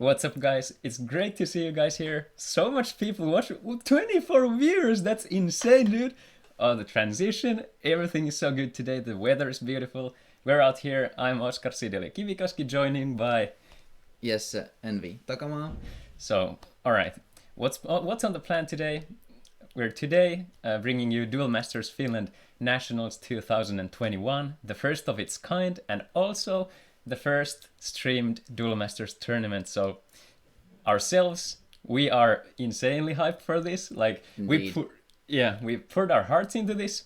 What's up, guys? It's great to see you guys here. So much people watch. 24 viewers! That's insane, dude. Oh, the transition. Everything is so good today. The weather is beautiful. We're out here. I'm Oscar Sydelio Kivikoski, joining by... Yes, Envy. Takamaa. So, alright. What's on the plan today? We're today bringing you Duel Masters Finland Nationals 2021, the first of its kind, and also the first streamed Duel Masters tournament. So ourselves, we are insanely hyped for this. Like Indeed. we poured our hearts into this.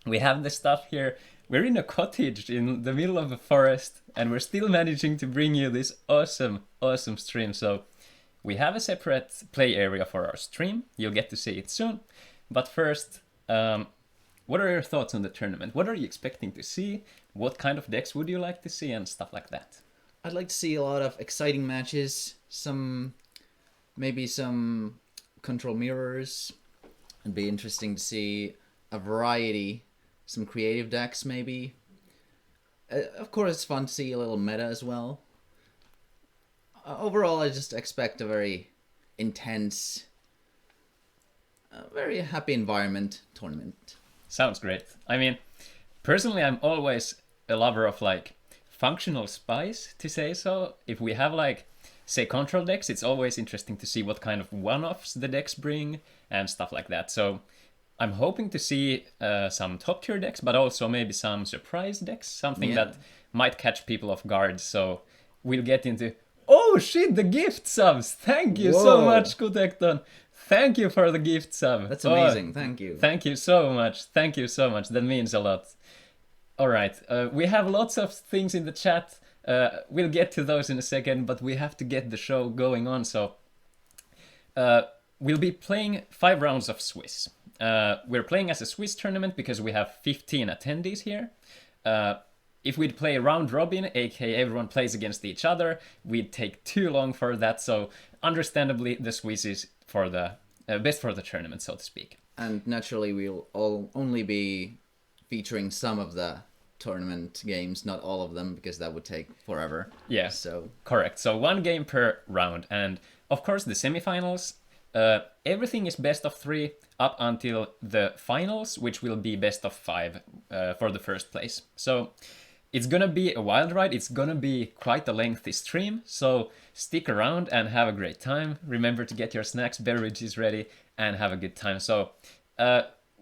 We have the stuff here. We're in a cottage in the middle of a forest, and we're still managing to bring you this awesome stream. So we have a separate play area for our stream. You'll get to see it soon. But first, what are your thoughts on the tournament? What are you expecting to see? What kind of decks would you like to see and stuff like that? I'd like to see a lot of exciting matches, maybe some control mirrors. It'd be interesting to see a variety, some creative decks maybe. Of course, it's fun to see a little meta as well. Overall, I just expect a very intense, very happy environment tournament. Sounds great. I mean, personally, I'm always a lover of like functional spice, to say so. If we have like, say, control decks, it's always interesting to see what kind of one-offs the decks bring and stuff like that. So I'm hoping to see some top tier decks, but also maybe some surprise decks, something that might catch people off guard. So we'll get into... Oh shit, the gift subs! Thank you so much, Kutekton. Thank you for the gift sub. That's amazing. Thank you. Thank you so much. Thank you so much. That means a lot. All right. We have lots of things in the chat. We'll get to those in a second, but we have to get the show going on. So we'll be playing 5 rounds of Swiss. We're playing as a Swiss tournament because we have 15 attendees here. If we'd play round robin, aka everyone plays against each other, we'd take too long for that. So understandably, the Swiss is for the best for the tournament, so to speak. And naturally, we'll only be featuring some of the tournament games, not all of them, because that would take forever. Yeah, so correct. So 1 game per round. And of course, the semifinals, everything is best of 3 up until the finals, which will be best of 5 for the first place. So it's gonna be a wild ride. It's gonna be quite a lengthy stream, so stick around and have a great time. Remember to get your snacks, beverages ready, and have a good time. So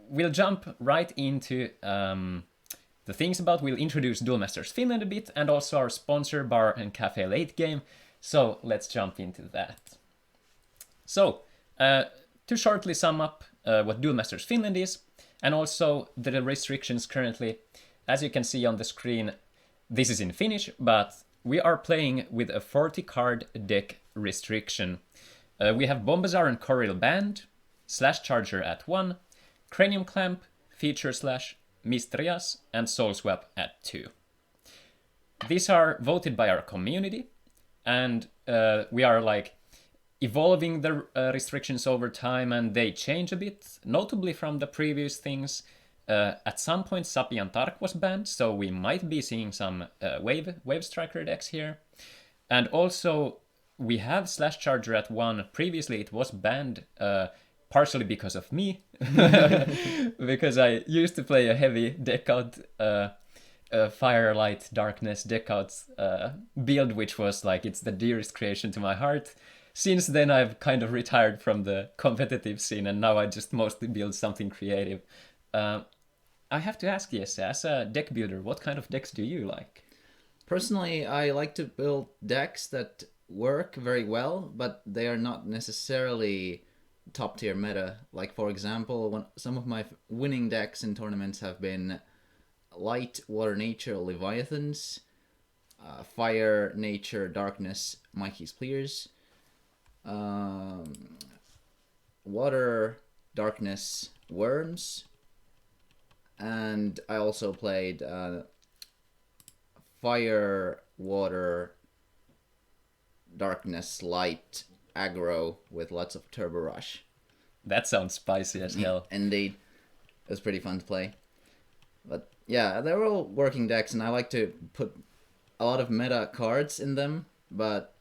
we'll jump right into the things about. We'll introduce Duel Masters Finland a bit, and also our sponsor, Bar and Cafe Late Game. So let's jump into that. So to shortly sum up what Duel Masters Finland is, and also the restrictions currently. As you can see on the screen, this is in Finnish, but we are playing with a 40-card deck restriction. We have Bombazar and Coril banned, Slash Charger at 1, Cranium Clamp, Feature Slash, Mistrias, and Soul Swap at 2. These are voted by our community, and we are like evolving the restrictions over time, and they change a bit, notably from the previous things. At some point, Sapian Tark was banned, so we might be seeing some Wave Striker decks here. And also, we have Slash Charger at 1. Previously, it was banned partially because of me, because I used to play a heavy deck out, Firelight Darkness deck out build, which was like, it's the dearest creation to my heart. Since then, I've kind of retired from the competitive scene, and now I just mostly build something creative. I have to ask, yes, as a deck builder, what kind of decks do you like? Personally, I like to build decks that work very well, but they are not necessarily top tier meta. Like, for example, some of my winning decks in tournaments have been Light, Water, Nature, Leviathans, Fire, Nature, Darkness, Mikey's Clears, Water, Darkness, Worms, and I also played Fire, Water, Darkness, Light, Aggro with lots of Turbo Rush. That sounds spicy as hell. Indeed. It was pretty fun to play. But yeah, they're all working decks, and I like to put a lot of meta cards in them, but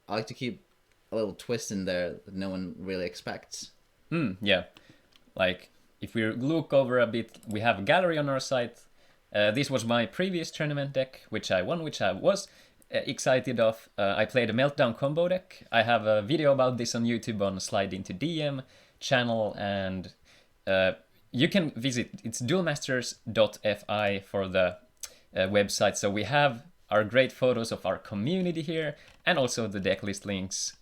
I like to keep a little twist in there that no one really expects. Yeah. Like, if we look over a bit, we have a gallery on our site. This was my previous tournament deck, which I won, which I was excited of. I played a Meltdown combo deck. I have a video about this on YouTube on Slide Into DM channel, and you can visit, it's duelmasters.fi for the website. So we have our great photos of our community here, and also the decklist links,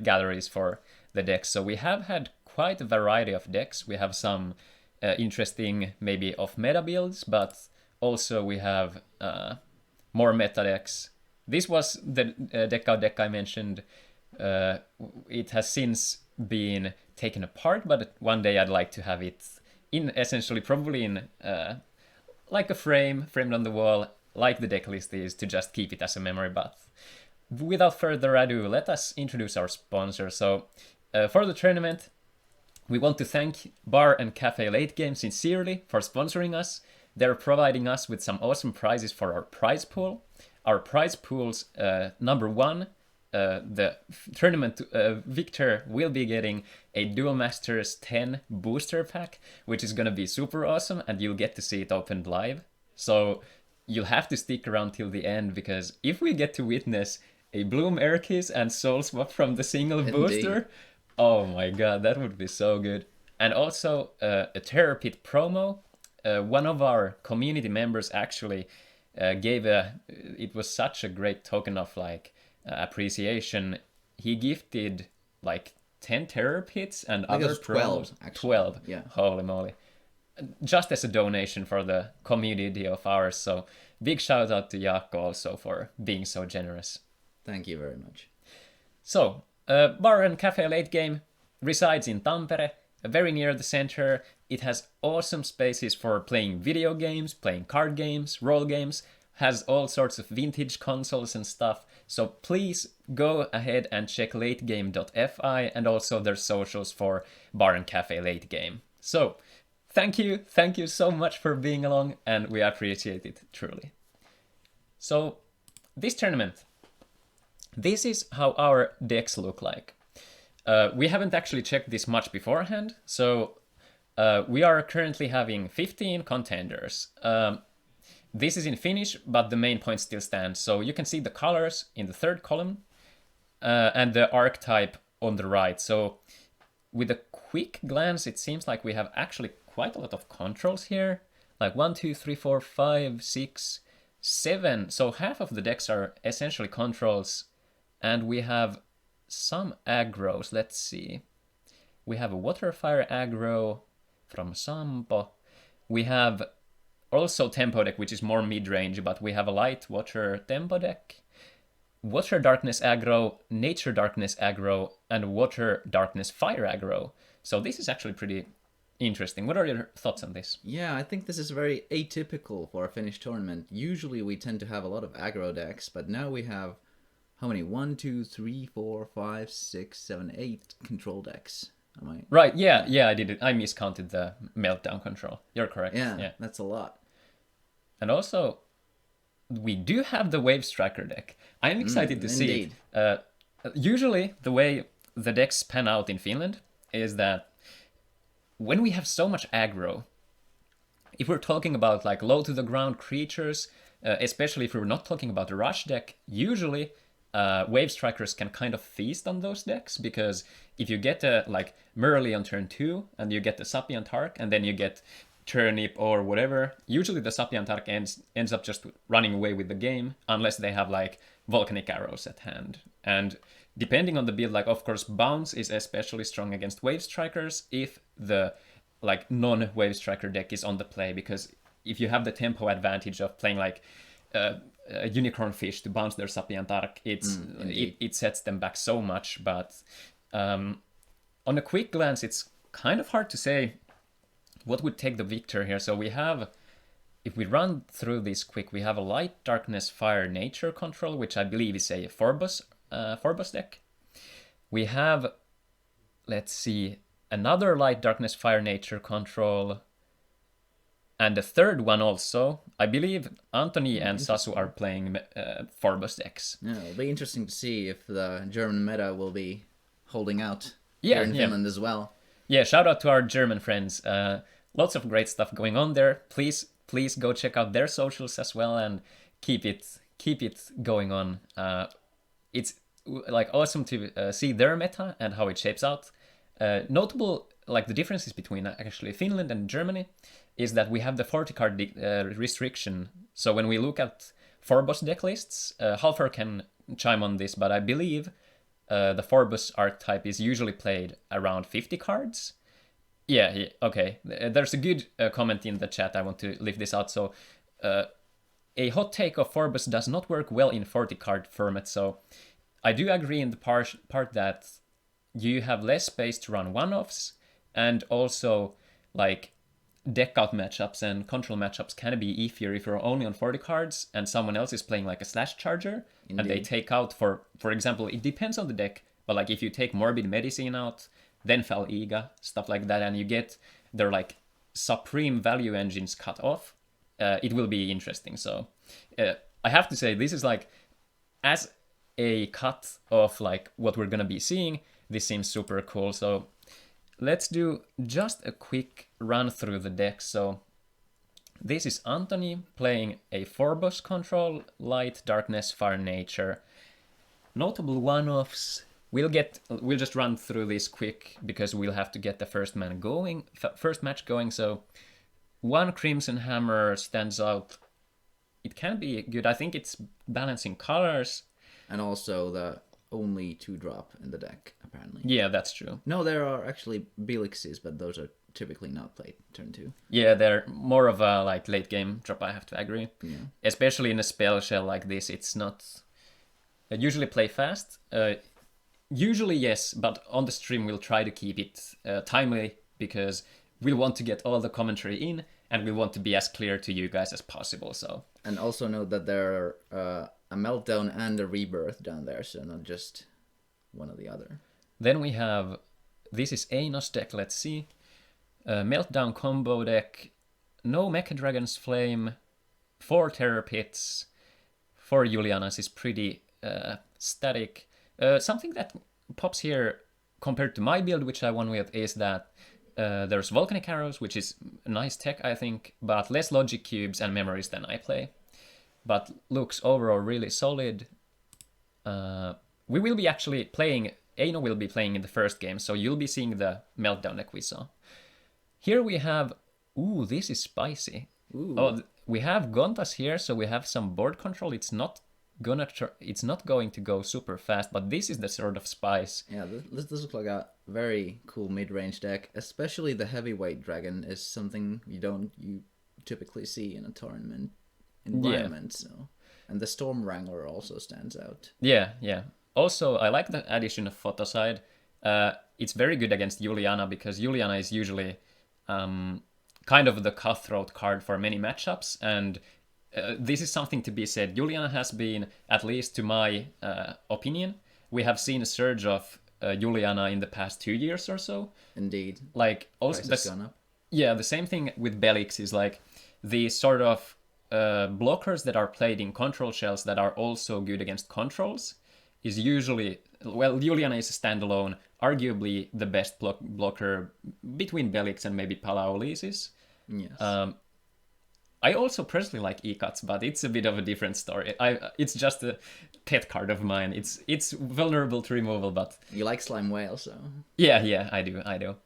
galleries for the decks. So we have had quite a variety of decks. We have some interesting, maybe off-meta builds, but also we have more meta decks. This was the deck out deck I mentioned. It has since been taken apart, but one day I'd like to have it in essentially probably in like a framed on the wall, like the deck list is, to just keep it as a memory. But without further ado, let us introduce our sponsor. So for the tournament, we want to thank Bar and Cafe Late Game sincerely for sponsoring us. They're providing us with some awesome prizes for our prize pool. Our prize pool's number one, the tournament victor will be getting a Duel Masters 10 booster pack, which is going to be super awesome, and you'll get to see it opened live. So you'll have to stick around till the end, because if we get to witness a Bloom Airkiss and Soul Swap from the single booster, oh my god, that would be so good. And also a Terror Pit promo. One of our community members actually it was such a great token of like appreciation. He gifted like 10 Terror Pits and other 12, actually. 12. Yeah. Holy moly. Just as a donation for the community of ours. So big shout out to Jaakko also for being so generous. Thank you very much. So, Bar and Cafe Late Game resides in Tampere, very near the center. It has awesome spaces for playing video games, playing card games, role games, has all sorts of vintage consoles and stuff. So please go ahead and check lategame.fi and also their socials for Bar and Cafe Late Game. So, thank you so much for being along, and we appreciate it truly. So, this tournament, this is how our decks look like. We haven't actually checked this much beforehand, so we are currently having 15 contenders. This is in Finnish, but the main point still stands. So you can see the colors in the third column and the archetype on the right. So with a quick glance, it seems like we have actually quite a lot of controls here. Like 1, 2, 3, 4, 5, 6, 7. So half of the decks are essentially controls. And we have some aggros. Let's see. We have a water fire aggro from Sampo. We have also tempo deck, which is more mid-range, but we have a light water tempo deck, water darkness aggro, nature darkness aggro, and water darkness fire aggro. So this is actually pretty interesting. What are your thoughts on this? Yeah, I think this is very atypical for a Finnish tournament. Usually we tend to have a lot of aggro decks, but now we have how many? 1, 2, 3, 4, 5, 6, 7, 8 control decks. Am I... Right, yeah, I did it. I miscounted the Meltdown Control. You're correct. Yeah, that's a lot. And also, we do have the Wave Striker deck. I'm excited to see it. Usually, the way the decks pan out in Finland is that when we have so much aggro, if we're talking about like low to the ground creatures, especially if we're not talking about a rush deck, usually Wave Strikers can kind of feast on those decks, because if you get a like Merly on turn 2 and you get the Sapiant Arc and then you get Turnip or whatever, usually the Sapiant Arc ends up just running away with the game unless they have like Volcanic Arrows at hand. And depending on the build, like of course Bounce is especially strong against Wave Strikers if the like non-Wave Striker deck is on the play, because if you have the tempo advantage of playing like a Unicorn Fish to bounce their Sapiant Arc, it sets them back so much. But on a quick glance, it's kind of hard to say what would take the victor here. So we have, if we run through this quick, we have a Light, Darkness, Fire, Nature Control, which I believe is a Forbos deck. We have, let's see, another Light, Darkness, Fire, Nature Control. And the third one also, I believe Anthony and Sasu are playing Forbos decks. Yeah, it'll be interesting to see if the German meta will be holding out Yeah, here in yeah. Finland as well. Yeah, shout out to our German friends. Lots of great stuff going on there. Please go check out their socials as well and keep it going on. It's like awesome to see their meta and how it shapes out. Notable, like the differences between actually Finland and Germany is that we have the 40 card restriction. So when we look at Forbos deck lists, Halford can chime on this, but I believe the Forbos archetype is usually played around 50 cards. Yeah, okay. There's a good comment in the chat. I want to leave this out. So a hot take of Forbos does not work well in 40 card format. So I do agree in the part that you have less space to run one-offs, and also like deck out matchups and control matchups can be easier if you're only on 40 cards and someone else is playing like a slash charger. Indeed. And they take out, for example, it depends on the deck, but like if you take Morbid Medicine out, then Fel Iga, stuff like that, and you get their like supreme value engines cut off, it will be interesting. So I have to say, this is like, as a cut of like what we're gonna be seeing, this seems super cool. So let's do just a quick run through the deck. So this is Anthony playing a Forbos control, Light, Darkness, Fire, Nature. Notable one-offs. We'll just run through this quick because we'll have to get the first match going. So one Crimson Hammer stands out. It can be good. I think it's balancing colors. And also the only 2-drop in the deck, apparently. Yeah, that's true. No, there are actually Belixes, but those are typically not played turn 2. Yeah, they're more of a like late game drop, I have to agree. Yeah. Especially in a spell shell like this, it's not... usually play fast. Usually yes, but on the stream we'll try to keep it timely because we want to get all the commentary in and we want to be as clear to you guys as possible. So. And also note that there are a Meltdown and a Rebirth down there, so not just one or the other. Then we have, this is Einos deck, let's see. Meltdown combo deck, no Mecha Dragon's Flame, 4 Terror Pits, 4 Julianas is pretty static. Something that pops here compared to my build, which I won with, is that there's Volcanic Arrows, which is a nice tech, I think, but less Logic Cubes and Memories than I play. But looks overall really solid. We will be actually playing, Eino will be playing in the first game, so you'll be seeing the Meltdown deck we saw. Here we have, ooh, this is spicy. Ooh. Oh, we have Gontas here, so we have some board control. It's not going to go super fast, but this is the sort of spice. Yeah, this looks like a very cool mid-range deck. Especially the heavyweight dragon is something you typically see in a tournament environment. Yeah. So, and the Storm Wrangler also stands out. Yeah. Also, I like the addition of Photoside. It's very good against Juliana because Juliana is usually kind of the cutthroat card for many matchups, and this is something to be said. Juliana has been, at least to my opinion, we have seen a surge of Juliana in the past 2 years or so. Indeed. Like also, gone up. Yeah, the same thing with Belix is like the sort of blockers that are played in control shells that are also good against controls is usually, well, Juliana is a standalone, arguably the best blocker between Belix and maybe Palau Lysis. Yes. I also personally like E-Cuts, but it's a bit of a different story. It's just a pet card of mine. It's vulnerable to removal, but... You like Slime Whale, so... Yeah, I do.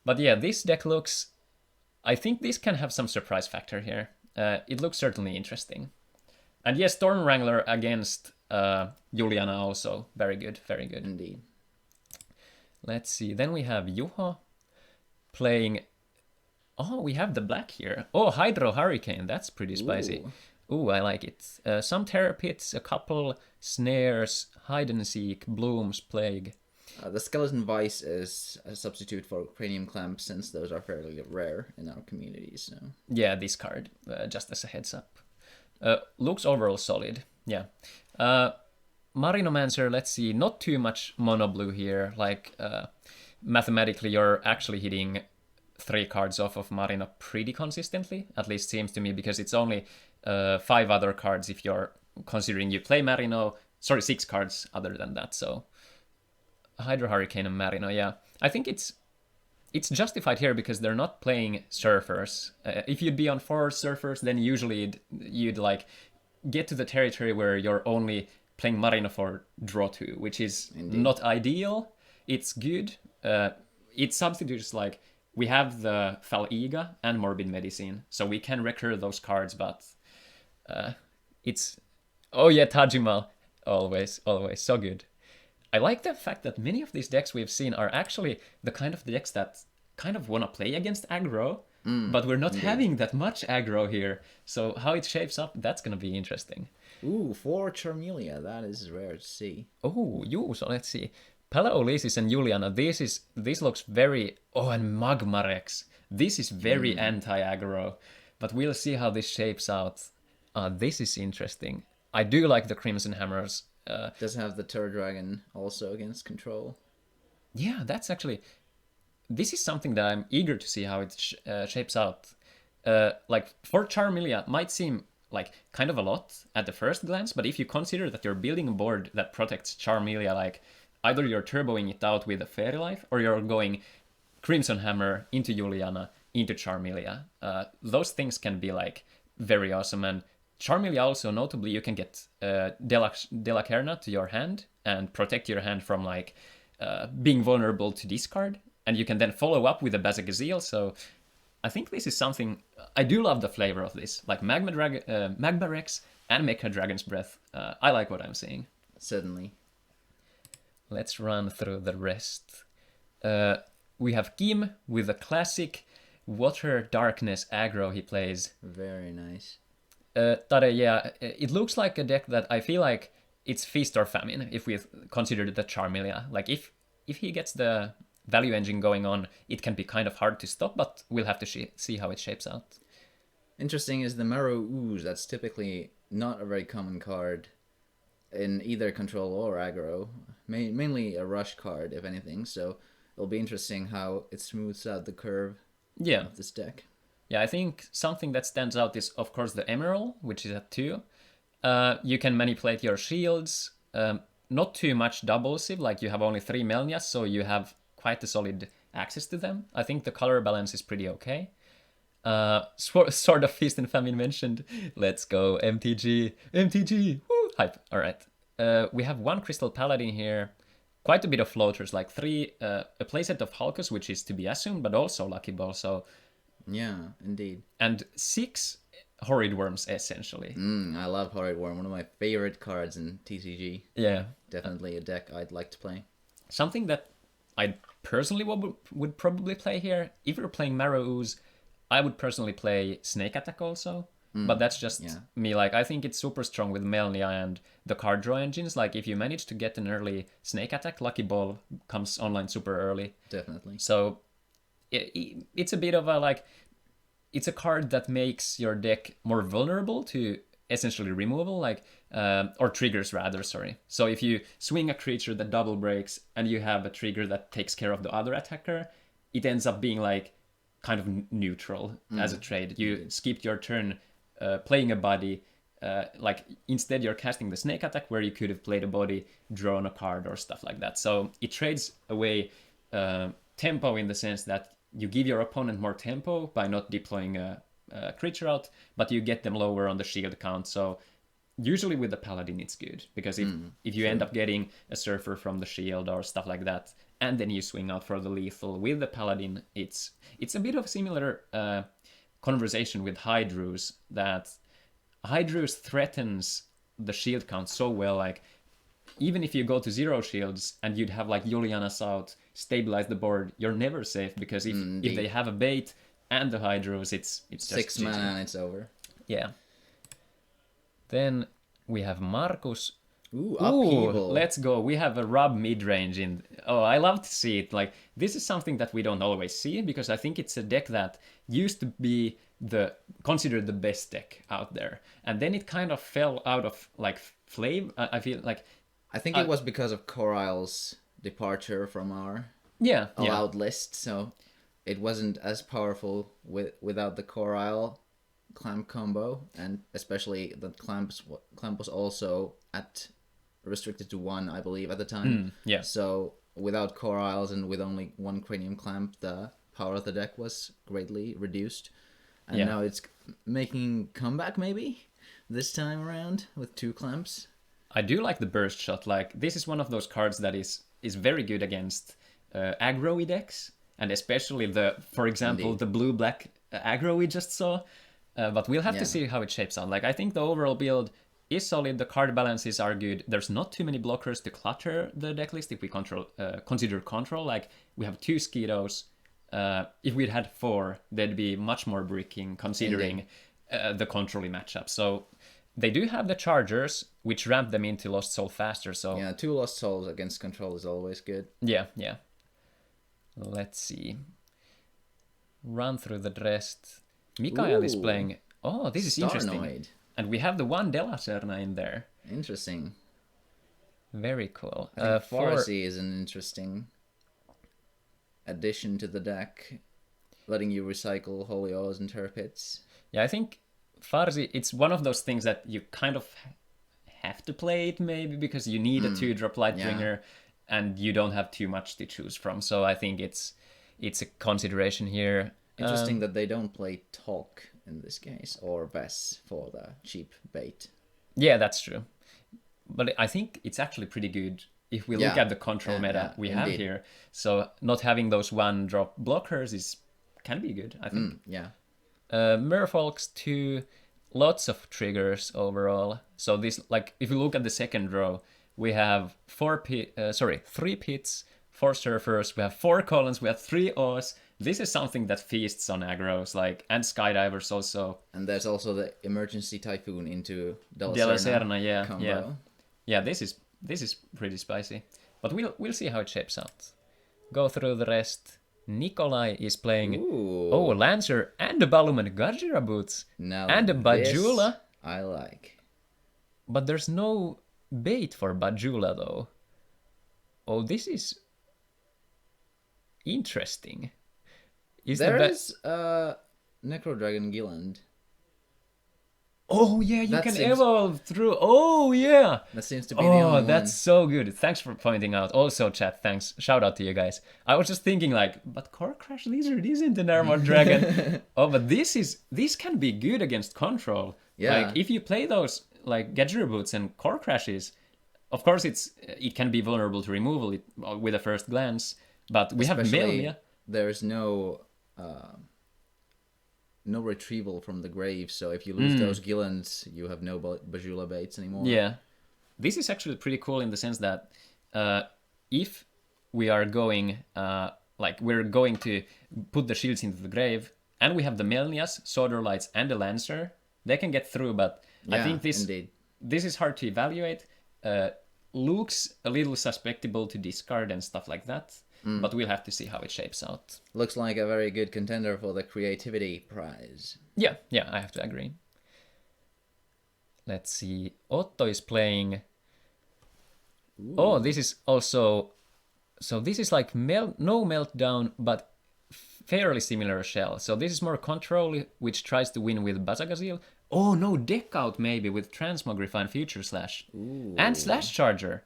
But yeah, this deck looks... I think this can have some surprise factor here. It looks certainly interesting. And yes, Storm Wrangler against Juliana also. Very good. Indeed. Let's see. Then we have Juho playing... Oh, we have the black here. Oh, Hydro Hurricane. That's pretty spicy. Ooh, I like it. Some Terror Pits, a couple Snares, Hide and Seek, Blooms, Plague. The Skeleton Vice is a substitute for Cranium Clamp since those are fairly rare in our community. So. Yeah, this card, just as a heads up. Looks overall solid. Yeah. Marinomancer, let's see. Not too much mono blue here. Like, mathematically, you're actually hitting 3 cards off of Marino pretty consistently, at least seems to me, because it's only 5 other cards if you're considering you play Marino. Sorry, 6 cards other than that, so Hydro Hurricane and Marino, yeah. I think it's justified here because they're not playing surfers. If you'd be on 4 surfers, then usually you'd like get to the territory where you're only playing Marino for draw 2, which is not ideal. It's good. It substitutes, like, we have the Fal'iga and Morbid Medicine, so we can recur those cards, but it's... Oh yeah, Tajima. Always, so good. I like the fact that many of these decks we've seen are actually the kind of decks that kind of want to play against aggro, but we're not having that much aggro here. So how it shapes up, that's going to be interesting. Ooh, 4 Charmelia. That is rare to see. Oh, so let's see. Palaolysis and Juliana, this looks very... Oh, and Magmarex. This is very anti-aggro, but we'll see how this shapes out. This is interesting. I do like the Crimson Hammers. Does have the Tur Dragon also against control. Yeah, that's actually... This is something that I'm eager to see how it shapes out. Like, 4 Charmelia might seem like kind of a lot at the first glance, but if you consider that you're building a board that protects Charmelia, like either you're turboing it out with a Fairy Life, or you're going Crimson Hammer into Juliana, into Charmelia. Those things can be like very awesome, and Charmelia also, notably, you can get Delacerna to your hand and protect your hand from like being vulnerable to discard, and you can then follow up with a Bazagazil, so I think this is something... I do love the flavor of this, like Magma Rex and Mecha Dragon's Breath. I like what I'm seeing. Certainly. Let's run through the rest. We have Kim with a classic Water Darkness aggro he plays. Very nice. Tade, yeah, it looks like a deck that I feel like it's Feast or Famine if we consider the Charmelia. Like, if he gets the value engine going on, it can be kind of hard to stop, but we'll have to see how it shapes out. Interesting is the Marrow Ooze. That's typically not a very common card in either control or aggro. Mainly a rush card, if anything, so it'll be interesting how it smooths out the curve of this deck. Yeah, I think something that stands out is, of course, the Emerald, which is at 2. You can manipulate your shields. Not too much double sieve, like you have only 3 Melnias, so you have quite a solid access to them. I think the color balance is pretty okay. Sword of Feast and Famine mentioned. Let's go, MTG, woo, hype. All right. We have 1 Crystal Paladin here. Quite a bit of floaters, like 3, a playset of Halkus, which is to be assumed, but also Lucky Ball, so... Yeah, indeed. And 6 Horrid Worms, essentially. I love Horrid Worm, one of my favorite cards in TCG. Yeah. Definitely a deck I'd like to play. Something that I personally would probably play here, if you're playing Marrow Ooze, I would personally play Snake Attack also. But that's just me. Like, I think it's super strong with Melnia and the card draw engines. Like, if you manage to get an early Snake Attack, Lucky Ball comes online super early. Definitely. So it's a bit of a, like, it's a card that makes your deck more vulnerable to essentially removal, like, or triggers rather, sorry. So if you swing a creature that double breaks and you have a trigger that takes care of the other attacker, it ends up being like kind of neutral as a trade. You skipped your turn playing a body, like instead you're casting the Snake Attack where you could have played a body, drawn a card or stuff like that. So it trades away tempo in the sense that you give your opponent more tempo by not deploying a creature out, but you get them lower on the shield count. So usually with the Paladin it's good, because if you end up getting a Surfer from the shield or stuff like that, and then you swing out for the lethal with the Paladin, it's a bit of a similar conversation with Hydrus, that Hydrus threatens the shield count so well. Like, even if you go to 0 shields and you'd have like Juliana's out, stabilize the board, you're never safe, because if they have a bait and the Hydrus, it's just 6 mana and it's over. Yeah. Then we have Marcus. Ooh, upheaval. Let's go. We have a Rub mid-range in... Oh, I love to see it. Like, this is something that we don't always see, because I think it's a deck that used to be considered the best deck out there. And then it kind of fell out of, like, flavor. I feel like... I think it was because of Coryle's departure from our allowed list, so... it wasn't as powerful without the Corile clamp combo, and especially the clamp was also restricted to 1, I believe, at the time. Yeah. So without Coriles and with only 1 cranium clamp, the power of the deck was greatly reduced. And Yeah. now it's making comeback maybe this time around with 2 clamps. I do like the burst shot. Like, this is one of those cards that is very good against aggro decks, and especially for example, Indeed. the blue-black aggro we just saw. But we'll have to see how it shapes out. Like, I think the overall build is solid. The card balances are good. There's not too many blockers to clutter the deck list if we consider control. Like, we have 2 Skidos. If we'd had 4, there'd be much more bricking considering the controlling matchup. So they do have the chargers, which ramp them into Lost Soul faster. So Yeah, 2 Lost Souls against control is always good. yeah. Let's see. Run through the rest. Mikael is playing. Oh, this is interesting. Starnoid. And we have the one Della Serna in there. Interesting. Very cool. I think Farsi is an interesting addition to the deck, letting you recycle Holy Oils and Turpits. Yeah, I think Farsi, it's one of those things that you kind of have to play it maybe because you need a 2-drop Lightbringer and you don't have too much to choose from. So I think it's a consideration here. Interesting that they don't play Talk in this case, or Vess for the cheap bait. Yeah, that's true. But I think it's actually pretty good if we look at the control meta we have here. So not having those 1-drop blockers can be good, I think. Merfolk's 2, lots of triggers overall. So this, like, if you look at the second row, we have 3 pits, 4 surfers, we have 4 columns, we have 3 O's. This is something that feasts on aggros, like, and skydivers also. And there's also the emergency typhoon into Della Serna, combo. Yeah, this is pretty spicy. But we'll see how it shapes out. Go through the rest. Nikolai is playing Lancer and a Balum and Gajira boots. Now and a Bajula. This I like. But there's no bait for Bajula though. Oh, this is interesting. There is Necro Dragon Gilland. Oh yeah, you can evolve through. Oh yeah. That seems to be the only one. Oh, that's so good. Thanks for pointing out. Also, chat, thanks. Shout out to you guys. I was just thinking like, but Core Crash Lizard isn't an armored dragon. Oh, but this can be good against control. Yeah. Like if you play those like Gadger Boots and Core Crashes, of course it can be vulnerable to removal with a first glance. But we have Melnia. There's no retrieval from the grave, so if you lose those Gillands, you have no Bajula baits anymore. Yeah. This is actually pretty cool in the sense that if we are going, we're going to put the shields into the grave, and we have the Melnias, Sword Lights, and the Lancer, they can get through, but I think this is hard to evaluate. Looks a little susceptible to discard and stuff like that. But we'll have to see how it shapes out. Looks like a very good contender for the creativity prize. Yeah, I have to agree. Let's see. Otto is playing... Ooh. Oh, this is also... So this is like no Meltdown, but fairly similar shell. So this is more control, which tries to win with Bazagazil. Oh no, deck out maybe with Transmogrify and Future Slash. Ooh. And Slash Charger.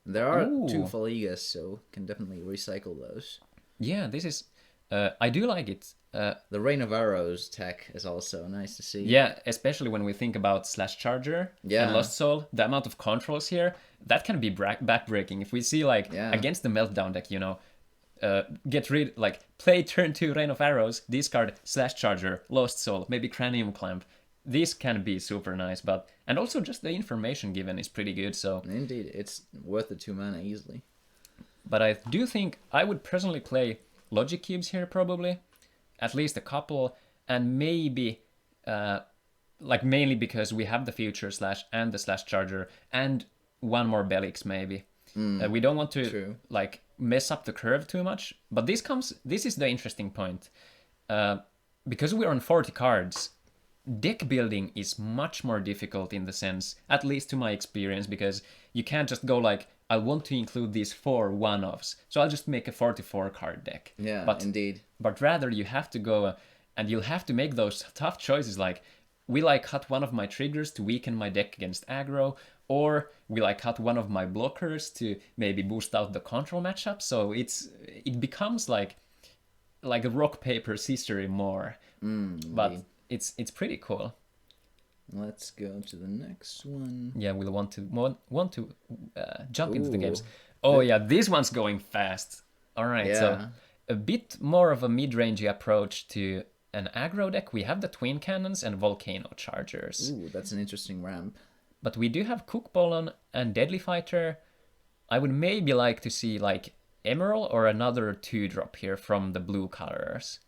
There are 2 Faligas, so can definitely recycle those. Yeah, this is... I do like it. The Rain of Arrows tech is also nice to see. Yeah, especially when we think about Slash Charger and Lost Soul. The amount of controls here, that can be backbreaking. If we see, against the Meltdown deck, play turn 2 Rain of Arrows, discard Slash Charger, Lost Soul, maybe Cranium Clamp. This can be super nice, and also just the information given is pretty good, so... Indeed, it's worth the 2 mana easily. But I do think I would personally play Logic Cubes here, probably. At least a couple, and maybe... mainly because we have the Future Slash and the Slash Charger, and 1 more Belix, maybe. We don't want to, mess up the curve too much, but this is the interesting point. Because we're on 40 cards... Deck building is much more difficult in the sense, at least to my experience, because you can't just go I want to include these 4 one-offs, so I'll just make a 44 card deck. Yeah, but, indeed. But rather you have to go and you'll have to make those tough choices like, will I cut one of my triggers to weaken my deck against aggro, or will I cut one of my blockers to maybe boost out the control matchup? So it becomes like a rock paper scissors more, but it's pretty cool. Let's go to the next one. Yeah, we'll want to jump into the games. Oh yeah, this one's going fast. All right, Yeah. so a bit more of a mid-rangey approach to an aggro deck. We have the twin cannons and volcano chargers. Ooh, that's an interesting ramp. But we do have Cook Ballon and Deadly Fighter. I would maybe like to see like Emerald or another 2-drop here from the blue colors.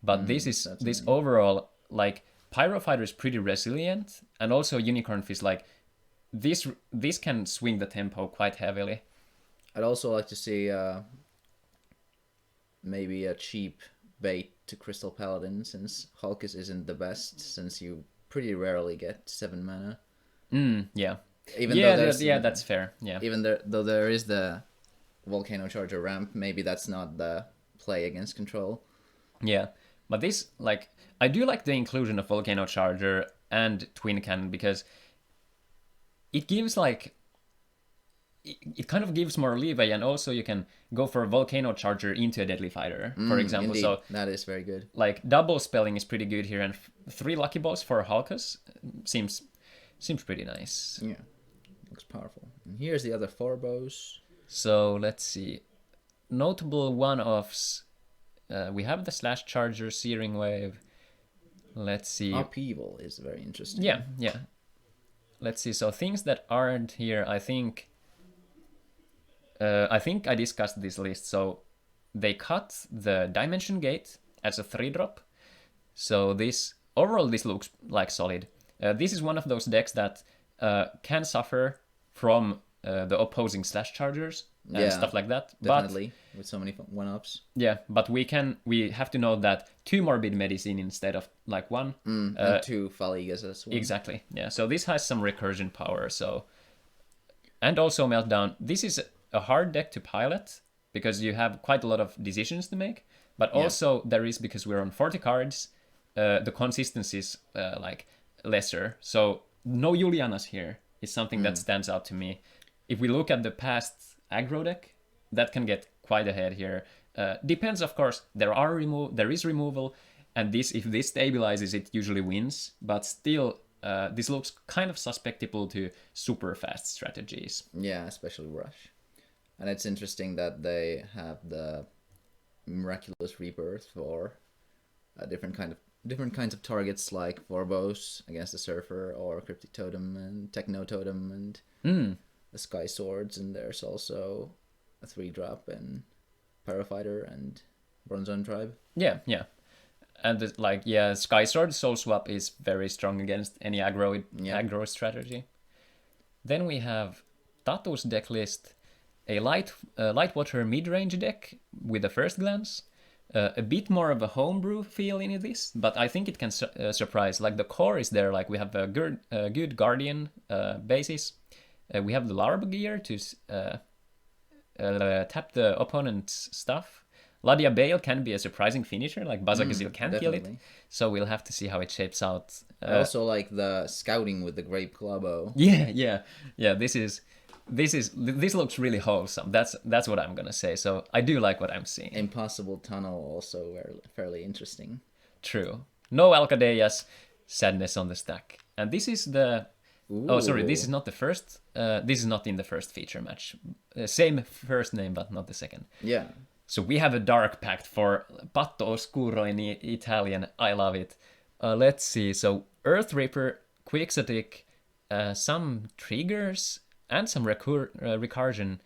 But this overall, like, Pyro Fighter is pretty resilient, and also Unicorn Fist, like, this can swing the tempo quite heavily. I'd also like to see maybe a cheap bait to Crystal Paladin, since Hulkus isn't the best, since you pretty rarely get 7 mana. Yeah. Though that's fair. Yeah. Even though there is the Volcano Charger ramp, maybe that's not the play against control. Yeah. But this, like, I do like the inclusion of Volcano Charger and Twin Cannon, because it gives, like, it kind of gives more leeway, and also you can go for a Volcano Charger into a Deadly Fighter, for example. Indeed. So that is very good. Like, double spelling is pretty good here, and 3 Lucky Balls for Hulkus seems pretty nice. Yeah, looks powerful. And here's the other 4 bows. So let's see. Notable one-offs. We have the Slash Charger, Searing Wave. Let's see. Upheaval is very interesting. Yeah. Let's see. So things that aren't here, I think I discussed this list. So they cut the Dimension Gate as a 3-drop. So this looks like solid. This is one of those decks that can suffer from the opposing Slash Chargers and stuff like that. Definitely, with so many 1-ups. Yeah, but we have to know that 2 Morbid Medicine instead of like 1. And 2 Faligas as well. Exactly, yeah. So this has some recursion power. So, and also Meltdown. This is a hard deck to pilot because you have quite a lot of decisions to make. But also there is, because we're on 40 cards, the consistency is like lesser. So no Julianas here is something that stands out to me. If we look at the past aggro deck, that can get quite ahead here. Depends, of course. There is removal, and if this stabilizes, it usually wins. But still, this looks kind of susceptible to super fast strategies. Yeah, especially Rush. And it's interesting that they have the Miraculous Rebirth for different kinds of targets, like 4 bows against the Surfer, or Cryptic Totem and Techno Totem and the Sky Swords, and there's also a 3-drop in Pyrofighter and Bronzone Tribe. Yeah. And Sky Sword Soul Swap is very strong against any aggro strategy. Then we have Tatu's deck list, a Lightwater mid-range deck with a first glance. A bit more of a homebrew feel in this, but I think it can surprise. Like, the core is there, like we have a good Guardian basis. We have the Larb gear to tap the opponent's stuff. Ladia Bale can be a surprising finisher, like Bazagazil can kill it. So we'll have to see how it shapes out. I also like the scouting with the Grape Clubbo. Yeah. This looks really wholesome. That's what I'm gonna say. So I do like what I'm seeing. Impossible Tunnel also fairly interesting. True. No Alcadeias, Sadness on the stack, and this is the. Ooh. Oh, sorry. This is not the first. This is not in the first feature match. Same first name, but not the second. Yeah. So we have a Dark Pact for Patto Oscuro in Italian. I love it. Let's see. So Earth Ripper, Quixotic, some triggers, and some recursion.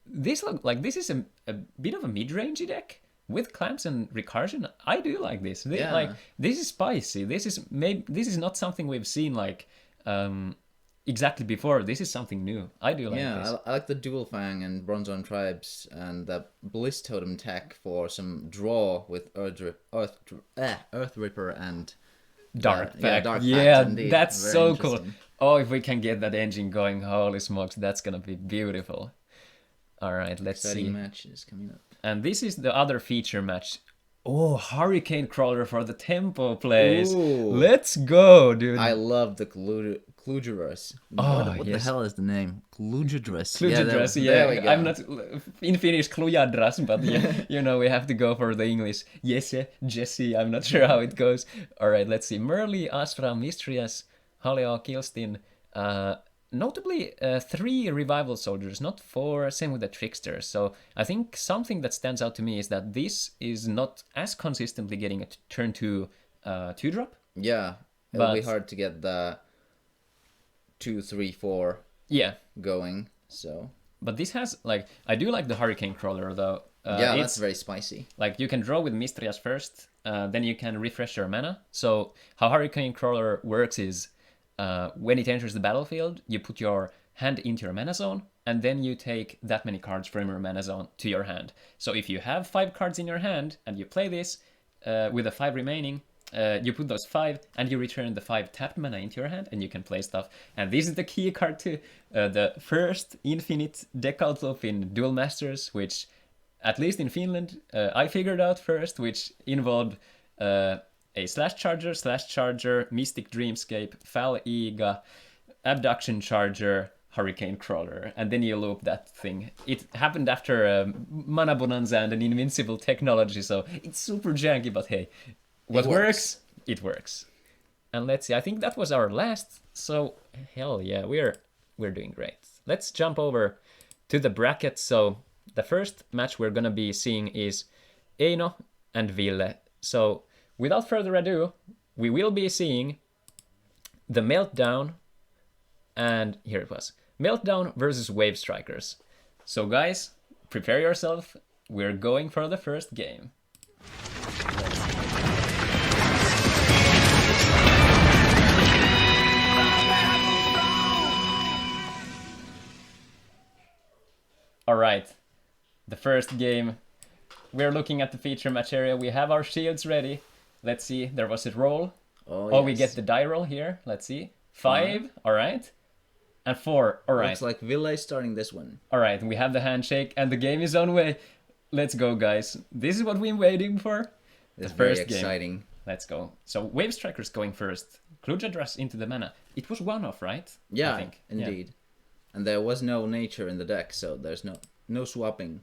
This is a bit of a mid-range deck with clamps and recursion. I do like this. This is spicy. This is not something we've seen exactly before. This is something new. I do like this. Yeah, I like the Dual Fang and Bronzone Tribes and the Bliss Totem tech for some draw with Earth Ripper and Dark Pact. Dark Pact, Yeah, indeed. that's Very so cool. Oh, if we can get that engine going, holy smokes, that's gonna be beautiful. All right, let's Exciting see. matches coming up. And this is the other feature match. Oh, Hurricane Crawler for the tempo plays. Ooh. Let's go, dude. I love the Kludurus. Oh, what yes. the hell is the name? Kludurus. Klujadras, There we go. I'm not in Finnish Klujadras, but yeah, we have to go for the English. Yes, Jesse. I'm not sure how it goes. All right, let's see. Merly, Astra, Mistrias, Haleo, Kilstin. Notably, 3 revival soldiers, not 4. Same with the tricksters. So I think something that stands out to me is that this is not as consistently getting a turn 2 2-drop. Yeah, it'll be But- hard to get the 2, 3, 4 Yeah, going. So but this has like I do like the Hurricane Crawler though. yeah, It's that's very spicy. like you can draw with Mistrias first, then you can refresh your mana. So how Hurricane Crawler works is when it enters the battlefield, you put your hand into your mana zone, and then you take that many cards from your mana zone to your hand. So if you have 5 cards in your hand and you play this with the 5 remaining, you put those 5 and you return the 5 tapped mana into your hand and you can play stuff. And this is the key card too. The first infinite deck outloop in Duel Masters, which at least in Finland, I figured out first, which involved a slash charger, Mystic Dreamscape, Fal Iga, Abduction Charger, Hurricane Crawler, and then you loop that thing. It happened after Mana Bonanza and an invincible technology, so it's super janky, but hey, what works, it works. And let's see, I think that was our last, so hell yeah, we're doing great. Let's jump over to the bracket. So the first match we're gonna be seeing is Eino and Ville. So without further ado, we will be seeing the Meltdown, and here it was. Meltdown versus Wave Strikers. So guys, prepare yourself. We're going for the first game. Alright, the first game. We're looking at the feature match area. We have our shields ready. Let's see, there was a roll. Oh, we get the die roll here. Let's see. 5, alright. And 4, alright. Looks like Ville is starting this one. Alright, we have the handshake and the game is on way. Let's go, guys. This is what we're waiting for. It's the very first game. exciting. Let's go. So Wave Strikers going first. Klujadras into the mana. It was 1-off, right? Yeah, I think. indeed. Yeah. And there was no nature in the deck, so there's no swapping.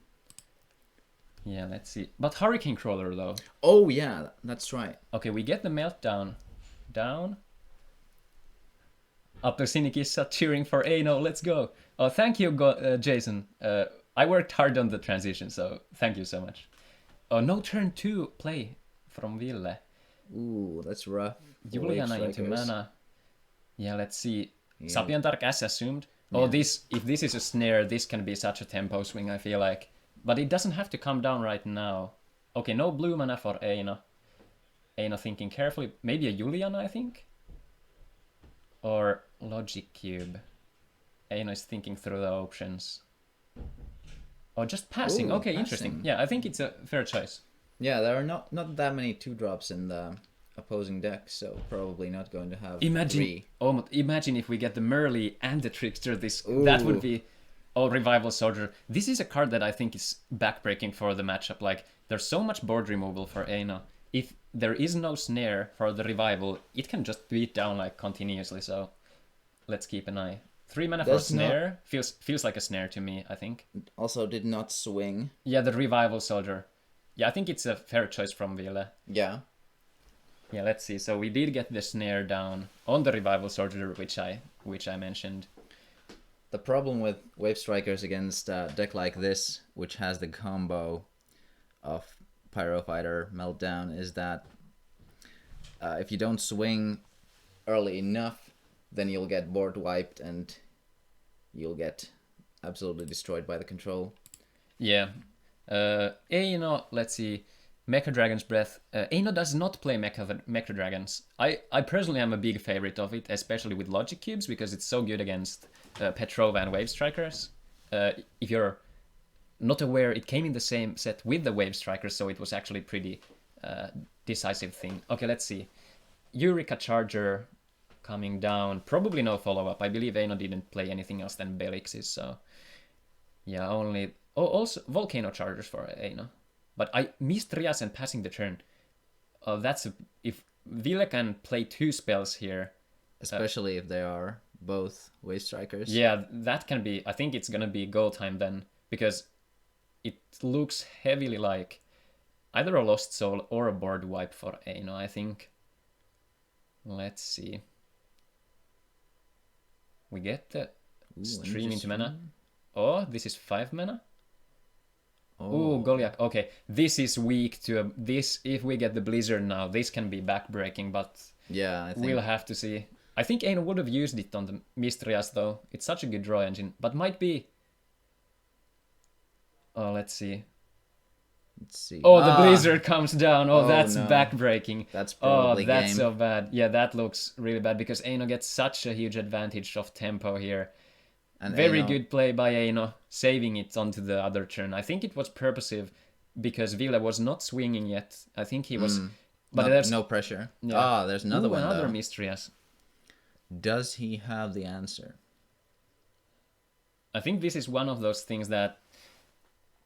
Yeah, let's see. But Hurricane Crawler, though. Oh, yeah, that's right. Okay, we get the Meltdown. Down. Up to Sinikissa cheering for Eino. Let's go. Oh, thank you, Jason. I worked hard on the transition, so thank you so much. Oh, no turn 2 play from Ville. Ooh, that's rough. Juliana into mana. Yeah, let's see. Yeah. Sapientark as assumed. Oh, if this is a snare, this can be such a tempo swing, I feel like. But it doesn't have to come down right now. Okay, no blue mana for Eino. Eino thinking carefully. Maybe a Juliana, I think? Or Logic Cube. Eino is thinking through the options. Oh, just passing. Ooh, okay, passing. Interesting. Yeah, I think it's a fair choice. Yeah, there are not that many 2-drops in the opposing deck, so probably not going to have Imagine, 3. Imagine if we get the Merly and the Trickster. That would be Revival Soldier. This is a card that I think is backbreaking for the matchup. Like, there's so much board removal for Eino. If there is no snare for the Revival, it can just beat down like continuously. So let's keep an eye. 3 mana for snare feels like a snare to me, I think. Also did not swing. Yeah, the Revival Soldier. Yeah, I think it's a fair choice from Ville. Yeah. Yeah, let's see. So we did get the snare down on the Revival Soldier, which I mentioned. The problem with Wave Strikers against a deck like this, which has the combo of Pyro Fighter, Meltdown, is that if you don't swing early enough, then you'll get board wiped and you'll get absolutely destroyed by the control. Yeah. Eino, let's see. Mecha Dragon's Breath. Eino does not play Mecha Dragons. I personally am a big favorite of it, especially with Logic Cubes, because it's so good against Petrova and Wave Strikers. If you're not aware, it came in the same set with the Wave Strikers, so it was actually pretty decisive thing. Okay, let's see. Eureka Charger, coming down. Probably no follow-up. I believe Eino didn't play anything else than Belix's, so... Yeah, only... Oh, also Volcano Chargers for Eino. But I missed Rias and passing the turn. That's... If Ville can play 2 spells here... Especially if they are both Wave Strikers. Yeah, that can be... I think it's gonna be go time then. Because it looks heavily like either a Lost Soul or a board wipe for Eino, I think. Let's see. We get the stream into mana. Oh, this is 5 mana? Oh, Goliath. Okay, this is weak to this. If we get the Blizzard now, this can be backbreaking, but yeah, I think we'll have to see. I think Eino would have used it on the Mistrias though. It's such a good draw engine, but might be... Oh, let's see. Let's see. Oh, the Blizzard comes down. Oh, that's no. backbreaking. That's probably that's game. so bad. Yeah, that looks really bad because Eino gets such a huge advantage of tempo here. And very good play by Eino, saving it onto the other turn. I think it was purposive because Ville was not swinging yet. I think he was... But there's no pressure. Yeah. There's another one another though. Mistrias. Does he have the answer? I think this is one of those things that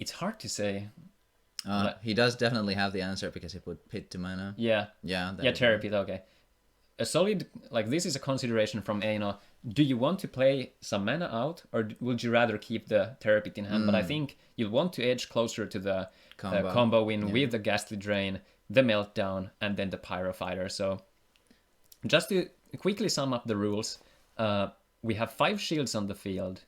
it's hard to say. He does definitely have the answer because he put Pit to mana. Yeah. Yeah. Terror Pit, okay. A solid, like this is a consideration from Eino. Do you want to play some mana out or would you rather keep the Terror Pit in hand? But I think you'll want to edge closer to the combo win with the Ghastly Drain, the Meltdown, and then the Pyro Fighter. So just to quickly sum up the rules, we have 5 shields on the field.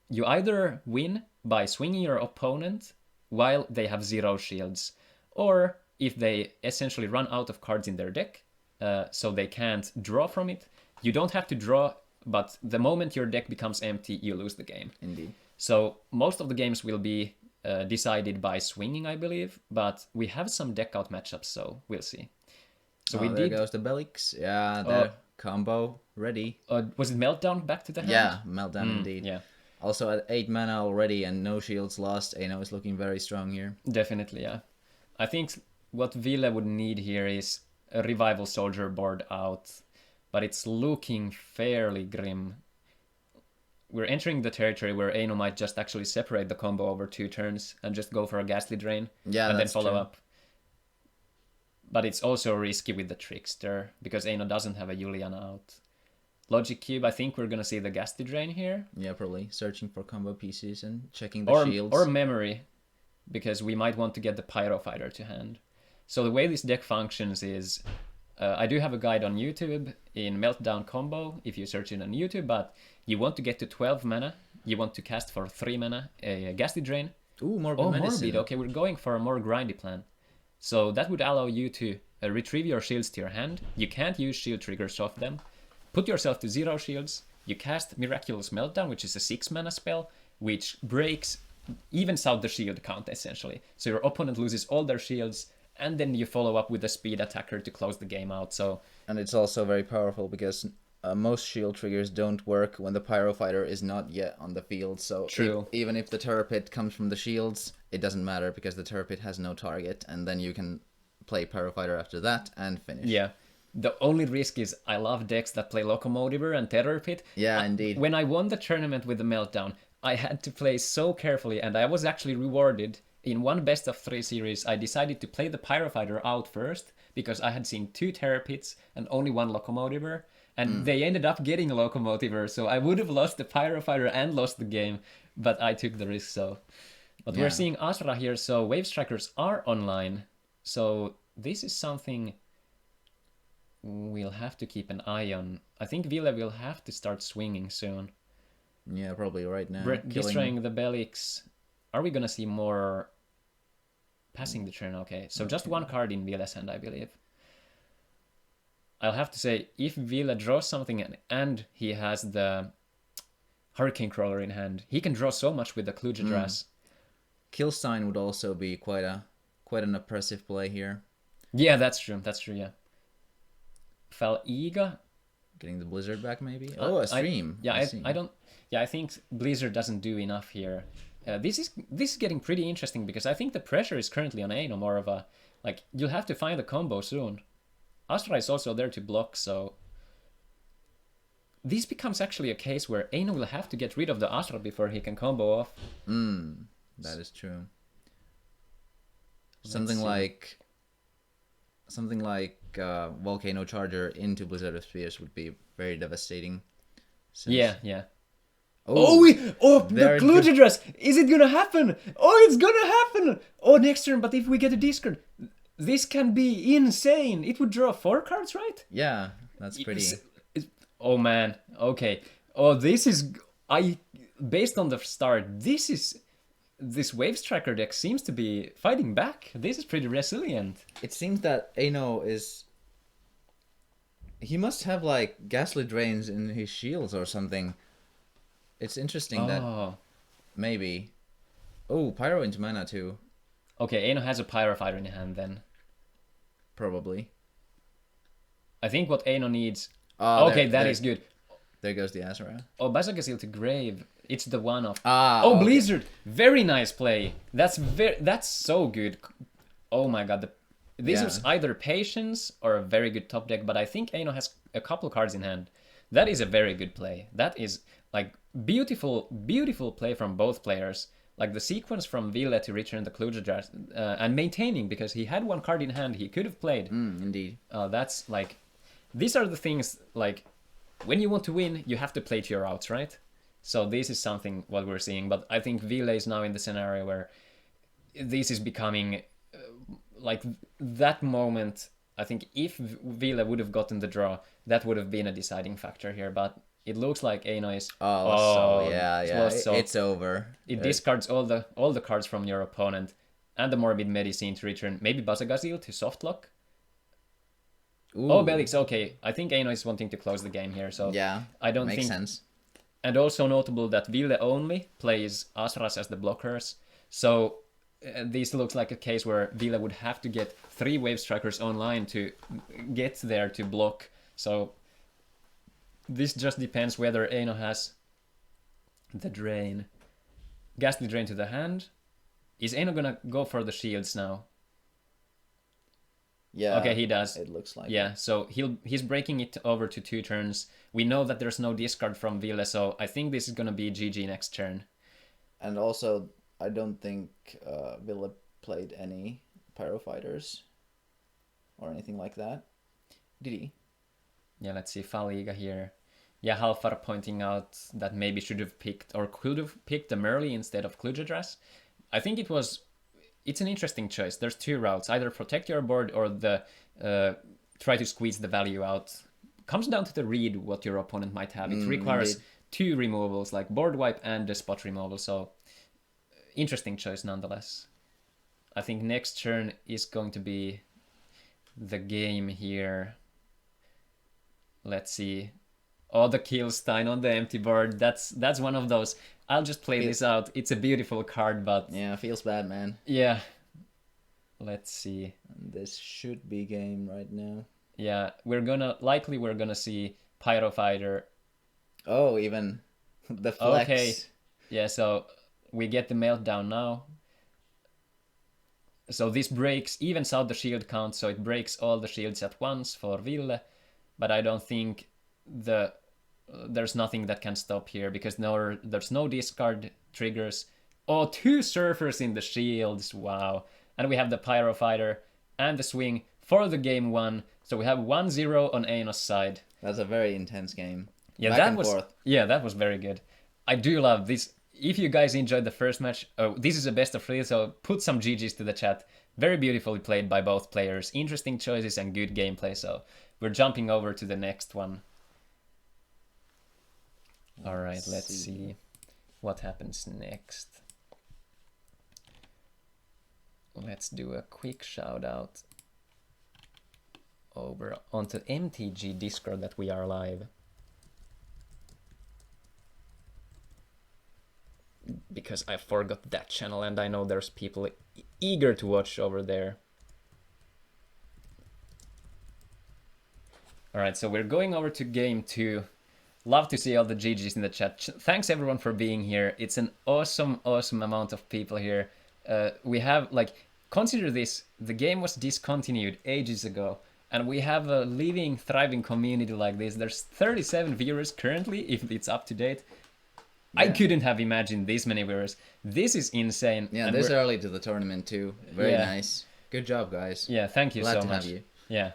You either win by swinging your opponent while they have 0 shields, or if they essentially run out of cards in their deck, so they can't draw from it. You don't have to draw, but the moment your deck becomes empty, you lose the game. Indeed. So most of the games will be decided by swinging, I believe, but we have some deck out matchups, so we'll see. So there goes the Belix. Yeah, the combo ready. Was it Meltdown back to the hand? Yeah, Meltdown indeed. Yeah. Also at 8 mana already and no shields lost, Eino is looking very strong here. Definitely, yeah. I think what Ville would need here is a Revival Soldier board out, but it's looking fairly grim. We're entering the territory where Eino might just actually separate the combo over 2 turns and just go for a Ghastly Drain and then follow up. But it's also risky with the Trickster because Eino doesn't have a Juliana out. Logic Cube, I think we're gonna see the Ghastly Drain here. Yeah, probably. Searching for combo pieces and checking the shields. Or Memory, because we might want to get the Pyro Fighter to hand. So the way this deck functions is, I do have a guide on YouTube in Meltdown combo, if you search it on YouTube, but you want to get to 12 mana, you want to cast for 3 mana, a Ghastly Drain. Ooh, Morbid Medicine. Morbid, okay, we're going for a more grindy plan. So that would allow you to retrieve your shields to your hand. You can't use shield triggers off them. Put yourself to 0 shields. You cast Miraculous Meltdown, which is a 6 mana spell, which evens out the shield count essentially. So your opponent loses all their shields, and then you follow up with a speed attacker to close the game out. And it's also very powerful because most shield triggers don't work when the Pyro Fighter is not yet on the field. So even if the Terror Pit comes from the shields, it doesn't matter because the Terror Pit has no target, and then you can play Pyro Fighter after that and finish. Yeah. The only risk is I love decks that play Locomotiver and Terror Pit. Yeah, indeed. When I won the tournament with the Meltdown, I had to play so carefully, and I was actually rewarded. In one best of 3 series, I decided to play the Pyro Fighter out first because I had seen 2 Terror Pits and only 1 Locomotiver, and they ended up getting a Locomotiver, so I would have lost the Pyro Fighter and lost the game, but I took the risk, so... But we're seeing Asra here, so Wave Strikers are online, so this is something we'll have to keep an eye on. I think Ville will have to start swinging soon. Yeah, probably right now. Destroying the Belix. Are we gonna see more passing the turn? Okay, so just 1 card in Ville's hand, I believe. I'll have to say, if Ville draws something and he has the Hurricane Crawler in hand, he can draw so much with the Klujadras. Killstein would also be quite an oppressive play here. Yeah, that's true, yeah. Faliga? Getting the Blizzard back, maybe? A stream. I think Blizzard doesn't do enough here. This is getting pretty interesting because I think the pressure is currently on Eino, more of a, like, you'll have to find a combo soon. Astra is also there to block, so this becomes actually a case where Eino will have to get rid of the Astra before he can combo off. That is true. Something like Volcano Charger into Blizzard of Spheres would be very devastating. Yeah. Oh, the Kluge dress! Is it gonna happen? Oh, it's gonna happen! Oh, next turn, but if we get a discard, this can be insane! It would draw 4 cards, right? Yeah, that's pretty... Oh man, okay. Oh, this is... Based on the start, this Waves Tracker deck seems to be fighting back. This is pretty resilient. It seems that Eino is... He must have, like, Ghastly Drains in his shields or something. It's interesting that... Maybe. Oh, Pyro into mana too. Okay, Eino has a Pyrofighter in hand then. Probably. I think what Eino needs... okay, that is good. There goes the Azura. Oh, Bazagazil to Grave. It's the one of... okay. Blizzard! Very nice play. That's so good. Oh my god. This was either Patience or a very good top deck, but I think Eino has a couple cards in hand. That is a very good play. That is, like, beautiful play from both players. Like, the sequence from Ville to return the Kluge dress, and maintaining, because he had one card in hand he could have played. Indeed. That's, like... These are the things, like, when you want to win, you have to play to your outs, right? So this is something what we're seeing, but I think Ville is now in the scenario where this is becoming like that moment. I think if Ville would have gotten the draw, that would have been a deciding factor here, but it looks like Eino is... It's over. It discards all the cards from your opponent and the Morbid Medicine to return maybe Bazagazil to softlock. Ooh. Oh, Belix, okay. I think Eino is wanting to close the game here, so yeah, I don't makes think... sense. And also notable that Ville only plays Asras as the blockers, so this looks like a case where Ville would have to get 3 Wave Strikers online to get there to block, so this just depends whether Eino has the Drain. Ghastly Drain to the hand. Is Eino gonna go for the shields now? Yeah. Okay, he does. It looks like. Yeah, so he's breaking it over to 2 turns. We know that there's no discard from Ville, so I think this is gonna be GG next turn. And also, I don't think Ville played any Pyro Fighters or anything like that. Did he? Yeah, let's see. Faliga here. Yeah, Halfar pointing out that maybe should have picked or could have picked the Merly instead of Kluge dress. I think it's an interesting choice. There's 2 routes. Either protect your board or the try to squeeze the value out. Comes down to the read what your opponent might have. It requires indeed. 2 removals, like board wipe and the spot removal. So interesting choice nonetheless. I think next turn is going to be the game here. Let's see. Oh, the Killstein on the empty board. That's one of those. I'll just play this out. It's a beautiful card, but... Yeah, feels bad, man. Yeah. Let's see. This should be game right now. Yeah, we're gonna see Pyrofighter. Oh, even the flex. Okay. Yeah, so we get the Meltdown now. So this evens out the shield count, so it breaks all the shields at once for Ville. But I don't think there's nothing that can stop here, because there's no discard triggers. Oh, 2 surfers in the shields, wow. And we have the Pyrofighter and the swing for the game 1. So we have 1-0 on Eino's side. That's a very intense game. Yeah, Forth. Yeah, that was very good. I do love this. If you guys enjoyed the first match, this is a best of 3, so put some GGs to the chat. Very beautifully played by both players. Interesting choices and good gameplay, so we're jumping over to the next one. Alright, let's see what happens next. Let's do a quick shout out over onto MTG Discord that we are live. Because I forgot that channel and I know there's people eager to watch over there. Alright, so we're going over to game 2. Love to see all the GGs in the chat. Thanks everyone for being here. It's an awesome amount of people here. We have, like, consider this. The game was discontinued ages ago. And we have a living, thriving community like this. There's 37 viewers currently, if it's up to date. I couldn't have imagined this many viewers. This is insane. Yeah, and this early to the tournament too. Very Yeah. nice. Good job, guys. Yeah, thank you Glad so to much. have you. Yeah.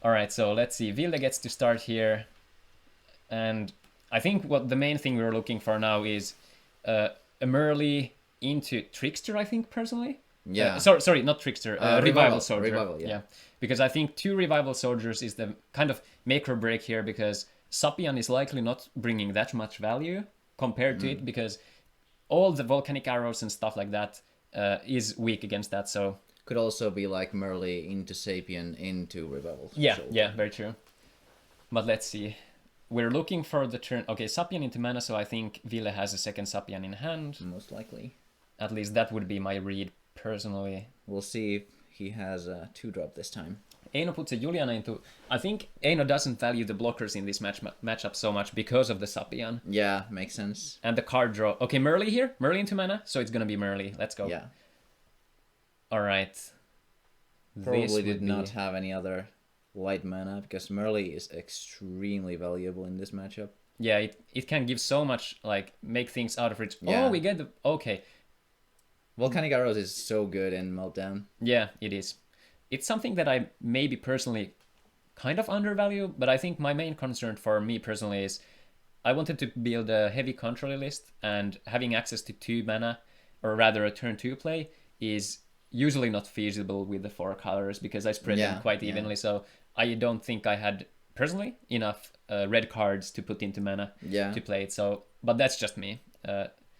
All right, so let's see. Vilde gets to start here. And I think what the main thing we're looking for now is a Merly into Trickster, I think, personally. Yeah. Sorry, not Trickster. Revival Soldier. Revival, yeah. Because I think 2 Revival Soldiers is the kind of make or break here, because Sapian is likely not bringing that much value compared to it, because all the volcanic arrows and stuff like that is weak against that, so... Could also be like Merly into Sapien into Revival. Yeah, yeah, very true. But let's see. We're looking for the turn... Okay, Sapian into mana, so I think Ville has a second Sapian in hand. Most likely. At least that would be my read, personally. We'll see if he has a 2-drop this time. Eino puts a Juliana into... I think Eino doesn't value the blockers in this matchup so much because of the Sapian. Yeah, makes sense. And the card draw. Okay, Merly here. Merly into mana, so it's gonna be Merly. Let's go. Yeah. Alright. Probably did not have any other white mana, because Merly is extremely valuable in this matchup. Yeah, it can give so much, like, make things out of reach. Yeah. Oh, we get the... Okay. Volcanic Arrows is so good in Meltdown. Yeah, it is. It's something that I maybe personally kind of undervalue, but I think my main concern for me personally is I wanted to build a heavy control list, and having access to 2 mana, or rather a turn 2 play, is usually not feasible with the 4 colors, because I spread them quite evenly, so I don't think I had personally enough red cards to put into mana to play it, so, but that's just me.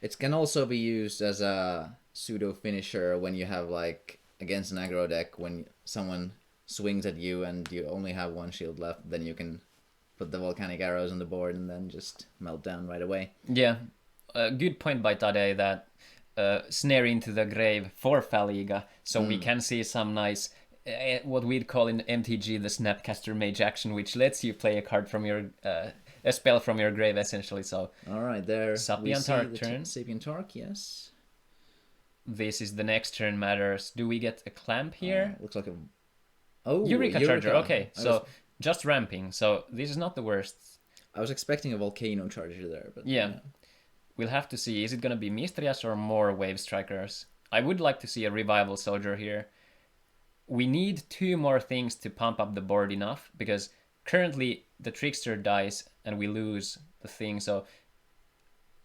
It can also be used as a pseudo finisher when you have, like, against an aggro deck, when someone swings at you and you only have 1 shield left, then you can put the volcanic arrows on the board and then just melt down right away. Yeah, a good point by Tade that snare into the grave for Faliga, so we can see some nice, what we'd call in MTG the Snapcaster Mage action, which lets you play a card from your, a spell from your grave essentially, so... Alright, there Sapien Tark turn. Sapien Tark, yes. This is the next turn matters. Do we get a clamp here? Looks like a... Oh, Eureka Charger, okay, so just ramping, so this is not the worst. I was expecting a Volcano Charger there, but... Yeah. We'll have to see. Is it going to be Mistrias or more Wave Strikers? I would like to see a Revival Soldier here. We need 2 more things to pump up the board enough, because currently the Trickster dies and we lose the thing, so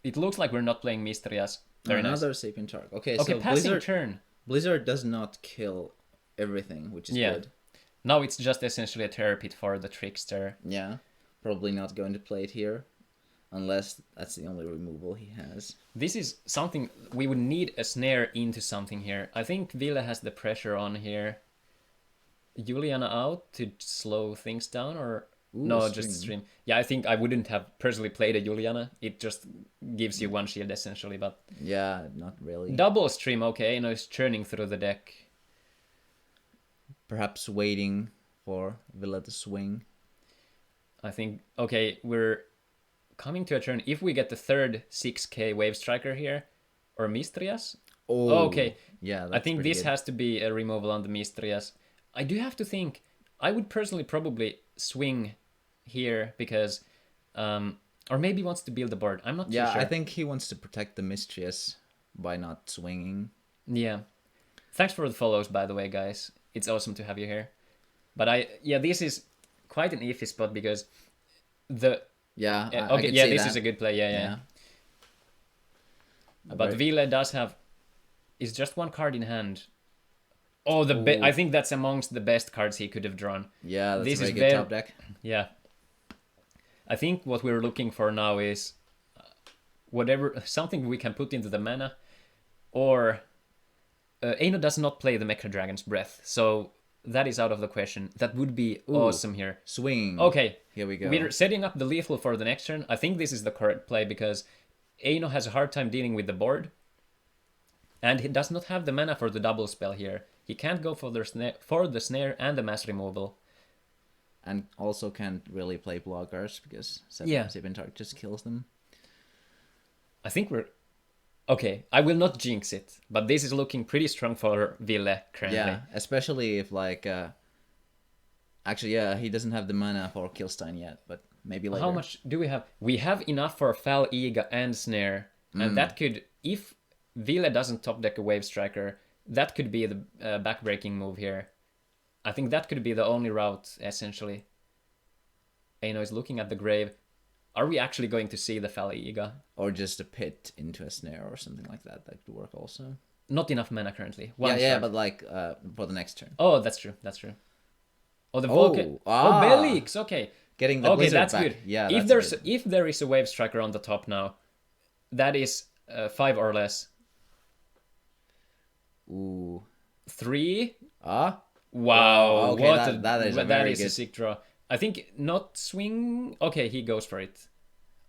it looks like we're not playing Mistrias. Another Sapien Tark. Okay, so passing Blizzard, turn. Blizzard does not kill everything, which is good. Now it's just essentially a terror pit for the Trickster. Yeah, probably not going to play it here. Unless that's the only removal he has. This is something... We would need a snare into something here. I think Ville has the pressure on here. Juliana out to slow things down, or... Ooh, no, stream. just stream. Yeah, I think I wouldn't have personally played a Juliana. It just gives you 1 shield essentially, but... Yeah, not really. Double stream, okay. It's churning through the deck. Perhaps waiting for Ville to swing. I think... Okay, we're... coming to a turn. If we get the 3rd 6k Wave Striker here, or Mistrias. Oh, okay. Yeah, I think this good. has to be a removal on the Mistrias. I do have to think. I would personally probably swing here because, or maybe wants to build the board. I'm not too sure. Yeah, I think he wants to protect the Mistrias by not swinging. Yeah. Thanks for the follows, by the way, guys. It's awesome to have you here. But this is quite an iffy spot because the... Yeah, okay, yeah, this is a good play, yeah. But Ville does have... Is just 1 card in hand. Oh, I think that's amongst the best cards he could have drawn. Yeah, that's this a very good top deck. Yeah. I think what we're looking for now is something we can put into the mana, or Eino does not play the Mecha Dragon's Breath, so that is out of the question. That would be awesome here. Swing. Okay. Here we go. We're setting up the lethal for the next turn. I think this is the correct play because Eino has a hard time dealing with the board, and he does not have the mana for the double spell here. He can't go for the snare and the mass removal. And also can't really play blockers because Sapien Tark just kills them. I think we're... Okay, I will not jinx it, but this is looking pretty strong for Ville currently. Yeah, especially if, like, Actually, yeah, he doesn't have the mana for Killstein yet, but maybe later. How much do we have? We have enough for Fal Iga and Snare, and that could, if Ville doesn't top deck a Wave Striker, that could be the backbreaking move here. I think that could be the only route, essentially. Aino is looking at the grave. Are we actually going to see the Fal Iga? Or just a pit into a snare or something like that. That could work also. Not enough mana currently. Yeah, but like for the next turn. Oh, that's true. That's true. Oh, the Vulcan. Oh, Belix. Okay. Getting the Blizzard that's back. good. Yeah, if there is a Wave Striker on the top now, that is 5 or less. Ooh. 3. Ah. Wow. Okay, that is a a sick draw. I think not swing. Okay, he goes for it.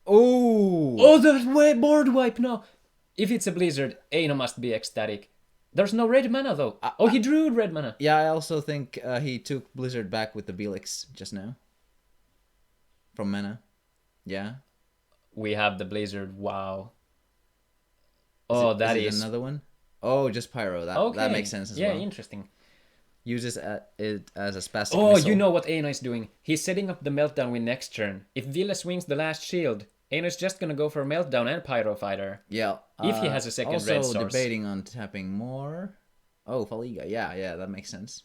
Ooh. Oh, there's board wipe now. If it's a Blizzard, Aino must be ecstatic. There's no red mana though. He drew red mana. Yeah, I also think he took Blizzard back with the Belix just now. From mana. Yeah. We have the Blizzard. Wow. Oh, that is another one. Oh, just Pyro. That makes sense as well. Yeah, interesting. Uses it as a spastic Oh, missile. you know what Aino is doing. He's setting up the Meltdown win next turn. If Ville swings the last shield, Aino is just gonna go for Meltdown and Pyro Fighter. Yeah. If he has a second also red source. Also debating on tapping more. Oh, Faliga. Yeah, that makes sense.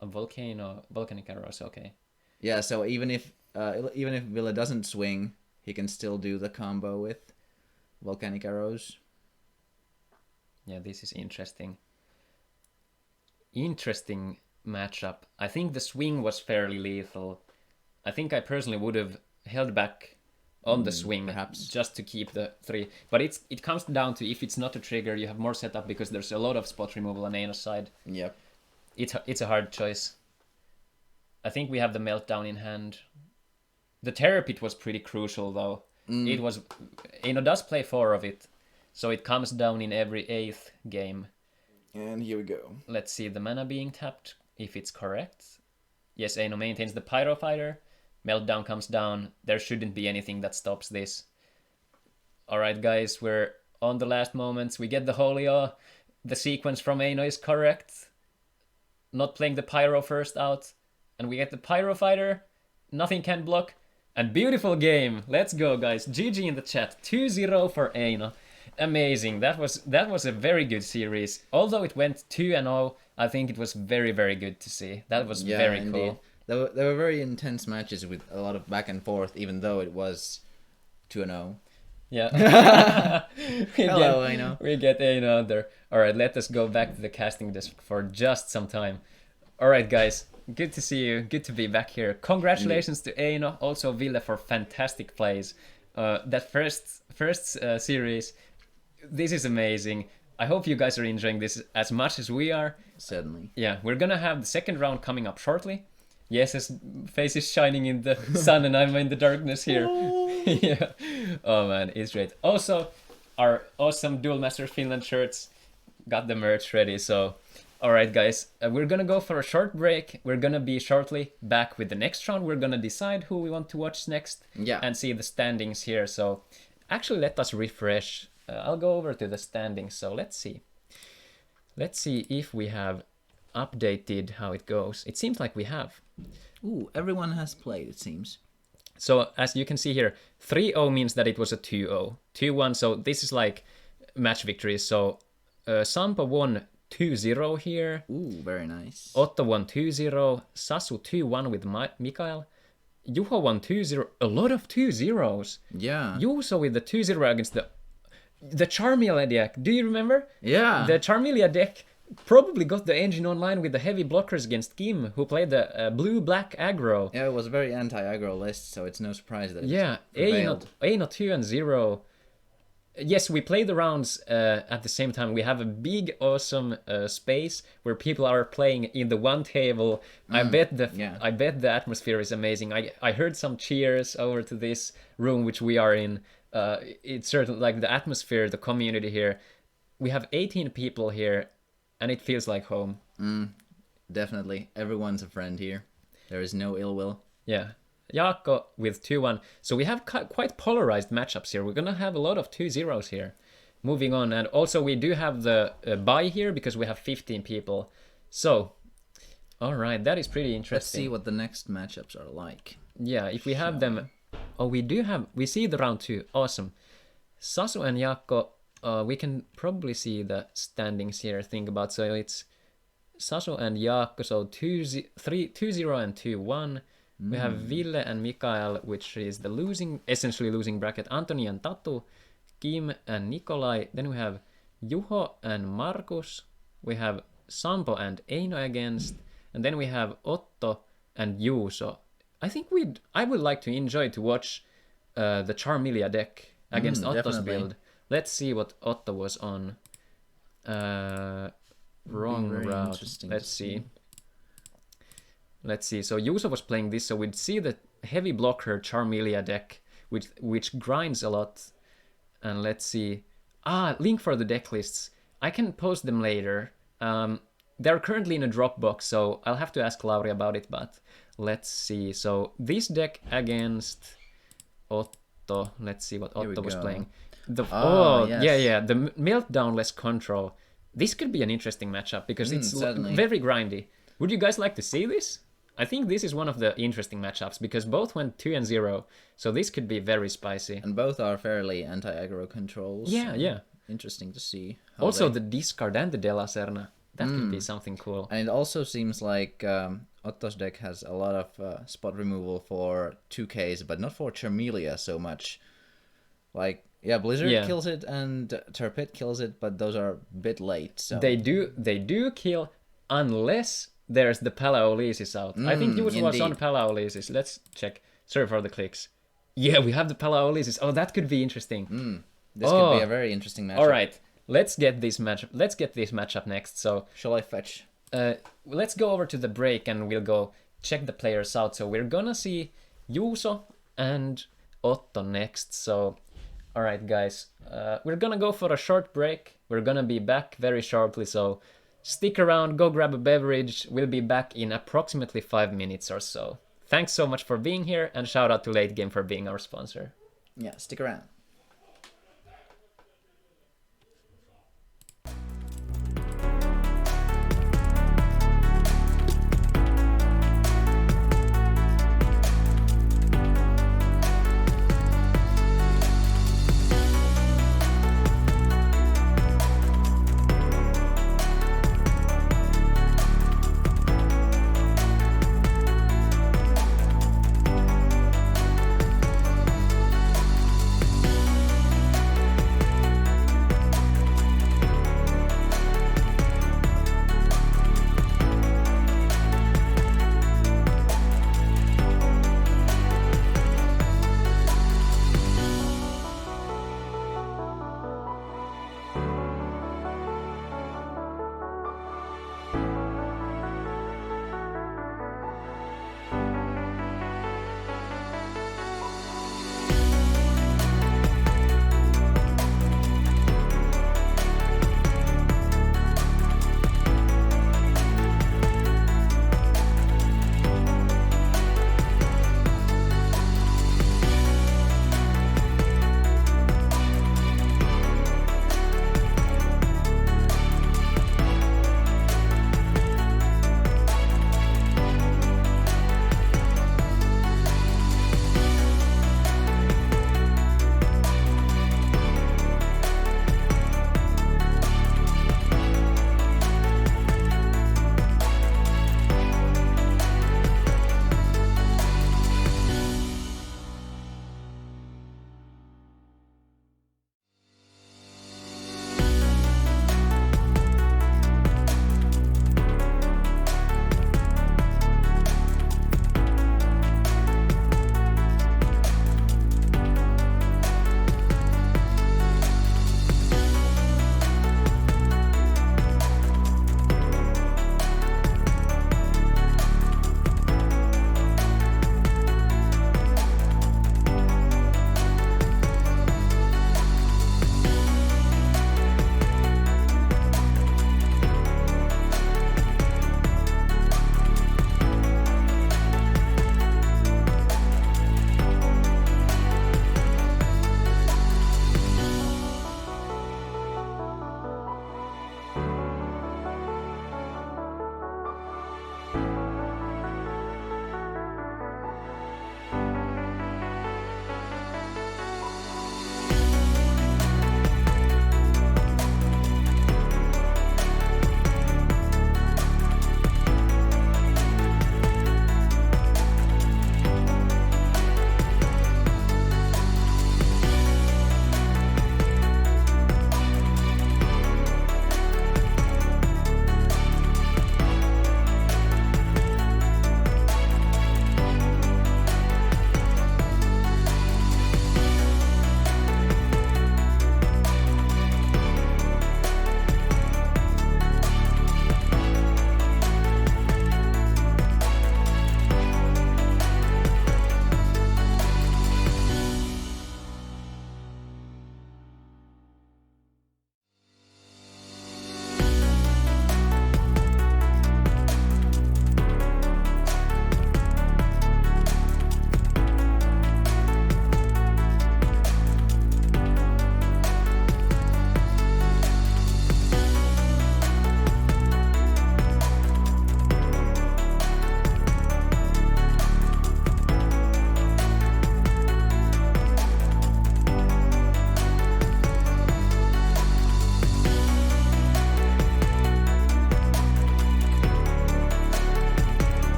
A Volcanic Arrows, okay. Yeah, so even if Ville doesn't swing, he can still do the combo with Volcanic Arrows. Yeah, this is interesting. Interesting matchup. I think the swing was fairly lethal. I think I personally would have held back on the swing, perhaps, just to keep the 3. But it comes down to, if it's not a trigger, you have more setup because there's a lot of spot removal on Aino's side. Yep. It's a hard choice. I think we have the Meltdown in hand. The Terror Pit was pretty crucial though. It was, Aino does play 4 of it, so it comes down in every 8th game. And here we go. Let's see the mana being tapped, if it's correct. Yes, Aino maintains the Pyro Fighter. Meltdown comes down. There shouldn't be anything that stops this. Alright guys, we're on the last moments. We get the Holio. The sequence from Aino is correct. Not playing the Pyro first out. And we get the Pyro Fighter. Nothing can block. And beautiful game. Let's go guys. GG in the chat. 2-0 for Aino. Amazing. That was a very good series. Although it went 2-0, I think it was very, very good to see. That was very cool. There were very intense matches with a lot of back and forth, even though it was 2-0. Yeah. Hello, Aino. We get Aino out there. Alright, let us go back to the casting desk for just some time. Alright guys, good to see you. Good to be back here. Congratulations to Aino, also Ville for fantastic plays. That first series, this is amazing. I hope you guys are enjoying this as much as we are. Certainly. Yeah, we're gonna have the second round coming up shortly. Yes, his face is shining in the sun and I'm in the darkness here. Yeah. Oh man, it's great. Also, our awesome Duel Masters Finland shirts, got the merch ready. So, alright guys, we're gonna go for a short break. We're gonna be shortly back with the next round. We're gonna decide who we want to watch next. Yeah. And see the standings here. So, actually let us refresh. I'll go over to the standings. So let's see. Let's see if we have updated how it goes. It seems like we have. Ooh, everyone has played, it seems. So as you can see here, 3-0 means that it was a 2-0. 2-1, so this is like match victories. So Sampa won 2-0 here. Ooh, very nice. Otto won 2-0. Sasu 2-1 with Mikael. Juho won 2-0. A lot of 2-0s. Yeah. Juuso with the 2-0 against the Charmeleon deck. Do you remember? Yeah. The Charmeleon deck probably got the engine online with the heavy blockers against Kim, who played the blue-black aggro. Yeah, it was a very anti-aggro list, so it's no surprise that it prevailed. Aino 2-0. Yes, we play the rounds at the same time. We have a big, awesome space where people are playing in the one table. I bet the atmosphere is amazing. I heard some cheers over to this room which we are in. It's certainly like the atmosphere, the community here. We have 18 people here, and it feels like home. Definitely. Everyone's a friend here. There is no ill will. Yeah. Jaakko with 2-1. So we have quite polarized matchups here. We're going to have a lot of 2-0s here. Moving on. And also we do have the bye here because we have 15 people. So All right, that is pretty interesting. Let's see what the next matchups are like. Yeah, if we have them... Oh, we do have... We see the round 2. Awesome. Sasu and Jaakko, we can probably see the standings here, think about. So it's Sasu and Jaakko, so 2-0 and 2-1. We have Ville and Mikael, which is the essentially losing bracket. Antoni and Tatu, Kim and Nikolai. Then we have Juho and Markus. We have Sampo and Eino against. And then we have Otto and Juuso. I would like to enjoy to watch the Charmilia deck against Otto's definitely. build. Let's see what Otto was on. Wrong route. Let's see. So Juuso was playing this, so we'd see the heavy blocker Charmilia deck, which grinds a lot. And let's see. Link for the deck lists. I can post them later. They're currently in a Dropbox, so I'll have to ask Lauri about it, but let's see. So this deck against Otto. Let's see what Otto was playing. Yes. The Meltdown-less Control. This could be an interesting matchup because it's very grindy. Would you guys like to see this? I think this is one of the interesting matchups because both went 2-0, so this could be very spicy. And both are fairly anti-aggro controls. Yeah. Interesting to see. Also the discard and the De La Serna. That could be something cool. And it also seems like Otto's deck has a lot of spot removal for 2Ks, but not for Charmilia so much. Like, Blizzard kills it and Turpit kills it, but those are a bit late. So They do kill unless there's the Palaolysis out. I think Juuso was on Palaolysis. Let's check. Sorry for the clicks. Yeah, we have the Palaolysis. Oh, that could be interesting. This could be a very interesting matchup. All right. Let's get this matchup next. So shall I fetch? Let's go over to the break and we'll go check the players out. So we're gonna see Juuso and Otto next. So, all right, guys, we're gonna go for a short break. We're gonna be back very shortly. So stick around, go grab a beverage. We'll be back in approximately 5 minutes or so. Thanks so much for being here, and shout out to Late Game for being our sponsor. Yeah, stick around.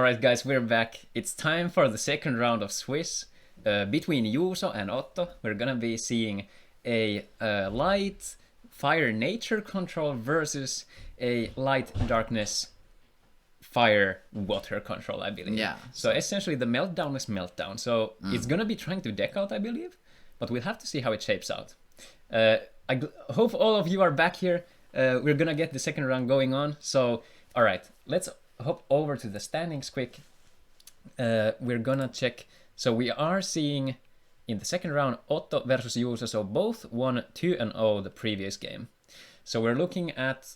Alright guys, we're back. It's time for the second round of Swiss. Between Juuso and Otto, we're gonna be seeing a light fire nature control versus a light darkness fire water control, I believe. Yeah. So essentially the Meltdown is Meltdown. So it's gonna be trying to deck out, I believe. But we'll have to see how it shapes out. I hope all of you are back here. We're gonna get the second round going on. So, alright, let's hop over to the standings quick. We're gonna check. So we are seeing in the second round Otto versus Juuso. So both won 2-0 the previous game. So we're looking at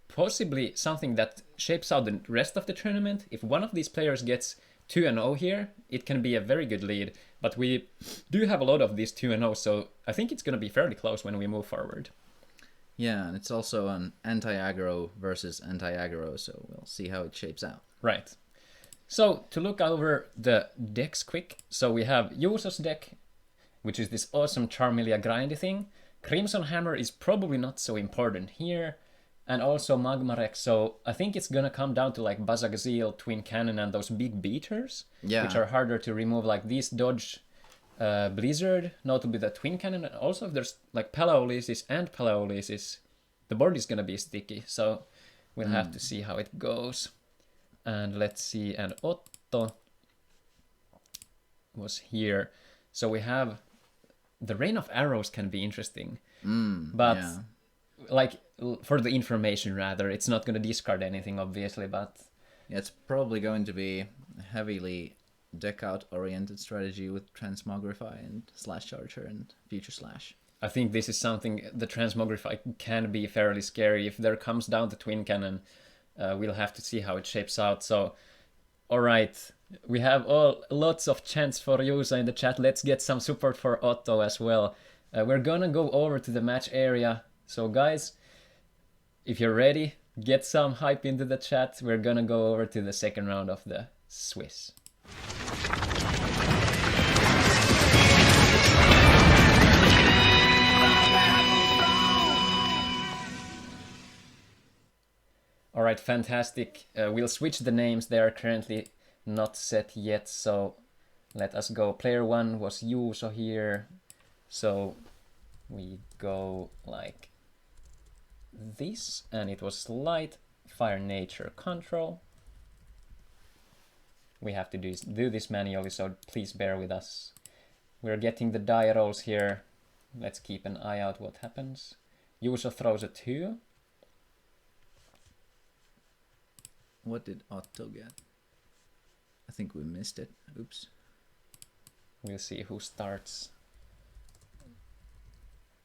possibly something that shapes out the rest of the tournament. If one of these players gets 2-0 here, it can be a very good lead. But we do have a lot of these 2-0, so I think it's going to be fairly close when we move forward. Yeah, and it's also an anti-aggro versus anti-aggro, so we'll see how it shapes out. Right. So, to look over the decks quick, so we have Juuso's deck, which is this awesome Charmeleon grindy thing. Crimson Hammer is probably not so important here. And also Magmarek, so I think it's gonna come down to like Bazagazil, Twin Cannon, and those big beaters, which are harder to remove, like these dodge Blizzard, notably the Twin Cannon, and also if there's like Palaolysis and Palaolysis, the board is gonna be sticky, so we'll have to see how it goes. And let's see, and Otto was here. So we have, the Rain of Arrows can be interesting, but like for the information rather, it's not going to discard anything obviously, but yeah, it's probably going to be a heavily deck out oriented strategy with Transmogrify and Slash Charger and Future Slash. I think this is something the Transmogrify can be fairly scary. If there comes down the Twin Cannon, we'll have to see how it shapes out. So alright, we have lots of chants for Juuso in the chat. Let's get some support for Otto as well. We're gonna go over to the match area. So guys, if you're ready, get some hype into the chat. We're gonna go over to the second round of the Swiss. Alright, fantastic. We'll switch the names. They are currently not set yet, so let us go. Player 1 was Juuso here. So we go like this, and it was light fire nature control. We have to do this manually, so please bear with us. We're getting the die rolls here. Let's keep an eye out what happens. Juuso throws a 2. What did Otto get? I think we missed it. Oops. We'll see who starts.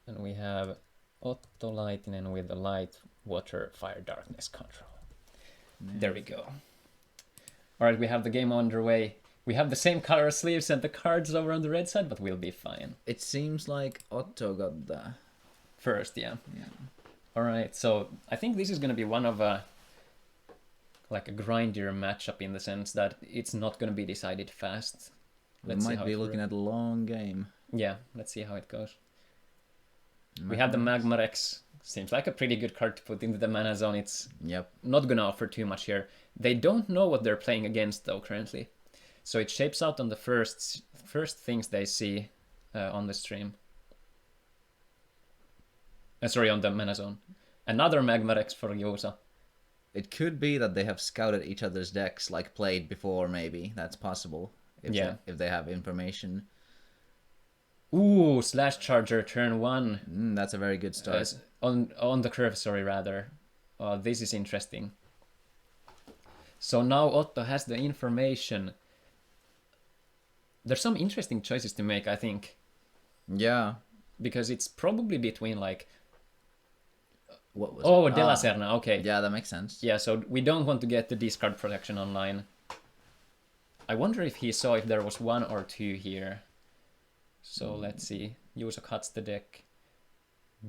And we have Otto Lightning with the light, water, fire, darkness control. Nice. There we go. Alright, we have the game underway. We have the same color sleeves and the cards over on the red side, but we'll be fine. It seems like Otto got the first, yeah. Alright, so I think this is going to be one of like a grindier matchup in the sense that it's not going to be decided fast. We might be looking at a long game. Yeah, let's see how it goes. We have the Magmarex. Seems like a pretty good card to put into the mana zone. It's not going to offer too much here. They don't know what they're playing against though currently. So it shapes out on the first things they see on the stream. Sorry, on the mana zone. Another Magmarex for Juuso. It could be that they have scouted each other's decks, like played before maybe. That's possible. If they have information. Ooh, Slash Charger turn 1. That's a very good start. On the curve, sorry, rather. This is interesting. So now Otto has the information. There's some interesting choices to make, I think. Yeah. Because it's probably between like... What was it? De La Serna, okay. Yeah, that makes sense. Yeah, so we don't want to get the discard protection online. I wonder if he saw if there was 1 or 2 here. So let's see. Juuso cuts the deck.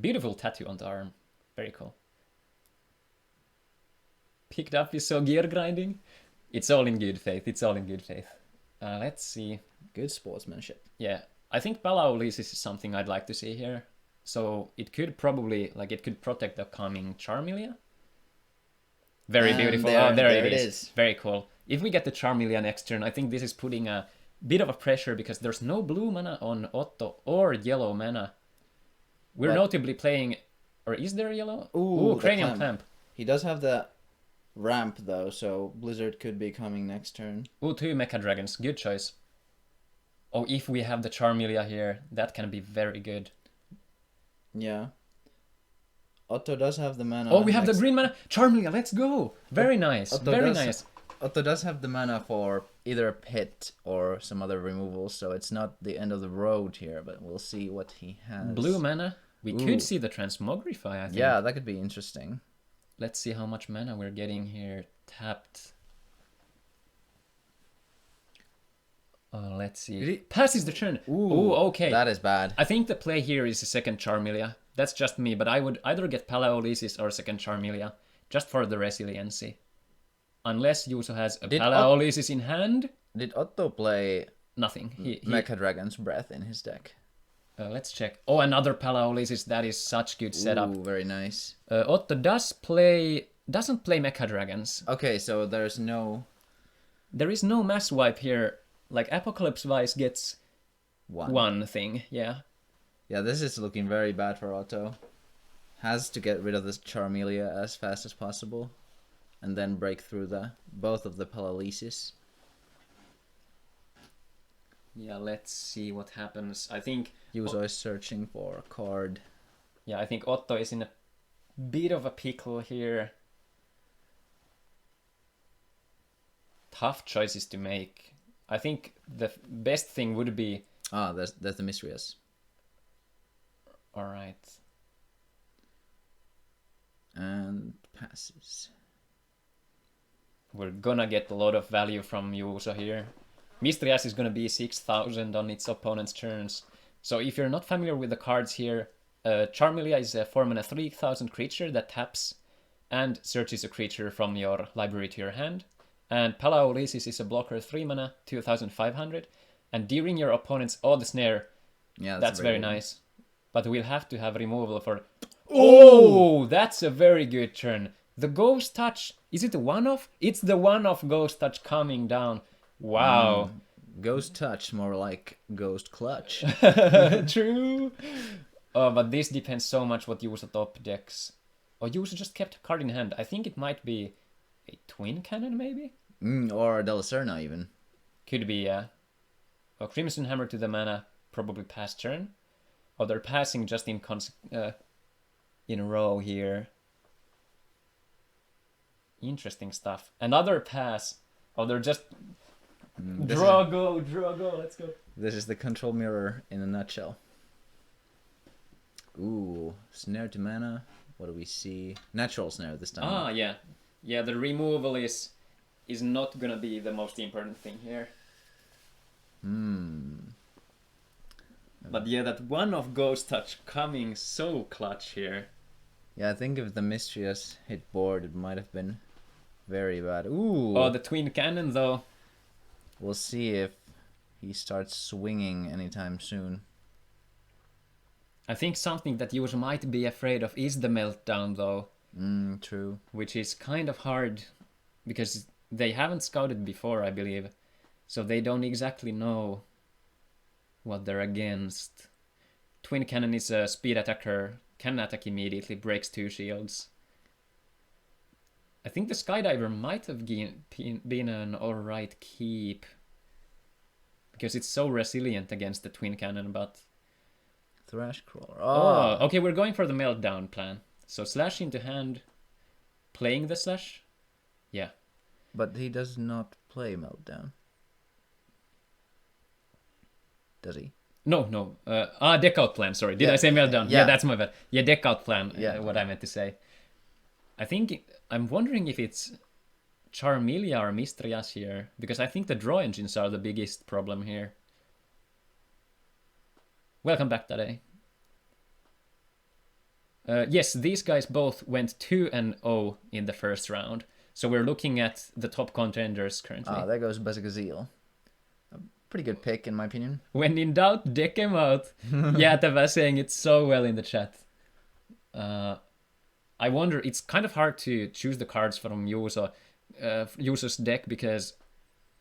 Beautiful tattoo on the arm. Very cool. Picked up, you saw gear grinding. It's all in good faith. It's all in good faith. Let's see. Good sportsmanship. Yeah. I think Palaolysis is something I'd like to see here. So it could probably, like, it could protect the coming Charmeleon. Very beautiful. There it is. Very cool. if we get the Charmeleon next turn, I think this is putting a bit of a pressure because there's no blue mana on Otto or yellow mana. We're notably playing, or is there yellow? Ooh, Cranium Clamp. He does have the ramp though, so Blizzard could be coming next turn. Ooh, 2 Mecha Dragons, good choice. Oh, if we have the Charmeleon here, that can be very good. Yeah. Otto does have the mana. Oh, we have the green mana. Charmeleon, let's go. Very nice. Nice. Otto does have the mana for either a pit or some other removals, so it's not the end of the road here, but we'll see what he has. Blue mana. We could see the Transmogrify, I think. Yeah, that could be interesting. Let's see how much mana we're getting here. Tapped. Let's see. Passes the turn. Ooh, okay. That is bad. I think the play here is a second Charmeleon. That's just me, but I would either get Palaolysis or second Charmeleon, just for the resiliency. Unless Juuso has a Palaolysis in hand. Did Otto play nothing? He Mecha Dragon's Breath in his deck? Let's check. Oh, another Palaolysis. That is such good setup. Ooh, very nice. Otto doesn't play Mecha Dragons. Okay, so there is no mass wipe here. Like Apocalypse Vice gets one thing, yeah. Yeah, this is looking very bad for Otto. Has to get rid of this Charmeleon as fast as possible, and then break through both of the Palalysis. Yeah, let's see what happens. I think Juuso is searching for a card. Yeah, I think Otto is in a bit of a pickle here. Tough choices to make. I think the best thing would be... there's the Misrias. Alright. And passes. We're gonna get a lot of value from Juuso here. Mistrias is gonna be 6,000 on its opponent's turns. So if you're not familiar with the cards here, Charmeleon is a 4-mana 3,000 creature that taps and searches a creature from your library to your hand. And Palaolysis is a blocker 3-mana, 2,500. And during your opponent's odd snare, that's very nice. But we'll have to have removal for... Oh, that's a very good turn. The Ghost Touch, is it a one-off? It's the one-off Ghost Touch coming down. Wow. Ghost Touch, more like Ghost Clutch. True. But this depends so much what Juuso top decks. Oh, Juuso just kept a card in hand. I think it might be a Twin Cannon, maybe? Or a Delacerna, even. Could be, yeah. A Crimson Hammer to the mana, probably pass turn. Oh, they're passing just in a row here. Interesting stuff. Another pass. Oh, they're just... Draw, go, let's go. This is the control mirror in a nutshell. Ooh, snare to mana. What do we see? Natural snare this time. Ah, yeah. Yeah, the removal is not gonna be the most important thing here. But yeah, that one of Ghost Touch coming so clutch here. Yeah, I think if the Mistrius hit board, it might have been very bad. Ooh. Oh, the Twin Cannon though. We'll see if he starts swinging anytime soon. I think something that you might be afraid of is the Meltdown though. True. Which is kind of hard because they haven't scouted before, I believe. So they don't exactly know what they're against. Twin Cannon is a speed attacker, can attack immediately, breaks 2 shields. I think the Skydiver might have been an alright keep. Because it's so resilient against the Twin Cannon, but... Thrash Crawler. Oh, okay, we're going for the Meltdown plan. So slash into hand, playing the slash? Yeah. But he does not play Meltdown. Does he? No. Deck out plan, sorry. Did I say Meltdown? Yeah, that's my bad. Yeah, deck out plan, what I meant to say. I'm wondering if it's Charmeleon or Mistrias here, because I think the draw engines are the biggest problem here. Welcome back, Tade. Yes, these guys both went 2-0 in the first round. So we're looking at the top contenders currently. There goes Basicazil. A pretty good pick, in my opinion. When in doubt, deck him out. Yeah, Tava saying it so well in the chat. I wonder, it's kind of hard to choose the cards from Juuso Yuzo's deck because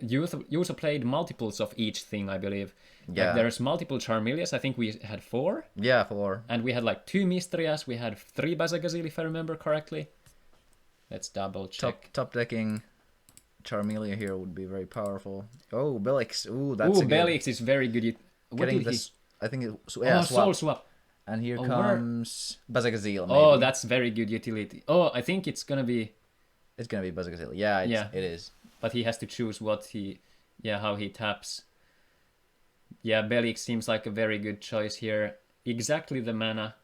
Yuzo played multiples of each thing, I believe. Yeah. Like there's multiple Charmeleons. I think we had 4. Yeah, 4. And we had like 2 Mistrias. We had 3 Bazagazil, if I remember correctly. Let's double check. Top decking Charmelia here would be very powerful. Oh, Belix. Ooh, that's a good... Belix is very good. What Getting did this, I think it... Yeah, Soul Swap. And here comes Bazagazil, maybe. Oh, that's very good utility. Oh, I think it's gonna be... It's gonna be Bazagazil. Yeah, it is. But he has to choose how he taps. Yeah, Belix seems like a very good choice here. Exactly the mana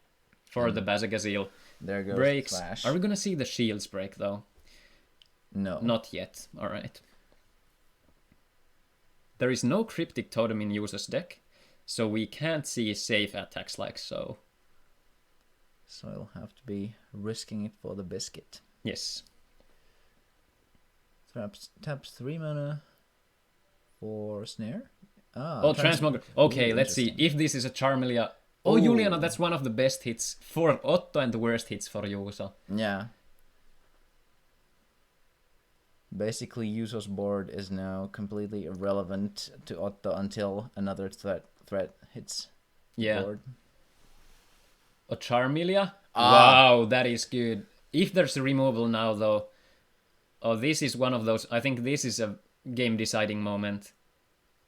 for the Bazagazil. There goes Breaks. Flash. Are we gonna see the shields break though? No. Not yet. Alright. There is no Cryptic Totem in Yuzo's deck, so we can't see safe attacks like so. So I'll have to be risking it for the biscuit. Yes. Taps 3 mana for Snare. Transmogre. Okay, let's see if this is a Charmelia. Oh, Juliana, that's one of the best hits for Otto and the worst hits for Yuzo. Yeah. Basically, Yuzo's board is now completely irrelevant to Otto until another threat hits the board. A Charmelia? Wow, that is good. If there's a removal now, though... Oh, this is one of those... I think this is a game-deciding moment.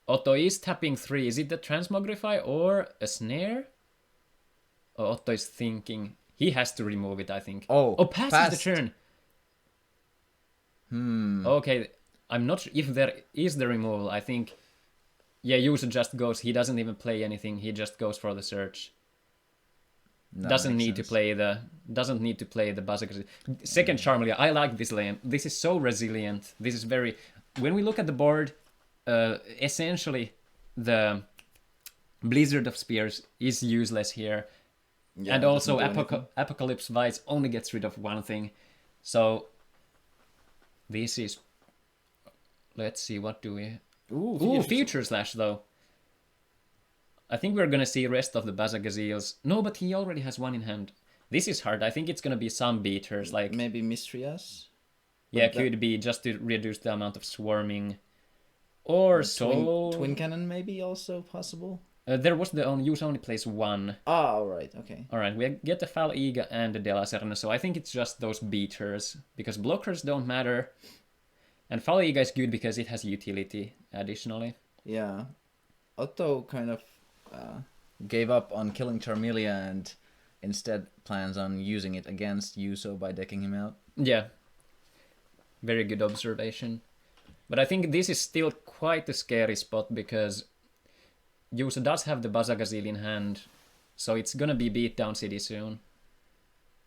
Otto is tapping 3. Is it the Transmogrify or a Snare? Oh, Otto is thinking. He has to remove it, I think. Passes the turn. Okay, I'm not sure if there is the removal. I think... Yeah, Yuzo just goes... He doesn't even play anything. He just goes for the search. Doesn't need to play the Bazagazil. Second Charmelia, I like this lane. This is so resilient. This is very... When we look at the board, essentially the Blizzard of Spears is useless here. Yeah, and also Apocalypse Vice only gets rid of one thing. So this is... Let's see, what do we... Ooh, Future Slash though. I think we're gonna see rest of the Bazagazils. No, but he already has one in hand. This is hard. I think it's gonna be some beaters, like... Maybe Mistrias? Yeah, could be, just to reduce the amount of swarming. Or Soul... Twin Cannon maybe also possible? There was Yuzo only plays 1. Alright, okay. Alright, we get the Fal Iga and the De La Serna, so I think it's just those beaters. Because blockers don't matter. And Fal Iga is good because it has utility, additionally. Yeah. Otto kind of... gave up on killing Charmelia and instead plans on using it against Yuzo by decking him out. Yeah. Very good observation. But I think this is still quite a scary spot because Yuzo does have the Bazagazil in hand, so it's gonna be beat down city soon.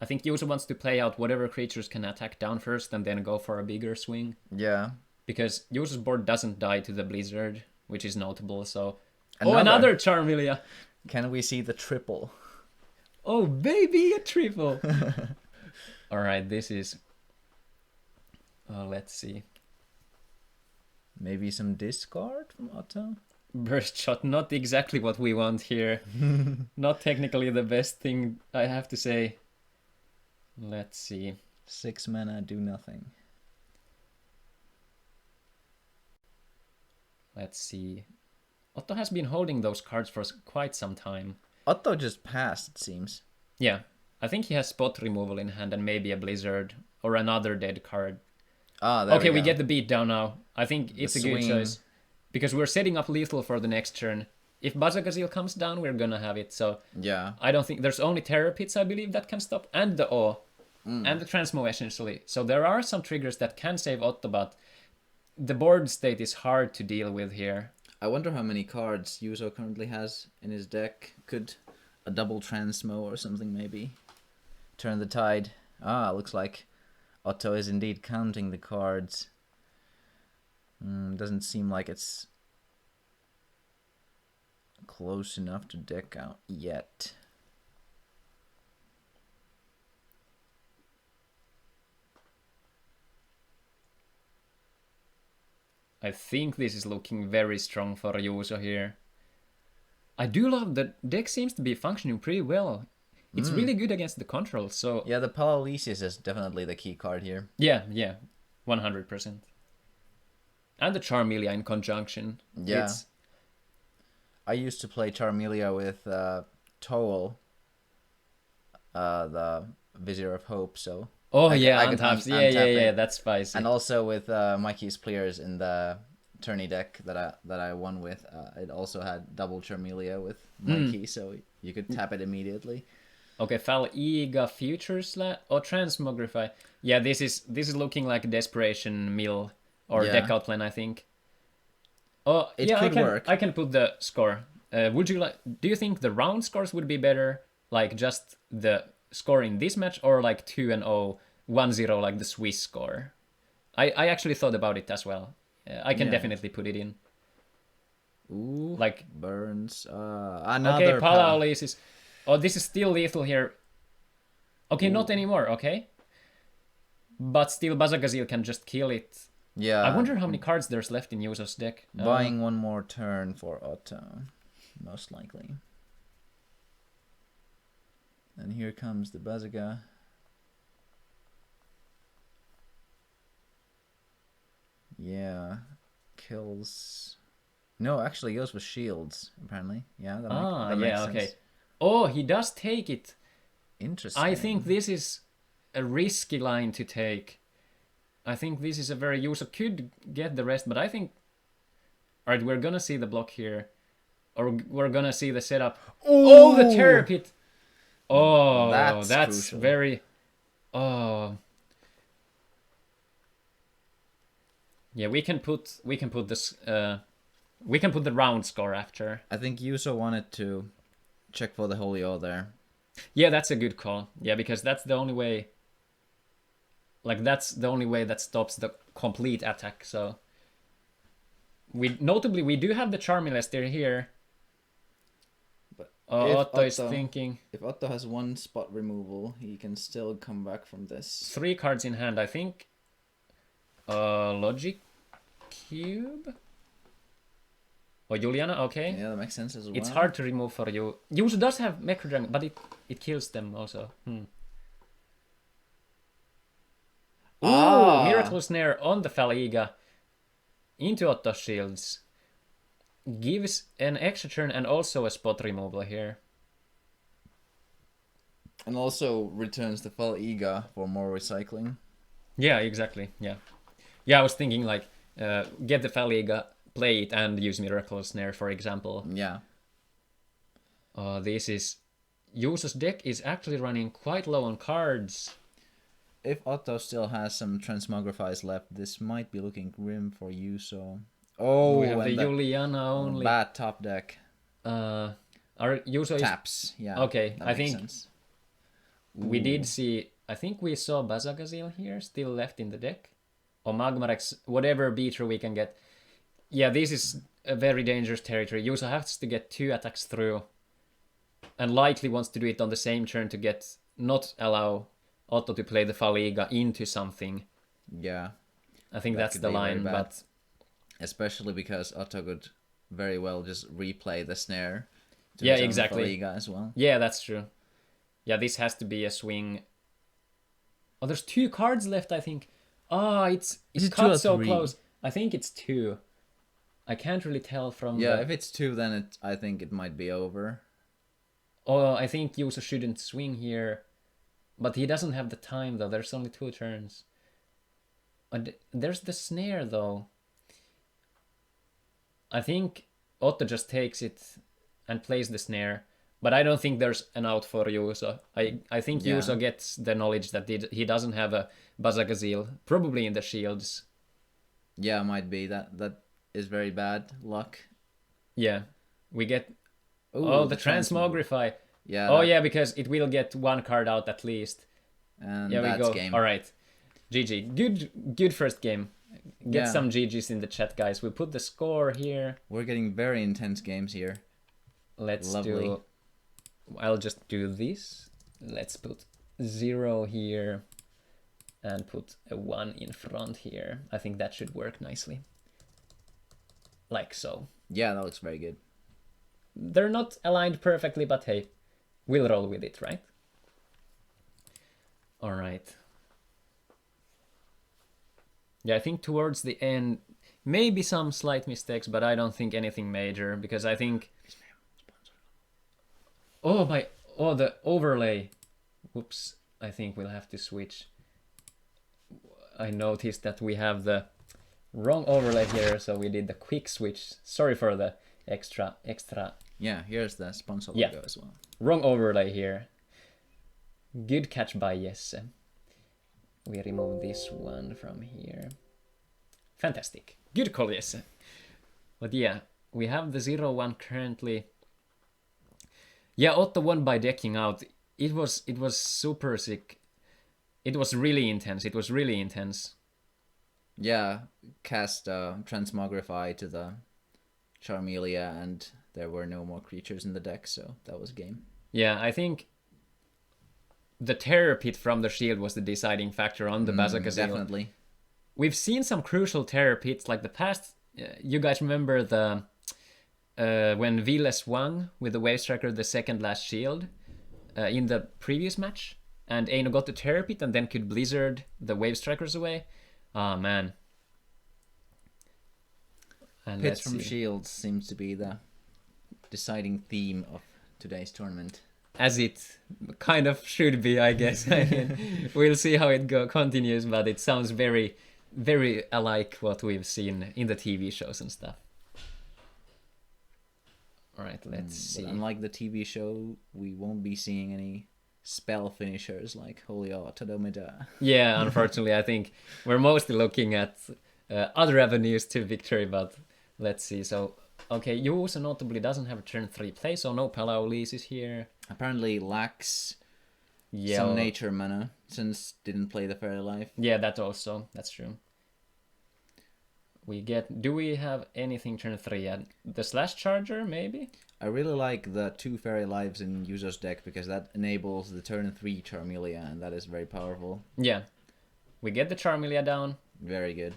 I think Yuzo wants to play out whatever creatures can attack down first and then go for a bigger swing. Yeah. Because Yuzo's board doesn't die to the Blizzard, which is notable, so... Another Charmelia! Can we see the triple? Oh, baby, a triple! Alright, this is... let's see. Maybe some discard from Otto? Burst shot, not exactly what we want here. Not technically the best thing, I have to say. Let's see. 6 mana, do nothing. Let's see. Otto has been holding those cards for quite some time. Otto just passed, it seems. Yeah. I think he has spot removal in hand and maybe a Blizzard or another dead card. There we get the beat down now. I think it's a good choice. Because we're setting up lethal for the next turn. If Bazagazil comes down, we're gonna have it, so... Yeah. I don't think... There's only Terror Pits, I believe, that can stop. And the Awe. And the Transmo, essentially. So there are some triggers that can save Otto, but... The board state is hard to deal with here. I wonder how many cards Yuzo currently has in his deck. Could a double Transmo or something maybe turn the tide? Looks like Otto is indeed counting the cards. Doesn't seem like it's close enough to deck out yet. I think this is looking very strong for Yuzo here. I do love that deck seems to be functioning pretty well. It's really good against the control, so... Yeah, the Paralysis is definitely the key card here. Yeah. 100%. And the Charmelia in conjunction. Yeah. I used to play Charmelia with Toel, the Vizier of Hope, so... Oh, I yeah, could untaps. untap Yeah, it. that's spicy. And also with Mikey's Players in the tourney deck that I won with, it also had double Charmelia with Mikey, so you could tap it immediately. Okay, Faliga Future Slash or Transmogrify. Yeah, this is looking like Desperation Mill or Deck Out Plan, I think. Oh, it yeah, could work. I can put the score. Would you like? Do you think the round scores would be better, like just the score in this match, or like 2-0, 1-0, like the Swiss score? I actually thought about it as well. I can definitely put it in. Ooh, like Burns. Another. Okay, Palaolis is. Oh, this is still lethal here. Okay, not anymore. Okay, but still, Bazagazil can just kill it. Yeah. I wonder how many cards there's left in Yuzo's deck. Buying one more turn for Otto, most likely. And here comes the Bazaga. Yeah, kills. No, actually goes with shields. Apparently, yeah. That makes sense. Okay. Oh, he does take it. Interesting. I think this is a risky line to take. I think this is a very Yuzo could get the rest, but I think. Alright, we're gonna see the block here. Or we're gonna see the setup. Oh, the Terror Pit! Oh, that's very... Oh. Yeah, we can put this... we can put the round score after. I think Yuzo wanted to check for the Holy O there. Yeah, that's a good call. Yeah, because that's the only way... Like, that's the only way that stops the complete attack, so... Notably, we do have the Charmilester here. But Otto is thinking... If Otto has one spot removal, he can still come back from this. 3 cards in hand, I think. Logic Cube? Oh, Juliana, okay. Yeah, that makes sense as well. It's hard to remove for you. Yuzo does have Mecra Dragon, but it kills them also. Ooh, Miracle Snare on the Faliga into Otto's shields. Gives an extra turn and also a spot removal here. And also returns the Faliga for more recycling. Yeah, exactly. Yeah, I was thinking like get the Faliga, play it, and use Miracle Snare, for example. Yeah. This is... Yuzo's deck is actually running quite low on cards. If Otto still has some Transmogrifies left, this might be looking grim for Yuzo. Oh, we have the Juliana only. Bad top deck. Our Yuzo taps. Yeah. Okay, I think sense. We did see. I think we saw Bazagazil here still left in the deck, or Magmarex, whatever beater we can get. Yeah, this is a very dangerous territory. Yuzo has to get 2 attacks through, and likely wants to do it on the same turn to not allow Otto to play the Faliga into something. Yeah. I think that's the line, but... Especially because Otto could very well just replay the snare to exactly. Faliga as well. Yeah, that's true. Yeah, this has to be a swing. Oh, there's 2 cards left, I think. It's cut so close. I think it's 2. I can't really tell from if it's 2, then I think it might be over. Oh, I think Yuzo shouldn't swing here. But he doesn't have the time, though. There's only 2 turns. There's the snare, though. I think Otto just takes it and plays the snare. But I don't think there's an out for Yuzo. I think Yuzo gets the knowledge that he doesn't have a Bazagazil. Probably in the shields. Yeah, might be. That is very bad luck. Yeah. We get... the Transmogrify. Yeah. Yeah, because it will get 1 card out at least. And we go. Game. All right. GG. Good first game. Get some GGs in the chat, guys. We put the score here. We're getting very intense games here. Lovely. I'll just do this. Let's put 0 here and put a 1 in front here. I think that should work nicely. Like so. Yeah, that looks very good. They're not aligned perfectly, but hey, we'll roll with it, right? All right. Yeah, I think towards the end, maybe some slight mistakes, but I don't think anything major because I think. The overlay. Whoops! I think we'll have to switch. I noticed that we have the wrong overlay here, so we did the quick switch. Sorry for the extra. Yeah, here's the sponsor logo as well. Wrong overlay here. Good catch by Jesse. We remove this one from here. Fantastic. Good call, Jesse. But yeah, we have the 0-1 currently. Yeah, Otto won by decking out. It was super sick. It was really intense. Yeah, cast Transmogrify to the Charmelia, and there were no more creatures in the deck, so that was game. Yeah, I think the Terror Pit from the shield was the deciding factor on the Bazooka. Definitely. We've seen some crucial Terror Pits, like the past. You guys remember the when Viles won with the Wave Striker, the second last shield in the previous match, and Aino got the Terror Pit and then could Blizzard the Wave Strikers away. Ah, man. And Pits from shields seems to be the deciding theme of today's tournament. As it kind of should be, I guess. I mean, we'll see how it continues, but it sounds very, very alike what we've seen in the TV shows and stuff. All right, let's see. But unlike the TV show, we won't be seeing any spell finishers like Holio Tadomida. Yeah, unfortunately, I think we're mostly looking at other avenues to victory, but let's see. So, okay, Yuusa notably doesn't have a turn 3 play, so no Palau leases here. Apparently lacks some nature mana, since didn't play the Fairy Life. Yeah, that's true. Do we have anything turn 3 yet? The Slash Charger, maybe? I really like the 2 Fairy Lives in Yuzo's deck, because that enables the turn 3 Charmelia, and that is very powerful. Yeah. We get the Charmelia down. Very good.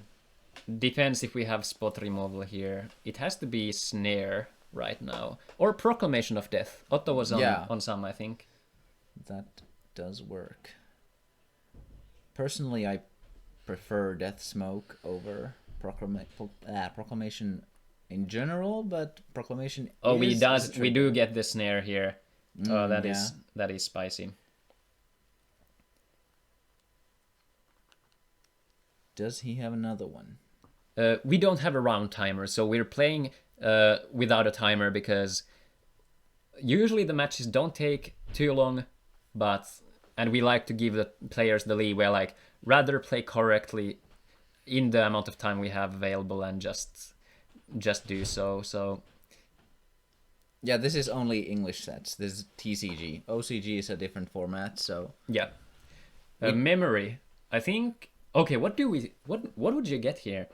Depends if we have spot removal here. It has to be Snare right now. Or Proclamation of Death. Otto was on some, I think. That does work. Personally, I prefer Death Smoke over Proclamation in general, but Proclamation we do get the Snare here. That is spicy. Does he have another one? We don't have a round timer, so we're playing without a timer because usually the matches don't take too long, and we like to give the players the leeway, like rather play correctly in the amount of time we have available and just do so. So yeah, this is only English sets. This is TCG. OCG is a different format, so yeah. Memory, I think. Okay, what would you get here?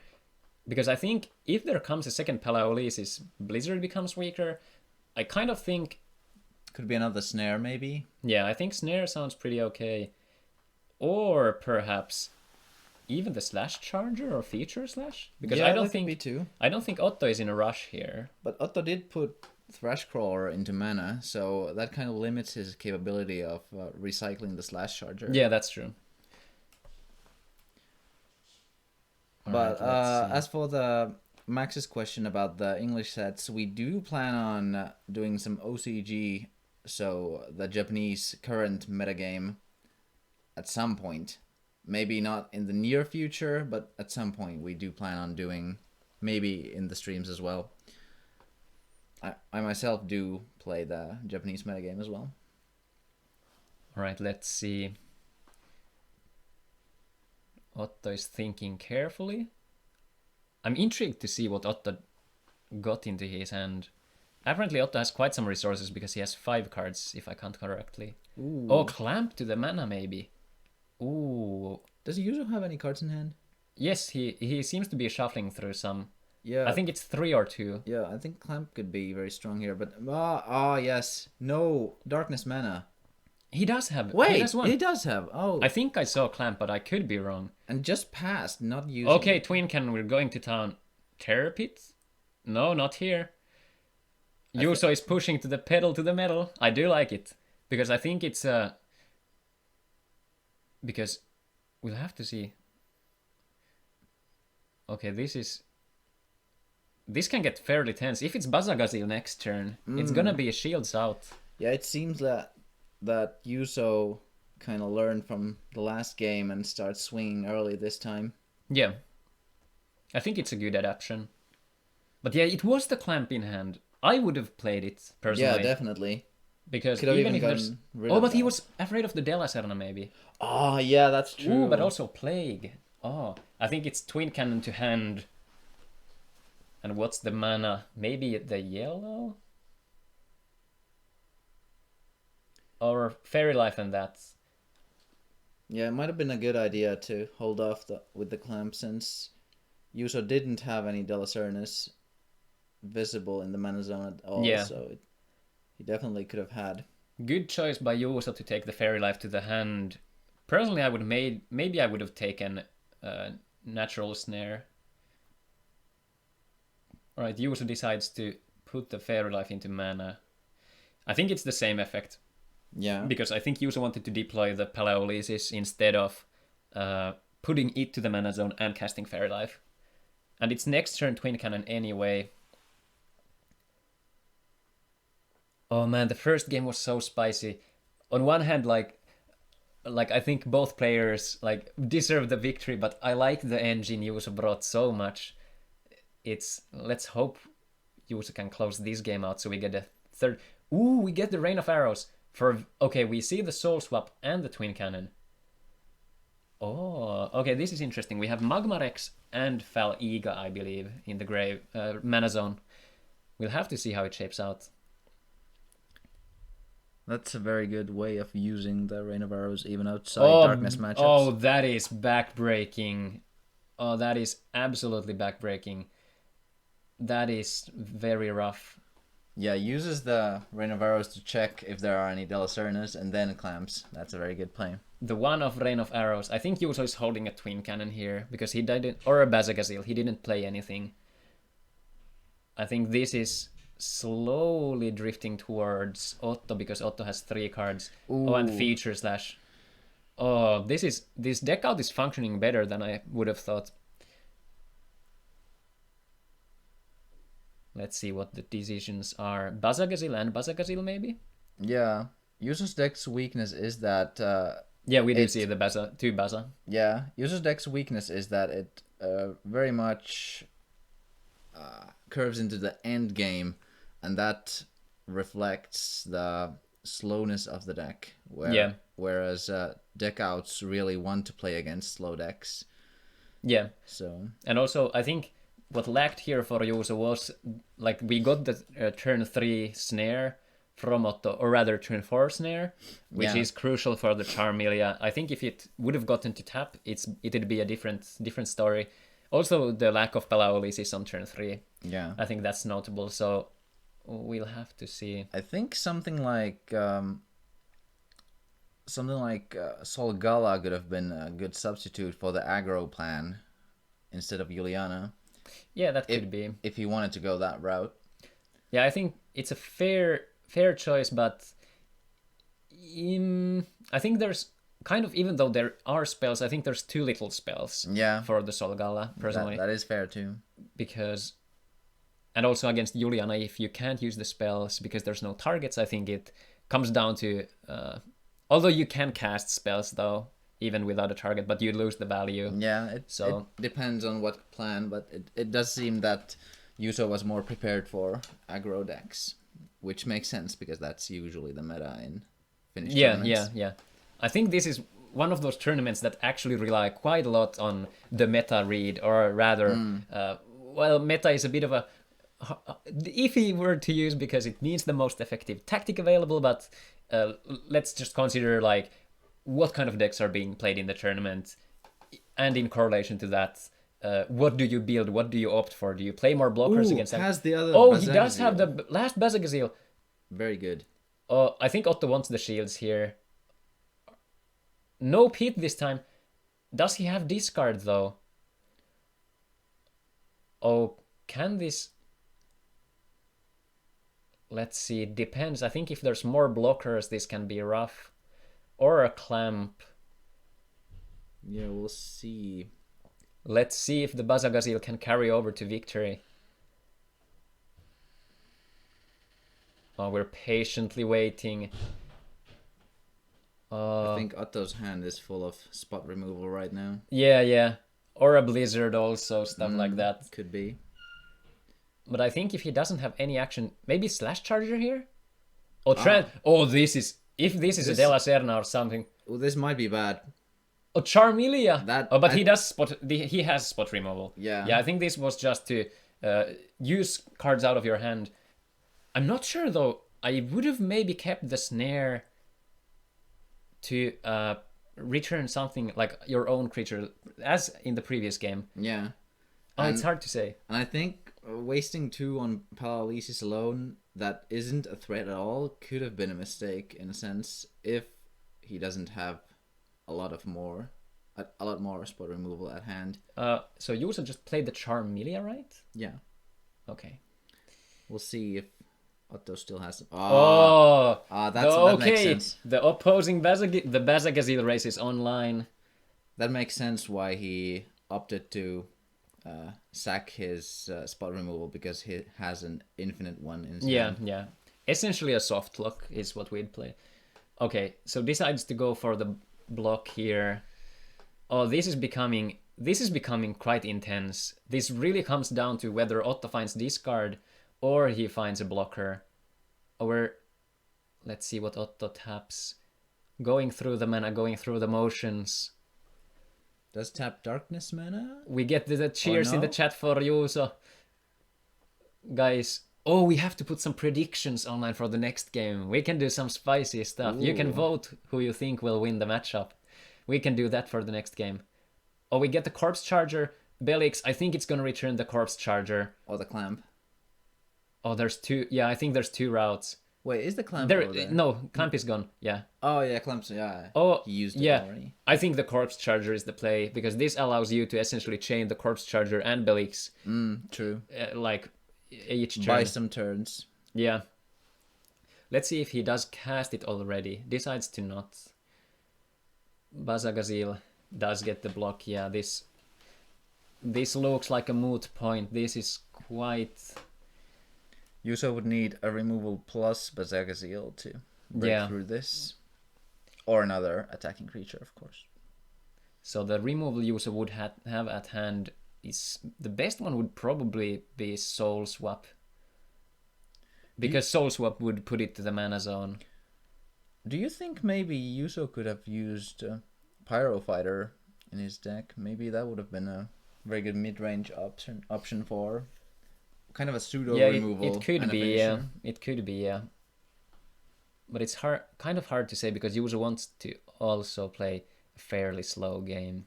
Because I think if there comes a second Palaolysis, Blizzard becomes weaker. I kind of think... Could be another Snare, maybe? Yeah, I think Snare sounds pretty okay. Or perhaps even the Slash Charger or Feature Slash? Because I don't think Otto is in a rush here. But Otto did put Thrashcrawler into mana, so that kind of limits his capability of recycling the Slash Charger. Yeah, that's true. But as for the Max's question about the English sets, we do plan on doing some OCG, so the Japanese current metagame, at some point. Maybe not in the near future, but at some point we do plan on doing, maybe in the streams as well. I myself do play the Japanese metagame as well. Alright, let's see. Otto is thinking carefully. I'm intrigued to see what Otto got into his hand. Apparently Otto has quite some resources because he has 5 cards, if I count correctly. Ooh. Oh, Clamp to the mana, maybe. Ooh. Does he usually have any cards in hand? Yes, he seems to be shuffling through some. Yeah. I think it's 3 or 2. Yeah, I think Clamp could be very strong here, but... yes. No, Darkness mana. He does have. Wait, he does have. Oh. I think I saw Clamp, but I could be wrong. And just passed, not using. Okay, Twin Cannon, we're going to town. Terror Pit? No, not here. Yuso is pushing to the pedal to the metal. I do like it. Because I think it's because we'll have to see. Okay, this can get fairly tense. If it's Bazagazil next turn, it's gonna be a shields out. Yeah, it seems that Yuso kind of learned from the last game and started swinging early this time. Yeah. I think it's a good adaptation. But yeah, it was the clamp in hand. I would have played it, personally. Yeah, definitely. Because Could have even even if there's... gotten rid Oh, of but he that. was afraid of the Della Serna, maybe. Oh, yeah, that's true. Ooh, but also Plague. Oh, I think it's Twin Cannon to hand. And what's the mana? Maybe the yellow? Or Fairy Life and that. Yeah, it might have been a good idea to hold off with the clamp since Yuso didn't have any Delacernis visible in the mana zone at all. Yeah. So he definitely could have had. Good choice by Yuso to take the Fairy Life to the hand. Personally, I would maybe I would have taken Natural Snare. Alright, Yuso decides to put the Fairy Life into mana. I think it's the same effect. Yeah. Because I think Yuso wanted to deploy the Palaolysis instead of putting it to the mana zone and casting Fairy Life. And it's next turn Twin Cannon anyway. Oh man, the first game was so spicy. On one hand, like I think both players like deserve the victory, but I like the engine Yuso brought so much. Let's hope Yuso can close this game out so we get a third. Ooh, we get the Rain of Arrows. Okay, we see the Soul Swap and the Twin Cannon. Oh, okay, this is interesting. We have Magma Rex and Fal Iga, I believe, in the grave mana zone. We'll have to see how it shapes out. That's a very good way of using the Rain of Arrows even outside darkness matchups. Oh, that is backbreaking. Oh, that is absolutely backbreaking. That is very rough. Yeah, uses the Rain of Arrows to check if there are any Delacernas and then clamps. That's a very good play. The one of Rain of Arrows. I think Yuso is holding a Twin Cannon here because he didn't, or a Bazagazil. He didn't play anything. I think this is slowly drifting towards Otto because Otto has 3 cards. Ooh. Oh, and Feature Slash. Oh, this deck out is functioning better than I would have thought. Let's see what the decisions are. Bazagazil and Bazagazil, maybe? Yeah. Yuso's deck's weakness is that... yeah, we did see the two Baza. Yeah. Yuso's deck's weakness is that it very much curves into the end game, and that reflects the slowness of the deck. Whereas deck outs really want to play against slow decks. Yeah. So. And also, I think what lacked here for Yuso was, like, we got the turn 3 snare from Otto, or rather turn 4 snare, which is crucial for the Charmeleon. I think if it would have gotten to tap, it'd be a different story. Also, the lack of Palaolysis on turn 3. Yeah. I think that's notable, so we'll have to see. I think something like Solgala could have been a good substitute for the aggro plan instead of Juliana. Yeah, that could be. If he wanted to go that route. Yeah, I think it's a fair choice, but I think there's kind of, even though there are spells, I think there's too little spells for the Solgala, personally. That is fair too. Because, and also against Juliana, if you can't use the spells because there's no targets, I think it comes down to, although you can cast spells though, even without a target, but you lose the value. Yeah, it depends on what plan, but it does seem that Yuso was more prepared for aggro decks, which makes sense because that's usually the meta in Finnish tournaments. Yeah. I think this is one of those tournaments that actually rely quite a lot on the meta read, or rather, meta is a bit of a iffy word to use because it means the most effective tactic available, but let's just consider like what kind of decks are being played in the tournament, and in correlation to that, what do you build? What do you opt for? Do you play more blockers against them? Has the other he does have the last Bazagazil. Very good. I think Otto wants the shields here. No pit this time. Does he have discard though? Oh, can this... Let's see, it depends. I think if there's more blockers, this can be rough. Or a clamp. Yeah, we'll see. Let's see if the Bazagazil can carry over to victory. Oh, we're patiently waiting. I think Otto's hand is full of spot removal right now. Yeah. Or a blizzard also, stuff like that. Could be. But I think if he doesn't have any action, maybe Slash Charger here? Oh, this is... If this is a Della Serna or something. Well, this might be bad. Oh, Charmilia! But he does spot... He has spot removal. Yeah. Yeah, I think this was just to use cards out of your hand. I'm not sure, though. I would have maybe kept the Snare to return something like your own creature, as in the previous game. Yeah. It's hard to say. And I think wasting 2 on Paralysis alone that isn't a threat at all could have been a mistake in a sense if he doesn't have a lot more spot removal at hand. So you also just played the Charmilia, right? Yeah. Okay. We'll see if Otto still has some. That makes sense. The opposing the Bazagazil race is online. That makes sense why he opted to sack his spot removal, because he has an infinite one in his hand. Yeah. Essentially a soft lock is what we'd play. Okay, so decides to go for the block here. Oh, this is becoming quite intense. This really comes down to whether Otto finds discard or he finds a blocker. Or let's see what Otto taps. Going through the mana, going through the motions. Does tap darkness mana? We get the cheers in the chat for Juuso. Guys, we have to put some predictions online for the next game. We can do some spicy stuff. You can vote who you think will win the matchup. We can do that for the next game. Oh, we get the Corpse Charger. Belix, I think it's going to return the Corpse Charger. Or the Clamp. Oh, there's 2. Yeah, I think there's 2 routes. Wait, is the Clamp there? over there? No, Clamp is gone. Yeah. Oh, yeah, Clamp's, yeah. Oh, he used it already. I think the Corpse Charger is the play, because this allows you to essentially chain the Corpse Charger and Belix. True. Like, each turn. Buy some turns. Yeah. Let's see if he does cast it already. Decides to not. Bazagazil does get the block. Yeah, this looks like a moot point. This is quite... Yuso would need a removal plus Bazagazil to break through this. Or another attacking creature, of course. So the removal Yuso would have at hand is... The best one would probably be Soul Swap. Because Soul Swap would put it to the mana zone. Do you think maybe Yuso could have used Pyro Fighter in his deck? Maybe that would have been a very good mid-range option for kind of a pseudo removal. It could be, yeah. It could be, yeah. But it's kind of hard to say, because Yuso wants to also play a fairly slow game.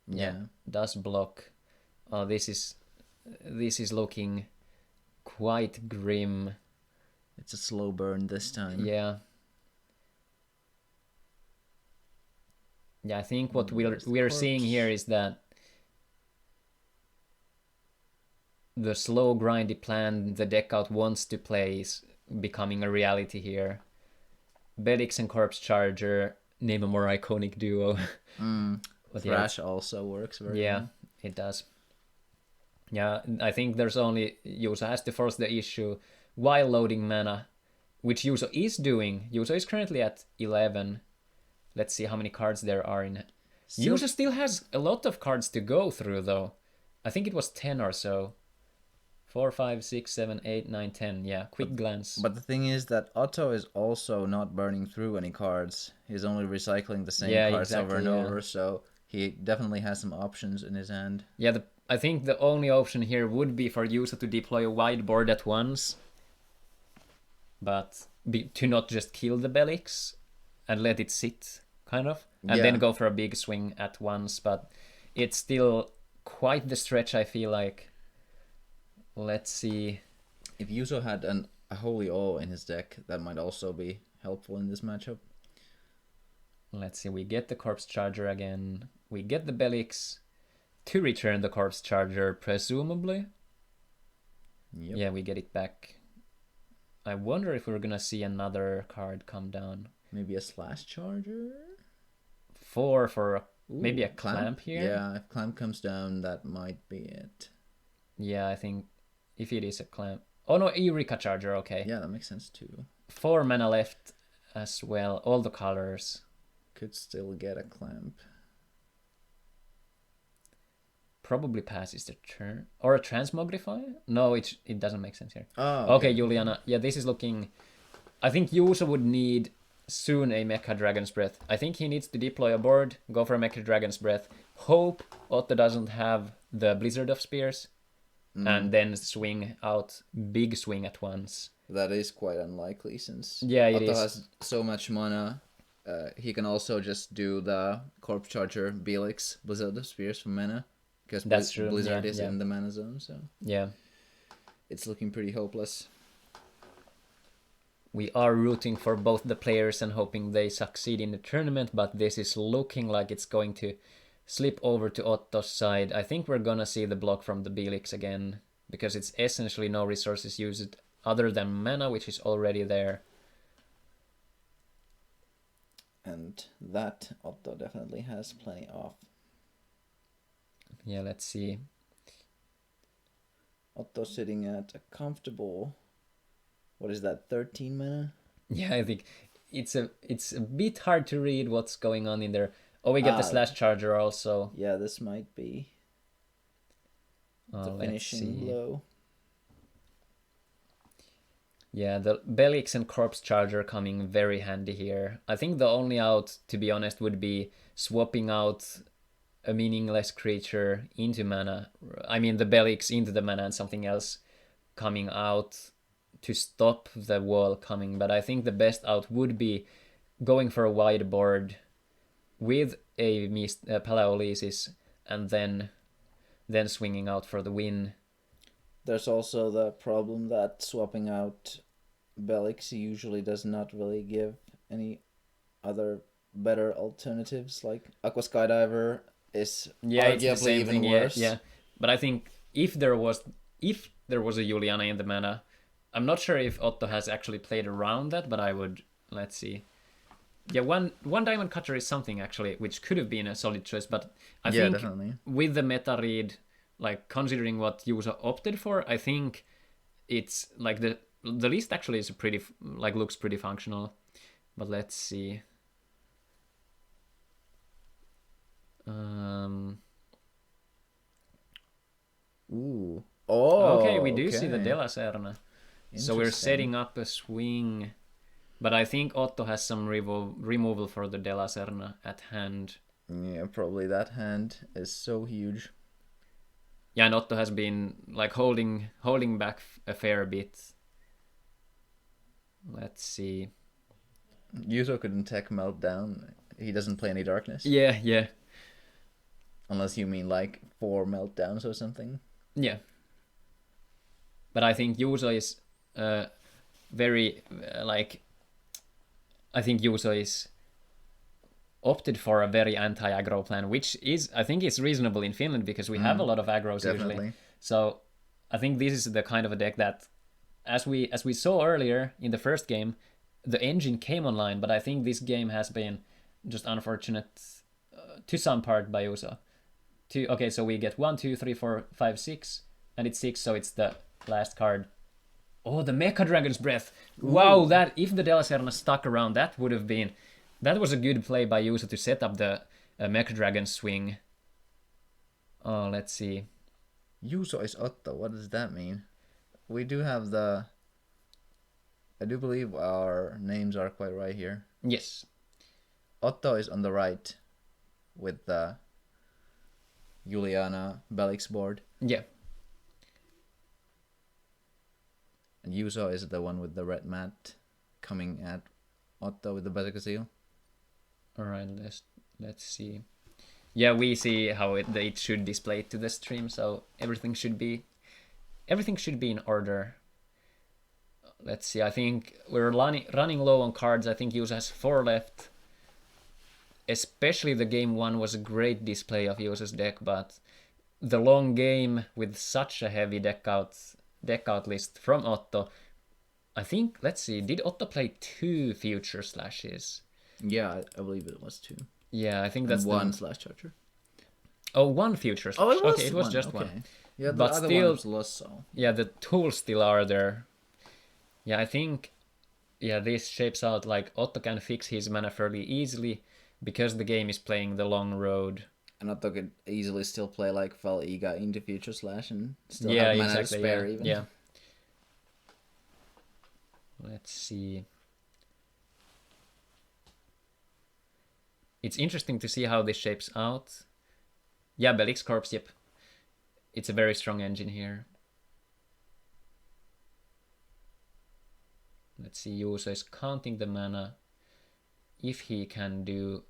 Yeah. Does block. Oh, this is looking quite grim. It's a slow burn this time. Yeah. Yeah, I think what we're seeing here is that the slow grindy plan the deck out wants to play is becoming a reality here. Belix and Corpse Charger, name a more iconic duo. But Thrash also works very well. It does. Yeah, I think there's only... Yuso has to force the issue while loading mana, which Yuso is doing. Yuso is currently at 11. Let's see how many cards there are in... Yuso still has a lot of cards to go through, though. I think it was 10 or so. 4, 5, 6, 7, 8, 9, 10. Yeah, quick glance. But the thing is that Otto is also not burning through any cards. He's only recycling the same cards over and over, so he definitely has some options in his hand. Yeah, I think the only option here would be for Yuso to deploy a wide board at once. But to not just kill the Belix and let it sit, kind of. And then go for a big swing at once. But it's still quite the stretch, I feel like. Let's see. If Yuso had a Holy Awe in his deck, that might also be helpful in this matchup. Let's see, we get the Corpse Charger again. We get the Belix to return the Corpse Charger, presumably. Yep. Yeah, we get it back. I wonder if we're gonna see another card come down. Maybe a Slash Charger? 4 for Maybe a clamp here? Yeah, if clamp comes down, that might be it. Yeah, I think if it is a clamp. Oh no, Eureka Charger, okay. Yeah, that makes sense too. 4 mana left as well, all the colors. Could still get a clamp. Probably passes the turn. Or a Transmogrify? No, it doesn't make sense here. Oh, okay, Juliana. Yeah, this is looking... I think Yuzo would need soon a Mecha Dragon's Breath. I think he needs to deploy a board, go for a Mecha Dragon's Breath, hope Otto doesn't have the Blizzard of Spears, and then swing out, big swing at once. That is quite unlikely since Otto has so much mana. He can also just do the Corpse Charger Belix Blizzard of Spears for mana. Because That's true. Blizzard is in the mana zone, so yeah, it's looking pretty hopeless. We are rooting for both the players and hoping they succeed in the tournament, but this is looking like it's going to slip over to Otto's side. I think we're gonna see the block from the Belix again, because it's essentially no resources used other than mana, which is already there. And that Otto definitely has plenty of. Yeah, let's see. Otto sitting at a comfortable, what is that, 13 mana? Yeah, I think it's a bit hard to read what's going on in there. Oh, we get the Slash Charger also. Yeah, this might be the finishing blow. Yeah, the Belix and Corpse Charger coming very handy here. I think the only out, to be honest, would be swapping out a meaningless creature into mana. I mean, the Belix into the mana and something else coming out to stop the wall coming. But I think the best out would be going for a wide board with a Palaolysis and then swinging out for the win. There's also the problem that swapping out Belix usually does not really give any other better alternatives. Like Aqua Skydiver is arguably even worse. Yeah, but I think if there was a Juliana in the mana, I'm not sure if Otto has actually played around that, but I would, let's see. Yeah, one Diamond Cutter is something actually which could have been a solid choice, but I think definitely. With the meta read, like considering what Yusa opted for, I think it's like the list actually is looks pretty functional. But let's see. Ooh. Oh. Okay, we do see the De La Serna. So we're setting up a swing. But I think Otto has some removal for the De La Serna at hand. Yeah, probably that hand is so huge. Yeah, and Otto has been like holding back a fair bit. Let's see. Yuzo couldn't tech Meltdown. He doesn't play any darkness. Yeah. Unless you mean like 4 Meltdowns or something. Yeah. But I think Yuzo is very I think Yuzo is opted for a very anti-aggro plan, which I think is reasonable in Finland because we have a lot of aggros usually. So I think this is the kind of a deck that, as we saw earlier in the first game, the engine came online, but I think this game has been just unfortunate to some part by Yuzo. Okay, so we get 1, 2, 3, 4, 5, 6, and it's 6, so it's the last card. Oh, the Mecha Dragon's Breath. Wow, that if the De La Serna stuck around, that was a good play by Yuzo to set up the Mecha Dragon swing. Oh, let's see. Yuzo is Otto. What does that mean? We do have I do believe our names are quite right here. Yes. Otto is on the right with the Juliana Belix board. Yeah. And Yuzo is the one with the red mat coming at Otto with the Bazooka Seal. Alright, let's see. Yeah, we see how it should display to the stream, so everything should be in order. Let's see, I think we're running low on cards. I think Yuzo has 4 left. Especially the game 1 was a great display of Yuzo's deck, but the long game with such a heavy deck out list from Otto. I think, let's see, did Otto play 2 Future Slashes? Yeah, I believe it was 2. Yeah, I think And that's one slash charger. Oh, one future slash. Oh, it was okay, it was one. just Okay. one. Yeah, the But other still, one was lost, so... Yeah, the tools still are there. Yeah, I think... Yeah, this shapes out like Otto can fix his mana fairly easily because the game is playing the long road. And Otto could easily still play like Val Iga into Future Slash and still Yeah, have mana exactly, to spare yeah, even. yeah. Let's see. It's interesting to see how this shapes out. Yeah, Belix Corps, yep. It's a very strong engine here. Let's see, Yuso is counting the mana. If he can do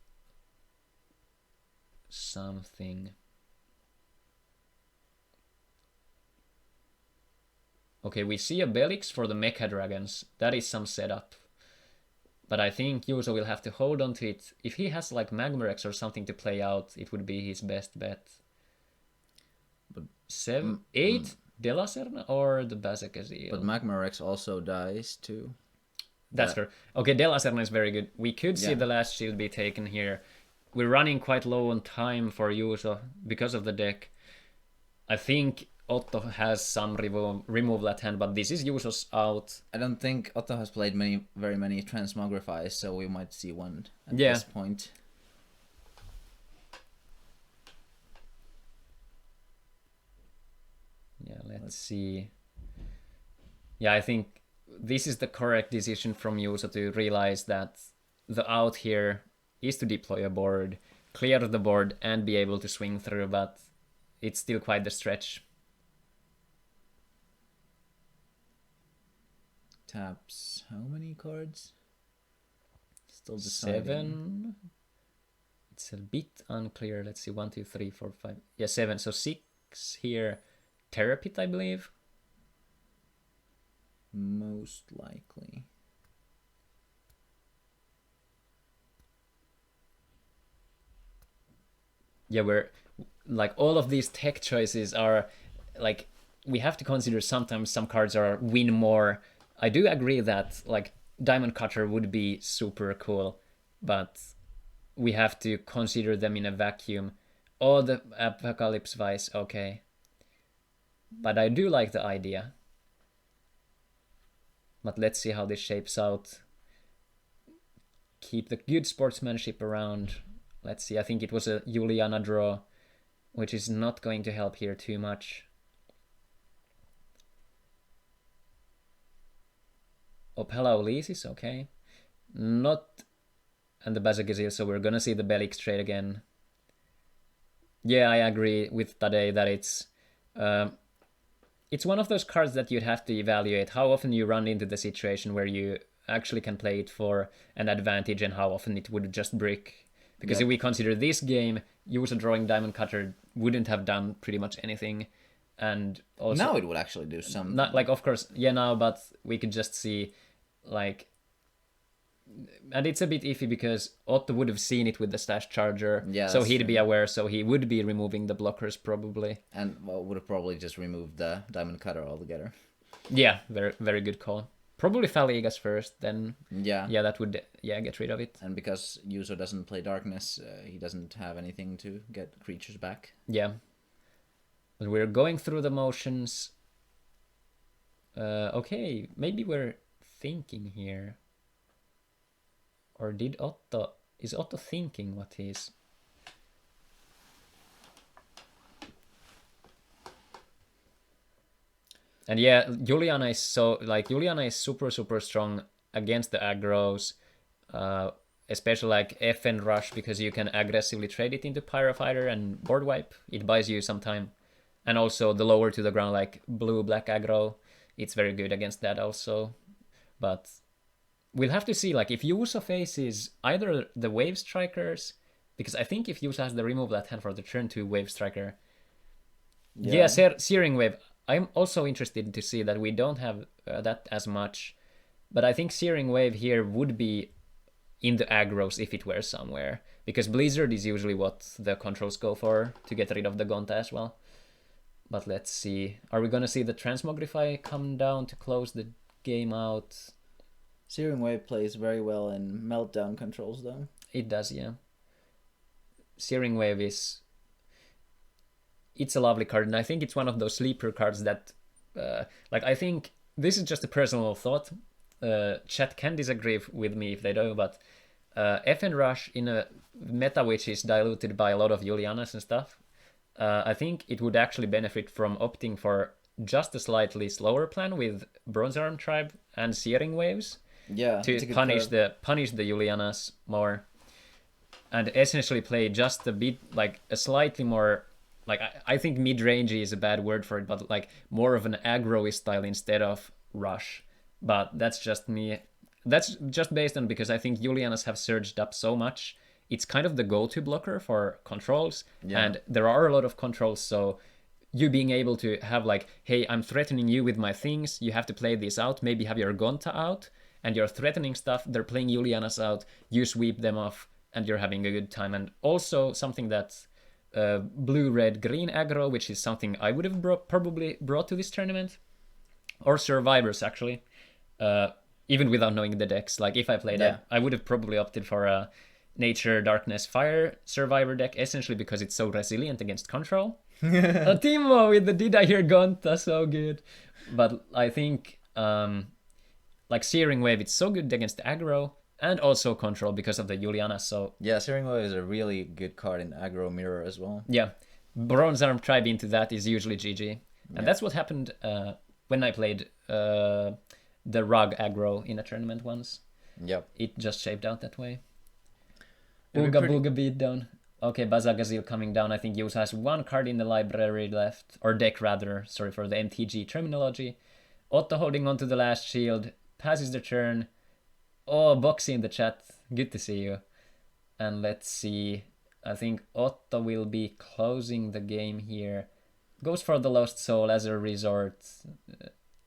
something. Okay, we see a Belix for the Mecha Dragons. That is some setup. But I think Yuso will have to hold on to it. If he has like Magmarex or something to play out, it would be his best bet. But 8 Delacerna or the Bazekazil? But Magmarex also dies too. That's true. Okay, Delacerna is very good. We could see the last shield be taken here. We're running quite low on time for Yuso because of the deck. I think Otto has some removal at hand, but this is Yuso's out. I don't think Otto has played very many Transmogrify, so we might see one at Yeah. this point. Yeah, let's see. Yeah, I think this is the correct decision from Yuso to realize that the out here is to deploy a board, clear the board, and be able to swing through, but it's still quite the stretch. Taps how many cards? Still deciding. 7. It's a bit unclear. Let's see, 1, 2, 3, 4, 5. Yeah, 7. So 6 here. Terrapit, I believe. Most likely. Yeah, we're like all of these tech choices are like we have to consider sometimes some cards are win more. I do agree that like Diamond Cutter would be super cool, but we have to consider them in a vacuum. Oh, the Apocalypse Vice, okay. But I do like the idea. But let's see how this shapes out. Keep the good sportsmanship around. Let's see, I think it was a Juliana draw, which is not going to help here too much. Opella Ulises, okay. Not... And the Bazagazil, so we're gonna see the Belix trade again. Yeah, I agree with Tadej that it's one of those cards that you'd have to evaluate how often you run into the situation where you actually can play it for an advantage and how often it would just brick. Because if we consider this game, Yuso drawing Diamond Cutter wouldn't have done pretty much anything. And also... Now it would actually do something. Not, like, of course, yeah, now, but we could just see, like... And it's a bit iffy because Otto would have seen it with the Stash Charger, so he'd be aware, so he would be removing the blockers probably. And would have probably just removed the Diamond Cutter altogether. Yeah, very very good call. Probably Faligas first, then yeah, that would get rid of it. And because Yuso doesn't play Darkness, he doesn't have anything to get creatures back. Yeah, but we're going through the motions. Okay, maybe we're thinking here. Or is Otto thinking what he's... And yeah, Juliana is super strong against the aggros, especially like FN Rush, because you can aggressively trade it into Pyrofighter and board wipe. It buys you some time. And also the lower to the ground like blue-black aggro, it's very good against that also. But we'll have to see, like, if Yuso faces either the Wave Strikers, because I think if Yuso has the removal at hand for the turn 2 Wave Striker, Searing Wave, I'm also interested to see that we don't have that as much, but I think Searing Wave here would be in the aggros if it were somewhere, because Blizzard is usually what the controls go for to get rid of the Gonta as well. But let's see, are we gonna see the Transmogrify come down to close the game out? Searing Wave plays very well in Meltdown controls, though. It does, yeah. Searing Wave it's a lovely card, and I think it's one of those sleeper cards that, like, I think this is just a personal thought. Chat can disagree with me if they do, but FN Rush in a meta which is diluted by a lot of Julianas and stuff, I think it would actually benefit from opting for just a slightly slower plan with Bronze Arm Tribe and Searing Waves. Yeah, to punish the Julianas more, and essentially play just a bit, like, a slightly more, like, I think mid-rangey is a bad word for it, but like more of an aggro style instead of rush. But that's just me. That's just based on because I think Julianas have surged up so much. It's kind of the go-to blocker for controls, and there are a lot of controls, so you being able to have like, hey, I'm threatening you with my things, you have to play this out, maybe have your Gonta out, and you're threatening stuff, they're playing Julianas out, you sweep them off, and you're having a good time. And also something that's blue, red, green aggro, which is something I would have probably brought to this tournament, or Survivors actually, even without knowing the decks. Like if I played I would have probably opted for a Nature, Darkness, Fire Survivor deck, essentially because it's so resilient against control. Timo with the Did I Hear Gonta, so good. But I think like Searing Wave, it's so good against aggro and also control because of the Juliana. So yeah, Searing Wave is a really good card in aggro mirror as well. Yeah, Bronze Arm Tribe into that is usually GG, and that's what happened when I played the Rug aggro in a tournament once. Yep, it just shaped out that way. Ooga Booga beatdown. Okay, Bazagazil coming down. I think Yusa has one card in the library left, or deck rather, sorry for the MTG terminology. Otto holding on to the last shield, passes the turn. Oh, Boxy in the chat, good to see you. And let's see, I think Otto will be closing the game here. Goes for the Lost Soul as a resort.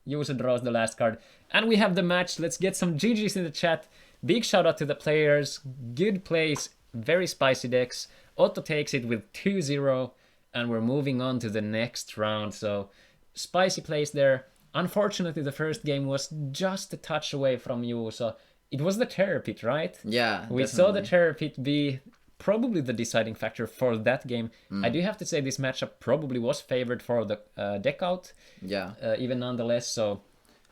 Yusa draws the last card. And we have the match. Let's get some GGs in the chat. Big shout out to the players. Good plays, very spicy decks. Otto takes it with 2-0, and we're moving on to the next round. So, spicy plays there. Unfortunately, the first game was just a touch away from you, so it was the Terror Pit, right? Yeah, we saw the Terror Pit be probably the deciding factor for that game. I do have to say this matchup probably was favored for the deck out. Yeah. Even nonetheless, so...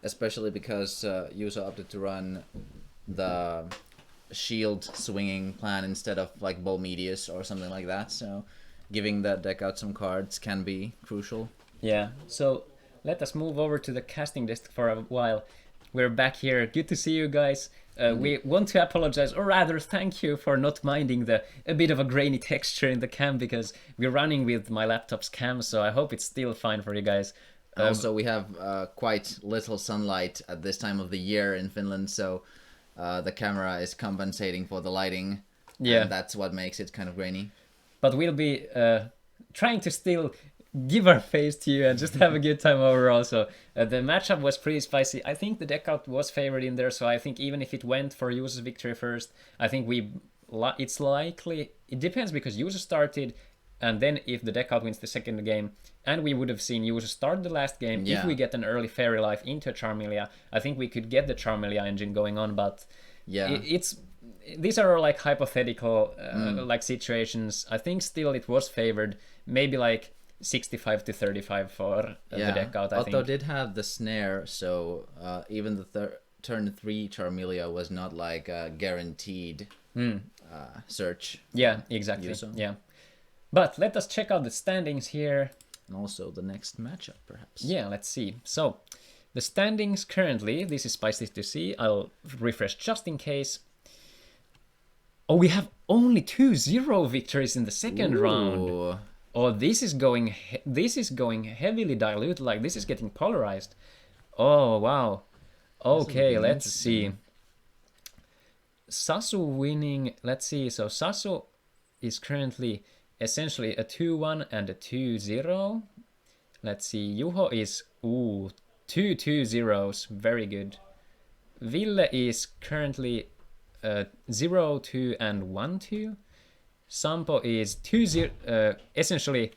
Especially because Yusa opted to run the shield swinging plan instead of like Bolmedius or something like that, so giving that deck out some cards can be crucial. Yeah, so let us move over to the casting desk for a while. We're back here. Good to see you guys. We want to apologize, or rather thank you for not minding a bit of a grainy texture in the cam, because we're running with my laptop's cam, so I hope it's still fine for you guys. Also, we have quite little sunlight at this time of the year in Finland, so the camera is compensating for the lighting. Yeah, and that's what makes it kind of grainy. But we'll be trying to still give our face to you and just have a good time overall. So the matchup was pretty spicy. I think the deck out was favored in there, so I think even if it went for Yusa's victory first, I think it's likely, it depends because Yusa started, and then if the deck out wins the second game, and we would have seen Yusa start the last game, if we get an early Fairy Life into a Charmeleon, I think we could get the Charmeleon engine going on, but these are like hypothetical like situations. I think still it was favored, maybe like 65 to 35 for the deck out, I think. Otto did have the snare, so even the turn 3 Charmeleon was not like a guaranteed search. Yeah, exactly. Yusa. Yeah. But let us check out the standings here. And also the next matchup, perhaps. Yeah, let's see. So, the standings currently, this is spicy to see. I'll refresh just in case. Oh, we have only 2-0 victories in the second round. Oh, this is going heavily diluted. Like, this is getting polarized. Oh, wow. Okay, let's see. Sasu winning. Let's see. So, Sasu is currently essentially a 2-1 and a 2-0. Let's see. Juho is 2 2-0s. Very good. Ville is currently 0-2 and 1-2. Sampo is 2-0. Essentially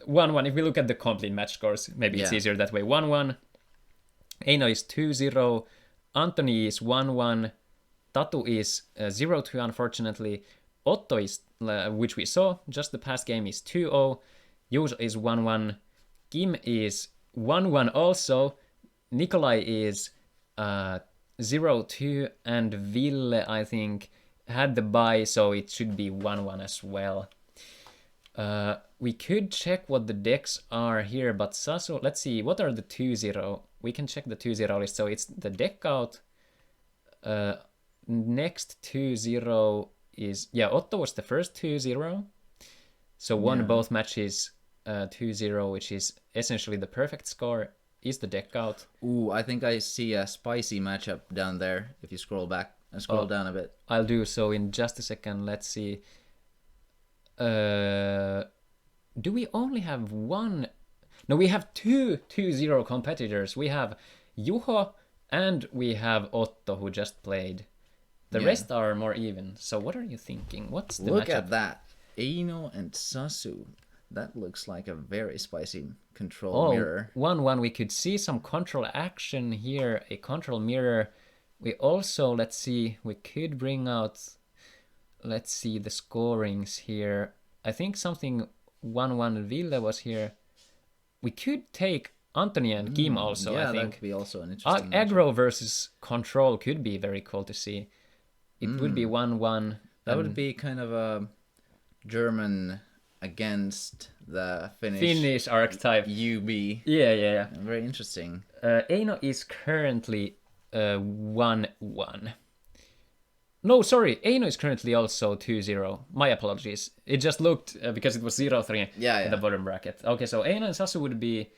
1-1. If we look at the complete match scores, maybe it's easier that way. 1-1. Eino is 2-0. Anthony is 1-1. Tatu is 0-2, unfortunately. Otto is, which we saw just the past game, is 2-0. Juuso is 1-1. Kim is 1-1 also. Nikolai is 0-2. And Ville, I think, had the bye, so it should be 1-1 as well. We could check what the decks are here, but Sasu, let's see, what are the 2-0? We can check the 2-0 list. So it's the deck out. Next 2-0 is, yeah, Otto was the first 2-0. So won both matches 2-0, which is essentially the perfect score. Is the deck out? Ooh, I think I see a spicy matchup down there. If you scroll back and scroll down a bit. I'll do so in just a second. Let's see. Do we only have one? No, we have two 2-0 competitors. We have Juho and we have Otto, who just played. The rest are more even. So what are you thinking? What's the Look matchup? at that. Eino and Sasu. That looks like a very spicy control mirror. 1-1. We could see some control action here. A control mirror. We also, let's see, we could bring out, let's see the scorings here. I think something 1-1 Ville was here. We could take Anthony and Kim also, I think. Yeah, that could be also an interesting Aggro versus Control could be very cool to see. It would be 1-1. That would be kind of a German against the Finnish archetype. UB. Yeah. Very interesting. Eino is currently 1-1. No, sorry. Eino is currently also 2-0. My apologies. It just looked, because it was 0-3 in the bottom bracket. Okay, so Eino and Sasu would be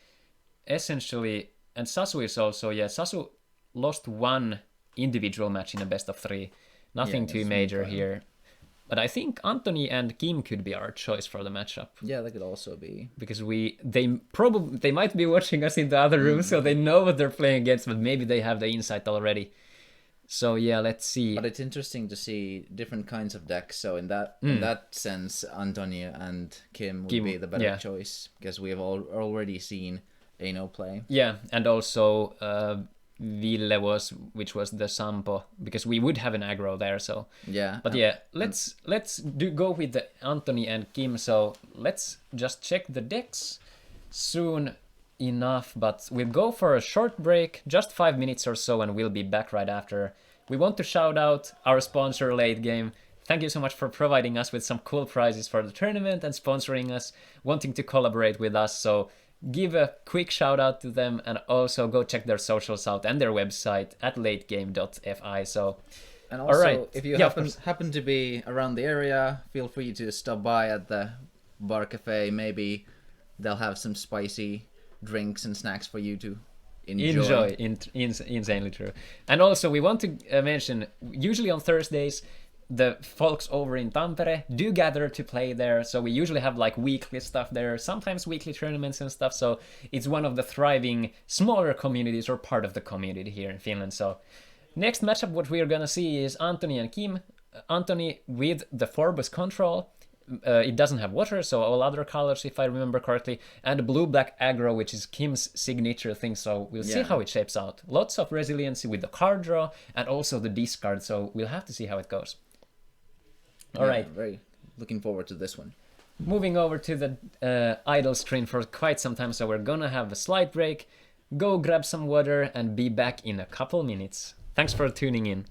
essentially... And Sasu is also... Yeah, Sasu lost one individual match in a best of 3. Nothing too major here. But I think Anthony and Kim could be our choice for the matchup. Yeah, that could also be. Because they might be watching us in the other room, so they know what they're playing against, but maybe they have the insight already. So yeah, let's see. But it's interesting to see different kinds of decks. So in that sense, Anthony and Kim would be the better choice, because we have already seen Eino play. Yeah, and also Ville which was the Sampo, because we would have an aggro there. So yeah. But let's go with the Anthony and Kim. So let's just check the decks soon enough, but we'll go for a short break, just 5 minutes or so, and we'll be back right after. We want to shout out our sponsor, Late Game. Thank you so much for providing us with some cool prizes for the tournament and sponsoring us, wanting to collaborate with us. So give a quick shout out to them, and also go check their socials out and their website at lategame.fi. So, and also, all right. If you happen to be around the area, feel free to stop by at the bar cafe. Maybe they'll have some spicy drinks and snacks for you to enjoy. Insanely true. And also, we want to mention, usually on Thursdays, the folks over in Tampere do gather to play there, so we usually have like weekly stuff there, sometimes weekly tournaments and stuff, so it's one of the thriving smaller communities, or part of the community here in Finland. So next matchup, what we're gonna see is Anthony and Kim. Anthony with the Forbes Control. It doesn't have water, so all other colors, if I remember correctly, and blue-black aggro, which is Kim's signature thing, so we'll see how it shapes out. Lots of resiliency with the card draw, and also the discard, so we'll have to see how it goes. All right. Very looking forward to this one. Moving over to the idle screen for quite some time, so we're gonna have a slight break, go grab some water, and be back in a couple minutes. Thanks for tuning in.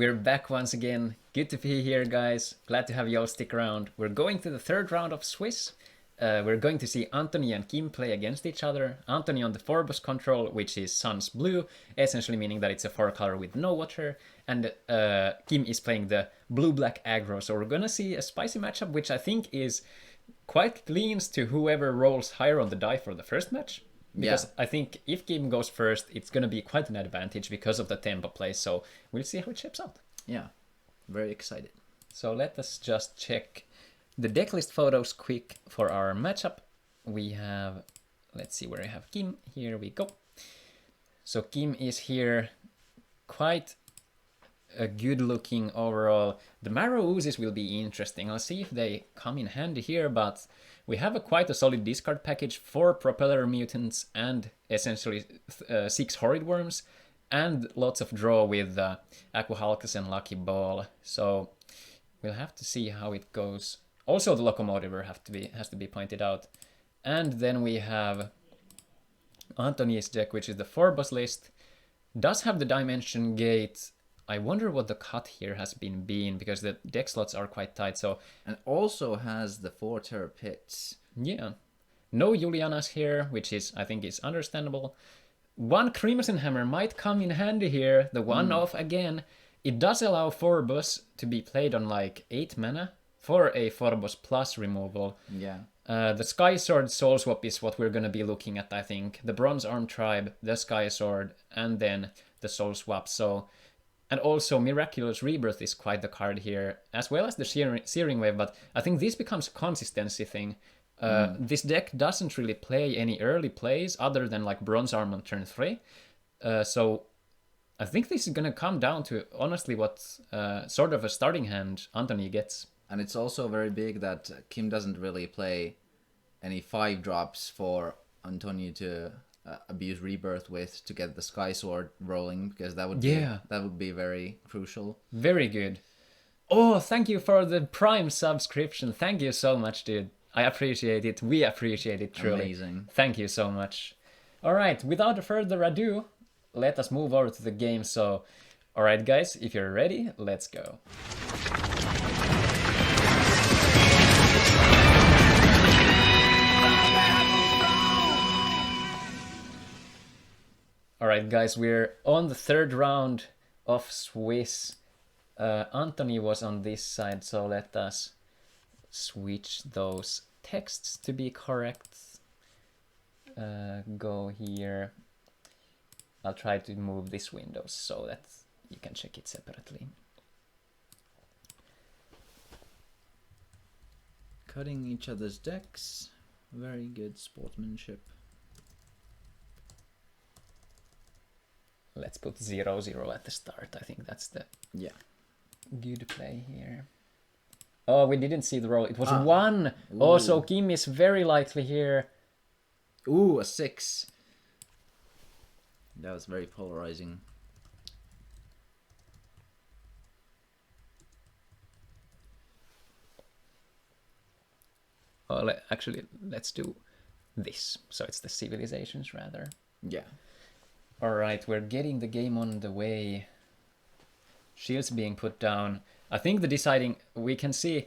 we're back once again. Good to be here, guys. Glad to have you all stick around. We're going to the third round of Swiss. We're going to see Anthony and Kim play against each other. Anthony on the Forbos control, which is Sun's blue, essentially meaning that it's a 4-color with no water. And Kim is playing the blue-black aggro. So we're gonna see a spicy matchup, which I think is quite leans to whoever rolls higher on the die for the first match. Because I think if Kim goes first, it's gonna be quite an advantage because of the tempo play. So we'll see how it shapes out. Yeah, very excited. So let us just check the decklist photos quick for our matchup. We have, let's see where I have Kim. Here we go. So Kim is here, quite a good looking overall. The Marrow Oozes will be interesting. I'll see if they come in handy here, but we have quite a solid discard package, 4 Propeller Mutants and essentially 6 Horrid Worms, and lots of draw with Aquahalcus and Lucky Ball. So we'll have to see how it goes. Also, the Locomotiver has to be pointed out. And then we have Anthony's deck, which is the Forbos list. Does have the Dimension Gate. I wonder what the cut here has been because the deck slots are quite tight. So and also has the 4 Terror Pits. Yeah. No Julianas here, which is I think is understandable. 1 Crimson Hammer might come in handy here. The 1-off again. It does allow Forbos to be played on like 8 mana. For a Forbos plus removal. Yeah. The Sky Sword Soul Swap is what we're going to be looking at, I think. The Bronze Arm Tribe, the Sky Sword, and then the Soul Swap. So, and also Miraculous Rebirth is quite the card here, as well as the Searing Wave, but I think this becomes a consistency thing. This deck doesn't really play any early plays other than like Bronze Arm on turn 3. So I think this is going to come down to, honestly, what sort of a starting hand Anthony gets. And it's also very big that Kim doesn't really play any 5-drops for Antonio to abuse Rebirth with to get the Sky Sword rolling, because that would be very crucial. Very good. Oh, thank you for the Prime subscription. Thank you so much, dude. I appreciate it. We appreciate it, truly. Amazing. Thank you so much. All right, without further ado, let us move over to the game. So, all right, guys, if you're ready, let's go. Alright guys, we're on the third round of Swiss. Anthony was on this side, so let us switch those texts to be correct. Go here. I'll try to move this window so that you can check it separately. Cutting each other's decks. Very good sportsmanship. Let's put 0-0 at the start. I think that's the good play here. Oh, we didn't see the roll. It was 1. Ooh. Oh, so Kim is very likely here. Ooh, a 6. That was very polarizing. Oh, actually, let's do this. So it's the Civilizations rather. Yeah. Alright, we're getting the game on the way. Shields being put down. I think the deciding we can see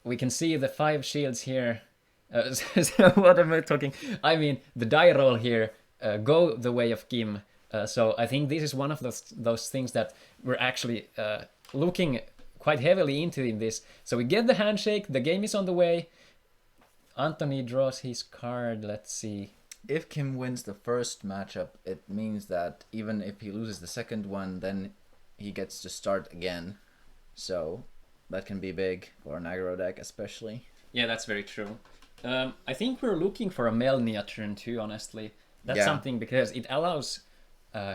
the 5 shields here. What am I talking? I mean the die roll here go the way of Kim. So I think this is one of those things that we're actually looking quite heavily into in this. So we get the handshake, the game is on the way. Anthony draws his card, let's see. If Kim wins the first matchup, it means that even if he loses the second one, then he gets to start again. So that can be big for an aggro deck especially. Yeah, that's very true. I think we're looking for a Melnia turn 2, honestly. That's something because it allows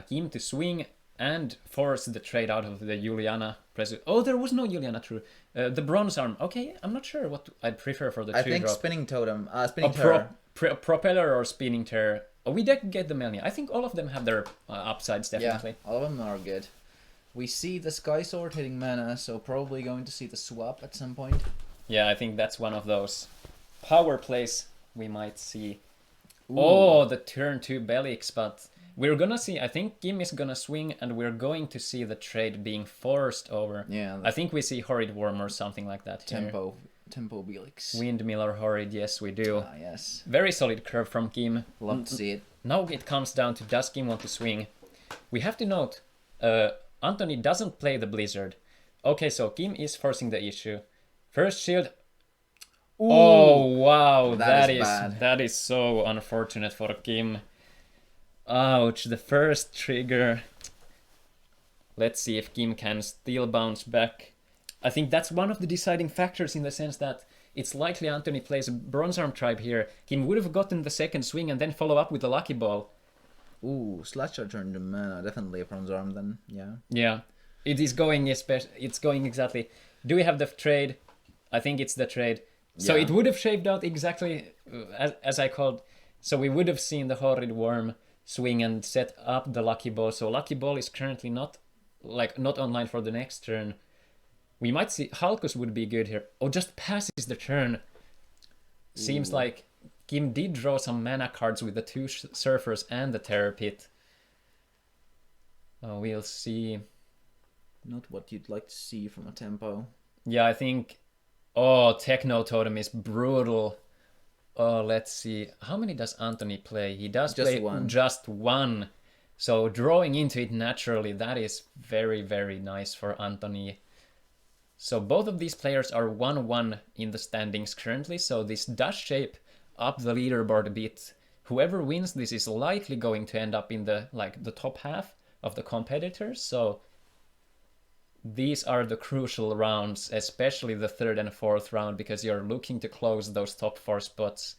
Kim to swing and force the trade out of the Juliana. Oh, there was no Juliana, true. The Bronze Arm. Okay, I'm not sure what I'd prefer for the 2-drop. I think Spinning Totem, Spinning Terror. Propeller or Spinning Terror. Oh, we did get the Melnia. I think all of them have their upsides, definitely. Yeah, all of them are good. We see the Sky Sword hitting mana, so probably going to see the swap at some point. Yeah, I think that's one of those power plays we might see. Ooh. Oh, the turn 2 Belix, but We're gonna see, I think Kim is gonna swing and we're going to see the trade being forced over. Yeah. I think we see Horrid Worm or something like that here. Tempo Belix. Windmill or Horrid, yes we do. Ah, yes. Very solid curve from Kim. Love to see it. Now it comes down to does Kim want to swing? We have to note, Anthony doesn't play the Blizzard. Okay, so Kim is forcing the issue. First shield. Ooh, oh wow, that is bad. that is so unfortunate for Kim. Ouch, the first trigger. Let's see if Kim can still bounce back. I think that's one of the deciding factors in the sense that it's likely Anthony plays a Bronze Arm Tribe here. Kim would have gotten the second swing and then follow up with a Lucky Ball. Ooh, Slash Charger into mana. Definitely a Bronze Arm then, yeah. Yeah, it is going it's going exactly. Do we have the trade? I think it's the trade. So Yeah. it would have shaved out exactly as I called. So we would have seen the Horrid Worm swing and set up the Lucky Ball. So Lucky Ball is currently not online for the next turn. We might see Halkus would be good here. Oh, just passes the turn. Seems like Kim did draw some mana cards with the two Surfers and the Terror Pit. Oh, we'll see. Not what you'd like to see from a tempo. Yeah, I think... Oh, Techno Totem is brutal. Oh, let's see. How many does Anthony play? He does Just play one. just one. So drawing into it naturally, that is very, very nice for Anthony. So both of these players are 1-1 in the standings currently. So this does shape up the leaderboard a bit. Whoever wins this is likely going to end up in the top half of the competitors. So these are the crucial rounds, especially the third and fourth round, because you're looking to close those top 4 spots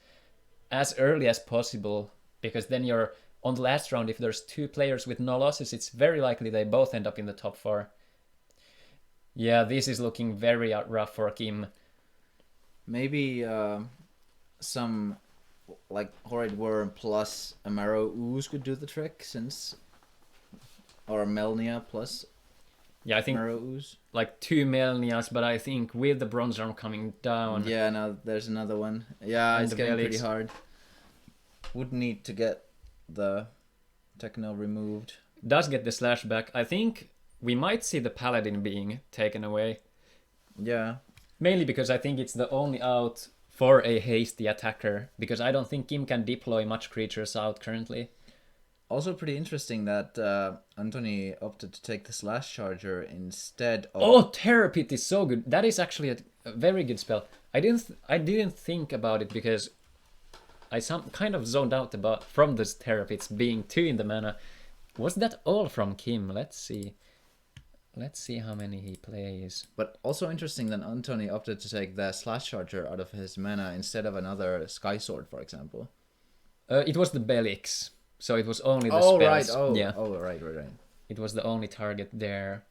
as early as possible, because then you're on the last round. If there's 2 players with no losses, it's very likely they both end up in the top 4. Yeah, this is looking very rough for Kim. Maybe some like Horrid Worm plus a Marrow Ooze could do the trick, since... Or Melnia plus Yeah, I think Marrow Ooze. like 2 Melnias, but I think with the Bronze Arm coming down... Yeah, no, there's another one. Yeah, And it's the getting Belix. pretty hard. Would need to get the Techno removed. Does get the slash back. I think we might see the Paladin being taken away. Yeah. Mainly because I think it's the only out for a hasty attacker, because I don't think Kim can deploy much creatures out currently. Also pretty interesting that Anthony opted to take the Slash Charger instead of... Oh, Terror Pit is so good. That is actually a very good spell. I didn't think about it because I kind of zoned out from this Terror Pits being 2 in the mana. Was that all from Kim? Let's see. Let's see how many he plays. But also interesting that Anthony opted to take the Slash Charger out of his mana instead of another Sky Sword, for example. It was the Belix, so it was only the Oh, spells. right. Oh, yeah. oh, right. It was the only target there.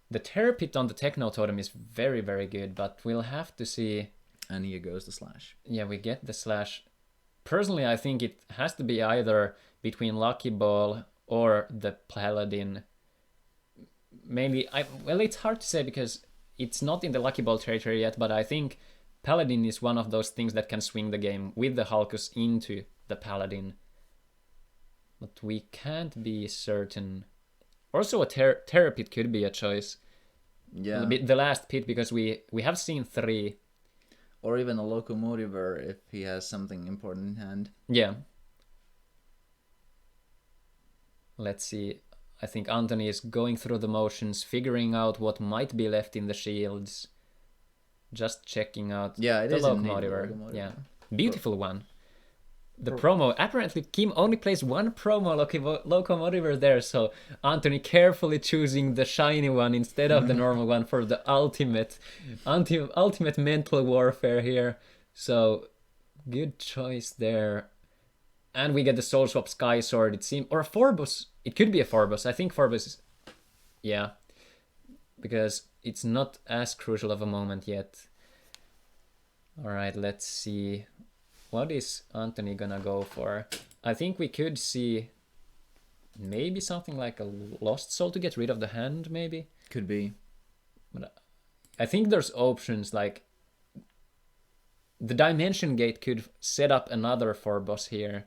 The Terror Pit on the Techno Totem is very, very good, but we'll have to see. And here goes the Slash. Yeah, we get the slash. Personally, I think it has to be either between Lucky Ball or the Paladin. Mainly, well, it's hard to say because it's not in the Lucky Ball territory yet, but I think Paladin is one of those things that can swing the game with the Halkus into the Paladin. But we can't be certain. Also, a Terror Pit could be a choice. Yeah. The last pit, because we have seen 3. Or even a Locomotiver if he has something important in hand. Yeah. Let's see. I think Anthony is going through the motions, figuring out what might be left in the shields. Just checking out Yeah, it the is indeed the Locomotiver. Locomotiver. Yeah. Beautiful one. The promo, apparently Kim only plays one promo Locomotiver there, so Anthony carefully choosing the shiny one instead of the normal one for the ultimate mental warfare here. So good choice there. And we get the Soul Swap Sky Sword, it seems, or a Forbos. It could be a Forbos. I think Forbos is, yeah, because it's not as crucial of a moment yet. All right, let's see. What is Anthony gonna go for? I think we could see maybe something like a Lost Soul to get rid of the hand, maybe? Could be. But I think there's options like the Dimension Gate could set up another Forbos here.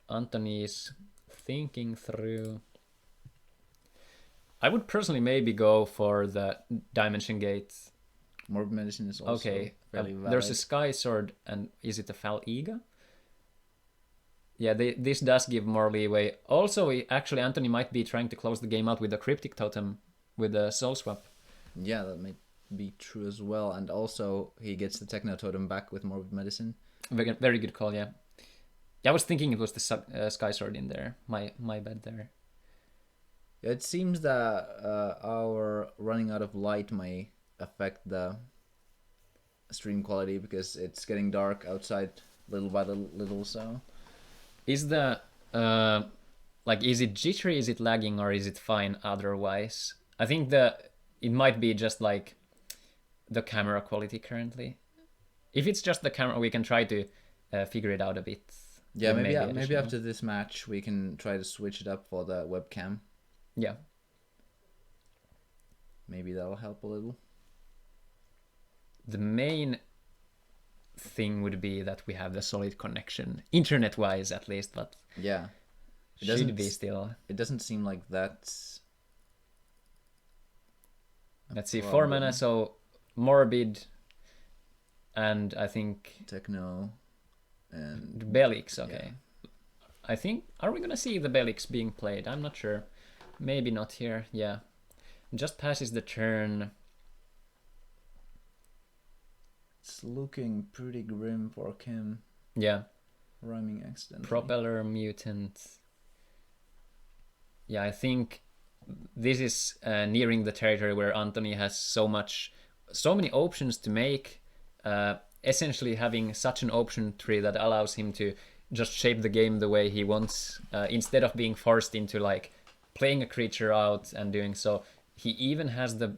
Anthony is thinking through. I would personally maybe go for the Dimension Gate. Morbid Medicine is also fairly valid. There's a Sky Sword, and is it a Fal'Iga? Yeah, this does give more leeway. Also, actually, Anthony might be trying to close the game out with a Cryptic Totem with a Soul Swap. Yeah, that might be true as well. And also, he gets the Techno Totem back with Morbid Medicine. Very, very good call, yeah. I was thinking it was the Sky Sword in there. My bad there. It seems that our running out of light may affect the stream quality because it's getting dark outside little by little, so... Is the is it jittery, is it lagging, or is it fine otherwise? I think it might be just like the camera quality currently. If it's just the camera, we can try to figure it out a bit. Yeah, maybe after this match we can try to switch it up for the webcam. Yeah. Maybe that'll help a little. The main thing would be that we have the solid connection, internet-wise at least, but yeah, it should be still. It doesn't seem like that's... Let's see, 4 mana, so Morbid, and I think... Techno, and... Belix, okay. Yeah. I think, are we gonna see the Belix being played? I'm not sure. Maybe not here, yeah. Just passes the turn. It's looking pretty grim for Kim. Yeah. Rhyming accident. Propeller, Mutant. Yeah, I think this is nearing the territory where Anthony has so many options to make. Essentially having such an option tree that allows him to just shape the game the way he wants, instead of being forced into like playing a creature out and doing so. He even has the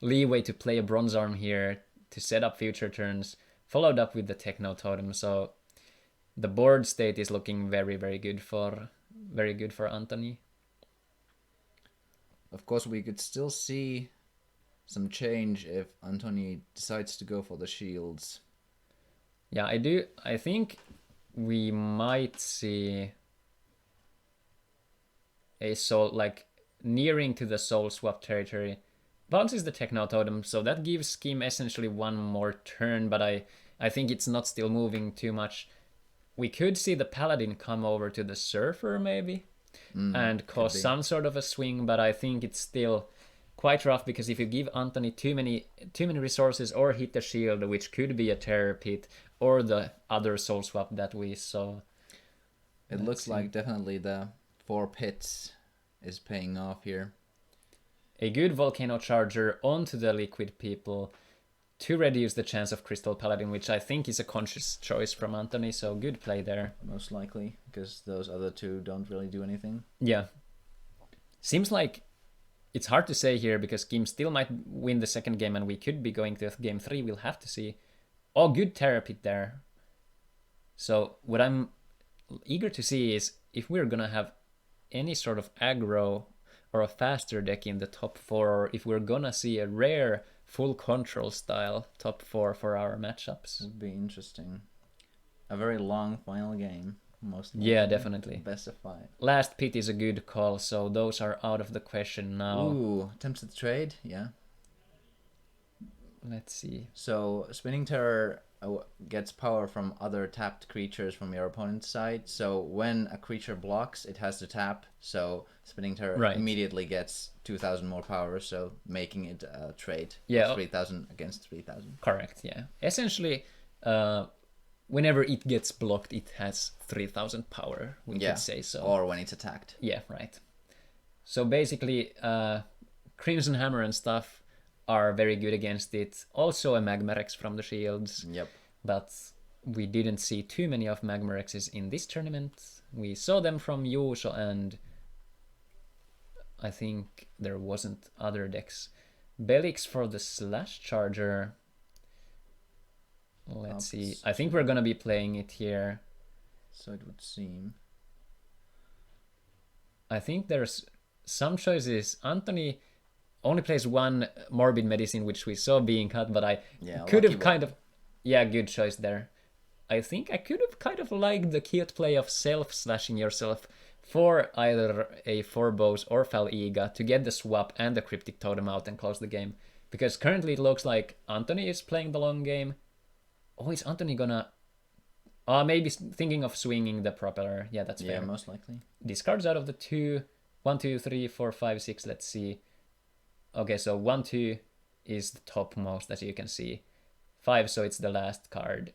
leeway to play a Bronze Arm here to set up future turns, followed up with the Techno Totem. So the board state is looking very, very good for Anthony. Of course, we could still see some change if Anthony decides to go for the shields. Yeah, I do. I think we might see a soul, nearing to the soul swap territory. Bounces the Techno Totem, so that gives Scheme essentially one more turn, but I think it's not still moving too much. We could see the Paladin come over to the Surfer maybe, and cause some sort of a swing, but I think it's still quite rough, because if you give Anthony too many resources or hit the shield, which could be a Terror Pit or the other soul swap that we saw. It looks like definitely the 4 pits is paying off here. A good Volcano Charger onto the Liquid people to reduce the chance of Crystal Paladin, which I think is a conscious choice from Anthony, so good play there. Most likely, because those other two don't really do anything. Yeah. Seems like it's hard to say here, because Kim still might win the second game, and we could be going to game 3, we'll have to see. Oh, good Terror Pit there. So what I'm eager to see is if we're gonna have any sort of aggro or a faster deck in the top 4, or if we're gonna see a rare full control style top 4 for our matchups. Would be interesting. A very long final game, most likely. Yeah, definitely. Best of 5. Last pit is a good call, so those are out of the question now. Ooh, attempted trade, yeah. Let's see. So Spinning Terror gets power from other tapped creatures from your opponent's side. So when a creature blocks, it has to tap. So Spinning Terror immediately gets 2,000 more power, so making it a trade. Yeah. 3,000 against 3,000. Correct, yeah. Essentially, whenever it gets blocked, it has 3,000 power, we could say so. Or when it's attacked. Yeah, right. So basically, Crimson Hammer and stuff are very good against it. Also a Magmarex from the shields. Yep. But we didn't see too many of Magmarexes in this tournament. We saw them from Yusho, and I think there wasn't other decks. Belix for the Slash Charger. Let's see. I think we're gonna be playing it here. So it would seem. I think there's some choices. Anthony only plays one Morbid Medicine, which we saw being cut, but I could have kind of... Yeah, good choice there. I think I could have kind of liked the cute play of self-slashing yourself for either a 4 bows or Fal-Iga to get the swap and the Cryptic Totem out and close the game. Because currently it looks like Anthony is playing the long game. Oh, is Anthony gonna... maybe thinking of swinging the propeller. Yeah, that's fair. Yeah, most likely. Discards out of the 2. 1, 2, 3, 4, 5, 6. Let's see. Okay, so 1, 2 is the topmost, as you can see. 5, so it's the last card.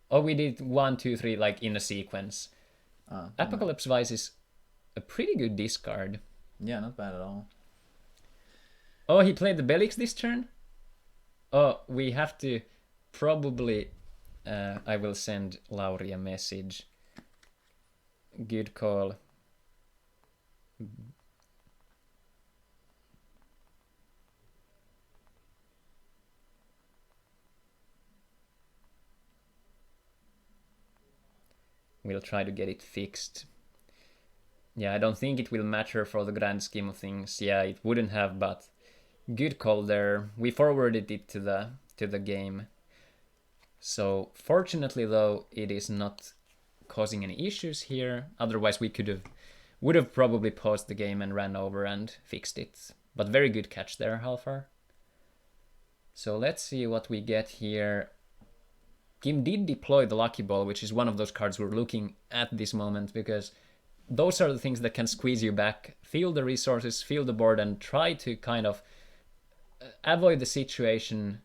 Oh, we did 1, 2, 3, like in a sequence. Apocalypse Vice is a pretty good discard. Yeah, not bad at all. Oh, he played the Belix this turn? Oh, we have to probably... I will send Lauri a message. Good call. We'll try to get it fixed. Yeah, I don't think it will matter for the grand scheme of things. Yeah, it wouldn't have, but good call there. We forwarded it to the game. So fortunately though, it is not causing any issues here. Otherwise we would have probably paused the game and ran over and fixed it. But very good catch there, Halfar. So let's see what we get here. Kim did deploy the Lucky Ball, which is one of those cards we're looking at this moment, because those are the things that can squeeze you back, feel the resources, feel the board, and try to kind of avoid the situation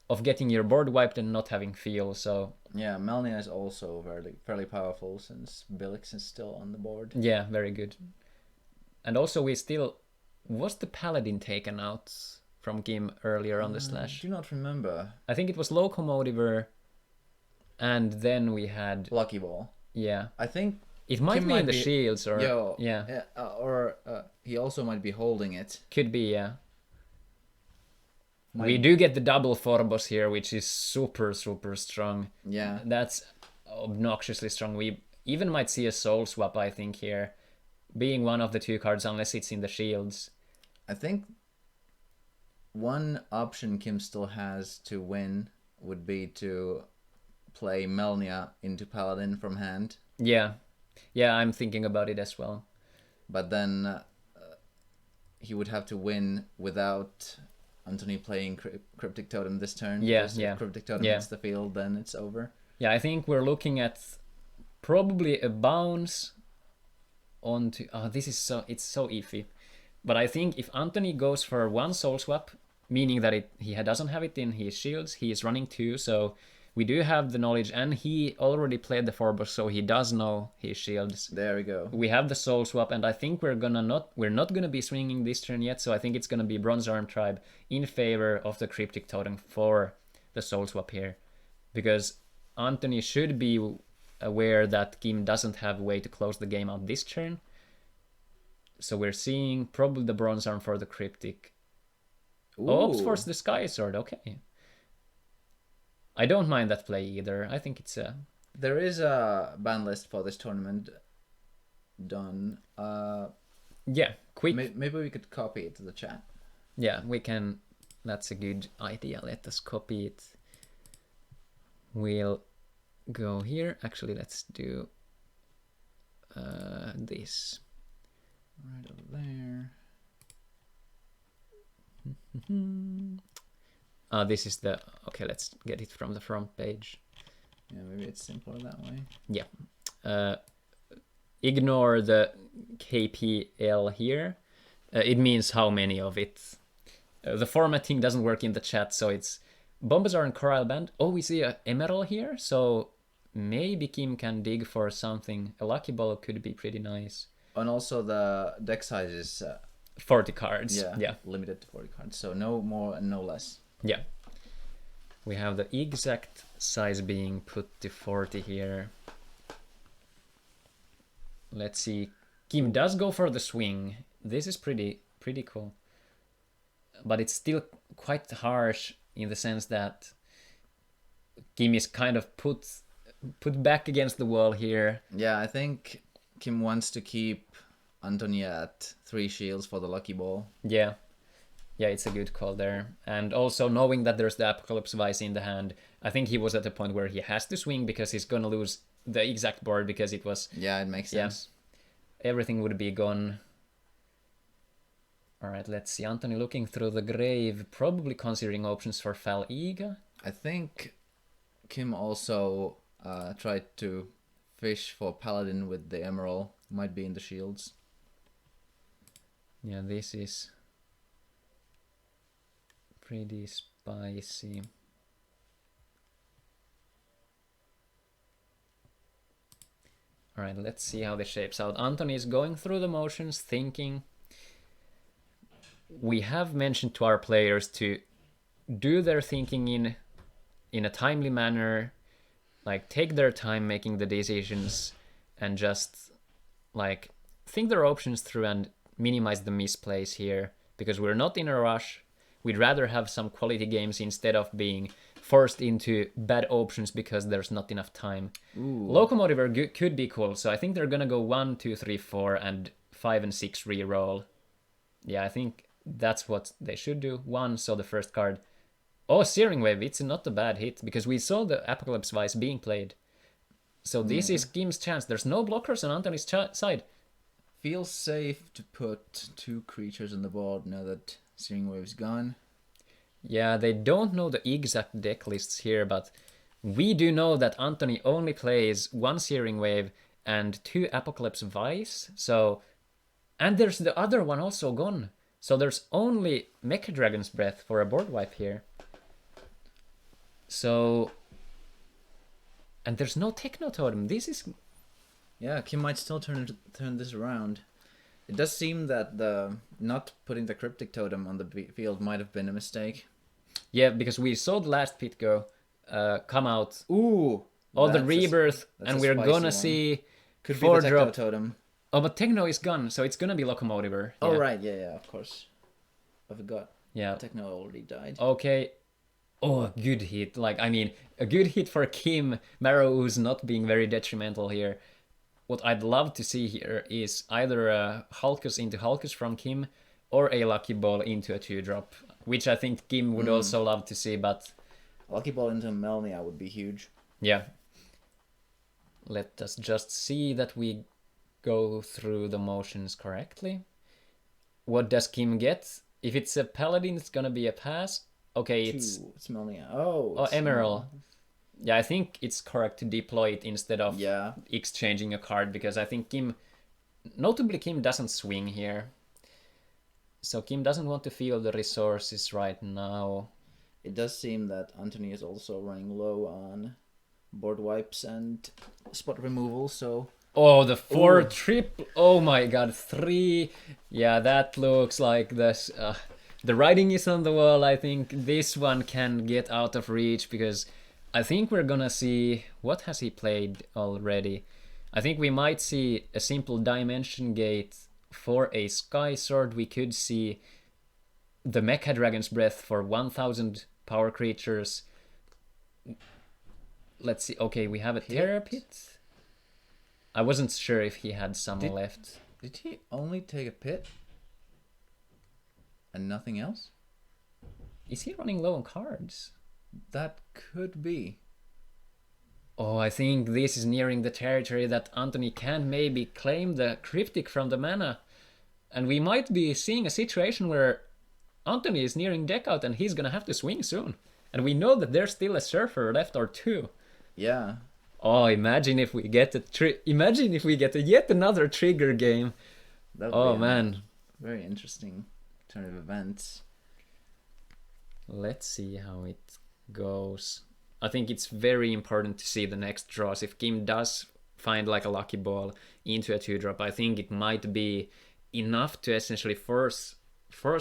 of getting your board wiped and not having feel. So yeah, Melnia is also fairly powerful since Billix is still on the board. Yeah, very good. And also we still... Was the Paladin taken out from Kim earlier on the slash? I do not remember. I think it was Locomotiver, and then we had... Lucky Ball. Yeah. I think... It might Kim be might in the be... shields, or... Yo, yeah. Or he also might be holding it. Could be, yeah. We do get the double Forbos here, which is super, super strong. Yeah. That's obnoxiously strong. We even might see a soul swap, I think, here. Being one of the 2 cards, unless it's in the shields. I think one option Kim still has to win would be to play Melnia into Paladin from hand. Yeah. Yeah, I'm thinking about it as well. But then he would have to win without Anthony playing Cryptic Totem this turn. Yeah, If Cryptic Totem hits the field, then it's over. Yeah, I think we're looking at probably a bounce onto... Oh, this is it's so iffy. But I think if Anthony goes for 1 soul swap, meaning that he doesn't have it in his shields, he is running 2, so we do have the knowledge, and he already played the Forbos, so he does know his shields. There we go. We have the soul swap, and I think we're not gonna be swinging this turn yet, so I think it's gonna be Bronze Arm Tribe in favor of the Cryptic Totem for the soul swap here, because Anthony should be aware that Kim doesn't have a way to close the game out this turn. So we're seeing probably the Bronze Arm for the Cryptic. Oops, force the Sky Sword, okay. I don't mind that play either. I think it's a... There is a ban list for this tournament done. Yeah, quick. Maybe we could copy it to the chat. Yeah, we can. That's a good idea. Let us copy it. We'll go here. Actually, let's do this. Right over there. This is the... Okay, let's get it from the front page. Yeah, maybe it's simpler that way. Yeah. Ignore the KPL here. It means how many of it. The formatting doesn't work in the chat, so it's Bombazar and Coral Band. Oh, we see a Emerald here, so maybe Kim can dig for something. A Lucky Ball could be pretty nice. And also the deck size is 40 cards. Yeah. Limited to 40 cards, so no more and no less. Yeah. We have the exact size being put to 40 here. Let's see. Kim does go for the swing. This is pretty cool. But it's still quite harsh in the sense that Kim is kind of put back against the wall here. Yeah, I think Kim wants to keep Antonia at 3 shields for the Lucky Ball. Yeah. Yeah, it's a good call there. And also knowing that there's the Apocalypse Vice in the hand, I think he was at the point where he has to swing because he's gonna lose the exact board because it was... Yeah, it makes sense. Everything would be gone. Alright, let's see. Anthony looking through the grave, probably considering options for Fal Iga. I think Kim also tried to fish for Paladin with the Emerald. Might be in the shields. Yeah, this is pretty spicy. Alright, let's see how this shapes out. Anthony is going through the motions, thinking. We have mentioned to our players to do their thinking in a timely manner, like take their time making the decisions and just like think their options through and minimize the misplays here, because we're not in a rush. We'd rather have some quality games instead of being forced into bad options because there's not enough time. Ooh. Locomotive could be cool, so I think they're gonna go 1, 2, 3, 4 and 5 and 6 re-roll. Yeah, I think that's what they should do. 1, so the first card. Oh, Searing Wave, it's not a bad hit, because we saw the Apocalypse Vice being played. So this is Kim's chance. There's no blockers on Anthony's side. Feels safe to put 2 creatures on the board now that Searing Wave's gone. Yeah, they don't know the exact deck lists here, but we do know that Anthony only plays 1 Searing Wave and 2 Apocalypse Vice. So, and there's the other one also gone. So there's only Mecha Dragon's Breath for a board wipe here. So, and there's no Techno Totem. This is... Yeah, Kim might still turn this around. It does seem that the not putting the Cryptic Totem on the field might have been a mistake. Yeah, because we saw the last pit come out. Ooh! All the rebirth, and we're gonna one. See Could be the Techno 4-drop. Totem. Oh, but Techno is gone, so it's gonna be Locomotiver. Oh, right, yeah, of course. I forgot. Yeah. Techno already died. Okay. Oh, a good hit. Like, I mean, a good hit for Kim. Marrow, who's not being very detrimental here. What I'd love to see here is either a Hulkus into Hulkus from Kim or a Lucky Ball into a 2-drop, which I think Kim would also love to see, but... Lucky Ball into Melnia would be huge. Yeah. Let us just see that we go through the motions correctly. What does Kim get? If it's a Paladin, it's gonna be a pass. Okay, it's Melnia. Oh, Emerald. Yeah, I think it's correct to deploy it instead of Yeah. exchanging a card, because I think Kim, notably Kim doesn't swing here. So Kim doesn't want to feel the resources right now. It does seem that Anthony is also running low on board wipes and spot removal, so... Oh, the 4 triple. Oh my god, 3. Yeah, that looks like this. The writing is on the wall. I think this one can get out of reach, because I think we're gonna see... What has he played already? I think we might see a simple Dimension Gate for a Sky Sword. We could see the Mecha Dragon's Breath for 1000 power creatures. Let's see. Okay, we have a Terror Pit. I wasn't sure if he had some left. Did he only take a pit? And nothing else? Is he running low on cards? That could be. Oh, I think this is nearing the territory that Anthony can maybe claim the Cryptic from the mana. And we might be seeing a situation where Anthony is nearing deck out and he's gonna have to swing soon. And we know that there's still a Surfer left or 2. Yeah. Oh, imagine if we get yet another trigger game. Oh man. Very interesting turn of events. Let's see how it goes. I think it's very important to see the next draws. If Kim does find like a Lucky Ball into a 2-drop, I think it might be enough to essentially force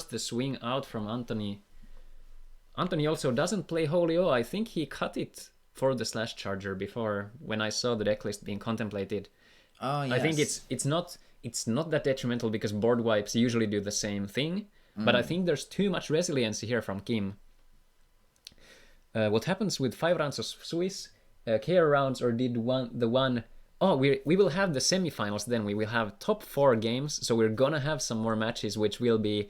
the swing out from Anthony. Anthony also doesn't play Holy O. I think he cut it for the Slash Charger before, when I saw the deck list being contemplated. Oh, yes. I think it's not that detrimental, because board wipes usually do the same thing, but I think there's too much resiliency here from Kim. What happens with 5 rounds of Swiss, KR rounds, or did Oh, we will have the semifinals then. We will have top 4 games, so we're gonna have some more matches, which will be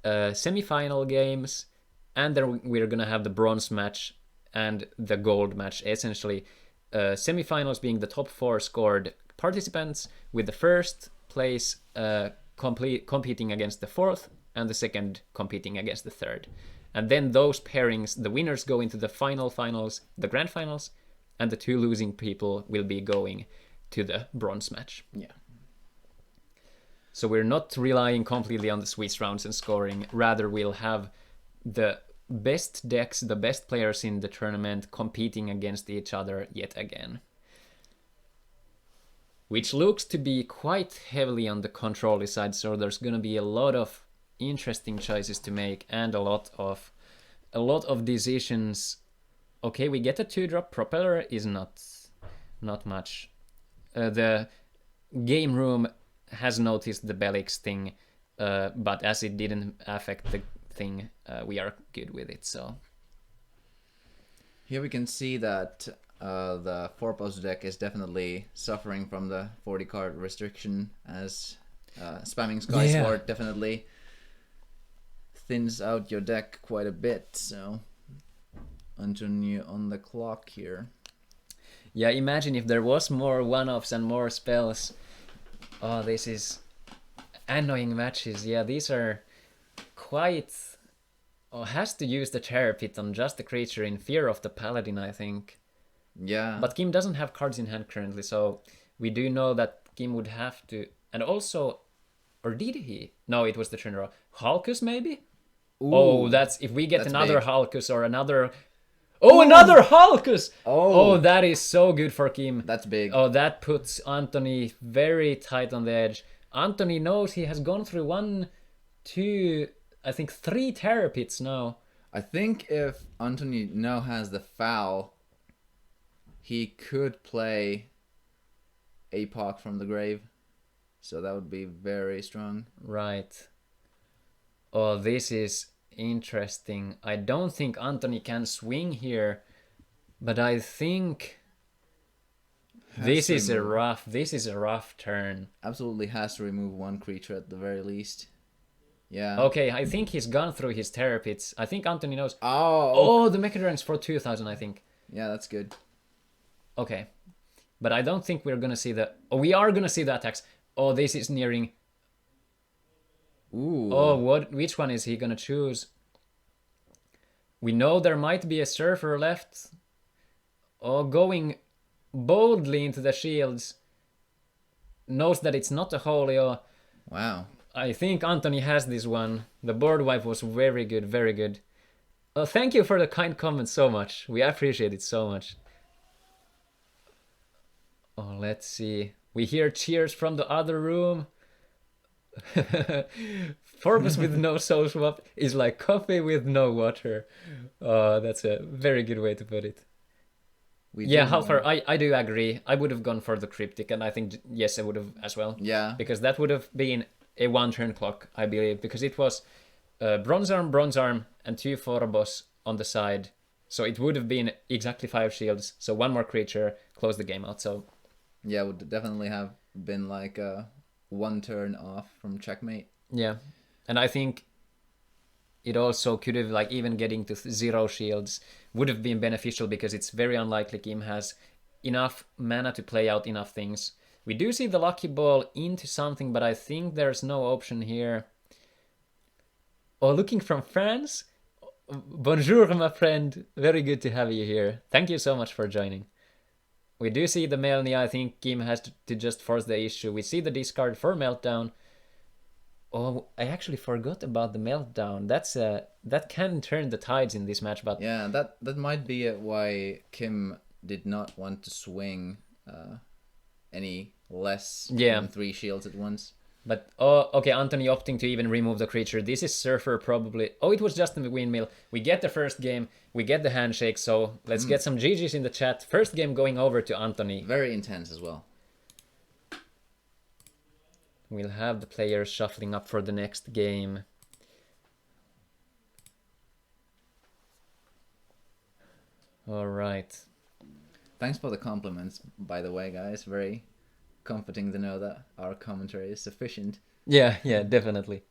semi-final games, and then we're gonna have the bronze match and the gold match. Essentially, semi-finals being the top 4 scored participants, with the first place competing against the fourth, and the second competing against the third. And then those pairings, the winners go into the finals, the grand finals, and the 2 losing people will be going to the bronze match. Yeah. So we're not relying completely on the Swiss rounds and scoring. Rather, we'll have the best decks, the best players in the tournament competing against each other yet again. Which looks to be quite heavily on the control side, so there's gonna be a lot of interesting choices to make and a lot of decisions. Okay, we get a 2-drop. Propeller is not much. The game room has noticed the Belix thing, but as it didn't affect the thing, we are good with it. So here we can see that the 4-post deck is definitely suffering from the 40 card restriction, as spamming Sky Sword definitely thins out your deck quite a bit. So Antonio on the clock here. Yeah, imagine if there was more one-offs and more spells. Oh, this is annoying matches. Yeah, these are quite... Oh, has to use the Terror Pit on just the creature in fear of the Paladin, I think. Yeah. But Kim doesn't have cards in hand currently, so we do know that Kim would have to... And also... Or did he? No, it was the turn draw. Halkus, maybe? Ooh, oh, that's... If we get another big. Halkus or another... Oh, another Halkus! Oh, that is so good for Kim. That's big. Oh, that puts Anthony very tight on the edge. Anthony knows he has gone through 1, 2, I think 3 Terror Pits now. I think if Anthony now has the foul, he could play APOC from the grave. So that would be very strong. Right. Oh, this is interesting. I don't think Anthony can swing here, but I think this is a rough turn. Absolutely has to remove 1 creature at the very least. Yeah. Okay, I think he's gone through his Terror Pits. I think Anthony knows. Oh, the Mechadron's for 2,000, I think. yeah, that's good. Okay. But I don't think we're gonna see the... Oh, we are gonna see the attacks. Oh, this is nearing... Ooh. Oh, which one is he gonna choose? We know there might be a Surfer left. Oh, going boldly into the shields. Knows that it's not a holy. Oh, Wow. I think Anthony has this one. The board wipe was very good, very good. Oh, thank you for the kind comments so much. We appreciate it so much. Oh, let's see. We hear cheers from the other room. Forbes with no soul swap is like coffee with no water. Oh, that's a very good way to put it. How far? I do agree. I would have gone for the Cryptic, and I think, yes, I would have as well. Yeah. Because that would have been a 1-turn clock, I believe, because it was bronze arm, and 2 Phorobos on the side. So it would have been exactly 5 shields, so 1 more creature, close the game out. So yeah, it would definitely have been like 1 turn off from checkmate. Yeah, and I think it also could have, like, even getting to 0 shields would have been beneficial, because it's very unlikely Kim has enough mana to play out enough things. We do see the Lucky Ball into something, but I think there's no option here. Oh, looking from France? Bonjour, my friend. Very good to have you here. Thank you so much for joining. We do see the Melnia. I think Kim has to just force the issue. We see the discard for Meltdown. Oh, I actually forgot about the Meltdown. That can turn the tides in this match, but... Yeah, that might be why Kim did not want to swing any less than 3 shields at once. But, oh, okay, Anthony opting to even remove the creature. This is Surfer probably... Oh, it was just a windmill. We get the first game. We get the handshake, so let's get some GGs in the chat. First game going over to Anthony. Very intense as well. We'll have the players shuffling up for the next game. All right. Thanks for the compliments, by the way, guys. Very comforting to know that our commentary is sufficient. Yeah, definitely.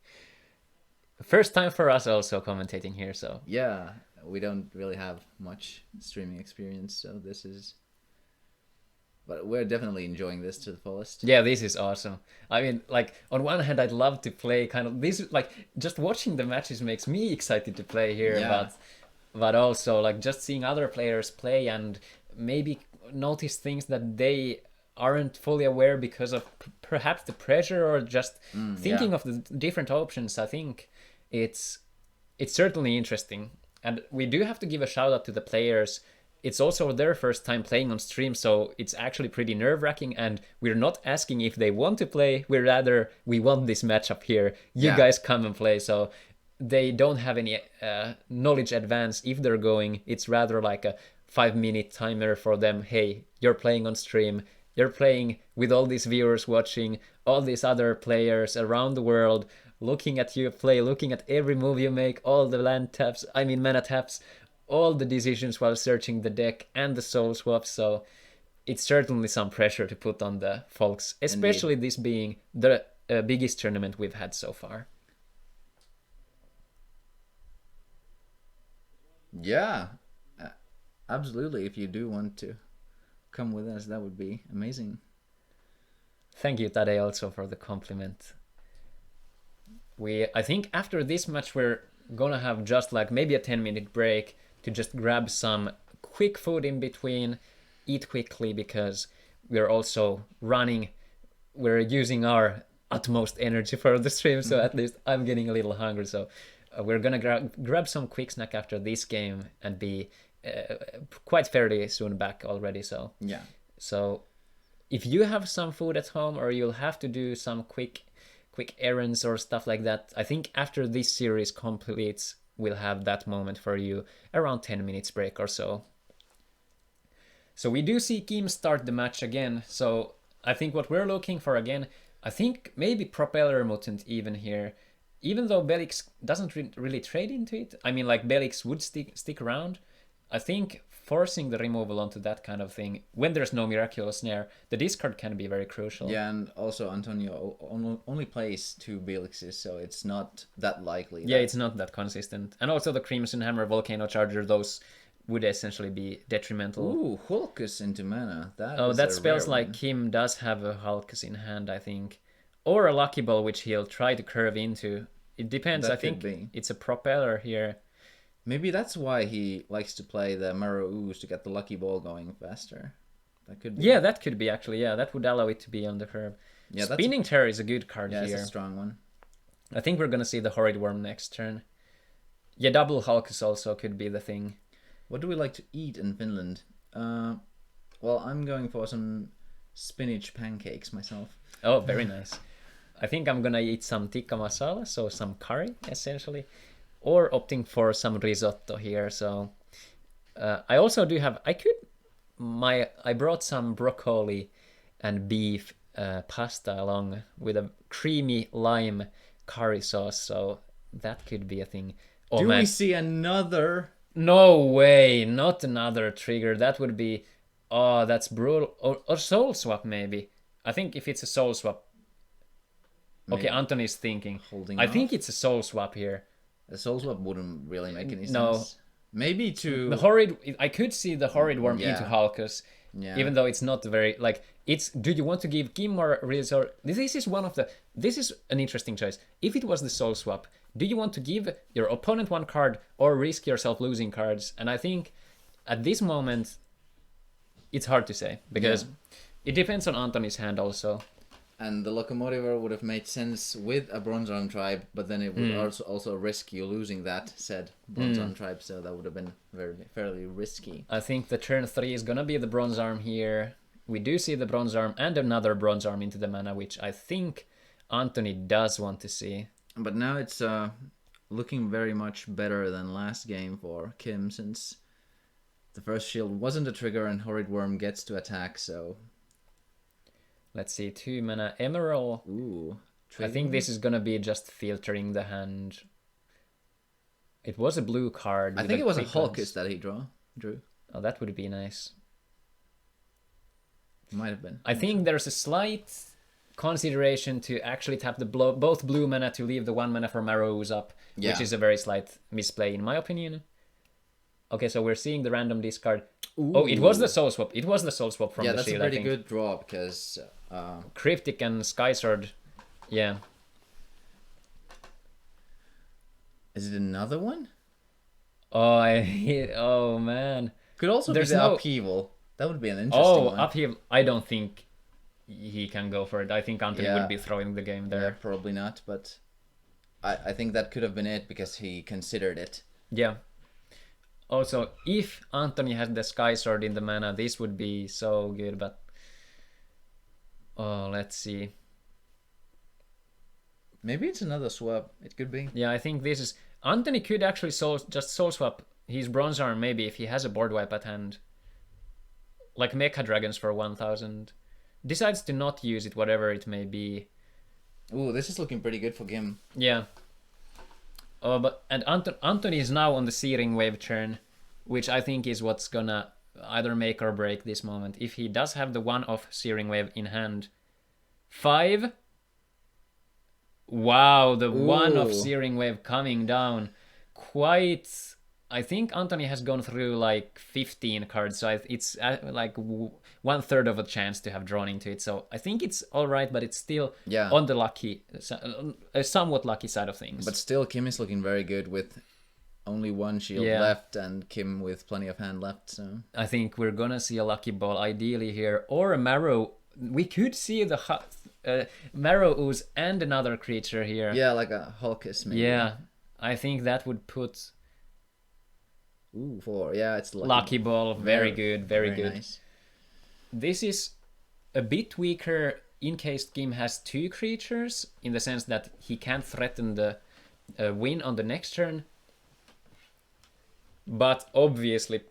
First time for us also commentating here, so Yeah, we don't really have much streaming experience, so this is. But we're definitely enjoying this to the fullest. yeah, this is awesome. I mean, like on one hand, I'd love to play kind of this. Like just watching the matches makes me excited to play here, Yeah. but also like just seeing other players play and maybe notice things that they aren't fully aware because of perhaps the pressure or just thinking yeah. of the different options. I think it's certainly interesting, and we do have to give a shout out to the players. It's also their first time playing on stream, so it's actually pretty nerve-wracking, and we're not asking if they want to play, we're rather, we want this matchup here, you Yeah. guys come and play. So they don't have any knowledge advance if they're going. It's rather like a 5-minute timer for them. Hey, you're playing on stream, you're playing with all these viewers watching, all these other players around the world looking at you play, looking at every move you make, all the mana taps, all the decisions while searching the deck and the soul swaps. So it's certainly some pressure to put on the folks, especially this being the biggest tournament we've had so far. Yeah, absolutely. If you do want to come with us, that would be amazing. Thank you, Tade, also for the compliment. I think after this match, we're gonna have just like maybe a 10-minute break to just grab some quick food in between, eat quickly, because we're also running, we're using our utmost energy for the stream, so at least I'm getting a little hungry. So we're gonna grab some quick snack after this game and be quite fairly soon back already. So Yeah. so if you have some food at home or you'll have to do some quick errands or stuff like that, I think after this series completes, we'll have that moment for you, around 10 minutes break or so. So we do see Kim start the match again. So I think what we're looking for again, I think maybe Propeller Mutant even here. Even though Belix doesn't really trade into it, I mean, like Belix would stick around. I think forcing the removal onto that kind of thing, when there's no Miraculous Snare, the discard can be very crucial. Yeah, and also Antonio only plays 2 Belixes, so it's not that likely. Yeah, it's not that consistent. And also the Crimson Hammer, Volcano Charger, those would essentially be detrimental. Ooh, Hulkus into mana. That spells like one. Kim does have a Hulkus in hand, I think. Or a Lucky Ball, which he'll try to curve into. It depends. That I think could be. it's a Propeller here. Maybe that's why he likes to play the Marrow Ooze to get the Lucky Ball going faster. That could be. Yeah, that could be actually. Yeah, that would allow it to be on the curve. Yeah, Spinning Terror is a good card yeah, here. it's a strong one. I think we're gonna see the Horrid Worm next turn. Yeah, double Hulkus also could be the thing. What do we like to eat in Finland? Well, I'm going for some spinach pancakes myself. Oh, very nice. I think I'm gonna eat some tikka masala, so some curry essentially, or opting for some risotto here. So I also do have. I brought some broccoli and beef pasta along with a creamy lime curry sauce. So that could be a thing. Oh, do man. we see another? No way! Not another trigger. That would be. Oh, that's brutal. Or soul swap maybe. I think if it's a soul swap. Okay, Anthony's thinking. I think it's a soul swap here. A soul swap wouldn't really make any sense. No. Maybe to The Horrid. I could see the Horrid Worm Yeah. into Hulkus. Yeah. Even though it's not very like it's. Do you want to give Kim more resort? This is one of the. This is an interesting choice. If it was the soul swap, do you want to give your opponent one card or risk yourself losing cards? And I think at this moment, it's hard to say because it depends on Anthony's hand also. And the Locomotiver would have made sense with a Bronze Arm tribe, but then it would also risk you losing that said Bronze Arm tribe, so that would have been fairly risky. I think the turn 3 is gonna be the Bronze Arm here. We do see the Bronze Arm and another Bronze Arm into the mana, which I think Anthony does want to see. But now it's looking very much better than last game for Kim, since the first shield wasn't a trigger and Horrid Worm gets to attack, so... Let's see, 2 mana Emerald. Ooh. I think this is gonna be just filtering the hand. It was a blue card. I think it was a Hulkus that he drew. Oh, that would be nice. Might have been. I think there's a slight consideration to actually tap the both blue mana to leave the 1 mana for Marrow's up, which is a very slight misplay in my opinion. Okay, so we're seeing the random discard. Ooh. Oh, it was the soul swap. It was the soul swap from the shield, I think. Yeah, that's a pretty good draw because... Cryptic and Sky Sword, yeah. Is it another one? Oh man. Could also be the upheaval. That would be an interesting one. Upheaval. I don't think he can go for it. I think Anthony would be throwing the game there. Yeah, probably not, but I think that could have been it because he considered it. Yeah. Also, if Anthony had the Sky Sword in the mana, this would be so good, but... Oh, let's see. Maybe it's another swap. It could be. Yeah, I think this is... Anthony could actually just soul swap his Bronze Arm maybe if he has a board wipe at hand. Like Mecha Dragons for 1000. Decides to not use it, whatever it may be. Ooh, this is looking pretty good for Kim. Yeah. And Anthony is now on the Searing Wave turn, which I think is what's gonna either make or break this moment. If he does have the 1-off Searing Wave in hand. 5. Wow, the 1-off Searing Wave coming down. Quite... I think Anthony has gone through like 15 cards, so it's like 1/3 of a chance to have drawn into it. So I think it's all right, but it's still on the somewhat lucky side of things. But still, Kim is looking very good with only 1 shield left, and Kim with plenty of hand left. So I think we're gonna see a lucky ball ideally here, or a Marrow. We could see the Marrow Ooze and another creature here. Yeah, like a Hulkus maybe. Yeah, I think that would put... Ooh, 4. Yeah, it's lucky ball. Very good. Very good. Nice. This is a bit weaker in case Kim has 2 creatures, in the sense that he can't threaten the win on the next turn. But obviously,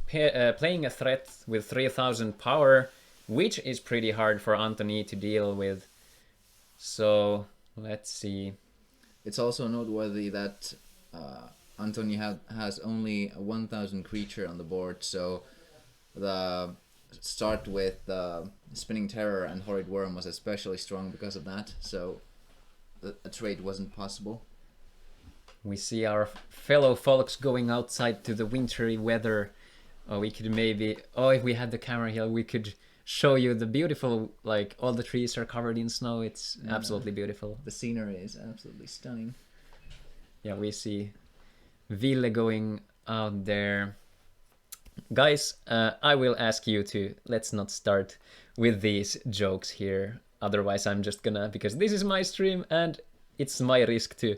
playing a threat with 3000 power, which is pretty hard for Anthony to deal with. So, let's see. It's also noteworthy that... Anthony has only a 1000 creature on the board, so the start with Spinning Terror and Horrid Worm was especially strong because of that, so a trade wasn't possible. We see our fellow folks going outside to the wintry weather. We could maybe... if we had the camera here, we could show you the beautiful... Like, all the trees are covered in snow. It's absolutely beautiful. The scenery is absolutely stunning. Yeah, we see... Ville going out there. Guys, I will ask you to... Let's not start with these jokes here. Otherwise, I'm just gonna... Because this is my stream and it's my risk to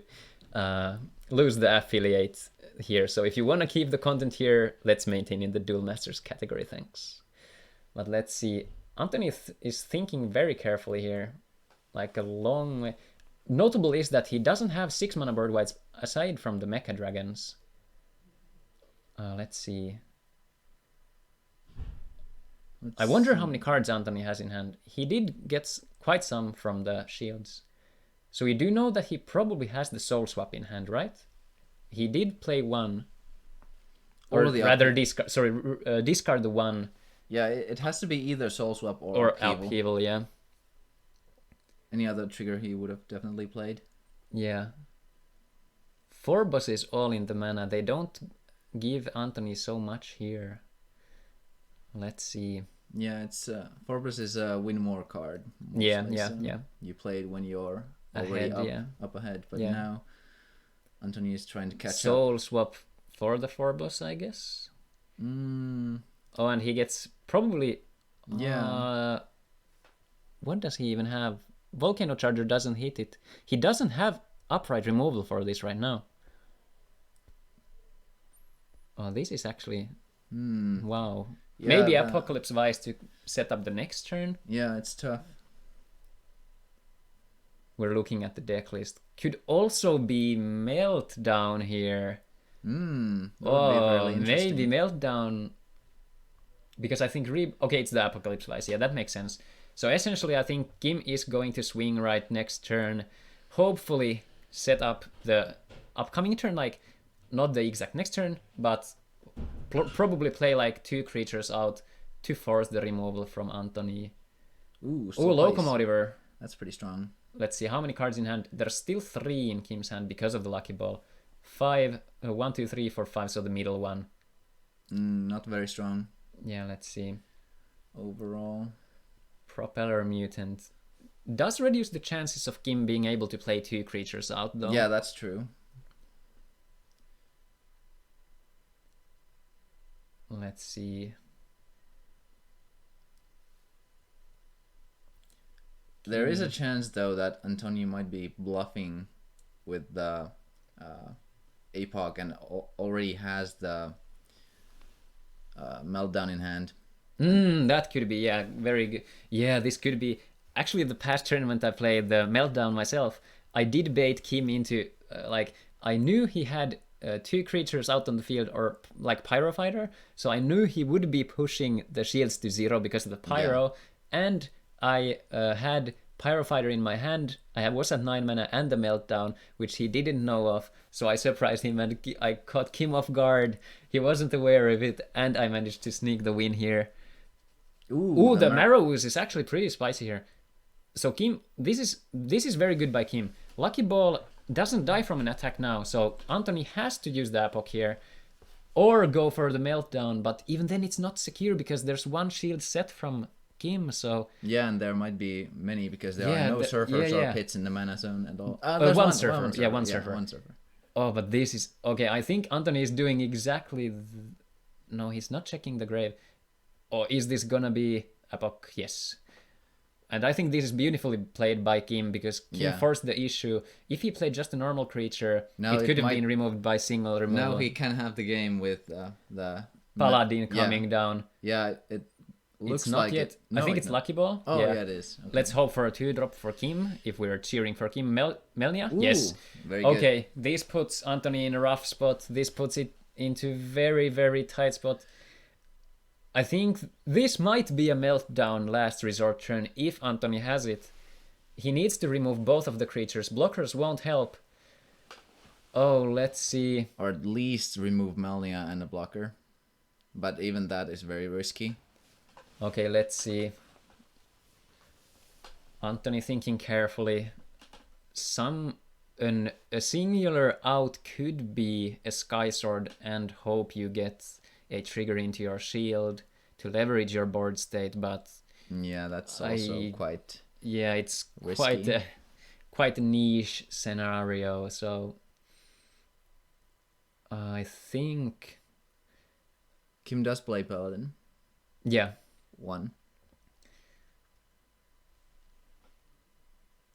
lose the affiliate here. So if you want to keep the content here, let's maintain in the Duel Masters category, thanks. But let's see. Anthony is thinking very carefully here. Like a long way... Notable is that he doesn't have 6 mana board wipes aside from the Mecha Dragons. Let's see. I wonder how many cards Anthony has in hand. He did get quite some from the shields. So we do know that he probably has the Soul Swap in hand, right? He did play 1. Or rather discard the 1. Yeah, it has to be either Soul Swap or Upheaval, yeah. Any other trigger he would have definitely played. Yeah. 4 bosses all in the mana. They don't give Anthony so much here. Let's see. Yeah, it's Forbes is a win more card. Yeah. You played when you're already up ahead, but now Anthony is trying to catch Soul swap for the 4 boss, I guess. Oh, and he gets probably... Yeah. What does he even have? Volcano Charger doesn't hit it. He doesn't have upright removal for this right now. Oh, this is actually... Wow. Yeah, maybe Apocalypse Vice to set up the next turn? Yeah, it's tough. We're looking at the deck list. Could also be Meltdown here. That would be really interesting. Maybe Meltdown... Because I think... Okay, it's the Apocalypse Vice. Yeah, that makes sense. So essentially, I think Kim is going to swing right next turn. Hopefully set up the upcoming turn, like not the exact next turn, but probably play like 2 creatures out to force the removal from Anthony. Ooh, Locomotiver. That's pretty strong. Let's see how many cards in hand. There's still 3 in Kim's hand because of the lucky ball. 5, 1, 2, 3, 4, 5. So the middle one. Not very strong. Yeah, let's see. Overall, Propeller Mutant does reduce the chances of Kim being able to play 2 creatures out, though. Yeah, that's true. Let's see. There is a chance, though, that Antonio might be bluffing with the APOC and already has the Meltdown in hand. That could be, yeah, very good. Yeah, this could be. Actually, the past tournament I played, the Meltdown myself, I did bait Kim into, I knew he had 2 creatures out on the field, or like Pyro Fighter, so I knew he would be pushing the shields to 0 because of the Pyro, and I had Pyro Fighter in my hand. I was at 9 mana and the Meltdown, which he didn't know of, so I surprised him and I caught Kim off guard. He wasn't aware of it, and I managed to sneak the win here. Ooh, the Marrow Ooze is actually pretty spicy here. So Kim, this is very good by Kim. Lucky Ball doesn't die from an attack now, so Anthony has to use the Apoc here, or go for the Meltdown, but even then it's not secure because there's 1 shield set from Kim, so... Yeah, and there might be many because there are no surfers or pits in the mana zone at all. One surfer. Yeah, one surfer. Oh, but this is... Okay, I think Anthony is doing exactly... No, he's not checking the grave. Or is this gonna be Apoc? Yes. And I think this is beautifully played by Kim because Kim forced the issue. If he played just a normal creature, it could have been removed by single removal. Now he can have the game with the Paladin coming down. Yeah, it looks it's not like yet. it. No, I think it's Lucky Ball. Oh, yeah, it is. Okay. Let's hope for a 2-drop for Kim if we're cheering for Kim. Melnia? Ooh, yes. Very good. Okay, this puts Anthony in a rough spot. This puts it into very, very tight spot. I think this might be a Meltdown last resort turn if Anthony has it. He needs to remove both of the creatures. Blockers won't help. Oh, let's see. Or at least remove Melnia and a blocker. But even that is very risky. Okay, let's see. Anthony thinking carefully. A singular out could be a Sky Sword and hope you get a trigger into your shield to leverage your board state, but yeah, that's also quite it's risky. quite a niche scenario. So I think Kim does play Paladin. Yeah, 1.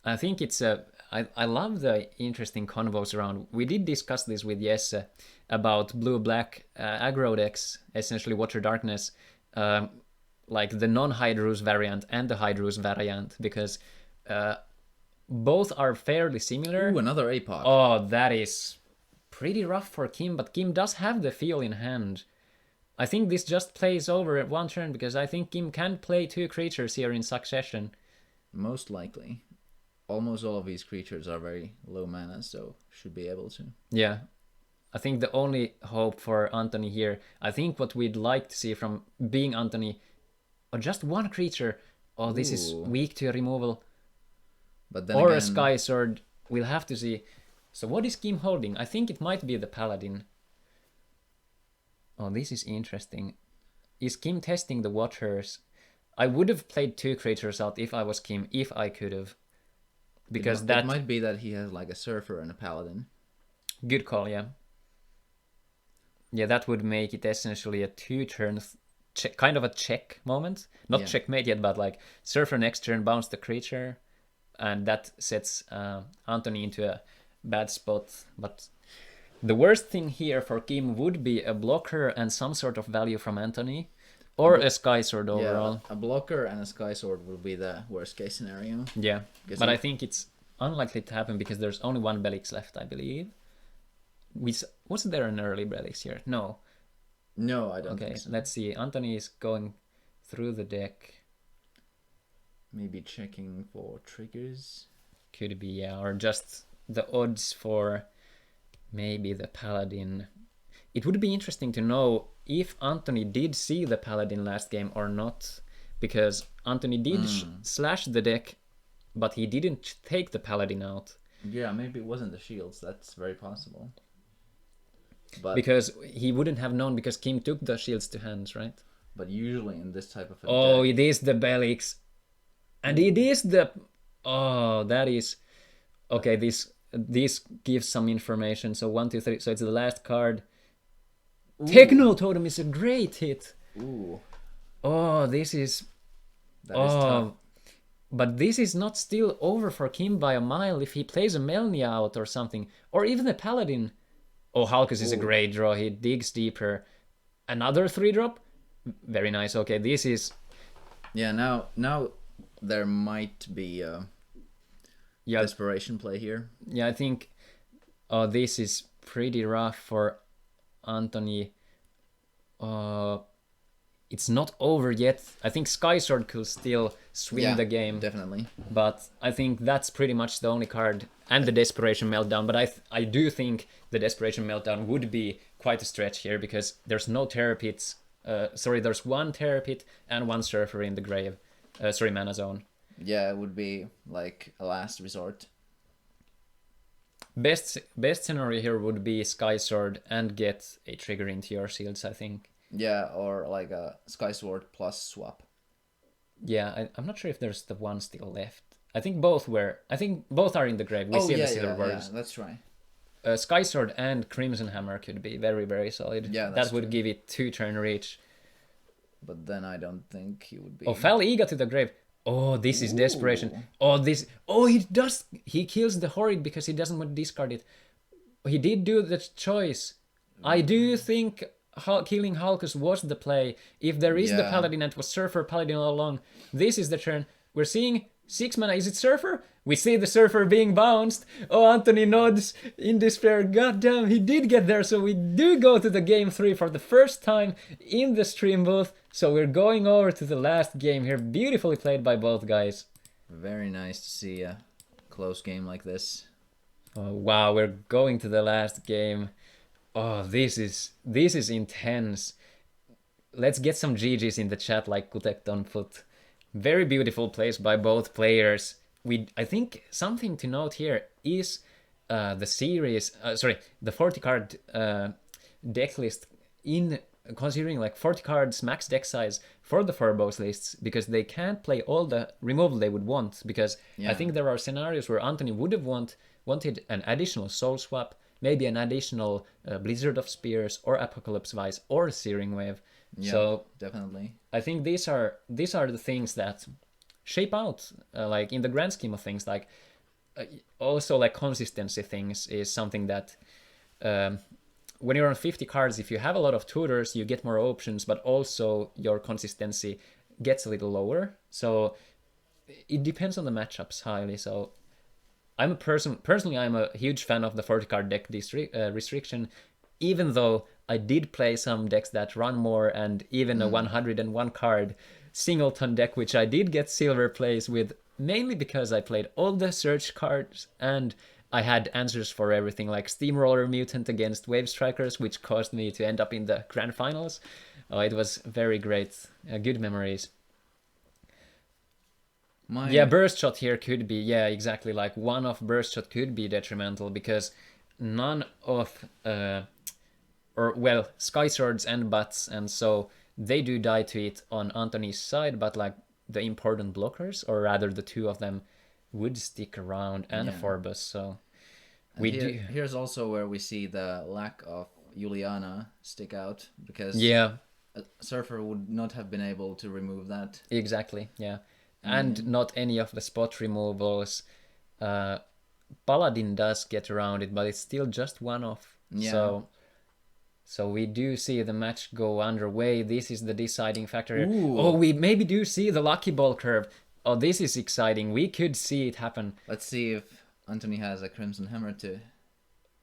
I think it's I love the interesting convos around. We did discuss this with Jesse about blue-black aggro decks, essentially Water Darkness, like the non-Hydrus variant and the Hydrus variant, because both are fairly similar. Ooh, another APOC. Oh, that is pretty rough for Kim, but Kim does have the feel in hand. I think this just plays over at 1 turn, because I think Kim can play 2 creatures here in succession. Most likely. Almost all of these creatures are very low mana, so should be able to. Yeah. I think the only hope for Anthony here, I think what we'd like to see from being Anthony, or just 1 creature. Oh, this is weak to removal. But then or again, a Sky Sword. We'll have to see. So what is Kim holding? I think it might be the Paladin. Oh, this is interesting. Is Kim testing the waters? I would have played 2 creatures out if I was Kim, if I could have. Because it might be that he has like a Surfer and a Paladin. Good call, yeah. Yeah, that would make it essentially a 2-turn, kind of a check moment. Not checkmate yet, but like Surfer next turn, bounce the creature. And that sets Anthony into a bad spot. But the worst thing here for Kim would be a blocker and some sort of value from Anthony. Or a Sky Sword overall. Yeah, a blocker and a Sky Sword will be the worst case scenario. Yeah, but I think it's unlikely to happen because there's only 1 Belix left, I believe. Was there an early Belix here? No. No, I don't think so. Let's see. Anthony is going through the deck. Maybe checking for triggers. Could be, yeah. Or just the odds for maybe the Paladin. It would be interesting to know if Anthony did see the Paladin last game or not, because Anthony did slash the deck but he didn't take the paladin out. Yeah, maybe it wasn't the shields. That's very possible. But Because he wouldn't have known because Kim took the shields to hands, right? But usually in this type of a Oh, deck, it is the Belix. And it is the... Oh, that is... Okay, this gives some information. So 1, 2, 3. So it's the last card. Techno Totem is a great hit. ooh, Oh, this is... that is tough. But this is not still over for Kim by a mile if he plays a Melnia out or something. Or even a Paladin. Oh, Halkus is a great draw. He digs deeper. Another 3-drop? Very nice. Okay, this is... Yeah, now there might be a desperation play here. Yeah, I think this is pretty rough for Anthony. It's not over yet. I think Skysword could still swing the game. Definitely. But I think that's pretty much the only card. And the Desperation Meltdown. But I do think the Desperation Meltdown would be quite a stretch here because there's no Terror Pits. There's one Terror Pit and one Surfer in the grave. Mana Zone. Yeah, it would be like a last resort. Best scenario here would be Skysword and get a trigger into your shields, I think. Yeah, or like a Skysword plus swap. Yeah, I'm not sure if there's the one still left. I think both are in the grave. We see the silver words. Yeah, that's right. Skysword and Crimson Hammer could be very, very solid. Yeah, that would give it 2-turn reach. But then I don't think he would be. Oh, Fell Ega to the grave. Oh, this is desperation. He kills the Horrid because he doesn't want to discard it. He did do the choice. I do think killing Halkus was the play. If there is the Paladin and it was Surfer Paladin all along, this is the turn. We're seeing 6 mana. Is it Surfer? We see the Surfer being bounced. Oh, Anthony nods in despair. God damn, he did get there. So we do go to the game 3 for the first time in the stream booth. So we're going over to the last game here. Beautifully played by both guys. Very nice to see a close game like this. Oh, wow, we're going to the last game. Oh, this is intense. Let's get some GGs in the chat like Kutek on foot. Very beautiful plays by both players. I think something to note here is the series, the 40 card deck list in considering like 40 cards max deck size for the Furbos lists because they can't play all the removal they would want because I think there are scenarios where Anthony would have wanted an additional Soul Swap, maybe an additional Blizzard of Spears or Apocalypse Vice or Searing Wave. Yeah, so definitely. I think these are the things that shape out like in the grand scheme of things. Like also like consistency things is something that when you're on 50 cards, if you have a lot of tutors, you get more options, but also your consistency gets a little lower. So it depends on the matchups highly. So personally, I'm a huge fan of the 40 card deck restriction, even though I did play some decks that run more and even a 101 card singleton deck, which I did get silver plays with, mainly because I played all the search cards and I had answers for everything, like Steamroller Mutant against Wave Strikers, which caused me to end up in the grand finals. It was very great, good memories. Burst Shot here could be, exactly, like one of Burst Shot could be detrimental because none of, Sky Swords and Butts, and so they do die to it on Anthony's side, but like the important blockers, or rather the two of them, would stick around and Forbus, so here's also where we see the lack of Juliana stick out because a Surfer would not have been able to remove that. Exactly, and not any of the spot removals. Paladin does get around it, but it's still just one off. So we do see the match go underway. This is the deciding factor here. Oh, we maybe do see the lucky ball curve. Oh, this is exciting. We could see it happen. Let's see if Anthony has a Crimson Hammer too.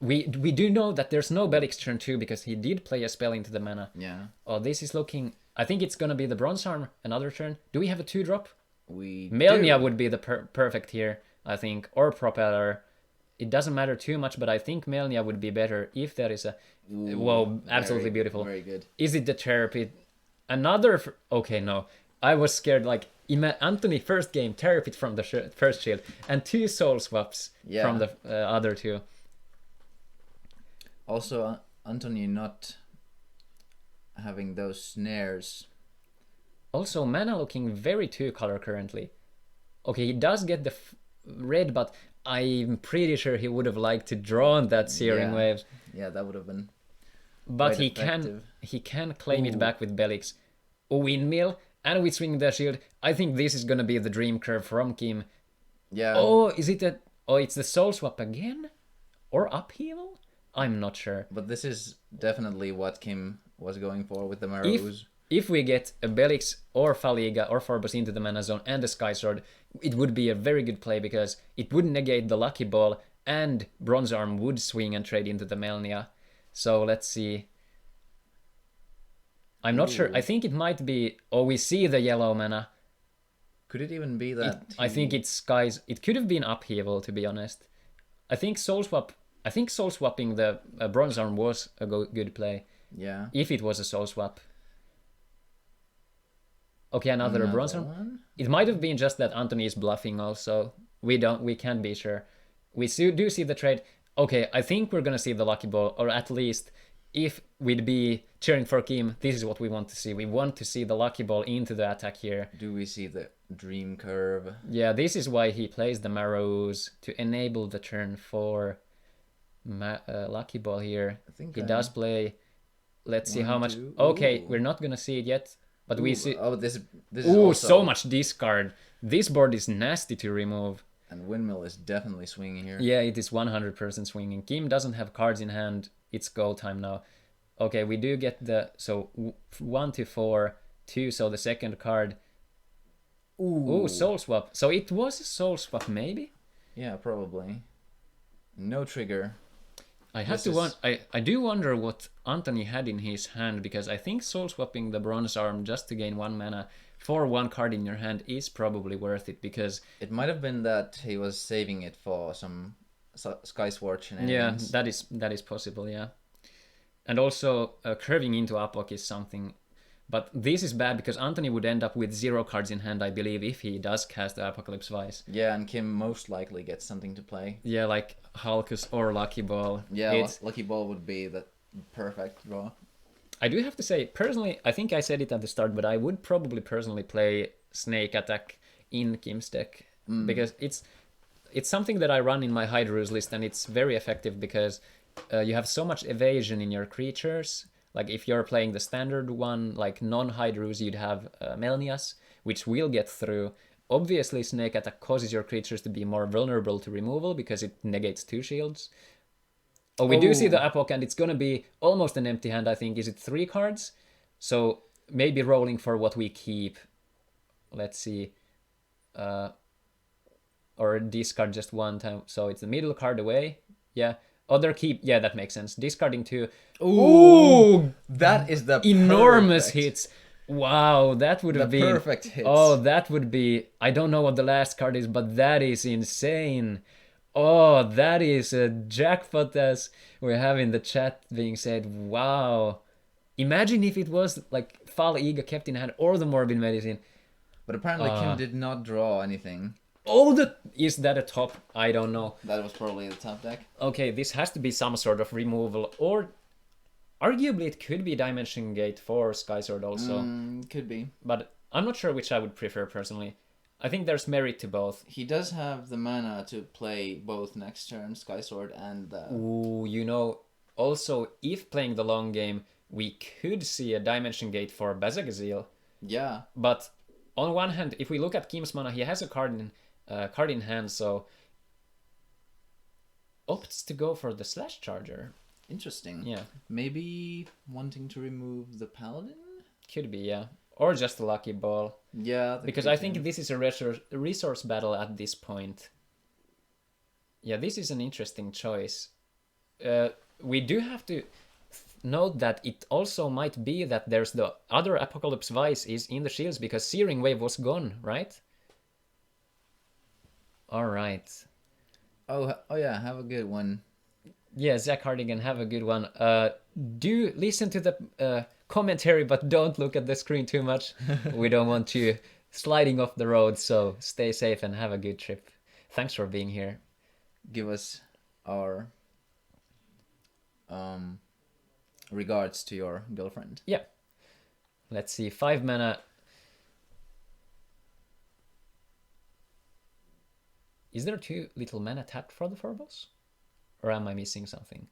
We do know that there's no Belix turn 2 because he did play a spell into the mana. Yeah. Oh, this is looking... I think it's going to be the Bronze Arm another turn. Do we have a 2-drop? We Melnia would be the perfect here, I think. Or Propeller. It doesn't matter too much, but I think Melnia would be better if there is a... absolutely beautiful. Very good. Is it the Terror Pit? Okay, no. I was scared, like, Anthony first game, Terror Pit from the first shield, and 2 soul swaps from the other 2. Also, Anthony not having those snares. Also, mana looking very 2-color currently. Okay, he does get the red, but I'm pretty sure he would have liked to draw on that Searing Waves. Yeah, that would have been. But he can claim it back with Belix. Windmill, and with Swing the Shield. I think this is gonna be the dream curve from Kim. Yeah. Oh, is it a... Oh, it's the soul swap again? Or upheaval? I'm not sure. But this is definitely what Kim was going for with the Marrows. If we get a Belix or Faliga or Forbos into the mana zone and the Sky Sword, it would be a very good play because it would negate the Lucky Ball and Bronze Arm would swing and trade into the Melnia. So let's see. I'm not sure. I think it might be... Oh, we see the yellow mana. Could it even be that? I think it's Skies. It could have been Upheaval, to be honest. I think soul swapping the Bronze Arm was a good play. Yeah. If it was a soul swap. Okay, another Bronze Arm. One? It might have been just that Anthony is bluffing also. We can't be sure. We do see the trade. Okay, I think we're gonna see the Lucky Ball, or at least if we'd be cheering for Kim, this is what we want to see. We want to see the Lucky Ball into the attack here. Do we see the Dream Curve? Yeah, this is why he plays the Marrows to enable the turn for Lucky Ball here. I think he does play. Let's see how much. Two. Okay, Ooh. we're not gonna see it yet, but we see. Oh, this is Ooh, also... so much discard. This board is nasty to remove. And Windmill is definitely swinging here. Yeah, it is 100% swinging. Kim doesn't have cards in hand. It's go time now. Okay, we do get the... So, 1 to 4, 2, so the second card. Ooh, soul swap. So it was a soul swap, maybe? Yeah, probably. No trigger. I do wonder what Anthony had in his hand, because I think soul swapping the Bronze Arm just to gain 1 mana for 1 card in your hand is probably worth it, because... It might have been that he was saving it for some Sky Sword shenanigans. Yeah, that is possible, yeah. And also, curving into Apok is something... But this is bad, because Anthony would end up with 0 cards in hand, I believe, if he does cast the Apocalypse Vice. Yeah, and Kim most likely gets something to play. Yeah, like Halkus or Lucky Ball. Yeah, Lucky Ball would be the perfect draw. I do have to say, personally, I think I said it at the start, but I would probably personally play Snake Attack in Kim's deck. Because it's something that I run in my Hydrus list, and it's very effective because you have so much evasion in your creatures. Like if you're playing the standard one, like non-Hydrus, you'd have Melnias, which will get through. Obviously, Snake Attack causes your creatures to be more vulnerable to removal because it negates 2 shields. Oh, we do see the Apok, and it's gonna be almost an empty hand, I think. Is it 3 cards? So maybe rolling for what we keep. Let's see. Or discard just 1 time. So it's the middle card away. Yeah. Other keep. Yeah, that makes sense. Discarding 2. Ooh! That is the enormous perfect hits. Wow, that would have been... The perfect hits. Oh, that would be... I don't know what the last card is, but that is insane. Oh, that is a jackpot, as we have in the chat being said. Wow. Imagine if it was like Fal Iga kept in hand or the Morbid Medicine. But apparently Kim did not draw anything. Oh, is that a top? I don't know. That was probably the top deck. Okay, this has to be some sort of removal, or arguably it could be Dimension Gate for Sky Sword also. Could be. But I'm not sure which I would prefer personally. I think there's merit to both. He does have the mana to play both next turn, Sky Sword and the... Ooh, you know, also, if playing the long game, we could see a Dimension Gate for Bazagazil. Yeah. But on one hand, if we look at Kim's mana, he has a card in hand, so opts to go for the Slash Charger. Interesting. Yeah. Maybe wanting to remove the Paladin? Could be, yeah. Or just a Lucky Ball. Yeah. Because I think this is a resource battle at this point. Yeah, this is an interesting choice. We do have to note that it also might be that there's the other Apocalypse Vice is in the shields because Searing Wave was gone, right? Alright. Oh yeah, have a good one. Yeah, Zach Hardigan, have a good one. Do listen to the commentary, but don't look at the screen too much. We don't want to sliding off the road, so stay safe and have a good trip. Thanks for being here. Give us our regards to your girlfriend. Yeah. Let's see, 5 mana. Is there 2 little mana tapped for the Phobos? Or am I missing something?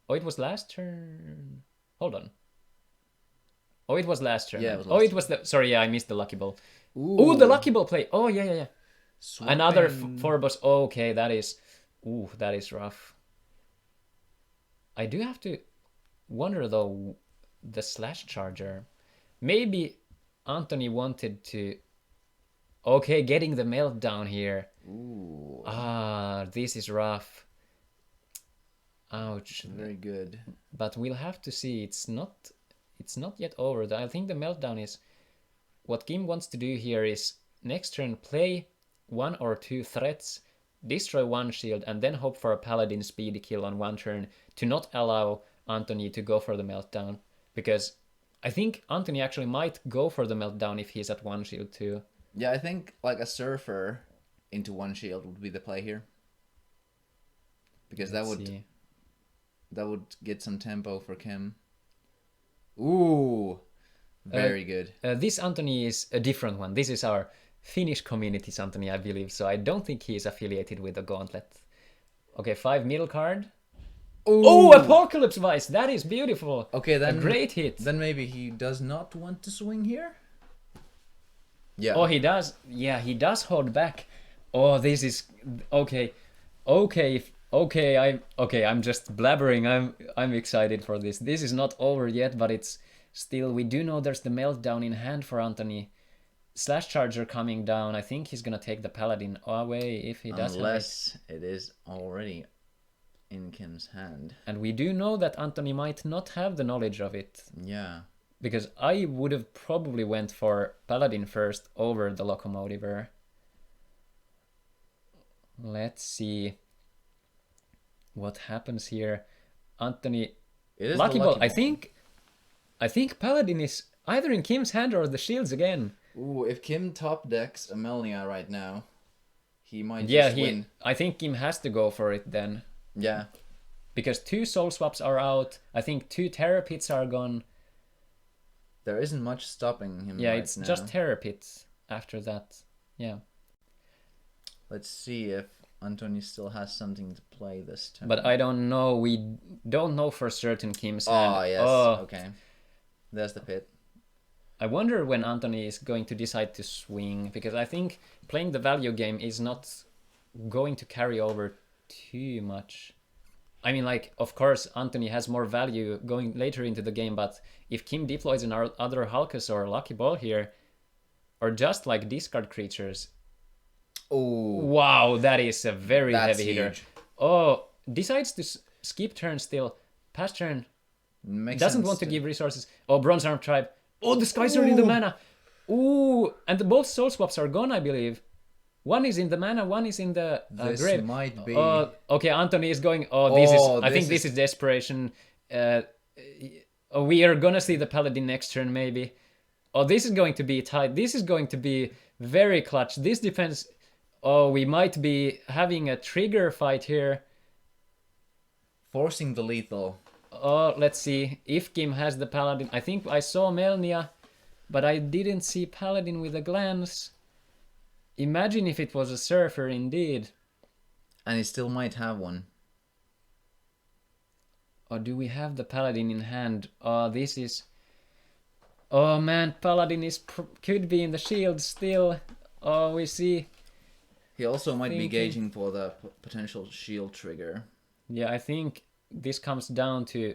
Oh, it was last turn. Hold on. Oh, it was last turn. Yeah, it was oh, last it was the. Sorry, yeah, I missed the Lucky Ball. Ooh, Oh, the Lucky Ball play. Oh, yeah. swapping. Another Phobos. Oh, okay, that is. Ooh, that is rough. I do have to wonder though, the Slash Charger. Maybe Anthony wanted to. Okay, getting the Meltdown here. Ooh. This is rough. Ouch. Very good. But we'll have to see. It's not yet over. I think the Meltdown is what Kim wants to do here is next turn play 1 or 2 threats, destroy 1 shield, and then hope for a Paladin speed kill on 1 turn to not allow Anthony to go for the Meltdown. Because I think Anthony actually might go for the Meltdown if he's at 1 shield too. Yeah, I think like a Surfer into 1 shield would be the play here. Because that would get some tempo for Kim. Ooh, very good. This Anthony is a different one. This is our Finnish community's Anthony, I believe. So I don't think he is affiliated with the Gauntlet. Okay, 5 middle card. Ooh. Oh, Apocalypse Vice! That is beautiful. Okay, then a great hit. Then maybe he does not want to swing here. Yeah. Oh, he does. Yeah, he does hold back. Oh, this is okay. I'm just blabbering. I'm excited for this. This is not over yet, but it's still. We do know there's the Meltdown in hand for Anthony. Slash Charger coming down. I think he's gonna take the Paladin away if he does. Unless it is already in Kim's hand. And we do know that Anthony might not have the knowledge of it. Yeah. Because I would have probably went for Paladin first over the Locomotiver. Let's see what happens here. Anthony, It is Lucky the Ball. I think Paladin is either in Kim's hand or the shields again. Ooh, if Kim top decks Amelia right now, he might just win. I think Kim has to go for it then. Yeah. Because 2 Soul Swaps are out. I think 2 Terror Pits are gone. There isn't much stopping him. Yeah, right it's now. just Terror Pits after that. Yeah. Let's see if Anthony still has something to play this time. But I don't know. We don't know for certain Kim's hand. Oh, yes. Okay. There's the pit. I wonder when Anthony is going to decide to swing, because I think playing the value game is not going to carry over too much. I mean, like, of course, Anthony has more value going later into the game, but if Kim deploys an other Hulkus or Lucky Ball here, or just like discard creatures. Oh, wow, that is a very heavy hitter. Huge. Oh, decides to skip turn still. Pass turn. Doesn't want to give resources. Oh, Bronze Arm Tribe. Oh, the Sky Sword in the mana. Ooh, and both Soul Swaps are gone, I believe. One is in the mana, one is in the this grave. might be. Okay, Anthony is going. I think this is desperation. We are gonna see the Paladin next turn, maybe. Oh, this is going to be tight. This is going to be very clutch. This depends. Oh, we might be having a trigger fight here. Forcing the lethal. Oh, let's see if Kim has the Paladin. I think I saw Melnia, but I didn't see Paladin with a glance. Imagine if it was a Surfer indeed. And he still might have one. Or do we have the Paladin in hand? Oh, this is... Oh man, Paladin could be in the shield still. Oh, we see. He also might be gauging for the potential shield trigger. Yeah, I think this comes down to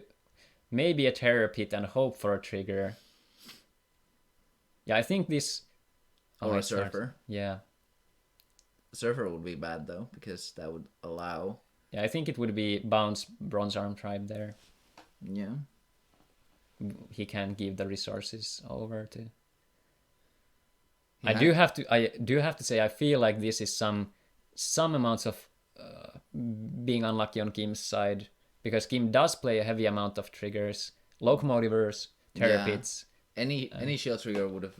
maybe a Terror Pit and hope for a trigger. Yeah, I think this... Or a Surfer. Yeah. Surfer would be bad though, because that would allow... Yeah, I think it would be bounce Bronze Arm Tribe there. Yeah. He can give the resources over to... I do have to say, I feel like this is some amounts of being unlucky on Kim's side, because Kim does play a heavy amount of triggers, Locomotivers, Terror Pits. Any shield trigger would have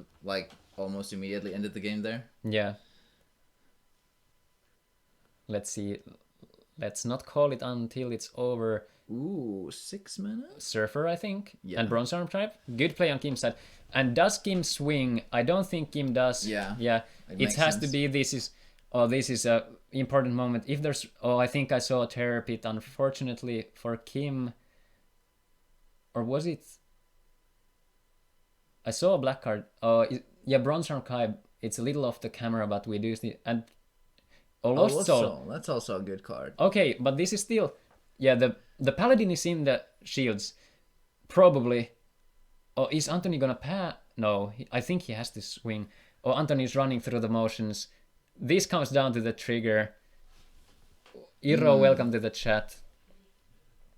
almost immediately ended the game there. Yeah. Let's see. Let's not call it until it's over. Ooh, 6 minutes? Surfer, I think. Yeah. And Bronze Arm Tribe. Good play on Kim's side. And does Kim swing? I don't think Kim does. Yeah. Yeah. It has to be. This is a important moment. If there's. Oh, I think I saw a terror pit. Unfortunately for Kim. Or was it? I saw a black card. Yeah, Bronze Archive. It's a little off the camera, but we do see. And Lost Soul. That's also a good card. Okay, but this is still. Yeah, the Paladin is in the shields. Probably. Oh, is Anthony gonna pass? No, I think he has to swing. Oh, Anthony's running through the motions. This comes down to the trigger. Iro, welcome to the chat.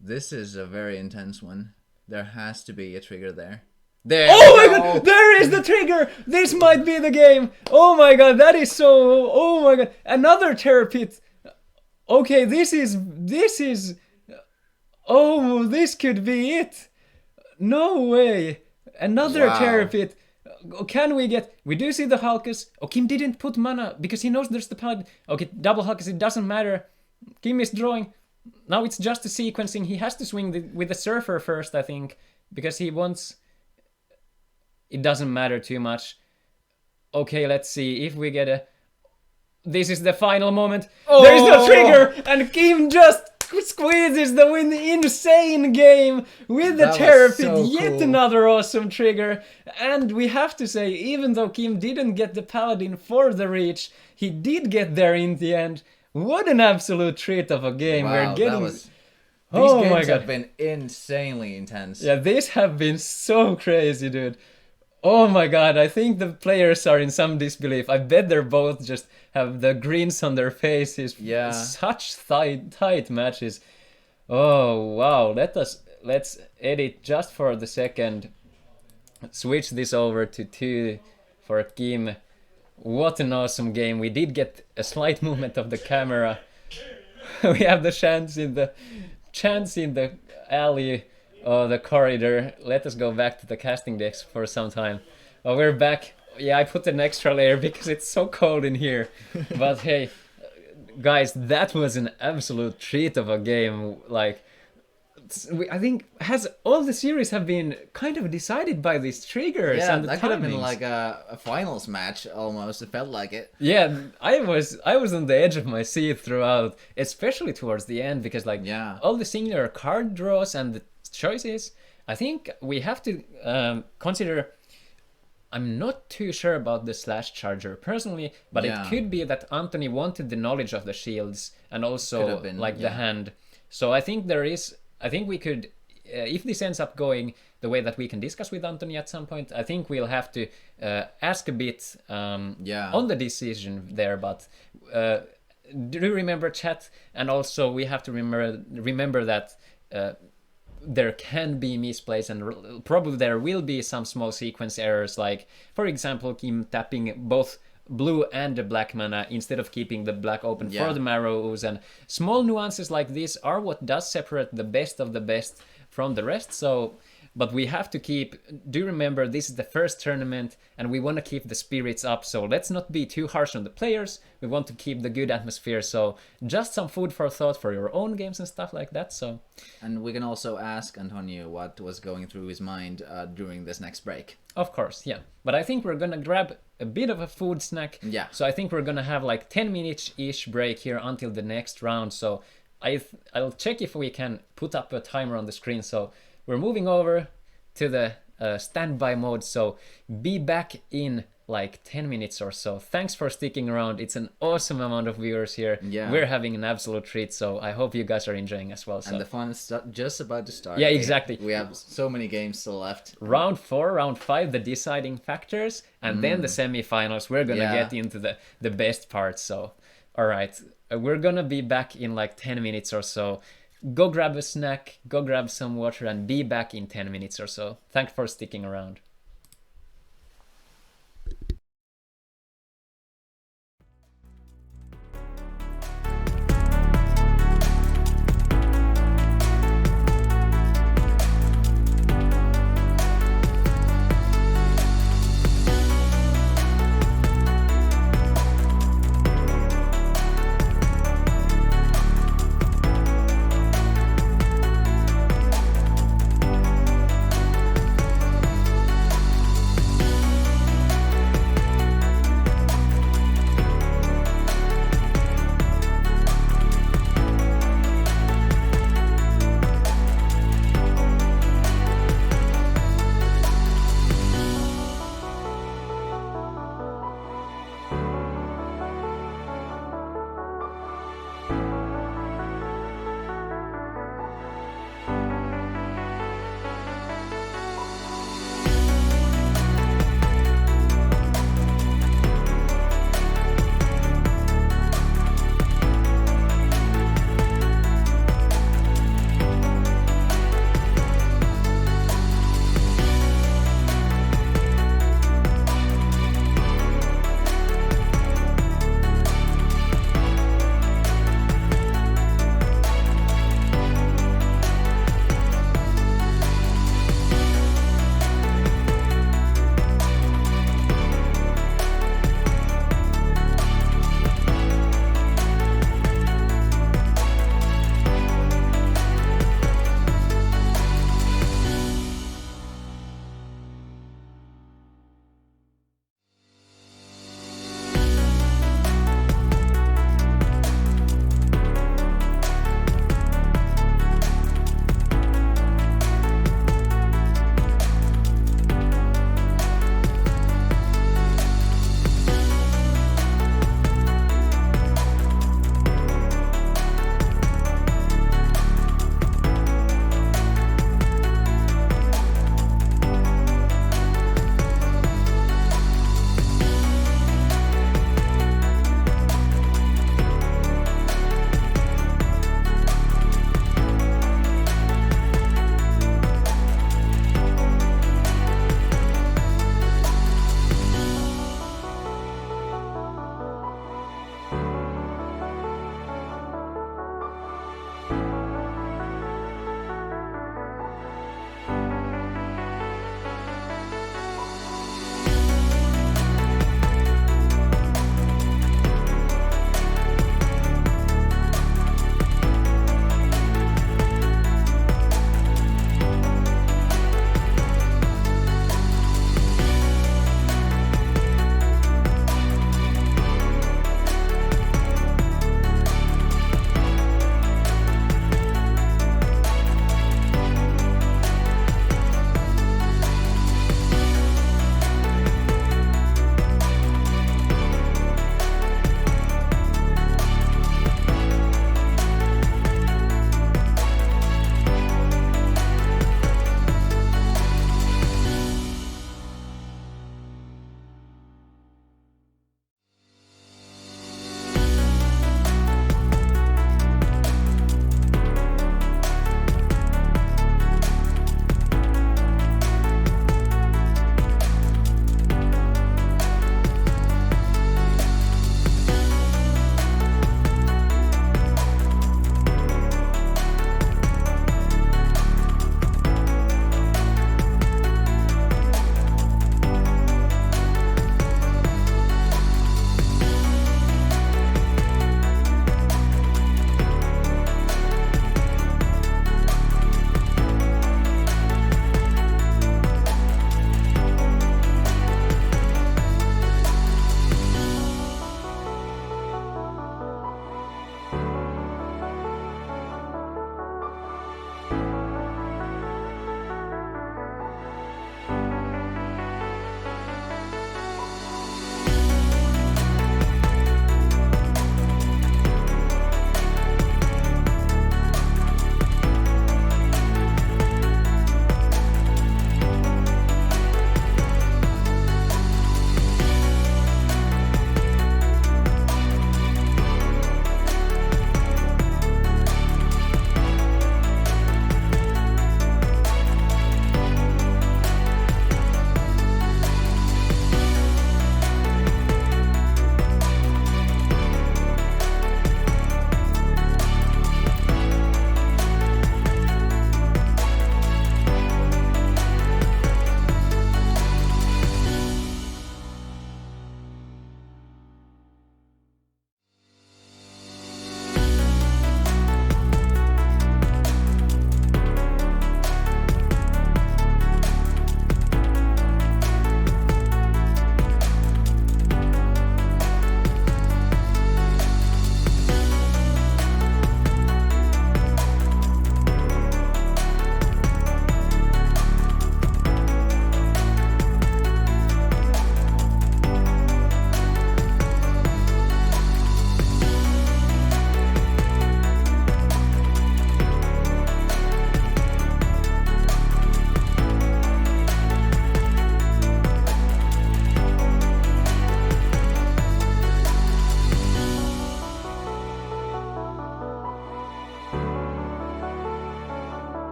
This is a very intense one. There has to be a trigger there. Oh my god! There is the trigger! This might be the game! Oh my god, that is so... Oh my god! Another terror pit! Okay, this is... Oh, this could be it! No way! Another terror pit! Can we get... We do see the Hulkus. Oh, Kim didn't put mana because he knows there's the Paladin. Okay, double Hulkus, it doesn't matter. Kim is drawing. Now it's just a sequencing. He has to swing with the Surfer first, I think. Because he wants... It doesn't matter too much. Okay, let's see if we get a... This is the final moment. Oh! There's no trigger! And Kim just squeezes the win. Insane game with the terror pit. So yet cool. Another awesome trigger. And we have to say, even though Kim didn't get the Paladin for the reach, he did get there in the end. What an absolute treat of a game. Wow, we're getting... These games have been insanely intense. Yeah, these have been so crazy, dude. Oh my god, I think the players are in some disbelief. I bet they're both just have the grins on their faces. Yeah. Such tight matches. Oh wow, let's edit just for the second. Switch this over to 2 for Kim. What an awesome game. We did get a slight movement of the camera. We have the chance in the alley. Oh, the corridor. Let us go back to the casting decks for some time. Oh, we're back. Yeah, I put an extra layer because it's so cold in here. But hey, guys, that was an absolute treat of a game. Like, I think all the series have been kind of decided by these triggers and the that timings. could have been like a finals match almost. It felt like it. Yeah, I was on the edge of my seat throughout, especially towards the end because all the singular card draws and the choices. I think we have to consider. I'm not too sure about the slash charger personally, but it could be that Anthony wanted the knowledge of the shields and also the hand. So I think we could, if this ends up going the way that we can discuss with Anthony at some point, I think we'll have to ask a bit on the decision there. But do remember chat, and also we have to remember that there can be misplays and probably there will be some small sequence errors, like for example Kim tapping both blue and the black mana instead of keeping the black open for the Marrow Ooze, and small nuances like this are what does separate the best of the best from the rest. So but we have to do remember this is the first tournament and we want to keep the spirits up, so let's not be too harsh on the players. We want to keep the good atmosphere, so just some food for thought for your own games and stuff like that. So, and we can also ask Antonio what was going through his mind during this next break. Of course, yeah. But I think we're gonna grab a bit of a food snack. Yeah. So I think we're gonna have like 10 minutes-ish break here until the next round. So I'll check if we can put up a timer on the screen. So we're moving over to the standby mode, so be back in like 10 minutes or so. Thanks for sticking around. It's an awesome amount of viewers here. Yeah. We're having an absolute treat, so I hope you guys are enjoying as well. So. And the fun is just about to start. Yeah, exactly. We have so many games still left. Round 4, round 5, the deciding factors, and then the semifinals. We're gonna get into the best parts. So, all right, we're gonna be back in like 10 minutes or so. Go grab a snack, go grab some water, and be back in 10 minutes or so. Thanks for sticking around.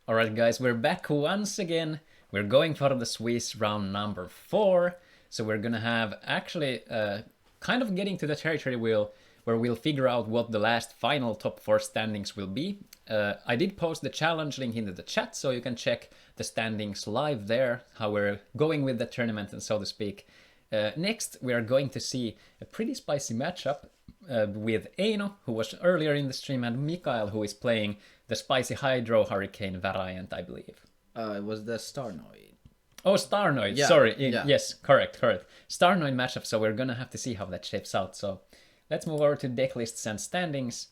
Alright guys, we're back once again. We're going for the Swiss round number 4. So we're gonna have actually kind of getting to the territory wheel where we'll figure out what the last final top 4 standings will be. I did post the challenge link into the chat, so you can check the standings live there, how we're going with the tournament and so to speak. Next, we are going to see a pretty spicy matchup with Eino, who was earlier in the stream, and Mikael, who is playing the spicy Hydro Hurricane variant, I believe. It was the Starnoid. Oh, Starnoid, Yeah, sorry. yeah. Yes, correct. Starnoid matchup, so we're gonna have to see how that shapes out. So let's move over to deck lists and standings.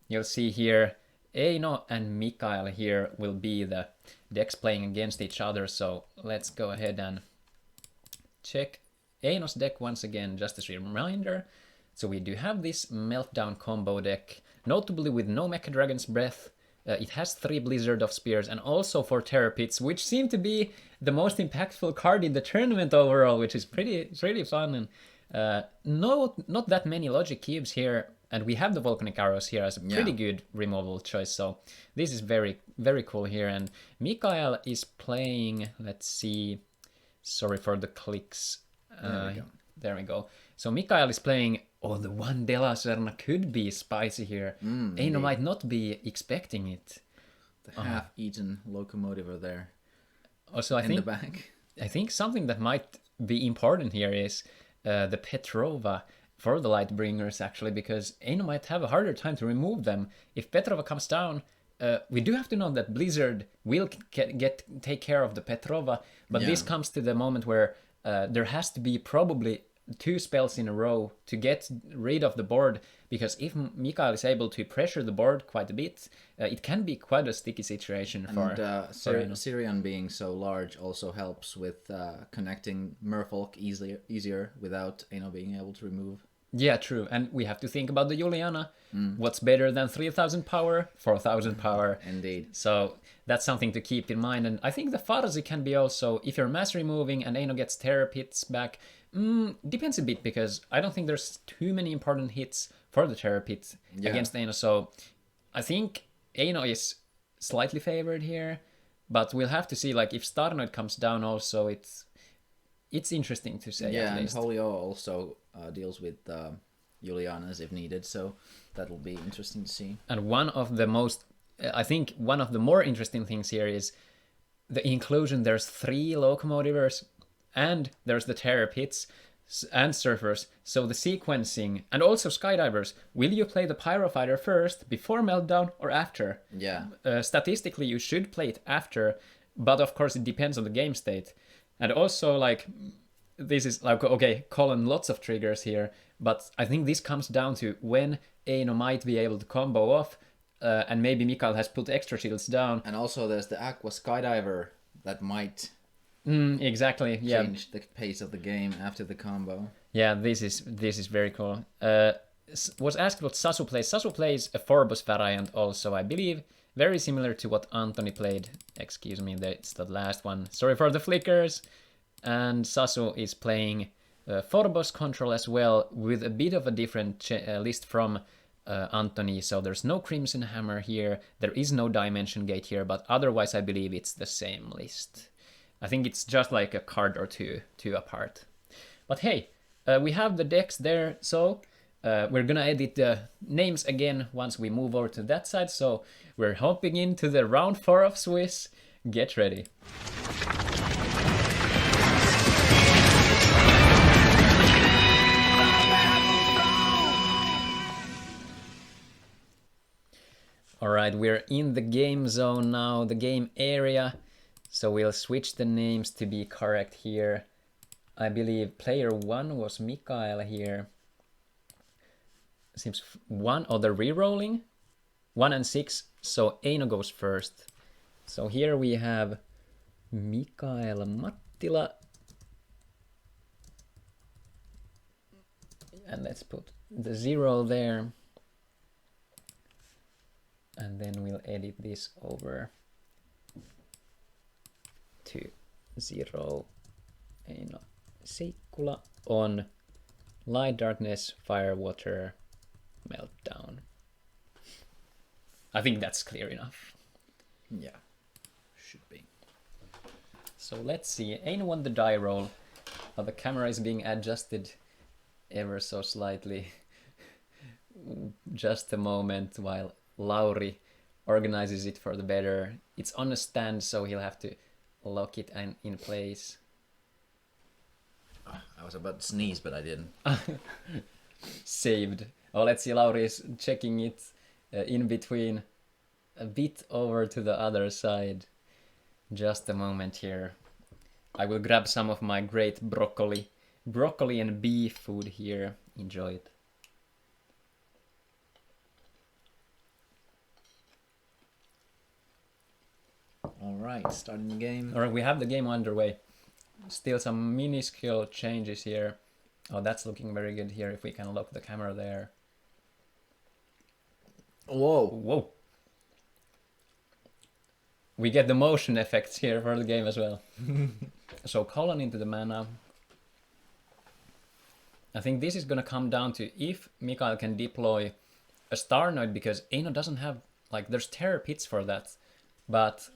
You'll see here, Eino and Mikael here will be the decks playing against each other. So let's go ahead and check Eino's deck once again, just as a reminder. So we do have this Meltdown combo deck, notably with no Mecha Dragon's Breath. It has 3 Blizzard of Spears and also 4 Terror Pits, which seem to be the most impactful card in the tournament overall, which is really fun. And not that many Logic Cubes here, and we have the Volcanic Arrows here as a pretty good removal choice. So this is very, very cool here. And Mikael is playing, let's see, sorry for the clicks. There we go. So Mikael is playing, the one Dela Serna could be spicy here. Eino might not be expecting it. The half-eaten locomotive there. Also, in the back. I think something that might be important here is the Petrova for the Lightbringers, actually, because Eino might have a harder time to remove them. If Petrova comes down, we do have to know that Blizzard will take care of the Petrova, but this comes to the moment where there has to be probably 2 spells in a row to get rid of the board, because if Mikael is able to pressure the board quite a bit, it can be quite a sticky situation for Syrian being so large also helps with connecting Merfolk easier without Eino being able to remove. Yeah, true. And we have to think about the Juliana. What's better than 3000 power? 4000 power. Indeed. So that's something to keep in mind. And I think the Farsi can be also, if you're mass removing and Eino gets Terror Pits back, depends a bit, because I don't think there's too many important hits for the Terror Pit against Eino. So I think Eino is slightly favored here, but we'll have to see, like, if Starnoid comes down also, it's interesting to say. Yeah, at and least. Holio also deals with Julianas if needed, so that'll be interesting to see. And one of the more interesting things here is the inclusion. There's 3 Locomotivers, and there's the Terror Pits and Surfers. So the sequencing, and also Skydivers. Will you play the Pyrofighter first, before Meltdown, or after? Yeah. Statistically, you should play it after, but of course it depends on the game state. And also, like, this is like, okay, Colin, lots of triggers here, but I think this comes down to when Eino might be able to combo off, and maybe Mikael has put extra shields down. And also there's the Aqua Skydiver that might exactly, yeah. change the pace of the game after the combo. Yeah, this is very cool. Was asked what Sasu plays. Sasu plays a Phorbos variant also, I believe. Very similar to what Anthony played. Excuse me, that's the last one. Sorry for the flickers. And Sasu is playing Phorbos Control as well, with a bit of a different list from Anthony. So there's no Crimson Hammer here. There is no Dimension Gate here, but otherwise I believe it's the same list. I think it's just like a card or two apart. But hey, we have the decks there, so we're gonna edit the names again once we move over to that side. So we're hopping into the round 4 of Swiss. Get ready. Alright, we're in the game zone now, the game area. So we'll switch the names to be correct here. I believe player 1 was Mikael here. Seems they're re-rolling. 1 and 6, so Eino goes first. So here we have Mikael Mattila. And let's put the 0 there. And then we'll edit this over to 0 Eino Seikkula on Light, Darkness, Fire, Water, Meltdown. I think that's clear enough. Yeah. should be. So let's see. Aino won the die roll. The camera is being adjusted ever so slightly. Just a moment while Lauri organizes it for the better. It's on a stand, so he'll have to lock it in place. Oh, I was about to sneeze, but I didn't. Saved. Oh, let's see. Lauri is checking it in between, a bit over to the other side. Just a moment here. I will grab some of my great broccoli and beef food here. Enjoy it. Alright, starting the game. Alright, we have the game underway. Still some minuscule changes here. Oh, that's looking very good here if we can lock the camera there. Whoa! Whoa! We get the motion effects here for the game as well. So colon into the mana. I think this is gonna come down to if Mikael can deploy a Starnoid, because Aino doesn't have, like, there's terror pits for that. But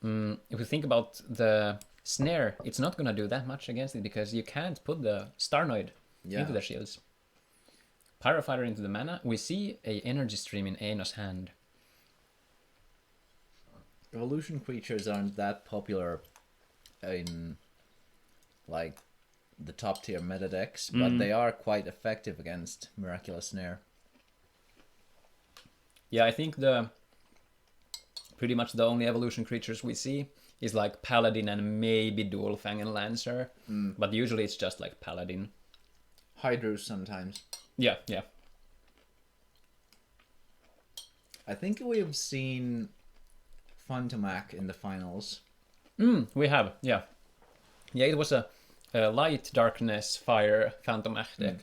if we think about the snare, it's not gonna do that much against it because you can't put the Starnoid into the shields. Pyrofighter into the mana. We see a energy stream in Aino's hand. Evolution creatures aren't that popular in, like, the top tier meta decks, but they are quite effective against Miraculous Snare. Yeah, I think pretty much the only evolution creatures we see is like Paladin and maybe Dual Fang and Lancer, but usually it's just like Paladin. Hydrus sometimes. Yeah. I think we've seen Phantomac in the finals. We have, yeah. Yeah, it was a light, darkness, fire Phantomac deck.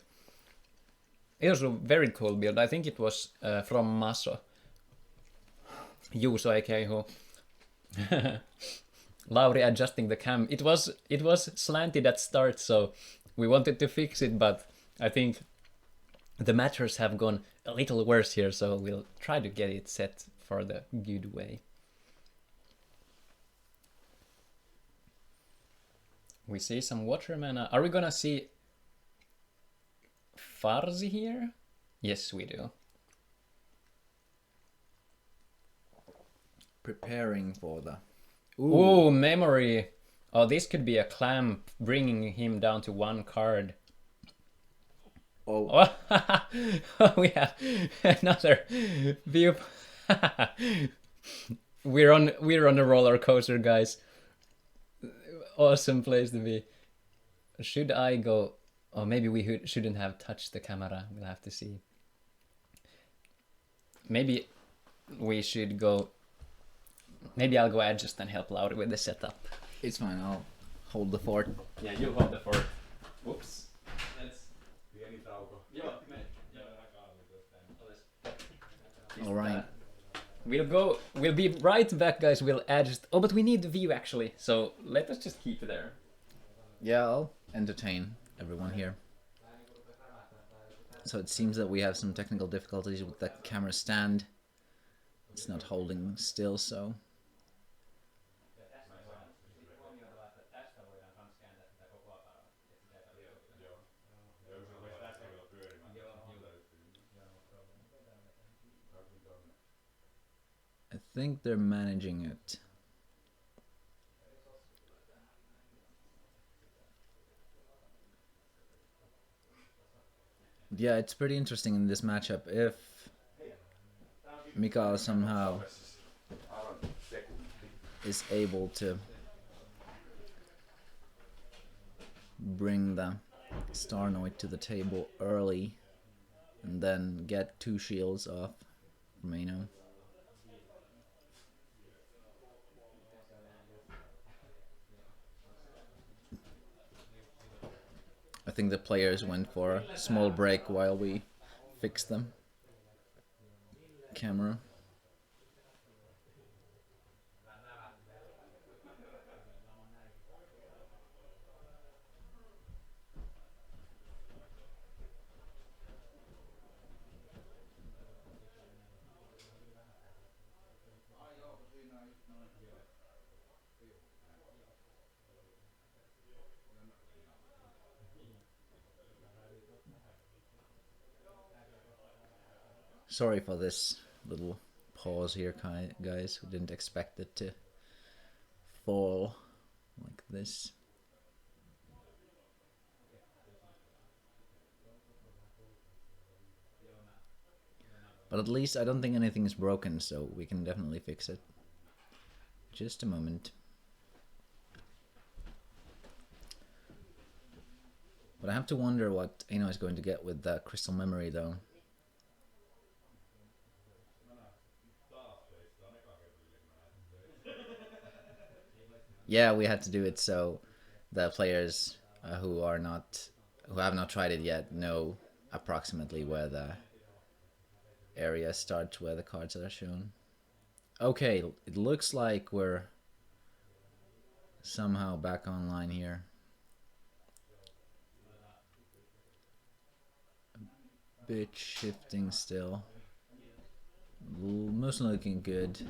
It was a very cool build. I think it was from Maso. Juuso aka who Lauri adjusting the cam. It was slanted at start, so we wanted to fix it, but I think the matters have gone a little worse here, so we'll try to get it set for the good way. We see some water mana. Are we gonna see Farzi here? Yes, we do. Preparing for the... Ooh, memory. Oh, this could be a clamp, bringing him down to one card. Oh. We have another view. We're on a roller coaster, guys. Awesome place to be. Should I go? Oh, maybe we shouldn't have touched the camera. We'll have to see. Maybe we should go. Maybe I'll go adjust and help Lauri with the setup. It's fine, I'll hold the fort. Yeah, you hold the fort. Whoops. Alright. We'll be right back, guys. We'll adjust. Oh, but we need the view actually. So let us just keep it there. Yeah, I'll entertain everyone here. So it seems that we have some technical difficulties with the camera stand. It's not holding still, so... I think they're managing it. Yeah, it's pretty interesting in this matchup. If Mikael somehow is able to bring the Starnoid to the table early and then get 2 shields off from Aino. I think the players went for a small break while we fixed them. Camera. Sorry for this little pause here, guys. We didn't expect it to fall like this. But at least I don't think anything is broken, so we can definitely fix it. Just a moment. But I have to wonder what Aino is going to get with the crystal memory, though. Yeah, we had to do it so the players who have not tried it yet know approximately where the area starts, where the cards are shown. Okay, it looks like we're somehow back online here. A bit shifting still. Mostly looking good.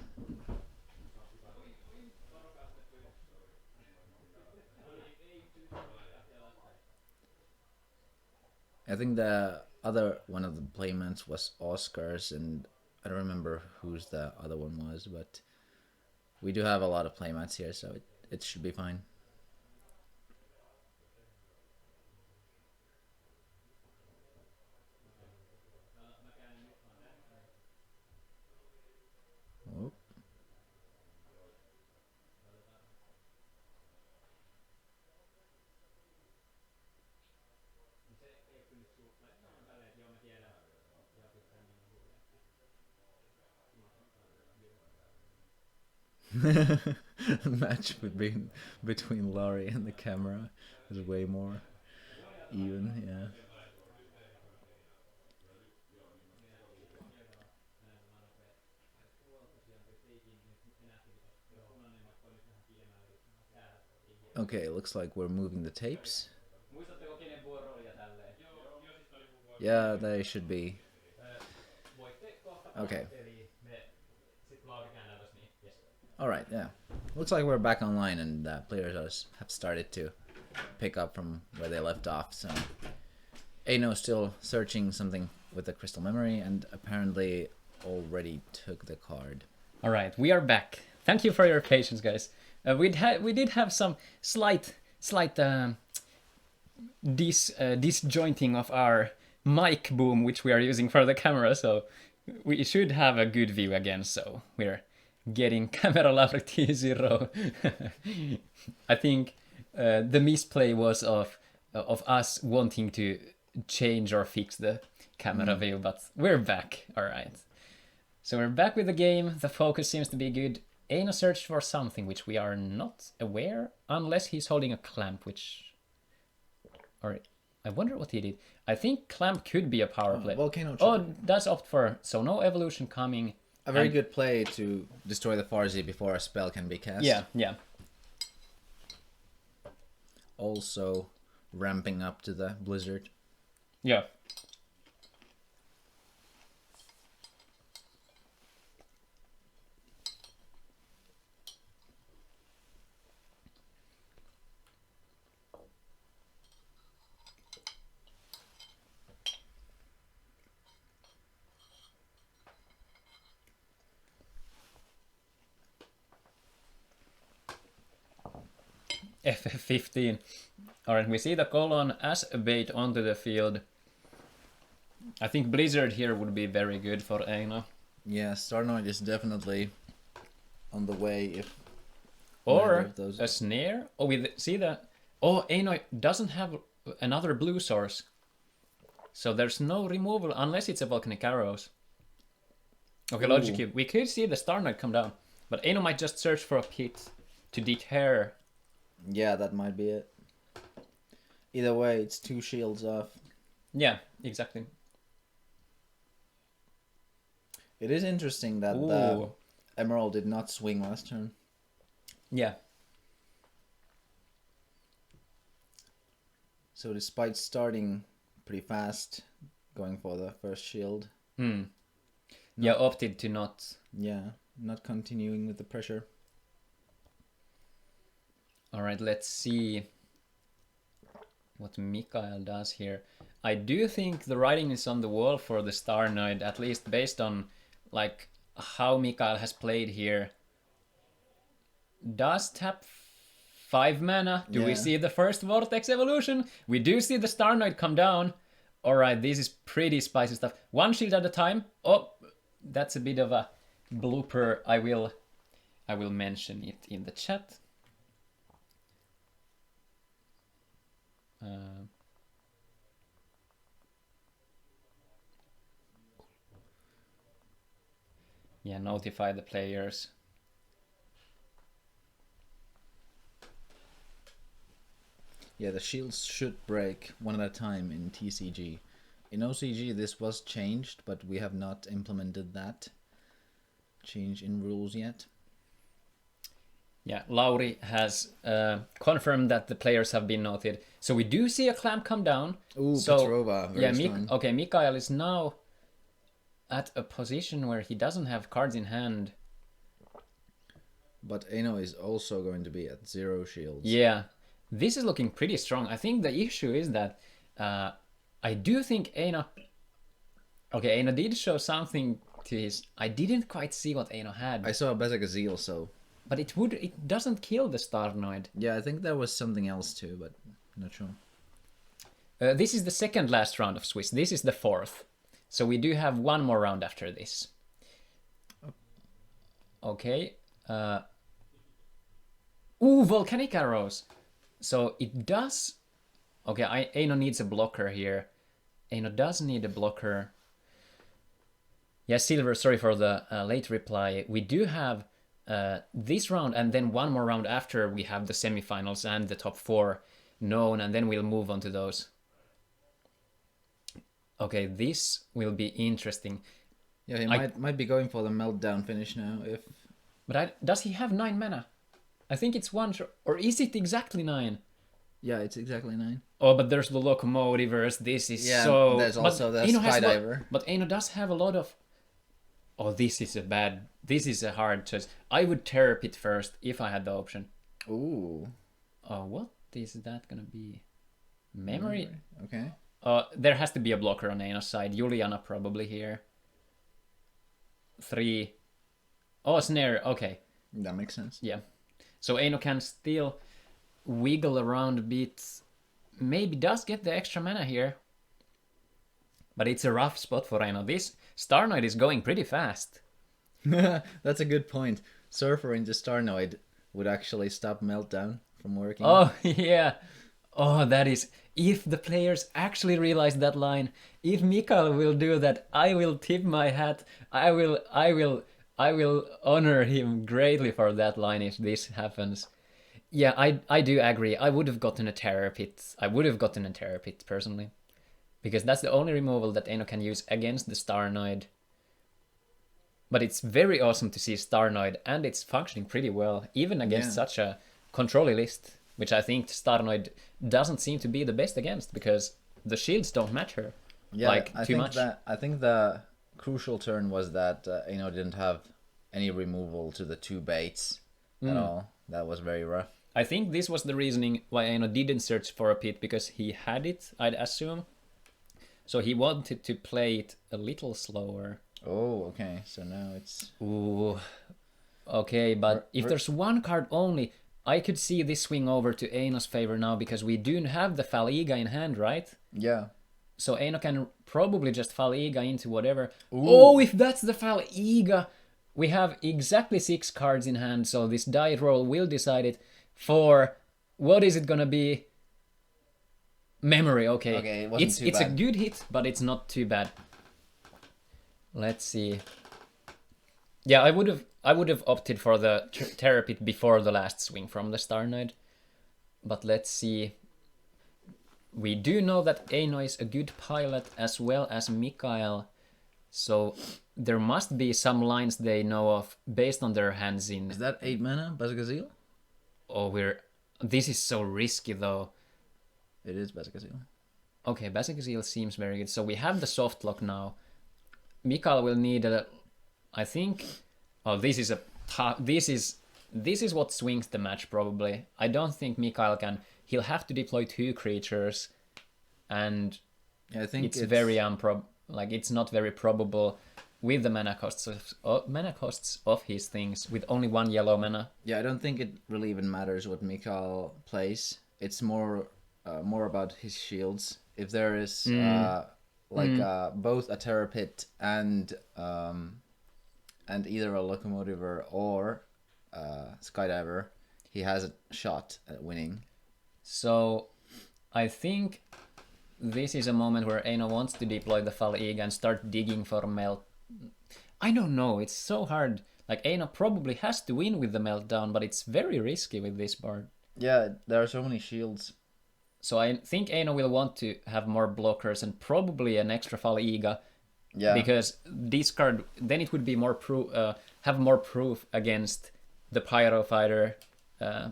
I think the other one of the playmats was Oscar's, and I don't remember whose the other one was, but we do have a lot of playmats here, so it should be fine. Oh. Match between Laurie and the camera is way more even, yeah. Okay, looks like we're moving the tapes. Yeah, they should be. Okay. Alright, yeah. Looks like we're back online and players have started to pick up from where they left off. So Aino still searching something with the crystal memory and apparently already took the card. Alright, we are back. Thank you for your patience, guys. We did have some slight disjointing of our mic boom, which we are using for the camera, so we should have a good view again. So we're getting camera level T0. I think the misplay was of us wanting to change or fix the camera view, but we're back. All right. So we're back with the game. The focus seems to be good. Aino searched for something which we are not aware, unless he's holding a clamp, which... Or I wonder what he did. I think clamp could be a power play. Volcano Oh, that's opt for... So no evolution coming. A very good play to destroy the Farsi before a spell can be cast. Yeah, yeah. Also ramping up to the blizzard. Yeah. FF15. Alright, we see the colon as a bait onto the field. I think Blizzard here would be very good for Aino. Yeah, Starnoid is definitely on the way if... Or a snare. Oh, we see that. Oh, Aino doesn't have another blue source. So there's no removal unless it's a Volcanic Arrows. Okay, logically, we could see the Starnoid come down. But Aino might just search for a pit to deter. Yeah, that might be it. Either way, it's 2 shields off. Yeah, exactly. It is interesting that the Emerald did not swing last turn. Yeah. So despite starting pretty fast, going for the first shield. Yeah, opted to not. Yeah, not continuing with the pressure. Alright, let's see. what Mikael does here. I do think the writing is on the wall for the Starnoid, at least based on like how Mikael has played here. Does tap 5 mana. Do we see the first Vortex evolution? We do see the Starnoid come down. Alright, this is pretty spicy stuff. 1 shield at a time. Oh, that's a bit of a blooper. I will mention it in the chat. Yeah, notify the players. Yeah, the shields should break one at a time in TCG. In OCG this was changed, but we have not implemented that change in rules yet. Yeah, Lauri has confirmed that the players have been noted. So we do see a clamp come down. Ooh, so, Petrova, very strong. Okay, Mikael is now at a position where he doesn't have cards in hand. But Aino is also going to be at 0 shields. Yeah, this is looking pretty strong. I think the issue is that I do think Aino... Okay, Aino did show something to his... I didn't quite see what Aino had. I saw a Bezagazil, so... But it doesn't kill the Starnoid. Yeah, I think there was something else too, but I'm not sure. This is the second last round of Swiss. This is the 4th. So we do have one more round after this. Okay. Ooh, Volcanic Arrows. So it does... Okay, Aino needs a blocker here. Aino does need a blocker. Yeah, Silver, sorry for the late reply. We do have this round and then one more round after we have the semifinals and the top 4 known, and then we'll move on to those. Okay, this will be interesting. Yeah, he might be going for the Meltdown finish now. But does he have 9 mana? I think it's 1, or is it exactly 9? Yeah, it's exactly 9. Oh, but there's the Locomotivers. This is so... there's also the Skydiver. But Aino does have a lot of... Oh, this is a hard choice. I would Terror Pit first if I had the option. Ooh. Oh, what is that gonna be? Memory? Okay. There has to be a blocker on Aino's side. Juliana probably here. 3. Oh, Snare. Okay. That makes sense. Yeah. So Aino can still wiggle around a bit. Maybe does get the extra mana here. But it's a rough spot for Aino. This Starnoid is going pretty fast. That's a good point. Surfer into Starnoid would actually stop Meltdown from working. Oh, yeah. Oh, that is... If the players actually realize that line, if Mikael will do that, I will tip my hat. I will honor him greatly for that line if this happens. Yeah, I do agree. I would have gotten a Terror Pit. I would have gotten a Terror Pit, personally. Because that's the only removal that Aino can use against the Starnoid. But it's very awesome to see Starnoid, and it's functioning pretty well, even against such a control list, which I think Starnoid doesn't seem to be the best against, because the shields don't match her too much. I think the crucial turn was that Aino didn't have any removal to the 2 baits at all. That was very rough. I think this was the reasoning why Aino didn't search for a pit, because he had it, I'd assume. So he wanted to play it a little slower. Oh, okay. So now it's... Ooh. Okay, but if there's 1 card only, I could see this swing over to Aino's favor now, because we do have the Faliga in hand, right? Yeah. So Aino can probably just Faliga into whatever. Ooh. Oh, if that's the Faliga! We have exactly 6 cards in hand, so this die roll will decide it for... What is it gonna be? Memory, okay. Okay, it wasn't too bad. It's a good hit, but it's not too bad. Let's see. Yeah, I would have opted for the Terror Pit before the last swing from the Starnoid. But let's see. We do know that Aino is a good pilot as well as Mikael. So there must be some lines they know of based on their hands in. Is that 8 mana, Bazagazil? Oh, this is so risky though. It is Bazagazil. Okay, Bazagazil seems very good. So we have the soft lock now. Mikael will need I think... Oh, this is what swings the match probably. I don't think Mikael can he'll have to deploy 2 creatures, and Yeah, I think it's very it's not very probable with the mana costs of his things with only 1 yellow mana. Yeah, I don't think it really even matters what Mikhail plays. It's more about his shields. If there is both a Terror Pit and either a Locomotiver or Skydiver, he has a shot at winning. So I think this is a moment where Aino wants to deploy the Fall-Eagle and start digging for Melt. I don't know, it's so hard. Like, Aino probably has to win with the Meltdown, but it's very risky with this board. Yeah, there are so many shields. So I think Aino will want to have more blockers and probably an extra Fall-Eagle. Yeah. Because discard, then it would be more have more proof against the Pyro Fighter.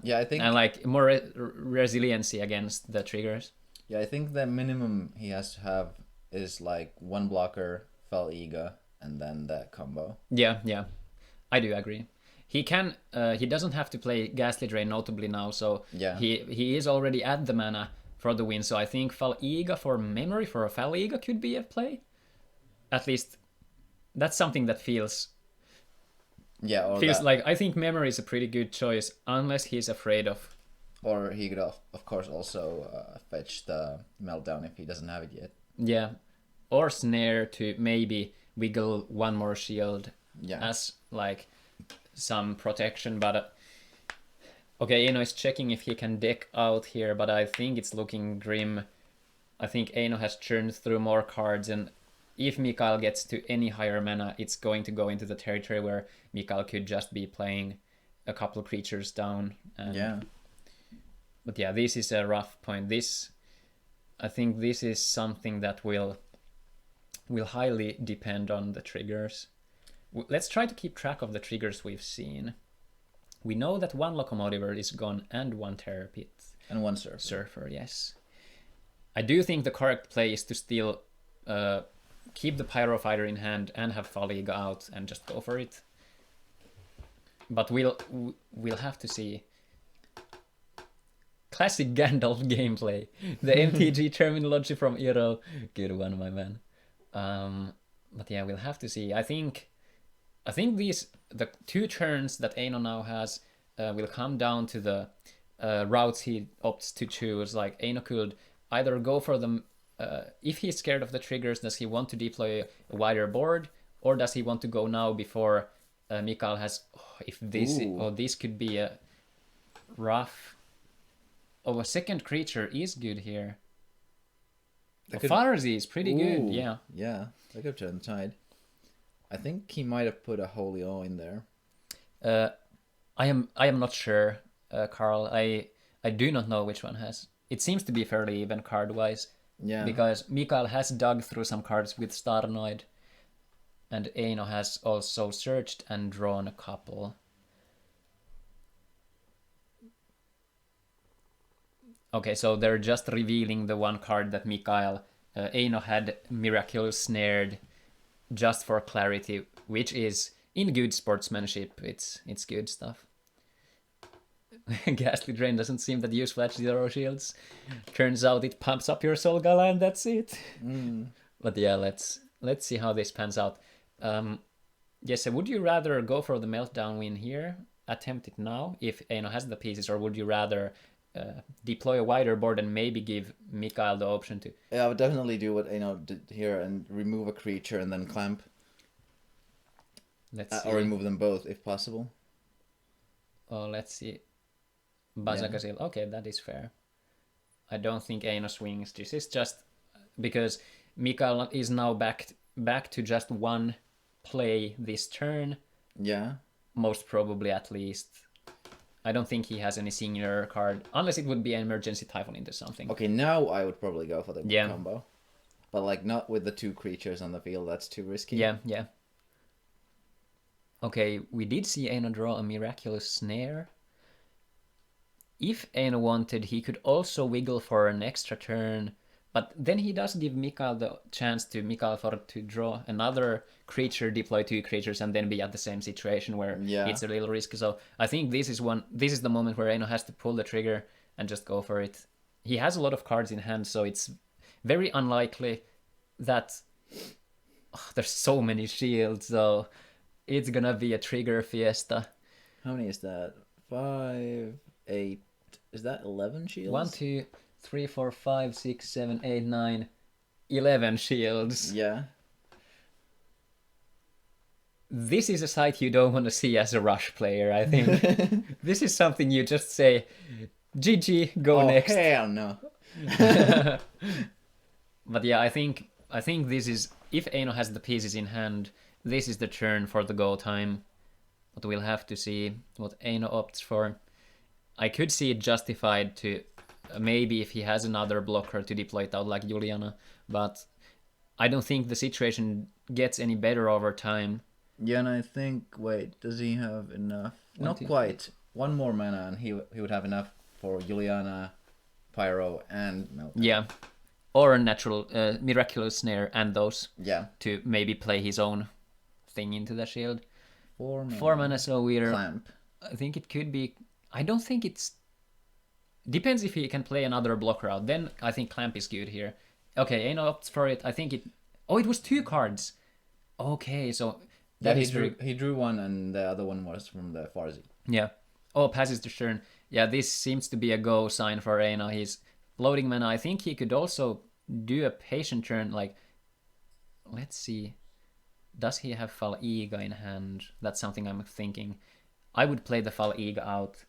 Yeah, I think... And like more resiliency against the triggers. Yeah, I think the minimum he has to have is like 1 blocker, Fall-Eagle, and then that combo. Yeah, I do agree. He can. He doesn't have to play Ghastly Drain notably now, so yeah. He is already at the mana for the win. So I think Fall-Eagle for memory for a Fall-Eagle could be a play. At least that's something that feels. Yeah, or feels like I think memory is a pretty good choice unless he's afraid of. Or he could of course also fetch the Meltdown if he doesn't have it yet. Yeah, or Snare to maybe wiggle 1 more shield. Yeah. As like some protection, but okay, Aino is checking if he can deck out here, but I think it's looking grim. I think Aino has churned through more cards, and if Mikhail gets to any higher mana, it's going to go into the territory where Mikhail could just be playing a couple creatures down. Yeah. But yeah, this is a rough point. I think this is something that will highly depend on the triggers. Let's try to keep track of the triggers we've seen. We know that 1 Locomotiver is gone and 1 Terror Pit. And 1 Surfer. Surfer, yes. I do think the correct play is to still keep the Pyro Fighter in hand and have Fall-Eagle out and just go for it. But we'll have to see. Classic Gandalf gameplay. The MTG terminology from Eero. Good one, my man. But yeah, we'll have to see. I think the 2 turns that Aino now has will come down to the routes he opts to choose. Like, Aino could either go for them. If he's scared of the triggers, does he want to deploy a wider board, or does he want to go now before Mikhail has? This could be a rough. Oh, a second creature is good here. Pharzi is pretty good. Yeah. Yeah, that could turn the tide. I think he might have put a Holy O in there. I am not sure, Carl. I do not know which one has. It seems to be fairly even card wise. Yeah. Because Mikhail has dug through some cards with Starnoid, and Aino has also searched and drawn a couple. Okay, so they're just revealing the 1 card that Mikhail Aino had miraculous snared, just for clarity, which is in good sportsmanship. It's good stuff. Ghastly Drain doesn't seem that useful at 0 shields. Turns out it pumps up your Soul Gala and that's it. But yeah, let's see how this pans out. Yes, would you rather go for the Meltdown win here, attempt it now if Aino has the pieces, or would you rather deploy a wider board and maybe give Mikhail the option to... Yeah, I would definitely do what Aino did here and remove a creature and then clamp. Let's see. Or remove them both if possible. Oh, let's see. Bazakazil. Yeah. Okay, that is fair. I don't think Aino swings. This is just because Mikhail is now back to just 1 play this turn. Yeah. Most probably, at least. I don't think he has any senior card, unless it would be an emergency Typhon into something. Okay, now I would probably go for the combo. But like not with the 2 creatures on the field, that's too risky. Yeah. Okay, we did see Aino draw a miraculous snare. If Aino wanted, he could also wiggle for an extra turn, but then he does give Mikhail the chance to draw another creature, deploy 2 creatures, and then be at the same situation where it's a little risky. So I think this is the moment where Aino has to pull the trigger and just go for it. He has a lot of cards in hand, so it's very unlikely that there's so many shields, so it's gonna be a trigger fiesta. How many is that? 5, 8. Is that 11 shields? 1, 2, 3, 4, 5, 6, 7, 8, 9, 11 shields. Yeah. This is a sight you don't want to see as a rush player, I think. This is something you just say, GG, go next. Hell no. But yeah, I think this is, if Eino has the pieces in hand, this is the turn for the go time. But we'll have to see what Eino opts for. I could see it justified to maybe if he has another blocker to deploy it out like Juliana, but I don't think the situation gets any better over time. Yeah, and I think, wait, does he have enough? Not quite. One more mana and he would have enough for Juliana, Pyro, and Meltdown. Yeah. Or a natural, miraculous snare and those. Yeah. To maybe play his own thing into the shield. 4 mana. 4 mana, so we're... Clamp. I think it could be... I don't think it's... Depends if he can play another blocker out. Then I think Clamp is good here. Okay, Eino opts for it. I think it... Oh, it was 2 cards. Okay, so... Yeah, he drew one and the other one was from the Farsi. Yeah. Oh, passes the turn. Yeah, this seems to be a go sign for Eino. He's loading mana. I think he could also do a patient turn, like... Let's see. Does he have Fal Iga in hand? That's something I'm thinking. I would play the Fal Iga out,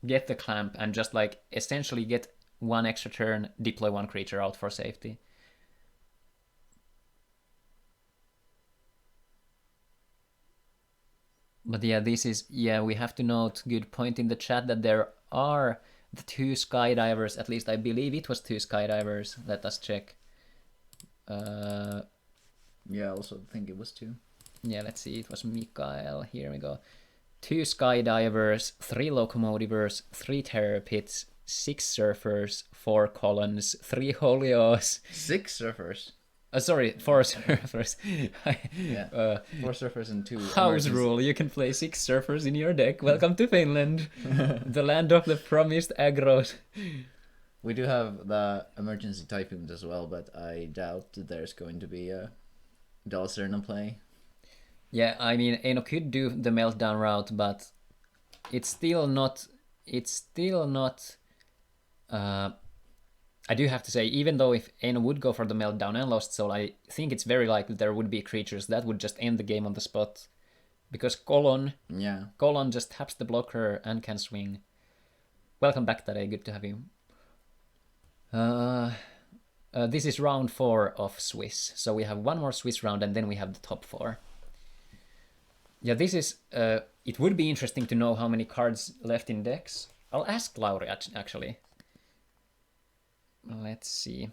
get the Clamp, and just like essentially get 1 extra turn, deploy 1 creature out for safety. But yeah, this is, yeah, we have to note, good point in the chat, that there are the 2 skydivers, at least I believe it was 2 skydivers. Let us check. Yeah, I also think it was 2. Yeah, let's see, it was Mikael, here we go. 2 skydivers, 3 locomotivers, 3 terror pits, 6 surfers, 4 columns, 3 holios. 6 surfers? Sorry, 4 surfers. Yeah, 4 surfers and 2 House emergency. rule, you can play 6 surfers in your deck. Welcome to Finland, the land of the promised aggros. We do have the emergency typhoons as well, but I doubt that there's going to be a Dalcerna play. Yeah, I mean, Eino could do the Meltdown route, but it's still not... I do have to say, even though if Eino would go for the Meltdown and Lost Soul, I think it's very likely there would be creatures that would just end the game on the spot. Because Colon just taps the blocker and can swing. Welcome back, Tade, good to have you. This is round 4 of Swiss, so we have 1 more Swiss round and then we have the top 4. Yeah, this is... it would be interesting to know how many cards left in decks. I'll ask Lauri, actually. Let's see.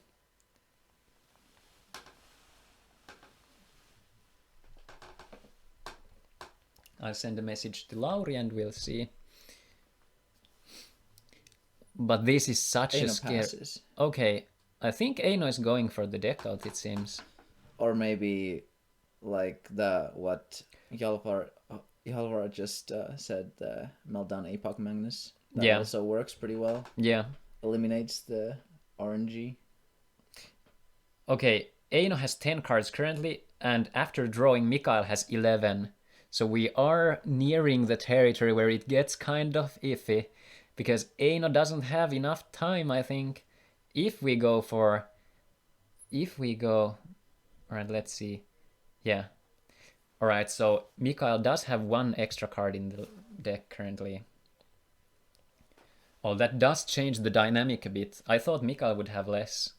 I'll send a message to Lauri and we'll see. But this is such a scare. Okay, I think Eino is going for the deck out, it seems. Or maybe like what Hjalvar just said, the Meltdown Apoc Magnus. That also works pretty well. Yeah. Eliminates the RNG. Okay, Eino has 10 cards currently, and after drawing, Mikael has 11. So we are nearing the territory where it gets kind of iffy, because Eino doesn't have enough time, I think. Alright, let's see. Yeah. Alright, so Mikael does have 1 extra card in the deck currently. Oh, that does change the dynamic a bit. I thought Mikael would have less.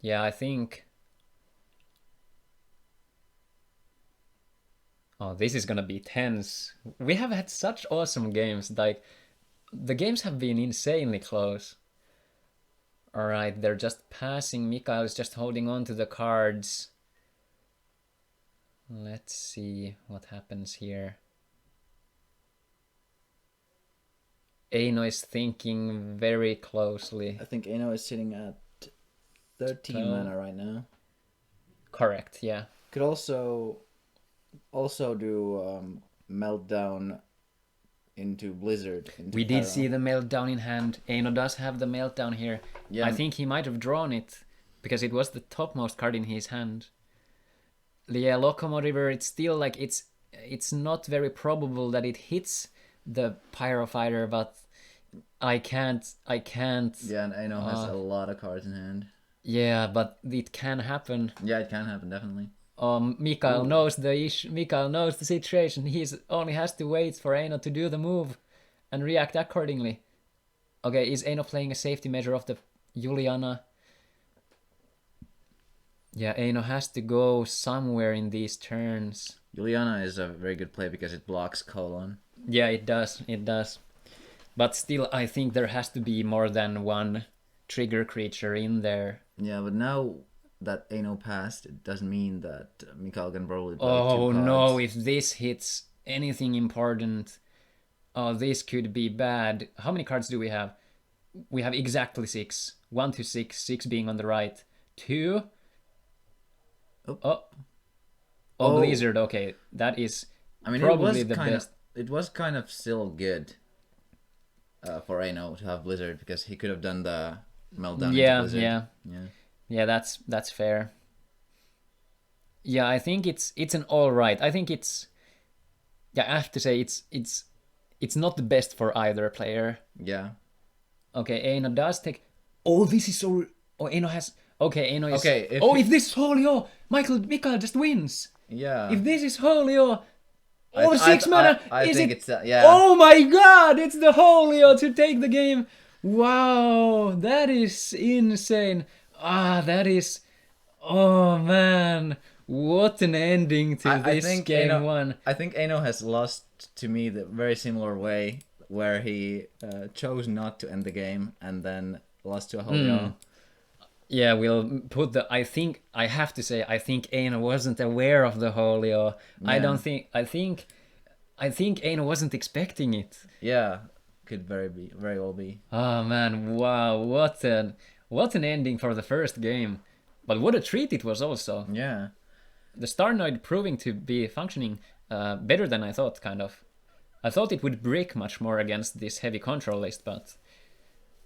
Yeah, I think... Oh, this is gonna be tense. We have had such awesome games. Like, the games have been insanely close. Alright, they're just passing. Mikael is just holding on to the cards. Let's see what happens here. Eino is thinking very closely. I think Eino is sitting at 13 mana right now. Correct, yeah. Could also do Meltdown into Blizzard. Into We did Pyro. see the Meltdown in hand. Eino does have the Meltdown here. Yeah. I think he might have drawn it because it was the topmost card in his hand. Yeah, Locomotiver, it's still like it's not very probable that it hits the Pyro Fighter, but I can't. Yeah, and Eino has a lot of cards in hand. Yeah, but it can happen. Yeah, it can happen, definitely. Mikael knows the issue. Mikael knows the situation. He's only has to wait for Eino to do the move and react accordingly. Okay, is Eino playing a safety measure of the Juliana? Yeah, Eino has to go somewhere in these turns. Juliana is a very good play because it blocks Colon. Yeah, it does. It does. But still, I think there has to be more than one trigger creature in there. Yeah, but now that Eino passed, it doesn't mean that Mikael can probably play Oh 2 cards. no, if this hits anything important, oh, this could be bad. How many cards do we have? We have exactly 6. 1 to 6, 6 being on the right. 2. Oh, Blizzard, okay. That is probably the best. It was kind of still good for Eino to have Blizzard because he could have done the Meltdown into Blizzard. Yeah, that's fair. Yeah, I think it's an all right. I think it's. Yeah, I have to say it's not the best for either player. Yeah. Okay, Eino does take. Oh, this is so. Oh, Eino has. Okay, Eino is. Okay. If this is Holio, Mikael just wins. Yeah. If this is Holio, the 6 mana. I think it's yeah. Oh my God! It's the Holio to take the game. Wow, that is insane. That is. Oh man, what an ending to this game one. I think Eino has lost to me the very similar way where he chose not to end the game and then lost to a Holio. Yeah, we'll put the. I think Eino wasn't aware of the Holio. Yeah. I think Eino wasn't expecting it. Yeah, could very well be. Oh man, wow, what an ending for the first game. But what a treat it was also. Yeah. The Starnoid proving to be functioning better than I thought, kind of. I thought it would break much more against this heavy control list, but...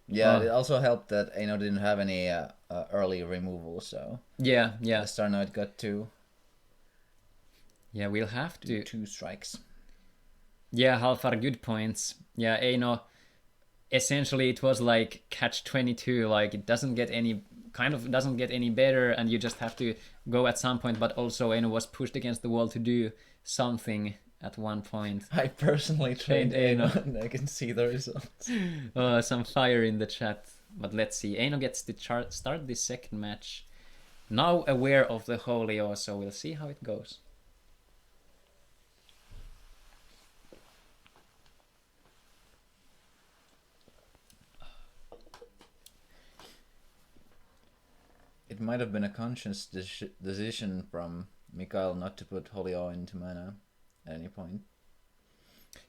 Yeah, it also helped that Eino didn't have any early removal, so... Yeah. The Starnoid got 2. Yeah, we'll have to... 2 strikes. Yeah, Halfar, good points. Yeah, Eino... Essentially, it was like catch-22, like it doesn't get any better, and you just have to go at some point, but also Eino was pushed against the wall to do something at one point. I personally trained Eino and I can see the results. Some fire in the chat. But let's see. Eino gets to start this second match. Now aware of the Holio, so we'll see how it goes. It might have been a conscious decision from Mikael not to put Holio into mana at any point.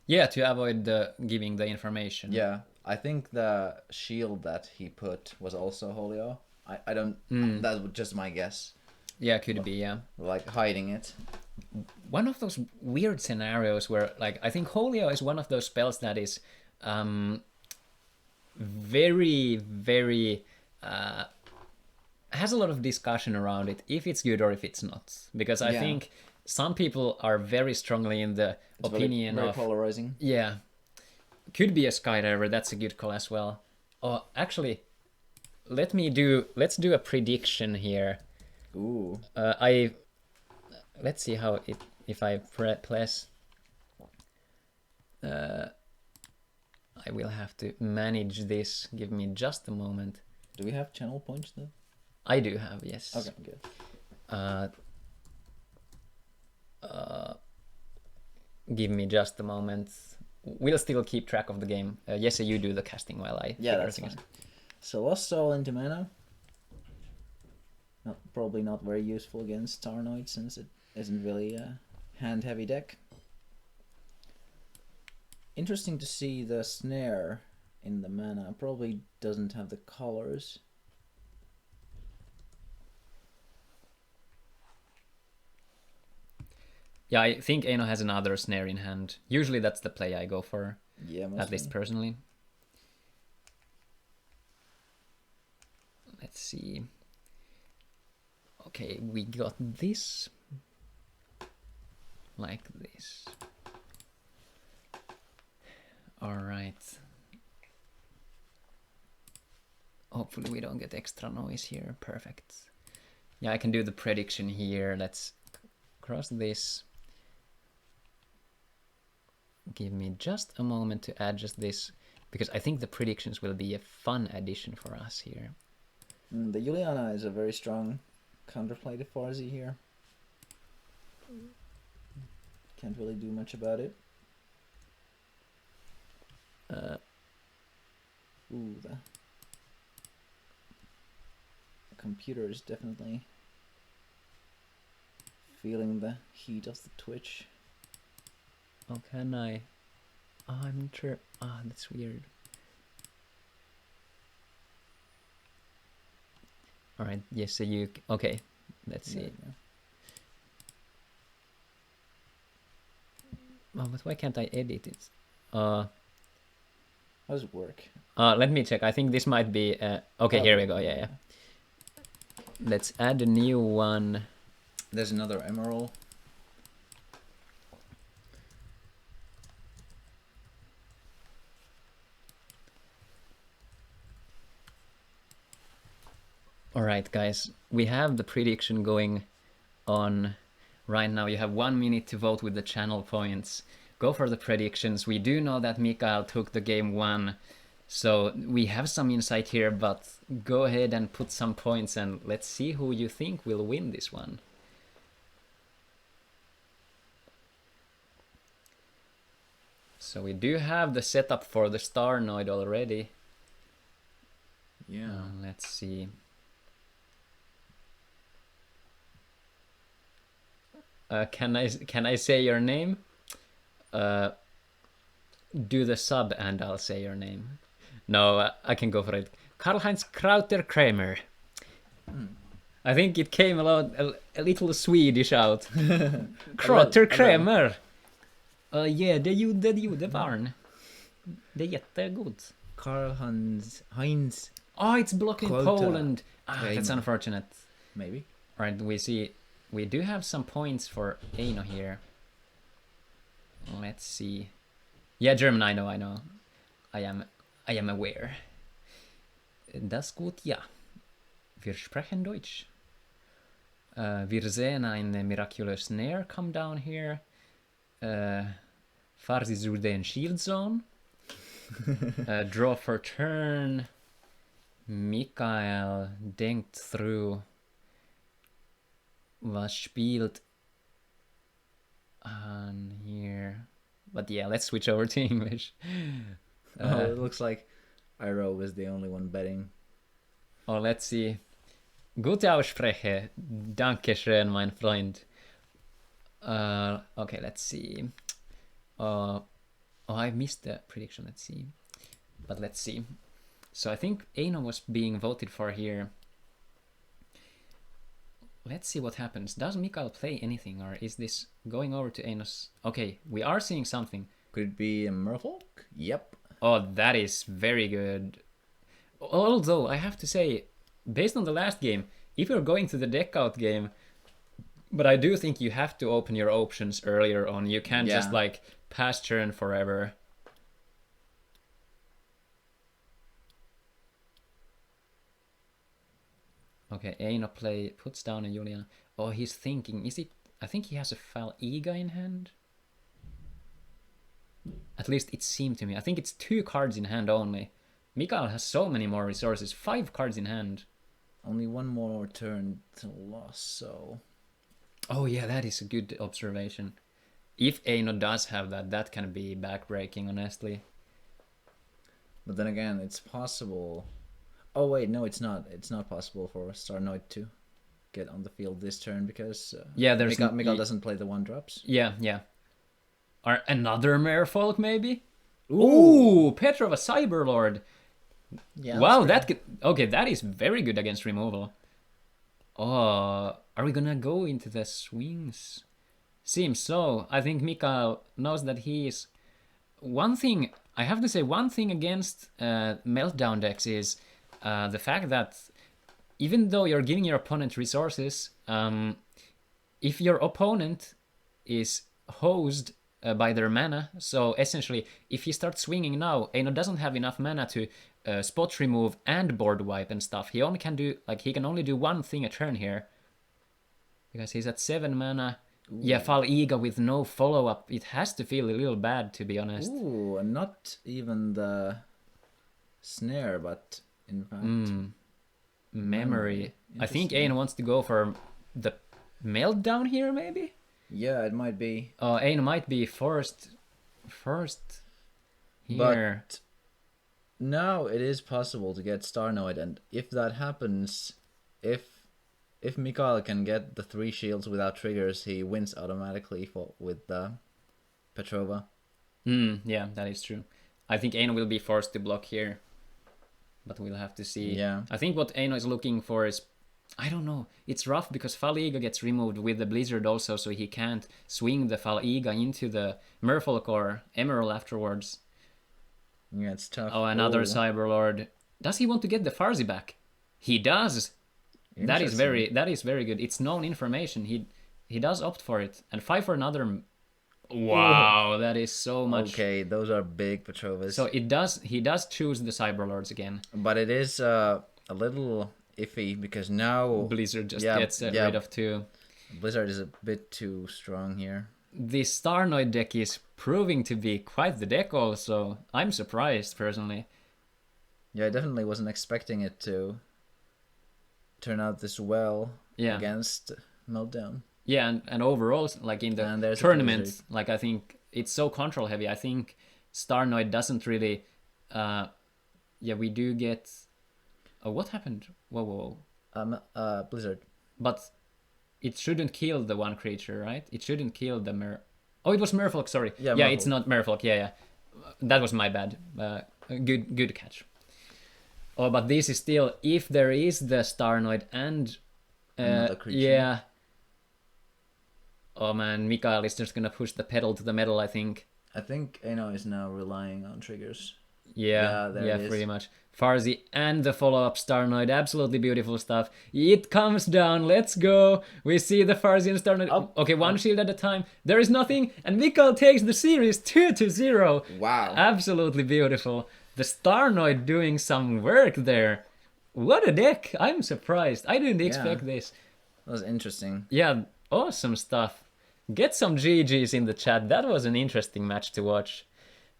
Yeah, to avoid giving the information. Yeah, I think the shield that he put was also Holio. I don't... That was just my guess. Yeah, could be, yeah. Like, hiding it. One of those weird scenarios where, like, I think Holio is one of those spells that is very, very... has a lot of discussion around it, if it's good or if it's not. Because I think some people are very strongly in the opinion very of... polarizing. Yeah. Could be a Skydiver, that's a good call as well. Oh, actually, let's do a prediction here. Ooh. Let's see how if I press... I will have to manage this. Give me just a moment. Do we have channel points though? I do have, yes. Okay, good. Give me just a moment. We'll still keep track of the game. Jesse, you do the casting while I... Yeah, that's fine. So Lost Soul into mana. Probably not very useful against Starnoid since it isn't really a hand-heavy deck. Interesting to see the snare in the mana. Probably doesn't have the colors. Yeah, I think Eino has another snare in hand. Usually that's the play I go for. Yeah, at least personally. Let's see. Okay, we got this. Like this. Alright. Hopefully we don't get extra noise here. Perfect. Yeah, I can do the prediction here. Let's cross this. Give me just a moment to adjust this, because I think the predictions will be a fun addition for us here. The Juliana is a very strong counterplay to Farsi here. Can't really do much about it. Ooh, the computer is definitely feeling the heat of the Twitch. Oh, can I? Oh, I'm not sure. Ah, that's weird. Alright, yes, so you... Okay, let's see. Oh, but why can't I edit it? How does it work? Let me check. I think this might be... okay, here we go. Yeah. Let's add a new one. There's another emerald. Alright, guys. We have the prediction going on right now. You have 1 minute to vote with the channel points. Go for the predictions. We do know that Mikael took the game 1. So we have some insight here, but go ahead and put some points and let's see who you think will win this one. So we do have the setup for the Starnoid already. Yeah. Let's see. Can I say your name? Do the sub and I'll say your name. No, I can go for it. Karl-Heinz Krauter Kramer. I think it came a little Swedish out. Krauter Kramer. Yeah, det gjorde barn. Det är jättegod. Karl-Heinz. Oh, it's blocked in Poland. That's unfortunate. Maybe. Alright, we do have some points for Eino here. Let's see. Yeah, German, I know. I am aware. Das gut, ja. Wir sprechen Deutsch. Wir sehen eine miraculous snare come down here. Farsi zu den shield zone. Draw for turn. Mikael denkt through. Was spielt on here? But yeah, let's switch over to English. It looks like Aggro was the only one betting. Oh, let's see. Gute Aussprache. Dankeschön, mein Freund. Okay, let's see. Oh, I missed the prediction. Let's see. But let's see. So I think Eino was being voted for here. Let's see what happens. Does Mikael play anything, or is this going over to Eino's? Okay, we are seeing something. Could it be a Merfolk? Yep. Oh, that is very good. Although, I have to say, based on the last game, if you're going to the deck out game, but I do think you have to open your options earlier on. You can't just like pass turn forever. Okay, Eino puts down a Julian. Oh, he's thinking, is it... I think he has a Fal Iga in hand. At least it seemed to me. I think it's 2 cards in hand only. Mikael has so many more resources. 5 cards in hand. Only 1 more turn to loss, so... Oh yeah, that is a good observation. If Eino does have that, that can be backbreaking, honestly. But then again, it's possible... Oh wait, no, it's not. It's not possible for Starnoid to get on the field this turn because there's Mikael doesn't play the 1-drops. Yeah. Or another Merfolk, maybe? Ooh, Petrova Cyberlord. Yeah. Wow, that is very good against removal. Oh, are we gonna go into the swings? Seems so. I think Mikael knows that he is... One thing I have to say one thing against Meltdown decks is the fact that even though you're giving your opponent resources, if your opponent is hosed by their mana, so essentially if he starts swinging now, Eino doesn't have enough mana to spot remove and board wipe and stuff. He only can do he can only do one thing a turn here because he's at 7 mana. Ooh. Yeah, Fal Iga with no follow up. It has to feel a little bad, to be honest. Ooh, and not even the snare, but in fact memory. I think Ain wants to go for the Meltdown here, maybe. Yeah, it might be. Ain might be first here. But now it is possible to get Starnoid, and if that happens, if Mikael can get the 3 shields without triggers, he wins automatically with the Petrova. Yeah, that is true. I think Aino will be forced to block here, but we'll have to see. Yeah. I think what Aino is looking for is, I don't know, it's rough because Fal Iga gets removed with the Blizzard also, so he can't swing the Fal Iga into the Merfolk or Emerald afterwards. Yeah, it's tough. Oh, another Cyberlord. Does he want to get the Farsi back? He does. That is very good. It's known information. He does opt for it. And 5 for another. Wow, that is so much. Okay, those are big Petrovas. So he does choose the Cyberlords again. But it is a little iffy because now Blizzard just gets rid of 2. Blizzard is a bit too strong here. The Starnoid deck is proving to be quite the deck also. I'm surprised personally. Yeah, I definitely wasn't expecting it to turn out this well against Meltdown. Yeah, and overall, like in the tournament, like I think it's so control heavy. I think Starnoid doesn't really. We do get. Oh, what happened? Whoa. Blizzard. But it shouldn't kill the one creature, right? It shouldn't kill the Oh, it was Merfolk. Sorry. Yeah, Merfolk. It's not Merfolk. Yeah. That was my bad. Good catch. Oh, but this is still, if there is the Starnoid and another creature. Yeah. Oh man, Mikael is just gonna push the pedal to the metal, I think. I think Aino is now relying on triggers. Yeah, pretty much. Farsi and the follow-up Starnoid, absolutely beautiful stuff. It comes down, let's go. We see the Farsi and Starnoid. One shield at a time. There is nothing, and Mikael takes the series 2-0. Wow. Absolutely beautiful. The Starnoid doing some work there. What a deck! I'm surprised. I didn't expect this. That was interesting. Yeah, awesome stuff. Get some GGs in the chat. That was an interesting match to watch.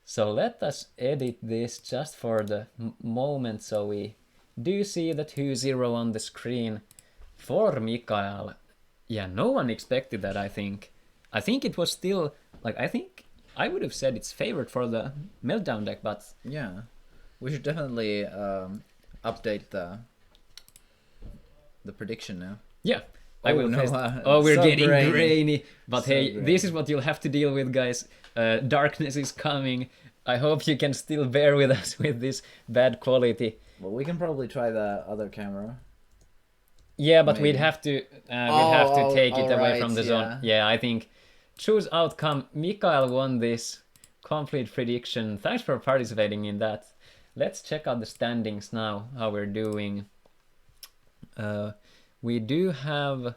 So let us edit this just for the moment so we do see the 2-0 on the screen for Mikael. Yeah, no one expected that, I think. I think it was still, I would have said it's favored for the Meltdown deck, but... Yeah, we should definitely update the prediction now. Yeah. We're so getting grainy. But so hey, this is what you'll have to deal with, guys. Darkness is coming. I hope you can still bear with us with this bad quality. Well, we can probably try the other camera. Yeah, but we'd have to take it away from the zone. Yeah, I think choose outcome. Mikael won this complete prediction. Thanks for participating in that. Let's check out the standings now, how we're doing. We do have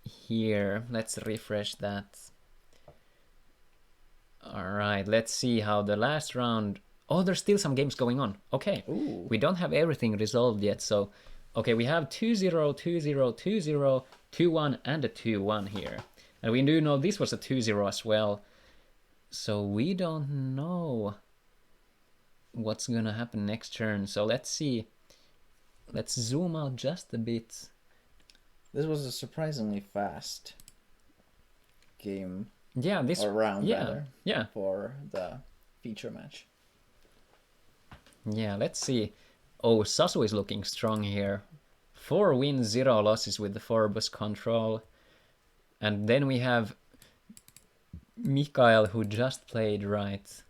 here, let's refresh that. Alright, let's see how the last round... Oh, there's still some games going on. Okay, ooh. We don't have everything resolved yet, so... Okay, we have 2-0, 2-0, 2-0, 2-1, and a 2-1 here. And we do know this was a 2-0 as well. So we don't know what's gonna happen next turn. So let's see. Let's zoom out just a bit. This was a surprisingly fast game. Yeah, this round rather. Yeah. For the feature match. Yeah, let's see. Oh, Sasu is looking strong here. 4 wins, 0 losses with the 4-bus control. And then we have Mikael, who just played right.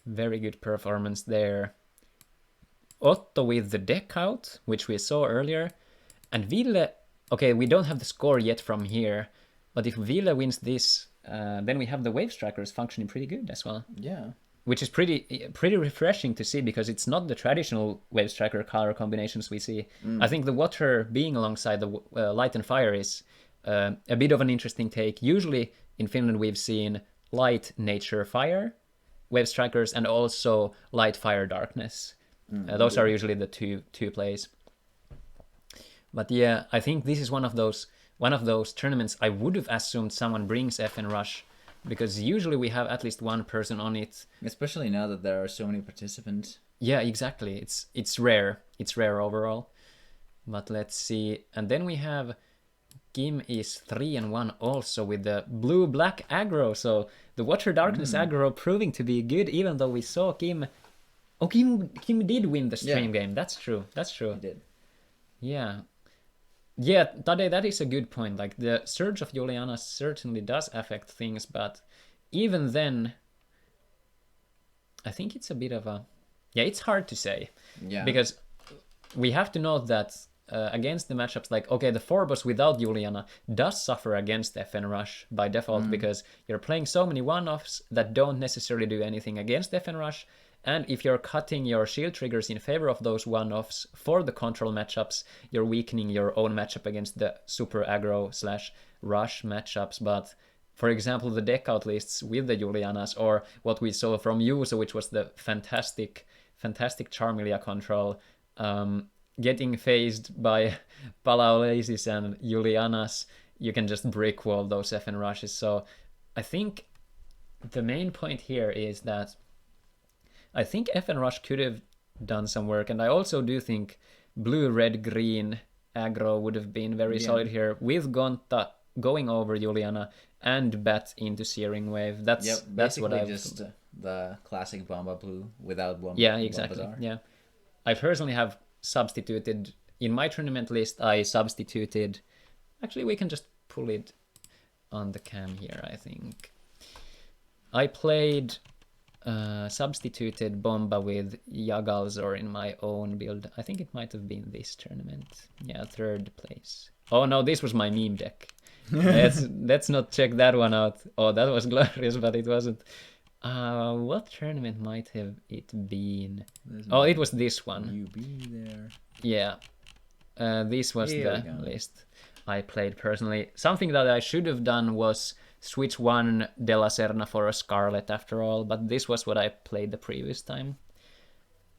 Very good performance there. Otto with the deck out, which we saw earlier. And Ville, okay, we don't have the score yet from here, but if Ville wins this, then we have the Wave Strikers functioning pretty good as well. Yeah. which is pretty refreshing to see because it's not the traditional Wave Striker color combinations we see. I think the water being alongside the light and fire is a bit of an interesting take. Usually in Finland we've seen light, nature, fire Wave Strikers and also light, fire, darkness. Those are usually the two plays. But yeah, I think this is one of those tournaments I would have assumed someone brings FN Rush, because usually we have at least one person on it. Especially now that there are so many participants. Yeah, exactly. It's rare. It's rare overall. But let's see. And then we have Kim is 3-1 also with the blue-black aggro. So the Water Darkness aggro proving to be good, even though we saw Kim... Oh, Kim did win the stream game. That's true. That's true. He did. Yeah. Yeah, Tade, that is a good point. Like, the surge of Juliana certainly does affect things, but even then, I think it's a bit of a... Yeah, it's hard to say. Yeah. Because we have to note that against the matchups, like, okay, the 4-boss without Juliana does suffer against FN Rush by default, because you're playing so many one-offs that don't necessarily do anything against FN Rush. And if you're cutting your shield triggers in favor of those one-offs for the control matchups, you're weakening your own matchup against the super aggro / rush matchups. But for example, the deck out lists with the Julianas, or what we saw from Yuzo, which was the fantastic Charmilia control, getting phased by Palaolesis and Julianas, you can just brick wall those FN rushes. So I think the main point here is that I think FN Rush could have done some work, and I also do think blue, red, green aggro would have been very solid here, with Gonta going over Juliana and Bat into Searing Wave. That's what I've... just the classic Bomba Blue without Bomba. Yeah, exactly. Yeah, I personally have substituted in my tournament list. I substituted. Actually, we can just pull it on the cam here. I think I played. Substituted Bomba with Yagalzor in my own build. I think it might have been this tournament. Yeah, 3rd place. Oh no, this was my meme deck. Let's not check that one out. Oh, that was glorious, but it wasn't. What tournament might have it been? It was this one. You be there. Yeah. This was the list I played personally. Something that I should have done was switch one De La Serna for a Scarlet after all, but this was what I played the previous time.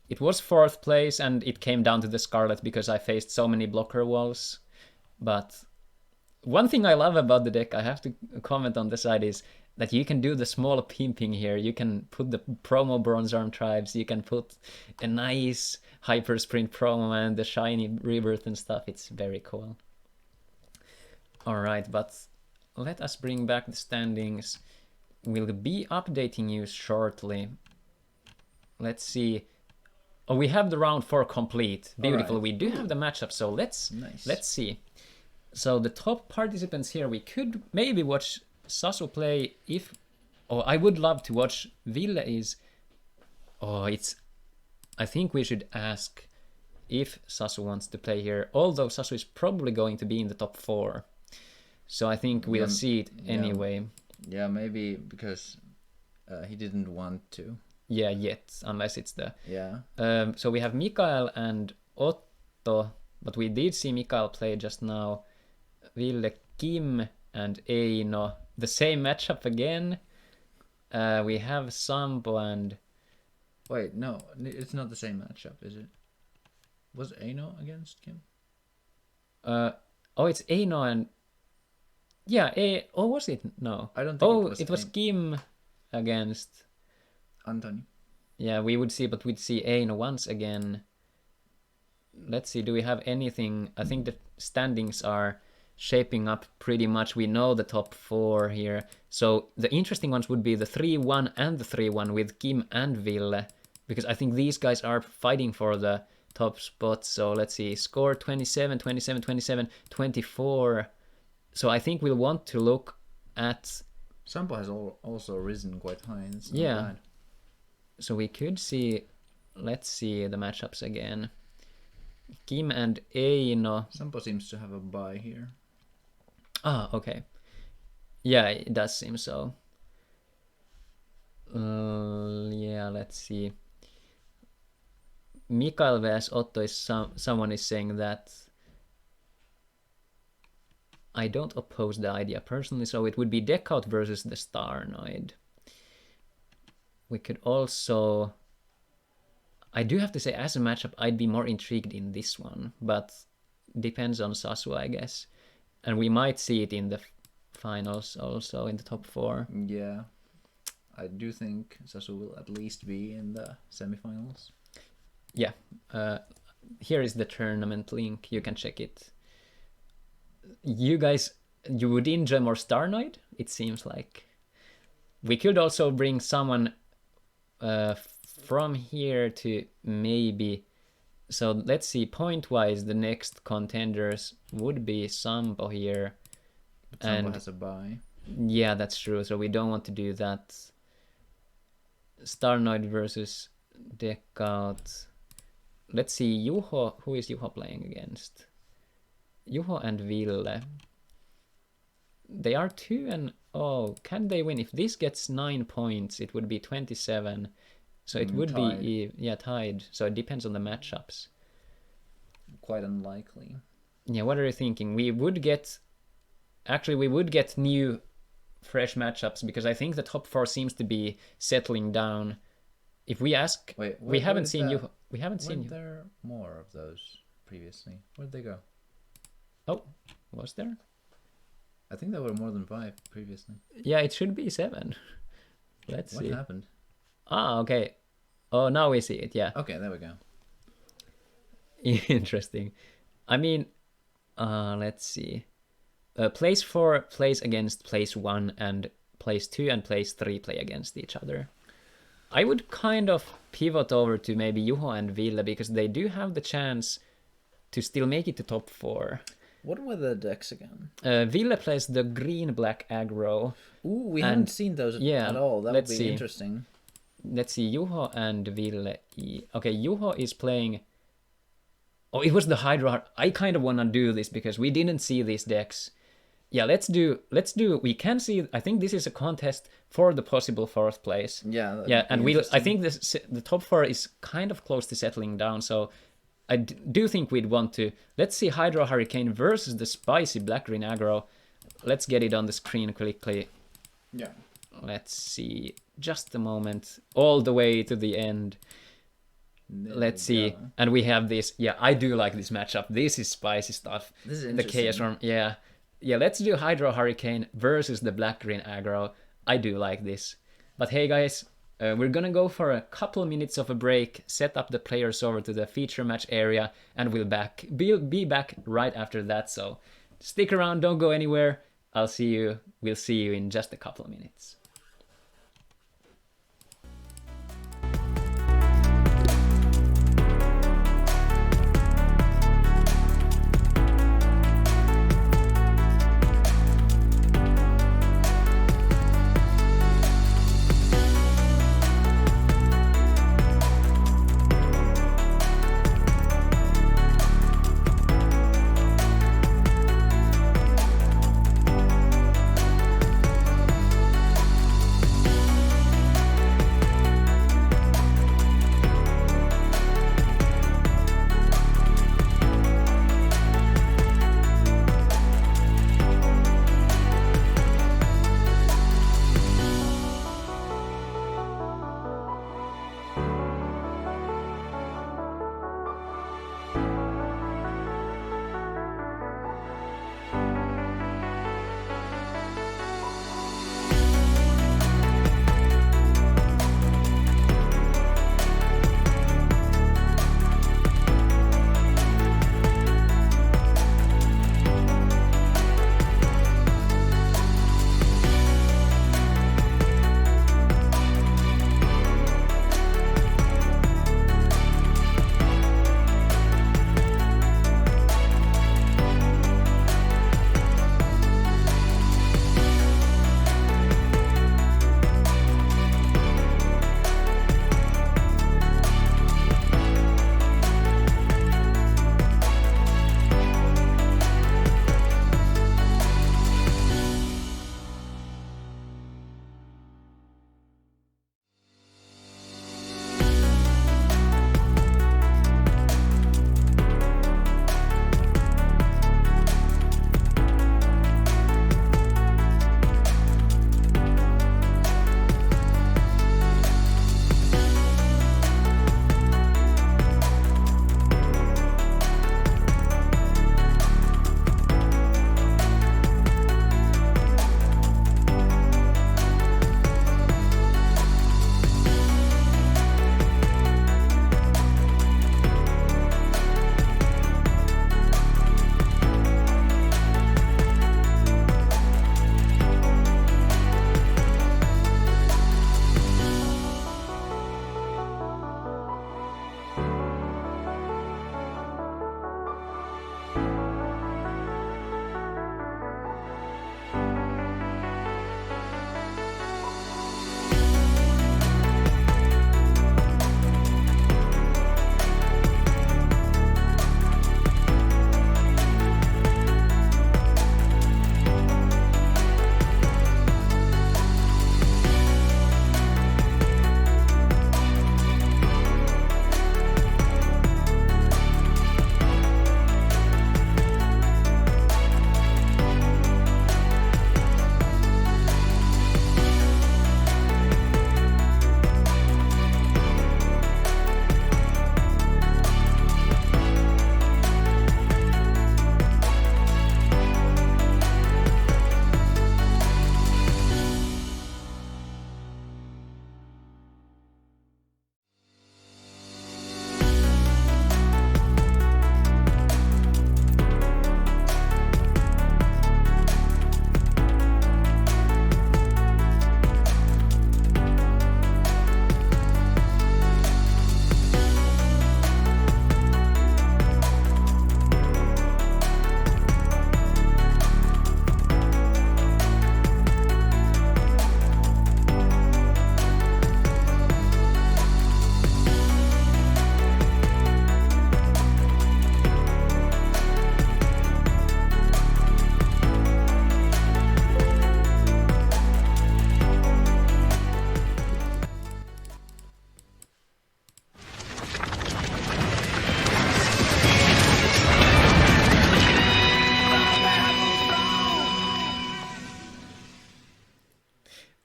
It was 4th place, and it came down to the Scarlet because I faced so many blocker walls. But one thing I love about the deck, I have to comment on the side, is that you can do the small pimping here. You can put the promo Bronze Arm Tribes, you can put a nice Hyper Sprint promo and the shiny Rebirth and stuff. It's very cool. Alright, but let us bring back the standings. We'll be updating you shortly. Let's see. Oh, we have the round 4 complete. Beautiful. Right. We do have the matchup, so let's see. So the top participants here, we could maybe watch Sasu play if... Oh, I would love to watch Ville is... Oh, it's... I think we should ask if Sasu wants to play here, although Sasu is probably going to be in the top 4. So I think we'll see it anyway. Yeah, maybe because he didn't want to. Yeah, yet, unless it's the... Yeah. So we have Mikael and Otto, but we did see Mikael play just now. Ville, Kim, and Eino. The same matchup again. We have Sampo and... Wait, no, it's not the same matchup, is it? Was Eino against Kim? It's Eino and... Yeah, was it? No. I don't think it was Kim against... Anthony. Yeah, we would see, but we'd see Eino once again. Let's see, do we have anything? I think the standings are shaping up pretty much. We know the top 4 here. So the interesting ones would be the 3-1 and the 3-1 with Kim and Ville, because I think these guys are fighting for the top spot. So let's see, score 27, 27, 27, 24. So I think we'll want to look at... Sampo has also risen quite high. It's not bad. So we could see... Let's see the matchups again. Kim and Eino. Sampo seems to have a bye here. Ah, okay. Yeah, it does seem so. Yeah, let's see. Mikael vs Otto is someone is saying that I don't oppose the idea personally, so it would be deck out versus the Starnoid. We could also... I do have to say, as a matchup, I'd be more intrigued in this one, but depends on Sasu, I guess. And we might see it in the finals also, in the top 4. Yeah. I do think Sasu will at least be in the semifinals. Yeah. Here is the tournament link. You can check it. You guys, you would enjoy more Starnoid, it seems like. We could also bring someone from here to maybe... So let's see, point-wise, the next contenders would be Sampo here. But Sampo has a bye. Yeah, that's true, so we don't want to do that. Starnoid versus Deckout. Let's see, Juho, who is Juho playing against? Juho and Ville. They are 2 and... Oh, can they win? If this gets 9 points, it would be 27. So it would tied. be... Yeah, tied. So it depends on the matchups. Quite unlikely. Yeah, what are you thinking? We would get... Actually, we would get new, fresh matchups, because I think the top 4 seems to be settling down. If we ask... Wait, we haven't seen you... We haven't seen you. Weren't there more of those previously? Where'd they go? Oh, was there? I think there were more than 5 previously. Yeah, it should be 7. Let's see. What happened? Ah, okay. Oh, now we see it, yeah. Okay, there we go. Interesting. I mean, let's see. Place 4 plays against place 1, and place 2 and place 3 play against each other. I would kind of pivot over to maybe Juho and Ville, because they do have the chance to still make it to top 4. What were the decks again? Ville plays the green-black aggro. Ooh, we haven't seen those at all. That would be interesting. Let's see, Juho and Ville. Okay, Juho is playing... Oh, it was the Hydro. I kind of want to do this because we didn't see these decks. Yeah, let's do... We can see... I think this is a contest for the possible 4th place. Yeah, and I think the top 4 is kind of close to settling down, so I do think we'd want to... Let's see Hydro Hurricane versus the spicy black-green aggro. Let's get it on the screen quickly. Yeah. Let's see. Just a moment. All the way to the end. Let's see. And we have this. Yeah, I do like this matchup. This is spicy stuff. This is interesting. The Chaos Storm. Yeah. Yeah, let's do Hydro Hurricane versus the black-green aggro. I do like this. But hey, guys, we're gonna go for a couple minutes of a break, set up the players over to the feature match area, and we'll be back right after that. So stick around, don't go anywhere. We'll see you in just a couple of minutes.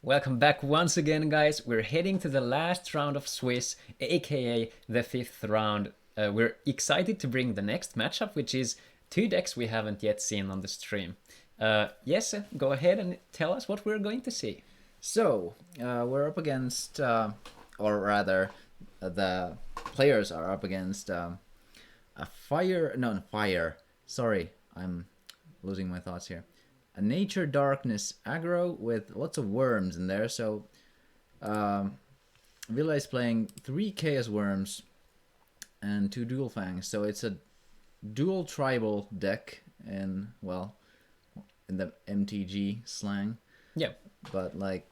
Welcome back once again, guys. We're heading to the last round of Swiss, aka the 5th round. We're excited to bring the next matchup, which is 2 decks we haven't yet seen on the stream. Yes, go ahead and tell us what we're going to see. So, we're up against, or rather, the players are up against sorry, I'm losing my thoughts here. A Nature Darkness aggro with lots of worms in there, so Villa is playing 3 Chaos Worms and 2 Dual Fangs, so it's a dual tribal deck in the MTG slang. Yeah. But like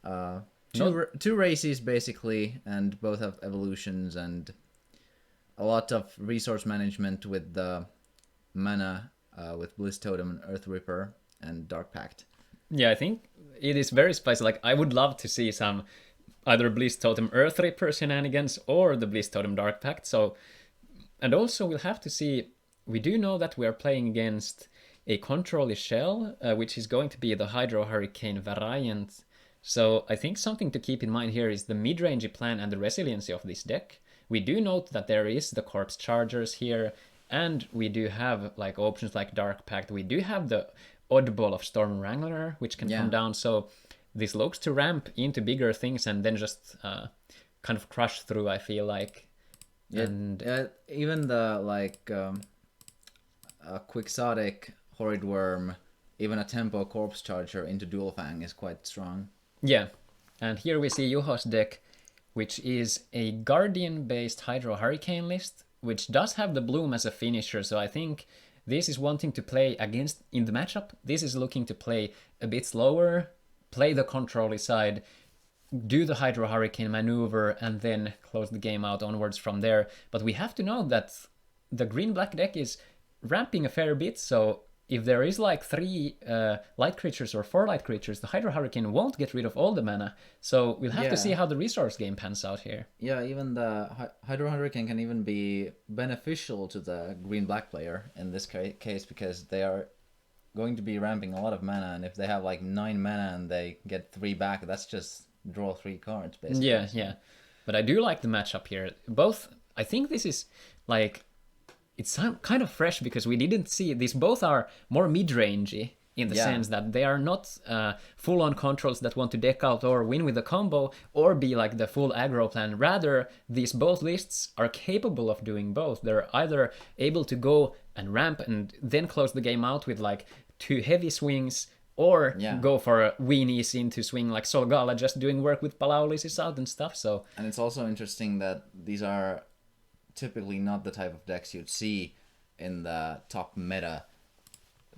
two races basically, and both have evolutions and a lot of resource management with the mana with Bliss Totem and Earth Ripper and Dark Pact. Yeah, I think it is very spicy. Like, I would love to see some either Bliss Totem Earth Ripper shenanigans or the Bliss Totem Dark Pact. So, and also we'll have to see. We do know that we are playing against a Control Shell, which is going to be the Hydro Hurricane variant. So I think something to keep in mind here is the mid-range plan and the resiliency of this deck. We do note that there is the Corpse Chargers here, and we do have like options like Dark Pact. We do have the oddball of Storm Wrangler, which can come down. So this looks to ramp into bigger things and then just kind of crush through, I feel like. Yeah, and even the Quixotic Horrid Worm, even a Tempo Corpse Charger into Dual Fang is quite strong. Yeah, and here we see Juho's deck, which is a Guardian-based Hydro Hurricane list, which does have the Bloom as a finisher, so I think this is wanting to play against, in the matchup, this is looking to play a bit slower, play the control side, do the Hydro Hurricane maneuver, and then close the game out onwards from there. But we have to know that the green-black deck is ramping a fair bit, so if there is like 3 light creatures or 4 light creatures, the Hydro Hurricane won't get rid of all the mana. So we'll have to see how the resource game pans out here. Yeah, even the Hydro Hurricane can even be beneficial to the green-black player in this case, because they are going to be ramping a lot of mana, and if they have like 9 mana and they get 3 back, that's just draw 3 cards, basically. Yeah. But I do like the matchup here. Both, I think this is like, it's kind of fresh because we didn't see these. Both are more mid-rangey in the sense that they are not full-on controls that want to deck out or win with a combo or be like the full aggro plan. Rather, these both lists are capable of doing both. They're either able to go and ramp and then close the game out with like 2 heavy swings, or go for a weenies into swing like Solgala, just doing work with Palaulisis out and stuff. So, and it's also interesting that these are typically not the type of decks you'd see in the top meta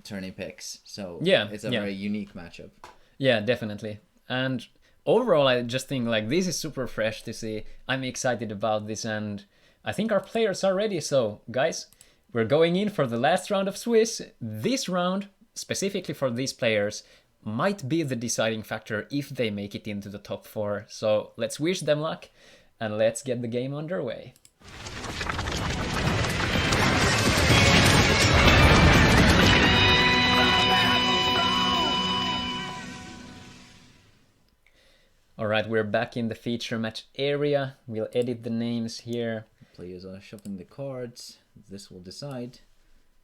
tourney picks. So it's a very unique matchup. Yeah, definitely. And overall, I just think like this is super fresh to see. I'm excited about this, and I think our players are ready. So guys, we're going in for the last round of Swiss. This round, specifically for these players, might be the deciding factor if they make it into the top 4. So let's wish them luck, and let's get the game underway. Alright, we're back in the feature match area. We'll edit the names here. Players are shuffling the cards. This will decide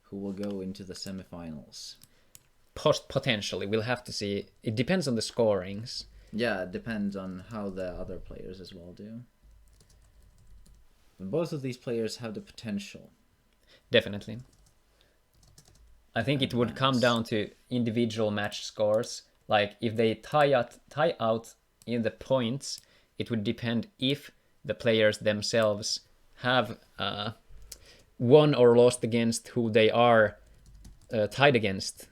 who will go into the semifinals. Potentially, we'll have to see. It depends on the scorings. Yeah, it depends on how the other players as well do. But both of these players have the potential. Definitely. I think it would come down to individual match scores. Like, if they tie out in the points, it would depend if the players themselves have won or lost against who they are tied against.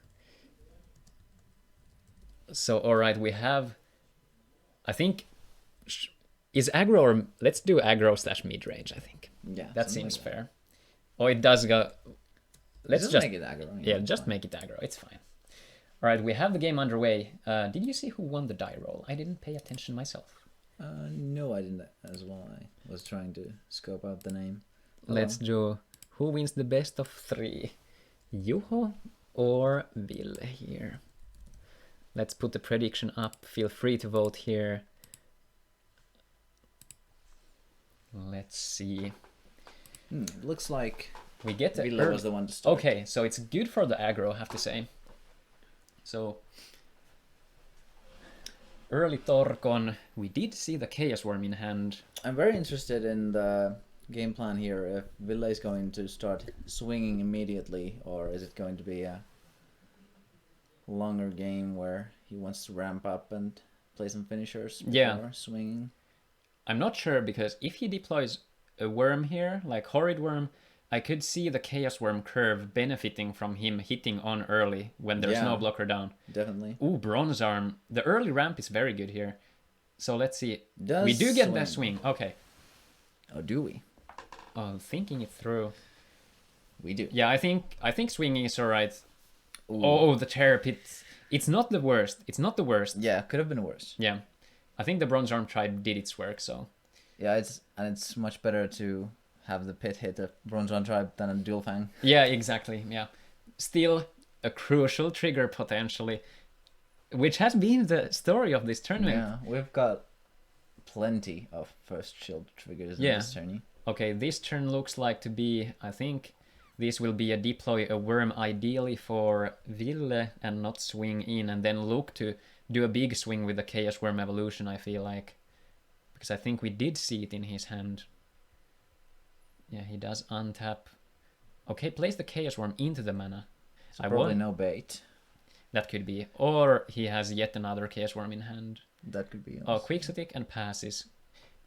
So, alright, we have, I think, is aggro, or let's do aggro / mid-range, I think. Yeah. That seems fair. Oh, it does go, let's just make it aggro. Yeah, just make it aggro, it's fine. Alright, we have the game underway. Did you see who won the die roll? I didn't pay attention myself. No, I didn't as well. I was trying to scope out the name. Let's do who wins the best of 3. Juho or Ville here? Let's put the prediction up. Feel free to vote here. Let's see. Looks like We get the Ville was the one to start. Okay, so it's good for the aggro, I have to say. So early Torkon, we did see the Chaos Worm in hand. I'm very interested in the game plan here. If Ville is going to start swinging immediately, or is it going to be a longer game where he wants to ramp up and play some finishers before swinging? I'm not sure, because if he deploys a worm here, like Horrid Worm, I could see the Chaos Worm curve benefiting from him hitting on early when there's no blocker down. Definitely. Ooh, Bronze Arm. The early ramp is very good here. So let's see. We do get the swing. Okay. Oh, do we? Oh, thinking it through. We do. Yeah, I think swinging is alright. Ooh. Oh, the Terror Pit. It's not the worst. It's not the worst. Yeah, could have been worse. Yeah. I think the Bronze Arm tribe did its work, so. Yeah, it's much better to have the pit hit a Bronze One tribe than a Dual Fang. Yeah, exactly. Yeah. Still a crucial trigger potentially, which has been the story of this tournament. Yeah, we've got plenty of first shield triggers in this tourney. Okay, this turn looks like to be, I think this will be a deploy a worm ideally for Ville and not swing in, and then look to do a big swing with the Chaos Worm evolution, I feel like. Because I think we did see it in his hand. Yeah, he does untap. Okay, place the Chaos Worm into the mana. So probably no bait. That could be. Or he has yet another Chaos Worm in hand. That could be. Oh, Quixotic and passes.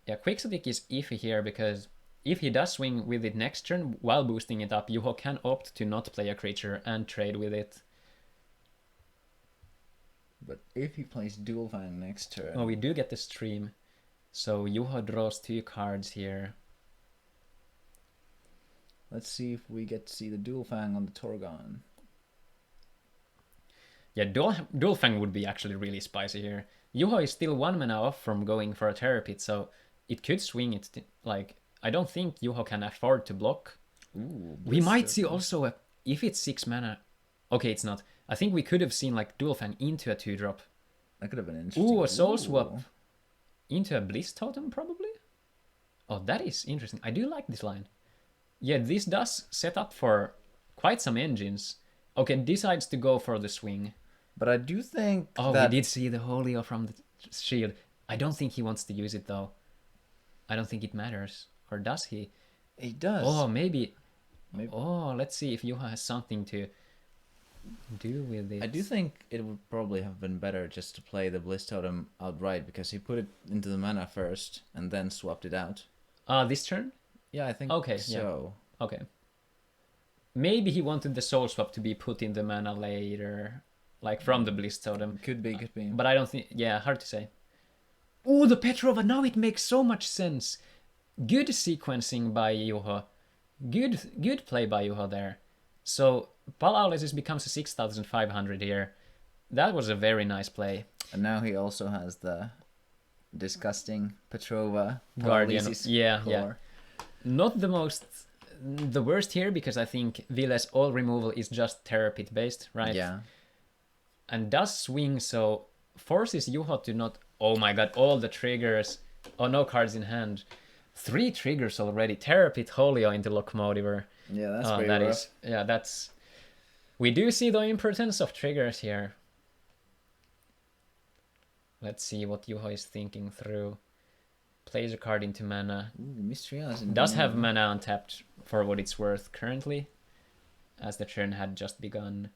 Yeah, Quixotic is iffy here because if he does swing with it next turn while boosting it up, Juho can opt to not play a creature and trade with it. But if he plays Dual Fang next turn... Oh, we do get the stream. So Juho draws 2 cards here. Let's see if we get to see the Dual Fang on the Torgon. Yeah, Dual Fang would be actually really spicy here. Juho is still 1 mana off from going for a Terror Pit, so it could swing it. Like, I don't think Juho can afford to block. Ooh, we might see also a... If it's 6 mana... Okay, it's not. I think we could have seen like Dual Fang into a 2-drop. That could have been interesting. Ooh, a Soul Swap into a Bliss Totem, probably? Oh, that is interesting. I do like this line. Yeah, this does set up for quite some engines. Okay, decides to go for the swing. But I do think we did see the Holio from the shield. I don't think he wants to use it, though. I don't think it matters. Or does he? He does. Oh, maybe. Oh, let's see if Juha has something to do with it. I do think it would probably have been better just to play the Bliss Totem outright, because he put it into the mana first and then swapped it out. This turn? Yeah, I think so. Yeah. Okay. Maybe he wanted the Soul Swap to be put in the mana later, like from the Bliss Totem. Could be. But I don't think... Yeah, hard to say. Oh, the Petrova! Now it makes so much sense. Good sequencing by Juho. Good play by Juho there. So Palaulisis becomes a 6,500 here. That was a very nice play. And now he also has the disgusting Petrova Guardian. Yeah. core. Not the worst here, because I think Ville's all removal is just Terror Pit based, right? Yeah. And does swing, so forces Juho to not... Oh my god, all the triggers. Oh, no cards in hand. 3 triggers already. Terror Pit, Holio into Locomotiver. Yeah, that's pretty rough. That's... We do see the importance of triggers here. Let's see what Juho is thinking through. Plays a card into mana. Ooh, Mystrias. Does have mana untapped for what it's worth currently, as the turn had just begun.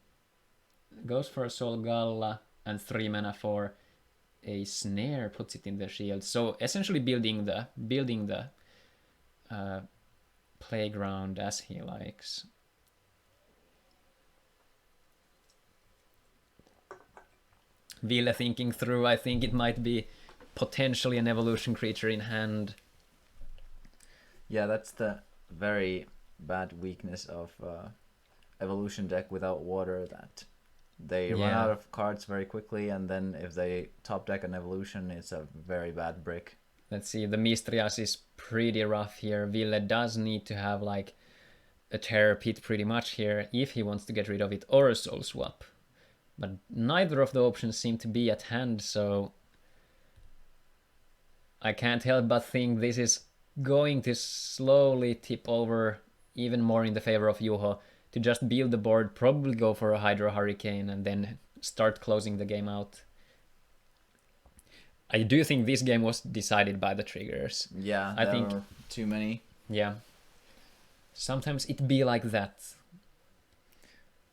Goes for a Soul Galla and 3 mana for a Snare, puts it in the shield. So essentially building the playground as he likes. Ville thinking through, I think it might be potentially an evolution creature in hand. Yeah, that's the very bad weakness of evolution deck without water, that they run out of cards very quickly, and then if they top deck an evolution, it's a very bad brick. Let's see, the Mystrias is pretty rough here. Ville does need to have like a Terror Pit pretty much here if he wants to get rid of it, or a Soul Swap. But neither of the options seem to be at hand, so I can't help but think this is going to slowly tip over even more in the favor of Juho to just build the board, probably go for a Hydro Hurricane, and then start closing the game out. I do think this game was decided by the triggers. Yeah, I there think were too many. Yeah. Sometimes it be like that.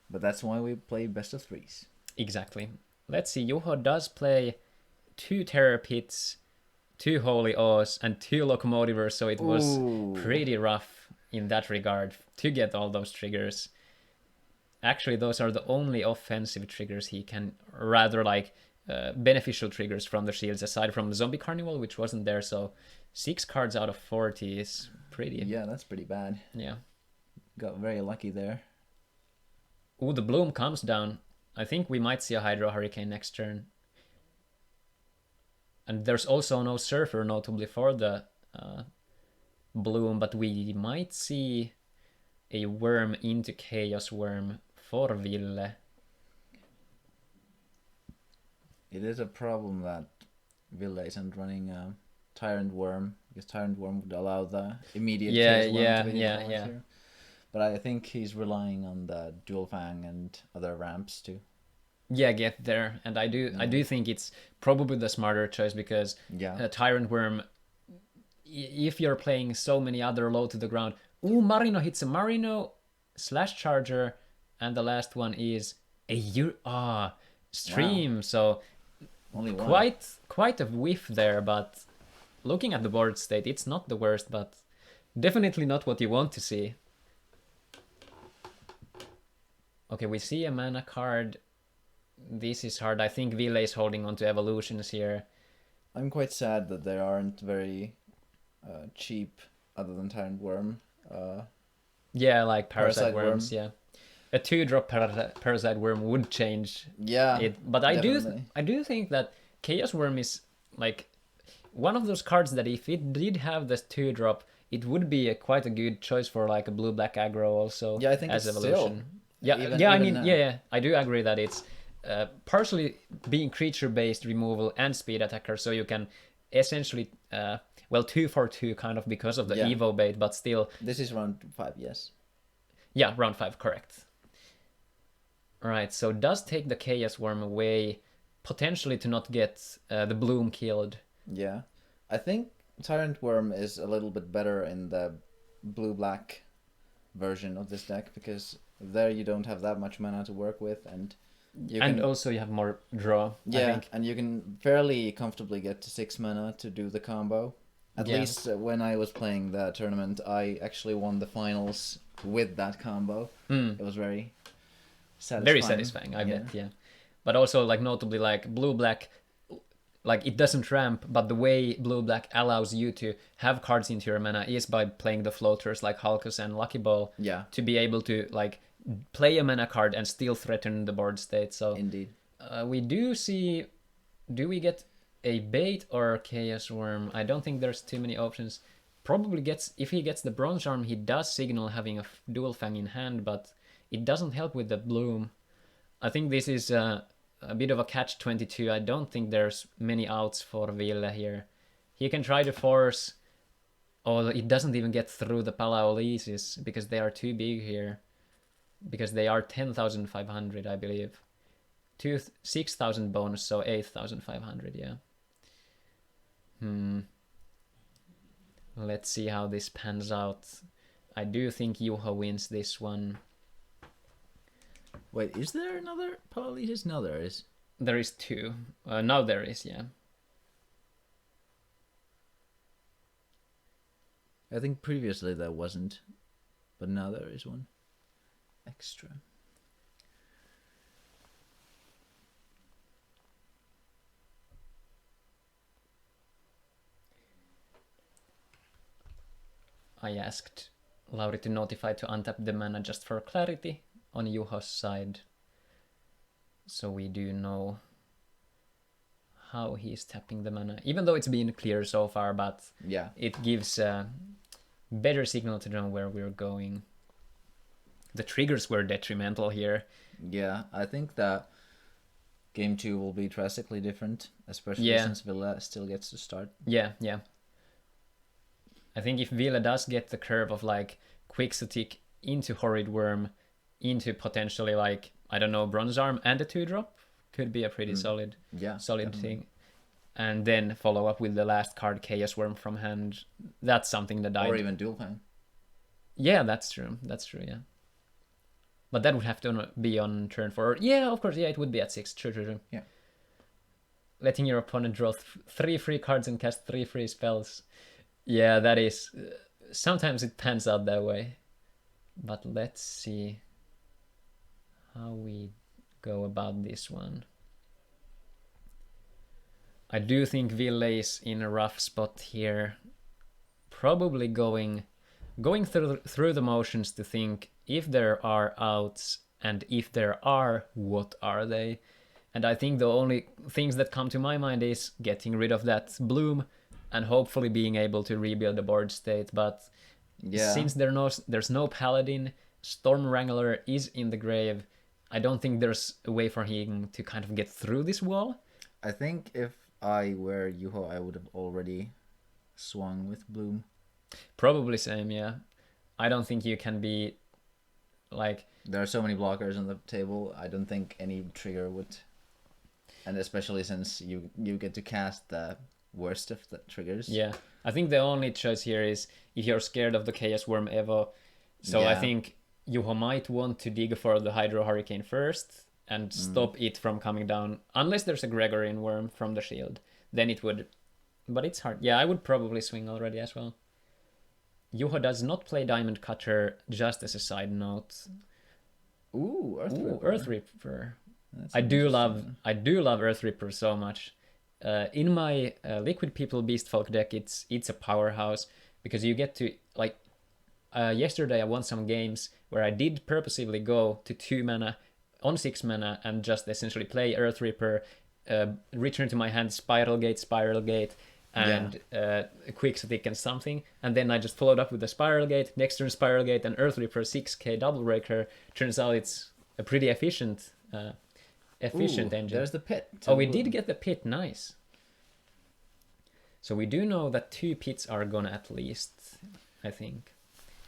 But that's why we play best of threes. Exactly. Let's see, Juho does play 2 Terror Pits, 2 Holy Oaths, and 2 Locomotivers, so it was pretty rough in that regard to get all those triggers. Actually, those are the only offensive triggers he can, rather like beneficial triggers from the shields, aside from the Zombie Carnival, which wasn't there, so 6 cards out of 40 is pretty... Yeah, that's pretty bad. Yeah. Got very lucky there. Ooh, the Bloom comes down. I think we might see a Hydro Hurricane next turn. And there's also no Surfer, notably, for the Bloom, but we might see a Worm into Chaos Worm for Ville. It is a problem that Ville isn't running Tyrant Worm, because Tyrant Worm would allow the immediate Chaos Worm to be neutralized here. But I think he's relying on the Dual Fang and other ramps too. Yeah, get there, and I do think it's probably the smarter choice, because Tyrant Worm, if you're playing so many other low to the ground, Marino hits a Marino / Charger, and the last one is a Stream. Wow. So only one. Quite a whiff there, but looking at the board state, it's not the worst, but definitely not what you want to see. Okay, we see a mana card. This is hard. I think Ville is holding on to evolutions here. I'm quite sad that there aren't very cheap, other than Tyrant Worm. Yeah, like Parasite Worms, yeah. A 2-drop Parasite Worm would change it. But I do think that Chaos Worm is like one of those cards that if it did have this 2-drop, it would be quite a good choice for like a blue-black aggro also. Yeah, I think as it's evolution. Still, I mean, I do agree that it's partially being creature-based removal and speed attacker, so you can essentially, 2 for 2 kind of because of the Evo bait, but still... This is round 5, yes. Yeah, round 5, correct. Right, so does take the Chaos Worm away, potentially to not get the Bloom killed. Yeah, I think Tyrant Worm is a little bit better in the blue-black version of this deck, because there you don't have that much mana to work with, and also you have more draw. Yeah, I think. And you can fairly comfortably get to 6 mana to do the combo. At least when I was playing the tournament, I actually won the finals with that combo. It was very satisfying. Very satisfying, I bet, yeah. But also, like, notably, like, blue-black, like, it doesn't ramp, but the way blue-black allows you to have cards into your mana is by playing the floaters like Halkus and Lucky Ball to be able to, like, play a mana card and still threaten the board state. So indeed, we do see... Do we get a bait or Chaos Worm? I don't think there's too many options. Probably gets... If he gets the Bronze Arm, he does signal having a Dual Fang in hand, but it doesn't help with the Bloom. I think this is a bit of a catch-22. I don't think there's many outs for Ville here. He can try to force... Oh, it doesn't even get through the Palaolesis because they are too big here. Because they are 10,500, I believe. 6,000 bonus, so 8,500, yeah. Let's see how this pans out. I do think Juho wins this one. Wait, is there another Palaolesis? No, there is. There is 2. Now there is, yeah. I think previously there wasn't, but now there is one. Extra. I asked Lauri to notify to untap the mana just for clarity on Juho's side, so we do know how he's tapping the mana, even though it's been clear so far, but it gives a better signal to know where we're going. The triggers were detrimental here. Yeah, I think that Game 2 will be drastically different, especially Yeah. since Villa still gets to start. Yeah. I think if Villa does get the curve of like Quixotic into Horrid Worm, into potentially like, I don't know, Bronze Arm and a 2-drop, could be a pretty solid definitely. thing. And then follow up with the last card, Chaos Worm from hand. That's something that Or even Dual Fang. Yeah, that's true. Yeah. But that would have to be on turn 4. Yeah, of course. Yeah, it would be at 6. True. Yeah. Letting your opponent draw 3 free cards and cast 3 free spells. Yeah, that is... sometimes it pans out that way. But let's see how we go about this one. I do think Ville is in a rough spot here. Probably going through the motions to think if there are outs, and if there are, what are they? And I think the only things that come to my mind is getting rid of that bloom and hopefully being able to rebuild the board state. But since there's no paladin, Storm Wrangler is in the grave, I don't think there's a way for him to kind of get through this wall. I think if I were Juho, I would have already swung with bloom. Probably same, yeah. I don't think you can be like... There are so many blockers on the table, I don't think any trigger would... And especially since you get to cast the worst of the triggers. Yeah, I think the only choice here is if you're scared of the Chaos Worm Evo. So I think Juho might want to dig for the Hydro Hurricane first and stop it from coming down. Unless there's a Gregorian Worm from the shield. Then it would... But it's hard. Yeah, I would probably swing already as well. Juho does not play Diamond Cutter, just as a side note. Ooh, Earth Reaper. I do love Earth Reaper so much. In my Liquid People Beast Folk deck, it's a powerhouse because you get to like. Yesterday I won some games where I did purposely go to 2 mana on 6 mana and just essentially play Earth Reaper, return to my hand Spiral Gate, and Quixotic and something, and then I just followed up with the Spiral Gate, next turn Spiral Gate and Earth Reaper 6k Double Breaker. Turns out it's a pretty efficient engine. There's the pit. Oh, we did get the pit, nice. So we do know that 2 pits are gonna at least, I think.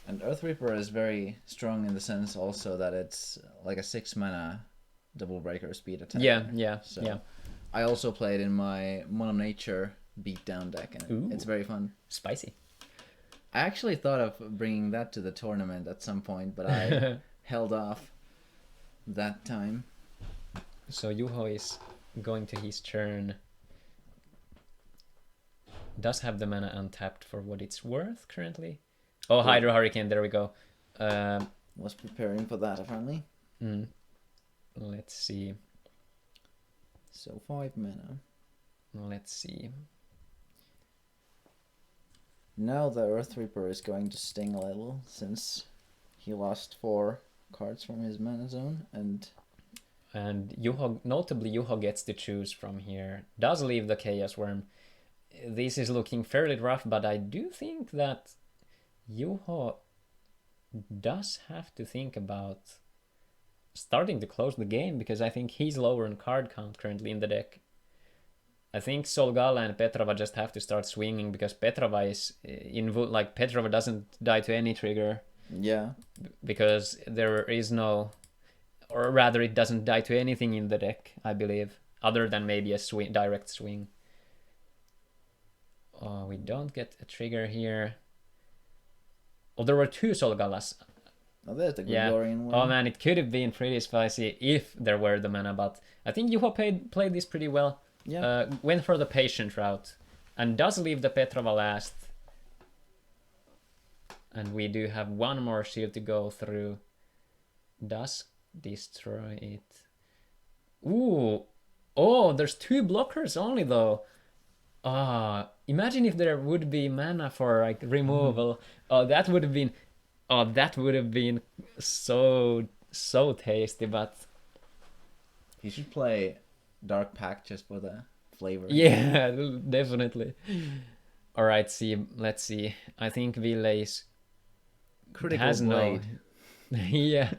And Earth Reaper is very strong in the sense also that it's like a 6 mana Double Breaker speed attack. Yeah. I also played in my Mono Nature beatdown deck, and it's very fun. Spicy. I actually thought of bringing that to the tournament at some point, but I held off that time. So Juho is going to his turn. Does have the mana untapped for what it's worth currently. Oh, Hydro Hurricane, there we go. Was preparing for that apparently. Let's see. So 5 mana. Let's see. Now the Earth Reaper is going to sting a little since he lost 4 cards from his mana zone, and Juho gets to choose from here. Does leave the Chaos Worm. This is looking fairly rough, but I do think that Juho does have to think about starting to close the game, because I think he's lower in card count currently in the deck. I think Solgala and Petrova just have to start swinging, because Petrova is Petrova doesn't die to any trigger. Yeah. Because there is no, or rather it doesn't die to anything in the deck, I believe, other than maybe a direct swing. Oh, we don't get a trigger here. Oh, there were 2 Solgalas. Oh, there's the Gregorian one. Oh man, it could have been pretty spicy if there were the mana, but I think Juho played this pretty well. Yeah. Went for the patient route and does leave the Petrova last. And we do have 1 more shield to go through. Does destroy it. Ooh. Oh, there's 2 blockers only though. Imagine if there would be mana for like removal. That would have been so tasty, but you should play Dark Pact just for the flavor. Yeah, definitely. All right, let's see. I think Ville's Critical Blade. Yeah.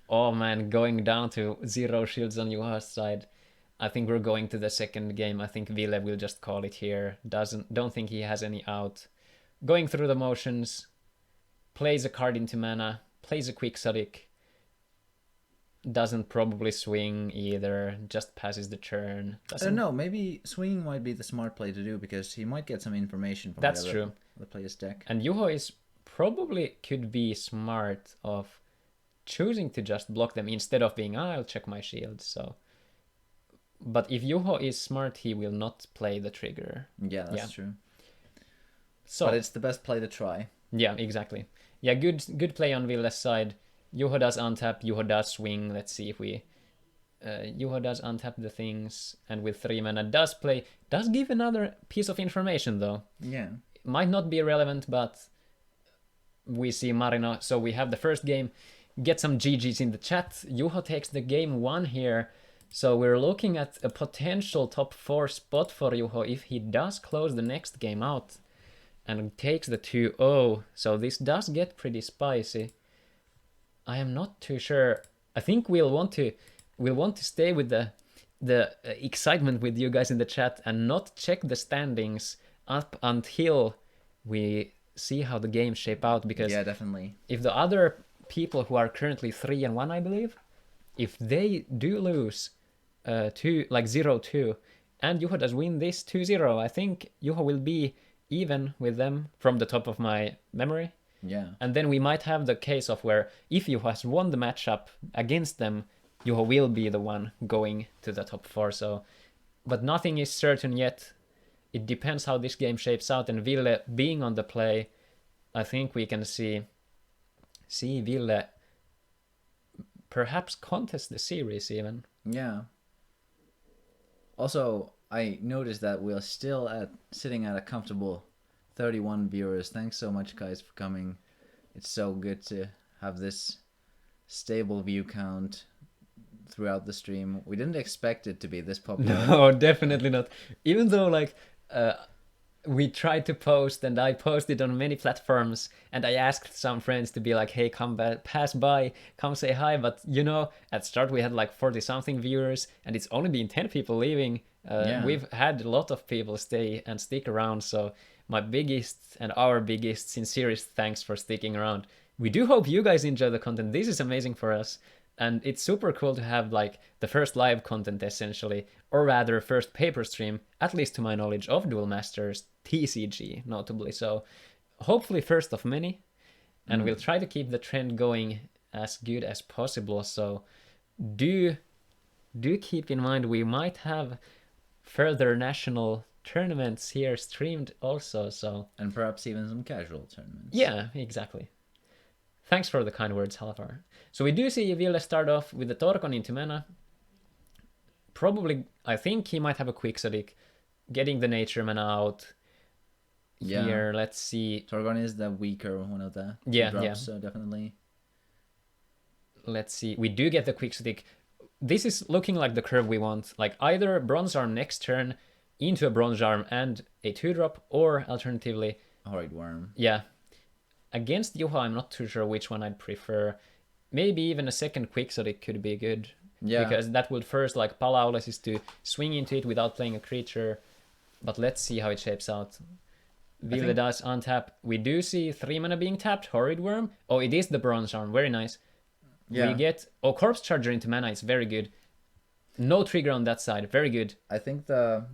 Oh man, going down to 0 shields on Juha's side. I think we're going to the second game. I think Ville will just call it here. Don't think he has any out. Going through the motions, plays a card into mana, plays a Quixotic, doesn't probably swing either, just passes the turn. I don't know, maybe swinging might be the smart play to do because he might get some information from That's true. The player's deck. And Juho is probably could be smart of choosing to just block them instead of being, I'll check my shield. So, but if Juho is smart, he will not play the trigger. Yeah, that's true. So, but it's the best play to try. Yeah, exactly. Yeah, good play on Ville's side. Juho does untap, Juho does swing. Let's see if we... Juho does untap the things, and with 3 mana does play. Does give another piece of information, though. Yeah. Might not be relevant, but we see Marino. So we have the first game. Get some GGs in the chat. Juho takes the game 1 here. So we're looking at a potential top 4 spot for Juho if he does close the next game out and takes the 2-0. So this does get pretty spicy. I am not too sure. I think we'll want to stay with the excitement with you guys in the chat and not check the standings up until we see how the games shape out, because yeah, definitely. If the other people who are currently 3-1, I believe, if they do lose 0-2 and Juho does win this 2-0, I think Juho will be even with them from the top of my memory. Yeah. And then we might have the case of where if Juho has won the matchup against them, Juho will be the one going to the top 4. So, but nothing is certain yet. It depends how this game shapes out. And Ville being on the play, I think we can see Ville perhaps contest the series even. Yeah. Also, I noticed that we're still sitting at a comfortable 31 viewers. Thanks so much, guys, for coming. It's so good to have this stable view count throughout the stream. We didn't expect it to be this popular. No, definitely not. Even though we tried to post, and I posted on many platforms, and I asked some friends to be like, hey, come pass by, come say hi. But at start we had 40 something viewers, and it's only been 10 people leaving. We've had a lot of people stay and stick around, so my biggest and our biggest sincerest thanks for sticking around. We do hope you guys enjoy the content. This is amazing for us, and it's super cool to have the first live content essentially, or rather first paper stream, at least to my knowledge, of Duel Masters TCG notably. So hopefully first of many, and we'll try to keep the trend going as good as possible. So do keep in mind we might have further national tournaments here streamed also, so and perhaps even some casual tournaments. Yeah, exactly. Thanks for the kind words, Halvar. So we do see Ville start off with the Torkon into mana. Probably, I think he might have a Quixotic, getting the nature mana out. Yeah. Here, let's see. Torgon is the weaker one of the drops, so definitely. Let's see. We do get the Quixotic. This is looking like the curve we want. Either Bronze Arm next turn into a Bronze Arm and a 2-drop, or alternatively... Horrid Worm. Yeah. Against Juho, I'm not too sure which one I'd prefer. Maybe even a second Quixotic could be good. Yeah. Because that would first, Palaules is to swing into it without playing a creature. But let's see how it shapes out. Ville does untap. We do see 3 mana being tapped. Horrid Worm. Oh, it is the Bronze Arm. Very nice. Yeah. We get... Oh, Corpse Charger into mana. It's very good. No trigger on that side. Very good. I think the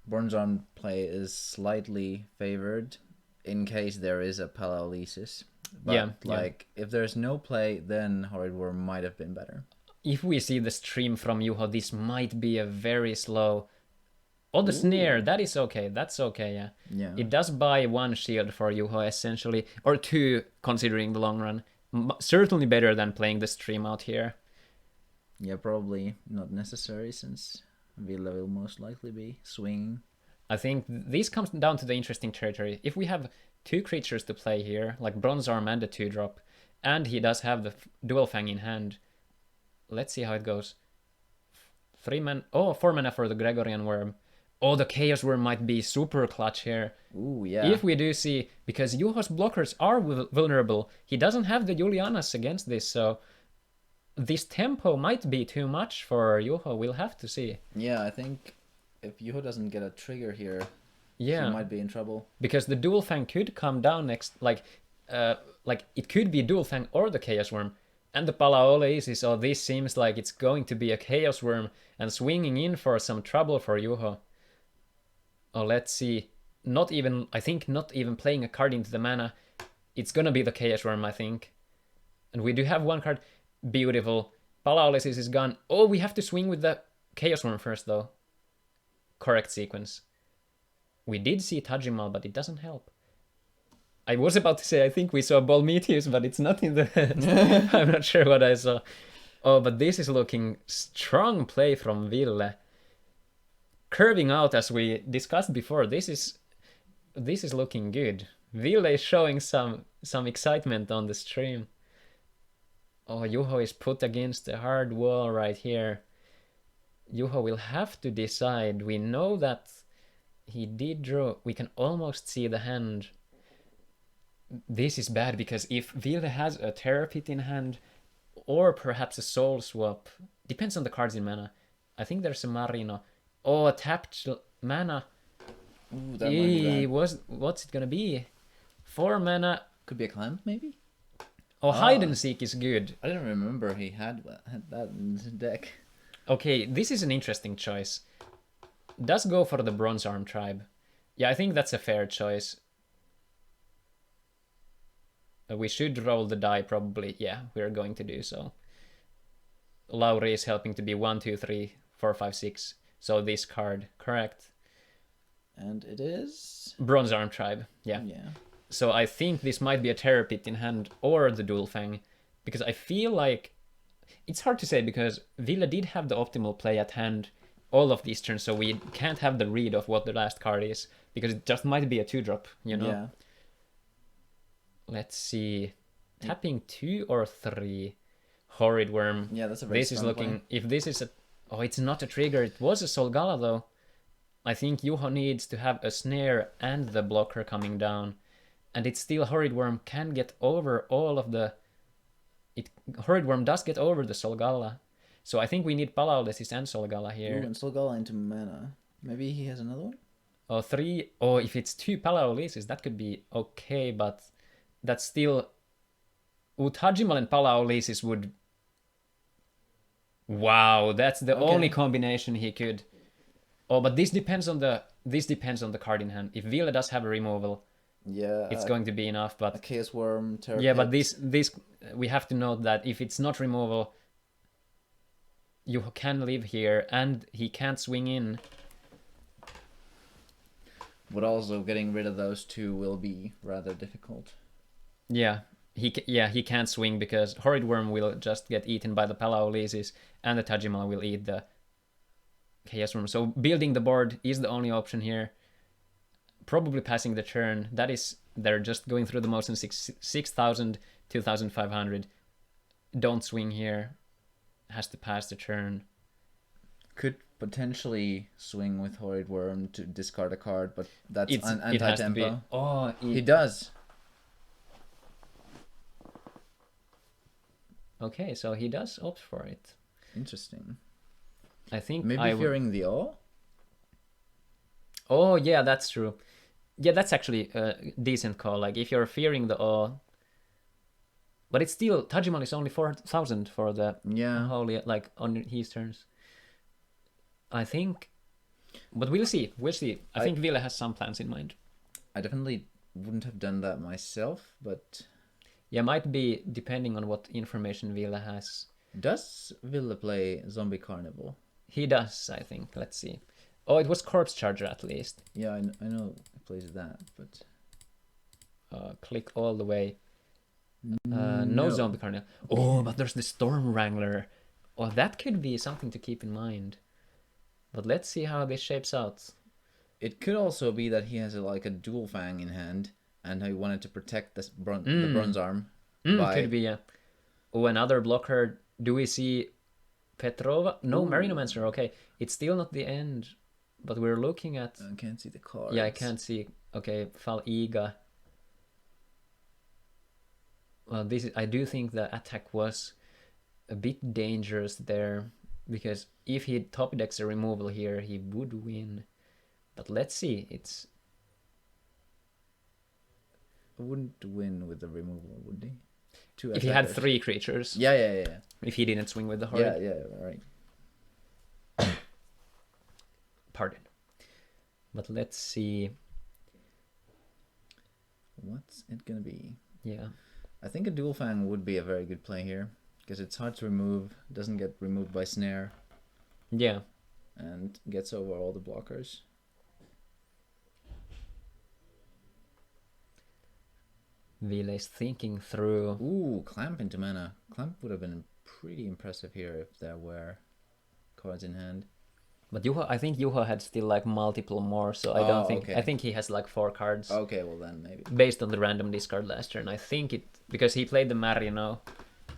Bronze Arm play is slightly favored in case there is a Palaulesis. But, if there's no play, then Horrid Worm might have been better. If we see the stream from Juho, this might be a very slow... Oh, the Snare. That is okay. That's okay, yeah. Yeah. It does buy 1 shield for Juho, essentially. Or 2, considering the long run. Certainly better than playing the stream out here. Yeah, probably not necessary, since Ville will most likely be swinging. I think this comes down to the interesting territory. If we have 2 creatures to play here, like Bronze Arm and a 2-drop, and he does have the Dual Fang in hand, let's see how it goes. 4 mana for the Gregorian Worm. Oh, the Chaos Worm might be super clutch here. Ooh, yeah. If we do see, because Juho's blockers are vulnerable, he doesn't have the Julianas against this, so this tempo might be too much for Juho. We'll have to see. Yeah, I think if Juho doesn't get a trigger here, Yeah, he might be in trouble. because the Dual Fang could come down next, like it could be Dual Fang or the Chaos Worm. And the Palaoleisi, so this seems like it's going to be a Chaos Worm and swinging in for some trouble for Juho. Oh, let's see. I think not even playing a card into the mana. It's gonna be the Chaos Worm, I think. And we do have one card. Beautiful. Palaolesis is gone. Oh, we have to swing with the Chaos Worm first, though. Correct sequence. We did see Tajimal, but it doesn't help. I was about to say, I think we saw Ball Meteors, but it's not in the... I'm not sure what I saw. Oh, but this is looking strong play from Ville. Curving out, as we discussed before, this is looking good. Ville is showing some excitement on the stream. Oh, Juho is put against a hard wall right here. Juho will have to decide. We know that he did draw. We can almost see the hand. This is bad because if Ville has a Terror Pit in hand, or perhaps a Soul Swap, depends on the cards in mana. I think there's a Marino. Oh, a tapped mana. Ooh, that might be bad. What's it gonna be? 4 mana. Could be a clamp, maybe? Oh, Hide and Seek is good. I didn't remember he had that in his deck. Okay, this is an interesting choice. Does go for the Bronze Arm Tribe. Yeah, I think that's a fair choice. We should roll the die, probably. Yeah, we're going to do so. Lauri is helping to be 1, 2, 3, 4, 5, 6. So this card, correct. And it is... Bronze Arm Tribe, yeah. Yeah. So I think this might be a Terror Pit in hand or the Dual Fang. Because I feel like... It's hard to say because Ville did have the optimal play at hand all of these turns. So we can't have the read of what the last card is. Because it just might be a 2-drop, you know? Yeah. Let's see. Tapping 2 or 3. Horrid Worm. Yeah, that's a very This is strong looking... play. If this is a... Oh, it's not a trigger. It was a Solgala, though. I think Juho needs to have a snare and the blocker coming down. And it's still Horrid Worm can get over all of the... Horrid Worm does get over the Solgala. So I think we need Palaolesis and Solgala here. Ooh, and Solgala into mana. Maybe he has another one? Oh, 3... Oh, if it's 2 Palaolesis, that could be okay, but... That's still... Tajimal and Palaolesis would... Wow, that's the only combination he could... Oh, but this depends on the card in hand. If Ville does have a removal, yeah, it's going to be enough, but... A Chaos Worm, Terror Yeah, Pit. but this... We have to note that if it's not removal, you can live here, and he can't swing in. But also getting rid of those two will be rather difficult. Yeah, he can't swing because Horrid Worm will just get eaten by the Palaolesis, and the Tajimal will eat the Chaos Worm. So building the board is the only option here. Probably passing the turn. That is, they're just going through the motion 6,000, 2,500. Don't swing here. Has to pass the turn. Could potentially swing with Horrid Worm to discard a card, but that's It has to be. anti-tempo. Oh, He does. Okay, so he does opt for it. Interesting. I think Maybe fearing the awe? Oh, yeah, that's true. Yeah, that's actually a decent call. Like, if you're fearing the awe... But it's still... Tajimal is only 4,000 for the holy... Like, on his turns. I think... But we'll see. We'll see. I think Ville has some plans in mind. I definitely wouldn't have done that myself, but... Yeah, might be depending on what information Ville has. Does Ville play Zombie Carnival? He does, I think. Let's see. Oh, it was Corpse Charger at least. Yeah, I know he plays that, but... Click all the way. No Zombie Carnival. Oh, but there's the Storm Wrangler. Oh, that could be something to keep in mind. But let's see how this shapes out. It could also be that he has a Dual Fang in hand, and he wanted to protect the Bronze Arm. Could be, yeah. Oh, another blocker. Do we see Petrova? No, Marinomancer, okay. It's still not the end, but we're looking at... I can't see the cards. Yeah, I can't see. Okay, Fal-Iga. Well, I do think the attack was... a bit dangerous there, because if he top decks a removal here, he would win. But let's see, it's... I wouldn't win with the removal, would he? Two If he had attackers. 3 creatures. Yeah. If he didn't swing with the Horrid. Yeah, right. Pardon. But let's see. What's it gonna be? Yeah. I think a Dual Fang would be a very good play here, because it's hard to remove, doesn't get removed by Snare, Yeah. and gets over all the blockers. Vile's thinking through. Ooh, Clamp into mana. Clamp would have been pretty impressive here if there were cards in hand. But Juha, I think Juha had still like multiple more, so I don't think... okay. I think he has like 4 cards. Okay, well then maybe. Based on the random discard last turn. I think it... Because he played the Marino,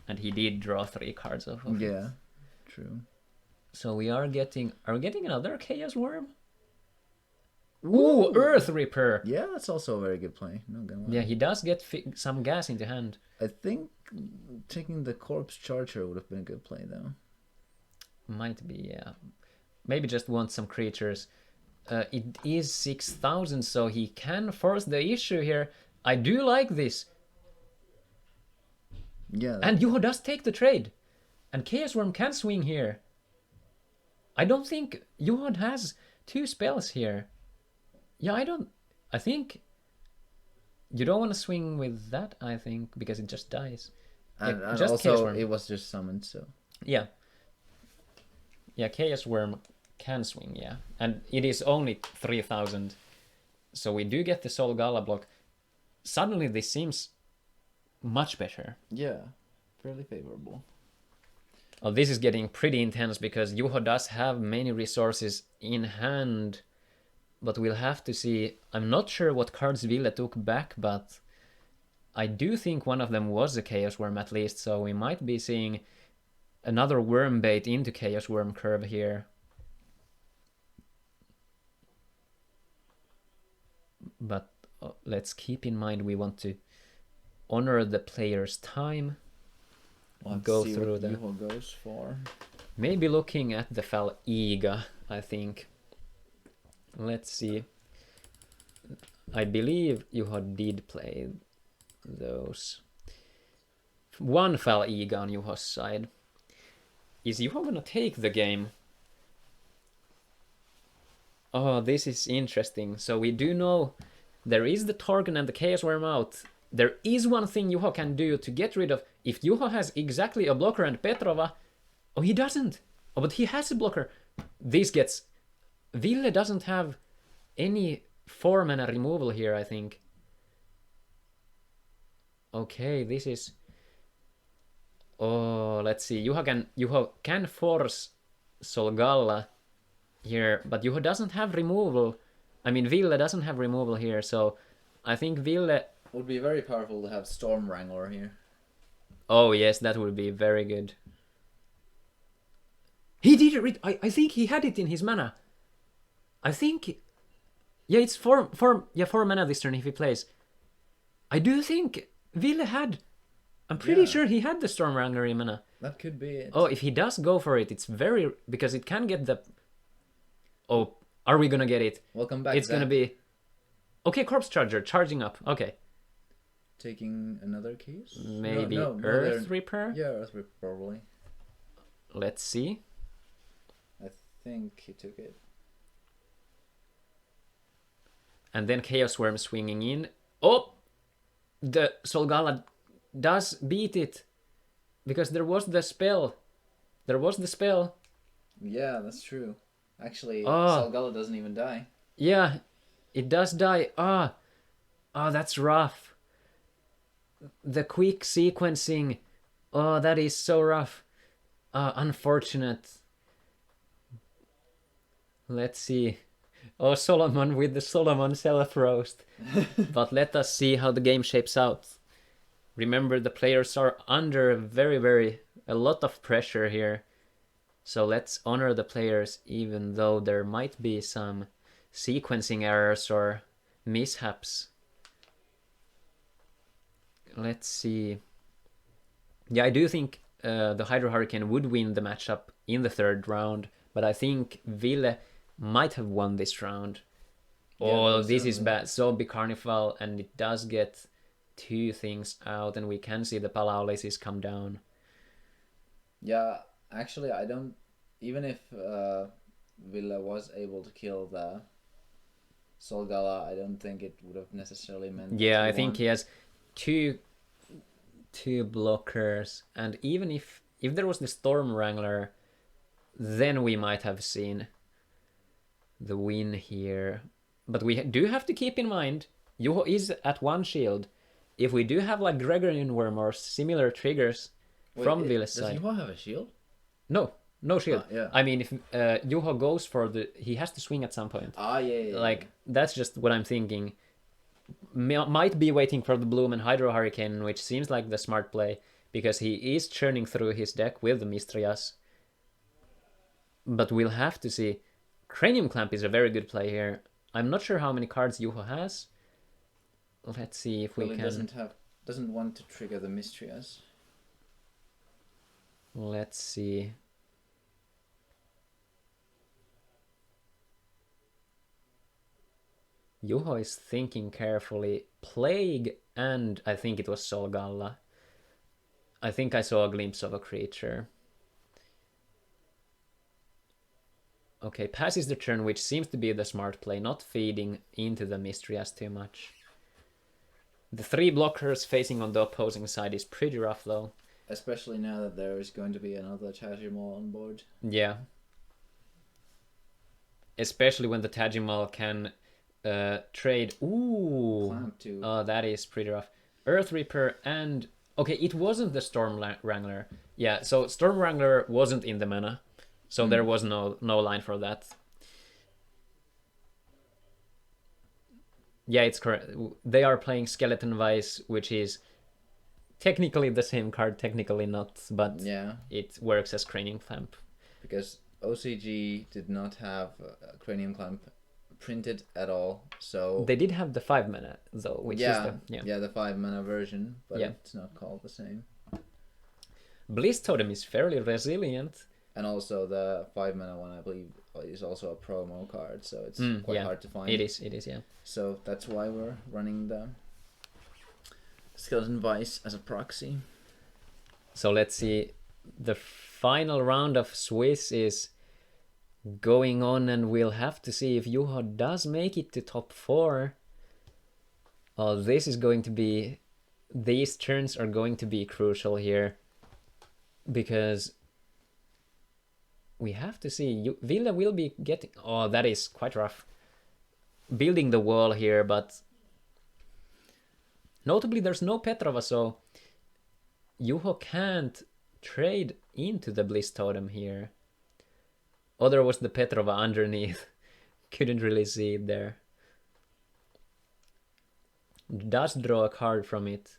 and he did draw 3 cards off of it. Yeah, true. So we are getting... Are we getting another Chaos Worm? Ooh, Earth Ripper! Yeah, that's also a very good play. No gonna lie. Yeah, he does get some gas into hand. I think taking the Corpse Charger would have been a good play though. Might be, yeah. Maybe just want some creatures. It is 6,000, so he can force the issue here. I do like this. Yeah. And Juho does take the trade. And Chaos Worm can swing here. I don't think Juho has 2 spells here. Yeah, I think you don't want to swing with that, I think, because it just dies. and, Yeah, and just Chaos also Worm. it was just summoned, so. Yeah. Yeah, Chaos Worm can swing, yeah. And it is only 3,000. So we do get the Soul Gala block. Suddenly this seems much better. Yeah, fairly favorable. Oh, this is getting pretty intense because Juho does have many resources in hand. But we'll have to see. I'm not sure what cards Ville took back, but I do think one of them was a Chaos Worm at least, so we might be seeing another Worm bait into Chaos Worm curve here. But let's keep in mind we want to honor the player's time. Let's Go see through what the... Juho goes for. Maybe looking at the Fal'iga, I think. Let's see. I believe Juho did play those. 1 Fal'iga on Juho's side. Is Juho gonna take the game? Oh, this is interesting. So we do know there is the Torgon and the Chaos Worm out. There is one thing Juho can do to get rid of... If Juho has exactly a blocker and Petrova... Oh, he doesn't. Oh, but he has a blocker. This gets... Ville doesn't have any 4 mana removal here, I think. Okay, this is... Oh, let's see. Juho can force Solgalla here, but Juho doesn't have removal. I mean, Ville doesn't have removal here, so I think Ville... Would be very powerful to have Storm Wrangler here. Oh, yes, that would be very good. He did it! I think he had it in his mana. I think... Yeah, it's 4 mana this turn if he plays. I do think Ville had... I'm pretty sure he had the Storm Wrangler in mana. That could be it. Oh, if he does go for it, it's very... Because it can get the... Oh, are we gonna get it? Welcome back, It's Zach. gonna be... Okay, Corpse Charger, charging up. Okay. Taking another case? Maybe no, Earth Reaper? Yeah, Earth Reaper probably. Let's see. I think he took it. And then Chaos Worm swinging in. Oh! The Solgala does beat it. Because there was the spell. There was the spell. Yeah, that's true. Actually, Oh. Solgalla doesn't even die. Yeah, it does die. Ah, that's rough. The quick sequencing. Oh, that is so rough. Unfortunate. Let's see. Oh, Solomon with the Solomon self-roast. But let us see how the game shapes out. Remember, the players are under a lot of pressure here. So let's honor the players, even though there might be some sequencing errors or mishaps. Let's see. Yeah, I do think the Hydro Hurricane would win the matchup in the third round, but I think Ville might have won this round. Oh, this is bad. Zombie Carnival, and it does get 2 things out, and we can see the Palaulisis come down. Yeah, actually, I don't. Even if Ville was able to kill the Solgala, I don't think it would have necessarily meant. Yeah, I think he has two blockers, and even if there was the Storm Wrangler, then we might have seen the win here. But we do have to keep in mind, Juho is at 1 shield. If we do have like Gregorian Worm or similar triggers from Ville's side... Does Juho have a shield? No shield. Yeah. I mean, if Juho goes for he has to swing at some point. Yeah. Like, that's just what I'm thinking. Might be waiting for the Bloom and Hydro Hurricane, which seems like the smart play, because he is churning through his deck with the Mistrias. But we'll have to see. Cranium Clamp is a very good play here. I'm not sure how many cards Juho has. Let's see if we can... doesn't want to trigger the Mistrias. Let's see. Juho is thinking carefully. Plague, and I think it was Solgalla. I think I saw a glimpse of a creature. Okay, passes the turn, which seems to be the smart play, not feeding into the Mistrias too much. The 3 blockers facing on the opposing side is pretty rough, though. Especially now that there is going to be another Tajimal on board. Yeah. Especially when the Tajimal can trade... Ooh! Clamp too. Oh, that is pretty rough. Earth Reaper and... Okay, it wasn't the Storm Wrangler. Yeah, so Storm Wrangler wasn't in the mana. So there was no line for that. Yeah, it's correct. They are playing Skeleton Vice, which is technically the same card, technically not, but yeah, it works as Cranium Clamp. Because OCG did not have Cranium Clamp printed at all, so... They did have the 5 mana, though, which is the... the 5 mana version, but it's not called the same. Bliss Totem is fairly resilient. And also the 5 mana one, I believe, is also a promo card, so it's quite hard to find. It is, yeah. So that's why we're running the Skeleton Vice as a proxy. So let's see. The final round of Swiss is going on, and we'll have to see if Juho does make it to top 4. Oh, this is going to be... These turns are going to be crucial here, because... We have to see. Ville will be getting... Oh, that is quite rough. Building the wall here, but... Notably, there's no Petrova, so... Juho can't trade into the Bliss Totem here. Oh, there was the Petrova underneath. Couldn't really see it there. Does draw a card from it.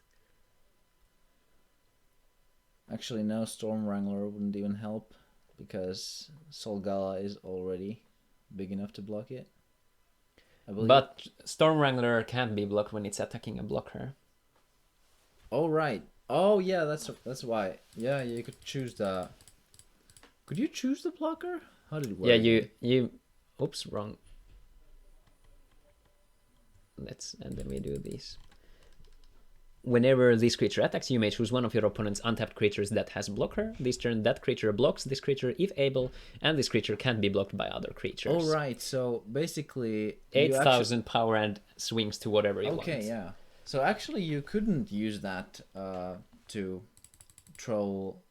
Actually, no, Storm Wrangler wouldn't even help, because Solgala is already big enough to block it. I believe. But Storm Wrangler can't be blocked when it's attacking a blocker. Oh, right. Oh, yeah, that's why. Yeah, you could choose the... Could you choose the blocker? How did it work? Yeah, you... Oops, wrong. And then we do this. Whenever this creature attacks, you may choose one of your opponent's untapped creatures that has blocker. This turn, that creature blocks this creature if able, and this creature can't be blocked by other creatures. Oh, right. So basically... 8,000 power and swings to whatever you want. Okay, yeah. So actually, you couldn't use that to troll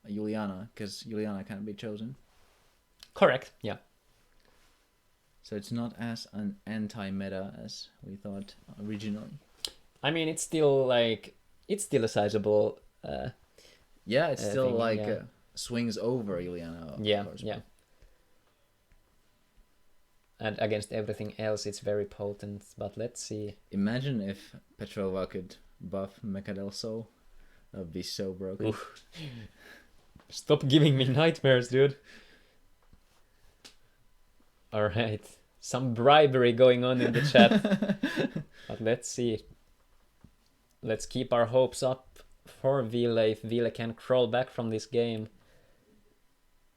Juliana, because Juliana can't be chosen. Correct, yeah. So it's not as an anti-meta as we thought originally. I mean, it's still a sizable... yeah, it's still thing, swings over Juliana. Yeah, yeah. And against everything else, it's very potent, but let's see. Imagine if Petrova could buff Mecha del Sol. That would be so broken. Oof. Stop giving me nightmares, dude. Alright. Some bribery going on in the chat. But let's see. Let's keep our hopes up. for Ville if Ville can crawl back from this game.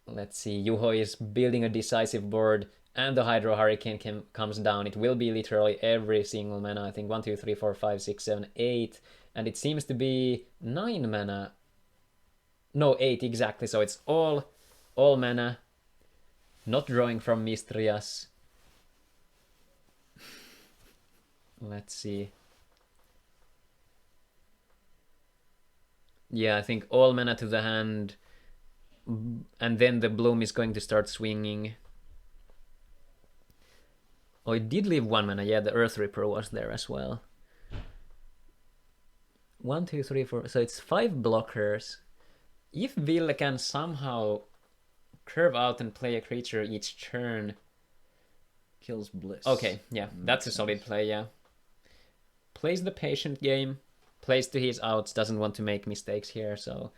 Let's see, Juho is building a decisive board, and the Hydro Hurricane comes down. It will be literally every single mana. I think 1, 2, 3, 4, 5, 6, 7, 8. And it seems to be 9 mana. No, 8 exactly. So it's all mana. Not drawing from Mistrias. Let's see. Yeah, I think all mana to the hand. And then the Bloom is going to start swinging. Oh, it did leave 1 mana. Yeah, the Earth Ripper was there as well. 1, 2, 3, 4. So it's 5 blockers. If Ville can somehow curve out and play a creature each turn. Kills Bliss. Okay, yeah, that's a solid play, yeah. Plays the patient game. Plays to his outs. Doesn't want to make mistakes here, so...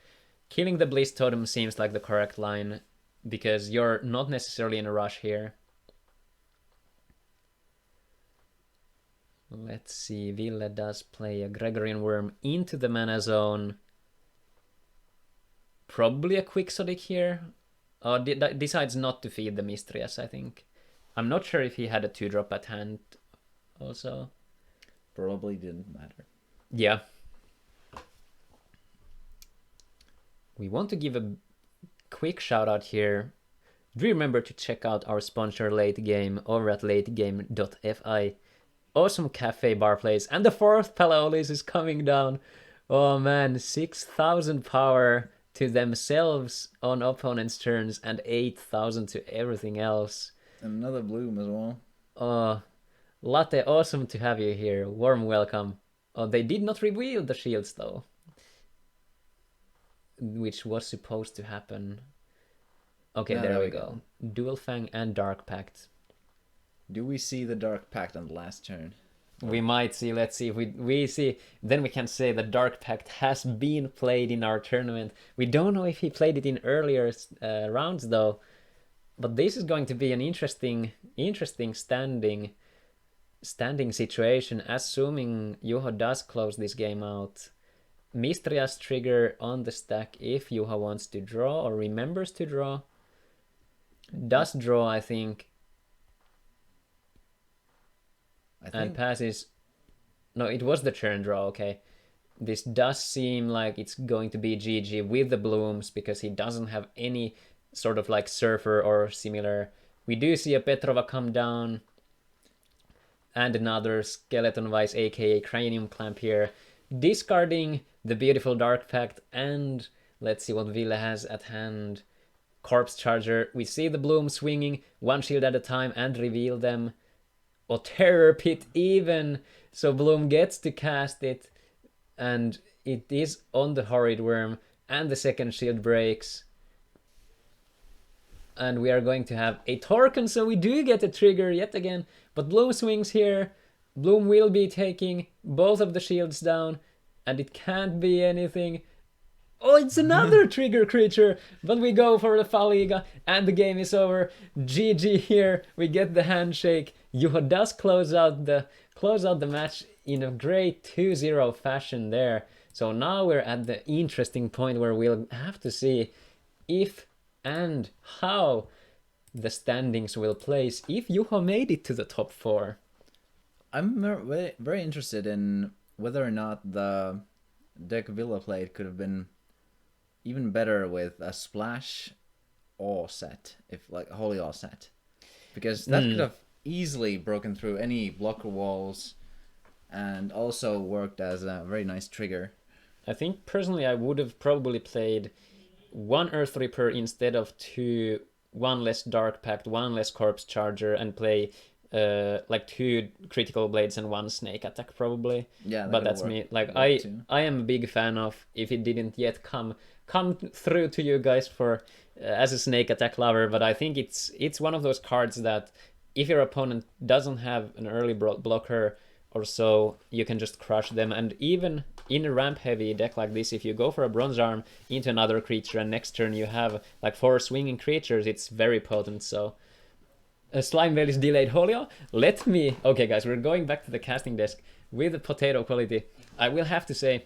Killing the Bliss Totem seems like the correct line, because you're not necessarily in a rush here. Let's see, Ville does play a Gregorian Worm into the mana zone. Probably a Quixotic here. Or decides not to feed the Mistrias, I think. I'm not sure if he had a 2-drop at hand also. Probably didn't matter. Yeah. We want to give a quick shout out here. Do remember to check out our sponsor Late Game over at lategame.fi. Awesome cafe bar place. And the 4th Palaolis is coming down. Oh man, 6,000 power to themselves on opponent's turns and 8,000 to everything else. Another Bloom as well. Oh, Latte, awesome to have you here. Warm welcome. Oh, they did not reveal the shields though. Which was supposed to happen. Okay, Yeah, there we go. Dual Fang and Dark Pact. Do we see the Dark Pact on the last turn? We might see. Let's see if we see. Then we can say that Dark Pact has been played in our tournament. We don't know if he played it in earlier rounds though. But this is going to be an interesting standing situation. Assuming Juho does close this game out. Mistrias trigger on the stack if Juha wants to draw or remembers to draw. Does draw, I think. And passes. No, it was the turn draw, okay. This does seem like it's going to be GG with the Blooms because he doesn't have any sort of like Surfer or similar. We do see a Petrova come down. And another Skeleton Vice, aka Cranium Clamp here. Discarding the beautiful Dark Pact, and let's see what Ville has at hand. Corpse Charger. We see the Bloom swinging 1 shield at a time and reveal them. Or Terror Pit even. So Bloom gets to cast it, and it is on the Horrid Worm, and the second shield breaks. And we are going to have a Torken, so we do get a trigger yet again. But Bloom swings here. Bloom will be taking both of the shields down, and it can't be anything. Oh, it's another trigger creature, but we go for the Faliga, and the game is over. GG here, we get the handshake. Juho does close out the match in a great 2-0 fashion there. So now we're at the interesting point where we'll have to see if and how the standings will place if Juho made it to the top 4. I'm very, very interested in whether or not the deck Ville played could have been even better with a Splash Awe set, if like a Holy Awe set, because that could have easily broken through any blocker walls and also worked as a very nice trigger. I think personally I would have probably played 1 Earth Ripper instead of 2, 1 less Dark Pact, 1 less Corpse Charger, and play like 2 critical blades and 1 snake attack probably. Yeah, but that's me. Like I am a big fan of, if it didn't yet come through to you guys for as a snake attack lover, but I think it's one of those cards that if your opponent doesn't have an early blocker or so, you can just crush them. And even in a ramp heavy deck like this, if you go for a Bronze Arm into another creature and next turn you have like 4 swinging creatures, it's very potent. So Slime Veil is delayed Holio. Okay guys, we're going back to the casting desk with the potato quality. I will have to say,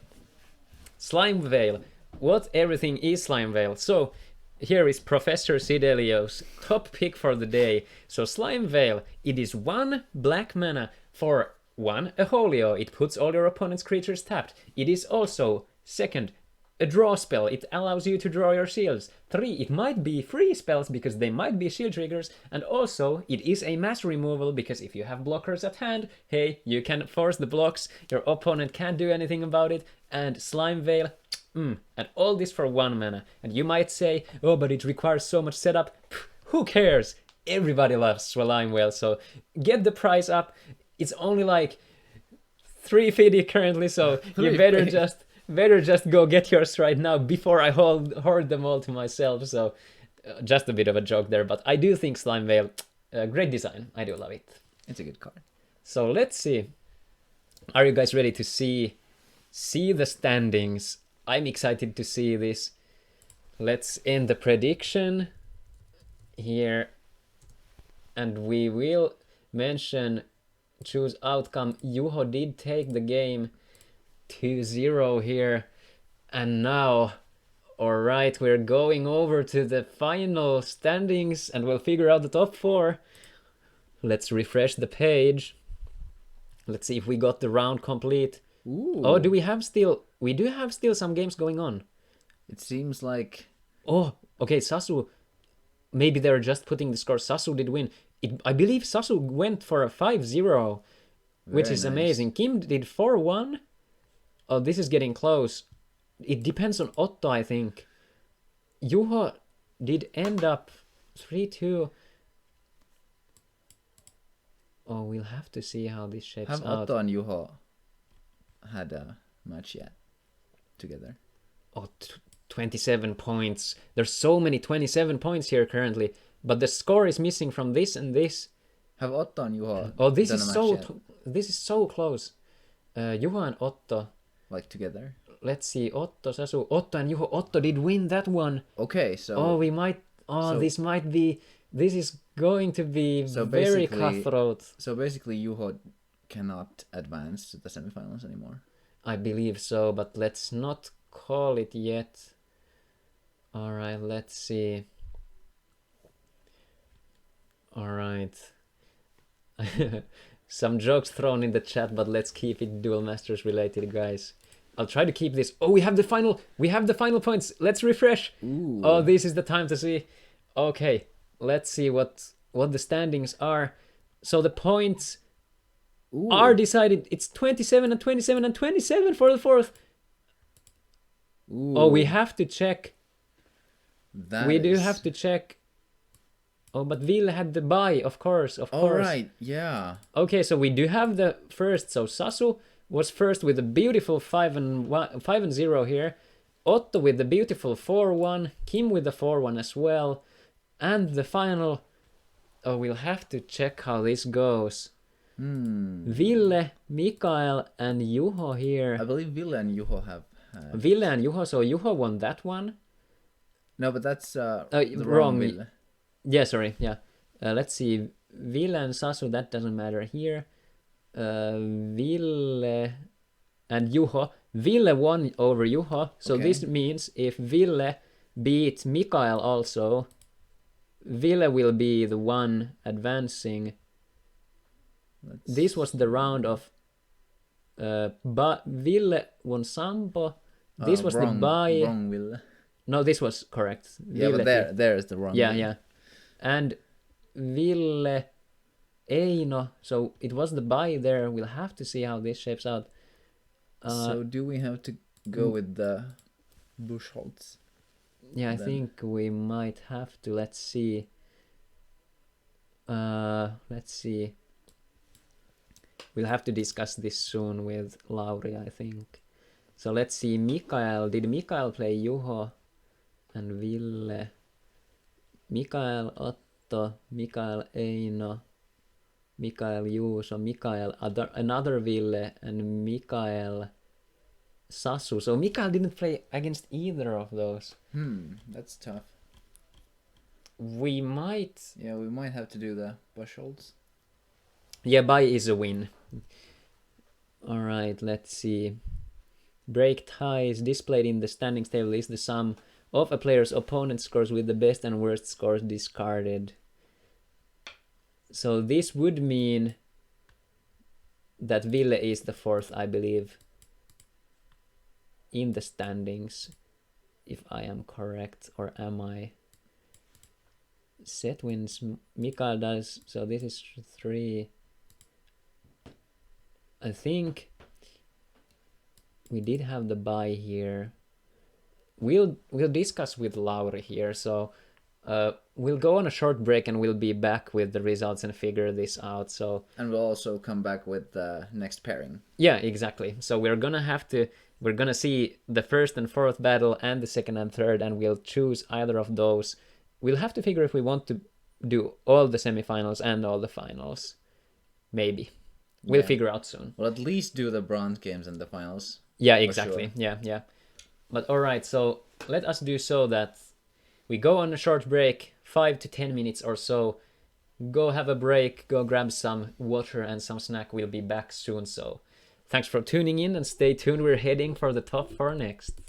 Slime Veil. What everything is Slime Veil? So here is Professor Sydelio's top pick for the day. So Slime Veil, it is 1 black mana for 1 a Holio. It puts all your opponent's creatures tapped. It is also, second, a draw spell. It allows you to draw your shields. 3, it might be free spells because they might be shield triggers. And also, it is a mass removal because if you have blockers at hand, hey, you can force the blocks. Your opponent can't do anything about it. And Slime Veil, and all this for 1 mana. And you might say, oh, but it requires so much setup. Who cares? Everybody loves Slime Veil, so get the price up. It's only like 350 currently, so you better just go get yours right now before I hoard them all to myself. So just a bit of a joke there, but I do think Slime Veil, great design. I do love it. It's a good card. So let's see. Are you guys ready to see the standings? I'm excited to see this. Let's end the prediction here. And we will mention, choose outcome. Juho did take the game 2-0 here. And now, alright, we're going over to the final standings and we'll figure out the top 4. Let's refresh the page. Let's see if we got the round complete. Ooh. Oh, do we have still... We do have still some games going on. It seems like... Oh, okay, Sasu... Maybe they're just putting the score. Sasu did win. I believe Sasu went for a 5-0, which is nice. amazing. Kim did 4-1. Oh, this is getting close. It depends on Otto, I think. Juho did end up 3-2. Oh, we'll have to see how this shapes Have out. Otto and Juho had a match yet together? Oh, 27 points. There's so many 27 points here currently, but the score is missing from this and this. Have Otto and Juho Oh, this done is a match so yet? this is so close. Juho and Otto. Like together? Let's see. Otto, Sasu, Otto and Juho. Otto did win that one. Okay, so... Oh, we might. Oh, so- this might be. This is going to be So very basically- cutthroat. So basically Juho cannot advance to the semifinals anymore. I believe so, but let's not call it yet. All right, let's see. All right. Some jokes thrown in the chat, but let's keep it Duel Masters related, guys. I'll try to keep this. Oh, we have the final points. Let's refresh. Ooh. Oh, this is the time to see. Okay, let's see what the standings are. So the points Ooh. are decided. It's 27 and 27 and 27 for the 4th. Ooh. Oh, we have to check. That Do is- have to check. Oh, but Ville had the buy, of course. All right, yeah. Okay, so we do have the first. So Sasu was first with a beautiful 5-0 here. Otto with the beautiful 4-1. Kim with the 4-1 as well. And the final... Oh, we'll have to check how this goes. Ville, Mikael and Juho here. I believe Ville and Juho have had... Ville and Juho, so Juho won that one. No, but that's the wrong. Ville. Yeah, sorry, yeah. Let's see. Ville and Sasu, that doesn't matter here. Ville and Juho. Ville won over Juho, so Okay. this means if Ville beat Mikael also, Ville will be the one advancing. This was the round of... but Ville won Sampo. This was wrong, the buy. Wrong Ville. No, this was correct. Yeah, Ville but there is the wrong Yeah, Ville. yeah. And Ville Eino, so it was the buy there. We'll have to see how this shapes out. So do we have to go with the Bushholz? Yeah, I then- think we might have to. Let's see. Let's see. We'll have to discuss this soon with Lauri, I think. So let's see. Mikael, did Mikael play Juho and Ville? Mikael Otto, Mikael Eino, Mikael Juuso, Mikael another Ville, and Mikael Sasu. So Mikael didn't play against either of those. That's tough. We might... Yeah, we might have to do the Bushholz. Yeah, buy is a win. Alright, let's see. Break ties displayed in the standings table is the sum of a player's opponent scores with the best and worst scores discarded. So this would mean that Ville is the 4th, I believe, in the standings, if I am correct, or am I? Set wins, Mikael does, so this is 3. I think we did have the buy here. We'll discuss with Lauri here, so we'll go on a short break and we'll be back with the results and figure this out. So And we'll also come back with the next pairing. yeah, exactly. So we're gonna see the 1st and 4th battle and the 2nd and 3rd, and we'll choose either of those. We'll have to figure if we want to do all the semifinals and all the finals. Maybe. We'll figure out soon. We'll at least do the bronze games and the finals. Yeah, exactly. Sure. Yeah. But alright, so let us do so that we go on a short break, 5 to 10 minutes or so. Go have a break, go grab some water and some snack. We'll be back soon, so thanks for tuning in and stay tuned. We're heading for the top 4 next.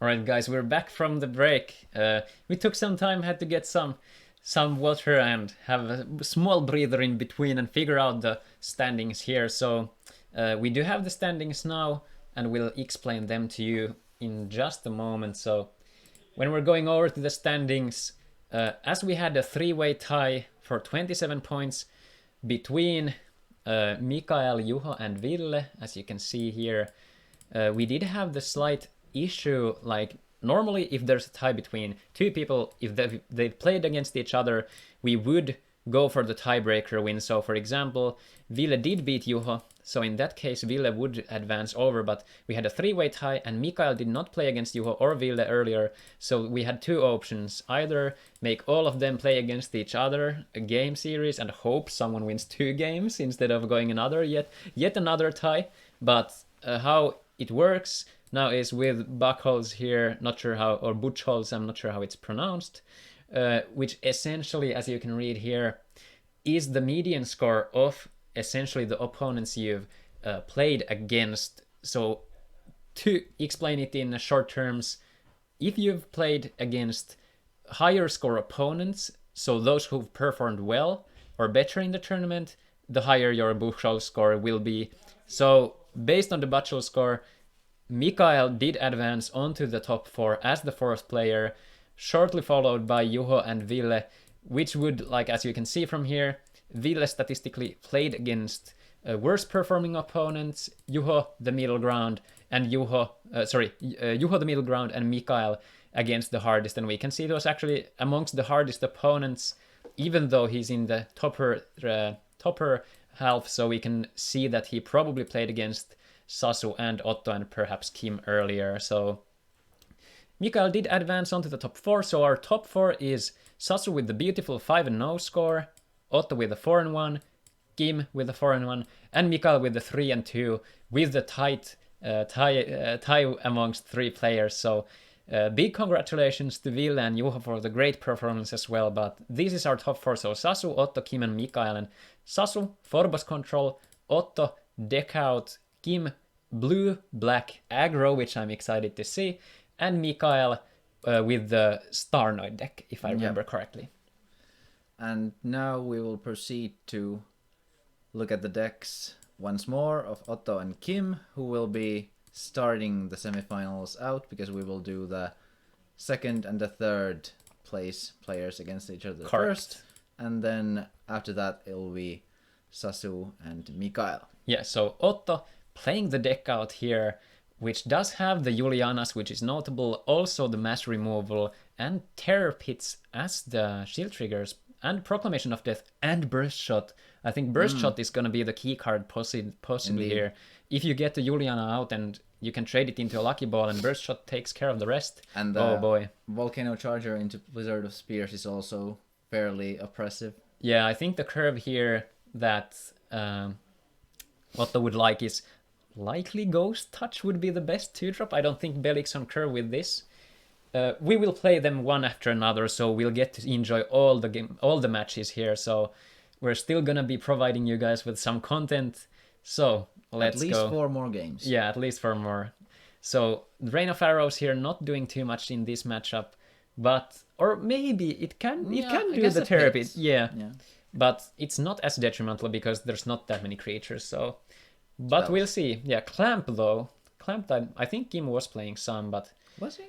Alright guys, we're back from the break. We took some time, had to get some water and have a small breather in between and figure out the standings here. So we do have the standings now and we'll explain them to you in just a moment. So when we're going over to the standings, as we had a three-way tie for 27 points between Mikael, Juho and Ville, as you can see here, we did have the slight issue, like normally if there's a tie between two people, if they've played against each other, we would go for the tiebreaker win. So for example, Ville did beat Juho, so in that case Ville would advance over, but we had a three-way tie and Mikael did not play against Juho or Ville earlier, so we had two options: either make all of them play against each other a game series and hope someone wins two games instead of going another yet another tie, but how it works now is with Buckholes here, not sure how, or Butchholes, I'm not sure how it's pronounced, which essentially, as you can read here, is the median score of essentially the opponents you've played against. So to explain it in short terms, if you've played against higher score opponents, so those who've performed well or better in the tournament, the higher your Buchholz score will be. So based on the Buchholz score, Mikael did advance onto the top 4 as the 4th player, shortly followed by Juho and Ville, which would, like as you can see from here, Ville statistically played against worse performing opponents, Juho the middle ground, and Juho the middle ground and Mikael against the hardest, and we can see those actually amongst the hardest opponents, even though he's in the topper half, so we can see that he probably played against Sasu and Otto and perhaps Kim earlier. So Mikael did advance onto the top 4, so our top 4 is Sasu with the beautiful 5-0 score, Otto with a 4-1, Kim with a 4-1, and Mikael with the 3-2, with the tie amongst 3 players. So big congratulations to Ville and Juho for the great performance as well, but this is our top 4, so Sasu, Otto, Kim and Mikael, and Sasu, Forbos Control, Otto, Deckout, Kim, Blue, Black, Aggro, which I'm excited to see, and Mikael with the Starnoid deck, if I remember correctly. And now we will proceed to look at the decks once more of Otto and Kim, who will be starting the semifinals out, because we will do the 2nd and the 3rd place players against each other first, and then after that it will be Sasu and Mikael. Yeah, so Otto playing the deck out here, which does have the Julianas, which is notable, also the mass removal and terror pits as the shield triggers, and Proclamation of Death and Burst Shot. I think Burst Shot is going to be the key card possibly here. If you get the Juliana out and you can trade it into a Lucky Ball and Burst Shot takes care of the rest. And oh boy. Volcano Charger into Blizzard of Spears is also fairly oppressive. Yeah, I think the curve here that Otto would like is likely Ghost Touch would be the best 2-drop. I don't think Belik's on curve with this. We will play them one after another, so we'll get to enjoy all the matches here. So we're still gonna be providing you guys with some content. So let's go. At least 4 more games. Yeah, at least 4 more. So Rain of Arrows here not doing too much in this matchup, but or maybe it can do the therapy. Yeah. But it's not as detrimental because there's not that many creatures. So, but we'll see. Yeah, Clamp though. Clamp, I think Kim was playing some, but was he?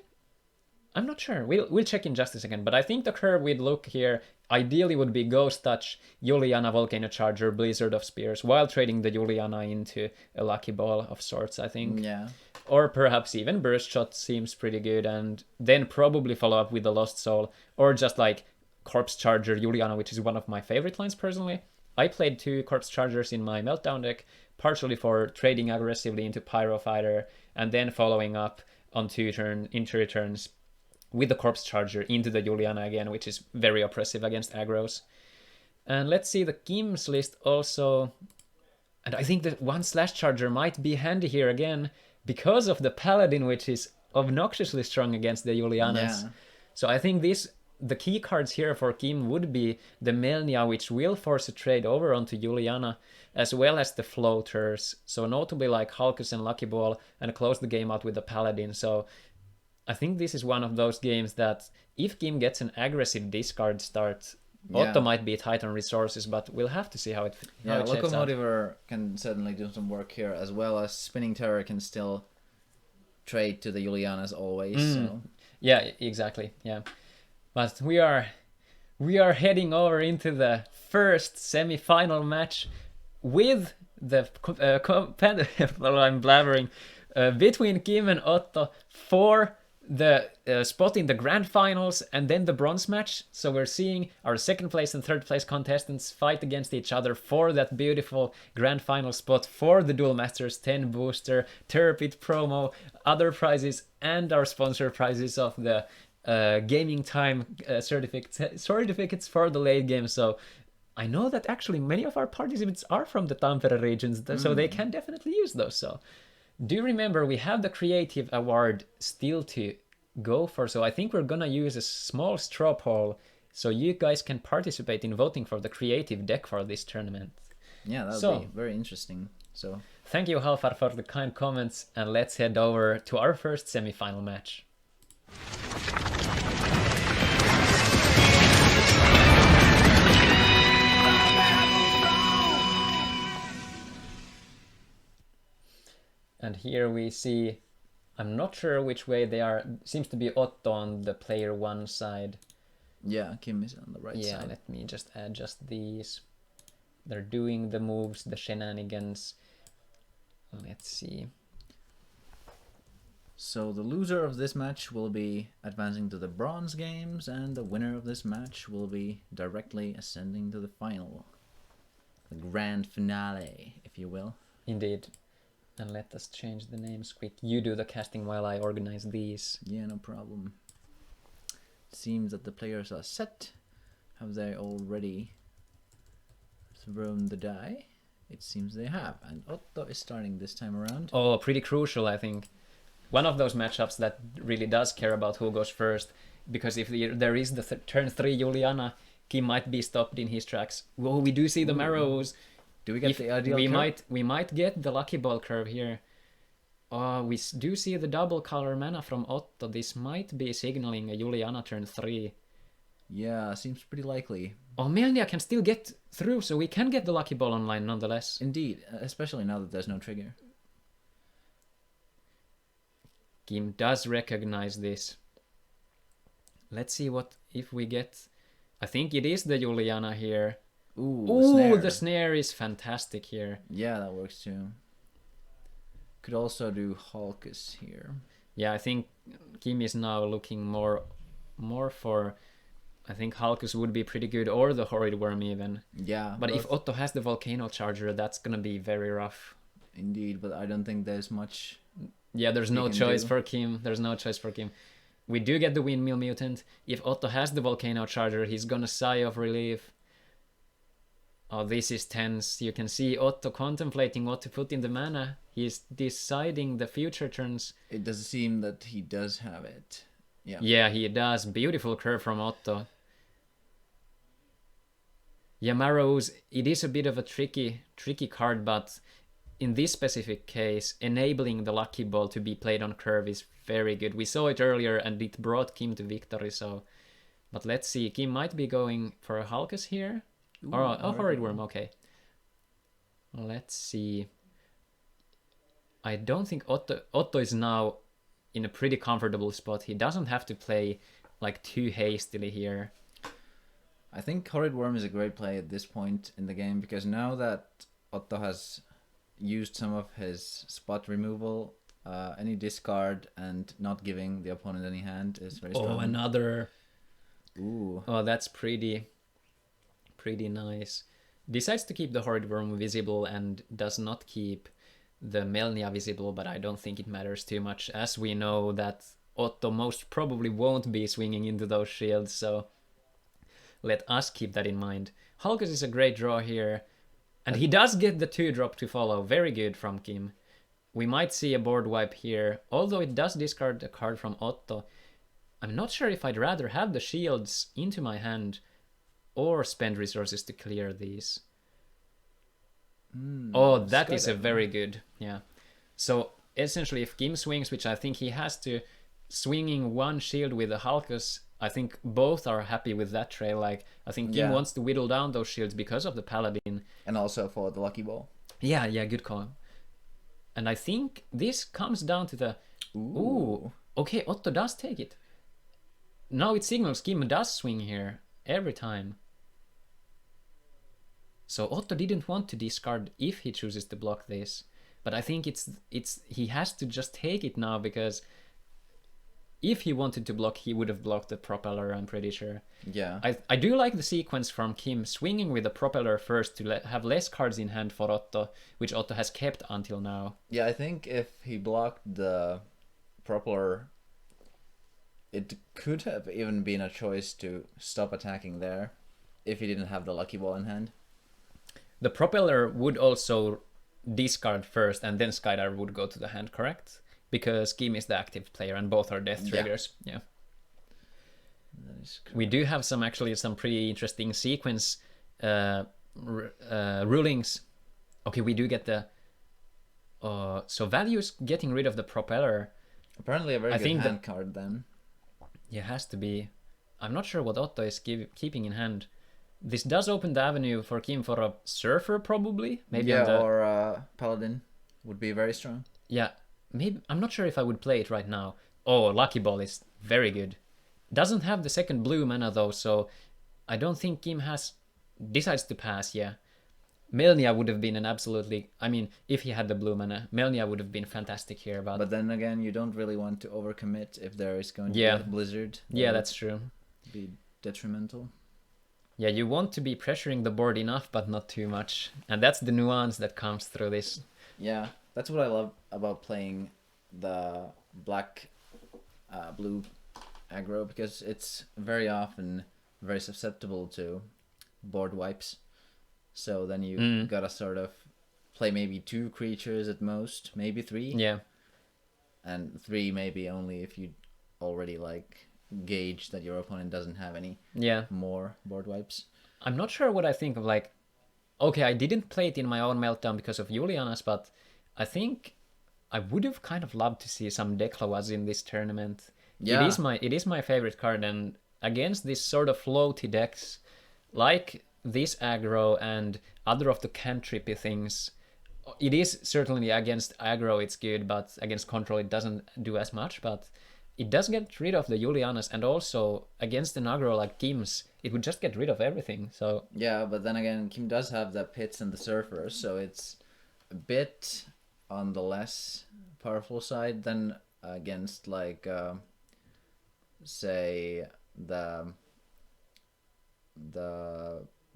I'm not sure. We'll check in just a second. But I think the curve we'd look here ideally would be Ghost Touch, Juliana, Volcano Charger, Blizzard of Spears, while trading the Juliana into a Lucky Ball of sorts, I think. Yeah. Or perhaps even Burst Shot seems pretty good, and then probably follow up with the Lost Soul, or just like Corpse Charger, Juliana, which is one of my favorite lines personally. I played 2 Corpse Chargers in my Meltdown deck, partially for trading aggressively into Pyro Fighter, and then following up on 2 returns with the Corpse Charger into the Juliana again, which is very oppressive against aggros. And let's see the Kim's list also. And I think that 1 Slash Charger might be handy here again because of the Paladin, which is obnoxiously strong against the Julianas. Yeah. So I think the key cards here for Kim would be the Melnia, which will force a trade over onto Juliana, as well as the floaters. So notably like Halkus and Lucky Ball, and close the game out with the Paladin. So I think this is one of those games that if Kim gets an aggressive discard start, Yeah. Otto might be tight on resources, but we'll have to see how it Yeah, shapes out. Locomotiver can certainly do some work here, as well as Spinning Terror can still trade to the Julianas always. So Yeah, exactly. Yeah, but we are heading over into the first semi-final match with the well, I'm blabbering between Kim and Otto for the spot in the grand finals and then the bronze match. So we're seeing our second place and third place contestants fight against each other for that beautiful grand final spot for the Duel Masters 10 booster, Turpit promo, other prizes, and our sponsor prizes of the gaming time certificates for the late game. So I know that actually many of our participants are from the Tampere regions, so they can definitely use those. So do remember, we have the creative award still to go for, so I think we're gonna use a small straw poll so you guys can participate in voting for the creative deck for this tournament. yeah, that'll be very interesting. So Thank you, Halfar, for the kind comments, and let's head over to our first semi-final match. And here we see, I'm not sure which way they are, seems to be Otto on the player 1 side. yeah, Kim is on the right Yeah, side. let me just adjust these. They're doing the moves, the shenanigans. Let's see. So the loser of this match will be advancing to the bronze games, and the winner of this match will be directly ascending to the final. The grand finale, if you will. Indeed. And let us change the names quick. You do the casting while I organize these. Yeah, no problem. Seems that the players are set. Have they already thrown the die? It seems they have. And Otto is starting this time around. Oh, pretty crucial, I think. One of those matchups that really does care about who goes first. Because if there is the turn 3 Juliana, Kim might be stopped in his tracks. Whoa, we do see the Marrows. Do we get the ideal curve? We might get the lucky ball curve here. We do see the double color mana from Otto. This might be signaling a Juliana turn 3. Yeah, seems pretty likely. Oh, Melnia can still get through, so we can get the lucky ball online nonetheless. Indeed, especially now that there's no trigger. Kim does recognize this. Let's see what if we get. I think it is the Juliana here. Ooh, The snare is fantastic here. Yeah, that works too. Could also do Halkus here. Yeah, I think Kim is now looking more for. I think Halkus would be pretty good, or the Horrid Worm even. Yeah. But if Otto has the Volcano Charger, that's gonna be very rough. Indeed, but I don't think there's much. Yeah, there's no can choice do. for Kim. There's no choice for Kim. We do get the Windmill Mutant. If Otto has the Volcano Charger, he's gonna sigh of relief. Oh, this is tense. You can see Otto contemplating what to put in the mana. He's deciding the future turns. It does seem that he does have it. Yeah. Yeah, he does. Beautiful curve from Otto. Yeah, Marrows, it is a bit of a tricky card, but in this specific case, enabling the Lucky Ball to be played on curve is very good. We saw it earlier and it brought Kim to victory, so... But let's see, Kim might be going for a Halkus here. Ooh, Or a Horrid Worm, okay. Let's see. I don't think Otto is now in a pretty comfortable spot. He doesn't have to play like too hastily here. I think Horrid Worm is a great play at this point in the game, because now that Otto has used some of his spot removal, any discard and not giving the opponent any hand is very strong. Oh, another. Ooh. Oh, that's pretty nice. Decides to keep the Horrid Worm visible and does not keep the Melnia visible, but I don't think it matters too much, as we know that Otto most probably won't be swinging into those shields, so let us keep that in mind. Halkus is a great draw here, and he does get the 2-drop to follow. Very good from Kim. We might see a board wipe here, although it does discard a card from Otto. I'm not sure if I'd rather have the shields into my hand or spend resources to clear these. Oh, that is a very good, yeah. So essentially, if Kim swings, which I think he has to, swinging one shield with the Halkus, I think both are happy with that trail. Like, I think Kim Yeah. wants to whittle down those shields because of the Paladin. And also for the Lucky Ball. Yeah, good call. And I think this comes down to the... Ooh. Okay, Otto does take it. Now it signals Kim does swing here every time. So Otto didn't want to discard if he chooses to block this. But I think it's he has to just take it now, because if he wanted to block, he would have blocked the propeller, I'm pretty sure. Yeah. I do like the sequence from Kim swinging with the propeller first to have less cards in hand for Otto, which Otto has kept until now. Yeah, I think if he blocked the propeller, it could have even been a choice to stop attacking there if he didn't have the Lucky Ball in hand. The propeller would also discard first, and then Skydive would go to the hand, correct? Because Kim is the active player and both are death triggers. Yeah. That is correct. We do have some pretty interesting sequence rulings. Okay, we do get the... so value is getting rid of the propeller. Apparently a very I good think hand card then. Yeah, has to be. I'm not sure what Otto is keeping in hand. This does open the avenue for Kim for a Surfer, probably. Maybe Yeah, on the... or Paladin would be very strong. Yeah, maybe. I'm not sure if I would play it right now. Oh, Lucky Ball is very good. Doesn't have the second blue mana though, so I don't think Kim decides to pass. Yeah, Melnia would have been an absolutely... I mean, if he had the blue mana, Melnia would have been fantastic here. But then again, you don't really want to overcommit if there is going to Yeah. be a blizzard. Yeah, That that's true. would be detrimental. Yeah, you want to be pressuring the board enough, but not too much. And that's the nuance that comes through this. Yeah, that's what I love about playing the black blue aggro, because it's very often very susceptible to board wipes. So then you gotta sort of play maybe 2 creatures at most, maybe 3. Yeah. And 3 maybe only if you already like gauge that your opponent doesn't have any Yeah. more board wipes. I'm not sure what I think of, like... Okay, I didn't play it in my own Meltdown because of Juliana's, but I think I would have kind of loved to see some Decklist in this tournament. Yeah. It is my favorite card, and against this sort of floaty decks, like this aggro and other of the cantrippy things, it is certainly against aggro it's good, but against control it doesn't do as much, but it does get rid of the Julianas, and also against an aggro like Kim's, it would just get rid of everything, so... Yeah, but then again, Kim does have the pits and the surfers, so it's a bit on the less powerful side than against, like, say, the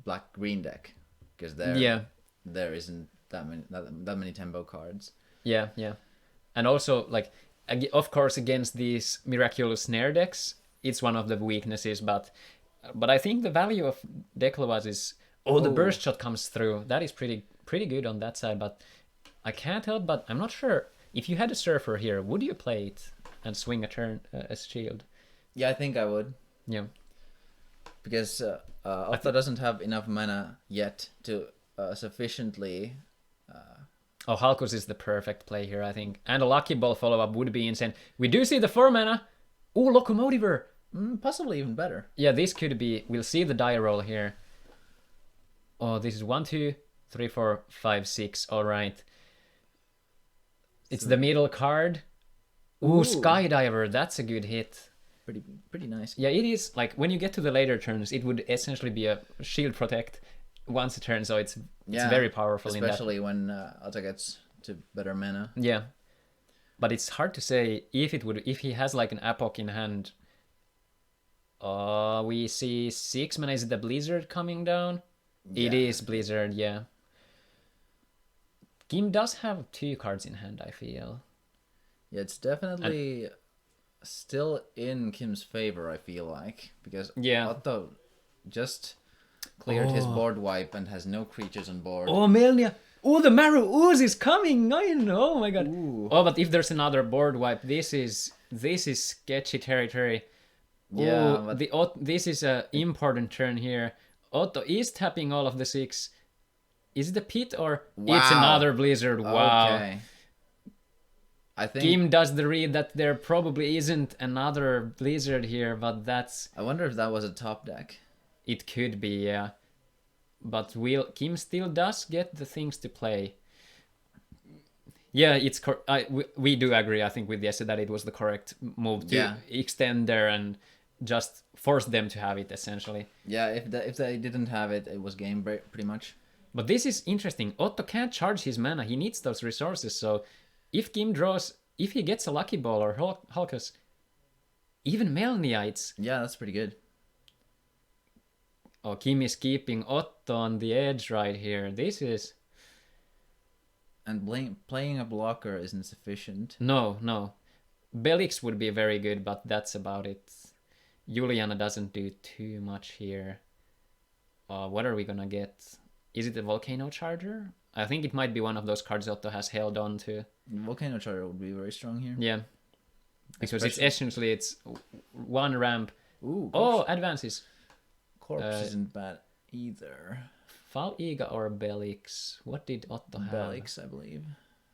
black-green deck, because there isn't that many tempo cards. Yeah. And also, like, of course, against these miraculous snare decks, it's one of the weaknesses, but I think the value of Decklist is... the burst shot comes through. That is pretty good on that side, but I can't help but I'm not sure. If you had a Surfer here, would you play it and swing a turn as shield? Yeah, I think I would. Yeah. Because Otto doesn't have enough mana yet to sufficiently... Oh, Halkus is the perfect play here, I think. And a Lucky Ball follow-up would be insane. We do see the 4 mana. Ooh, Locomotiver. possibly even better. Yeah, this could be... We'll see the die roll here. Oh, this is 1, 2, 3, 4, 5, 6. All right. It's the middle card. Ooh, Skydiver. That's a good hit. Pretty nice. Yeah, it is. Like, when you get to the later turns, it would essentially be a shield protect once a turn, so it's very powerful. Especially when Otto gets to better mana. Yeah. But it's hard to say if he has like an Epoch in hand. We see 6 mana. Is it the Blizzard coming down? Yeah. It is Blizzard, yeah. Kim does have 2 cards in hand, I feel. Yeah, it's definitely still in Kim's favor, I feel like. Because Otto just cleared his board wipe and has no creatures on board. Oh, Melnia! Oh, the Maru Ooze is coming! I know, oh my god. Ooh. Oh, but if there's another board wipe, this is sketchy territory. Yeah, but... this is an important turn here. Otto is tapping all of the 6. Is it the pit or it's another Blizzard? Wow. Okay. I think. Kim does the read that there probably isn't another Blizzard here, but that's... I wonder if that was a top deck. It could be, yeah. But Kim still does get the things to play. Yeah, we do agree, I think, with Jesse that it was the correct move to extend there and just force them to have it, essentially. Yeah, if they didn't have it, it was game break, pretty much. But this is interesting. Otto can't charge his mana. He needs those resources, so if Kim draws... If he gets a Lucky Ball or Hulkus, even Melniites... Yeah, that's pretty good. Oh, Kim is keeping Otto on the edge right here. This is... And playing a blocker isn't sufficient. No. Belix would be very good, but that's about it. Juliana doesn't do too much here. What are we gonna get? Is it a Volcano Charger? I think it might be one of those cards Otto has held on to. Volcano Charger would be very strong here. Yeah. Because it's one ramp. Ooh, advances. Corpse isn't bad either. Fal'iga or Belix? What did Otto have? Belix, I believe.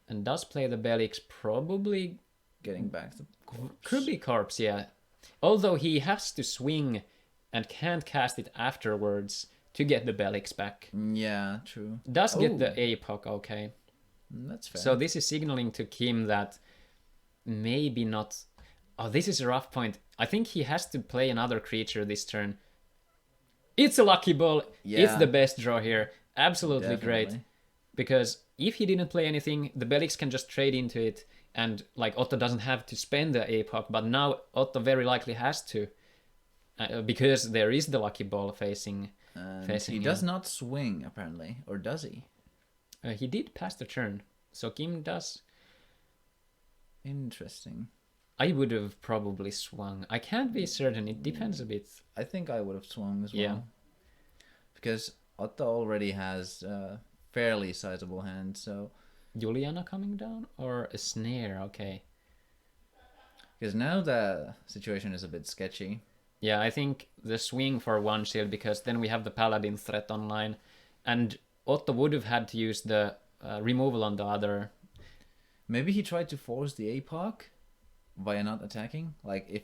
And does play the Belix, probably... Getting back the Corpse. Could be Corpse, yeah. Although he has to swing and can't cast it afterwards to get the Belix back. Yeah, true. Does get the APOC, okay. That's fair. So this is signaling to Kim that maybe not... Oh, this is a rough point. I think he has to play another creature this turn. It's a Lucky Ball. Yeah. It's the best draw here. Absolutely Definitely. great. Because if he didn't play anything, the Belix can just trade into it. And like Otto doesn't have to spend the APOC. But now Otto very likely has to. Because there is the Lucky Ball facing he him. does not swing, apparently. Or does he? He did pass the turn. So Kim does. Interesting. I would have probably swung. I can't be certain. It depends a bit. I think I would have swung as well. Yeah. Because Otto already has a fairly sizable hand, so... Juliana coming down? Or a snare? Okay. Because now the situation is a bit sketchy. Yeah, I think the swing for one shield, because then we have the Paladin threat online. And Otto would have had to use the removal on the other. Maybe he tried to force the APOC via not attacking. Like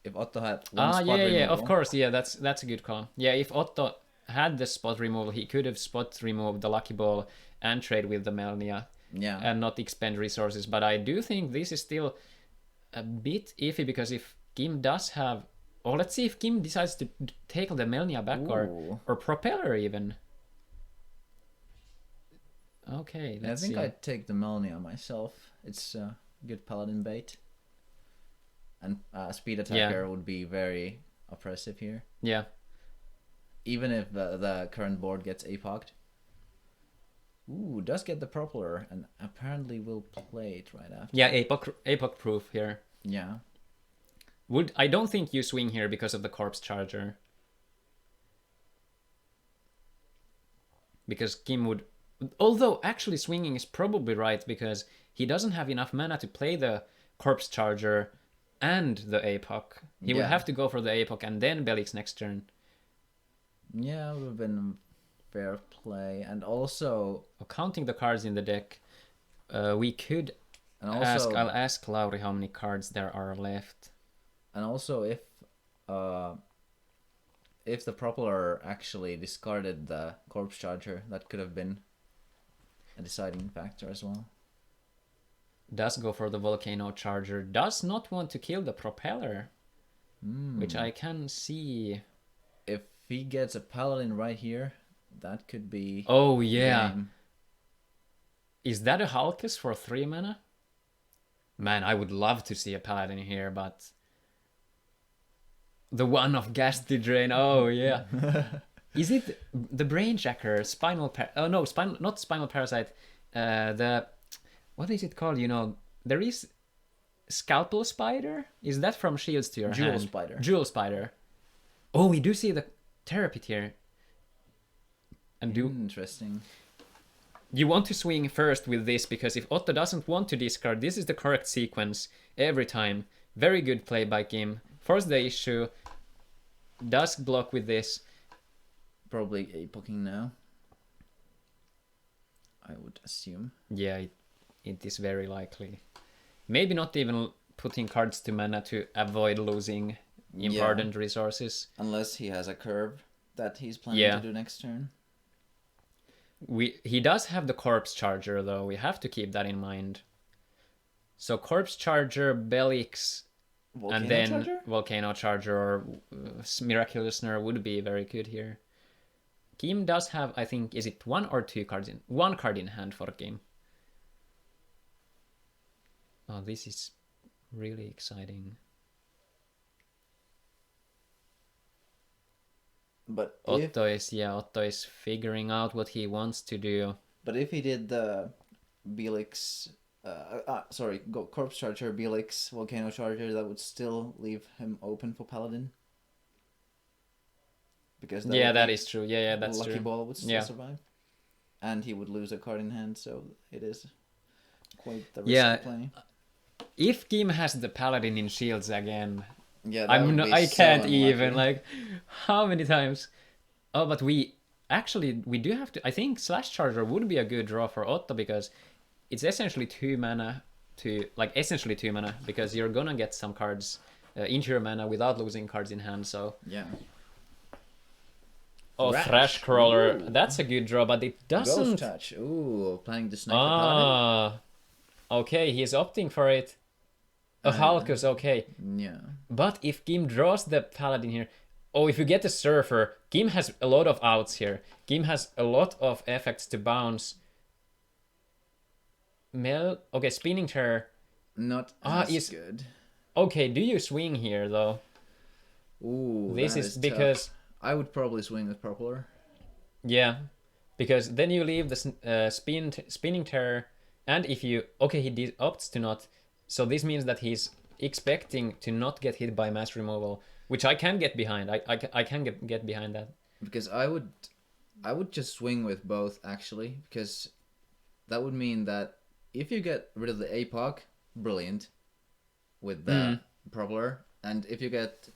if Otto had one spot removal. Yeah, of course. Yeah, that's a good call. Yeah, if Otto had the spot removal, he could have spot removed the Lucky Ball and trade with the Melnia. Yeah. And not expend resources. But I do think this is still a bit iffy, because if Kim does have... Oh, let's see if Kim decides to take the Melnia back or Propeller even. Okay, I let's think see. I'd take the Melnia myself. It's a good Paladin bait. And Speed Attacker would be very oppressive here. Yeah. Even if the current board gets APOC'd. Ooh, does get the Propeller, and apparently will play it right after. Yeah, APOC proof here. Yeah. I don't think you swing here because of the Corpse Charger. Because Kim would... Although actually swinging is probably right, because he doesn't have enough mana to play the Corpse Charger and the APOC. He would have to go for the APOC and then Belix next turn. Yeah, it would have been fair play. And also... Counting the cards in the deck, we could also I'll ask Lauri how many cards there are left. And also if the Propeller actually discarded the Corpse Charger, that could have been a deciding factor as well. Does go for the Volcano Charger. Does not want to kill the Propeller. Which I can see. If he gets a Paladin right here, that could be... Oh, yeah. game. Is that a Hulkus for 3 mana? Man, I would love to see a Paladin here, but... The one of Ghastly Drain, oh yeah. Is it the Brainjacker, not Spinal Parasite, what is it called, there is Scalpel Spider? Is that from Shields to Your Hand? Jewel Spider. Oh, we do see the Therapy here. And Interesting. You want to swing first with this, because if Otto doesn't want to discard, this is the correct sequence every time. Very good play by Kim. Force the issue. Does block with this. Probably APOCing now, I would assume. Yeah, it is very likely. maybe not even putting cards to mana to avoid losing important resources. Unless he has a curve that he's planning Yeah. to do next turn. He does have the Corpse Charger, though. We have to keep that in mind. So Corpse Charger, Belix, and then Charger? Volcano Charger or Miraculous Snare would be very good here. Kim does have, I think, is it 1 or 2 cards in? 1 card in hand for Kim. Oh, this is really exciting. But Otto is figuring out what he wants to do. But if he did the Belix, Corpse Charger, Belix, Volcano Charger, that would still leave him open for Paladin. Because that is true. Yeah, that's Lucky true. Ball would still survive. And he would lose a card in hand, so it is quite the risky play. If Kim has the Paladin in shields again, I can't even, like, how many times? Oh, but we do have to, I think Slash Charger would be a good draw for Otto because it's essentially 2 mana because you're gonna get some cards into your mana without losing cards in hand, so. Yeah. Oh, Thrash Crawler, that's a good draw, but it doesn't... Ghost Touch, planning to snipe the Paladin. Okay, he's opting for it. Halkus, okay. Yeah. But if Kim draws the Paladin here... Oh, if you get the Surfer, Kim has a lot of outs here. Kim has a lot of effects to bounce. Okay, Spinning Terror. Not as good. Okay, do you swing here, though? Ooh, this is because... Tough. I would probably swing with Propeller. Yeah, because then you leave the Spinning Terror, and if you... Okay, he opts to not... So this means that he's expecting to not get hit by Mass Removal, which I can get behind. I can get behind that. Because I would just swing with both, actually, because that would mean that if you get rid of the APOC, brilliant, with the Propeller, and if you get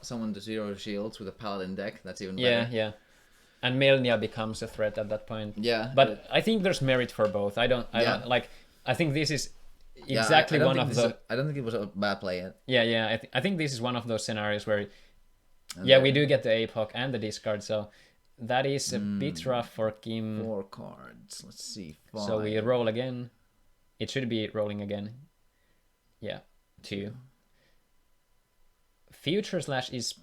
someone to 0 shields with a Paladin deck, that's even better. Yeah. And Melnia becomes a threat at that point. Yeah. But I think there's merit for both. I think this is exactly one of the... I don't think it was a bad play yet. Yeah. I think this is one of those scenarios where... we do get the APOC and the discard, so that is a bit rough for Kim. 4 cards. Let's see. 5. So we roll again. It should be rolling again. Yeah, 2. Future Slash is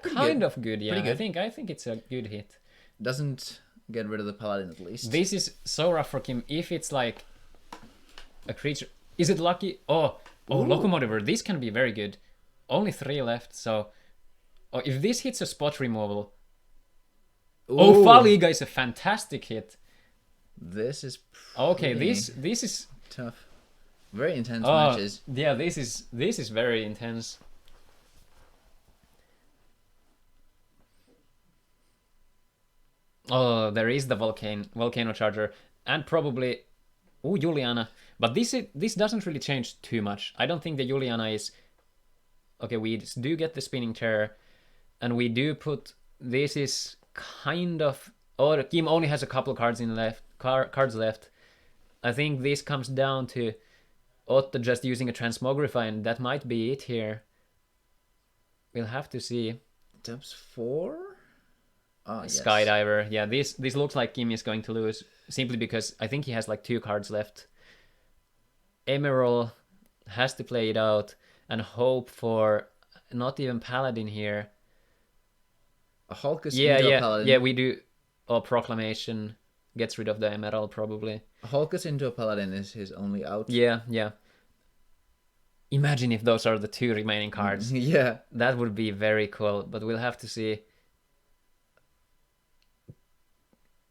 kind of good. Yeah, I think it's a good hit. Doesn't get rid of the Paladin at least. This is so rough for Kim. If it's like a creature, is it lucky? Oh, Locomotiver. This can be very good. Only 3 left. So, if this hits a spot removal, Faliga is a fantastic hit. This is okay. This is tough. Very intense matches. Yeah, this is very intense. Oh, there is the Volcano Charger and probably Juliana, but this doesn't really change too much. I don't think the Juliana is okay. We do get the Spinning Terror, and we do put this is kind of. Oh, Kim only has a couple cards cards left. I think this comes down to Otto just using a Transmogrify, and that might be it here. We'll have to see. Dubs 4? Yes. Skydiver. Yeah, this looks like Kim is going to lose simply because I think he has like 2 cards left. Emerald has to play it out and hope for not even Paladin here. A Hulkus into a Paladin. Yeah, we do. Or Proclamation gets rid of the Emerald probably. A Hulkus into a Paladin is his only out. Yeah. Imagine if those are the 2 remaining cards. Yeah. That would be very cool, but we'll have to see.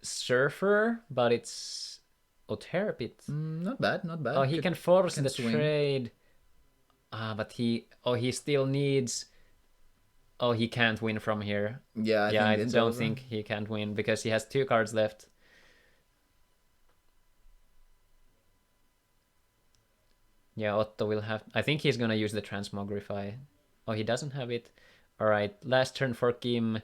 Surfer, but it's Terrapit. Not bad. Oh, he can force the trade. But he still needs. Oh, he can't win from here. Yeah, I don't think he can't win because he has 2 cards left. Yeah, Otto will have. I think he's gonna use the Transmogrify. Oh, he doesn't have it. All right, last turn for Kim.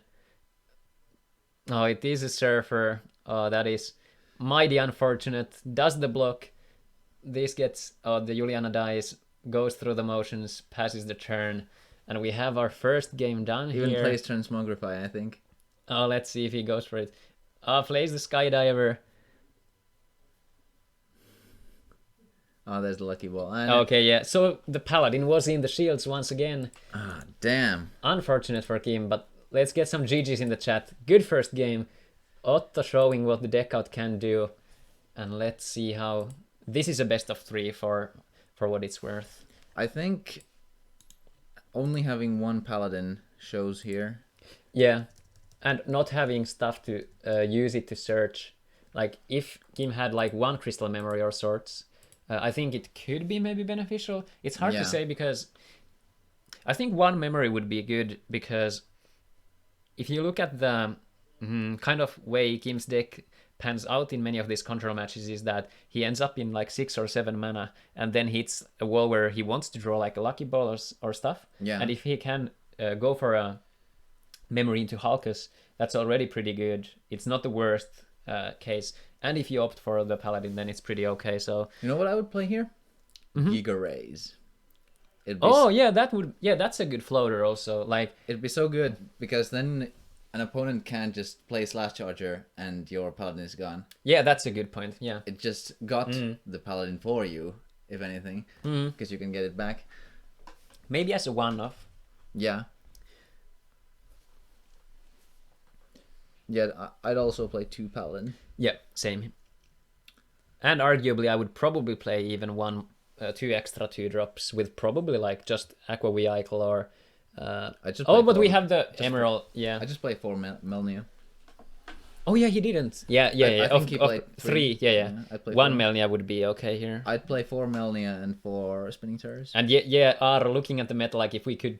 Oh, it is a Surfer. Oh, that is mighty unfortunate. Does the block. This gets... Oh, the Juliana dies. goes through the motions, passes the turn, and we have our first game done Even here. plays Transmogrify, I think. Oh, let's see if he goes for it. Plays the Skydiver. Oh, there's the lucky ball. Okay, yeah. So the Paladin was in the shields once again. Ah, damn. Unfortunate for Kim, but let's get some GGs in the chat. Good first game. Otto showing what the deck out can do. And let's see how... This is a best of 3 for what it's worth. I think only having one Paladin shows here. Yeah. And not having stuff to use it to search. Like, if Kim had like one Crystal Memory or sorts... I think it could be maybe beneficial. It's hard to say because I think one memory would be good because if you look at the kind of way Kim's deck pans out in many of these control matches is that he ends up in like 6 or 7 mana and then hits a wall where he wants to draw like a lucky ball or stuff. Yeah. And if he can go for a memory into Halkus, that's already pretty good. It's not the worst case. And if you opt for the Paladin, then it's pretty okay. So you know what I would play here? Giga Rays. That's a good floater also. Like it'd be so good because then an opponent can't just play Slash Charger and your Paladin is gone. Yeah, that's a good point. Yeah. It just got the Paladin for you, if anything, because you can get it back. Maybe as a one-off. Yeah. Yeah, I'd also play 2 Paladin. Yeah, same. And arguably, I would probably play even 2 extra 2-drops with probably like just Aqua Vehicle or. We have the Emerald. Yeah. I just play 4 Melnia. Oh yeah, he didn't. Yeah. I think he played 3. Yeah. I'd play 1 4. Melnia would be okay here. I'd play 4 Melnia and 4 Spinning Terrors. And looking at the meta, like if we could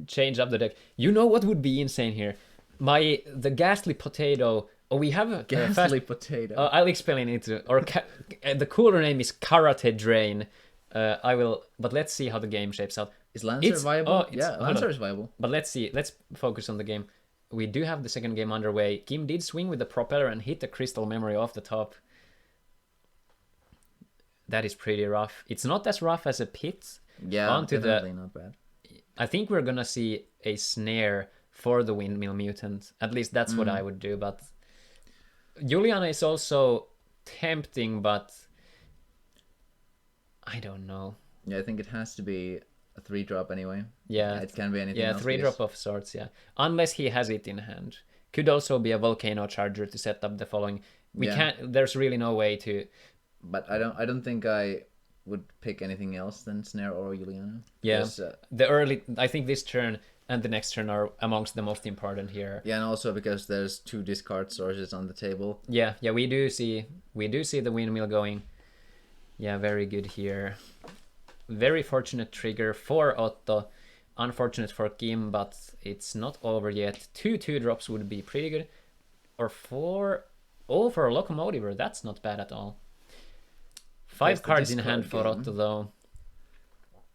change up the deck, you know what would be insane here? The Ghastly Potato. Oh, we have a Ghastly Potato. I'll explain it. The cooler name is Karate Drain. But let's see how the game shapes out. Is Lancer viable? Yeah, Lancer is viable. But let's see. Let's focus on the game. We do have the second game underway. Kim did swing with the propeller and hit the Crystal Memory off the top. That is pretty rough. It's not as rough as a pit. Yeah, definitely not bad. I think we're gonna see a snare for the Windmill Mutant. At least that's what I would do. But Juliana is also tempting, but I don't know. Yeah, I think it has to be a 3-drop anyway. Yeah. It can be anything else. Yeah, 3-drop of sorts, yeah. Unless he has it in hand. Could also be a Volcano Charger to set up the following. There's really no way to... But I don't think I would pick anything else than Snare or Juliana. Yeah, I think this turn and the next turn are amongst the most important here. Yeah, and also because there's 2 discard sources on the table. Yeah, we do see the windmill going. Yeah, very good here. Very fortunate trigger for Otto. Unfortunate for Kim, but it's not over yet. 2 2-drops would be pretty good. Or 4... Oh, for a Locomotiver, that's not bad at all. 5 cards in hand for Otto, though.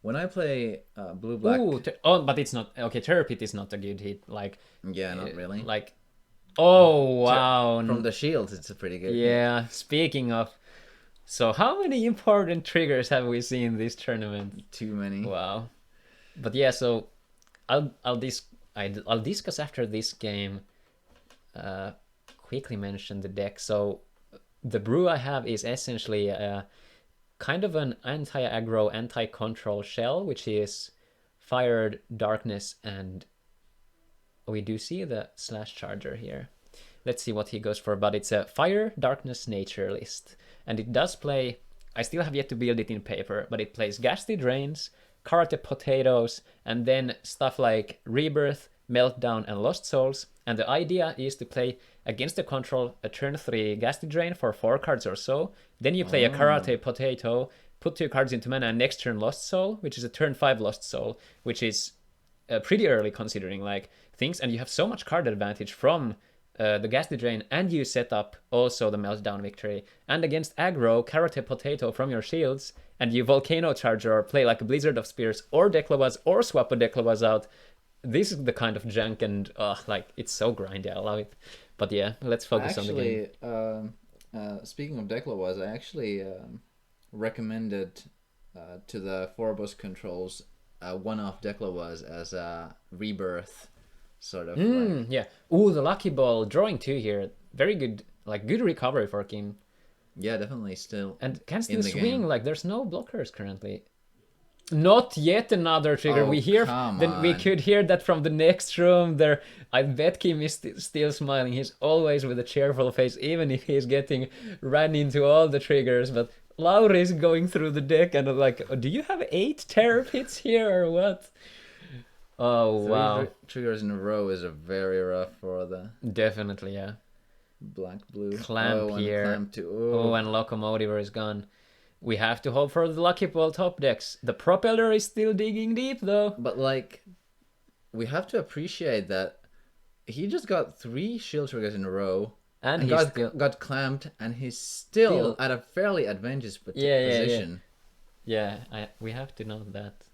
When I play blue-black... Ooh, but it's not... Okay, Turpit is not a good hit. Like... Yeah, not really. Like... Oh, wow. From the shields, it's a pretty good Yeah, hit. Speaking of... So how many important triggers have we seen this tournament? Too many. Wow. But yeah, so I'll discuss after this game. Quickly mention the deck. So the brew I have is essentially kind of an anti-aggro, anti-control shell, which is Fired, Darkness, and we do see the Slash Charger here. Let's see what he goes for, but it's a Fire, Darkness, Nature list. And it does play, I still have yet to build it in paper, but it plays Ghastly Drains, Karate Potatoes, and then stuff like Rebirth, Meltdown, and Lost Souls. And the idea is to play against the control a turn 3 Ghastly Drain for 4 cards or so. Then you play a Karate Potato, put 2 cards into mana, and next turn Lost Soul, which is a turn 5 Lost Soul, which is pretty early considering like things. And you have so much card advantage from the Ghastly Drain, and you set up also the Meltdown victory. And against aggro, Karate Potato from your shields, and you Volcano Charger or play like a Blizzard of Spears or Declavaz or swap a Declavaz out. This is the kind of junk, and like it's so grindy. I love it. But yeah, let's focus on the game. Speaking of Declavaz, I actually recommended to the 4-boss controls, one-off Decla was as a rebirth, sort of. Like, Yeah. Ooh, the lucky ball drawing 2 here. Very good, like good recovery for Kim. yeah, definitely still. And can still in the swing, game. like there's no blockers currently. Not yet another trigger. Oh, We hear come then we on. could hear that from the next room there. I bet Kim is still smiling. He's always with a cheerful face, even if he's getting ran into all the triggers. But Lauri is going through the deck and like, do you have 8 terror pits here or what? Oh Three wow. triggers in a row is a very rough for the Definitely, yeah. black-blue. Clamp here. And clamp too. Oh, and Locomotive is gone. We have to hope for the lucky ball top decks. The propeller is still digging deep though. But like, we have to appreciate that he just got 3 shield triggers in a row And he's got, still... got clamped, and he's still at a fairly advantageous position. We have to know that.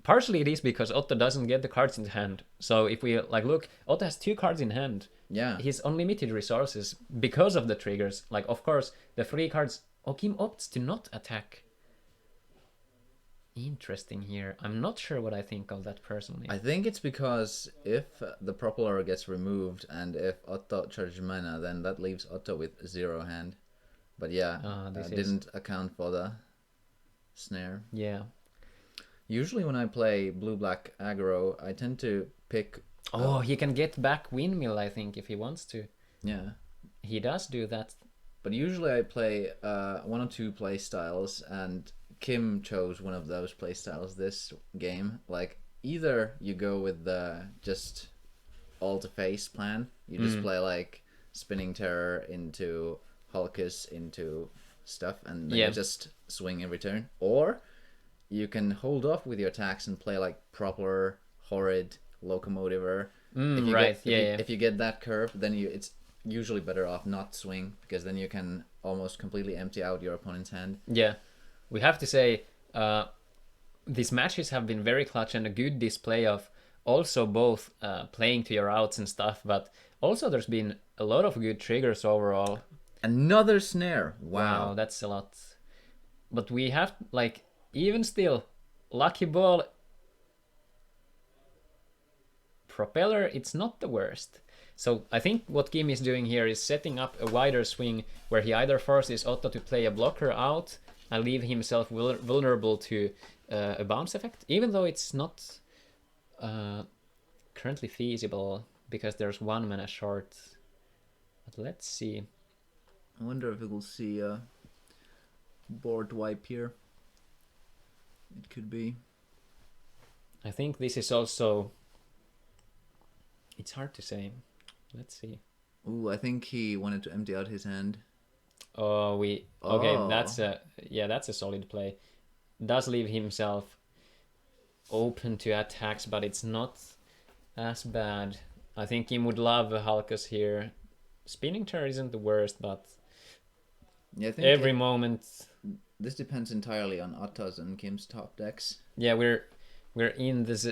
Partially it is because Otto doesn't get the cards in hand. So if we like look, Otto has 2 cards in hand. Yeah. His unlimited resources because of the triggers. Like of course the 3 cards. Kim opts to not attack. Interesting here. I'm not sure what I think of that personally. I think it's because if the propeller gets removed and if Otto charges mana, then that leaves Otto with 0 hand. But yeah, didn't account for the snare. Yeah. Usually when I play blue-black aggro, I tend to pick... Oh, he can get back Windmill, I think, if he wants to. Yeah. He does do that. But usually I play 1 or 2 play styles, and Kim chose one of those play styles this game. Like, either you go with the just all-to-face plan, you just play like Spinning Terror into Hulkus into stuff, and then you just swing in return. Or you can hold off with your attacks and play like Propeller, Horrid, Locomotiver. If you get that curve, then it's usually better off not swing, because then you can almost completely empty out your opponent's hand. Yeah, we have to say these matches have been very clutch and a good display of also both playing to your outs and stuff, but also there's been a lot of good triggers overall. Another snare. Wow, that's a lot. But we have, like, even still, lucky ball, propeller, it's not the worst. So I think what Kim is doing here is setting up a wider swing where he either forces Otto to play a blocker out and leave himself vulnerable to a bounce effect, even though it's not currently feasible because there's 1 mana short. But let's see. I wonder if we'll see a board wipe here. It could be. I think this is also... It's hard to say. Let's see. Ooh, I think he wanted to empty out his hand. Okay, that's a solid play. Does leave himself open to attacks, but it's not as bad. I think Kim would love a Hulkus here. Spinning Terror isn't the worst, but yeah, I think every moment. This depends entirely on Otto's and Kim's top decks. Yeah, we're in this.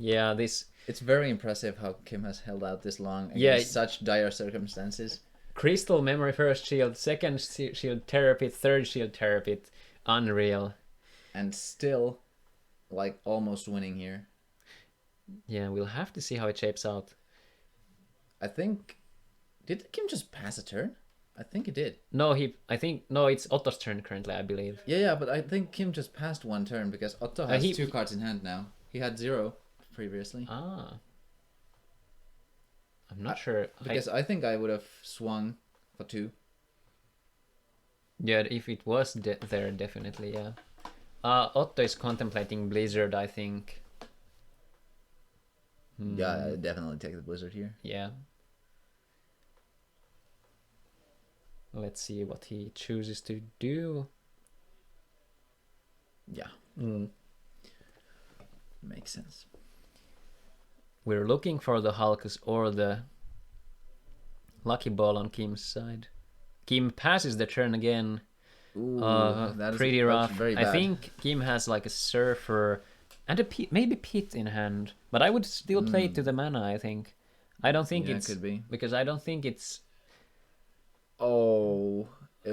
This. It's very impressive how Kim has held out this long against such dire circumstances. Crystal Memory first shield, second shield Terror Pit, third shield Terror Pit. Unreal. And still, like, almost winning here. Yeah, we'll have to see how it shapes out. I think... Did Kim just pass a turn? I think he did. No, it's Otto's turn currently, I believe. Yeah, but I think Kim just passed 1 turn because Otto has 2 cards in hand now. He had 0 previously. I'm not sure. Because I think I would have swung for 2. Yeah, if it was there, definitely, yeah. Otto is contemplating Blizzard, I think. Yeah, I definitely take the Blizzard here. Yeah. Let's see what he chooses to do. Yeah. Makes sense. We're looking for the Hulkus or the lucky ball on Kim's side. Kim passes the turn again. Ooh, that is pretty rough. Very bad. I think Kim has like a Surfer and a Pit, maybe Pit in hand. But I would still play it to the mana, I think. I don't think it's... it could be. Because I don't think it's... Oh.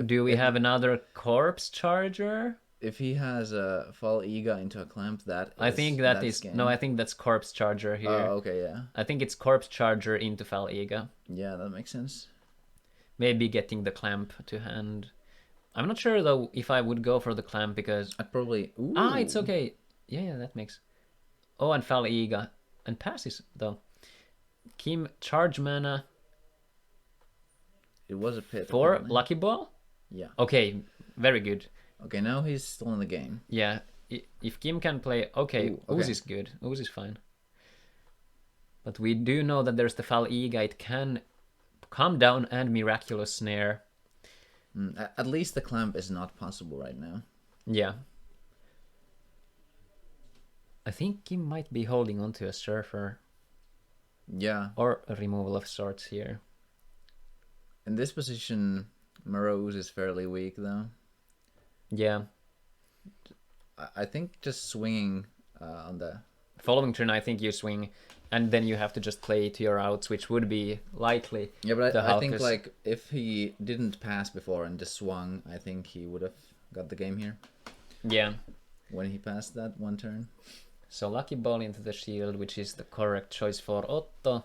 Do we have another Corpse Charger? if he has a Fall Ega into a clamp, I think that's game. no. I think that's Corpse Charger here. Oh, okay, yeah. I think it's Corpse Charger into Fal Ega. Yeah, that makes sense. Maybe getting the clamp to hand. I'm not sure though if I would go for the clamp because I'd probably... Ooh. it's okay. Yeah, that makes. Oh, and Fal Ega and passes though. Kim charge mana It was a pit. for apparently. Lucky Ball. Yeah. Okay, very good. Okay, now he's still in the game. Yeah, if Kim can play, okay, Ooh, okay. Ooze is good. Ooze is fine. But we do know that there's the Fal Ega. It can come down and Miraculous Snare. At least the clamp is not possible right now. Yeah. I think Kim might be holding on to a Surfer Yeah. or a removal of sorts here. In this position, Morose is fairly weak, though. Yeah. I think just swinging on the... Following turn, I think you swing, and then you have to just play to your outs, which would be likely. Yeah, but the I think Halkus. like if he didn't pass before and just swung, I think he would have got the game here Yeah. when he passed that one turn. So Lucky Ball into the shield, which is the correct choice for Otto.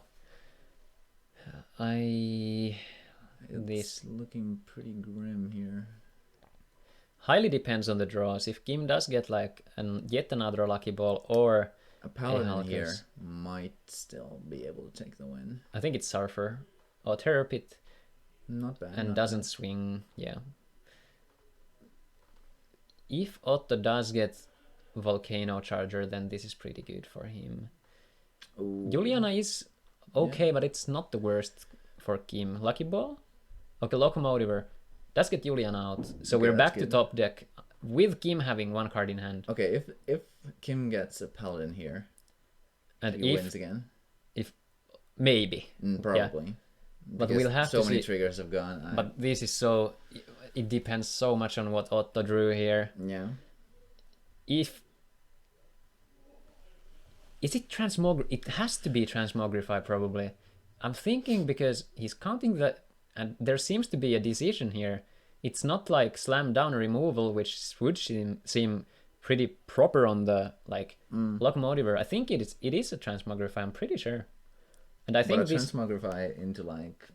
It's looking pretty grim here. Highly depends on the draws. If Kim does get like yet another Lucky Ball, or A Paladin Halkus. here might still be able to take the win. I think it's Surfer or Terror Pit, Not bad. and not doesn't swing, yeah. If Otto does get Volcano Charger, then this is pretty good for him. bad. Ooh. Juliana is okay, but it's not the worst for Kim. Lucky Ball? Okay, Locomotiver. Does get Juliana out. So Okay, we're back that's to good. top deck with Kim having one card in hand. Okay, if Kim gets a Paladin here, And he if wins again. maybe. Probably. But Because we'll have so to many see. triggers have gone. But this is so. It depends so much on what Otto drew here. Yeah. If. Is it transmog? It has to be transmogrify, probably. I'm thinking because he's counting that. And there seems to be a decision here. It's not like slam down removal, which would seem pretty proper on the like Locomotiver. I think it is a transmogrify. I'm pretty sure. And I think But a this. transmogrify into like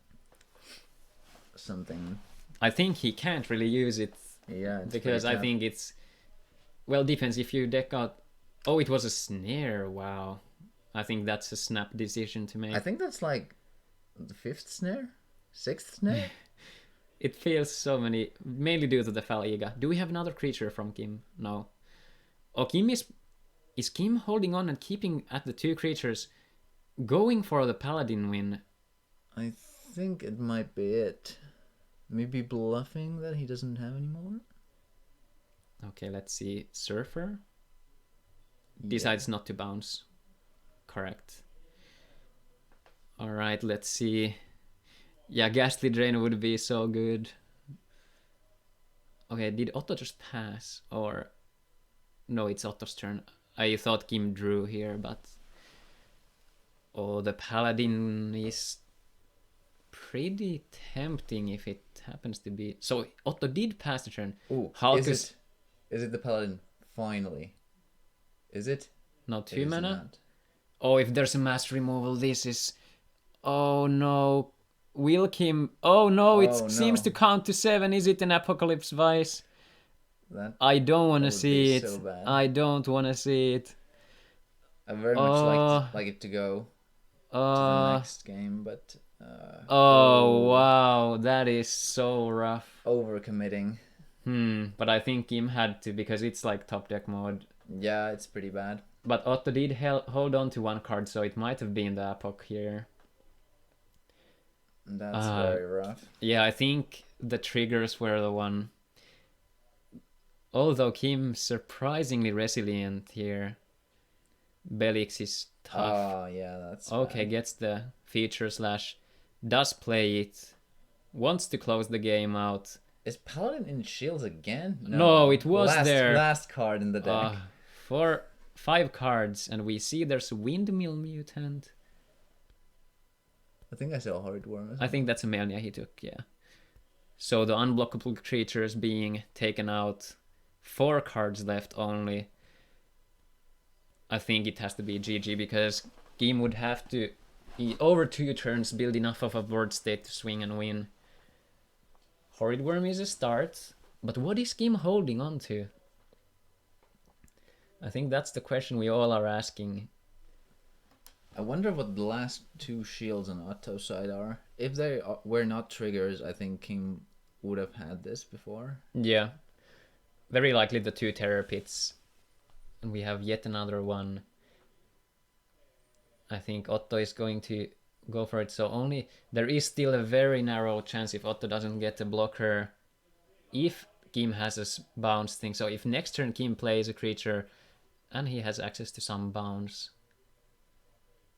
something. I think he can't really use it Yeah. It's because pretty I tough. think it's. Well, depends if you deck out. Oh, it was a snare. Wow. I think that's a snap decision to make. I think that's like the 5th snare, 6th snare. It feels so many, mainly due to the Fal Ega. Do we have another creature from Kim? No. Oh, Kim is Kim holding on and keeping at the two creatures, going for the Paladin win? I think it might be it. Maybe bluffing that he doesn't have anymore. Okay, let's see. Surfer decides not to bounce. Correct. All right, let's see. Yeah, Ghastly Drain would be so good. Okay, did Otto just pass? Or... No, it's Otto's turn. I thought Kim drew here, but... Oh, the Paladin is pretty tempting if it happens to be... So, Otto did pass the turn. Ooh, Halkus... is it the Paladin? Finally. Is it? No, It 2 is mana? not. Oh, if there's a mass removal, this is... Oh no. Will Kim... Oh no, it Oh, seems no. to count to 7. Is it an Apocalypse Vice? That I don't want to would see be it. so bad. I don't want to see it. I very much like it to go to the next game, but Oh wow, that is so rough. overcommitting. But I think Kim had to because it's like top deck mode. Yeah, it's pretty bad. But Otto did hold on to one card, so it might have been the Apoc here. That's very rough. Yeah, I think the triggers were the one. Although Kim's surprisingly resilient here. Belix is tough. Oh, yeah, that's Okay, bad. gets the feature slash, does play it, wants to close the game out. Is Paladin in shields again? No, it was there. Last card in the deck. For 5 cards, and we see there's a Windmill Mutant. I think I saw Horrid Worm. as I think that's a Melnia he took, yeah. So the unblockable creatures being taken out 4 cards left only, I think it has to be GG, because Kim would have to, over 2 turns, build enough of a board state to swing and win. Horrid Worm is a start, but what is Kim holding on to? I think that's the question we all are asking. I wonder what the last 2 shields on Otto's side are. If they were not triggers, I think Kim would have had this before. Yeah. Very likely the 2 Terror Pits. And we have yet another one. I think Otto is going to go for it. So only there is still a very narrow chance if Otto doesn't get a blocker. If Kim has a bounce thing. So if next turn Kim plays a creature and he has access to some bounce.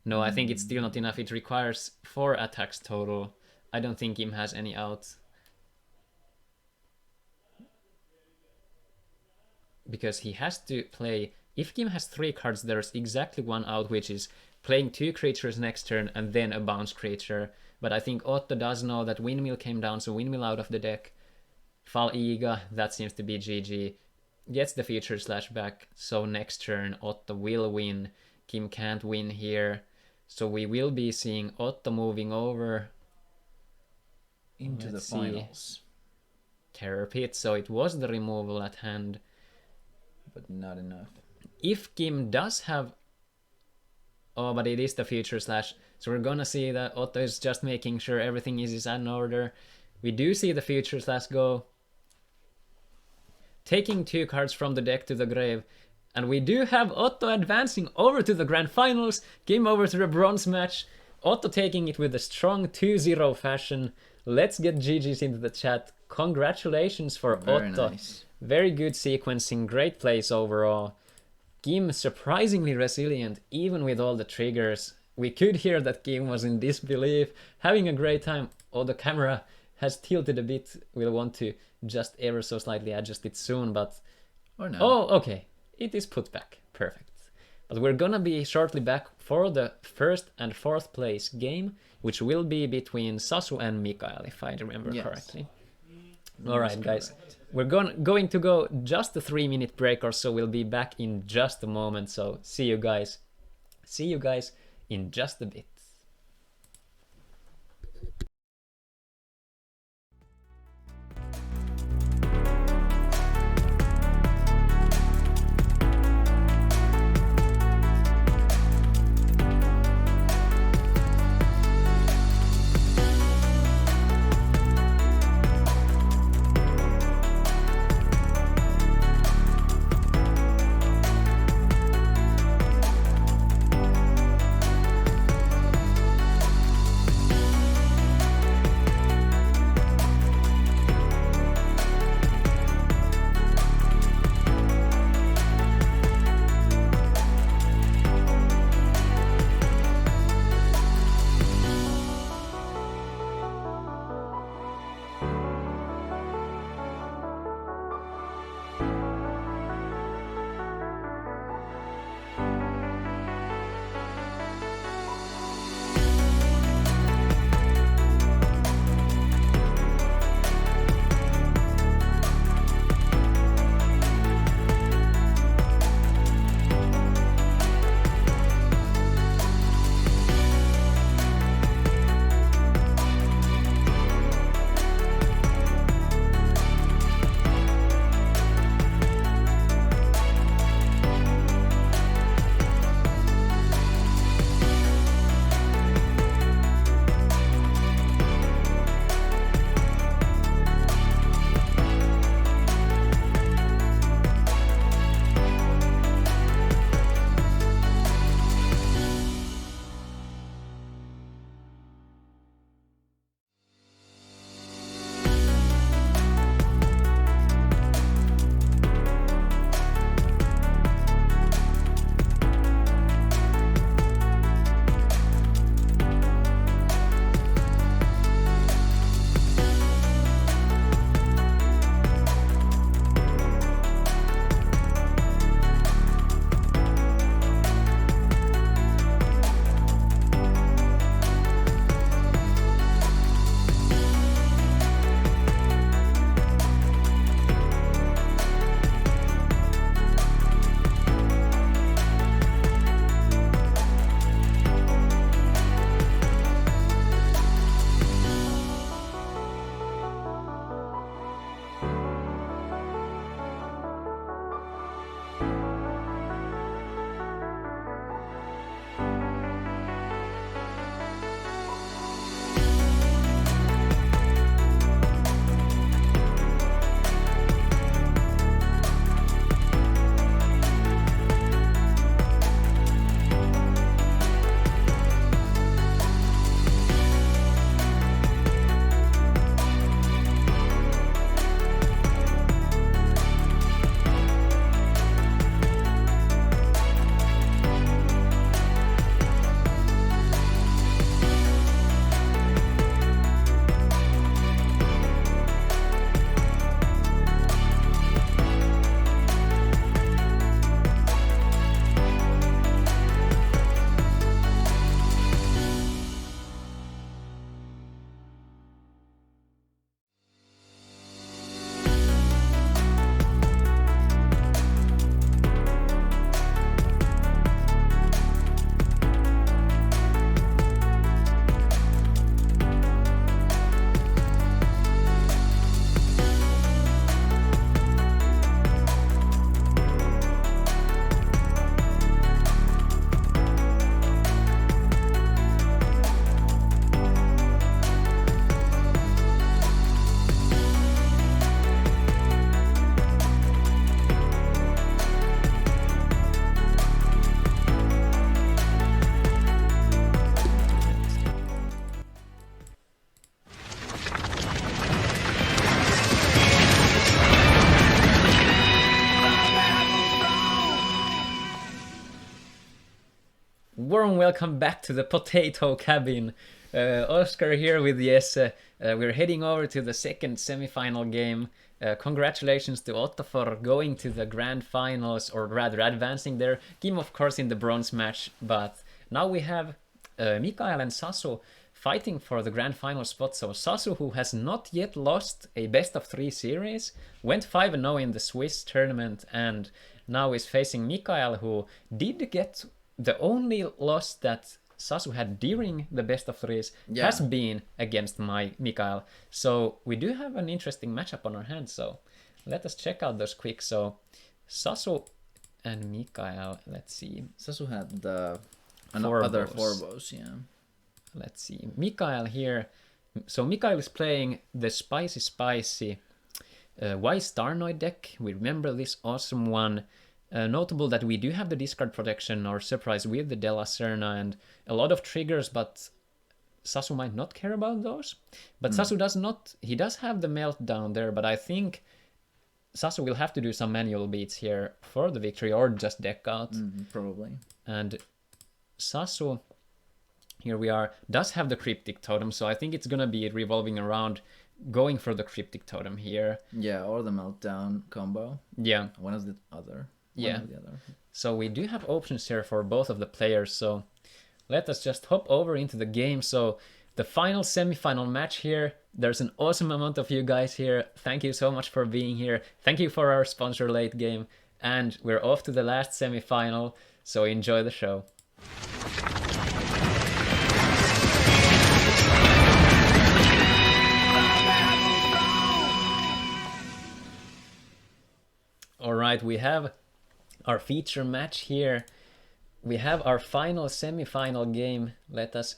No, I think it's still not enough. It requires 4 attacks total. I don't think Kim has any out. Because he has to play... If Kim has 3 cards, there's exactly 1 out, which is playing 2 creatures next turn and then a bounce creature. But I think Otto does know that Windmill came down, so Windmill out of the deck. Fall Iga, that seems to be GG. Gets the Future Slash back, so next turn Otto will win. Kim can't win here. So we will be seeing Otto moving over into the finals. Terror Pit, so it was the removal at hand. But not enough. If Kim does have... Oh, but it is the Future Slash. So we're gonna see that Otto is just making sure everything is in order. We do see the Future Slash go. Taking 2 cards from the deck to the grave. And we do have Otto advancing over to the Grand Finals. Game over to the bronze match. Otto taking it with a strong 2-0 fashion. Let's get GG's into the chat. Congratulations for Very Otto. nice. Very good sequencing, great plays overall. Kim surprisingly resilient, even with all the triggers. We could hear that Kim was in disbelief, having a great time. Oh, the camera has tilted a bit. We'll want to just ever so slightly adjust it soon, but... Or no. Oh, okay. It is put back. Perfect. But we're gonna be shortly back for the 1st and 4th place game, which will be between Sasu and Mikael, if I remember correctly. Alright, guys. We're going to go just a 3-minute break or so. We'll be back in just a moment. So see you guys. See you guys in just a bit. warm welcome back to the Potato Cabin. Oscar here with Jesse. We're heading over to the second semifinal game. Congratulations to Otto for going to the grand finals, or rather advancing there. Kim, of course, in the bronze match, but now we have Mikael and Sasu fighting for the grand final spot. So Sasu, who has not yet lost a best of 3 series, went 5-0 in the Swiss tournament, and now is facing Mikael, who did get the only loss that Sasu had during the best of 3s has been against Mikael. So we do have an interesting matchup on our hands. So let us check out those quick. So Sasu and Mikael, let's see. Sasu had the other four bows, yeah. Let's see. Mikael here. So Mikael is playing the spicy Y Starnoid deck. We remember this awesome one. Notable that we do have the discard protection or surprise with the Della Serna and a lot of triggers, but Sasu might not care about those. But Sasu does not. He does have the Meltdown there, but I think Sasu will have to do some manual beats here for the victory, or just deck out. Probably. And Sasu, here we are, does have the Cryptic Totem, so I think it's gonna be revolving around going for the Cryptic Totem here. Yeah, or the Meltdown combo. Yeah. One of the other. Yeah. So we do have options here for both of the players, so let us just hop over into the game. So the final semi-final match here, there's an awesome amount of you guys here. Thank you so much for being here. Thank you for our sponsor Late Game, and we're off to the last semi-final, so enjoy the show. Alright, we have our feature match here. We have our final semi-final game. Let us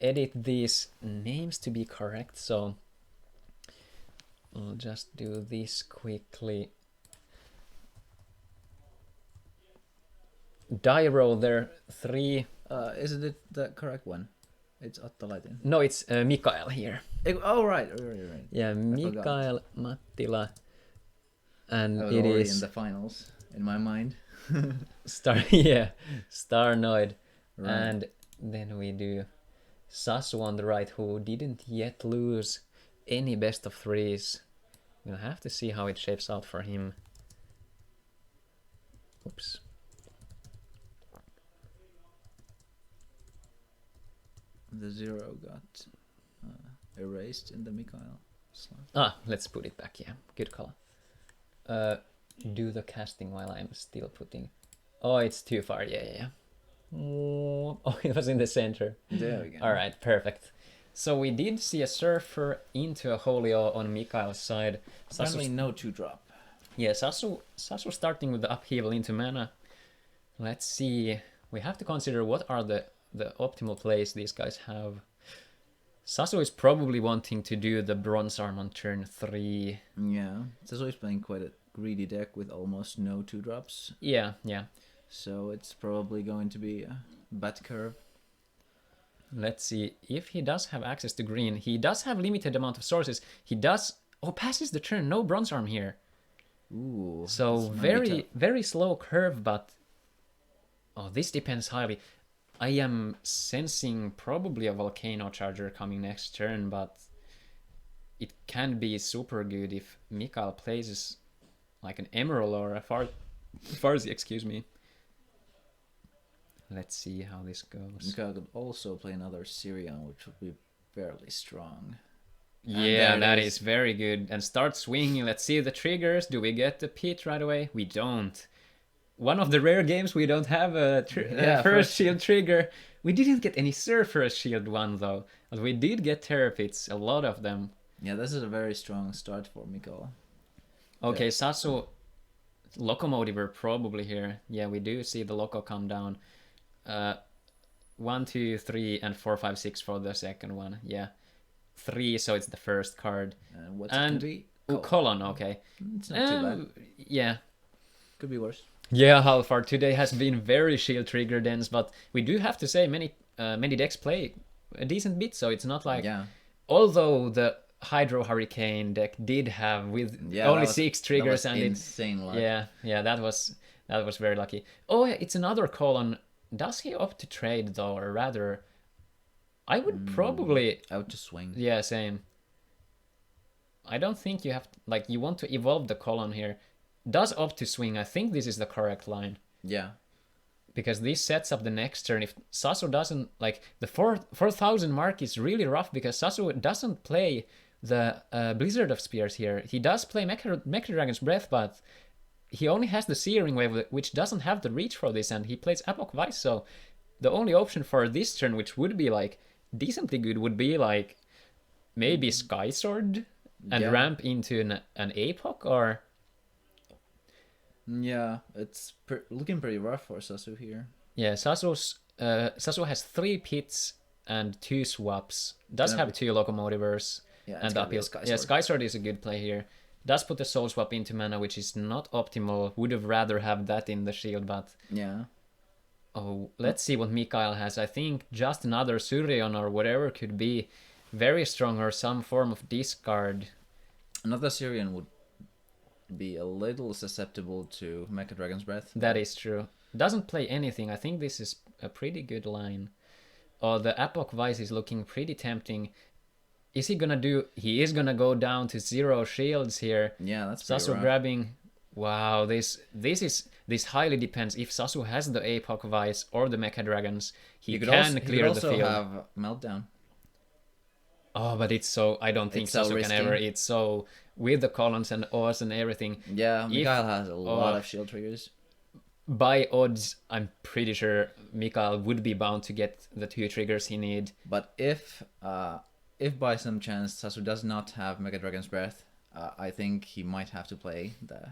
edit these names to be correct. So I'll just do this quickly. Die roll there, 3. Isn't it the correct one? It's Otto Laitin. No, it's Mikael here. Oh, right. Yeah, Mikael Mattila. And I was it already is in the finals in my mind. Starnoid. Right. And then we do Sasu on the right, who didn't yet lose any best of 3s. We'll have to see how it shapes out for him. Oops. The 0 got erased in the Mikael slot. Ah, let's put it back, yeah. Good call. Do the casting while I'm still putting... Oh, it's too far, yeah. Oh, it was in the center. There we go. Alright, perfect. So we did see a Surfer into a Holio on Mikael's side. Apparently no 2-drop. Yeah, Sasu starting with the upheaval into mana. Let's see. We have to consider what are the optimal plays these guys have. Sasu is probably wanting to do the Bronze Arm on turn 3. Yeah, Sasu is playing quite a greedy deck with almost no 2-drops. Yeah. So it's probably going to be a bat curve. Let's see. If he does have access to green, he does have limited amount of sources. He does... Oh, passes the turn. No Bronze Arm here. Ooh. So very slow curve, but... Oh, this depends highly. I am sensing probably a Volcano Charger coming next turn, but it can be super good if Mikael plays like an Emerald or a Farsi, excuse me. Let's see how this goes. Mikael could also play another Sirion, which would be fairly strong. Yeah, that is very good. And start swinging. Let's see the triggers. Do we get the pit right away? We don't. One of the rare games we don't have a first shield trigger. We didn't get any Surfer shield one though, but we did get Terror Pits, a lot of them. Yeah, this is a very strong start for Mikael. Okay, Sasu Locomotive probably here. Yeah, we do see the Loco come down. 1, 2, 3, and 4, 5, 6 for the second one. Yeah, 3, so it's the first card. What's it gonna be? Colon, okay. It's not too bad. Yeah. Could be worse. Yeah, Halfar today has been very shield trigger dense, but we do have to say many decks play a decent bit, so it's not like... Yeah. Although the Hydro Hurricane deck did have with only 6 triggers, and insane luck. Yeah, that was very lucky. Oh yeah, it's another call on Does he opt to trade though, or rather, I would probably Out to swing. yeah, same. I don't think you have like you want to evolve the column here. Does opt to swing. I think this is the correct line. Yeah. Because this sets up the next turn. If Sasu doesn't like the 4,000 mark is really rough because Sasu doesn't play the Blizzard of Spears here. He does play Mecha Dragon's Breath, but he only has the Searing Wave, which doesn't have the reach for this, and he plays Epoch Vice. So the only option for this turn, which would be like decently good, would be like maybe Sky Sword and ramp into an Epoch, or yeah, it's looking pretty rough for Sasu here. yeah, Sasu has 3 pits and 2 swaps. Does have 2 locomotivers. Yeah, and uphill. Yeah, Sky Sword is a good play here. Does put the soul swap into mana, which is not optimal. Would have rather have that in the shield, but yeah. oh, let's see what Mikael has. I think just another Surion or whatever could be very strong, or some form of discard. Another Syrian would be a little susceptible to Mecha Dragon's Breath. That is true. Doesn't play anything. I think this is a pretty good line. Oh, the Epoch Vice is looking pretty tempting. Is he gonna do? He is gonna go down to 0 shields here. Yeah, that's pretty Sasu rough. grabbing. Wow, this highly depends. If Sasu has the Epoch Vice or the Mecha Dragons, he can clear the field. He could also have Meltdown. Oh, but it's so. I don't think It's so Sasu risky. can ever. It's so with the columns and Oz and everything. Yeah, Mikael has a lot of shield triggers. By odds, I'm pretty sure Mikael would be bound to get the 2 triggers he need. But if by some chance Sasu does not have Mega Dragon's Breath, I think he might have to play the.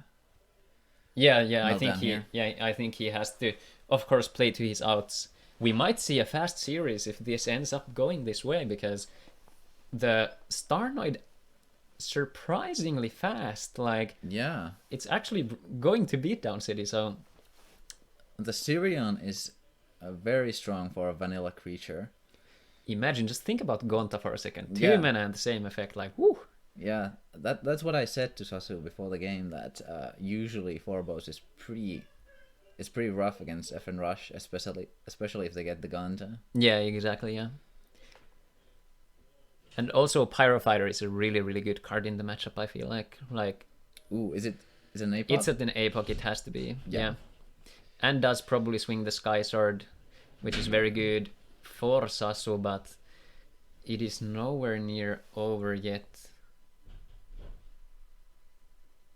Yeah, I think Meltdown I think he has to, of course, play to his outs. We might see a fast series if this ends up going this way, because the Starnoid surprisingly fast. Like, Yeah, it's actually going to beat down City. So the Syrian is very strong for a vanilla creature. imagine, just think about Gonta for a second. 2 Yeah. mana and the same effect. Like, whoo. Yeah, that's what I said to Sasu before the game, that usually Forbos is pretty rough against FN Rush, especially if they get the Ganta. Yeah, exactly. Yeah. And also, Pyrofighter is a really, really good card in the matchup. I feel like Ooh, is it an Apoc? it's at an Apoc. It has to be. Yeah. Yeah. And does probably swing the Sky Sword, which is very good for Sasu, but it is nowhere near over yet.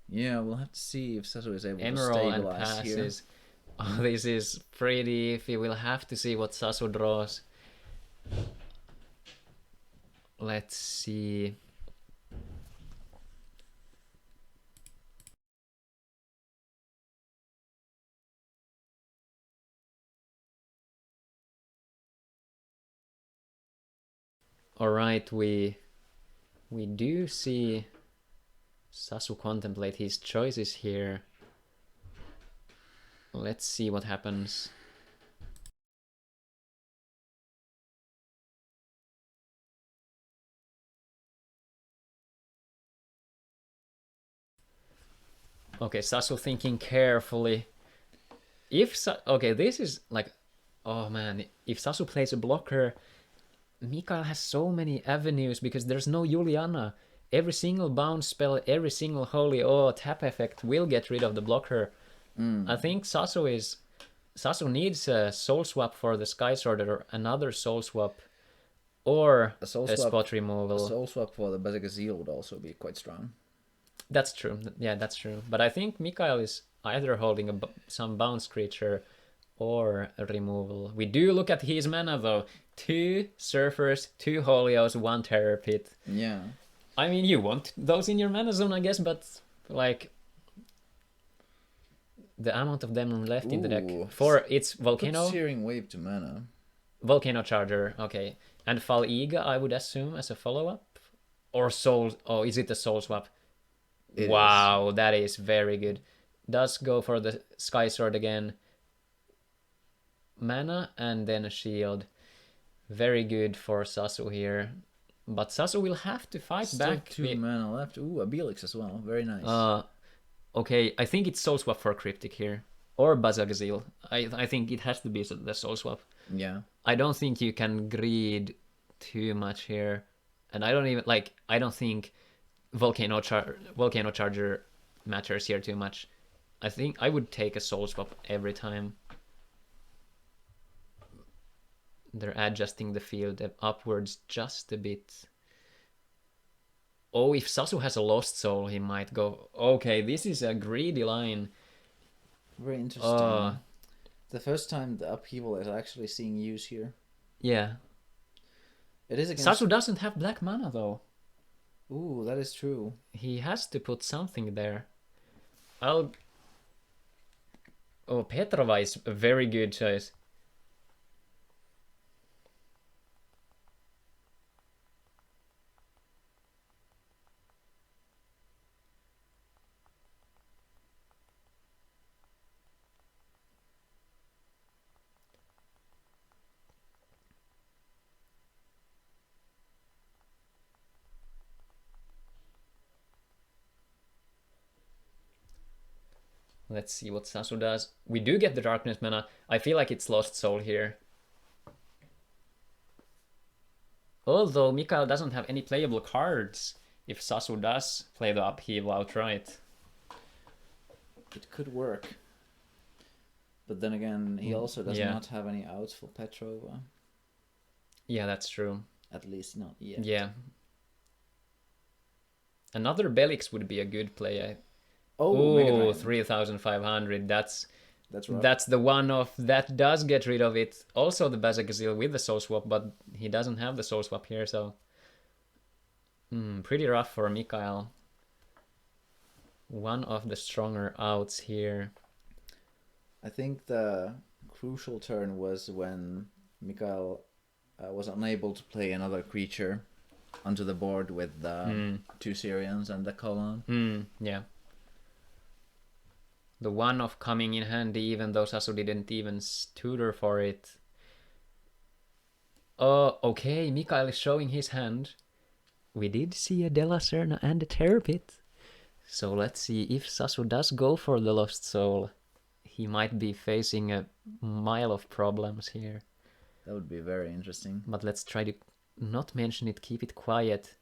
Yeah, we'll have to see if Sasu is able Emerald to and stabilize here. passes. Oh, this is pretty iffy. We'll have to see what Sasu draws. Let's see. All right, we do see Sasu contemplate his choices here. Let's see what happens. Okay, Sasu thinking carefully. Okay, this is like, oh man, if Sasu plays a blocker, Mikael has so many avenues because there's no Juliana. Every single bounce spell, every single holy tap effect will get rid of the blocker. I think Sasu needs a soul swap for the Sky Sword, or another soul swap, or A soul a swap- spot removal. A soul swap for the Bazooka Zeal would also be quite strong. That's true. Yeah, that's true. But I think Mikael is either holding some bounce creature or a removal. We do look at his mana though. 2 Surfers, 2 Holios, 1 Terror Pit. Yeah. I mean, you want those in your mana zone, I guess, but like the amount of them left in the deck. Ooh. For it's Put Volcano, Searing Wave to mana. Volcano Charger, okay. And Faliga, I would assume, as a follow-up. Or Soul, is it a Soul Swap? It Wow, that is very good. Does go for the Sky Sword again. Mana and then a shield. Very good for Sasu here. But Sasu will have to fight Still back. 2 mana left. Ooh, a Belix as well. Very nice. Okay, I think it's Soul Swap for Cryptic here. or Bazagazil. I think it has to be the soul swap. Yeah. I don't think you can greed too much here, and I don't think Volcano Charger matters here too much. I think I would take a soul swap every time. They're adjusting the field upwards just a bit. Oh, if Sasu has a lost soul, he might go. Okay, this is a greedy line. Very interesting. The first time the upheaval is actually seeing use here. Yeah. It is against... Sasu doesn't have black mana though. Ooh, that is true. He has to put something there. Petrova is a very good choice. Let's see what Sasu does. We do get the darkness mana. I feel like it's lost soul here. Although Mikael doesn't have any playable cards if Sasu does play the upheaval outright. It could work. But then again, he also does not have any outs for Petrova. Yeah, that's true. At least not yet. Yeah. Another Belix would be a good play. Oh, 3,500. That's rough. That's the one off that does get rid of it. Also the Bazagazil with the soul swap, but he doesn't have the soul swap here, so pretty rough for Mikael. One of the stronger outs here. I think the crucial turn was when Mikael was unable to play another creature onto the board with the two Syrians and the Colon. Yeah. The one off coming in handy, even though Sasu didn't even tutor for it. Oh, okay, Mikael is showing his hand. We did see a Della Serna and a Terror Pit. So let's see if Sasu does go for the Lost Soul. He might be facing a mile of problems here. That would be very interesting. But let's try to not mention it, keep it quiet.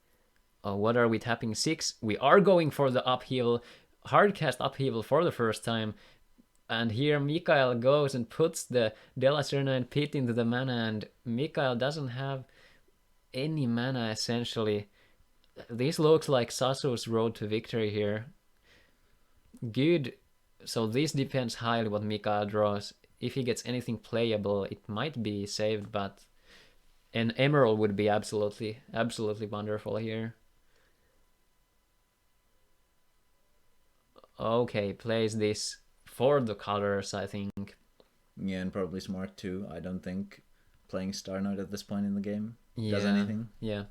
Oh, what are we tapping? 6. We are going for the upheaval. Hardcast upheaval for the first time, and here Mikael goes and puts the Della Serna and Pit into the mana, and Mikael doesn't have any mana essentially. This looks like Sasu's road to victory here. Good. So this depends highly what Mikael draws. If he gets anything playable, it might be saved, but an Emerald would be absolutely wonderful here. Okay, plays this for the colors, I think. Yeah, and probably smart too. I don't think playing Starnoid at this point in the game does anything. Yeah.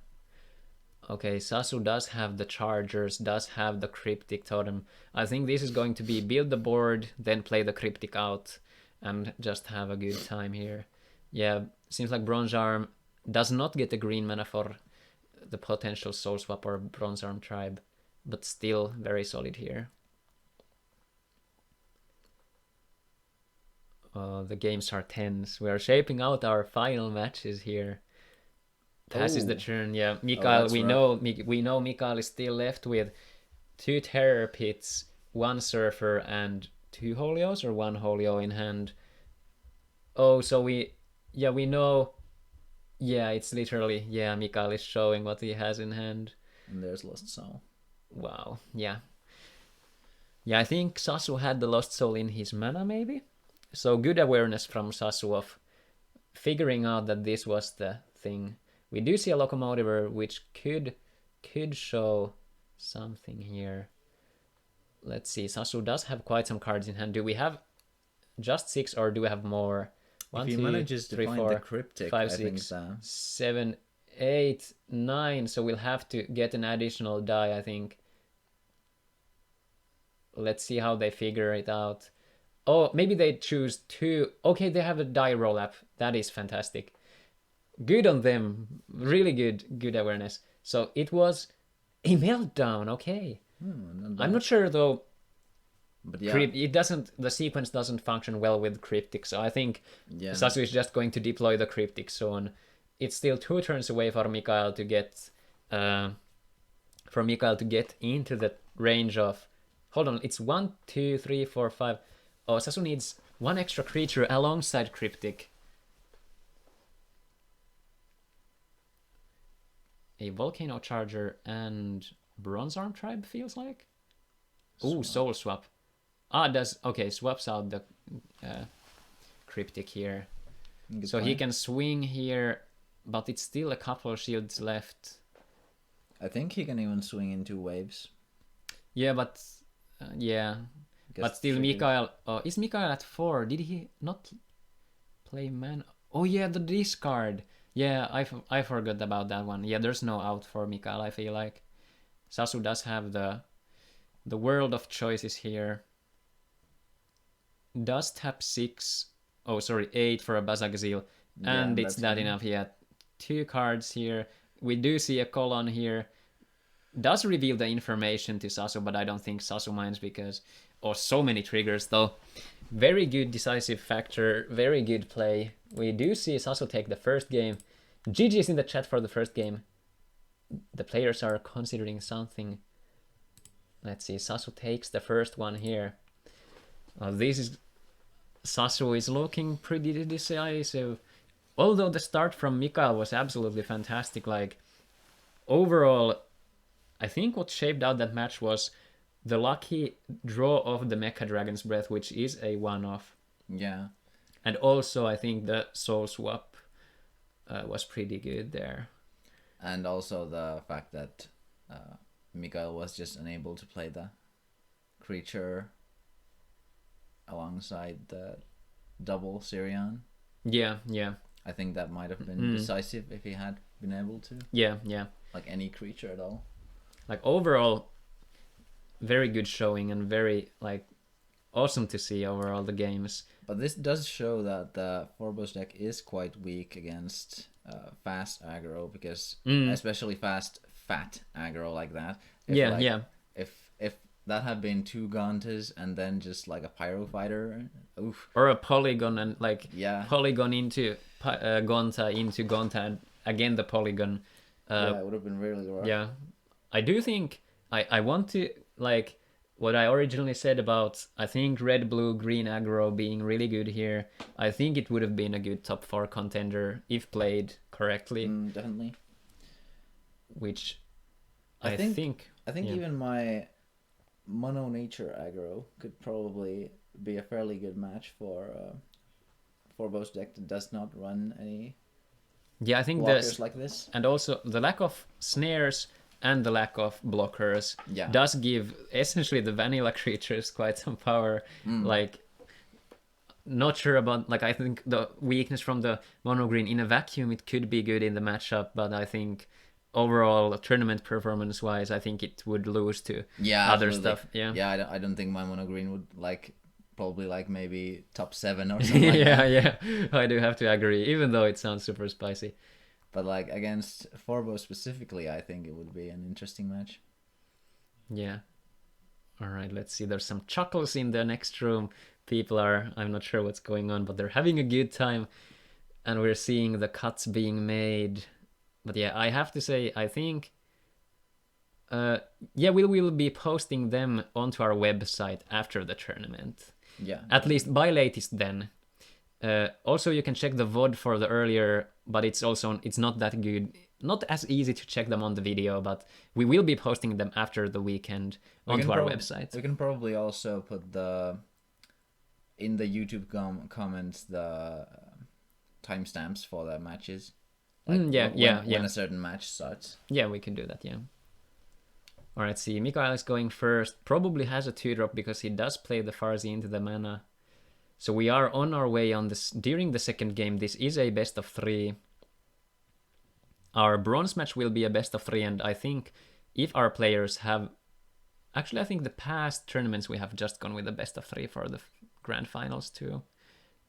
Okay, Sasu does have the Chargers, does have the Cryptic Totem. I think this is going to be build the board, then play the Cryptic out, and just have a good time here. Yeah, seems like Bronze Arm does not get the green mana for the potential Soul Swap or Bronze Arm Tribe, but still very solid here. The games are tense. We are shaping out our final matches here. Passes the turn. Yeah, Mikael. We know Mikael is still left with 2 Terror Pits, 1 Surfer, and 2 Holios, or 1 Holio in hand. Oh, so we know. Yeah, it's literally Mikael is showing what he has in hand. And there's Lost Soul. Wow. Yeah. Yeah, I think Sasu had the Lost Soul in his mana, maybe. So good awareness from Sasu of figuring out that this was the thing. We do see a Locomotiver, which could show something here. Let's see. Sasu does have quite some cards in hand. Do we have just 6 or do we have more? 1, if he 2, manages to 3, find 4, the Cryptic, 5, I 6, think so. 7, 8, 9. So we'll have to get an additional die, I think. Let's see how they figure it out. Oh, maybe they choose 2. Okay, they have a die roll up. That is fantastic. Good on them. Really good awareness. So it was a Meltdown. Okay. I'm not sure though. But yeah, the sequence doesn't function well with Cryptic, so I think yeah. Sasu is just going to deploy the Cryptic soon. It's still 2 turns away for Mikael to get into the range of. Hold on, it's 1, 2, 3, 4, 5. Oh, Sasu needs 1 extra creature alongside Cryptic. A Volcano Charger and Bronze Arm Tribe feels like. Ooh, Soul Swap. Swaps out the Cryptic here. Good so point. he can swing here, but it's still a couple shields left. I think he can even swing in 2 waves. Yeah, but but still Mikael. Is Mikael at 4? Did he not play man? Oh yeah, the discard. Yeah, I forgot about that one. Yeah, there's no out for Mikael, I feel like. Sasu does have the world of choices here. Does tap 8 for a Bazagazil, and it's that enough. Yeah, 2 cards here. We do see a colon here. Does reveal the information to Sasu, but I don't think Sasu minds because so many triggers though. Very good decisive factor, very good play. We do see Sasu take the first game. GG's in the chat for the first game. The players are considering something. Let's see, Sasu takes the first one here. Sasu is looking pretty decisive. Although the start from Mikael was absolutely fantastic, like overall, I think what shaped out that match was the lucky draw of the Mecha Dragon's Breath, which is a one-off. Yeah. And also, I think the Soul Swap was pretty good there. And also the fact that Mikael was just unable to play the creature alongside the double Sirion. Yeah. I think that might have been decisive if he had been able to. Yeah. Like any creature at all. Like overall, very good showing and very like awesome to see overall the games. But this does show that the Phobos deck is quite weak against fast aggro, because especially fast fat aggro like that. If that had been 2 Gauntas and then just like a Pyro Fighter, oof. Or a Polygon and like Yeah. Polygon into Gonta and again the Polygon. It would have been really rough. Yeah, I do think I want to like what I originally said about I think red, blue, green aggro being really good here. I think it would have been a good top 4 contender if played correctly. Definitely. Which I think yeah. even my mono nature aggro could probably be a fairly good match for Phobos deck that does not run any I think blockers like this. And also the lack of snares and the lack of blockers does give essentially the vanilla creatures quite some power. Like, not sure about, like, I think the weakness from the mono green in a vacuum, it could be good in the matchup, but I think overall tournament performance wise, I think it would lose to other stuff. Yeah, I don't think my mono green would probably maybe top 7 or something like that. Yeah, I do have to agree, even though it sounds super spicy. But like against Phobos specifically, I think it would be an interesting match. Yeah. All right, let's see. There's some chuckles in the next room. People are, I'm not sure what's going on, but they're having a good time. And we're seeing the cuts being made. But yeah, I have to say, I think, we will be posting them onto our website after the tournament. Yeah. At least by latest then. Also, you can check the VOD for the earlier, but it's not that good. Not as easy to check them on the video, but we will be posting them after the weekend onto our website. We can probably also put in the YouTube comments the timestamps for the matches. When a certain match starts. Yeah, we can do that, yeah. Alright, see, Mikael is going first. Probably has a 2-drop because he does play the Farsi into the mana. So we are on our way on this. During the second game, this is a best of 3. Our bronze match will be a best of 3, and I think if our players have... Actually, I think the past tournaments we have just gone with the best of 3 for the grand finals too.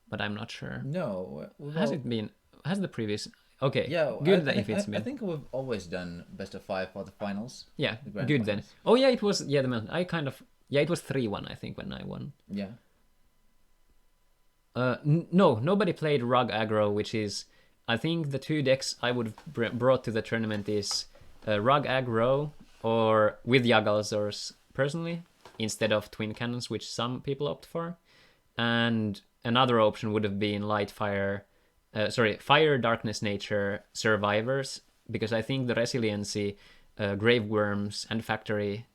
But I'm not sure. No. Has it been... Has the previous... Okay, yeah, good if it's been... I think we've always done best of 5 for the finals. Yeah, the grand good finals. then. Oh yeah, it was... Yeah, I kind of Yeah, it was 3-1, I think, when I won. Yeah. No, nobody played Rug Aggro, which is, I think the two decks I would have brought to the tournament is Rug Aggro or with Yagalzors, personally, instead of Twin Cannons, which some people opt for. And another option would have been Fire, Darkness, Nature, Survivors, because I think the resiliency, Grave Worms, and Factory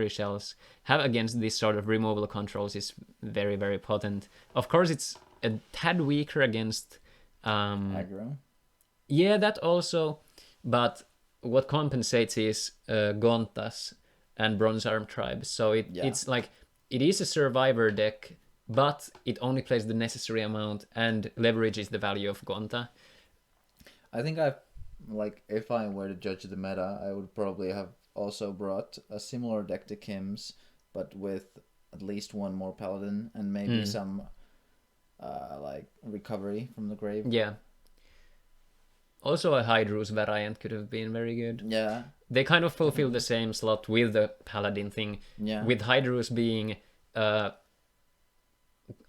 Shells have against this sort of removable controls is very, very potent. Of course, it's a tad weaker against Aggro. Yeah, that also, but what compensates is Gontas and Bronze Arm Tribes. So it's like, it is a survivor deck, but it only plays the necessary amount and leverages the value of Gonta. I think if I were to judge the meta, I would probably have also brought a similar deck to Kim's, but with at least one more Paladin and maybe some recovery from the grave. Yeah. Also a Hydrus variant could have been very good. Yeah. They kind of fulfill the same slot with the Paladin thing. Yeah. With Hydrus being... I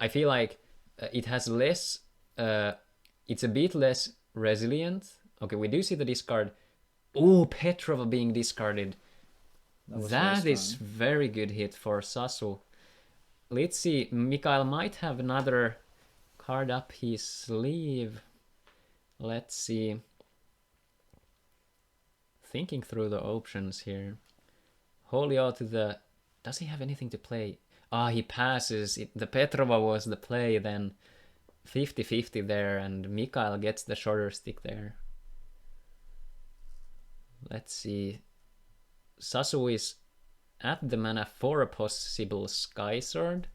feel like it has less... it's a bit less resilient. Okay, we do see the discard. Oh, Petrova being discarded. That is very good hit for Sasu. Let's see. Mikael might have another card up his sleeve. Let's see. Thinking through the options here. Holio to the... Does he have anything to play? He passes. The Petrova was the play then. 50-50 there, and Mikael gets the shorter stick there. Let's see. Sasu is at the mana for a possible Sky Sword.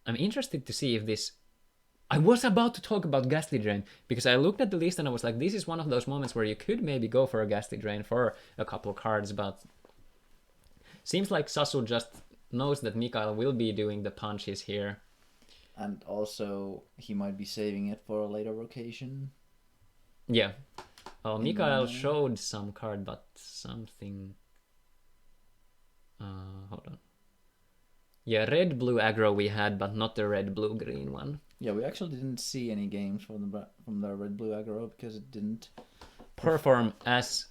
I'm interested to see if this... I was about to talk about Ghastly Drain, because I looked at the list and I was like, this is one of those moments where you could maybe go for a Ghastly Drain for a couple cards, but... Seems like Sasu just knows that Mikael will be doing the punches here. And also, he might be saving it for a later occasion. Yeah. Oh, Mikael showed some card, but something... hold on. Yeah, red-blue aggro we had, but not the red-blue-green one. Yeah, we actually didn't see any games from the red-blue aggro because it didn't perform as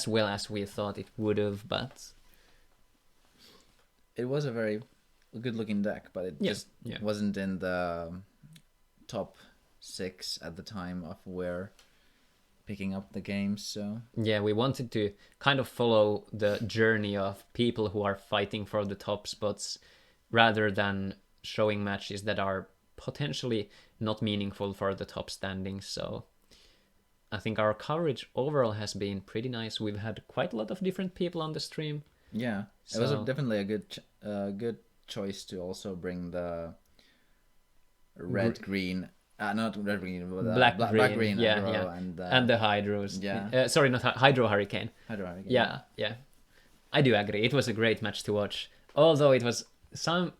well as we thought it would have, but... It was a very good-looking deck, but it just wasn't in the top 6 at the time of where picking up the games, so... Yeah, we wanted to kind of follow the journey of people who are fighting for the top spots rather than showing matches that are potentially not meaningful for the top standings, so... I think our coverage overall has been pretty nice. We've had quite a lot of different people on the stream. Yeah, it was definitely a good choice to also bring the red-green... not red-green, but black-green and the Hydros. Yeah. Sorry, not Hydro Hurricane. Hydro Hurricane. Yeah. I do agree. It was a great match to watch. Although it was some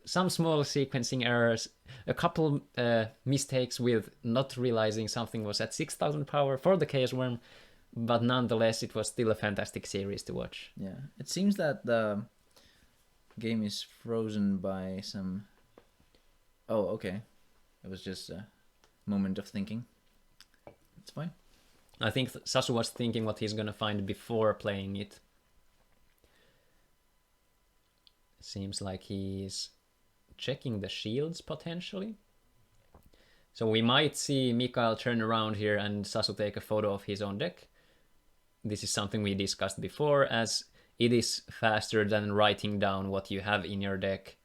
small sequencing errors, a couple mistakes with not realizing something was at 6,000 power for the Chaos Worm, but nonetheless, it was still a fantastic series to watch. Yeah, it seems that the game is frozen by some... Oh, okay. It was just a moment of thinking. It's fine. I think Sasu was thinking what he's gonna find before playing it. Seems like he's checking the shields potentially. So we might see Mikael turn around here and Sasu take a photo of his own deck. This is something we discussed before, as it is faster than writing down what you have in your deck.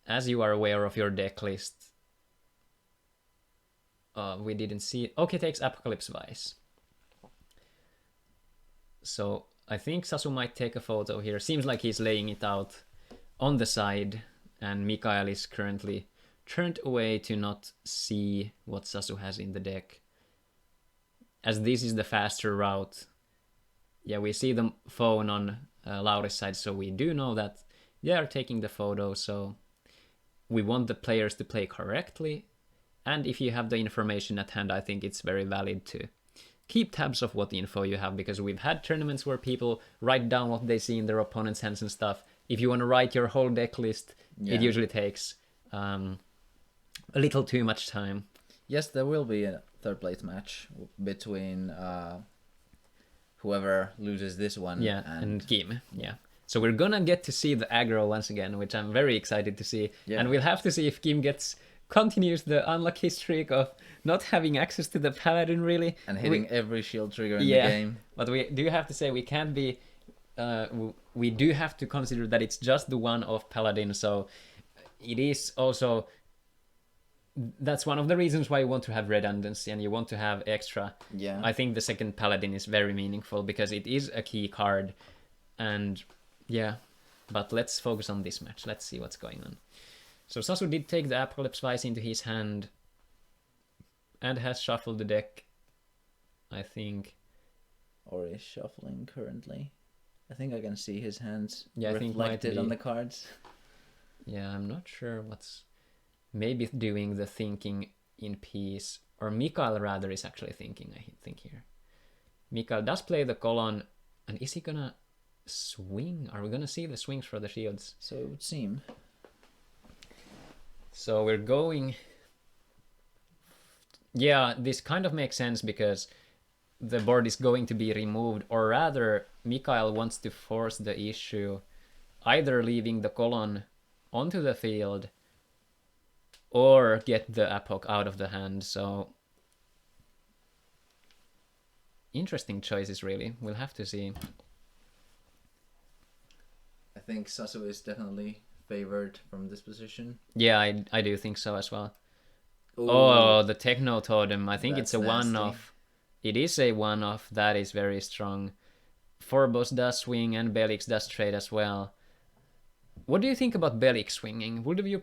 As you are aware of your deck list. We didn't see... Okay, takes Apocalypse Vice. So I think Sasu might take a photo here. Seems like he's laying it out on the side, and Mikael is currently turned away to not see what Sasu has in the deck. As this is the faster route. Yeah, we see the phone on Lauri's side, so we do know that they are taking the photo, so we want the players to play correctly. And if you have the information at hand, I think it's very valid to keep tabs of what info you have, because we've had tournaments where people write down what they see in their opponent's hands and stuff. If you want to write your whole deck list, it usually takes a little too much time. Yes, there will be a third place match between whoever loses this one. Yeah, and Kim. Yeah. So we're gonna get to see the aggro once again, which I'm very excited to see. Yeah. And we'll have to see if Kim continues the unlucky streak of not having access to the paladin really. And hitting every shield trigger in the game. But we do have to say we can't be... we do have to consider that it's just the one of paladin, so it is also... That's one of the reasons why you want to have redundancy and you want to have extra. Yeah. I think the second paladin is very meaningful because it is a key card. And yeah, but let's focus on this match. Let's see what's going on. So Sasu did take the Apocalypse Vice into his hand and has shuffled the deck, I think. Or is shuffling currently. I think I can see his hands I think reflected on the cards. Yeah, I'm not sure what's... Maybe doing the thinking in peace. Or Mikael rather is actually thinking, I think here. Mikael does play the colon. And is he gonna swing? Are we gonna see the swings for the shields? So it would seem. So we're going... Yeah, this kind of makes sense because the board is going to be removed. Or rather, Mikael wants to force the issue, either leaving the colon onto the field or get the Apoc out of the hand. So interesting choices, really. We'll have to see. I think Sasu is definitely favored from this position. Yeah, I do think so as well. Ooh, Oh, the Techno Totem. I think it's a that's one-off. It is a one-off. That is very strong. Forbos does swing and Belix does trade as well. What do you think about Belix swinging? Would have you...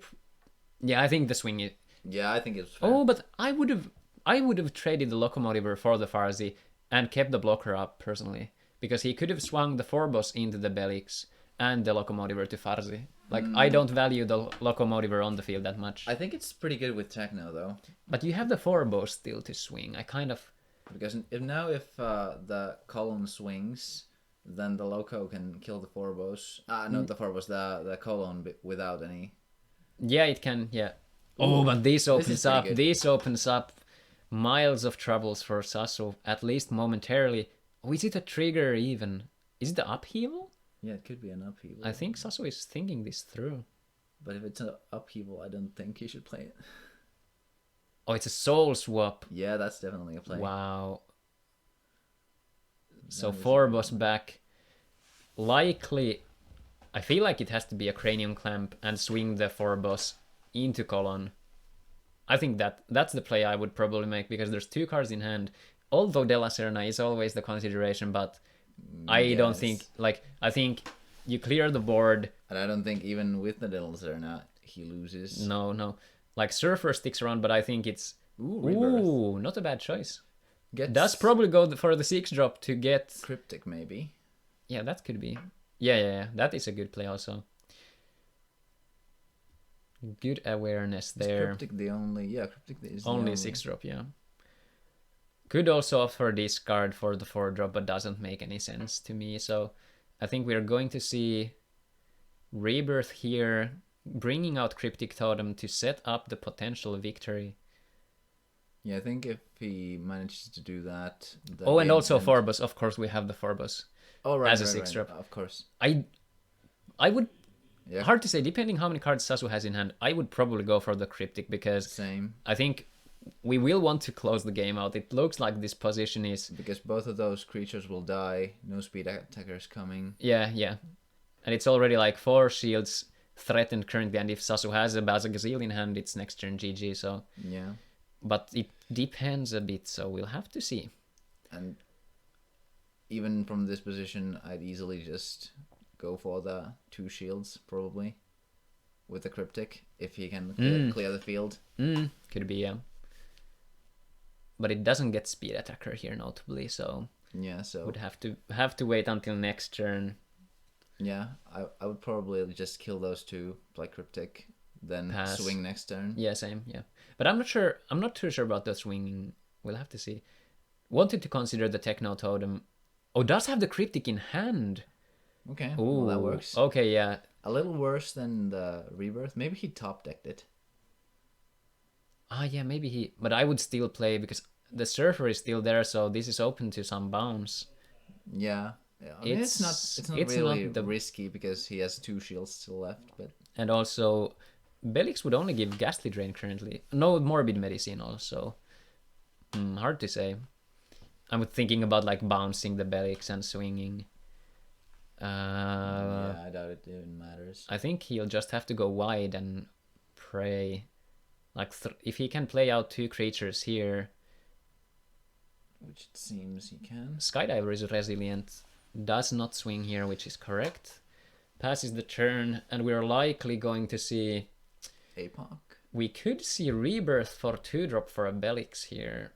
Yeah, I think the swing is... Yeah, I think it's fair. Oh, but I would have traded the Locomotiver for the Farsi and kept the blocker up, personally. Because he could have swung the Forbos into the Belix and the Locomotiver to Farsi. Like, I don't value the Locomotiver on the field that much. I think it's pretty good with Techno, though. But you have the Forbos still to swing. I kind of... Because if the column swings, then the Loco can kill the Forbos. Not the Forbos, the column without any... Yeah, it can, yeah. Oh, but this opens up. good. This opens up miles of troubles for Sasu, at least momentarily. Oh, is it a trigger even? Is it the upheaval? Yeah, it could be an upheaval. I think Sasu is thinking this through. But if it's an upheaval, I don't think he should play it. Oh, it's a soul swap. Yeah, that's definitely a play. Wow. So That is Forbos back. Likely, I feel like it has to be a Cranium Clamp and swing the Forbos into colon. I think that's the play I would probably make because there's two cards in hand. Although Della Serna is always the consideration, but I don't think... Like, I think you clear the board. And I don't think even with the Della Serna, he loses. No. Like, Surfer sticks around, but I think it's... Rebirth. Ooh, not a bad choice. Gets Does probably go for the 6-drop to get... Cryptic, maybe. Yeah, that could be. Yeah. That is a good play also. Good awareness there. Is Cryptic the only... Yeah, Cryptic is Only the 6-drop, yeah. Could also offer discard for the 4-drop, but doesn't make any sense to me. So I think we're going to see Rebirth here, bringing out Cryptic Totem to set up the potential victory. Yeah, I think if he manages to do that... Oh, and also Forbos. Of course, we have the Forbos. Oh, right, as a right, 6-drop. Of course. I would... Yeah. Hard to say, depending how many cards Sasu has in hand, I would probably go for the Cryptic because Same. I think we will want to close the game out. It looks like this position is... Because both of those creatures will die. No speed attackers coming. Yeah. And it's already like 4 shields threatened currently, and if Sasu has a Bazagazil in hand, it's next turn GG, so... Yeah. But it depends a bit, so we'll have to see. And even from this position, I'd easily just go for the 2 shields, probably. With the Cryptic, if he can clear the field. Could be, yeah. But it doesn't get speed attacker here, notably, so... Yeah, so... Would have to wait until next turn. Yeah, I would probably just kill those 2, play Cryptic, then Pass. swing next turn. Yeah, same, yeah. But I'm not too sure about the swinging. We'll have to see. wanted to consider the Techno Totem. Oh, does have the Cryptic in hand. Okay, Ooh, well that works. Okay, yeah. A little worse than the Rebirth. Maybe he top decked it. Yeah, maybe he... But I would still play because the Surfer is still there, so this is open to some bounce. Yeah. I mean, it's not really risky because he has 2 shields still left, but... And also, Belix would only give Ghastly Drain currently. No Morbid Medicine also. Hard to say. I'm thinking about like bouncing the Belix and swinging. Yeah, I doubt it even matters. I think he'll just have to go wide and pray. Like if he can play out 2 creatures here. Which it seems he can. Skydiver is resilient. Does not swing here, which is correct. Passes the turn, and we're likely going to see... APOC? We could see Rebirth for 2-drop for a Belix here.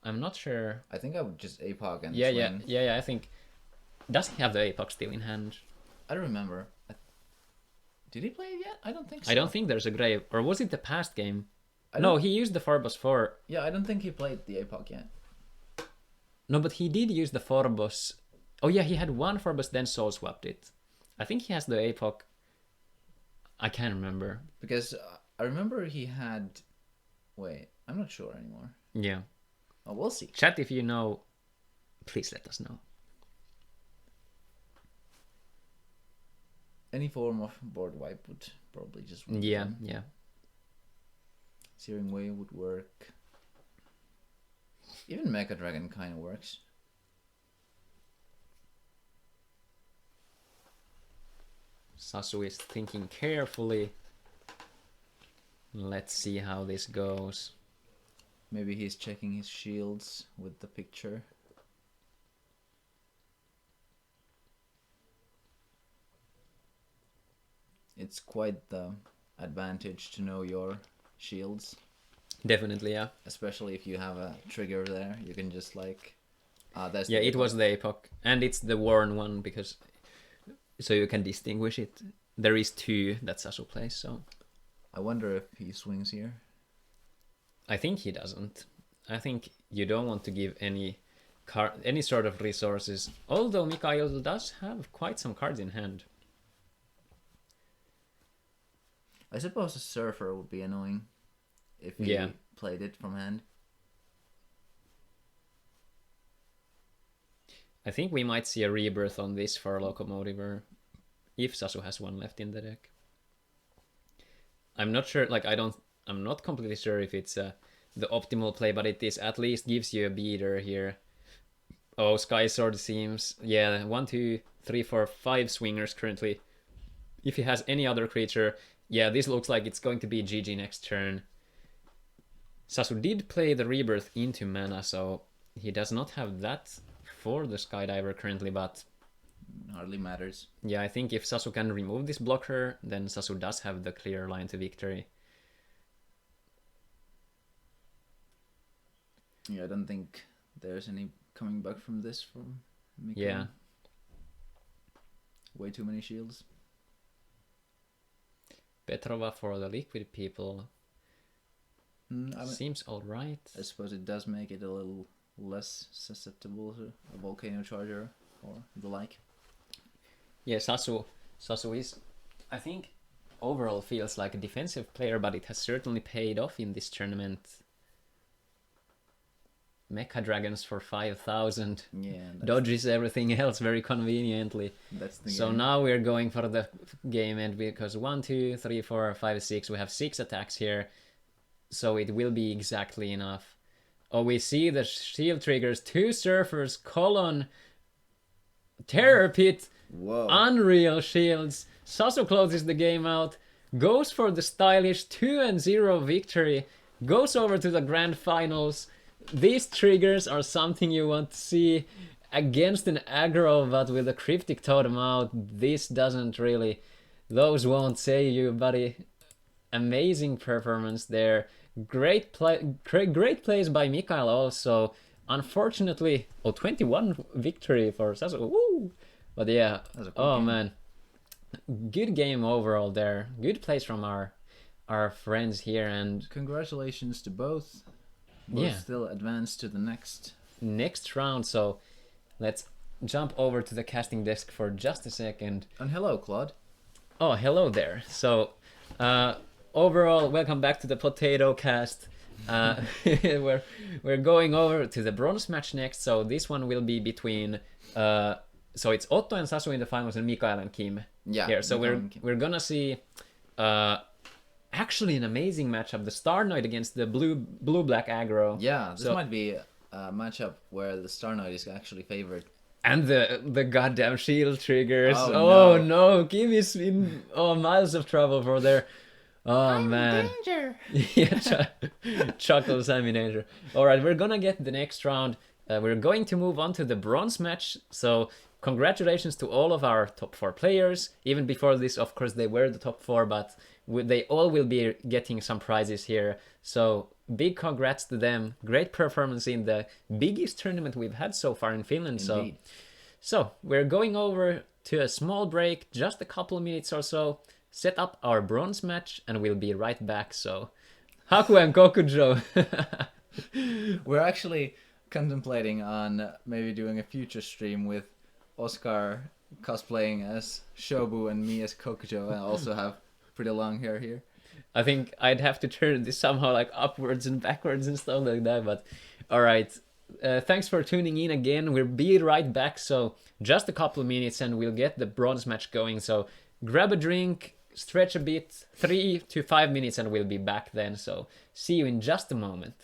I'm not sure. I think I would just APOC and yeah, swing. Yeah, I think... Does he have the APOC still in hand? I don't remember. Did he play it yet? I don't think so. I don't think there's a grave. Or was it the past game? No, he used the Pharbos 4. Yeah, I don't think he played the APOC yet. No, but he did use the Pharbos. Oh yeah, he had 1 Pharbos, then soul swapped it. I think he has the APOC. I can't remember. Because I remember he had... Wait, I'm not sure anymore. Yeah. Oh, we'll see. Chat, if you know, please let us know. Any form of board wipe would probably just work. Yeah, then. yeah. Searing Wave would work. Even Mecha Dragon kind of works. Sasu is thinking carefully. Let's see how this goes. Maybe he's checking his shields with the picture. It's quite the advantage to know your shields. Definitely, yeah. Especially if you have a trigger there, you can just like... that's yeah, it was the APOC. And it's the worn one, because... So you can distinguish it. There is 2 that Sasu plays, so... I wonder if he swings here. I think he doesn't. I think you don't want to give any sort of resources. Although Mikhail does have quite some cards in hand. I suppose a Surfer would be annoying if he played it from hand. I think we might see a Rebirth on this for Locomotiver, if Sasu has 1 left in the deck. I'm not sure, like I'm not completely sure if it's the optimal play, but it is at least gives you a beater here. Oh, Sky Sword seems, 1, 2, 3, 4, 5 swingers currently. If he has any other creature, this looks like it's going to be GG next turn. Sasu did play the Rebirth into mana, so he does not have that for the Skydiver currently, but... Hardly matters. Yeah, I think if Sasu can remove this blocker, then Sasu does have the clear line to victory. Yeah, I don't think there's any coming back from this from Mika. Yeah. Way too many shields. Petrova for the liquid people seems alright. I suppose it does make it a little less susceptible to a volcano charger or the like. Yeah, Sasu is, I think, overall feels like a defensive player, but it has certainly paid off in this tournament. Mecha Dragons for 5,000. Yeah. Dodges everything else very conveniently. That's the so game. Now we're going for the game end because 1, 2, 3, 4, 5, 6. We have 6 attacks here. So it will be exactly enough. Oh, we see the shield triggers. 2 surfers, colon, terror pit, Whoa. Unreal shields. Sasu closes the game out. Goes for the stylish 2-0 victory. Goes over to the grand finals. These triggers are something you want to see against an aggro, but with a cryptic totem out, this doesn't really... Those won't say you, buddy. Amazing performance there. Great plays by Mikhail also. Unfortunately, 21 victory for Sasu. Woo! But yeah, game. Man. Good game overall there. Good plays from our friends here, and congratulations to both. Both still advanced to the next next round. So let's jump over to the casting desk for just a second. And hello, Claude. Oh, hello there. So, overall, welcome back to the Potato Cast. We're going over to the bronze match next. So this one will be between. So it's Otto and Sasu in the finals, and Mikael and Kim here. So we're gonna see. Actually, an amazing matchup: the Starnoid against the blue-black aggro. Yeah, this might be a matchup where the Starnoid is actually favored. And the goddamn shield triggers. Oh, no, Kim is in miles of trouble for there. Oh, man. Danger. Yeah, chuckles, I'm in danger. Alright, we're gonna get the next round. We're going to move on to the bronze match. So, congratulations to all of our top 4 players. Even before this, of course, they were the top 4, but they all will be getting some prizes here. So, big congrats to them. Great performance in the biggest tournament we've had so far in Finland. Indeed. So, we're going over to a small break, just a couple of minutes or so. Set up our bronze match, and we'll be right back. So, Haku and Kokujo. We're actually contemplating on maybe doing a future stream with Oscar cosplaying as Shobu and me as Kokujo, and also have pretty long hair here. I think I'd have to turn this somehow like upwards and backwards and stuff like that, but alright. Thanks for tuning in again. We'll be right back, so just a couple of minutes and we'll get the bronze match going. So grab a drink, stretch a bit, 3 to 5 minutes and we'll be back then. So see you in just a moment.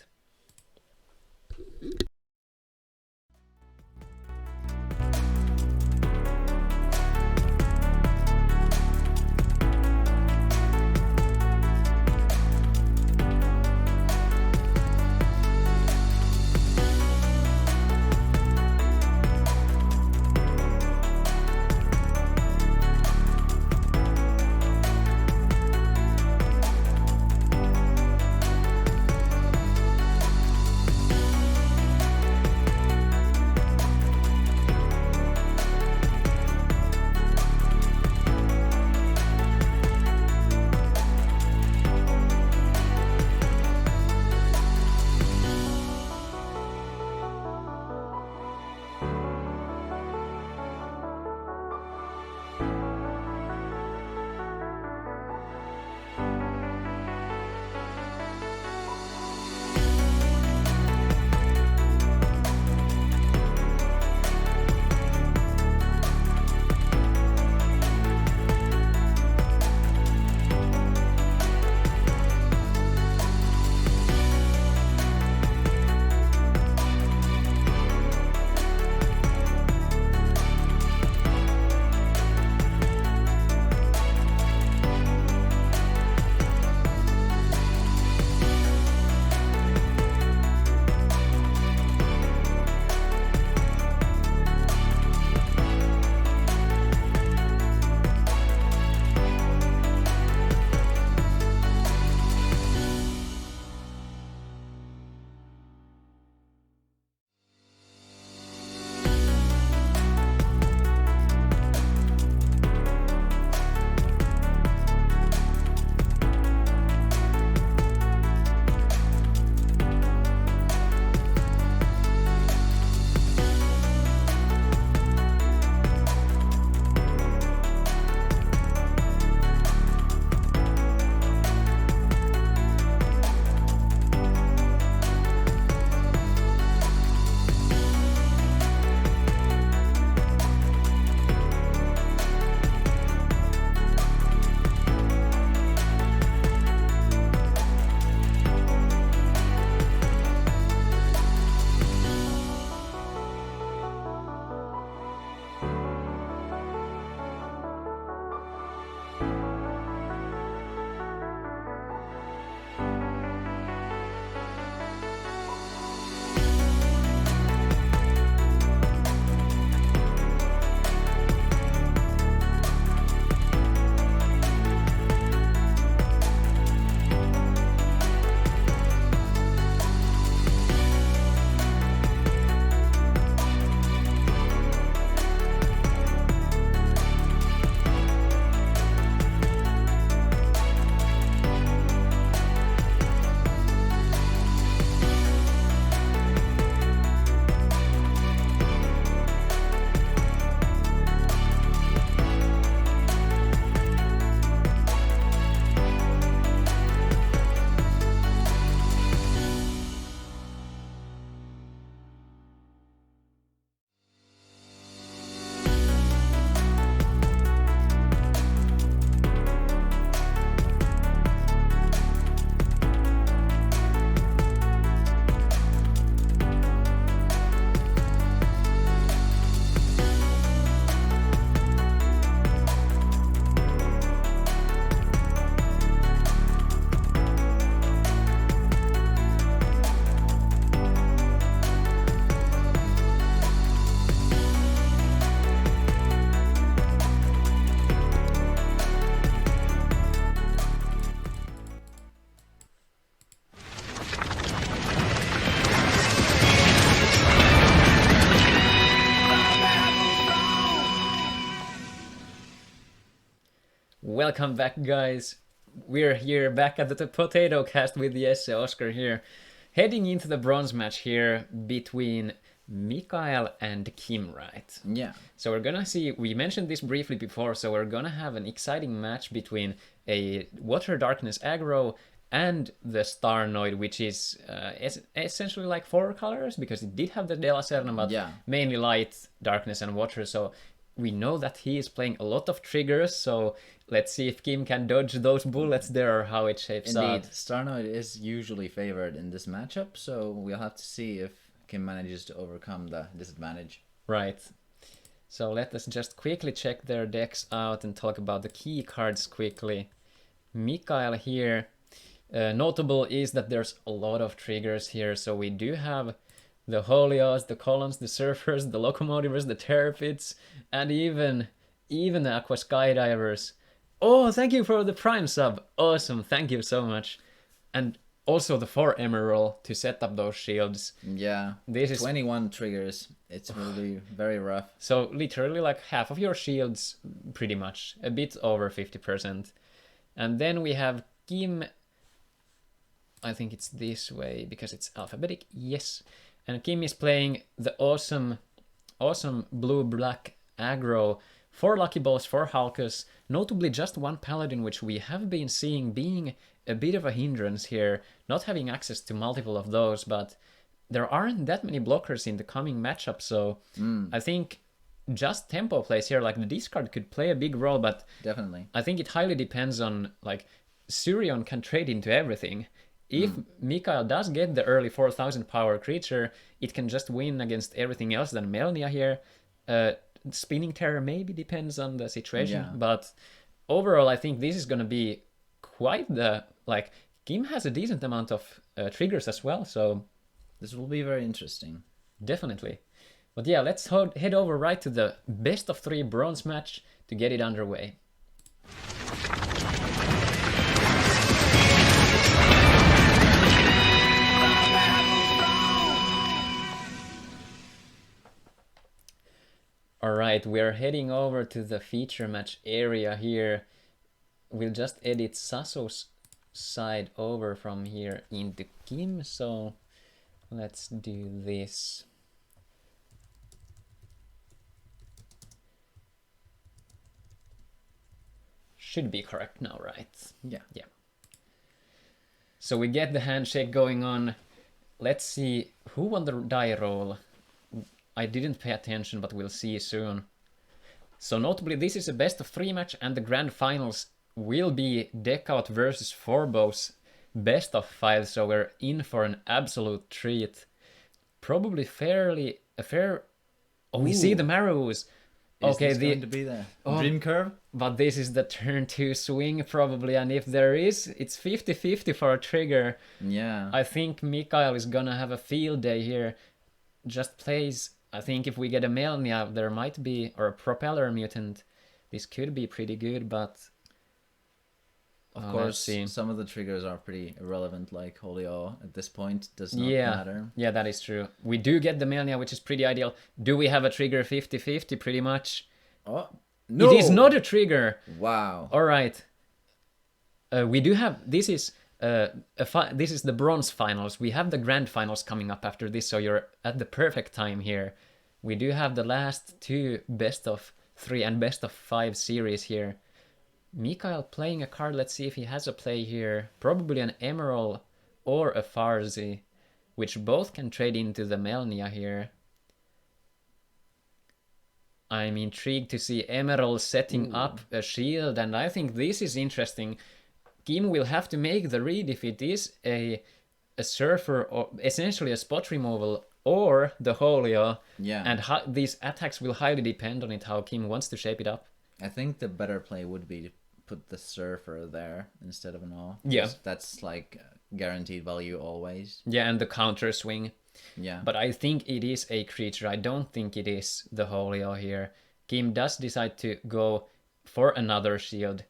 Welcome back, guys. We're here back at the Potato Cast with Jesse Oscar here, heading into the bronze match here between Mikael and Kim, right? Yeah. So we're gonna see, we mentioned this briefly before, so we're gonna have an exciting match between a Water Darkness Aggro and the Starnoid, which is essentially like 4 colors, because it did have the De La Serna, but mainly light, darkness, and water, so we know that he is playing a lot of triggers, so let's see if Kim can dodge those bullets there or how it shapes out. Indeed, Starnoid is usually favored in this matchup, so we'll have to see if Kim manages to overcome the disadvantage. Right. So let us just quickly check their decks out and talk about the key cards quickly. Mikael here. Notable is that there's a lot of triggers here, so we do have the Holios, the Columns, the Surfers, the Locomotivers, the Terrapids, and even the Aqua Skydivers. Oh, thank you for the Prime sub. Awesome, thank you so much. And also the 4 Emerald to set up those shields. Yeah, this is 21 triggers. It's really very rough. So literally like half of your shields, pretty much. A bit over 50%. And then we have Kim. I think it's this way because it's alphabetic. Yes. And Kim is playing the awesome blue-black aggro. 4 Lucky Balls, 4 Halkus, notably just 1 Paladin, which we have been seeing being a bit of a hindrance here, not having access to multiple of those, but there aren't that many blockers in the coming matchup, so I think just tempo plays here, like the discard could play a big role, but definitely I think it highly depends on, like, Surion can trade into everything. If Mikael does get the early 4000 power creature, it can just win against everything else than Melnia here. Spinning Terror maybe depends on the situation, but overall I think this is going to be quite the, like, Kim has a decent amount of triggers as well, so this will be very interesting. Definitely. But yeah, let's head over right to the best of 3 bronze match to get it underway. Alright, we're heading over to the feature match area here. We'll just edit Saso's side over from here into Kim, so let's do this. Should be correct now, right? Yeah. So we get the handshake going on. Let's see who won the die roll. I didn't pay attention, but we'll see soon. So notably, this is a best of 3 match, and the grand finals will be Deck Out versus Forbo's best of 5, so we're in for an absolute treat. Probably fair... Oh, we see the Marrows! Okay, going to be the Dream Curve? But this is the turn 2 swing probably, and if there is, it's 50-50 for a trigger. Yeah. I think Mikael is gonna have a field day here. Just plays... I think if we get a Melnia, there might be, or a Propeller Mutant, this could be pretty good, but... Of course, some of the triggers are pretty irrelevant, like Holio at this point does not matter. Yeah, that is true. We do get the Melnia, which is pretty ideal. Do we have a trigger 50-50 pretty much? Oh, no! It is not a trigger! Wow. Alright. We do have... This is the bronze finals. We have the grand finals coming up after this, so you're at the perfect time here. We do have the last 2 best of 3 and best of 5 series here. Mikael playing a card, let's see if he has a play here. Probably an Emerald or a Farsi, which both can trade into the Melnia here. I'm intrigued to see Emerald setting up a shield, and I think this is interesting. Kim will have to make the read if it is a Surfer, or essentially a spot removal, or the Holio. Yeah. And these attacks will highly depend on it, how Kim wants to shape it up. I think the better play would be to put the Surfer there instead of an O. Yeah. That's like guaranteed value always. Yeah, and the counter swing. Yeah. But I think it is a creature. I don't think it is the Holio here. Kim does decide to go for another shield.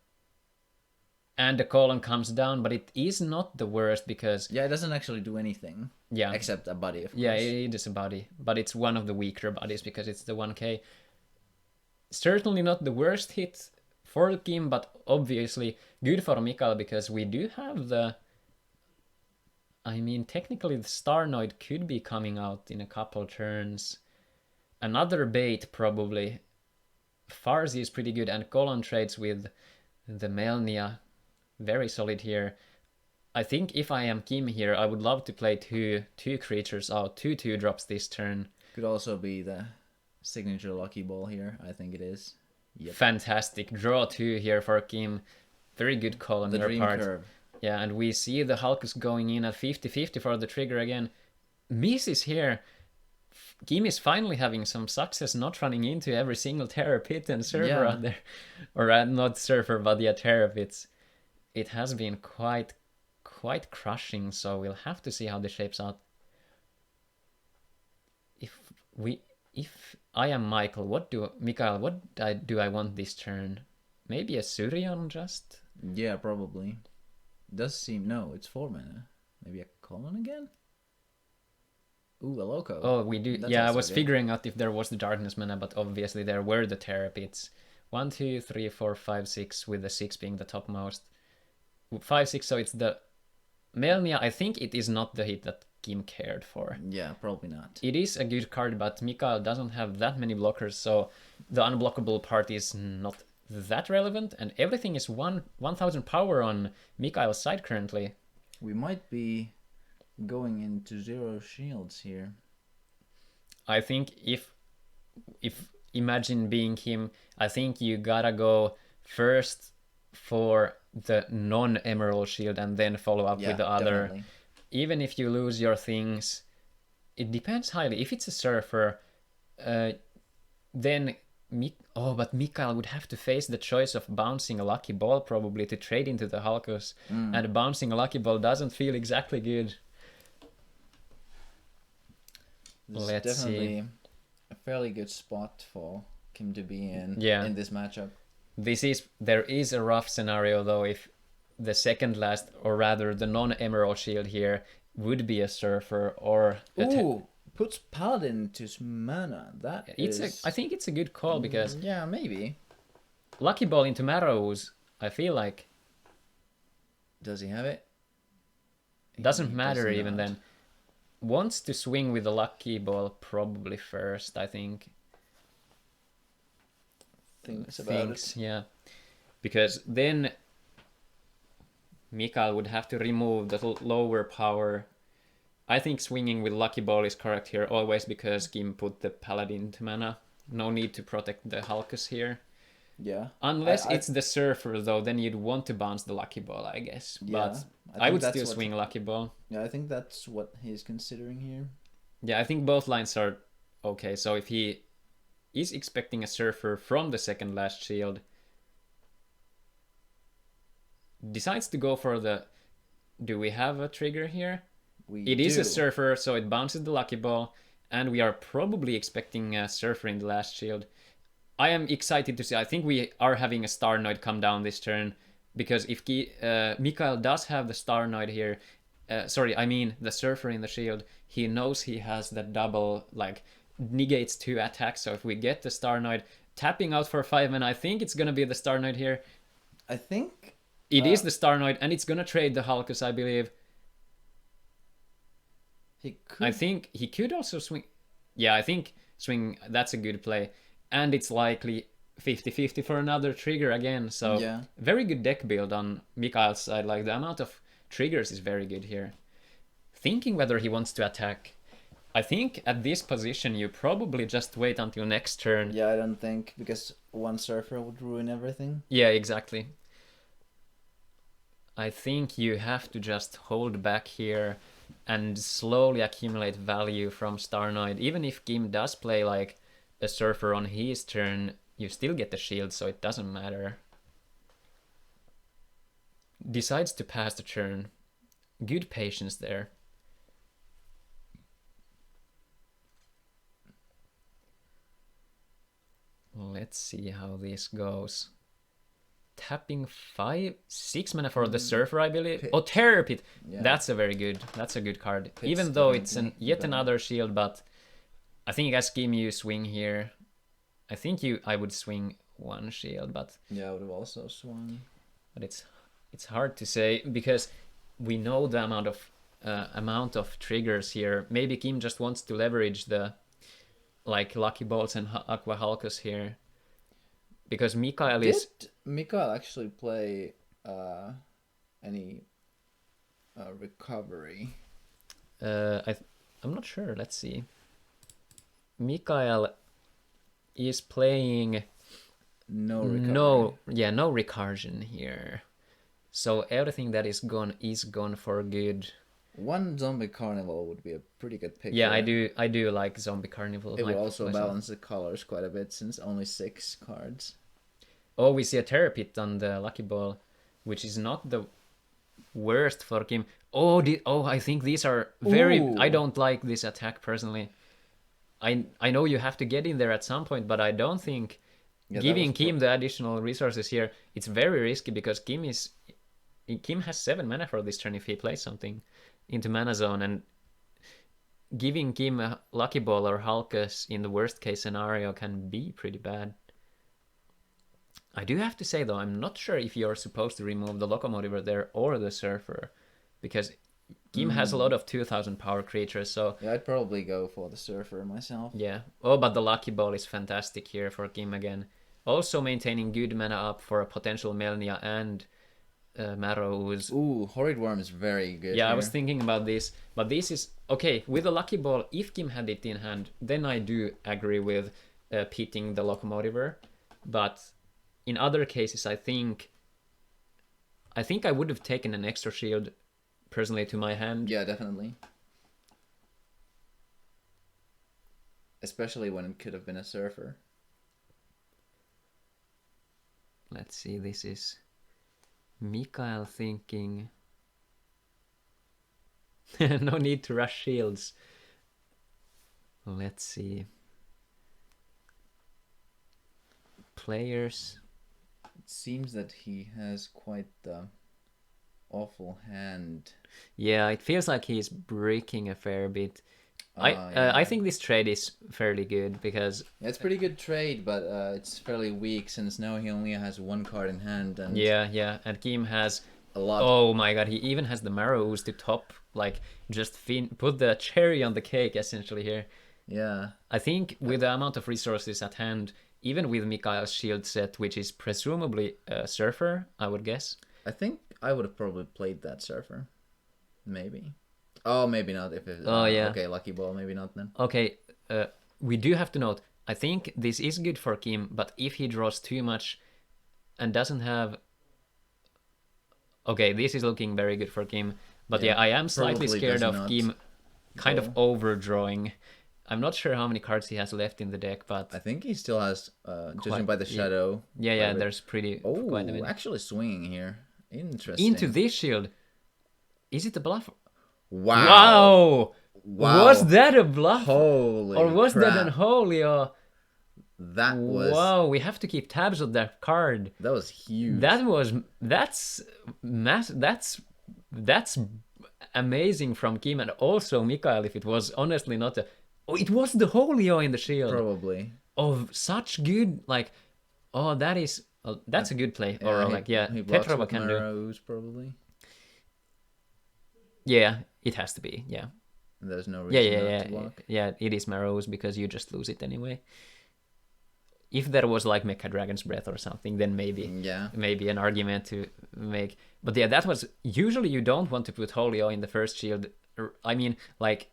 And the column comes down, but it is not the worst because... Yeah, it doesn't actually do anything. Yeah. Except a body, of course. Yeah, it is a body. But it's one of the weaker bodies because it's the 1k. Certainly not the worst hit for Kim, but obviously good for Mikael because we do have the... I mean, technically the Starnoid could be coming out in a couple turns. Another bait probably. Farsi is pretty good, and Colon trades with the Melnia. Very solid here. I think if I am Kim here, I would love to play two creatures out, two 2-drops this turn. Could also be the signature lucky ball here. I think it is. Yep. Fantastic. Draw 2 here for Kim. Very good call on your part. Curve. Yeah, and we see the Halkus going in at 50-50 for the trigger again. Misses here. Kim is finally having some success not running into every single Terror Pit and Surfer out there. Or not Surfer, but yeah, Terror Pits. It has been quite crushing, so we'll have to see how this shapes out. If I am Mikael, what do I want this turn? Maybe a Surion just? Yeah, probably. Does seem... No, it's 4 mana. Maybe a Colon again? Ooh, a Loco. Oh, we do. That's yeah, I also was good. figuring out if there was the Darkness mana, but obviously there were the Terror Pits. 1, 2, 3, 4, 5, 6, with the 6 being the topmost. 5, 6, so it's the... Melnia, I think it is not the hit that Kim cared for. Yeah, probably not. It is a good card, but Mikael doesn't have that many blockers, so the unblockable part is not that relevant, and everything is 1000 power on Mikael's side currently. We might be going into 0 shields here. I think if imagine being him, I think you gotta go first for the non-emerald shield and then follow up with the other. Definitely. Even if you lose your things, it depends highly. If it's a Surfer, then... but Mikael would have to face the choice of bouncing a Lucky Ball probably to trade into the Halkus. And bouncing a Lucky Ball doesn't feel exactly good. This Let's is definitely see. a fairly good spot for Kim to be in Yeah. in this matchup. There is a rough scenario though if the second last, or rather the non-emerald shield here, would be a Surfer or a Ooh, puts Paladin to mana. I think it's a good call because yeah, maybe. Lucky Ball into Marrows, I feel like Does he have it? doesn't He matter does even not. then. Wants to swing with the Lucky Ball probably first, I think. Thinks about it. Yeah. Because then Mikael would have to remove the lower power. I think swinging with Lucky Ball is correct here always because Kim put the Paladin to mana. No need to protect the Halkus here. Yeah. Unless it's the Surfer though, then you'd want to bounce the Lucky Ball, I guess. Yeah, But I I think would that's still what- swing Lucky Ball. Yeah, I think that's what he's considering here. Yeah, I think both lines are okay. So if he is expecting a Surfer from the second last shield, decides to go for the... Do we have a trigger here? It is a Surfer, so it bounces the Lucky Ball, and we are probably expecting a Surfer in the last shield. I am excited to see. I think we are having a Starnoid come down this turn, because if Mikael does have the Starnoid here, the Surfer in the shield, he knows he has that double, like, negates 2 attacks, so if we get the Starnoid, tapping out for 5 mana, I think it's gonna be the Starnoid here. I think It is the Starnoid, and it's gonna trade the Halkus, I believe. he could. I think he could also swing. Yeah, I think swing, that's a good play. And it's likely 50-50 for another trigger again. So Yeah. very good deck build on Mikael's side. Like the amount of triggers is very good here. Thinking whether he wants to attack. I think at this position you probably just wait until next turn. Yeah, I don't think, because one Surfer would ruin everything. Yeah, exactly. I think you have to just hold back here and slowly accumulate value from Starnoid. Even if Kim does play like a Surfer on his turn, you still get the shield, so it doesn't matter. Decides to pass the turn. Good patience there. Let's see how this goes. Tapping 6 mana for the Surfer, I believe. Pit. Oh, Terror Pit. Yeah. That's a good card. Pit's Even though it's definitely yet better. another shield, but I think as Kim you swing here. I think I would swing one shield, but Yeah, I would have also swung. but it's hard to say because we know the amount of triggers here. Maybe Kim just wants to leverage the like Lucky Balls and Aqua Halcos here, because Mikael is. Did Mikael actually play any recovery? I'm not sure. Let's see. Mikael is playing No recovery. no recursion here. So everything that is gone for good. One zombie carnival would be a pretty good pick. Yeah, here. I do like Zombie Carnival. It would also balance the colors quite a bit since only 6 cards. Oh, we see a Terror Pit on the Lucky Ball, which is not the worst for Kim. Oh, I think these are very. Ooh. I don't like this attack personally. I know you have to get in there at some point, but I don't think giving Kim the additional resources here, it's very risky because Kim has 7 mana for this turn if he plays something into mana zone, and giving Kim a Lucky Ball or Halkus in the worst case scenario can be pretty bad. I do have to say though, I'm not sure if you're supposed to remove the Locomotive there or the Surfer, because Kim has a lot of 2000 power creatures, so... Yeah, I'd probably go for the Surfer myself. Yeah. Oh, but the Lucky Ball is fantastic here for Kim again. Also maintaining good mana up for a potential Melnia and Marrow Ooze. Ooh, Horrid Worm is very good. Yeah, here. I was thinking about this, but this is... Okay, with the Lucky Ball, if Kim had it in hand, then I do agree with pitting the Locomotiver, but in other cases, I think I would have taken an extra shield personally to my hand. Yeah, definitely. Especially when it could have been a Surfer. Let's see, this is Mikael thinking. No need to rush shields. Let's see. Players. It seems that he has quite the awful hand. Yeah, it feels like he's breaking a fair bit. I think this trade is fairly good because it's pretty good trade, but it's fairly weak since now he only has 1 card in hand. And and Kim has a lot. Oh my god, he even has the Marrow Ooze to top, like just put the cherry on the cake essentially here. Yeah, I think with the amount of resources at hand, even with Mikael's shield set, which is presumably a Surfer, I would guess. I think I would have probably played that Surfer. Maybe. Oh, maybe not. If it, yeah. Okay, Lucky Ball, maybe not then. Okay, we do have to note, I think this is good for Kim, but if he draws too much and doesn't have... Okay, this is looking very good for Kim, but yeah I am slightly scared of Kim kind of overdrawing. I'm not sure how many cards he has left in the deck, but... I think he still has, judging by the shadow... Yeah, there's quite a bit. Actually swinging here. Interesting. Into this shield. Is it a bluff? Wow! Was that a bluff? Holy Or was crap. that unholy? Or... That was... Wow, we have to keep tabs on that card. That was huge. That's amazing from Kim, and also Mikael, if it was honestly not a... Oh, it was the Holio in the shield. Probably. Oh, such good, like... Oh, that's a good play. Yeah, or like, he blocks Petrova with can do. Marrows, probably. Yeah, it has to be, yeah. There's no reason not to block. Yeah, it is Marrows because you just lose it anyway. If there was like Mecha Dragon's Breath or something, then maybe an argument to make. But yeah, that was... Usually you don't want to put Holio in the first shield. I mean, like,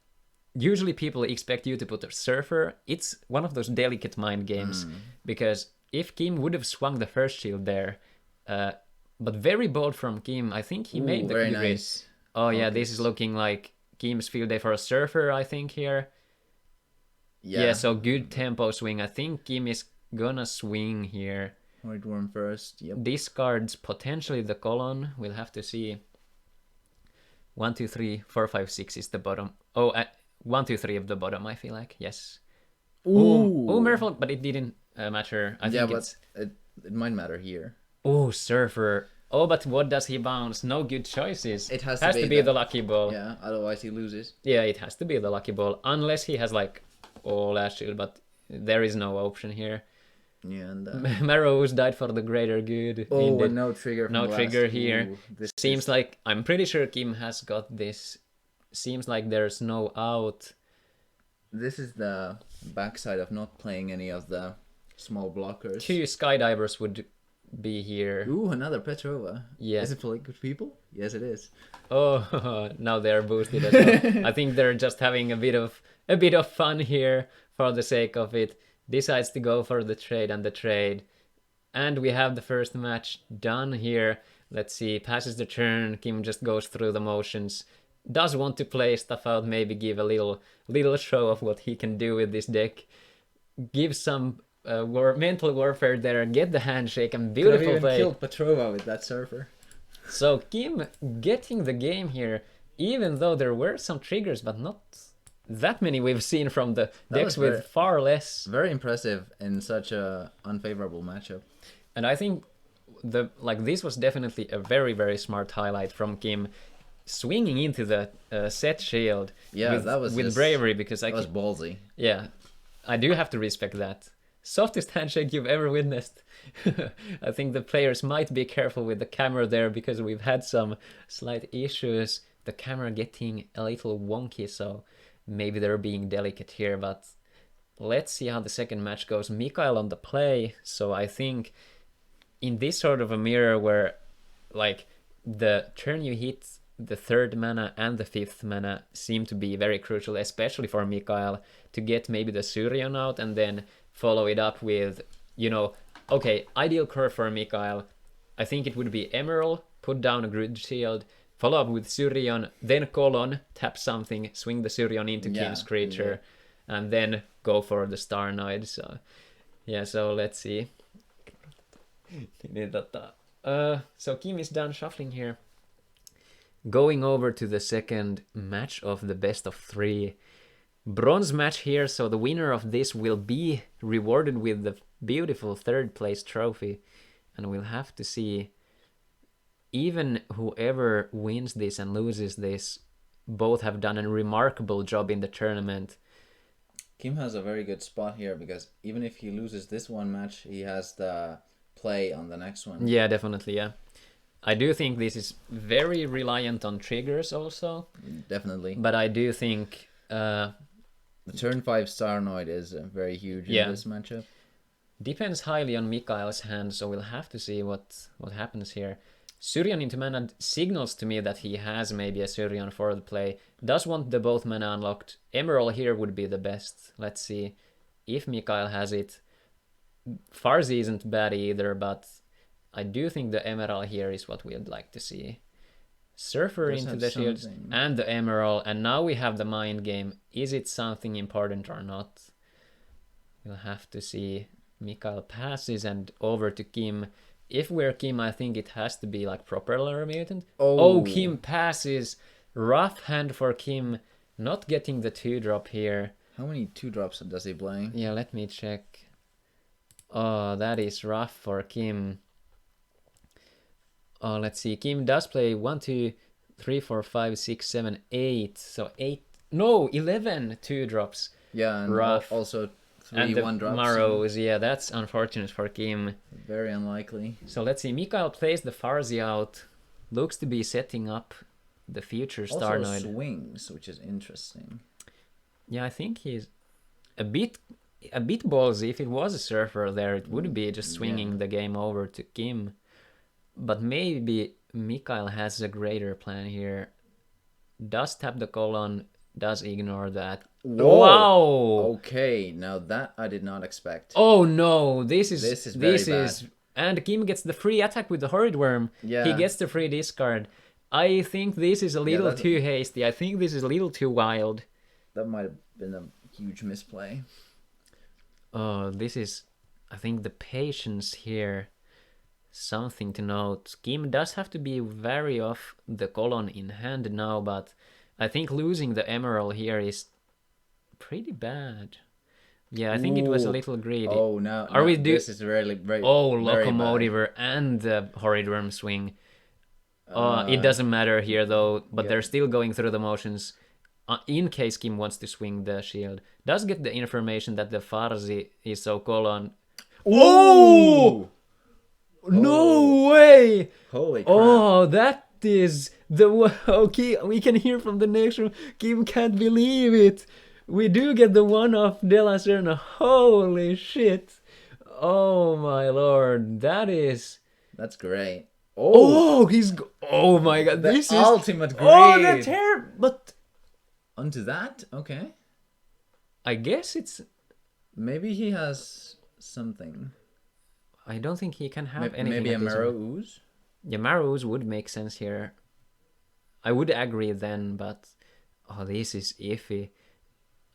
usually people expect you to put a Surfer. It's one of those delicate mind games, because if Kim would have swung the first shield there, but very bold from Kim, I think he made the very good read. nice. Oh yeah, this is looking like Kim's field day for a Surfer, I think, here. Yeah, so good tempo swing. I think Kim is gonna swing here. Horrid Worm first, yep. Discards potentially the colon. We'll have to see. 1, 2, 3, 4, 5, 6 is the bottom. Oh, 1, 2, 3 of the bottom, I feel like. Yes. Oh, Miracle, but it didn't matter. I think but it might matter here. Oh, Surfer. Oh, but what does he bounce? No good choices. It has to be the Lucky Ball. Yeah, otherwise he loses. Yeah, it has to be the Lucky Ball. Unless he has like last shield, but there is no option here. Yeah, and Marrows died for the greater good. oh, Indeed. and no trigger. From No last. trigger here. Ooh, this Seems is- like I'm pretty sure Kim has got this. Seems like there's no out. This is the backside of not playing any of the small blockers. 2 skydivers would be here. Ooh, another Petrova. Yeah. Is it for liquid people? Yes, it is. Oh, now they're boosted as well. I think they're just having a bit of fun here for the sake of it. Decides to go for the trade and the trade. And we have the first match done here. Let's see, passes the turn. Kim just goes through the motions. Does want to play stuff out, maybe give a little show of what he can do with this deck. Give some mental warfare there, get the handshake, and beautiful Could have play. even killed Petrova with that surfer. So Kim getting the game here, even though there were some triggers, but not that many we've seen from the decks was with far less. Very impressive in such a unfavorable matchup. And I think this was definitely a very, very smart highlight from Kim, swinging into the set shield Yeah, that was with just- bravery, because That was ballsy. yeah, I do have to respect that. Softest handshake you've ever witnessed. I think the players might be careful with the camera there, because we've had some slight issues. The camera getting a little wonky, so maybe they're being delicate here. But let's see how the second match goes. Mikael on the play, so I think in this sort of a mirror where like the turn you hit, the third mana and the fifth mana seem to be very crucial, especially for Mikael, to get maybe the Surion out and then follow it up with, okay, ideal curve for Mikael. I think it would be Emerald, put down a grid shield, follow up with Surion, then Colon, tap something, swing the Surion into Yeah, Kim's creature, and then go for the Starnoid. So, yeah, so let's see. So Kim is done shuffling here. Going over to the second match of the best of 3. Bronze match here, so the winner of this will be rewarded with the beautiful third place trophy. And we'll have to see, even whoever wins this and loses this, both have done a remarkable job in the tournament. Kim has a very good spot here, because even if he loses this one match, he has the play on the next one. Yeah, definitely, yeah. I do think this is very reliant on triggers also, Definitely. but I do think The turn 5 Starnoid is very huge Yeah. in this matchup. depends highly on Mikael's hand, so we'll have to see what happens here. Surion into mana signals to me that he has maybe a Surion for the play. Does want the both mana unlocked. Emerald here would be the best. Let's see if Mikael has it. Farzi isn't bad either, but I do think the Emerald here is what we'd like to see. Surfer Does into have the shields something. and the Emerald, and now we have the mind game. Is it something important or not? We'll have to see. Mikael passes and over to Kim. If we're Kim, I think it has to be like Propeller Mutant. Oh, Kim passes. Rough hand for Kim. Not getting the 2-drop here. How many 2-drops does he play? Yeah, let me check. Oh, that is rough for Kim. Oh, let's see. Kim does play 1, 2, 3, 4, 5, 6, 7, 8. So 8. No, 11 2-drops. Yeah, and Rough. also 3 And the 1-drops. Marrows. Yeah, that's unfortunate for Kim. Very unlikely. So let's see. Mikael plays the Farzi out. Looks to be setting up the future Also Starnoid. swings, which is interesting. Yeah, I think he's a bit ballsy. If it was a surfer there, it would be just swinging the game over to Kim. But maybe Mikael has a greater plan here. Does tap the colon, does ignore that. Whoa! Wow! Okay, now that I did not expect. Oh no, this is very bad. and Kim gets the free attack with the Horrid Worm. Yeah. He gets the free discard. I think this is a little that's- too hasty. I think this is a little too wild. That might have been a huge misplay. Oh, this is, I think the patience here, something to note. Kim does have to be wary of the colon in hand now, but I think losing the Emerald here is pretty bad. Yeah, I think it was a Ooh. little greedy. Oh, now Are we this is really very Oh, very bad. Locomotiver and the Horrid Worm swing. It doesn't matter here though, but yeah. they're still going through the motions. In case Kim wants to swing the shield. Does get the information that the Farzi is so colon. Oh! No way! Holy crap. Oh, that is the okay. We can hear from the next room. Kim can't believe it. We do get the one-off De La Serna. Holy shit! Oh my lord, that is. That's great. Oh, oh my god, the this is ultimate grade. Oh, the hair. But Onto that? Okay. I guess it's. Maybe he has something. I don't think he can have anything. Maybe a like this. Marrow Ooze? Yeah, Marrows would make sense here. I would agree then, but this is iffy.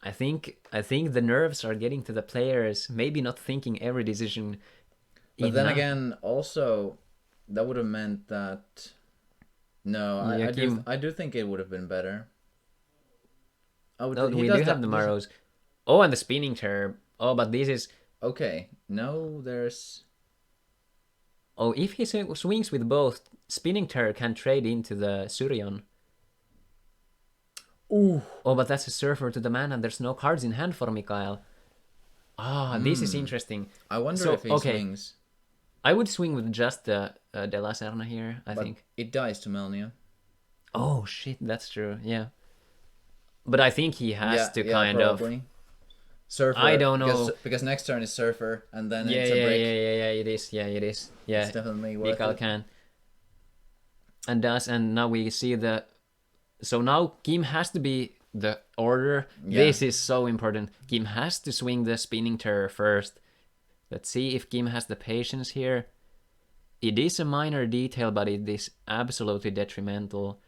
I think the nerves are getting to the players, maybe not thinking every decision. But then again, also, that would have meant that. No, I do think it would have been better. We do have the Marrows. Oh, and the spinning chair. Oh, but this is. Okay, no, there's. Oh, if he swings with both, spinning chair can trade into the Surion. Ooh. Oh, but that's a surfer to the man, and there's no cards in hand for Mikael. This is interesting. I wonder if he swings. I would swing with just the De La Serna here, I think. It dies to Melnia. Oh, shit, that's true, yeah. But I think he has to kind probably. of... Surfer. I don't know. Because next turn is Surfer, and then yeah, it's a break. Yeah, it is. Yeah, it is. Yeah, it's definitely worth Mikael it. can. And now we see the... So now Kim has to be the order. Yeah. This is so important. Kim has to swing the spinning terror first. Let's see if Kim has the patience here. It is a minor detail, but it is absolutely detrimental.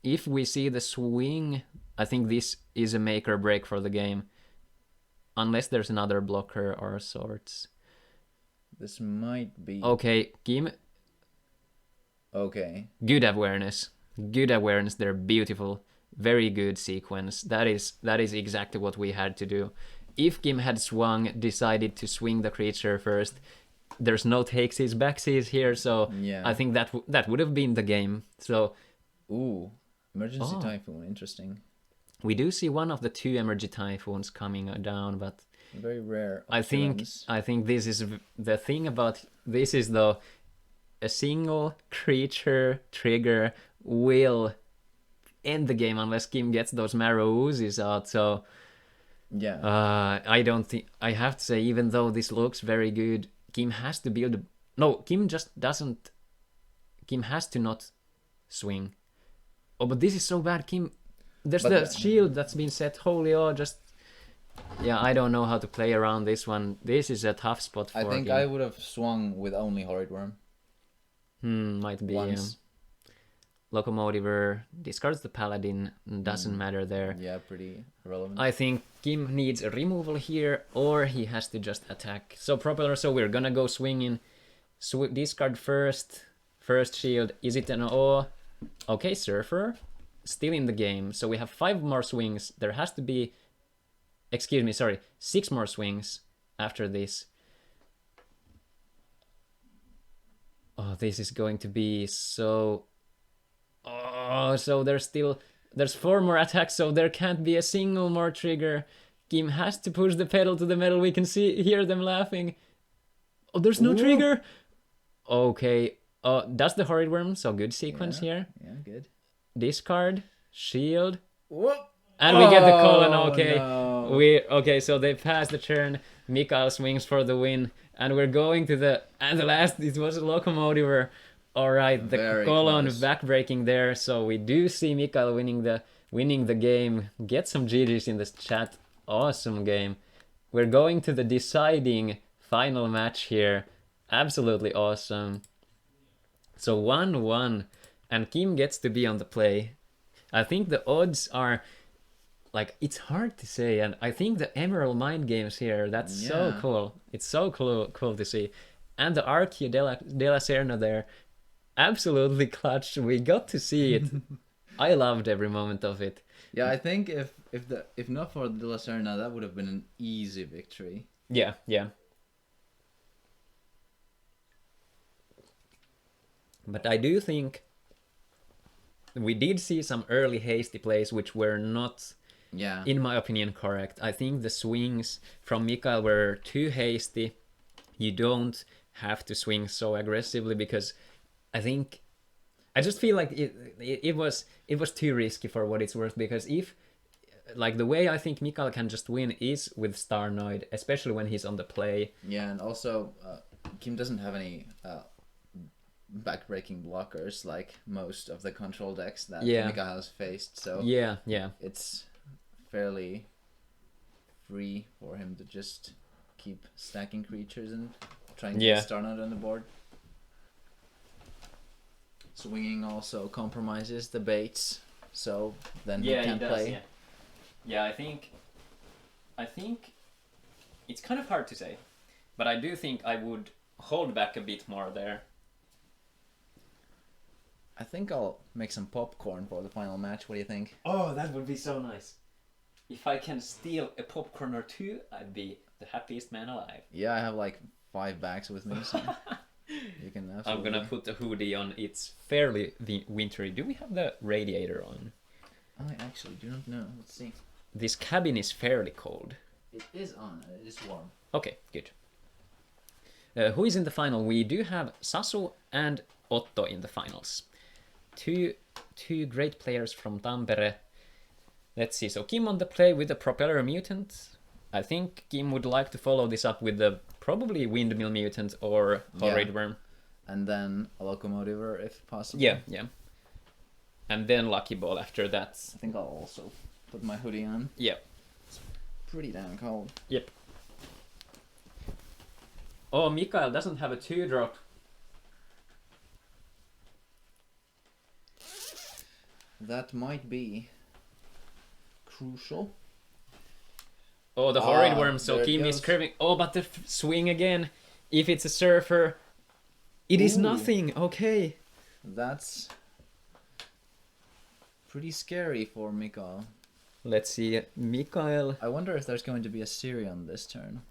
If we see the swing, I think this is a make or break for the game. Unless there's another blocker or sorts. This might be... Okay, Kim. Okay. Good awareness. Good awareness. They're beautiful. Very good sequence. That is exactly what we had to do. If Kim had decided to swing the creature first, there's no takesies, backsies here, so yeah. I think that would have been the game. So, ooh, Emergency Typhoon, interesting. We do see one of the two Emergency Typhoons coming down, but very rare. I think this is the thing about this is though a single creature trigger will end the game unless Kim gets those Marrow Oozes out. So yeah, I don't think I have to say, even though this looks very good, Kim has to build. No, Kim just doesn't. Kim has to not swing. Oh, but this is so bad, Kim. There's the shield that's been set. Holy, yeah, I don't know how to play around this one. This is a tough spot for I think Kim. I would have swung with only Horrid Worm. Might be. Locomotiver discards the Paladin, doesn't matter there. Yeah, pretty irrelevant. I think Kim needs a removal here, or he has to just attack. So Propeller, so we're gonna go swinging. Discard first shield. Is it an O? Okay, Surfer. Still in the game. So we have 5 more swings. There has to be... 6 more swings after this. Oh, this is going to be so... Oh, so there's 4 more attacks, so there can't be a single more trigger. Kim has to push the pedal to the metal. We can hear them laughing. Oh, there's no trigger. Okay. Does the Horrid Worm, so good sequence here. Yeah, good. Discard, shield. Whoop. And we get the colon. Okay. No. So they pass the turn. Mikael swings for the win. And we're going to the last, it was a Locomotiver. Alright, the colon backbreaking there. So we do see Mikael winning the game. Get some GGs in this chat. Awesome game. We're going to the deciding final match here. Absolutely awesome. So 1-1. And Kim gets to be on the play. I think the odds are... Like, it's hard to say, and I think the Emerald Mind Games here, that's so cool. It's so cool to see. And the Archie de la Serna there, absolutely clutch. We got to see it. I loved every moment of it. Yeah, I think if not for de la Serna, that would have been an easy victory. Yeah. But I do think we did see some early hasty plays which were not... in my opinion, correct. I think the swings from Mikael were too hasty. you don't have to swing so aggressively, because I just feel like it was too risky for what it's worth, because if like the way I think Mikael can just win is with Starnoid, especially when he's on the play. Yeah, and also Kim doesn't have any backbreaking blockers like most of the control decks that Mikael has faced, so yeah, it's fairly free for him to just keep stacking creatures and trying to get Starnoid on the board. Swinging also compromises the baits, so then he can play. Yeah, I think it's kind of hard to say, but I do think I would hold back a bit more there. I think I'll make some popcorn for the final match. What do you think? Oh, that would be so nice. If I can steal a popcorn or two, I'd be the happiest man alive. Yeah, I have like 5 bags with me, so you can absolutely... I'm gonna put the hoodie on. It's fairly wintry. Do we have the radiator on? I actually do not know. Let's see. This cabin is fairly cold. It is on. It is warm. Okay, good. Who is in the final? We do have Sasu and Otto in the finals. Two great players from Tampere. Let's see. So Kim on the play with the Propeller Mutant. I think Kim would like to follow this up with the probably Windmill Mutant or Horrid Worm. And then a Locomotiver if possible. Yeah. And then Lucky Ball after that. I think I'll also put my hoodie on. Yeah. It's pretty damn cold. Yep. Oh, Mikael doesn't have a 2-drop. That might be crucial. Oh, the Horrid Worm, so Kim is curving. Oh, but the swing again. If it's a Surfer, it is nothing. Okay. That's pretty scary for Mikael. Let's see, Mikael. I wonder if there's going to be a Sirion this turn.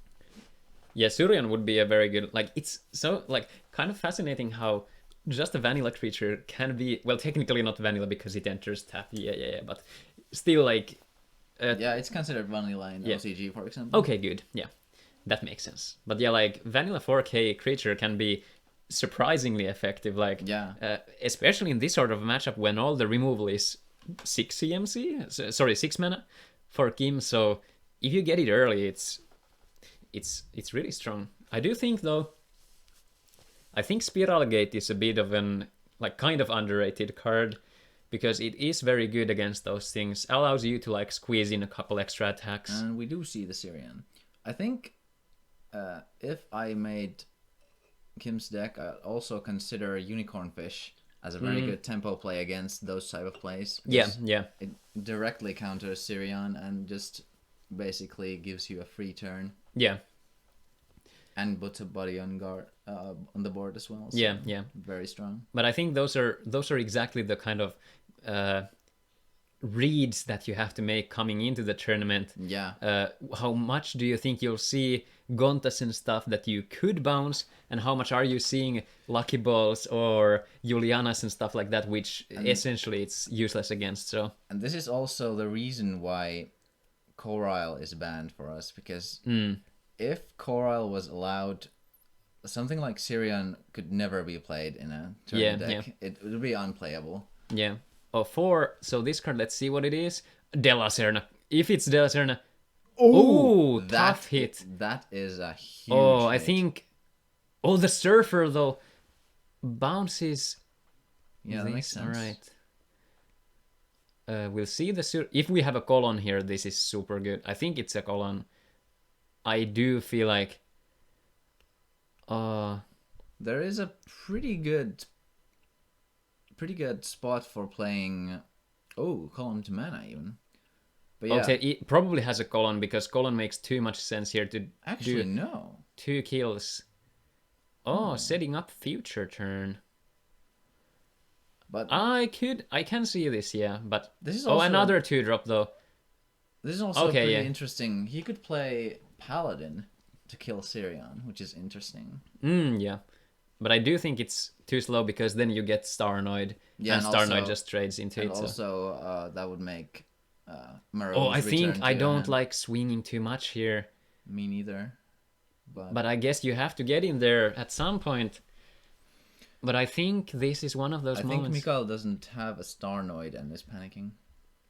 Yeah, Surion would be a very good... Like, it's so, like, kind of fascinating how just a vanilla creature can be... Well, technically not vanilla because it enters tap. Yeah, but still, like... yeah, it's considered vanilla in OCG, for example. Okay, good. Yeah, that makes sense. But yeah, like, vanilla 4K creature can be surprisingly effective. Like, especially in this sort of matchup when all the removal is 6 CMC? Sorry, 6 mana for Kim. So if you get it early, it's really strong. I do think, though, I think Spiral Gate is a bit of an, like, kind of underrated card, because it is very good against those things. Allows you to, like, squeeze in a couple extra attacks. And we do see the Sirion. I think if I made Kim's deck, I'd also consider Unicorn Fish as a very good tempo play against those type of plays. Yeah. It directly counters Sirion and just basically gives you a free turn. Yeah. And puts a body on guard on the board as well. So yeah. Very strong. But I think those are exactly the kind of reads that you have to make coming into the tournament. Yeah. How much do you think you'll see Gontas and stuff that you could bounce, and how much are you seeing Lucky Balls or Julianas and stuff like that, which essentially it's useless against. So. And this is also the reason why Coral is banned for us, because if Coral was allowed, something like Sirion could never be played in a turn deck. Yeah. It would be unplayable. Yeah. Oh, 4. So this card, let's see what it is. Della Serna. If it's Della Serna. Oh, tough hit. That is a huge hit. I hit. think... Oh, the Surfer, though, bounces... Yeah, that makes sense. Alright. We'll see the... If we have a colon here, this is super good. I think it's a colon. I do feel like... There is a pretty good spot for playing... Oh, column to mana, even. But yeah. Okay, it probably has a colon, because colon makes too much sense here to actually, do no. 2 kills. Setting up future turn. But I can see this, yeah, but... This is also... another 2-drop, though. This is also pretty interesting. He could play Paladin to kill Sirion, which is interesting. Yeah. But I do think it's too slow, because then you get Starnoid, and Starnoid also, just trades into it. And also, that would make I think I don't like swinging too much here. Me neither. But I guess you have to get in there at some point. But I think this is one of those moments. I think Mikael doesn't have a Starnoid and is panicking.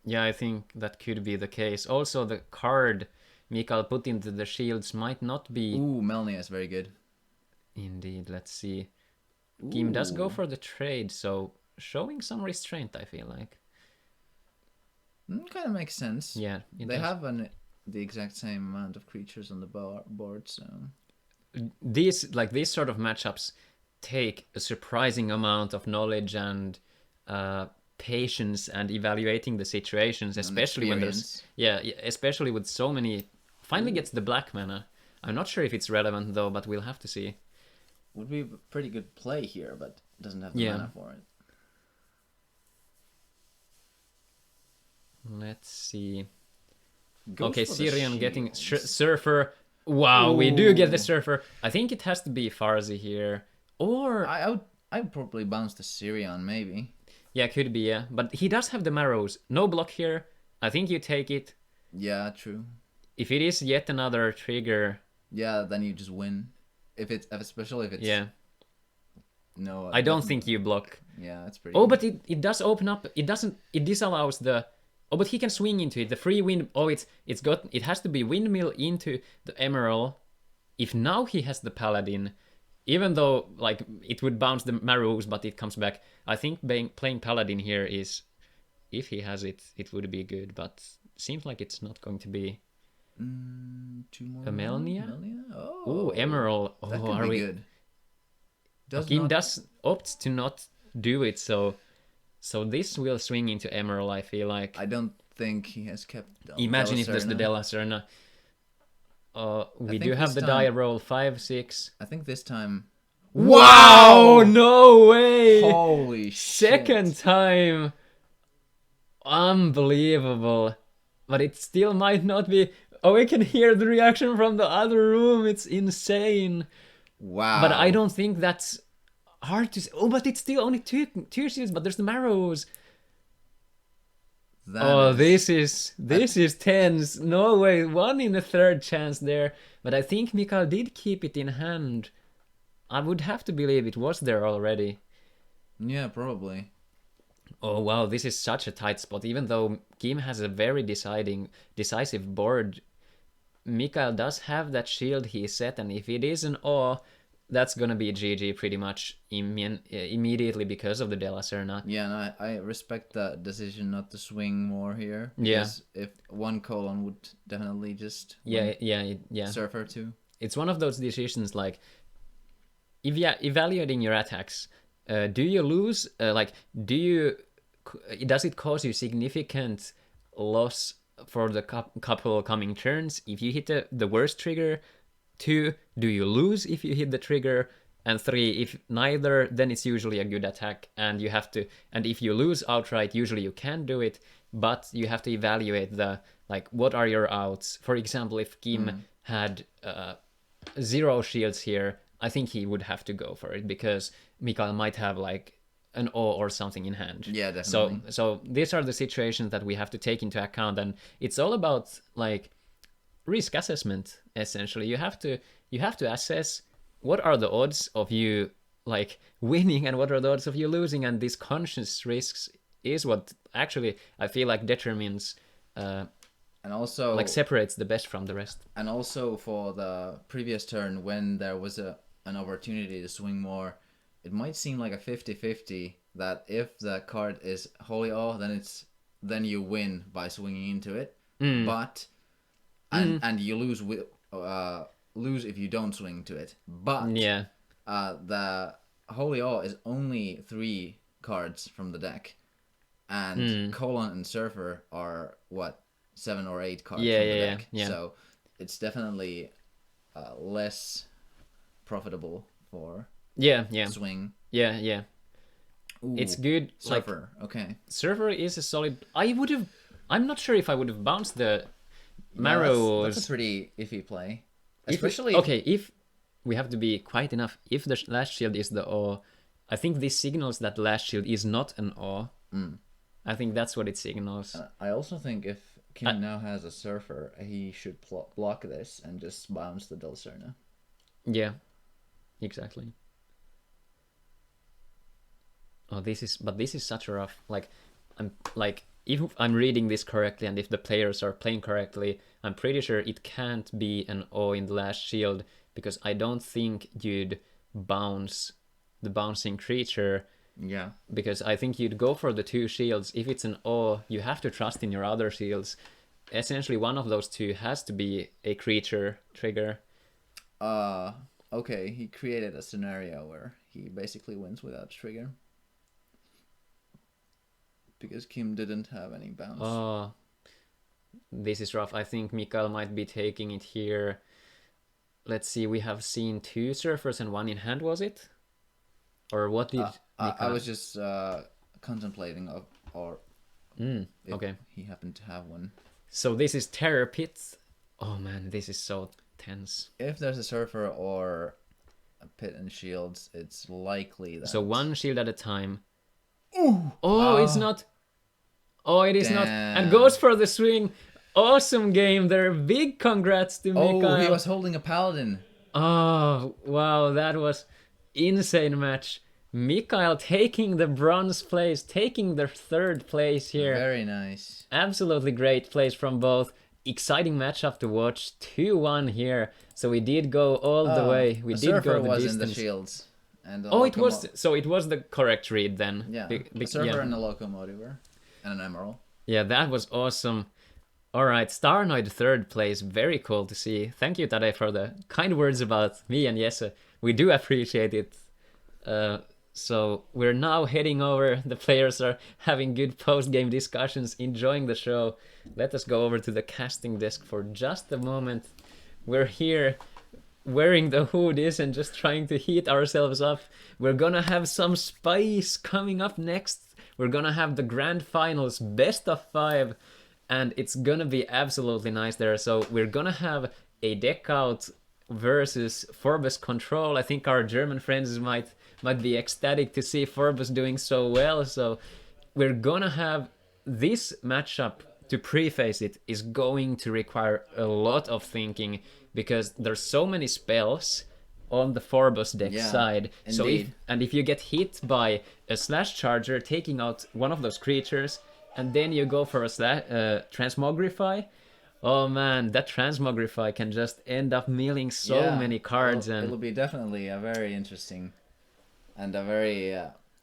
Yeah, I think that could be the case. Also, the card Mikael put into the shields might not be... Ooh, Melnia is very good. Indeed, let's see. Kim does go for the trade, so showing some restraint, I feel like. Kind of makes sense. Yeah, they have the exact same amount of creatures on the board, so... These sort of matchups take a surprising amount of knowledge and patience and evaluating the situations, especially when there's especially with so many. Finally gets the black mana. I'm not sure if it's relevant though, but we'll have to see. Would be a pretty good play here, but doesn't have the mana for it. Let's see. Goes okay, for the Syrian getting shields. Surfer. Wow, we do get the Surfer. I think it has to be Farsi here. Or I would probably bounce the Syrian, maybe. Yeah, could be, yeah. But he does have the Marrows. No block here. I think you take it. Yeah, true. If it is yet another trigger... Yeah, then you just win. Especially if it's... Yeah. No, I don't think you block. Yeah, that's pretty... Oh, but it does open up. It doesn't... It disallows the... Oh, but he can swing into it. The free wind... Oh, it has to be windmill into the Emerald. If now he has the Paladin... Even though, like, it would bounce the Marrows, but it comes back. I think playing Paladin here is... If he has it, it would be good, but seems like it's not going to be... Two more. A Melnia? Oh. Ooh, Emerald. Oh, that could be good. Kim does opt to not do it, so this will swing into Emerald, I feel like. I don't think he has kept... Imagine if there's the Della Serna. We do have the die roll 5, 6. I think this time... Wow! No way! Holy shit. Second time! Unbelievable. But it still might not be... Oh, we can hear the reaction from the other room. It's insane. Wow. But I don't think that's hard to say. Oh, but it's still only two shields, but there's the Marrows. This is tense. No way. 1 in a third chance there. But I think Mikael did keep it in hand. I would have to believe it was there already. Yeah, probably. Oh wow, this is such a tight spot. Even though Kim has a very decisive board, Mikael does have that shield he set, and if it is an awe, that's gonna be GG pretty much immediately because of the Della Serna. Yeah, and I respect that decision not to swing more here. Yeah. Because if one colon would definitely just yeah. Surfer too. It's one of those decisions like, evaluating your attacks. Do you lose? Does it cause you significant loss for the couple coming turns if you hit the worst trigger? 2, do you lose if you hit the trigger? And 3, if neither, then it's usually a good attack, and you have to. And if you lose outright, usually you can do it, but you have to evaluate what are your outs. For example, if Kim had 0 shields here, I think he would have to go for it because Mikael might have an O or something in hand. Yeah, definitely. So these are the situations that we have to take into account, and it's all about risk assessment. Essentially, you have to assess what are the odds of you winning and what are the odds of you losing, and these conscious risks is what actually I feel like determines and also separates the best from the rest. And also for the previous turn when there was an opportunity to swing more, it might seem like a 50-50 that if the card is Holy Awe, then you win by swinging into it. But and you lose if you don't swing to it. But the Holy Awe is only 3 cards from the deck, and Colon and Surfer are 7 or 8 cards from the deck. Yeah. So it's definitely less profitable for swing. Yeah. Ooh, it's good. Surfer, okay. Surfer is a solid. I'm not sure if I would have bounced the Marrows. That's a pretty iffy play. Especially if we have to be quiet enough. If the last shield is the awe, I think this signals that last shield is not an awe. I think that's what it signals. I also think if Kim now has a Surfer, he should block this and just bounce the Dulcerna. Yeah, exactly. Oh, this is such a rough, like, I'm like, if I'm reading this correctly and if the players are playing correctly, I'm pretty sure it can't be an O in the last shield, because I don't think you'd bounce the bouncing creature, Yeah. because I think you'd go for the 2 shields. If it's an O, you have to trust in your other shields. Essentially, one of those 2 has to be a creature trigger. Okay, he created a scenario where he basically wins without trigger. Because Kim didn't have any bounce. Oh, this is rough. I think Mikael might be taking it here. Let's see, we have seen 2 surfers and 1 in hand, was it? Or what did I was just contemplating if okay. he happened to have one. So this is Terror Pit. Oh man, this is so tense. If there's a surfer or a pit and shields, it's likely that... So 1 shield at a time. Ooh. Oh, it's not. Oh, it is not. And goes for the swing. Awesome game there. Big congrats to Mikael. Oh, he was holding a paladin. Oh, wow. That was insane match. Mikael taking the bronze place, taking the 3rd place here. Very nice. Absolutely great plays from both. Exciting matchup to watch. 2-1 here. So we did go all the way. We did go the was distance. in the shields. And it was. So it was the correct read then. Yeah. The surfer and the locomotive and an emerald. Yeah, that was awesome. All right, Starnoid 3rd place. Very cool to see. Thank you, Tade, for the kind words about me and Jesse. We do appreciate it. So we're now heading over. The players are having good post-game discussions, enjoying the show. Let us go over to the casting desk for just a moment. We're here wearing the hoodies and just trying to heat ourselves up. We're gonna have some spice coming up next. We're gonna have the grand finals, best of 5, and it's gonna be absolutely nice there. So we're gonna have a deck out versus Forbes Control. I think our German friends might be ecstatic to see Forbes doing so well. So we're gonna have this matchup. To preface it, is going to require a lot of thinking, because there's so many spells on the Forbes deck side. Indeed. So if you get hit by a slash charger taking out one of those creatures, and then you go for a transmogrify, oh man, that transmogrify can just end up milling so many cards. It'll be definitely a very interesting and a very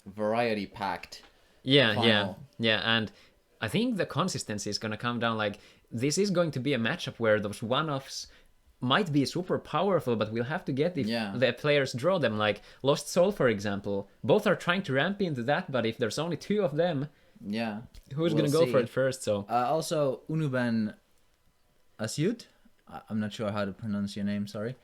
variety packed. Yeah, and I think the consistency is going to come down. Like, this is going to be a matchup where those one-offs might be super powerful, but we'll have to get if the players draw them. Like Lost Soul, for example. Both are trying to ramp into that, but if there's only 2 of them, who's going to go for it first? So also, Unuben Asyut, I'm not sure how to pronounce your name, sorry.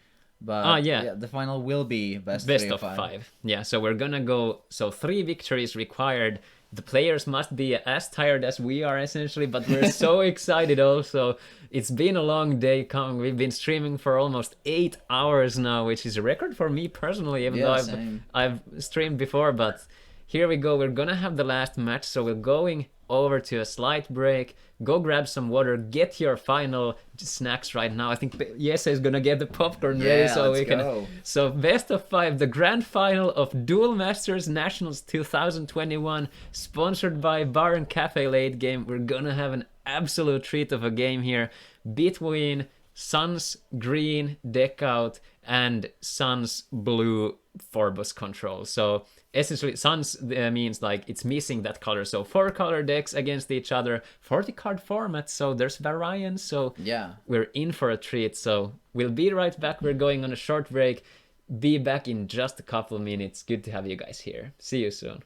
But the final will be best of 5. Yeah, so we're going to go... So 3 victories required. The players must be as tired as we are, essentially, but we're so excited also. It's been a long day coming. We've been streaming for almost 8 hours now, which is a record for me personally, even though I've streamed before. But here we go. We're gonna have the last match, so we're going over to a slight break. Go grab some water. Get your final snacks right now. I think Jesse is gonna get the popcorn ready, so we can. Go. So best of 5, the grand final of Duel Masters Nationals 2021, sponsored by Bar and Cafe Late Game. We're gonna have an absolute treat of a game here between Suns Green Deck Out and Suns Blue Forbes Control. So essentially, Suns means like it's missing that color. So 4 color decks against each other, 40 card format. So there's variance. So we're in for a treat. So we'll be right back. We're going on a short break. Be back in just a couple of minutes. Good to have you guys here. See you soon.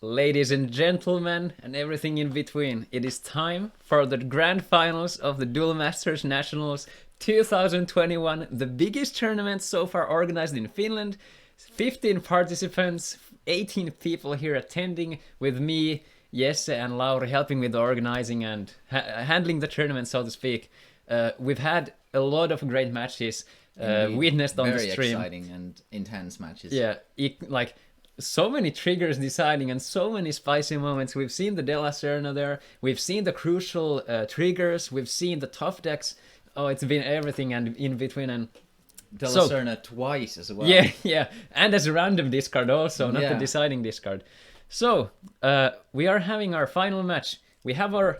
Ladies and gentlemen, and everything in between, it is time for the grand finals of the Duel Masters Nationals 2021, the biggest tournament so far organized in Finland. 15 participants, 18 people here attending, with me, Jesse and Lauri helping with the organizing and handling the tournament, so to speak. We've had a lot of great matches witnessed on the stream. Very exciting and intense matches. Yeah, like so many triggers deciding and so many spicy moments. We've seen the De La Serna there. We've seen the crucial triggers. We've seen the tough decks. Oh, it's been everything and in between. And De La Serna twice as well. Yeah. And as a random discard also, not the deciding discard. So, we are having our final match. We have our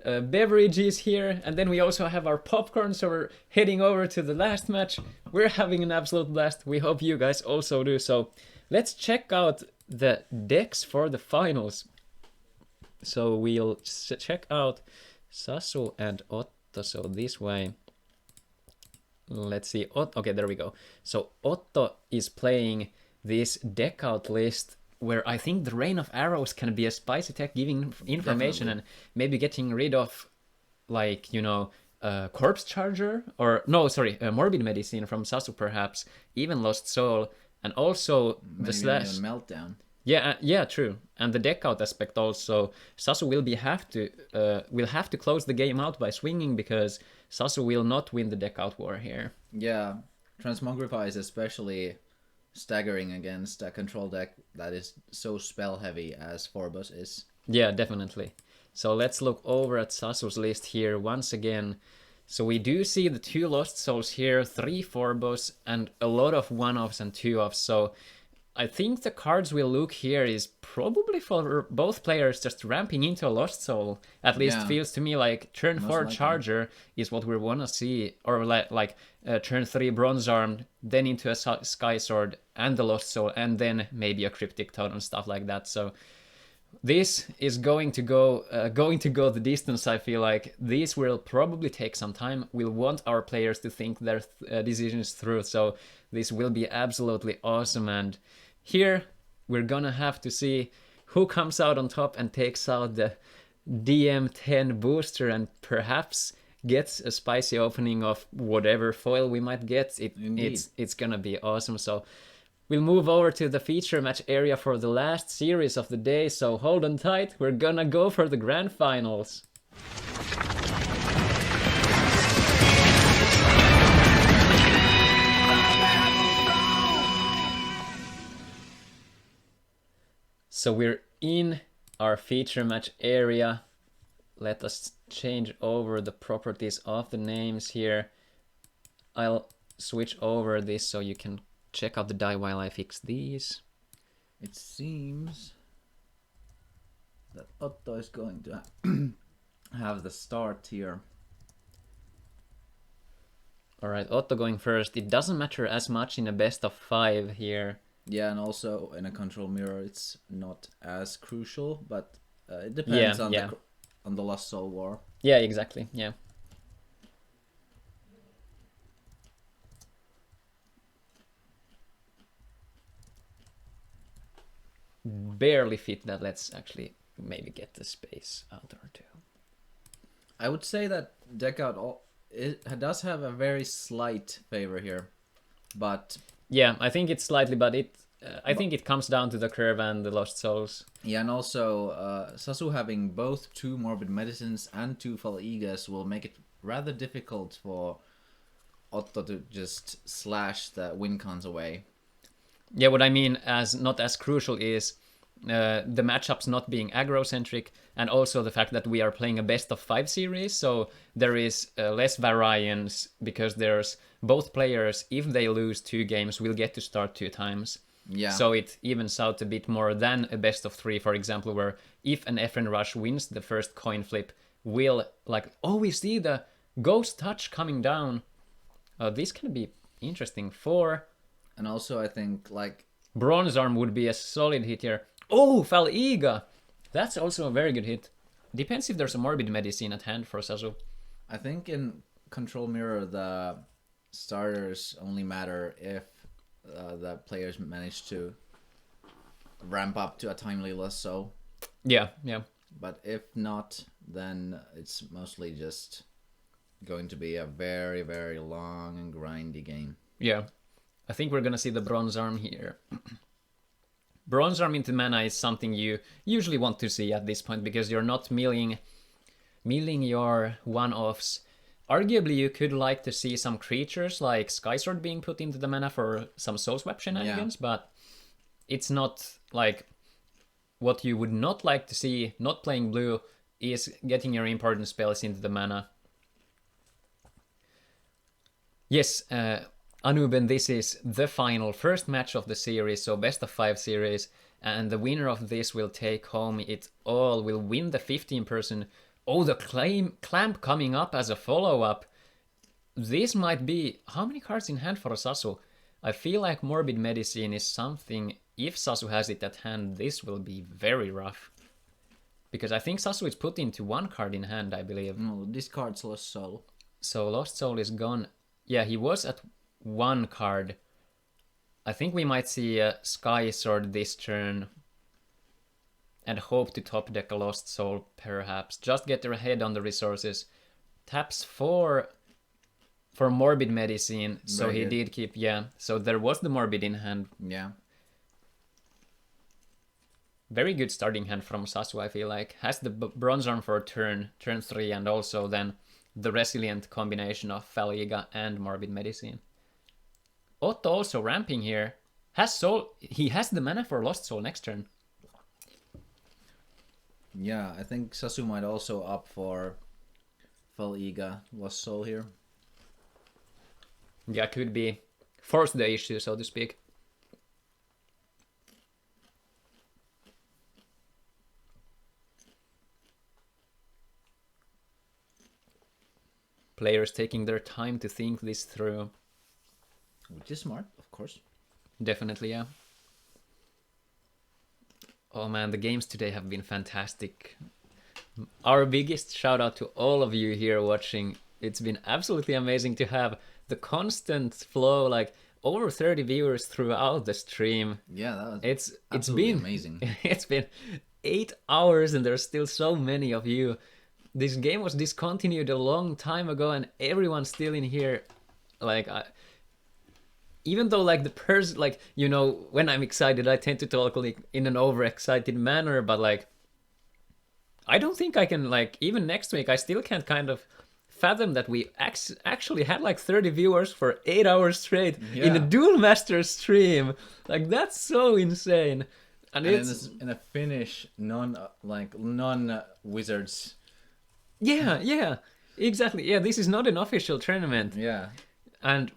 beverages here, and then we also have our popcorn, so we're heading over to the last match. We're having an absolute blast. We hope you guys also do. So let's check out the decks for the finals. So we'll check out Sasu and Otto. So this way. Let's see. Okay, there we go. So Otto is playing this deck out list where I think the Rain of Arrows can be a spicy tech, giving information and maybe getting rid of, like, you know, Corpse Charger, or no, sorry, Morbid Medicine from Sasu perhaps, even Lost Soul, and also the slash Meltdown. Yeah, true. And the deck out aspect also. Sasu will have to close the game out by swinging, because Sasu will not win the deck out war here. Yeah, Transmogrify is especially staggering against a control deck that is so spell heavy as Forbos is. Yeah, definitely. So let's look over at Sasu's list here once again. So we do see the 2 Lost Souls here, 3 Forbos, and a lot of 1-offs and 2-offs. So I think the cards we'll look here is probably for both players just ramping into a Lost Soul. At least feels to me like turn 4 Charger is what we want to see. Or like turn 3 Bronze Armed, then into a Sky Sword and the Lost Soul, and then maybe a Cryptic Totem, stuff like that. So this is going to go the distance. I feel like this will probably take some time. We'll want our players to think their decisions through. So this will be absolutely awesome. And here we're gonna have to see who comes out on top and takes out the DM10 booster and perhaps gets a spicy opening of whatever foil we might get. It's gonna be awesome. So we'll move over to the feature match area for the last series of the day. So hold on tight. We're gonna go for the grand finals. So we're in our feature match area. Let us change over the properties of the names here. I'll switch over this so you can check out the die while I fix these. It seems that Otto is going to have the start here. Alright, Otto going first. It doesn't matter as much in a best of 5 here. Yeah, and also in a control mirror it's not as crucial, but it depends on the Lost Soul War. Yeah, exactly, yeah. Barely fit that. Let's actually maybe get the space out or two. I would say that deck out it does have a very slight favor here, but yeah, I think it's slightly, but I think it comes down to the curve and the Lost Souls. Yeah, and also Sasu having both 2 Morbid Medicines and 2 Fal'igas will make it rather difficult for Otto to just slash the win cons away. Yeah, what I mean as not as crucial is the matchups not being aggro-centric, and also the fact that we are playing a best of 5 series, so there is less variance, because there's both players, if they lose 2 games, will get to start 2 times. Yeah. So it evens out a bit more than a best of 3, for example, where if an FN Rush wins the first coin flip, we'll we see the Ghost Touch coming down. This can be interesting. 4. And also I think Bronze Arm would be a solid hit here. Oh, Fal'iga! That's also a very good hit. Depends if there's a Morbid Medicine at hand for Sasu. I think in Control Mirror the starters only matter if the players manage to ramp up to a timely lasso. Yeah. But if not, then it's mostly just going to be a very, very long and grindy game. Yeah. I think we're gonna see the Bronze Arm here. Bronze Arm into mana is something you usually want to see at this point because you're not milling your one-offs. Arguably, you could like to see some creatures like Skysword being put into the mana for some Soul Swap shenanigans, but it's not like what you would not like to see not playing blue is getting your important spells into the mana. Yes, Anuben, this is the final first match of the series, so best of 5 series, and the winner of this will take home it all, will win the 15-person. Oh, the clamp coming up as a follow-up. This might be... How many cards in hand for a Sasu? I feel like Morbid Medicine is something... If Sasu has it at hand, this will be very rough. Because I think Sasu is put into 1 card in hand, I believe. No, discards Lost Soul. So Lost Soul is gone. Yeah, he was at 1 card. I think we might see a Sky Sword this turn. And hope to top deck a Lost Soul, perhaps. Just get their head on the resources. Taps for Morbid Medicine. So Very he good. did keep... Yeah, so there was the Morbid in hand. Yeah. Very good starting hand from Sasu, I feel like. Has the Bronze Arm for turn 3, and also then the resilient combination of Faliga and Morbid Medicine. Otto also ramping here. He has the mana for Lost Soul next turn. Yeah, I think Sasu might also opt for Faliga Lost Soul here. Yeah, could be. Force the issue, so to speak. Players taking their time to think this through. Which is smart, of course. Definitely, yeah. Oh man, the games today have been fantastic. Our biggest shout out to all of you here watching. It's been absolutely amazing to have the constant flow, like over 30 viewers throughout the stream. Yeah, that was It's absolutely been amazing. It's been 8 hours and there's still so many of you. This game was discontinued a long time ago and everyone's still in here. Like, even though like the person, like, you know, when I'm excited I tend to talk like in an overexcited manner, but like I don't think I can, like, even next week I still can't kind of fathom that we actually had like 30 viewers for 8 hours straight in a Duel Masters stream. Like, that's so insane. And it's in a Finnish non-wizards. yeah, exactly. Yeah, this is not an official tournament. Yeah. And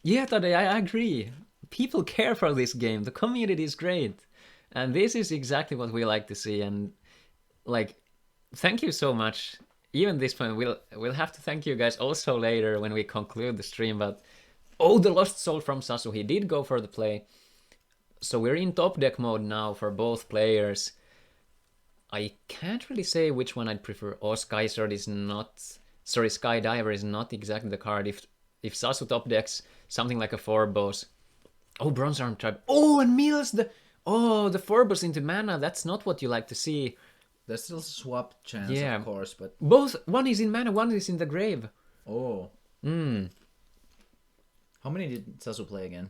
yeah, Tade, I agree. People care for this game. The community is great. And this is exactly what we like to see. And like, thank you so much. Even this point, we'll have to thank you guys also later when we conclude the stream. But oh, the Lost Soul from Sasu. He did go for the play. So we're in top deck mode now for both players. I can't really say which one I'd prefer. Oh, Skydiver is not exactly the card. If Sasu top decks something like a Forbos. Oh, Bronze Arm Tribe. Oh, and mills the Forbos into mana. That's not what you like to see. There's still swap chance, Yeah. of course, but... Both, one is in mana, one is in the grave. Oh. How many did Sasu play again?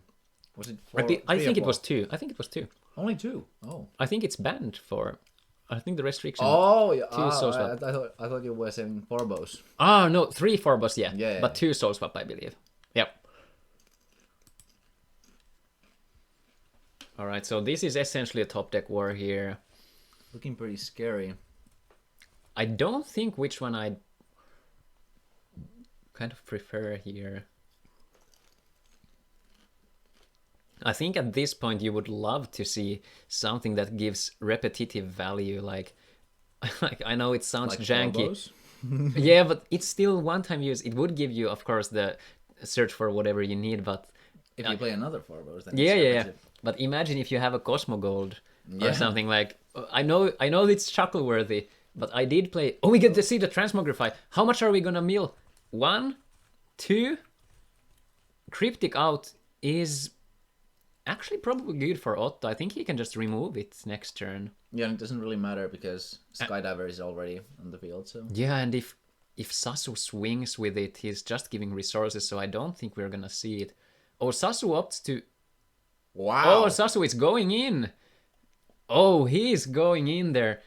Was it 4? I think it was 2. Only 2? Oh. I think it's banned for... I think the restriction... Oh, yeah. Soul I swap. thought you were saying Forbos. Ah, no, 3 Forbos, yeah. Yeah. But 2 Soul Swap, I believe. Yep. Alright, so this is essentially a top deck war here. Looking pretty scary. I don't think which one I'd kind of prefer here. I think at this point you would love to see something that gives repetitive value, like I know it sounds Like janky. Forbos? Yeah, but it's still one-time use. It would give you, of course, the search for whatever you need, but If you play another Forbos, then yeah. it's repetitive. But imagine if you have a Cosmo Gold or Yeah. something like. I know it's chuckle-worthy, but I did play. Oh, we get to see the Transmogrify. How much are we gonna mill? 1, 2. Cryptic out is actually probably good for Otto. I think he can just remove it next turn. Yeah, and it doesn't really matter because Skydiver is already on the field, so... Yeah, and if Sasu swings with it, he's just giving resources, so I don't think we're gonna see it. Oh, Sasu opts to... Wow! Oh, Sasu is going in! Oh, he's going in there.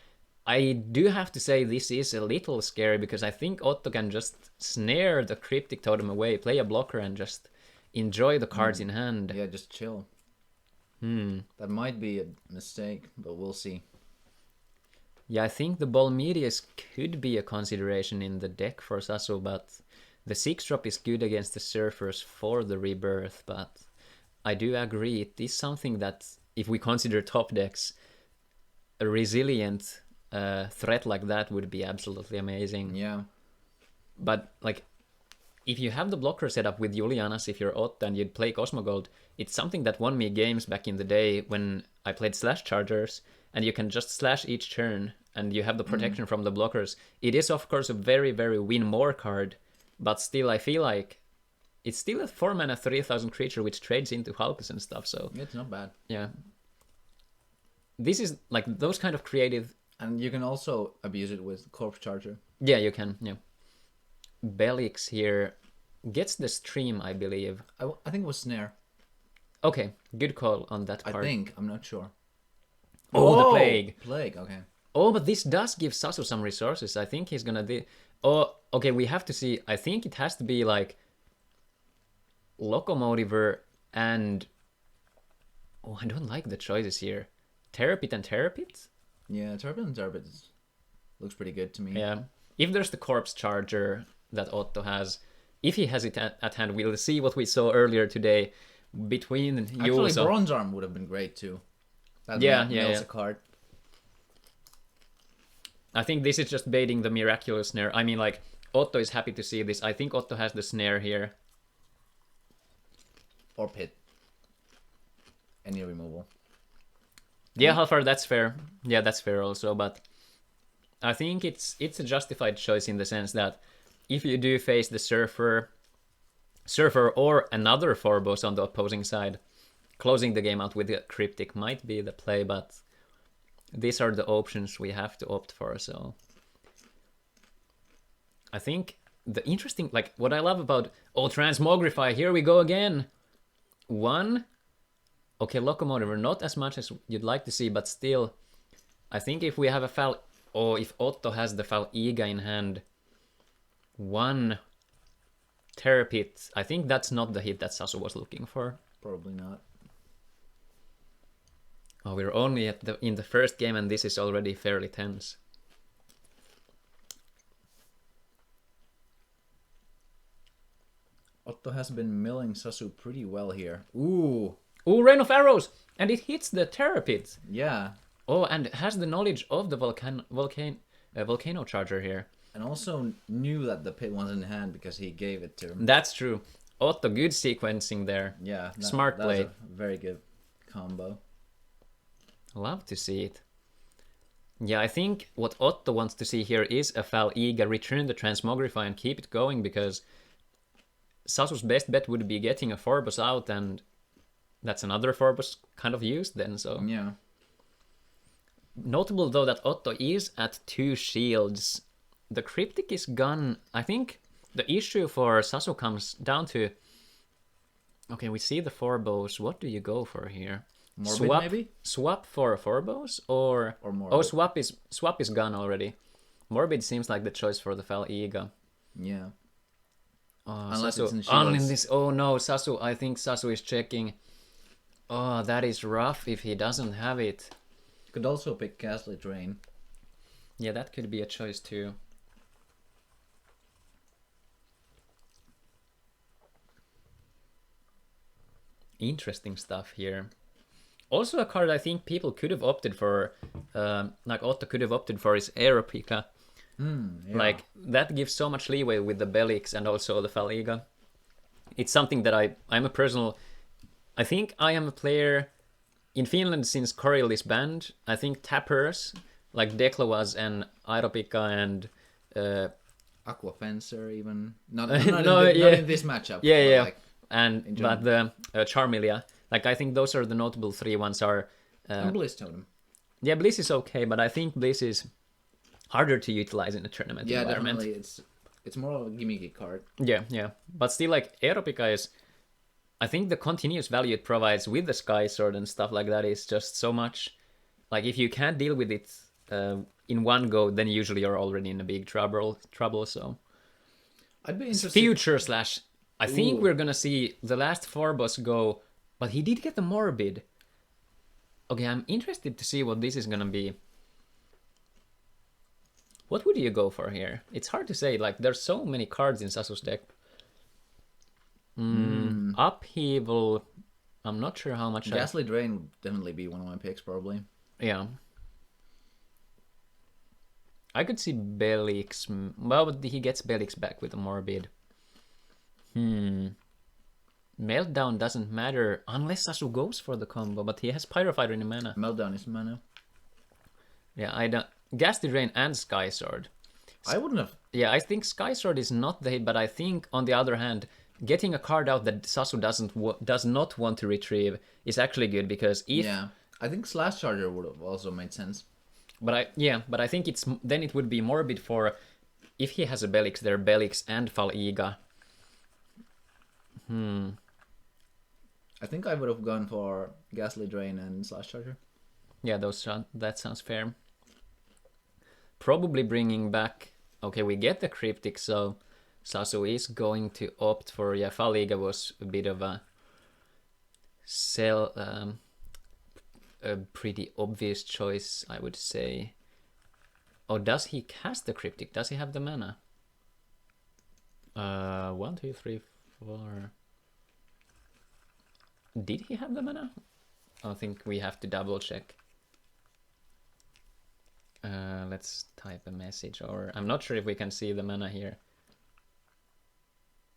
I do have to say this is a little scary, because I think Otto can just snare the Cryptic Totem away, play a blocker, and just enjoy the cards in hand. Yeah, just chill. That might be a mistake, but we'll see. Yeah, I think the Bolmedius could be a consideration in the deck for Sasu, but the 6-drop is good against the Surfers for the Rebirth, but I do agree it is something that, if we consider top decks, a resilient threat like that would be absolutely amazing. Yeah. But, like, if you have the blocker set up with Julianas, if you're Otto and you'd play Cosmogold, it's something that won me games back in the day when I played Slash Chargers, and you can just slash each turn, and you have the protection from the blockers. It is, of course, a very, very win more card, but still, I feel like it's still a 4-mana 3000 creature which trades into Hulks and stuff, so... It's not bad. Yeah. This is, like, those kind of creative... And you can also abuse it with Corpse Charger. Yeah, you can, yeah. Belix here gets the stream, I believe. I think it was Snare. Okay, good call on that part. I think, I'm not sure. Oh, the Plague. Plague, okay. Oh, but this does give Sasu some resources. I think he's gonna do... Oh, okay, we have to see. I think it has to be like Locomotiver and... Oh, I don't like the choices here. Terrapit and Terrapit? Yeah, Turbine and Turbine looks pretty good to me. Yeah. If there's the Corpse Charger that Otto has, if he has it at hand, we'll see what we saw earlier today between Actually, Jules. Bronze Arm would have been great too. That mills a card. I think this is just baiting the Miraculous Snare. I mean, like, Otto is happy to see this. I think Otto has the Snare here. Or Pit. Any removal. Yeah, Halfar, that's fair. Yeah, that's fair also, but I think it's a justified choice in the sense that if you do face the Surfer or another Phobos on the opposing side, closing the game out with a Cryptic might be the play, but these are the options we have to opt for, so... I think the interesting, like, what I love about... Oh, Transmogrify, here we go again! One... Okay, Locomotive, not as much as you'd like to see, but still, I think if we have a Fal... Or if Otto has the Fal-Iga in hand, one Terrapit, I think that's not the hit that Sasu was looking for. Probably not. Oh, we're only in the first game and this is already fairly tense. Otto has been milling Sasu pretty well here. Ooh! Ooh, Rain of Arrows! And it hits the Terrapit! Yeah. Oh, and has the knowledge of the Volcano Charger here. And also knew that the Pit was in hand because he gave it to him. That's true. Otto, good sequencing there. Yeah. Smart play. That was a very good combo. Love to see it. Yeah, I think what Otto wants to see here is a Fal-Iga return the Transmogrify and keep it going, because Sasu's best bet would be getting a Phobos out, and that's another Phobos kind of used then, so... Yeah. Notable though that Otto is at 2 shields. The Cryptic is gone. I think the issue for Sasu comes down to... Okay, we see the Phobos. What do you go for here? Morbid, swap, maybe? Swap for Phobos or Morbid. Oh, swap is gone already. Morbid seems like the choice for the Fal-Iga. Yeah. Oh, Unless Sasu, it's in on shields. in this. Oh no, Sasu. I think Sasu is checking. Oh, that is rough if he doesn't have it. Could also pick Gaslit Rain. Yeah, that could be a choice too. Interesting stuff here. Also a card I think people could have opted for, like Otto could have opted for, is Aeropica. Yeah. Like, that gives so much leeway with the Belix and also the Fal-Iga. It's something that I'm a personal... I think I am a player in Finland since Koril is banned. I think tappers, like Dekla was, and Aeropica and... Aqua Fencer even. Not No, in yeah. this matchup. Yeah, but yeah. like, And in but the Charmilia, Like, I think those are the notable 3 ones are... And Bliss Totem. Yeah, Bliss is okay, but I think Bliss is harder to utilize in a tournament Yeah, environment. definitely. It's more of a gimmicky card. Yeah. But still, like, Aeropica is... I think the continuous value it provides with the Sky Sword and stuff like that is just so much. Like, if you can't deal with it in one go, then usually you're already in a big trouble. So I'd be interested. future slash. I think Ooh. we're gonna see the last Phobos go, but he did get the Morbid. Okay, I'm interested to see what this is gonna be. What would you go for here? It's hard to say. Like, there's so many cards in Sasu's deck. Upheaval. I'm not sure how much. Ghastly Drain would definitely be one of my picks, probably. Yeah. I could see Belix. Well, but he gets Belix back with a Morbid. Meltdown doesn't matter unless Sasu goes for the combo, but he has Pyrofighter in mana. Meltdown is mana. Yeah, I don't. Ghastly Rain and Sky Sword. I wouldn't have. Yeah, I think Sky Sword is not the hit, but I think on the other hand, getting a card out that Sasu does not want to retrieve is actually good because if. Yeah, I think Slash Charger would have also made sense. But I think then it would be Morbid for if he has a Belix there, Belix and Fal'iga. I think I would have gone for Ghastly Drain and Slash Charger. Yeah, that sounds fair. Probably bringing back. Okay, we get the Cryptic, so Sasu is going to opt for. Yeah, Fal'iga was a bit of a a pretty obvious choice, I would say. Oh, does he cast the Cryptic? Does he have the mana? 1, 2, 3, 4. Did he have the mana? I think we have to double check. Let's type a message, or I'm not sure if we can see the mana here.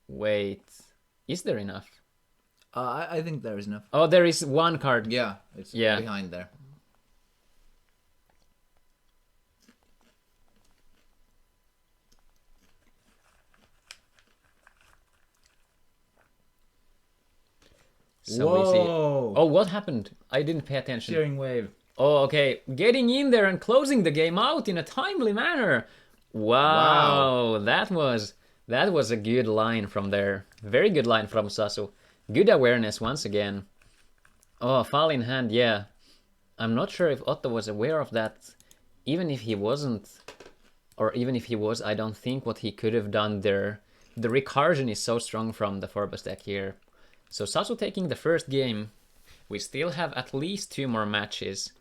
Wait, is there enough? I think there is enough. Oh, there is one card. Yeah, it's behind there. So Whoa! we see. Oh, what happened? I didn't pay attention. Steering Wave. Oh, okay. Getting in there and closing the game out in a timely manner. Wow. That was a good line from there. Very good line from Sasu. Good awareness once again. Oh, Fall in hand, yeah. I'm not sure if Otto was aware of that. Even if he wasn't, or even if he was, I don't think what he could have done there. The recursion is so strong from the Forbes deck here. So Sasu taking the first game. We still have at least 2 more matches.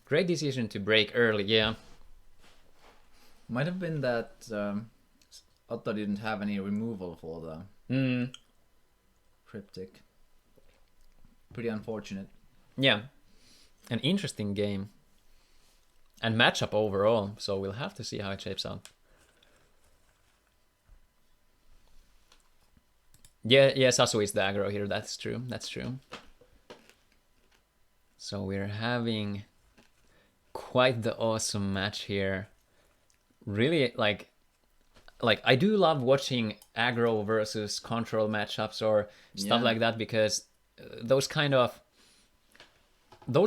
Great decision to break early, yeah. Might have been that Otto didn't have any removal for the Cryptic. Pretty unfortunate. Yeah. An interesting game. And matchup overall, so we'll have to see how it shapes out. Yeah, Sasu is the aggro here, that's true. So we're having quite the awesome match here. Really, like I do love watching aggro versus control matchups or stuff like that, because those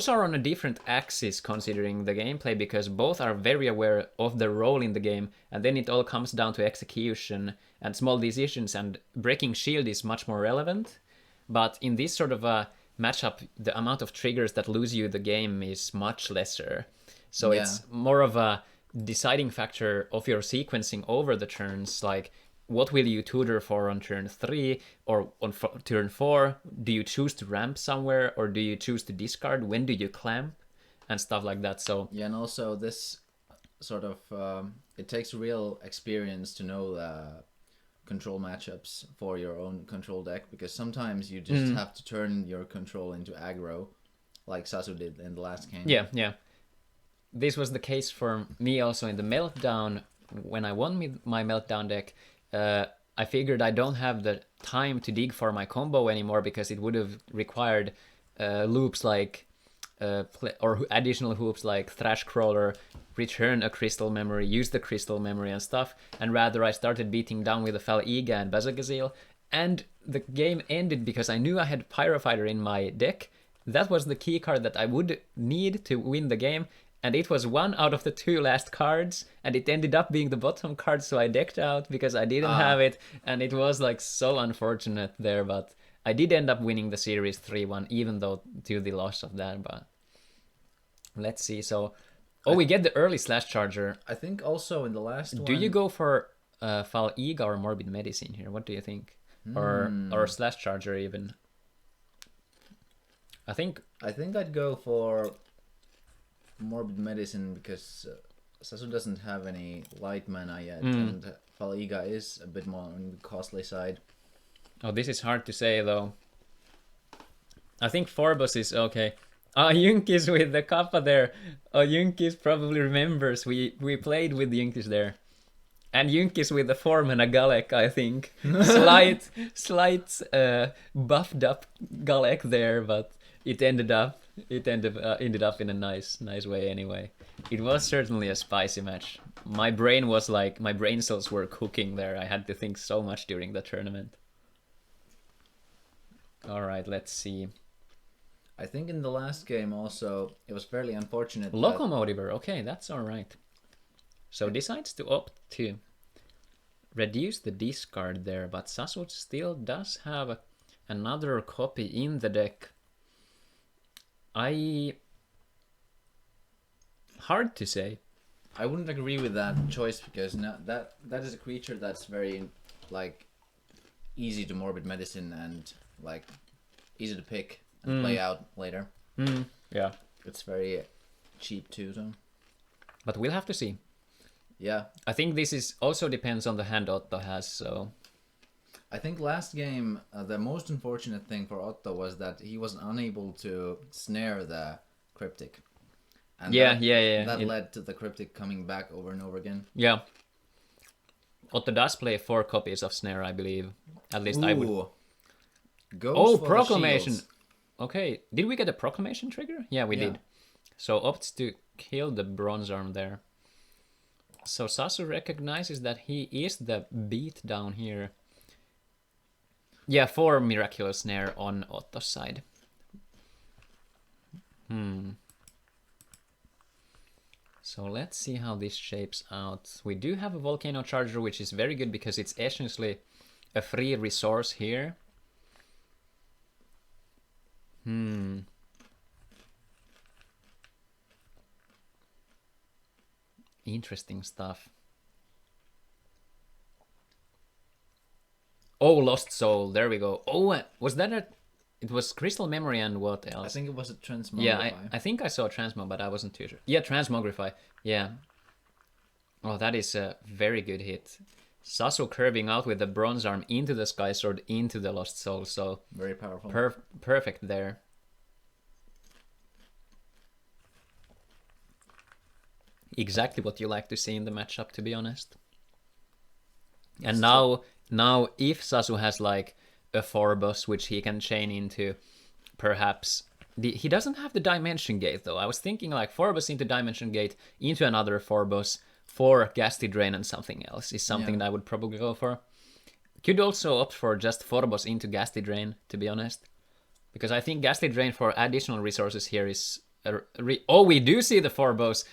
are on a different axis considering the gameplay, because both are very aware of their role in the game, and then it all comes down to execution and small decisions, and breaking shield is much more relevant. But in this sort of a matchup, the amount of triggers that lose you the game is much lesser. So it's more of a deciding factor of your sequencing over the turns, like what will you tutor for on turn 3 or on turn 4? Do you choose to ramp somewhere, or do you choose to discard? When do you clamp? And stuff like that. So yeah, and also this sort of it takes real experience to know the control matchups for your own control deck, because sometimes you just have to turn your control into aggro, like Sasu did in the last game. Yeah. This was the case for me also in the Meltdown. When I won my Meltdown deck, I figured I don't have the time to dig for my combo anymore, because it would have required loops like or additional hoops like Thrash Crawler, return a Crystal Memory, use the Crystal Memory and stuff, and rather I started beating down with a Fal'iga and Bazagazil, and the game ended because I knew I had Pyrofighter in my deck. That was the key card that I would need to win the game, and it was one out of the 2 last cards, and it ended up being the bottom card, so I decked out because I didn't have it, and it was like so unfortunate there, but I did end up winning the series 3-1, even though to the loss of that, but let's see. So, we get the early Slash Charger. I think also in the last one... Do you go for Fal'iga or Morbid Medicine here? What do you think? Or Slash Charger even? I think I'd go for Morbid Medicine because Sasu doesn't have any light mana yet, and Fal'iga is a bit more on the costly side. Oh, this is hard to say though. I think Forbos is okay. Yunkis with the Kappa there. Yunkis probably remembers. We played with Yunkis there. And Yunkis with the 4-mana Galek, I think. slight buffed up Galek there, but it ended up in a nice way anyway. It was certainly a spicy match. My brain cells were cooking there. I had to think so much during the tournament. All right, let's see. I think in the last game also, it was fairly unfortunate. Locomotiver, okay, that's all right. So decides to opt to reduce the discard there, but Sasu still does have another copy in the deck. Hard to say. I wouldn't agree with that choice because that is a creature that's very easy to Morbid Medicine and easy to pick and play out later. Yeah. It's very cheap too, so. But we'll have to see. Yeah. I think this is also depends on the hand Otto has, so. I think last game, the most unfortunate thing for Otto was that he was unable to snare the Cryptic. And that led to the Cryptic coming back over and over again. Yeah. Otto does play 4 copies of Snare, I believe. At least I would. Goes for Proclamation. the shields. Okay, did we get a Proclamation trigger? Yeah, we did. So opts to kill the Bronze Arm there. So Sasu recognizes that he is the beat down here. Yeah, 4 Miraculous Snare on Otto's side. So let's see how this shapes out. We do have a Volcano Charger, which is very good because it's essentially a free resource here. Interesting stuff. Oh, Lost Soul. There we go. Oh, was that a... It was Crystal Memory and what else? I think it was a Transmogrify. Yeah, I think I saw Transmo, but I wasn't too sure. Yeah, Transmogrify. Yeah. Oh, that is a very good hit. Sasu curving out with the Bronze Arm into the Sky Sword, into the Lost Soul. So very powerful. Perfect there. Exactly what you like to see in the matchup, to be honest. And now if Sasu has like a Forbos which he can chain into, perhaps he doesn't have the Dimension Gate though. I was thinking like Forbos into Dimension Gate into another Forbos for Ghastly Drain and something else is something that I would probably go for. Could also opt for just Forbos into Ghastly Drain, to be honest, because I think Ghastly Drain for additional resources here is we do see the Forbos.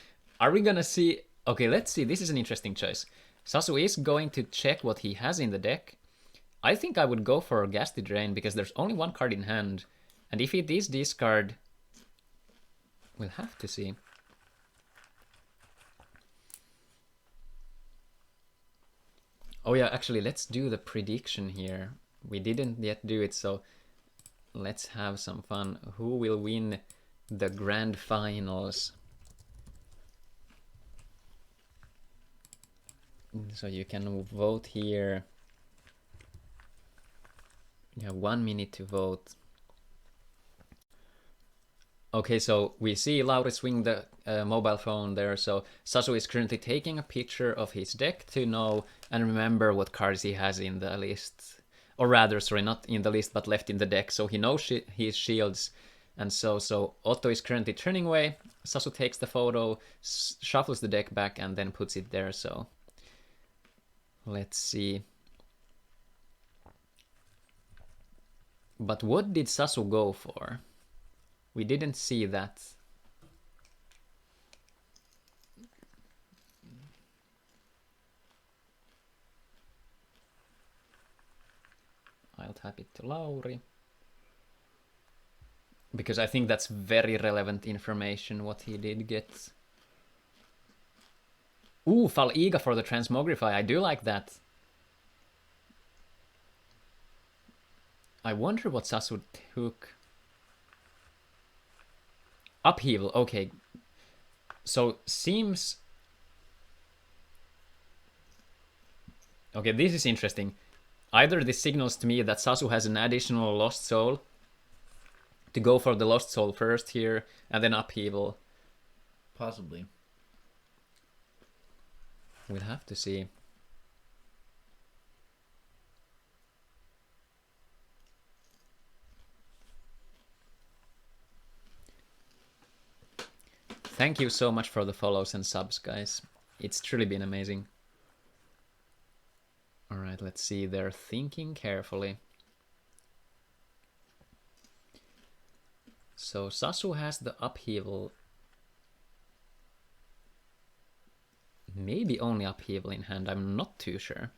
Are we gonna see? Okay, let's see. This is an interesting choice. Sasu is going to check what he has in the deck. I think I would go for Ghastly Drain because there's only 1 card in hand. And if it is discard, we'll have to see. Oh yeah, actually, let's do the prediction here. We didn't yet do it, so let's have some fun. Who will win the grand finals? So you can vote here. You have 1 minute to vote. Okay, so we see Lauri swing the mobile phone there. So Sasu is currently taking a picture of his deck to know and remember what cards he has in the list. Or rather, sorry, not in the list, but left in the deck. So he knows his shields. And so Otto is currently turning away. Sasu takes the photo, shuffles the deck back, and then puts it there. So let's see. But what did Sasu go for? We didn't see that. I'll tap it to Lauri. Because I think that's very relevant information what he did get. Ooh, Fal-Iga for the Transmogrify. I do like that. I wonder what Sasu took. Upheaval, okay. So, seems... Okay, this is interesting. Either this signals to me that Sasu has an additional Lost Soul to go for the Lost Soul first here, and then Upheaval. Possibly. We'll have to see. Thank you so much for the follows and subs, guys. It's truly been amazing. Alright, let's see. They're thinking carefully. So Sasu has the Upheaval. Maybe only Upheaval in hand, I'm not too sure.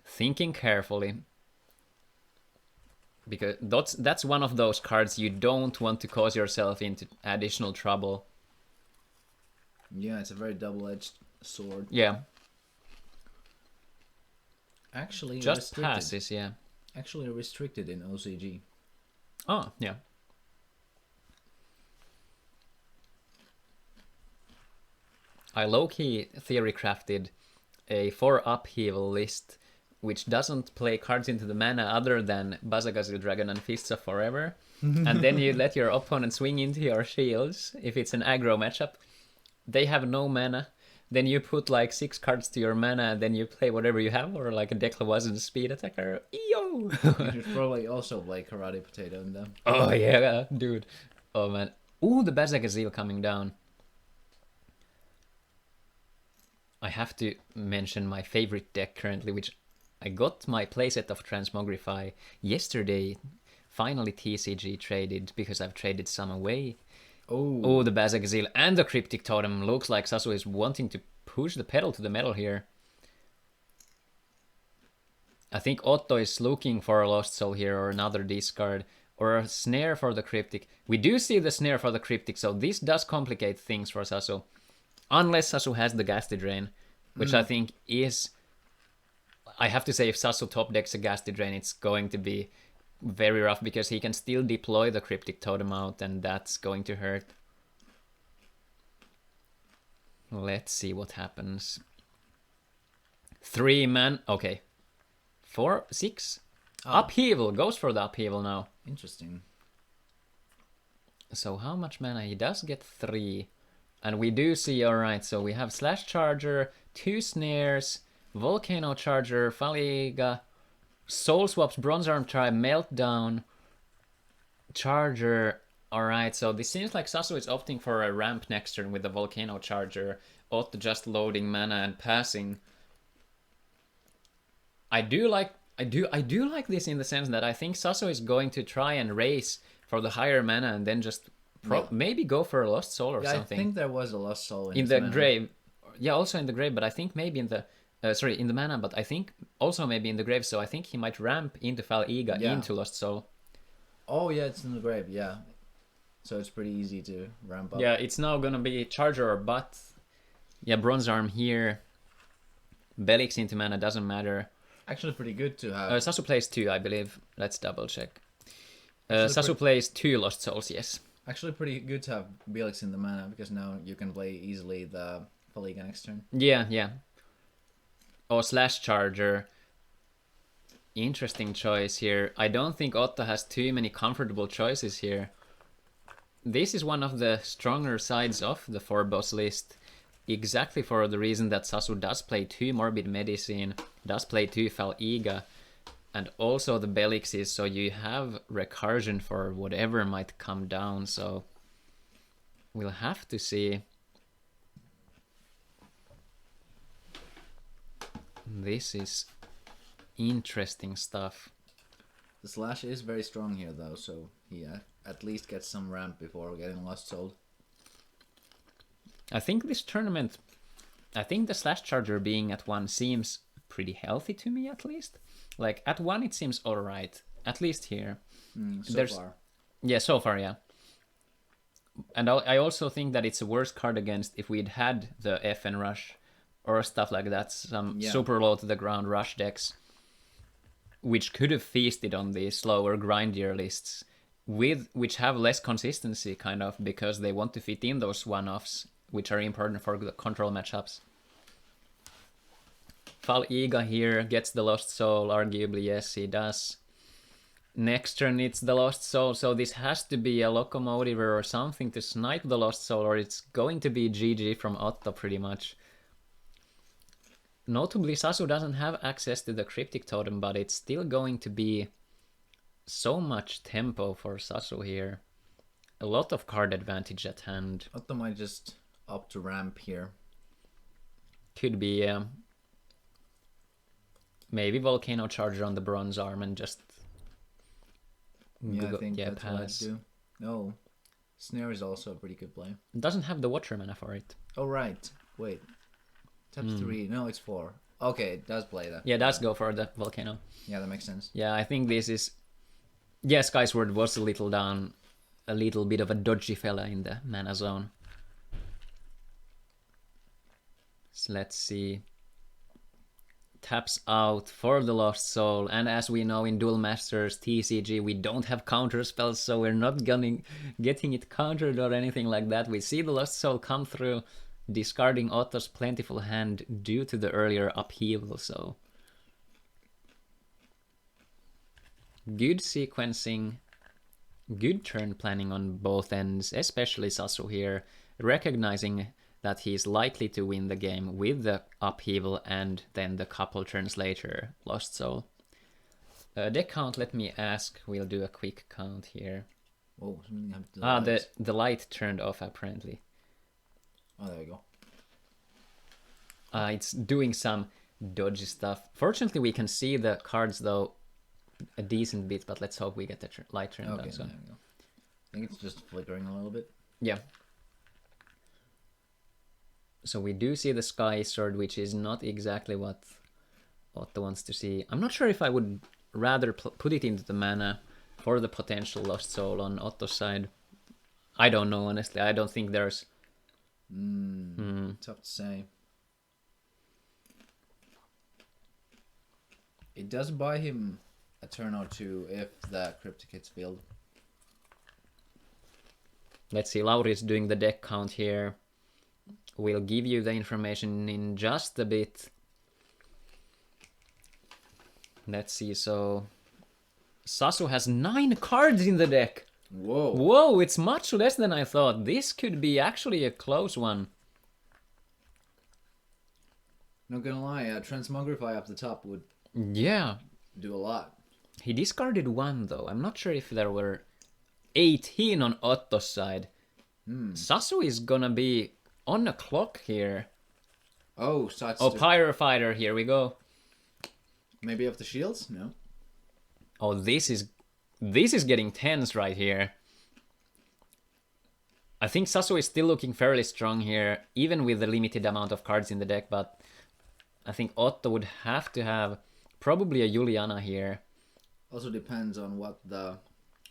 Thinking carefully. Because that's one of those cards you don't want to cause yourself into additional trouble. Yeah, it's a very double-edged sword. Yeah. Actually, Just restricted. passes, yeah. Actually restricted in OCG. Oh, yeah. I low-key theory crafted a 4 Upheaval list which doesn't play cards into the mana other than Bazagazil Dragon and Fists of Forever. And then you let your opponent swing into your shields if it's an aggro matchup. They have no mana. Then you put like 6 cards to your mana and then you play whatever you have, or like a Decklist speed attacker. Yo! You should probably also play Karate Potato in them. Oh yeah, dude. Oh man. Ooh, the Bazagazil coming down. I have to mention my favorite deck currently, which I got my playset of Transmogrify yesterday. Finally TCG traded, because I've traded some away. Oh, the Bazagazil and the Cryptic Totem. Looks like Sasu is wanting to push the pedal to the metal here. I think Otto is looking for a Lost Soul here, or another discard, or a Snare for the Cryptic. We do see the Snare for the Cryptic, so this does complicate things for Sasu. Unless Sasu has the Ghastly Drain, which I think is... I have to say, if Sasu top decks a Ghastly Drain, it's going to be very rough, because he can still deploy the Cryptic Totem out, and that's going to hurt. Let's see what happens. 3 man... Okay. 4, 6? Upheaval! Goes for the Upheaval now. Interesting. So how much mana? He does get 3. And we do see, alright, so we have Slash Charger, 2 Snares, Volcano Charger, Fal-Iga, Soul Swaps, Bronze Arm Tribe, Meltdown, Charger. Alright, so this seems like Sasu is opting for a ramp next turn with the Volcano Charger, Otto just loading mana and passing. I do like this in the sense that I think Sasu is going to try and race for the higher mana and then just maybe go for a Lost Soul or something. I think there was a Lost Soul in the grave. Yeah, also in the grave, but I think maybe in the in the mana, but I think also maybe in the grave. So I think he might ramp into Fal-Iga into Lost Soul. Oh yeah, it's in the grave. Yeah, so it's pretty easy to ramp up. Yeah, it's now gonna be Charger or Butt. Yeah, Bronze Arm here. Belix into mana doesn't matter. Actually, pretty good to have. Sasu plays 2, I believe. Let's double check. Sasu plays 2 Lost Souls, yes. Actually, pretty good to have Belix in the mana, because now you can play easily the Fal-Iga next turn. Yeah, yeah. Or Slash Charger. Interesting choice here. I don't think Otto has too many comfortable choices here. This is one of the stronger sides of the 4-boss list. Exactly for the reason that Sasu does play 2 Morbid Medicine, does play 2 Fal-Iga, and also the Belixes, so you have recursion for whatever might come down, so we'll have to see. This is interesting stuff. The slash is very strong here, though, so he at least gets some ramp before getting Lost Soul. I think this tournament, I think the slash charger being at 1 seems pretty healthy to me, at least. Like, at 1 it seems alright, at least here. So far. Yeah, so far, yeah. And I also think that it's a worse card against if we'd had the FN Rush or stuff like that, some super low to the ground rush decks, which could have feasted on the slower, grindier lists, which have less consistency, kind of, because they want to fit in those one-offs, which are important for the control matchups. Fal'iga here gets the Lost Soul, arguably, yes, he does. Next turn it's the Lost Soul, so this has to be a Locomotive or something to snipe the Lost Soul, or it's going to be GG from Otto, pretty much. Notably, Sasu doesn't have access to the Cryptic Totem, but it's still going to be so much tempo for Sasu here. A lot of card advantage at hand. Otto might just opt to ramp here. Could be, maybe Volcano Charger on the Bronze Arm and just... Yeah, I think that's what I'd do. No. Snare is also a pretty good play. It doesn't have the Watcher mana for it. Oh, right. Wait. Taps 3. No, it's 4. Okay, it does play that. Yeah, it does go for the Volcano. Yeah, that makes sense. Yeah, I think this is... Yeah, Skysword was a little down. A little bit of a dodgy fella in the mana zone. So let's see. Taps out for the Lost Soul, and as we know in Duel Masters TCG, we don't have counter spells, so we're not getting it countered or anything like that. We see the Lost Soul come through, discarding Otto's plentiful hand due to the earlier upheaval, so... Good sequencing, good turn planning on both ends, especially Sasu here, recognizing that he's likely to win the game with the upheaval and then the couple turns later, Lost Soul. Deck count, let me ask, we'll do a quick count here. Oh, something happened to the lights. The light turned off apparently. Oh, there we go. It's doing some dodgy stuff. Fortunately, we can see the cards though a decent bit, but let's hope we get the light turned on. So. There we go. I think it's just flickering a little bit. Yeah. So we do see the Sky Sword, which is not exactly what Otto wants to see. I'm not sure if I would rather put it into the mana for the potential Lost Soul on Otto's side. I don't know, honestly. I don't think there's... Tough to say. It does buy him a turn or two if the Cryptic hits field. Let's see, Lauri's doing the deck count here. We'll give you the information in just a bit. Let's see, so... Sasu has 9 cards in the deck! Whoa! Whoa, it's much less than I thought. This could be actually a close one. Not gonna lie, Transmogrify up the top would Yeah. do a lot. He discarded 1 though. I'm not sure if there were 18 on Otto's side. Sasu is gonna be on the clock here. Oh, such. Oh, Pyrofighter, here we go. Maybe off the shields? No. Oh, this is getting tense right here. I think Sasu is still looking fairly strong here, even with the limited amount of cards in the deck, but I think Otto would have to have probably a Juliana here. Also depends on what the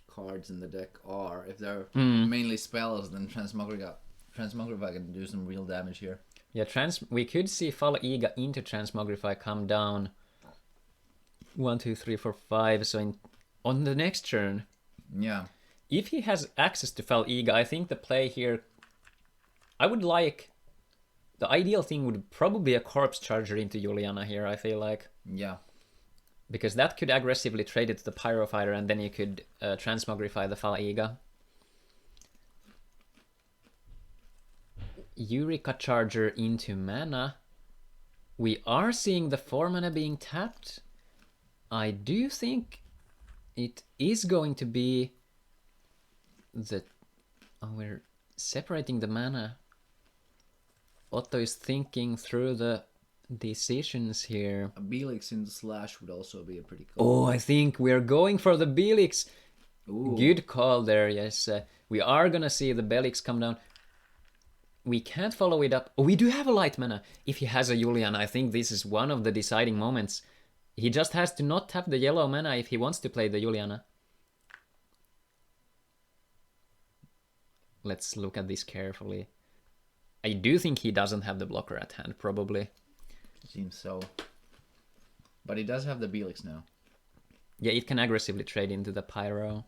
cards in the deck are. If they're mainly spells, then Transmogrify can do some real damage here. Yeah, we could see Fal'iga into Transmogrify come down 1, 2, 3, 4, 5. So on the next turn, yeah, if he has access to Fal'iga, I think the play here, I would like, the ideal thing would probably be a Corpse Charger into Juliana here, I feel like. Yeah. Because that could aggressively trade it to the Pyrofighter, and then you could Transmogrify the Fal'iga. Eureka Charger into mana. We are seeing the 4 mana being tapped. I do think it is going to be the... Oh, we're separating the mana. Otto is thinking through the decisions here. A Belix in slash would also be a pretty Oh, cool. I think we're going for the Belix. Ooh. Good call there, yes. We are gonna see the Belix come down. We can't follow it up. Oh, we do have a light mana. If he has a Julian, I think this is one of the deciding moments. He just has to not tap the yellow mana if he wants to play the Juliana. Let's look at this carefully. I do think he doesn't have the blocker at hand, probably. Seems so. But he does have the Belix now. Yeah, it can aggressively trade into the Pyro.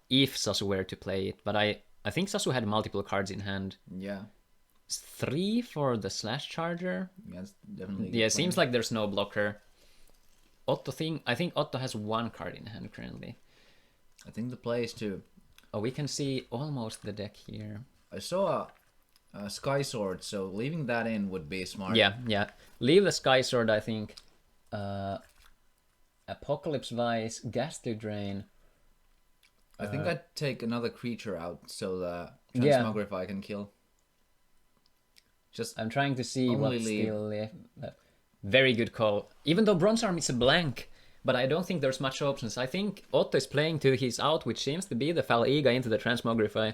If Sasu were to play it. But I think Sasu had multiple cards in hand. Yeah. 3 for the Slash Charger. Yeah, it's definitely. Yeah, seems like there's no blocker. I think Otto has 1 card in hand currently. I think the play is too. Oh, we can see almost the deck here. I saw a Sky Sword, so leaving that in would be smart. Yeah. Leave the Sky Sword, I think. Apocalypse Vice, Ghastly Drain. I think I'd take another creature out so the Yeah. Transmogrify can kill. Just I'm trying to see Only what's leave. still left. Very good call. Even though Bronze Arm is a blank, but I don't think there's much options. I think Otto is playing to his out, which seems to be the Faliga into the Transmogrify.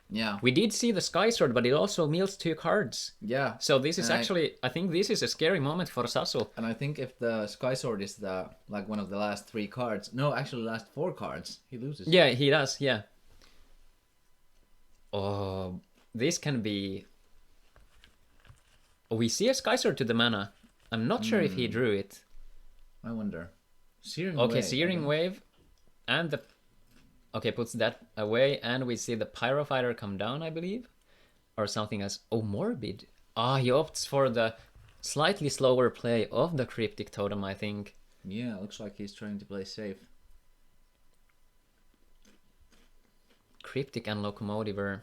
yeah. We did see the Sky Sword, but it also mills 2 cards. Yeah. So this is And actually, I think this is a scary moment for Sasu. And I think if the Sky Sword is the like one of the last 3 cards, no, actually last 4 cards, he loses. Yeah, he does, yeah. Oh, this can be... Oh, we see a Sky Sword to the mana. I'm not sure if he drew it. I wonder. Searing Okay, Wave, Searing okay. Wave. And the... Okay, puts that away. And we see the Pyrofighter come down, I believe. Or something else. Oh, Morbid. Ah, he opts for the slightly slower play of the Cryptic Totem, I think. Yeah, looks like he's trying to play safe. Cryptic and Locomotiver.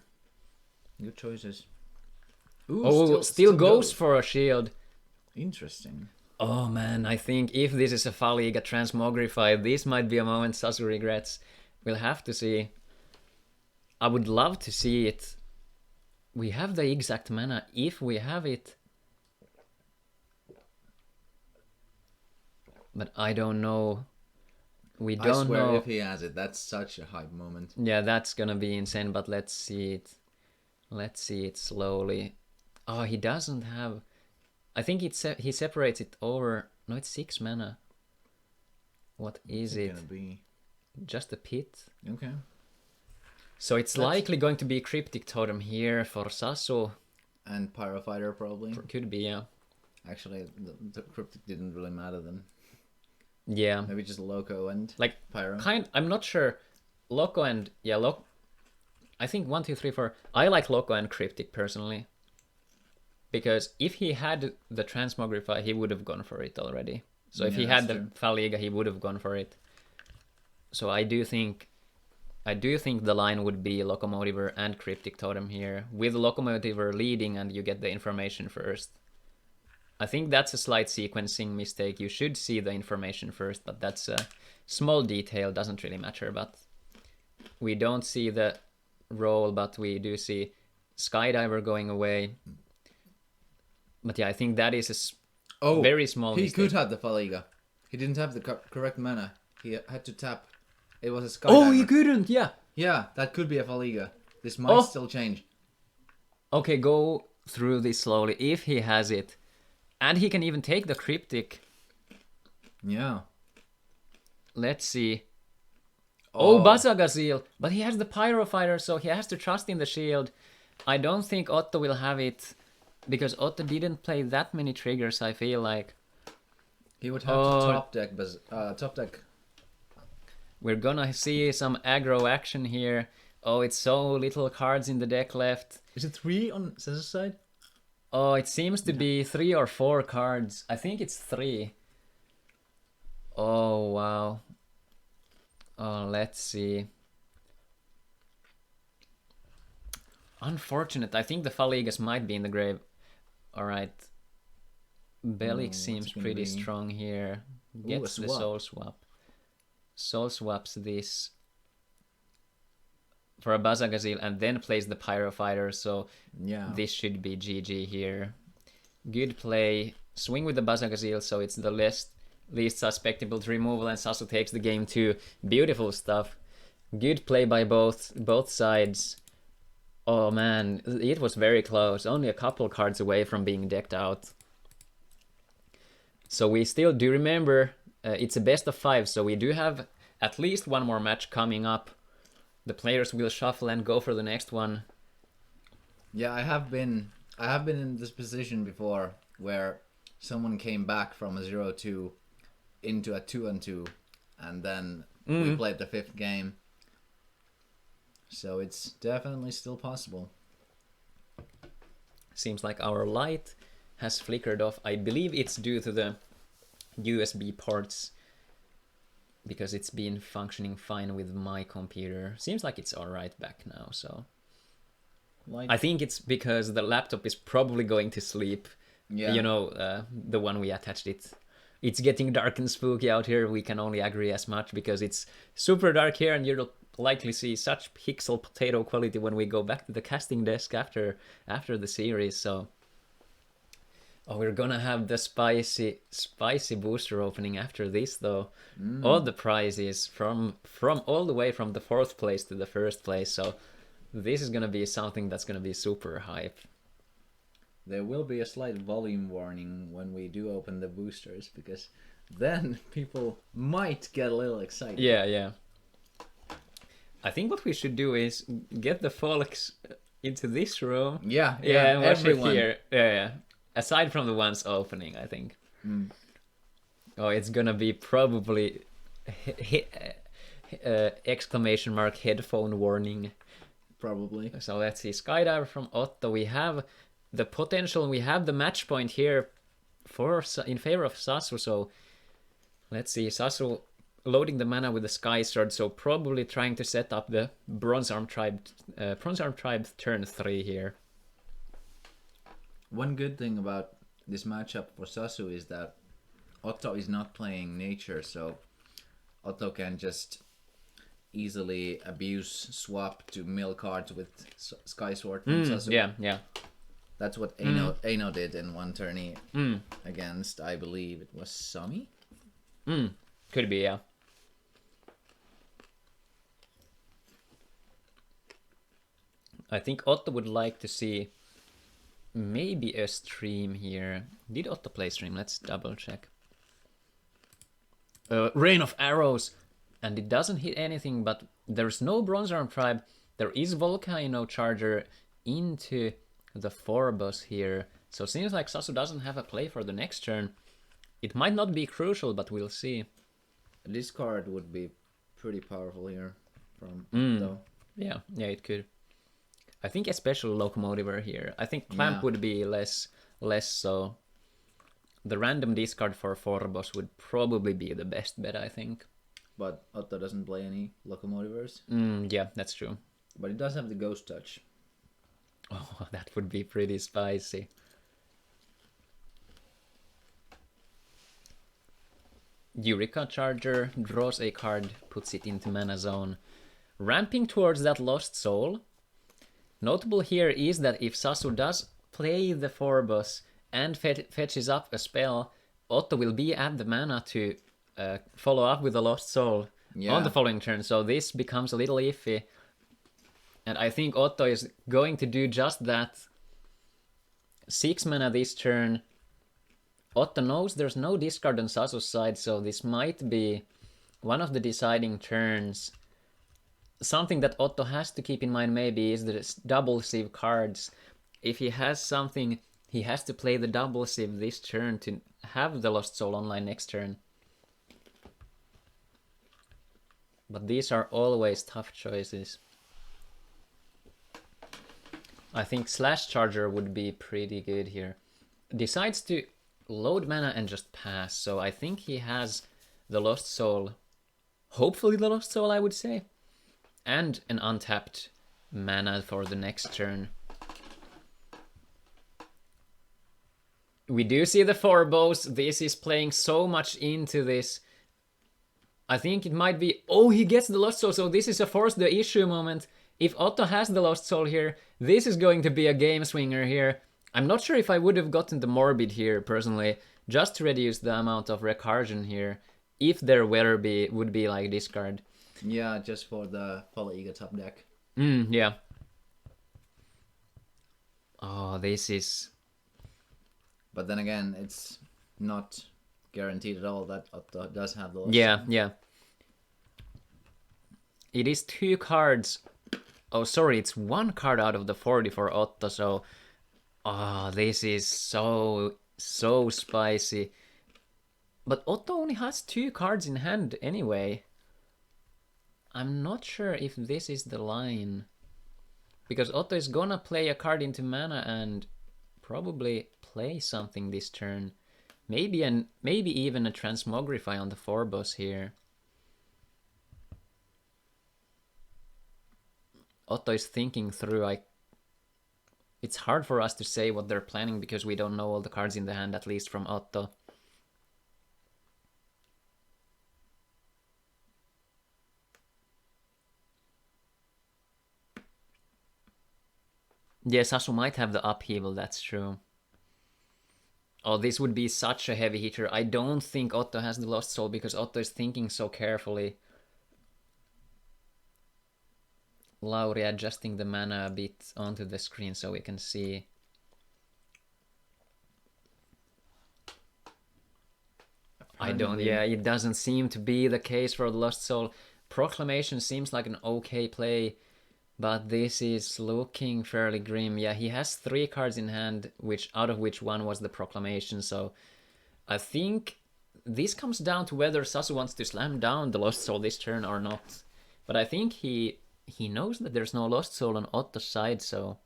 Good choices. Ooh, Oh, still goes for a shield. Interesting. Oh man, I think if this is a Faliga Transmogrify, this might be a moment Sasu regrets. We'll have to see. I would love to see it. We have the exact mana if we have it. But I don't know. We I don't swear know. if he has it, that's such a hype moment. Yeah, that's gonna be insane, but let's see it. Let's see it slowly. Oh, he doesn't have... I think he separates it over... No, it's 6 mana. What is it? Gonna be Just a pit? okay. So it's likely going to be Cryptic Totem here for Sasu. And Pyrofighter probably. Could be, yeah. Actually, the Cryptic didn't really matter then. Yeah. Maybe just Loco and Like, Pyro. I'm not sure. Loco and... Yeah, I think 1, 2, 3, 4... I like Loco and Cryptic personally. Because if he had the Transmogrify, he would have gone for it already. So if Yeah, he had that's the true. Faliga, he would have gone for it. So I do think the line would be Locomotiver and Cryptic Totem here, with Locomotiver leading and you get the information first. I think that's a slight sequencing mistake. You should see the information first, but that's a small detail, doesn't really matter. But we don't see the roll, but we do see Skydiver going away. But yeah, I think that is a very small he mistake. could have the Faliga. He didn't have the correct mana. He had to tap. It was a Skydiver. Oh, he couldn't, yeah. Yeah, that could be a Faliga. This might still change. Okay, go through this slowly if he has it. And he can even take the Cryptic. Yeah. Let's see. Oh, Bazagazil. But he has the Pyrofighter, so he has to trust in the shield. I don't think Otto will have it. Because Otto didn't play that many triggers, I feel like. He would have to top deck. We're gonna see some aggro action here. Oh, it's so little cards in the deck left. Is it 3 on Cesar's side? Oh, it seems to be 3 or 4 cards. I think it's 3. Oh, wow. Oh, let's see. Unfortunate. I think the Faligas might be in the grave. Alright. Belix seems what's it gonna pretty be? strong here. Ooh, Gets a the swap. soul swap. Soul swaps this for a Bazagazil and then plays the Pyrofighter, so Yeah. this should be GG here. Good play. swing with the Bazooka Seal, so it's the least susceptible to removal, and Sasu takes the game too. Beautiful stuff. Good play by both sides. Oh man, it was very close. Only a couple cards away from being decked out. So we still do remember, it's a best of 5, so we do have at least one more match coming up. The players will shuffle and go for the next one. Yeah, I have been in this position before where someone came back from a 0-2 into a 2-2, and then we played the 5th game. So it's definitely still possible. Seems like our light has flickered off. I believe it's due to the USB ports, because it's been functioning fine with my computer. Seems like it's alright back now, so... I think it's because the laptop is probably going to sleep. Yeah. You know, the one we attached it. It's getting dark and spooky out here. We can only agree as much because it's super dark here, and you'll likely see such pixel potato quality when we go back to the casting desk after the series. So, we're gonna have the spicy booster opening after this, though. All the prizes from all the way from the 4th place to the 1st place. So, this is gonna be something that's gonna be super hype. There will be a slight volume warning when we do open the boosters, because then people might get a little excited. Yeah. I think what we should do is get the folks into this room. Yeah, and watch everyone. it here. Yeah. Aside from the ones opening, I think. Oh, it's gonna be probably exclamation mark headphone warning. Probably. So let's see. Skydiver from Otto. We have the potential. We have the match point here in favor of Sasu. So let's see. Sasu loading the mana with the Sky Sword. So probably trying to set up the Bronze Arm Tribe turn 3 here. One good thing about this matchup for Sasu is that Otto is not playing nature, so Otto can just easily swap to mill cards with Sky Sword from Sasu. Yeah. That's what Aino did in one tourney against, I believe it was Sami. Could be, yeah. I think Otto would like to see maybe a stream here. Did Otto play stream? Let's double check. Rain of Arrows. And it doesn't hit anything, but there's no Bronze Arm Tribe. There is Volcano Charger into the Phorbos here. So it seems like Sasu doesn't have a play for the next turn. It might not be crucial, but we'll see. This card would be pretty powerful here from Otto. Yeah, it could. I think especially Locomotiver here. I think Clamp would be less so. The random discard for Phorbos would probably be the best bet, I think. But Otto doesn't play any Locomotivers. Yeah, that's true. But it does have the Ghost Touch. Oh, that would be pretty spicy. Eureka Charger draws a card, puts it into Mana Zone. Ramping towards that Lost Soul. Notable here is that if Sasu does play the Phorbos and fetches up a spell, Otto will be at the mana to follow up with the Lost Soul on the following turn, so this becomes a little iffy. And I think Otto is going to do just that. 6 mana this turn. Otto knows there's no discard on Sasu's side, so this might be one of the deciding turns. Something that Otto has to keep in mind maybe is the double sieve cards. If he has something, he has to play the double sieve this turn to have the Lost Soul online next turn. But these are always tough choices. I think Slash Charger would be pretty good here. Decides to load mana and just pass, so I think he has the Lost Soul. Hopefully the Lost Soul, I would say. And an untapped mana for the next turn. We do see the Phorbos. This is playing so much into this. I think it might be... Oh, he gets the Lost Soul, so this is a force the issue moment. If Otto has the Lost Soul here, this is going to be a game swinger here. I'm not sure if I would have gotten the Morbid here, personally, just to reduce the amount of recursion here, if there would be like discard. Yeah, just for the Polyega top deck. Yeah. Oh, this is... But then again, it's not guaranteed at all that Otto does have the Lost Yeah, Soul. yeah. It is 2 cards. Oh, sorry, it's 1 card out of the 40 for Otto, so... Oh, this is so spicy. But Otto only has 2 cards in hand anyway. I'm not sure if this is the line. Because Otto is gonna play a card into mana and probably play something this turn. Maybe even a Transmogrify on the 4 boss here. Otto is thinking through. It's hard for us to say what they're planning because we don't know all the cards in the hand, at least from Otto. Yes, Sasu might have the upheaval, that's true. Oh, this would be such a heavy hitter. I don't think Otto has the Lost Soul because Otto is thinking so carefully. Lauri adjusting the mana a bit onto the screen so we can see. It doesn't seem to be the case for the Lost Soul. Proclamation seems like an okay play, but this is looking fairly grim. Yeah, he has 3 cards in hand, out of which 1 was the Proclamation, so I think this comes down to whether Sasu wants to slam down the Lost Soul this turn or not. But I think he knows that there's no Lost Soul on Otto's side, so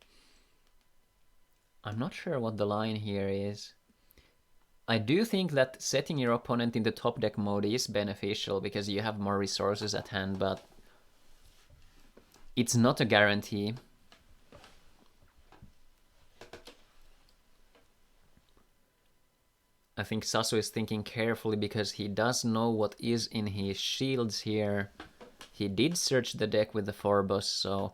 I'm not sure what the line here is. I do think that setting your opponent into top deck mode is beneficial because you have more resources at hand, but it's not a guarantee. I think Sasu is thinking carefully because he does know what is in his shields here. He did search the deck with the 4 boss, so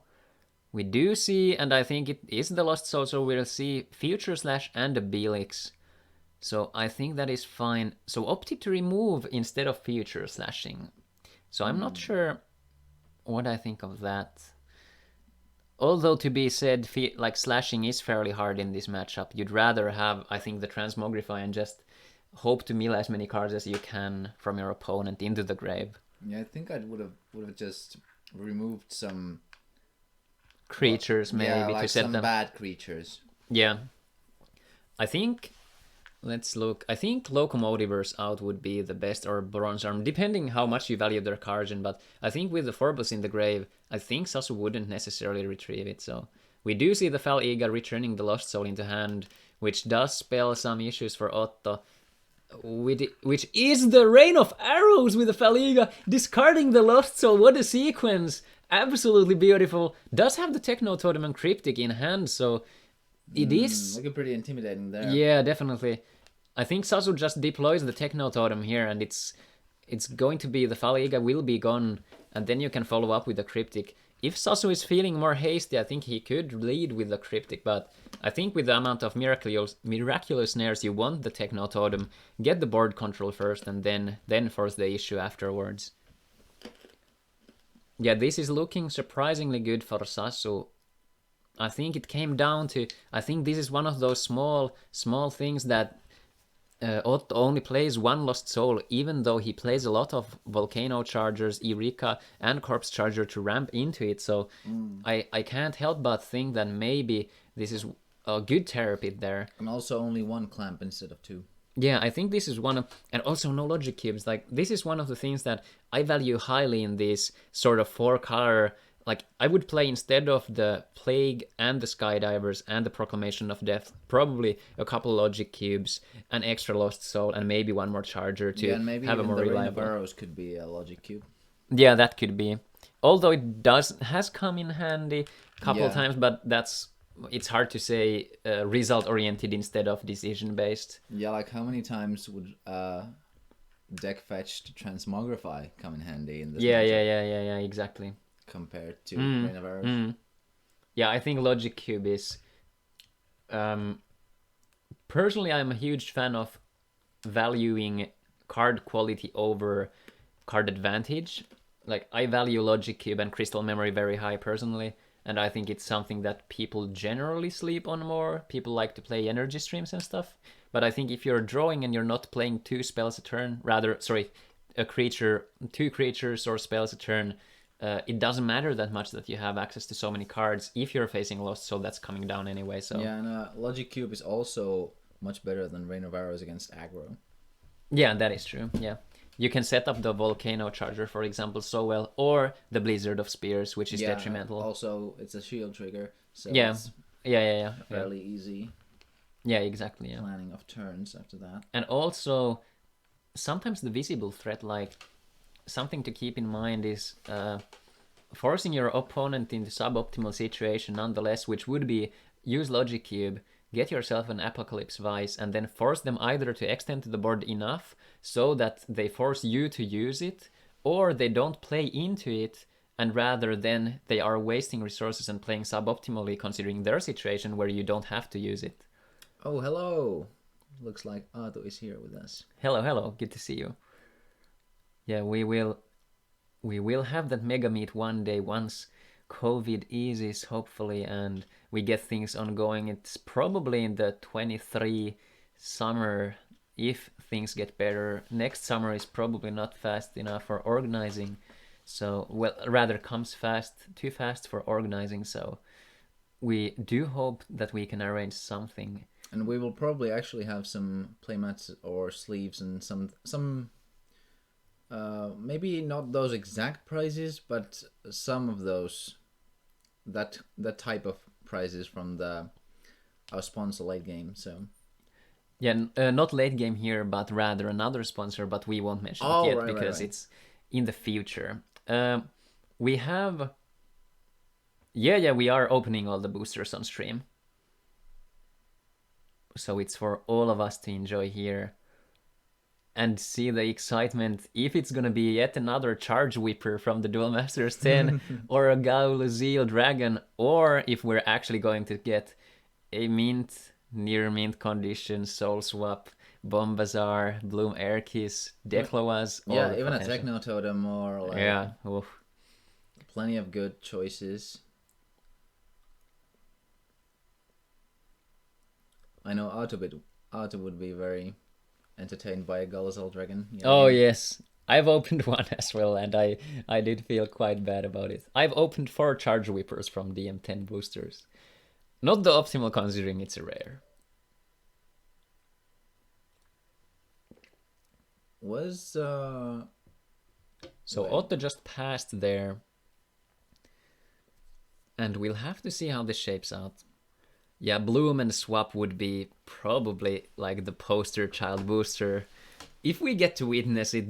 we do see, and I think it is the Lost Soul, so we'll see Future Slash and a Belix. So I think that is fine. So opted to remove instead of Future Slashing. So I'm not sure what I think of that. Although to be said, like slashing is fairly hard in this matchup. You'd rather have, I think, the Transmogrify and just hope to mill as many cards as you can from your opponent into the grave. Yeah, I think I would have just removed some creatures, maybe, like to set some them. bad creatures. Yeah, I think. Let's look. I think Locomotivers out would be the best, or Bronze Arm, depending how much you value their card. But I think with the Forbos in the grave, I think Sasu wouldn't necessarily retrieve it. So we do see the Fal-Iga returning the Lost Soul into hand, which does spell some issues for Otto. Which is the Rain of Arrows with the Fal-Iga, discarding the Lost Soul. What a sequence! Absolutely beautiful. Does have the Techno Totem and Cryptic in hand, so it is looking pretty intimidating there. Yeah, definitely. I think Sasu just deploys the Techno Totem here, and it's going to be the Fal-Iga will be gone, and then you can follow up with the Cryptic. If Sasu is feeling more hasty, I think he could lead with the Cryptic, but I think with the amount of miraculous snares, you want the Techno Totem, get the board control first, and then force the issue afterwards. Yeah, this is looking surprisingly good for Sasu. I think it came down to, I think this is one of those small things that Otto only plays 1 Lost Soul, even though he plays a lot of Volcano Chargers, Eureka, and Corpse Charger to ramp into it. So I can't help but think that maybe this is a good therapy there. And also only 1 clamp instead of 2. Yeah, I think this is one of, and also no logic cubes. Like, this is one of the things that I value highly in this sort of 4-color. Like, I would play instead of the Plague and the Skydivers and the Proclamation of Death, probably a couple Logic Cubes, an extra Lost Soul, and maybe 1 more Charger to and maybe have a even more the reliable. Rain of Arrows could be a Logic Cube. Yeah, that could be. Although it has come in handy a couple of times, but it's hard to say result-oriented instead of decision-based. Yeah, like how many times would deck fetched Transmogrify come in handy in this matchup? Yeah, exactly. Compared to Rain of Arrows. Yeah, I think Logic Cube is personally, I'm a huge fan of valuing card quality over card advantage. Like, I value Logic Cube and Crystal Memory very high personally, and I think it's something that people generally sleep on more. People like to play energy streams and stuff, but I think if you're drawing and you're not playing 2 spells a turn, two creatures or spells a turn, it doesn't matter that much that you have access to so many cards if you're facing Lost Soul that's coming down anyway. So yeah, and Logic Cube is also much better than Rain of Arrows against aggro. Yeah, that is true. Yeah, you can set up the Volcano Charger, for example, so well, or the Blizzard of Spears, which is detrimental. Also, it's a shield trigger, so yeah, it's yeah, fairly easy. Yeah, exactly. Yeah, planning of turns after that, and also sometimes the visible threat, like something to keep in mind is forcing your opponent into suboptimal situation nonetheless, which would be use Logic Cube, get yourself an Apocalypse Vice, and then force them either to extend to the board enough so that they force you to use it, or they don't play into it, and rather then they are wasting resources and playing suboptimally considering their situation where you don't have to use it. Oh, hello! Looks like Ado is here with us. Hello, good to see you. Yeah, we will have that mega meet one day once COVID eases, hopefully, and we get things ongoing. It's probably in the 23 summer if things get better. Next summer is probably not fast enough for organizing, so rather comes too fast for organizing. So we do hope that we can arrange something. And we will probably actually have some playmats or sleeves and some maybe not those exact prizes, but some of those that type of prizes from our sponsor Late Game. So yeah, not Late Game here, but rather another sponsor, but we won't mention it yet because it's in the future. We have we are opening all the boosters on stream, so it's for all of us to enjoy here and see the excitement if it's gonna be yet another Charge Whipper from the Duel Masters 10 or a Gaulazil Dragon, or if we're actually going to get a near mint condition, Soul Swap, Bombazar, Bloom Airkiss, Decloaz. Yeah, even a Techno Totem or like... Yeah, oof. Plenty of good choices. I know Ado would be very entertained by a Gaulazil Dragon. Oh yes, I've opened one as well, and I did feel quite bad about it. I've opened 4 Charge Whippers from DM10 boosters. Not the optimal considering it's a rare. So Otto just passed there. And we'll have to see how this shapes out. Yeah, Bloom and Swap would be probably like the poster child booster. If we get to witness it,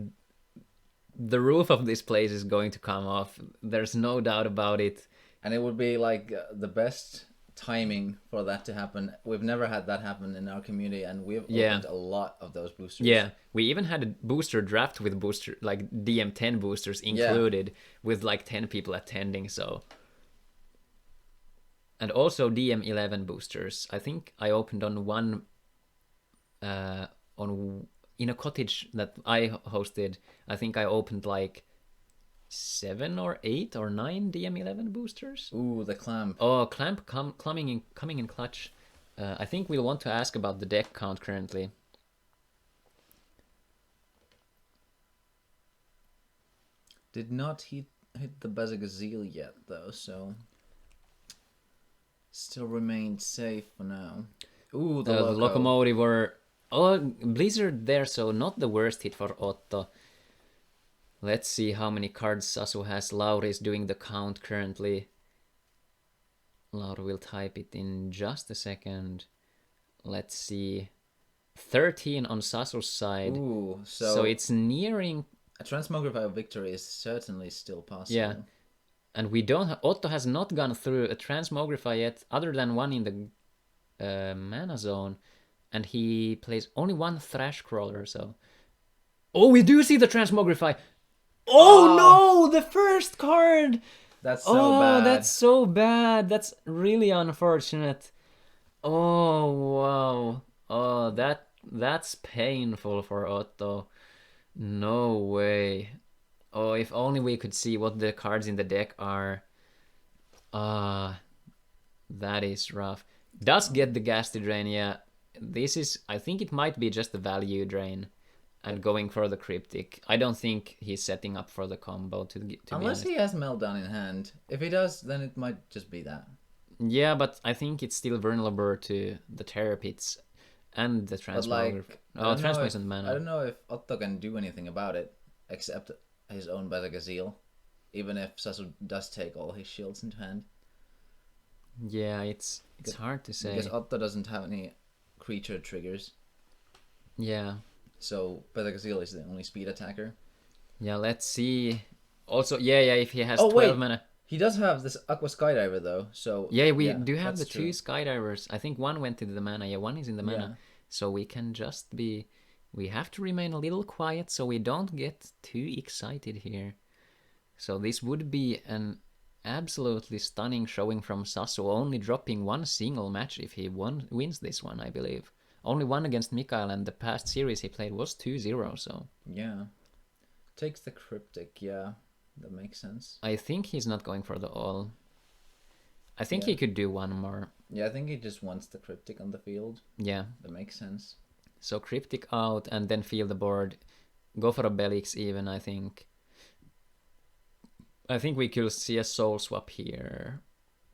the roof of this place is going to come off. There's no doubt about it. And it would be like the best timing for that to happen. We've never had that happen in our community, and we've opened a lot of those boosters. Yeah, we even had a booster draft with booster, like DM10 boosters included, with like 10 people attending, so... And also DM11 boosters. I think I opened on one in a cottage that I hosted. I think I opened like 7 or 8 or 9 DM11 boosters. Ooh, the Clamp. Oh, Clamp coming in clutch. I think we'll want to ask about the deck count currently. Did not hit the Bazagazil yet though, so... Still remained safe for now. Ooh, the Locomotive or... Oh, Blizzard there, so not the worst hit for Otto. Let's see how many cards Sasu has. Lauri is doing the count currently. Lauri will type it in just a second. Let's see. 13 on Sasu's side. Ooh, so it's nearing... A Transmogrify victory is certainly still possible. Yeah. And we don't... Otto has not gone through a Transmogrify yet, other than one in the mana zone. And he plays only one Thrash Crawler, so... Oh, we do see the Transmogrify! Oh no! The first card! That's so bad. That's so bad. That's really unfortunate. Oh, wow. Oh, that's painful for Otto. No way. Oh, if only we could see what the cards in the deck are. Ah, that is rough. Does get the Ghastly Drain, yeah. This is, I think it might be just the value drain and going for the Cryptic. I don't think he's setting up for the combo, to be Unless honest. he has Meltdown in hand. If he does, then it might just be that. Yeah, but I think it's still vulnerable to the Terror Pits and the Transmograph. Transmission mana. I don't know if Otto can do anything about it, except his own Bazagazil. Even if Sasu does take all his shields into hand. Yeah, it's hard to say. Because Otto doesn't have any creature triggers. Yeah. So Bazagazil is the only speed attacker. Yeah, let's see. Also, yeah, if he has 12 mana. He does have this Aqua Skydiver though, so... Yeah, we do have the true. 2 Skydivers. I think one went into the mana. Yeah, one is in the mana. So we can just be... We have to remain a little quiet so we don't get too excited here. So this would be an absolutely stunning showing from Sasu, only dropping one single match if he wins this one, I believe. Only one against Mikael, and the past series he played was 2-0, so... Yeah. Takes the Cryptic, yeah. That makes sense. I think he's not going for the all. I think he could do one more. Yeah, I think he just wants the Cryptic on the field. Yeah. That makes sense. So Cryptic out and then field the board. Go for a Belix even, I think. I think we could see a Soul Swap here.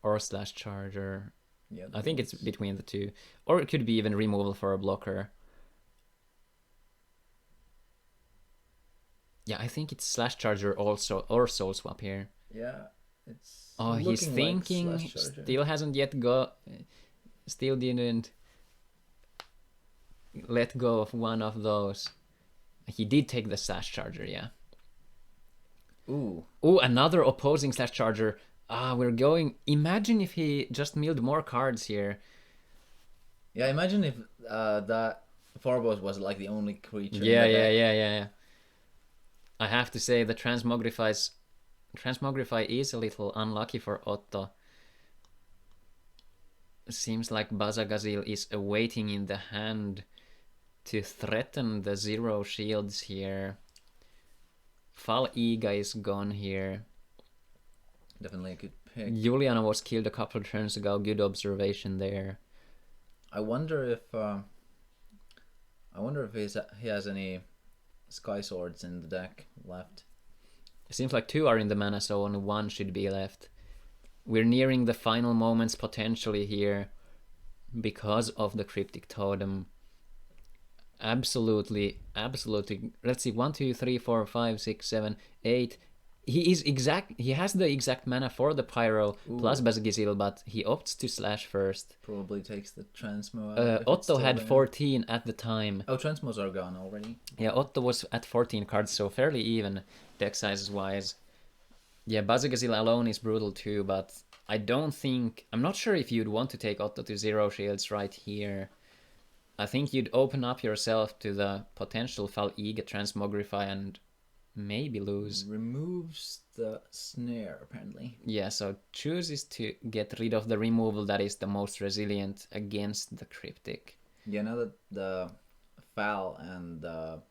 Or a Slash Charger. Yeah, I think it's between the two. Or it could be even removal for a blocker. Yeah, I think it's Slash Charger also, or Soul Swap here. Yeah, it's... Oh, he's thinking, like still hasn't yet still didn't let go of one of those. He did take the Slash Charger, yeah. Ooh, another opposing Slash Charger. We're going... Imagine if he just milled more cards here. Yeah, imagine if that Phobos was like the only creature. Yeah. I have to say the Transmogrify is a little unlucky for Otto. Seems like Bazagazil is awaiting in the hand to threaten the 0 shields here. Fal Iga is gone here. Definitely a good pick. Juliana was killed a couple of turns ago. Good observation there. I wonder if he has any Sky Swords in the deck left. It seems like 2 are in the mana, so only 1 should be left. We're nearing the final moments potentially here because of the Cryptic Totem. Absolutely. Let's see, 1, 2, 3, 4, 5, 6, 7, 8. He has the exact mana for the Pyro plus Bazagazil, but he opts to slash first. Probably takes the Transmo. Otto had 14 at the time. Oh, Transmos are gone already. Yeah, Otto was at 14 cards, so fairly even deck sizes wise. Yeah, Bazagazil alone is brutal too, but I'm not sure if you'd want to take Otto to 0 shields right here. I think you'd open up yourself to the potential Fal Iga Transmogrify and maybe lose. Removes the snare, apparently. Yeah, so chooses to get rid of the removal that is the most resilient against the Cryptic. Yeah, now that the Fal and the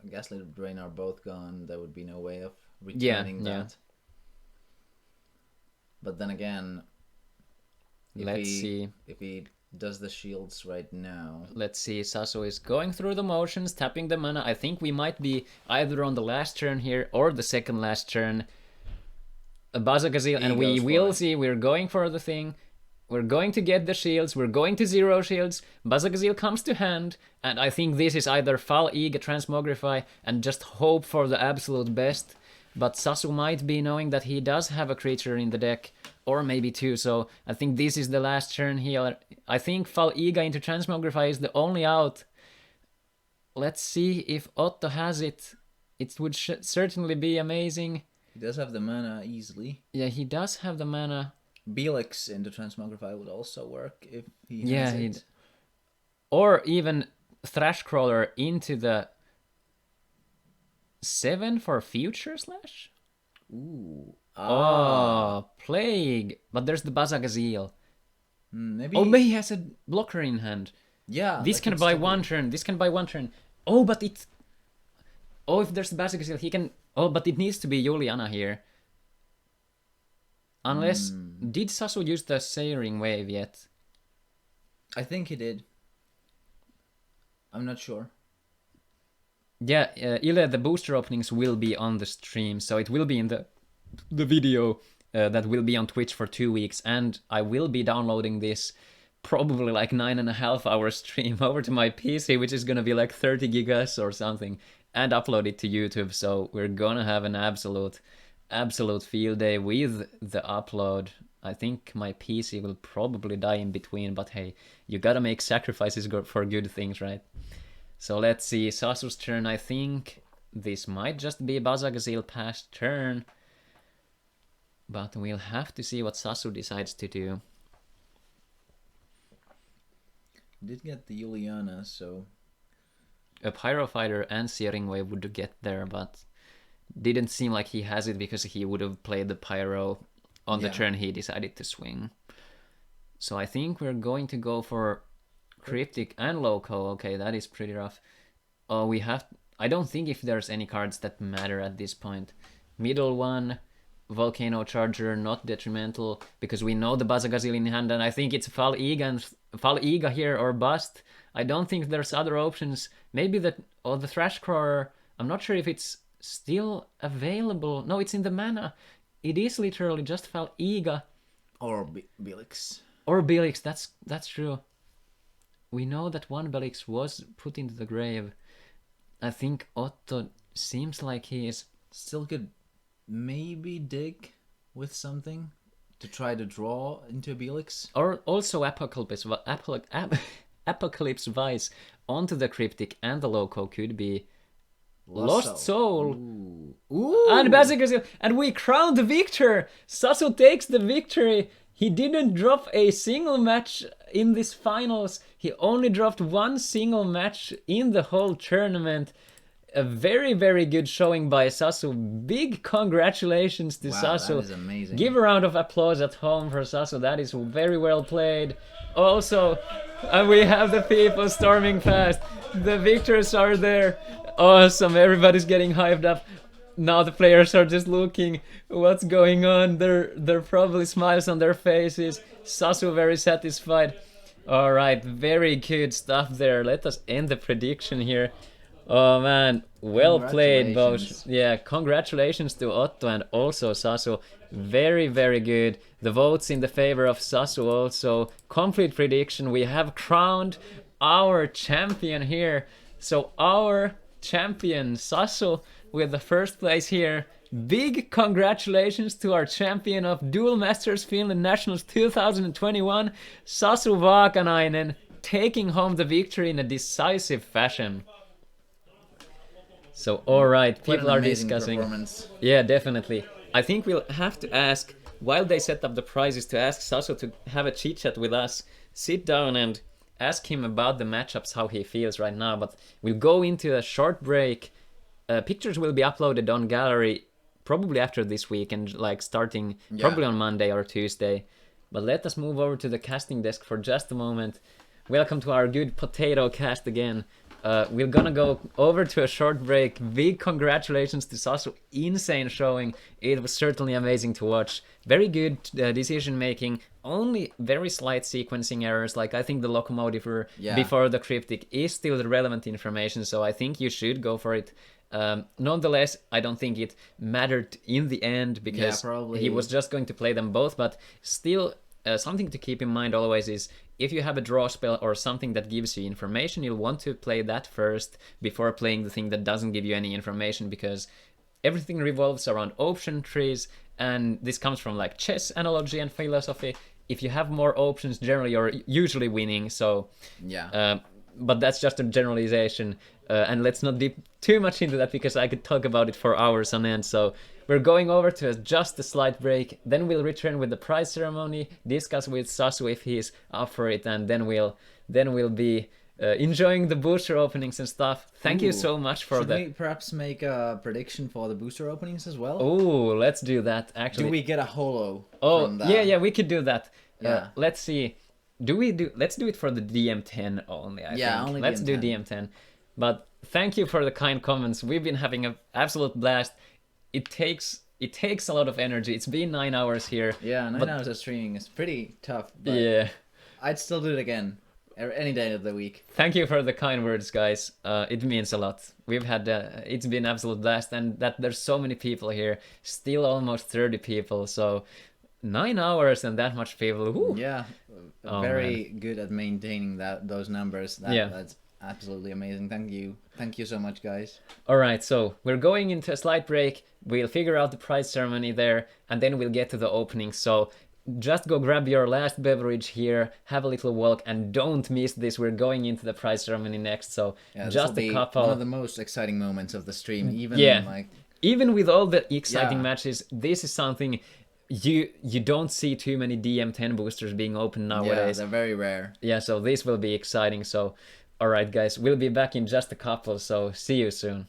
Gaslit Drain are both gone, there would be no way of returning that. Yeah. But then again, Let's see. If he does the shields right now. Let's see, Sasu is going through the motions, tapping the mana. I think we might be either on the last turn here or the second last turn. Bazagazil, and we will see, we're going for the thing. We're going to get the shields, we're going to 0 shields. Bazagazil comes to hand, and I think this is either Fal Iga Transmogrify and just hope for the absolute best. But Sasu might be knowing that he does have a creature in the deck, or maybe 2, so I think this is the last turn here. I think Fal Iga into Transmogrify is the only out. Let's see if Otto has it. It would certainly be amazing. He does have the mana easily. Yeah, he does have the mana. Belix into Transmogrify would also work if he has it. Or even Thrashcrawler into the 7 for Future Slash? Ooh. Oh, Plague. But there's the Bazagazil. Maybe. Oh, but he has a blocker in hand. Yeah. This that can could buy still one be- turn. This can buy one turn. Oh, but it. Oh, if there's the Basic Seal, he can. Oh, but it needs to be Juliana here. Unless. Did Sasu use the Sailing Wave yet? I think he did. I'm not sure. Yeah, Ile, the booster openings will be on the stream, so it will be in the video that will be on Twitch for 2 weeks, and I will be downloading this probably like 9.5 hour stream over to my PC, which is gonna be like 30 gigas or something, and upload it to YouTube. So we're gonna have an absolute field day with the upload. I think my PC will probably die in between, but hey, you gotta make sacrifices for good things, right? So let's see, Sasu's turn. I think this might just be Bazagazil past turn, but we'll have to see what Sasu decides to do. Did get the Juliana, so A Pyro Fighter and Searing Wave would get there, but didn't seem like he has it because he would have played the Pyro on the turn he decided to swing. So I think we're going to go for Cryptic and Loco. Okay, that is pretty rough. Oh, we have... I don't think if there's any cards that matter at this point. Middle one, Volcano Charger, not detrimental, because we know the Bazagazil in hand, and I think it's Fal Iga here or bust. I don't think there's other options. Maybe the Thrashcrawler. I'm not sure if it's still available. No, it's in the mana. It is literally just Fal Iga. or Bilix. Or Belix, that's true. We know that one Belix was put into the grave. I think Otto seems like he is... Still could maybe dig with something to try to draw into a Bilix. Or also Apocalypse Vice onto the Cryptic and the Loco could be Lost Soul. Ooh. And Bazagazil, and we crown the victor! Sasu takes the victory! He didn't drop a single match in this finals. He only dropped one single match in the whole tournament. A very, very good showing by Sasu. Big congratulations to Sasu. That is amazing. Give a round of applause at home for Sasu. That is very well played. Also, we have the people storming past. The victors are there. Awesome. Everybody's getting hyped up. Now the players are just looking what's going on. They're probably smiles on their faces. Sasu very satisfied. All right, very good stuff there. Let us end the prediction here. Oh man, well played both. Yeah, congratulations to Otto and also Sasu. Very, very good. The votes in the favor of Sasu also. Complete prediction. We have crowned our champion here. So our champion Sasu with the first place here. Big congratulations to our champion of Duel Masters Finland Nationals 2021, Sasu Vaakanainen, taking home the victory in a decisive fashion. So, alright, people are discussing. Yeah, definitely. I think we'll have to ask, while they set up the prizes, to ask Sasu to have a chit chat with us, sit down and ask him about the matchups, how he feels right now. But we'll go into a short break. Pictures will be uploaded on Gallery probably after this week and like starting probably on Monday or Tuesday. But let us move over to the casting desk for just a moment. Welcome to our good potato cast again. We're gonna go over to a short break. Big congratulations to Sasu. Insane showing. It was certainly amazing to watch. Very good decision making. Only very slight sequencing errors. Like I think the locomotive before the cryptic is still the relevant information. So I think you should go for it. Nonetheless, I don't think it mattered in the end because he was just going to play them both. But still, something to keep in mind always is if you have a draw spell or something that gives you information, you'll want to play that first before playing the thing that doesn't give you any information, because everything revolves around option trees, and this comes from like chess analogy and philosophy. If you have more options, generally you're usually winning. So but that's just a generalization, and let's not dip too much into that because I could talk about it for hours on end. So we're going over to just a slight break, then we'll return with the prize ceremony, discuss with Sasu if he's up for it, and then we'll be enjoying the booster openings and stuff. Thank you so much for that. Should we perhaps make a prediction for the booster openings as well? Oh, let's do that actually. Do we get a holo? Oh, yeah, we could do that. Let's see. let's do it for the DM10 only, I think. only Let's do DM10. DM10. But thank you for the kind comments. We've been having an absolute blast. It takes a lot of energy. It's been 9 hours here. Yeah, 9 hours of streaming is pretty tough. But Yeah. I'd still do it again any day of the week. Thank you for the kind words, guys. It means a lot. We've had it's been absolute blast, and that there's so many people here. Still almost 30 people. So 9 hours and that much people. Woo. Yeah, Oh, very good at maintaining those numbers. Yeah. That's absolutely amazing. Thank you so much, guys. All right, so we're going into a slight break. We'll figure out the prize ceremony there, and then we'll get to the opening. So just go grab your last beverage here, have a little walk, and don't miss this. We're going into the prize ceremony next. So This just will be a couple. one of the most exciting moments of the stream. Even with all the exciting Yeah. matches, this is something you don't see too many DM10 boosters being open Yeah, nowadays. they're very rare. Yeah, so this will be exciting. So, all right, guys, we'll be back in just a couple. So see you soon.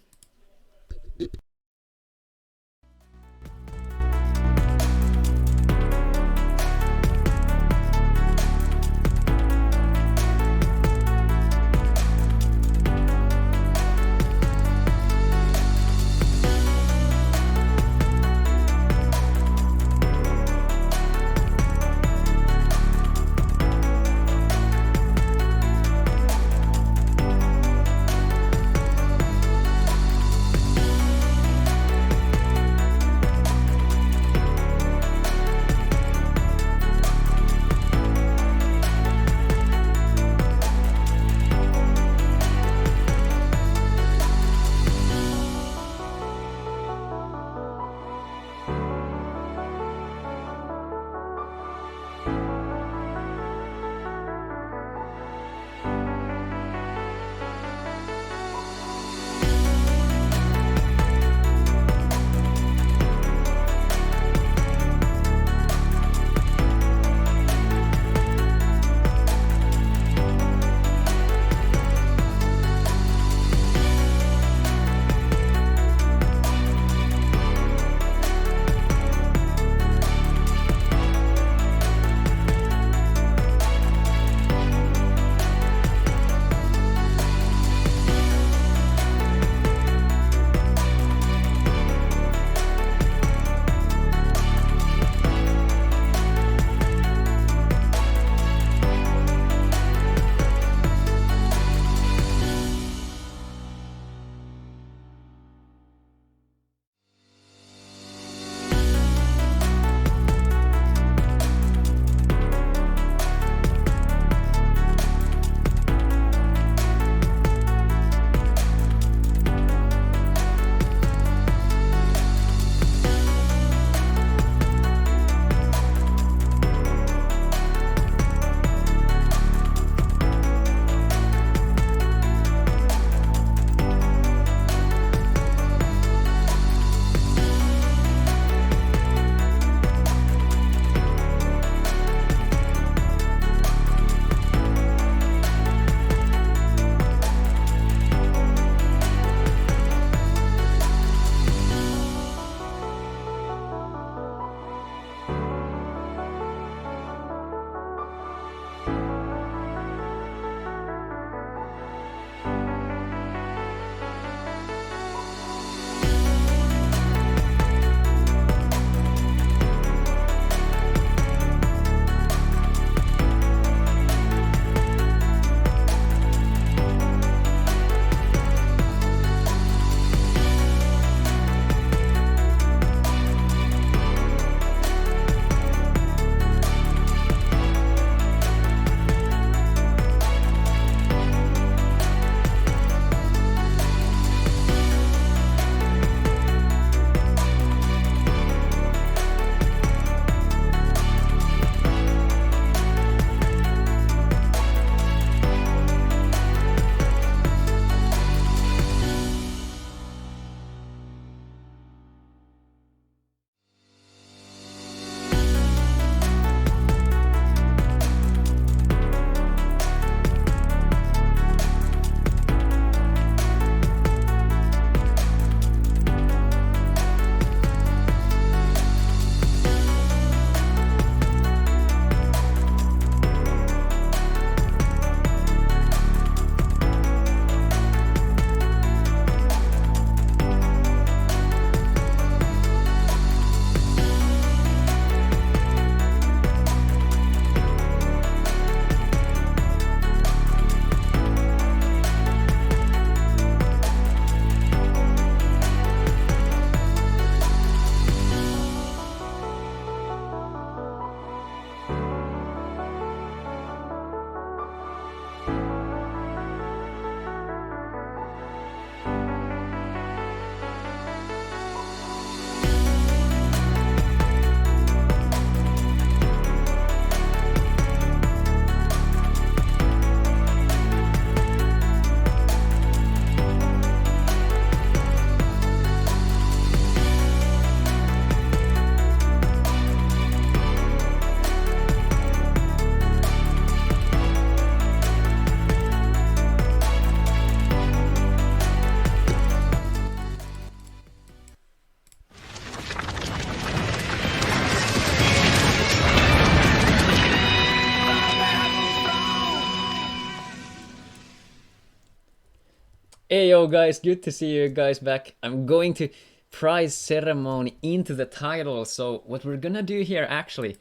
Hey yo guys, good to see you guys back. I'm going to prize ceremony into the title. So what we're gonna do here actually,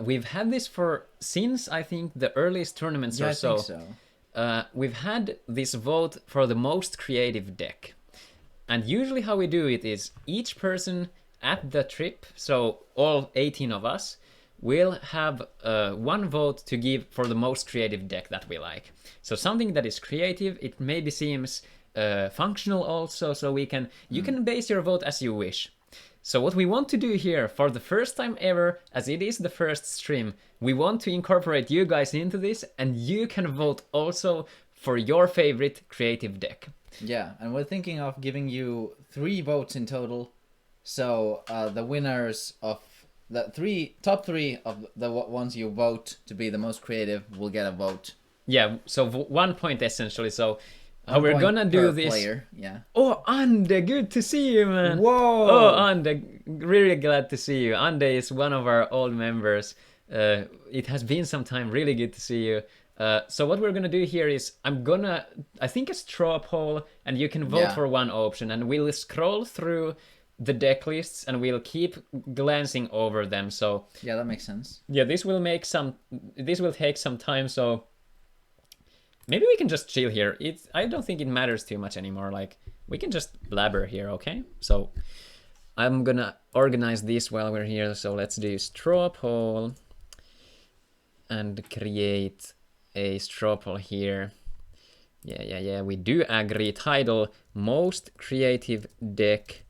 we've had this since I think the earliest tournaments Yeah, or I so. think so. We've had this vote for the most creative deck. And usually how we do it is each person at the trip, so all 18 of us, will have one vote to give for the most creative deck that we like. So something that is creative, it maybe seems functional also, so you can base your vote as you wish. So what we want to do here, for the first time ever, as it is the first stream, we want to incorporate you guys into this, and you can vote also for your favorite creative deck. Yeah, and we're thinking of giving you 3 votes in total. So the winners of the top three of the ones you vote to be the most creative will get a vote. Yeah, so 1 point essentially. So how we're gonna do this? Player. Yeah. Oh, Ande, good to see you, man. Whoa. Oh, Ande, really glad to see you. Ande is one of our old members. It has been some time. Really good to see you. So what we're gonna do here is I think a straw poll, and you can vote for one option, and we'll scroll through the deck lists and we'll keep glancing over them. So yeah, that makes sense. Yeah, this will take some time. So maybe we can just chill here. I don't think it matters too much anymore. Like, we can just blabber here, okay? So I'm gonna organize this while we're here. So let's do straw poll and create a straw poll here. Yeah. We do agree. Title: Most Creative Deck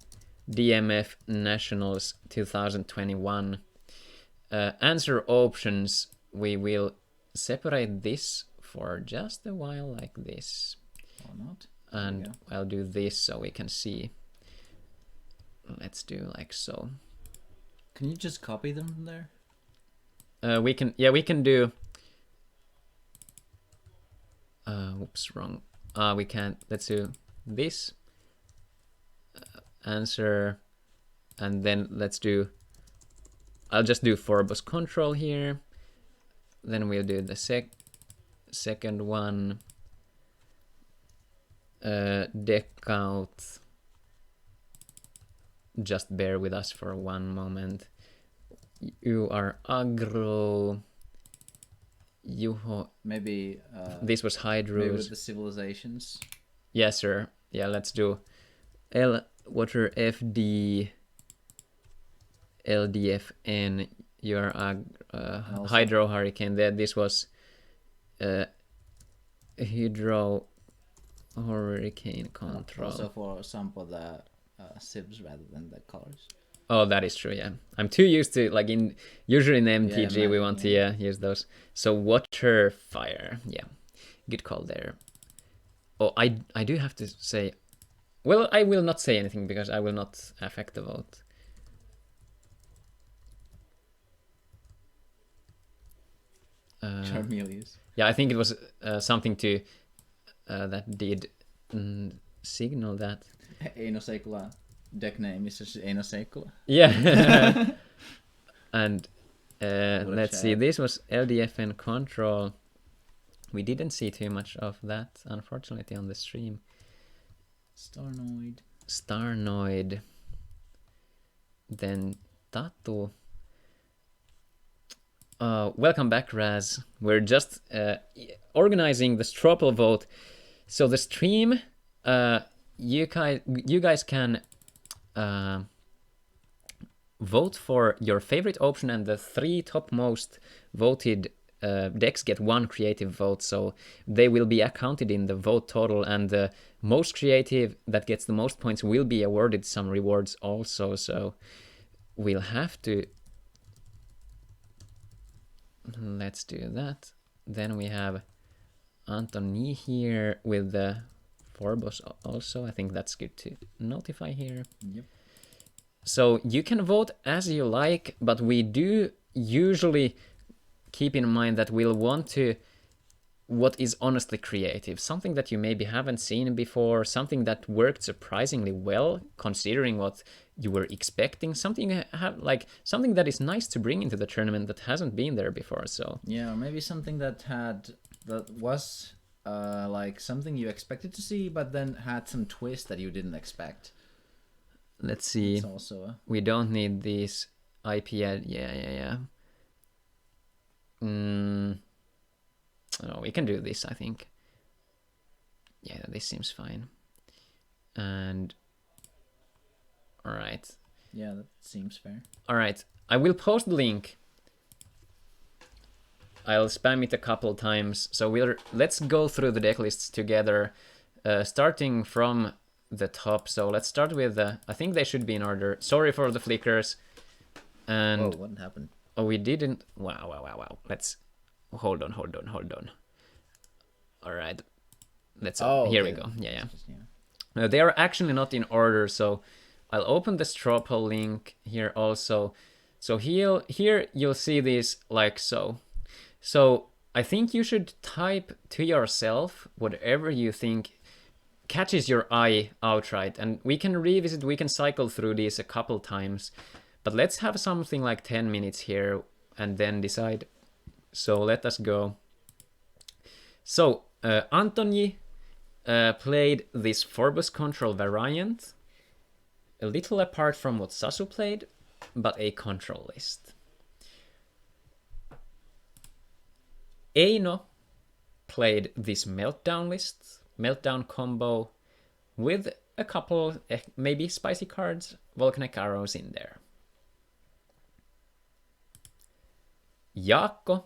DMF Nationals 2021. Answer options. We will separate this for just a while like this. Or not. And I'll do this so we can see. Let's do like so. Can you just copy them from there? We can do. Whoops, wrong. We can't. Let's do this. Answer, and then let's do. I'll just do Forbos control here. Then we'll do the second one. Deck out. Just bear with us for one moment. You are Aggro. Maybe this was Hydros. Maybe with the civilizations. Yes, sir. Yeah, let's do Water FD LDFN. You're Hydro Hurricane. This was Hydro Hurricane Control. Also for some of the civs rather than the colors. Oh, that is true, yeah. I'm too used to, like, usually in MTG we want to use those. So Water Fire, yeah. Good call there. Oh, I do have to say, well, I will not say anything because I will not affect the vote. Charmeleus. Yeah, I think it was something to that did signal that. Eino Seikula deck name is just Eino Seikula. Yeah. And let's see, this was LDFN Control. We didn't see too much of that, unfortunately, on the stream. Starnoid. Then Tatu. Welcome back, Raz. We're just organizing the Stropple vote. So the stream, you guys can vote for your favorite option, and the 3 top most voted decks get 1 creative vote, so they will be accounted in the vote total, and the most creative that gets the most points will be awarded some rewards also. So we'll have to, let's do that. Then we have Antoni here with the Forbos also. I think that's good to notify here. Yep. So you can vote as you like, but we do usually keep in mind that we'll want to what is honestly creative, something that you maybe haven't seen before, something that worked surprisingly well considering what you were expecting, something that is nice to bring into the tournament that hasn't been there before. So yeah, or maybe something that was like something you expected to see, but then had some twist that you didn't expect. Let's see. It's also We don't need these IP ad. Yeah. Oh, we can do this, I think. Yeah, this seems fine. And all right. Yeah, that seems fair. All right. I will post the link. I'll spam it a couple times. So let's go through the deck lists together, starting from the top. So let's start with I think they should be in order. Sorry for the flickers. And Whoa, what happened? oh, we didn't. Wow. Let's hold on. All right. Let's. Here we go. Yeah. No, they are actually not in order. So I'll open the straw poll link here also. So here you'll see this like so. So I think you should type to yourself whatever you think catches your eye outright, and we can revisit, we can cycle through these a couple times, but let's have something like 10 minutes here and then decide. So let us go. So Antoni played this Forbus Control variant, a little apart from what Sasu played, but a control list. Eino played this Meltdown list, Meltdown combo, with a couple, maybe spicy cards, volcanic arrows in there. Jaakko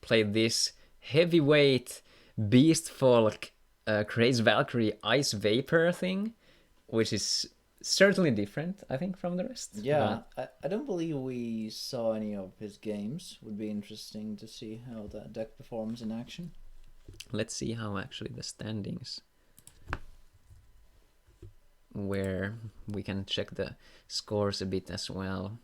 played this heavyweight Beast Folk Craze Valkyrie Ice Vapor thing, which is certainly different, I think, from the rest. Yeah, I don't believe we saw any of his games. Would be interesting to see how that deck performs in action. Let's see how actually the standings, where we can check the scores a bit as well.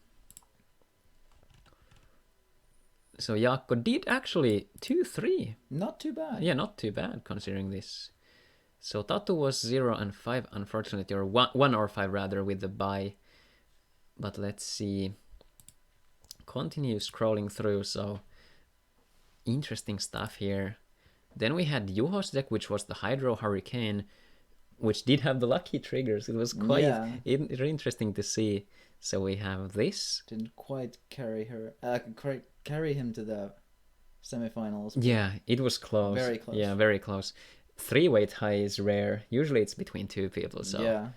So Jaakko did actually 2-3. Not too bad. Yeah, not too bad considering this. So Tatu was 0 and 5, unfortunately, or 1 or 5 rather, with the bye. But let's see. Continue scrolling through, so interesting stuff here. Then we had Juho's deck, which was the Hydro Hurricane, which did have the lucky triggers. It was quite interesting to see. So we have this. Didn't quite carry him to the semifinals. Yeah, it was close. Very close. Yeah, very close. 3-way tie is rare. Usually it's between 2 people. So yeah.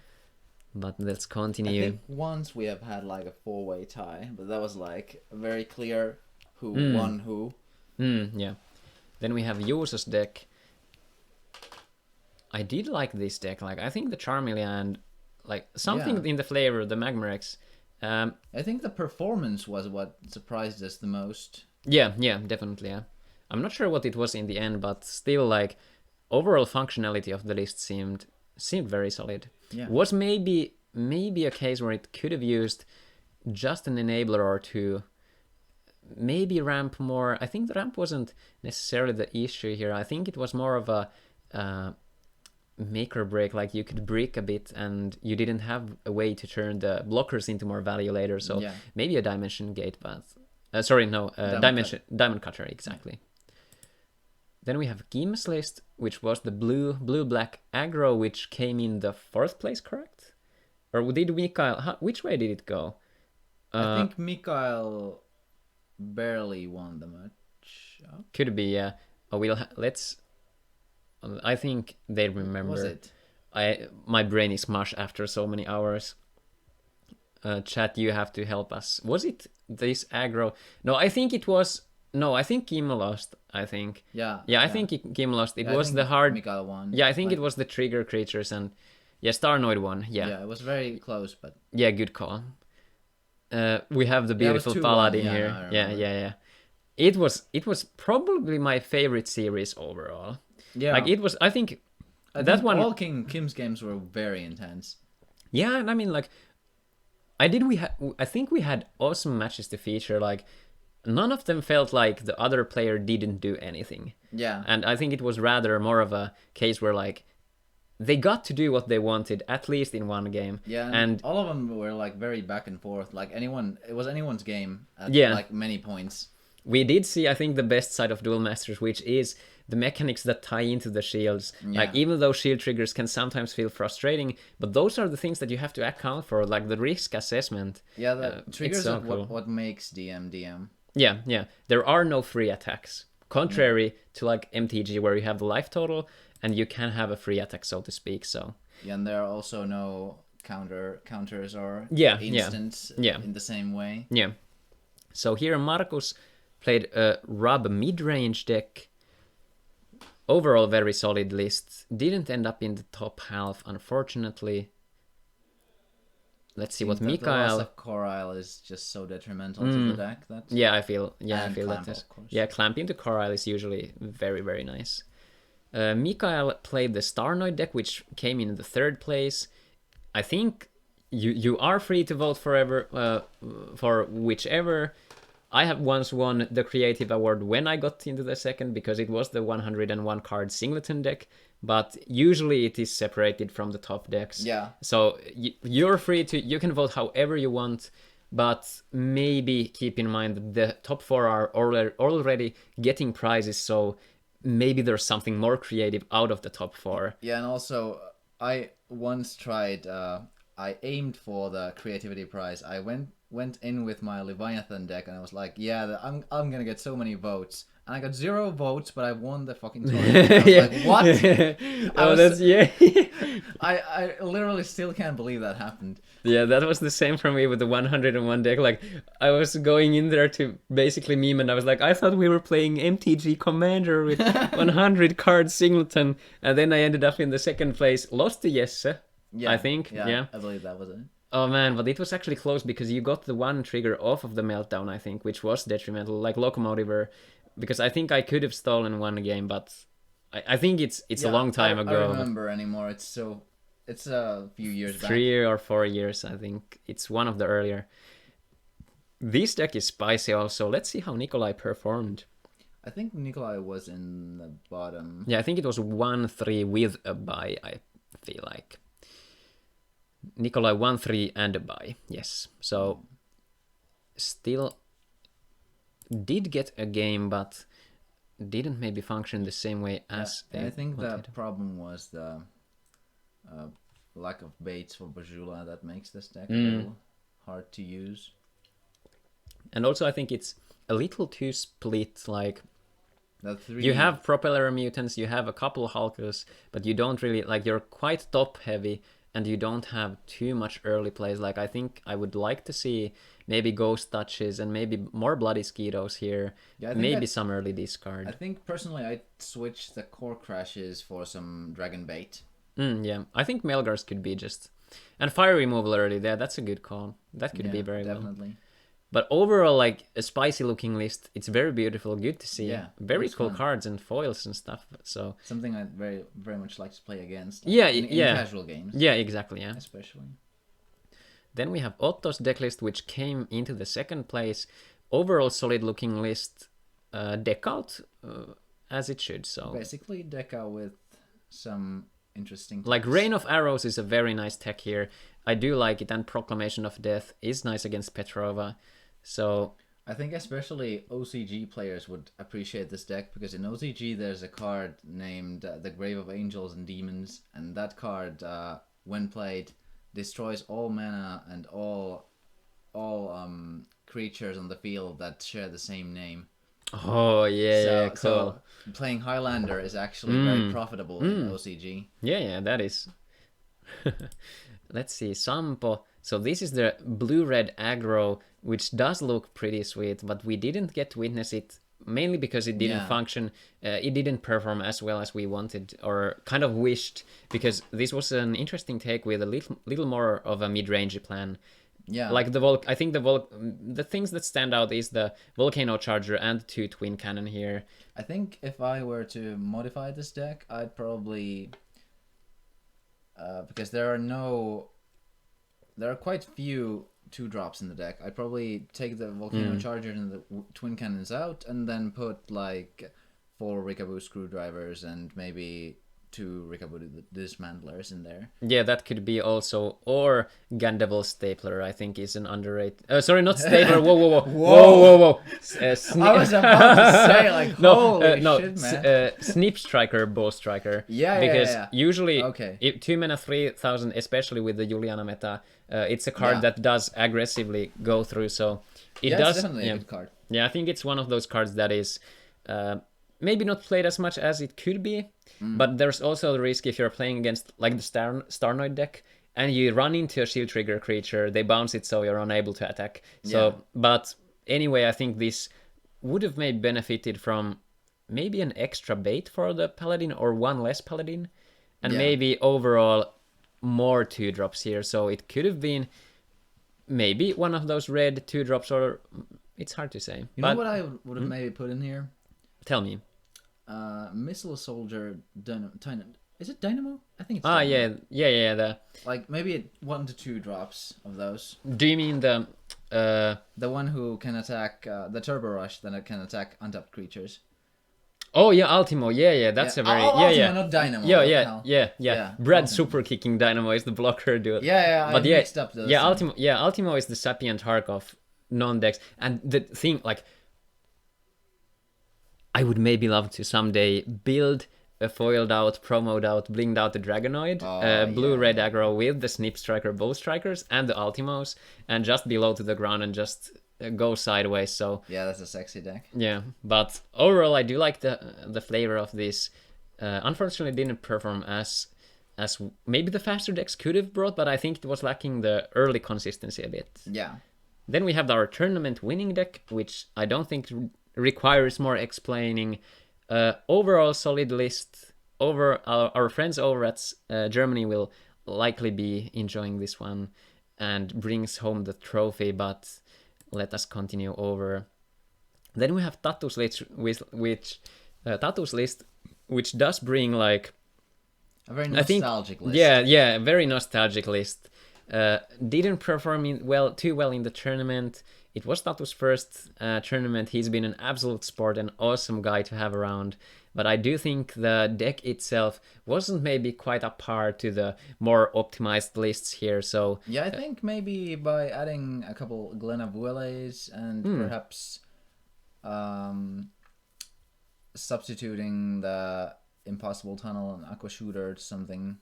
But let's continue. I think once we have had like a 4-way tie, but that was like very clear who won who. Yeah. Then we have Juuso's deck. I did like this deck. Like, I think the Charmeleon, like something in the flavor, the Magmarex. I think the performance was what surprised us the most. Yeah, definitely. Yeah. I'm not sure what it was in the end, but still, like, overall functionality of the list seemed very solid. Yeah. Was maybe a case where it could have used just an enabler or two. Maybe ramp more. I think the ramp wasn't necessarily the issue here. I think it was more of a make or break. Like, you could brick a bit and you didn't have a way to turn the blockers into more value later. So maybe a dimension gate, but diamond cutter, exactly. Then we have Kim's list, which was the blue-black aggro, which came in the 4th place, correct? Or did Mikael... which way did it go? I think Mikael barely won the match. Could be, yeah. Let's... I think they remember. Was it? My brain is mush after so many hours. Chat, you have to help us. Was it this aggro? No, I think it was... No, I think Kim lost, I think. Yeah. I think Kim lost. It was the hard... Mikael won. Yeah, I think it was the trigger creatures and... Yeah, Starnoid won, Yeah, it was very close, but... Yeah, good call. We have the beautiful Paladin here. Yeah. It was probably my favorite series overall. Yeah. Like, it was... I think all Kim's games were very intense. Yeah, and I mean, like... I think we had awesome matches to feature, like... None of them felt like the other player didn't do anything. Yeah. And I think it was rather more of a case where, like, they got to do what they wanted, at least in one game. Yeah, and all of them were, like, very back and forth. Like, it was anyone's game at, like, many points. We did see, I think, the best side of Duel Masters, which is the mechanics that tie into the shields. Yeah. Like, even though shield triggers can sometimes feel frustrating, but those are the things that you have to account for, like the risk assessment. Yeah, the triggers so are cool. what makes DM. Yeah. There are no free attacks. Contrary to like MTG, where you have the life total and you can have a free attack, so to speak. So Yeah, and there are also no counters or Yeah, instants yeah. in the same way. yeah. So here Markus played a Rub mid-range deck. Overall, very solid list. Didn't end up in the top half, unfortunately. Let's see what The loss Mikael. of Corile is just so detrimental to the deck that. Yeah, I feel And that Clamp, is. of course. Yeah, Clamp into Corile is usually very, very nice. Mikael played the Starnoid deck, which came in the third place. I think you are free to vote forever for whichever. I have once won the creative award when I got into the second because it was the 101 card singleton deck, but usually it is separated from the top decks. Yeah. So you're free to, you can vote however you want, but maybe keep in mind that the top four are already getting prizes, so maybe there's something more creative out of the top four. Yeah, and also I once tried. I aimed for the creativity prize. I went in with my Leviathan deck, and I was like, "Yeah, I'm gonna get so many votes." And I got 0 votes, but I won the fucking tournament. I was like, "What?" Oh, that's yeah. I literally still can't believe that happened. Yeah, that was the same for me with the 101 deck. Like, I was going in there to basically meme, and I was like, I thought we were playing MTG Commander with 100 card singleton, and then I ended up in the second place, lost to Jesse, Yeah, I think. Yeah. I believe that was it. Oh man, but it was actually close because you got the one trigger off of the Meltdown, I think, which was detrimental, like Locomotive, because I think I could have stolen one game, but I think it's a long time ago. I don't remember anymore. It's a few years back. 3 or 4 years, I think. It's one of the earlier. This deck is spicy also. Let's see how Nikolai performed. I think Nikolai was in the bottom. Yeah, I think it was 1-3 with a bye, I feel like. Nikolai 1-3 and a bye, yes. So, still did get a game, but didn't maybe function the same way as Yeah, I think wanted. the problem was the lack of baits for Bajula that makes this deck a little hard to use. And also I think it's a little too split, like The three, you have propeller mutants, you have a couple Hulkers, but you don't really, like, you're quite top heavy and you don't have too much early plays. Like, I think I would like to see maybe Ghost Touches and maybe more Bloody Skeetos here, Yeah, I think maybe some early discard. I think personally I'd switch the core crashes for some dragon bait. Yeah, I think Melgars could be just... And fire removal early there, that's a good call. That could be very well. definitely. But overall, like, a spicy looking list. It's very beautiful, good to see. Yeah, Very it's cool fun. cards and foils and stuff. So Something I'd very much like to play against. Yeah, in yeah. casual games. yeah, exactly, yeah. Especially. Then we have Otto's deck list, which came into the second place. Overall solid looking list. Deck out as it should. So Basically Deca with some interesting like decks. Rain of Arrows is a very nice tech here. I do like it, and Proclamation of Death is nice against Petrova. So I think especially OCG players would appreciate this deck because in OCG there's a card named the Grave of Angels and Demons, and that card, when played, destroys all mana and all creatures on the field that share the same name. oh yeah, cool. So playing Highlander is actually very profitable in OCG. Yeah, that is. Let's see, Sampo. So this is the blue-red aggro, which does look pretty sweet, but we didn't get to witness it, mainly because it didn't function. It didn't perform as well as we wanted, or kind of wished, because this was an interesting take with a little more of a mid-range plan. Yeah. Like I think the things that stand out is the Volcano Charger and 2 Twin Cannon here. I think if I were to modify this deck, I'd probably... because there are quite few 2-drops in the deck. I'd probably take the Volcano Charger and the Twin Cannons out, and then put like 4 Ricaboo Screwdrivers and maybe two Rikabu Dismantlers in there. Yeah, that could be also, or Gandevil Stapler, I think, is an underrated. Sorry, not Stapler. Whoa. I was about to say, like, holy shit, man. Snip Striker, Bow Striker. Yeah, because yeah. usually, Okay. 2 mana 3000, especially with the Juliana meta, it's a card that does aggressively go through. So it does. It's definitely a good card. Yeah, I think it's one of those cards that is maybe not played as much as it could be, but there's also the risk if you're playing against like the Starnoid deck and you run into a shield trigger creature, they bounce it so you're unable to attack. So, but anyway, I think this would have maybe benefited from maybe an extra bait for the Paladin or one less Paladin, and maybe overall more 2-drops here. So it could have been maybe one of those red 2-drops, or it's hard to say. You know what I would have maybe put in here? Tell me. Missile Soldier Dynamo. Is it Dynamo? I think it's Dynamo. Yeah. Like maybe 1 to 2 drops of those. Do you mean the one who can attack the Turbo Rush, then it can attack untapped creatures. Oh yeah, Ultimo. Yeah. That's a very Ultimo, not Dynamo. Yeah. Brad Ultimo. super kicking Dynamo is the blocker dude. Yeah. But I mixed up those. Yeah, Ultimo is the Sapient Harkov non-dex, and the thing like. I would maybe love to someday build a foiled out, promoed out, blinged out the Dragonoid, blue-red aggro with the Snip Striker, Bow Strikers, and the Ultimos, and just be low to the ground and just go sideways. So yeah, that's a sexy deck. Yeah, but overall, I do like the flavor of this. Unfortunately, didn't perform as maybe the faster decks could have brought, but I think it was lacking the early consistency a bit. Yeah. Then we have our tournament winning deck, which I don't think requires more explaining. Overall solid list. Our friends over at Germany will likely be enjoying this one and brings home the trophy, but let us continue over. Then we have Tatu's list, which does bring like a very nostalgic list. Yeah, very nostalgic list. Didn't perform too well in the tournament. It was Tatu's first tournament. He's been an absolute sport, an awesome guy to have around. But I do think the deck itself wasn't maybe quite up par to the more optimized lists here. So yeah, I think maybe by adding a couple Glenavueles and perhaps substituting the Impossible Tunnel and Aqua Shooter to something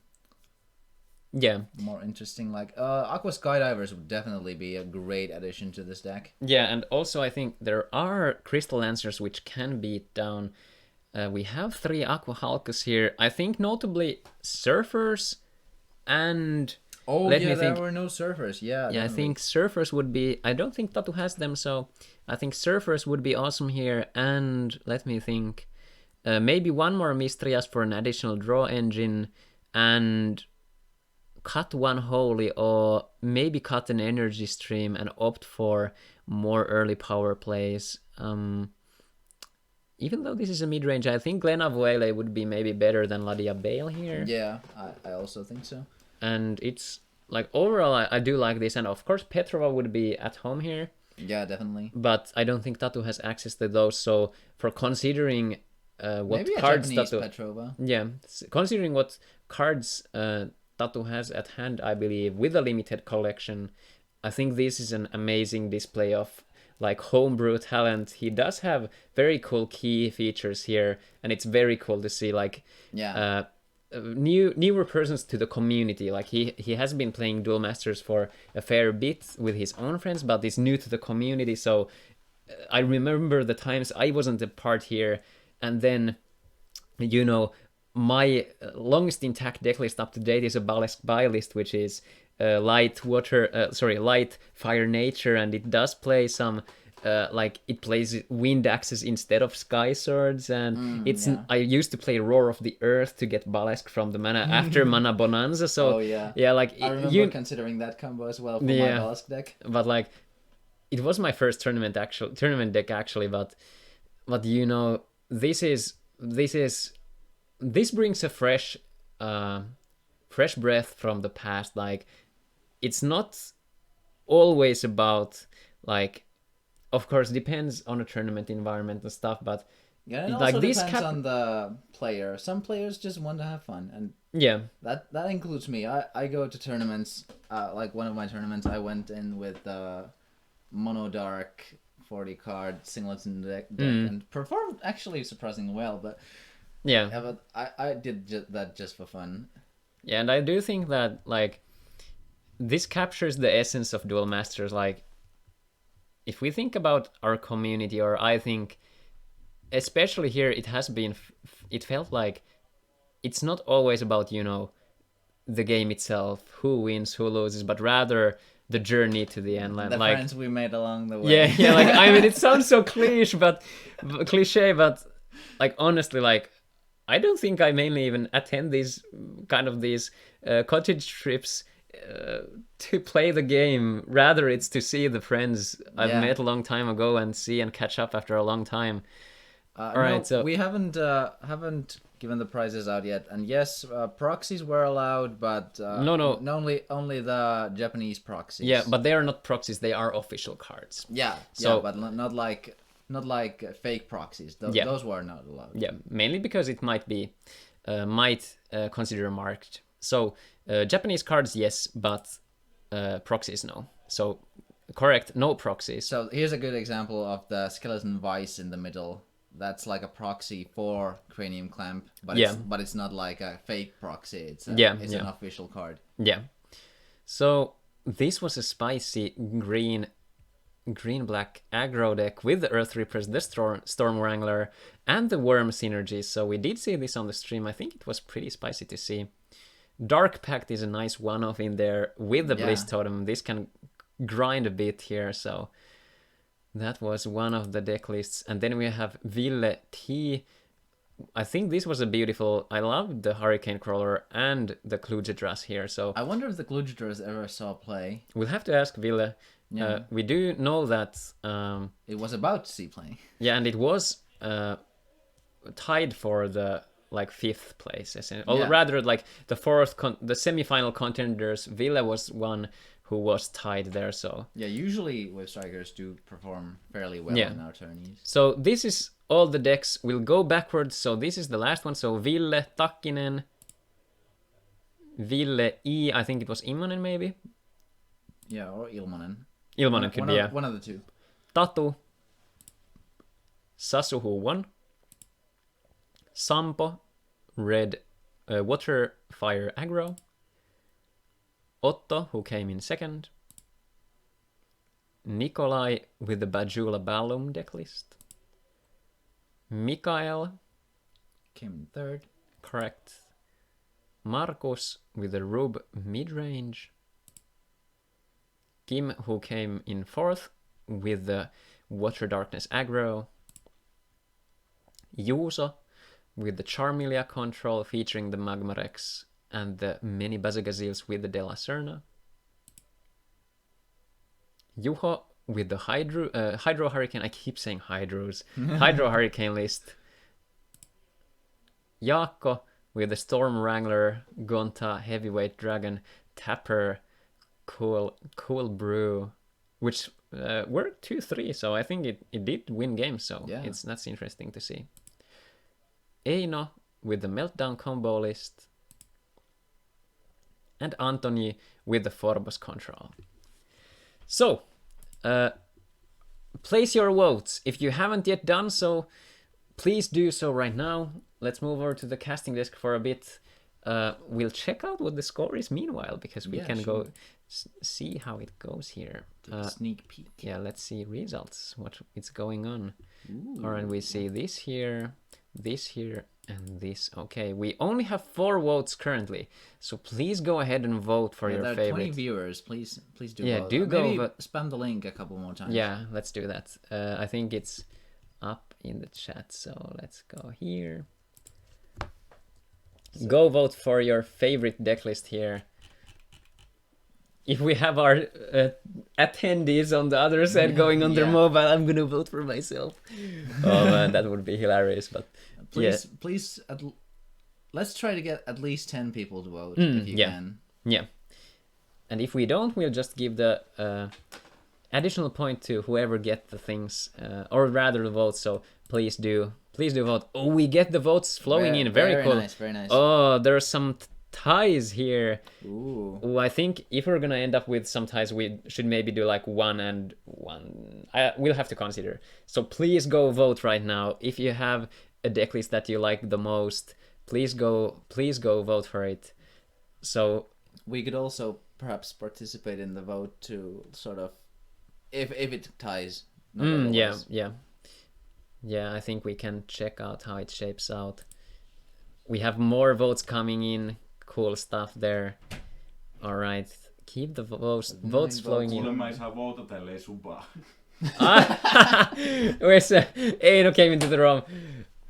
more interesting, like Aqua Skydivers would definitely be a great addition to this deck. Yeah, and also I think there are Crystal Lancers which can beat down. We have 3 Aqua Halkas here. I think notably Surfers and there were no Surfers. Yeah, I think Surfers would be. I don't think Tatu has them, so I think Surfers would be awesome here. And let me think, maybe one more Mistrias for an additional draw engine, and cut one Holy, or maybe cut an Energy Stream and opt for more early power plays. Even though this is a mid-range, I think Glenavuele would be maybe better than Ladia Bale here. Yeah, I also think so. And it's like overall, I do like this, and of course Petrova would be at home here. Yeah, definitely. But I don't think Tatu has access to those. So for considering what maybe cards a Japanese Tatu, Petrova. considering what cards Tatu has at hand, I believe with a limited collection, I think this is an amazing display of like homebrew talent. He does have very cool key features here, and it's very cool to see like newer persons to the community. Like he has been playing Duel Masters for a fair bit with his own friends, but is new to the community. So I remember the times I wasn't a part here, and then my longest intact deck list up to date is a Balesk Buy list, which is light fire nature, and it does play some it plays wind axes instead of sky swords, and I used to play Roar of the Earth to get Balesk from the mana after Mana Bonanza. So I remember considering that combo as well for my Balesk deck. But it was my first tournament deck actually, but this brings a fresh breath from the past. Like, it's not always about of course depends on a tournament environment and stuff, but Yeah, and it like also this depends on the player. Some players just want to have fun, and yeah. that includes me. I go to tournaments. Like one of my tournaments, I went in with mono dark 40 card singleton deck and performed actually surprisingly well. But Yeah. yeah, but I did that just for fun. Yeah, and I do think that like this captures the essence of Duel Masters. Like, if we think about our community, or I think, especially here, it has been. It felt like it's not always about the game itself, who wins, who loses, but rather the journey to the end. The like friends we made along the way. yeah, like I mean, it sounds so cliche, but like honestly, like I don't think I mainly even attend these cottage trips to play the game. Rather, it's to see the friends I've met a long time ago and see and catch up after a long time. All right, so we haven't given the prizes out yet, and yes, proxies were allowed, but no, only the Japanese proxies. Yeah, but they are not proxies; they are official cards. Yeah, but not like fake proxies. Those were not allowed. Yeah, mainly because it might be consider marked. So Japanese cards, yes, but proxies, no. So correct, no proxies. So here's a good example of the skeleton vice in the middle. That's like a proxy for Cranium Clamp, but it's not like a fake proxy. It's an official card. Yeah. So this was a spicy green-black aggro deck with the Earth Reapers, the Storm Wrangler, and the Worm synergy. So we did see this on the stream. I think it was pretty spicy to see. Dark Pact is a nice one-off in there with the Bliss Totem. This can grind a bit here, so that was one of the deck lists. And then we have Ville T. I think this was a beautiful... I love the Hurricane Crawler and the Kludgetras here, so... I wonder if the Kludgetras ever saw play. We'll have to ask Ville. Yeah. We do know that... it was about to see play. Yeah, and it was tied for the... like 5th place, or rather like the 4th, the semi-final contenders. Ville was one who was tied there, so... Yeah, usually Wave Strikers do perform fairly well in our tourneys. So this is all the decks. We'll go backwards, so this is the last one. So Ville, Takkinen, Ville, I think it was Immonen maybe? Yeah, or Ilmonen. Ilmonen could be, one of the two. Tatu, Sasuhu won. Sampo, red, water, fire, aggro. Otto, who came in 2nd. Nikolai with the Bajula Balloon decklist. Mikael came in 3rd. Correct. Markus with the Rub midrange. Kim, who came in 4th with the Water Darkness aggro. Juuso with the Charmilia control featuring the Magma Rex and the many Bazagazils with the De La Serna. Juho with the Hydro Hurricane, I keep saying Hydros, Hydro Hurricane list. Jaakko with the Storm Wrangler, Gonta, Heavyweight Dragon, Tapper, Cool Brew, which worked 2-3, so I think it did win games, so that's interesting to see. Eino with the Meltdown combo list. And Anthony with the Forbos control. So, place your votes. If you haven't yet done so, please do so right now. Let's move over to the casting desk for a bit. We'll check out what the score is meanwhile, because we can go see how it goes here. Sneak peek. Yeah, let's see results, what is going on. Alright, we see this here, and this. Okay, we only have 4 votes currently, so please go ahead and vote for your favorite. 20 viewers, please do vote. Do Maybe go spam the link a couple more times. Yeah, let's do that. I think it's up in the chat, so let's go here. Go vote for your favorite deck list here. If we have our attendees on the other side going on their mobile, I'm gonna vote for myself. Oh man, that would be hilarious. But please, let's try to get at least 10 people to vote if you can. Yeah, and if we don't, we'll just give the additional point to whoever get the things, or rather the votes. So please do Please do vote. Oh, we get the votes flowing in. Very cool. Nice, very nice. Oh, there are some ties here. Ooh. Ooh, I think if we're gonna end up with some ties, we should maybe do like 1 and 1. We'll have to consider. So please go vote right now. If you have a deck list that you like the most, please go vote for it. So we could also perhaps participate in the vote to sort of, if it ties. Yeah, I think we can check out how it shapes out. We have more votes coming in. Cool stuff there. All right, keep the votes flowing in. Kuulemma ei saa voutata, ellei subaa. Where's Eino came into the room.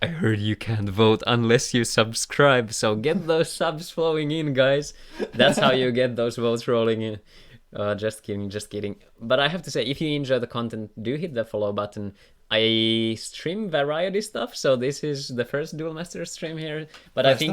I heard you can't vote unless you subscribe, so get those subs flowing in, guys. That's how you get those votes rolling in. Just kidding. But I have to say, if you enjoy the content, do hit the follow button. I stream variety stuff, so this is the first Duel Masters stream here. But I think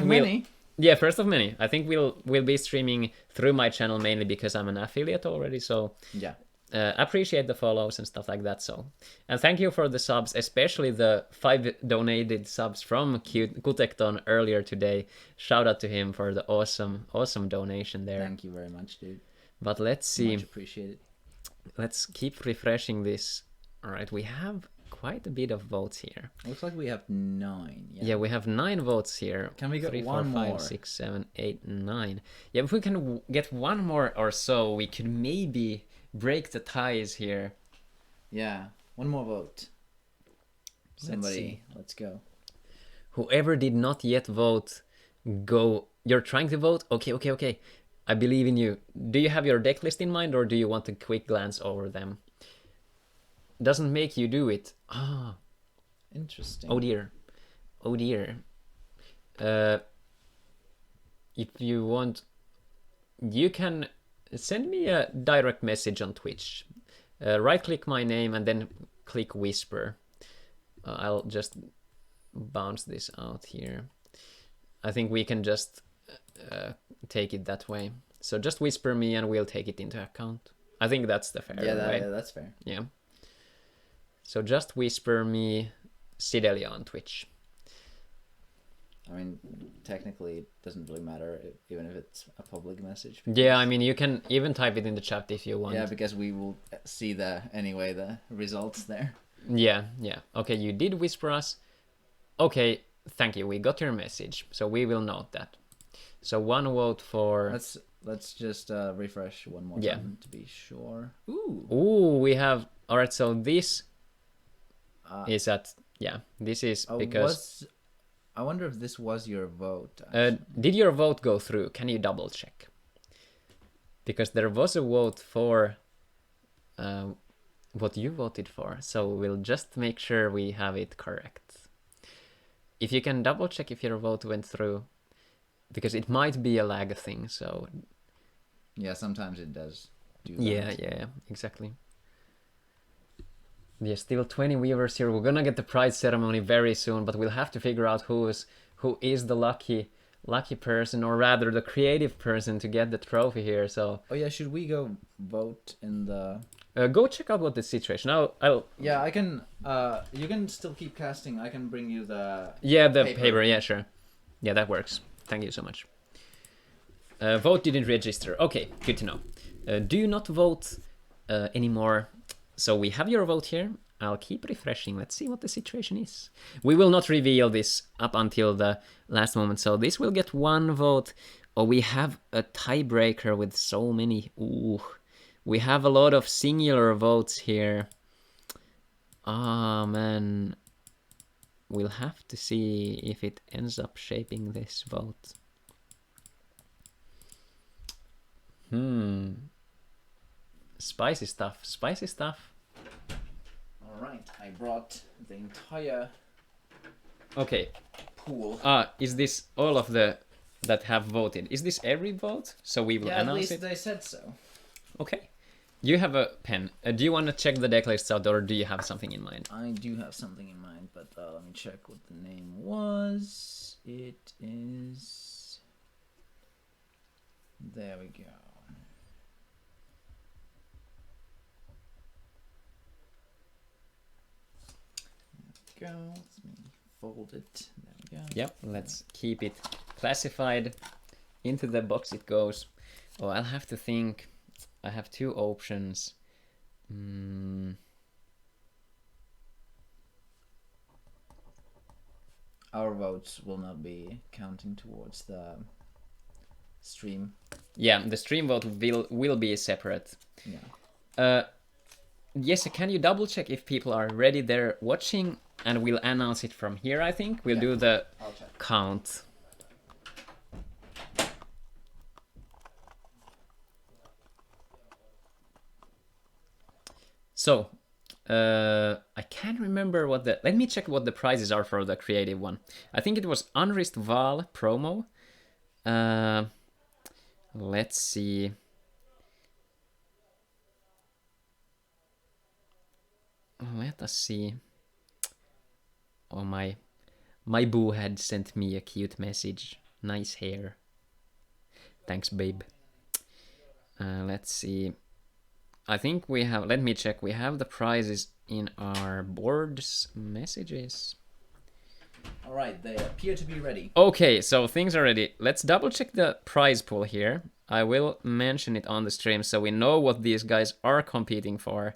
first of many. I think we'll be streaming through my channel mainly because I'm an affiliate already. So yeah. Appreciate the follows and stuff like that. So, and thank you for the subs, especially the 5 donated subs from Kutekton earlier today. Shout out to him for the awesome donation there. Thank you very much, dude. But let's see. Much appreciated. Let's keep refreshing this. All right, we have quite a bit of votes here. Looks like we have 9. Yeah, we have 9 votes here. Can we get 3, 4, one 5, more? 6, 7, 8, 9. Yeah, if we can get one more or so, we could maybe break the ties here. Yeah, one more vote. Somebody, let's go. Whoever did not yet vote, go. You're trying to vote? Okay. I believe in you. Do you have your deck list in mind, or do you want a quick glance over them? Doesn't make you do it. Ah. Interesting. Oh dear. If you want, you can send me a direct message on Twitch. Right click my name and then click whisper. I'll just bounce this out here. I think we can just take it that way. So just whisper me and we'll take it into account. I think that's the fair way. Yeah, that's fair. Yeah. So just whisper me Sydelio on Twitch. I mean, technically, it doesn't really matter even if it's a public message. Yeah, I mean, you can even type it in the chat if you want. Yeah, because we will see the results there. Yeah. Okay, you did whisper us. Okay, thank you. We got your message, so we will note that. So 1 vote for. Let's just refresh one more time to be sure. Ooh, we have. All right, so this is at. Yeah, this is because. I wonder if this was your vote. Did your vote go through? Can you double check? Because there was a vote for what you voted for, so we'll just make sure we have it correct. If you can double check if your vote went through, because it might be a lag thing, so... Yeah, sometimes it does do that. Yeah, exactly. There's still 20 viewers here. We're gonna get the prize ceremony very soon, but we'll have to figure out who is the lucky person, or rather the creative person to get the trophy here. So. Oh yeah, should we go vote in the? Go check out what the situation. I'll. Yeah, I can. You can still keep casting. I can bring you the. Yeah, the paper. Yeah, sure. Yeah, that works. Thank you so much. Vote didn't register. Okay, good to know. Do not vote anymore. So we have your vote here. I'll keep refreshing. Let's see what the situation is. We will not reveal this up until the last moment. So this will get 1 vote. Oh, we have a tiebreaker with so many. Ooh, we have a lot of singular votes here. Ah, man. We'll have to see if it ends up shaping this vote. Spicy stuff. Alright, I brought the entire pool. Is this all of the that have voted? Is this every vote? So we will announce at least it? they said so. Okay. You have a pen. Do you want to check the deck lists out, or do you have something in mind? I do have something in mind, but let me check what the name was. It is... There we go. Go. Let me fold it. There we go. Yep, let's keep it classified. Into the box it goes. Oh, I'll have to think. I have two options. Our votes will not be counting towards the stream. Yeah, the stream vote will be separate. Yeah. Yes, can you double check if people are ready there watching? And we'll announce it from here, I think. We'll do the I'll check. count. So, I can't remember what the... Let me check what the prizes are for the creative one. I think it was Unrest Val promo. Let's see. Let us see. Oh, my boo had sent me a cute message. Nice hair. Thanks, babe. Let's see. I think we have... Let me check. We have the prizes in our board's messages. All right, they appear to be ready. Okay, so things are ready. Let's double check the prize pool here. I will mention it on the stream so we know what these guys are competing for.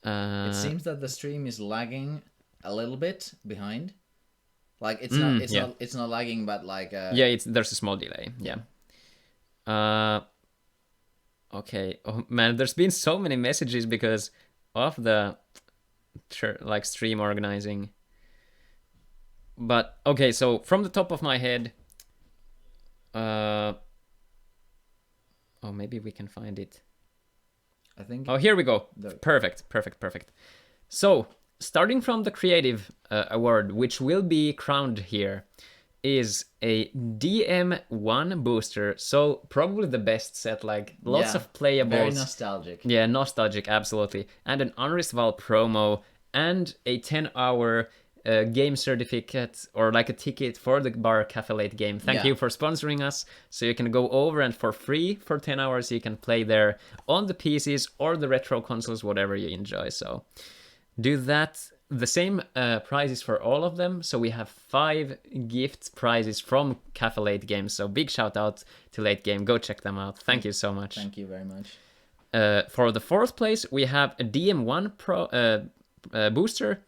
It seems that the stream is lagging a little bit behind. Like it's not lagging, but like yeah, there's a small delay. Yeah. Okay. Oh man, there's been so many messages because of the stream organizing. But okay, so from the top of my head, oh, maybe we can find it. I think. Oh, here we go. Perfect. So, starting from the creative award, which will be crowned here, is a DM1 booster. So, probably the best set, like lots of playables. Very nostalgic. Yeah, nostalgic, absolutely. And an Unrest Val promo and a 10-hour game certificate or like a ticket for the Bar Cafe Late game. Thank you for sponsoring us. So you can go over and for free for 10 hours you can play there on the PCs or the retro consoles, whatever you enjoy. So do that. The same prizes for all of them. So we have 5 gift prizes from Cafe Late Games. So big shout out to Late Game. Go check them out. Thank you so much. Thank you very much. For the 4th place, we have a DM1 booster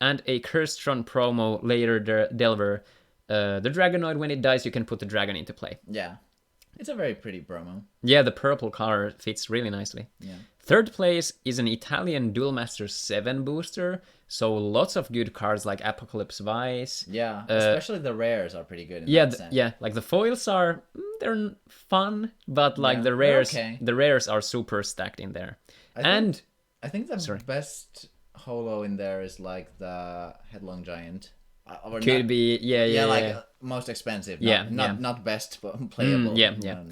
and a Curstron promo later Delver. The Dragonoid, when it dies, you can put the dragon into play. Yeah. It's a very pretty promo. Yeah, the purple color fits really nicely. Yeah. 3rd place is an Italian Duel Masters 7 booster. So lots of good cards like Apocalypse Vice. Yeah, especially the rares are pretty good in that sense. Yeah, like the foils are, they're fun, but like the rares are super stacked in there. I think the best holo in there is like the Headlong Giant. Could be, yeah. Most expensive. Not best, but playable. No.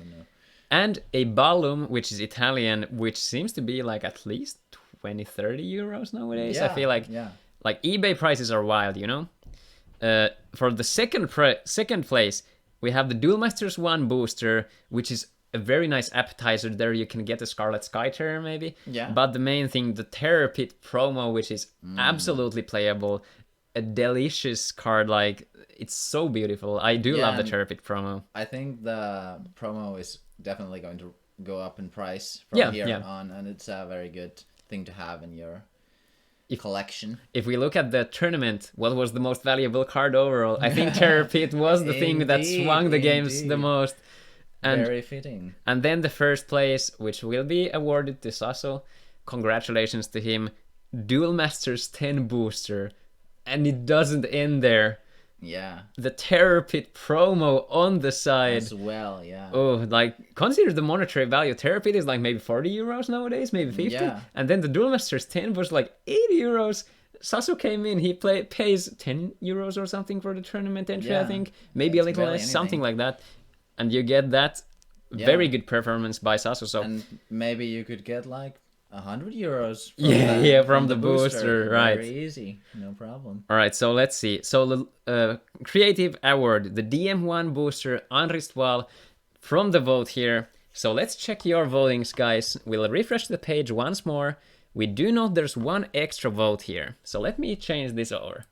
And a Ballum, which is Italian, which seems to be like at least 20-30 euros nowadays. I feel like eBay prices are wild, you know. For the second place, we have the Duel Masters 1 booster, which is a very nice appetizer. There you can get a Scarlet Sky Terror maybe. Yeah. But the main thing, the Terror Pit promo, which is absolutely playable. A delicious card, like it's so beautiful. I do love the Terror Pit promo. I think the promo is definitely going to go up in price from here on, and it's a very good thing to have in your collection. If we look at the tournament, what was the most valuable card overall? I think Terror Pit was the thing that swung the games the most. And, very fitting. And then the first place, which will be awarded to Sasso. Congratulations to him. Duel Masters 10 booster. And it doesn't end there. Yeah. The Terror Pit promo on the side. As well, yeah. Oh, like, consider the monetary value. Terror Pit is like maybe 40 euros nowadays, maybe 50. Yeah. And then the Duel Masters 10 was like 80 euros. Sasso came in, he pays 10 euros or something for the tournament entry, I think. Maybe a little less, something like that. And you get that very good performance by Sasso. So. And maybe you could get like 100 euros from the booster, right? Very easy, no problem. All right, so let's see. So the creative award, the DM1 booster, Unrest Val, from the vote here. So let's check your votings, guys. We'll refresh the page once more. We do know there's one extra vote here. So let me change this over.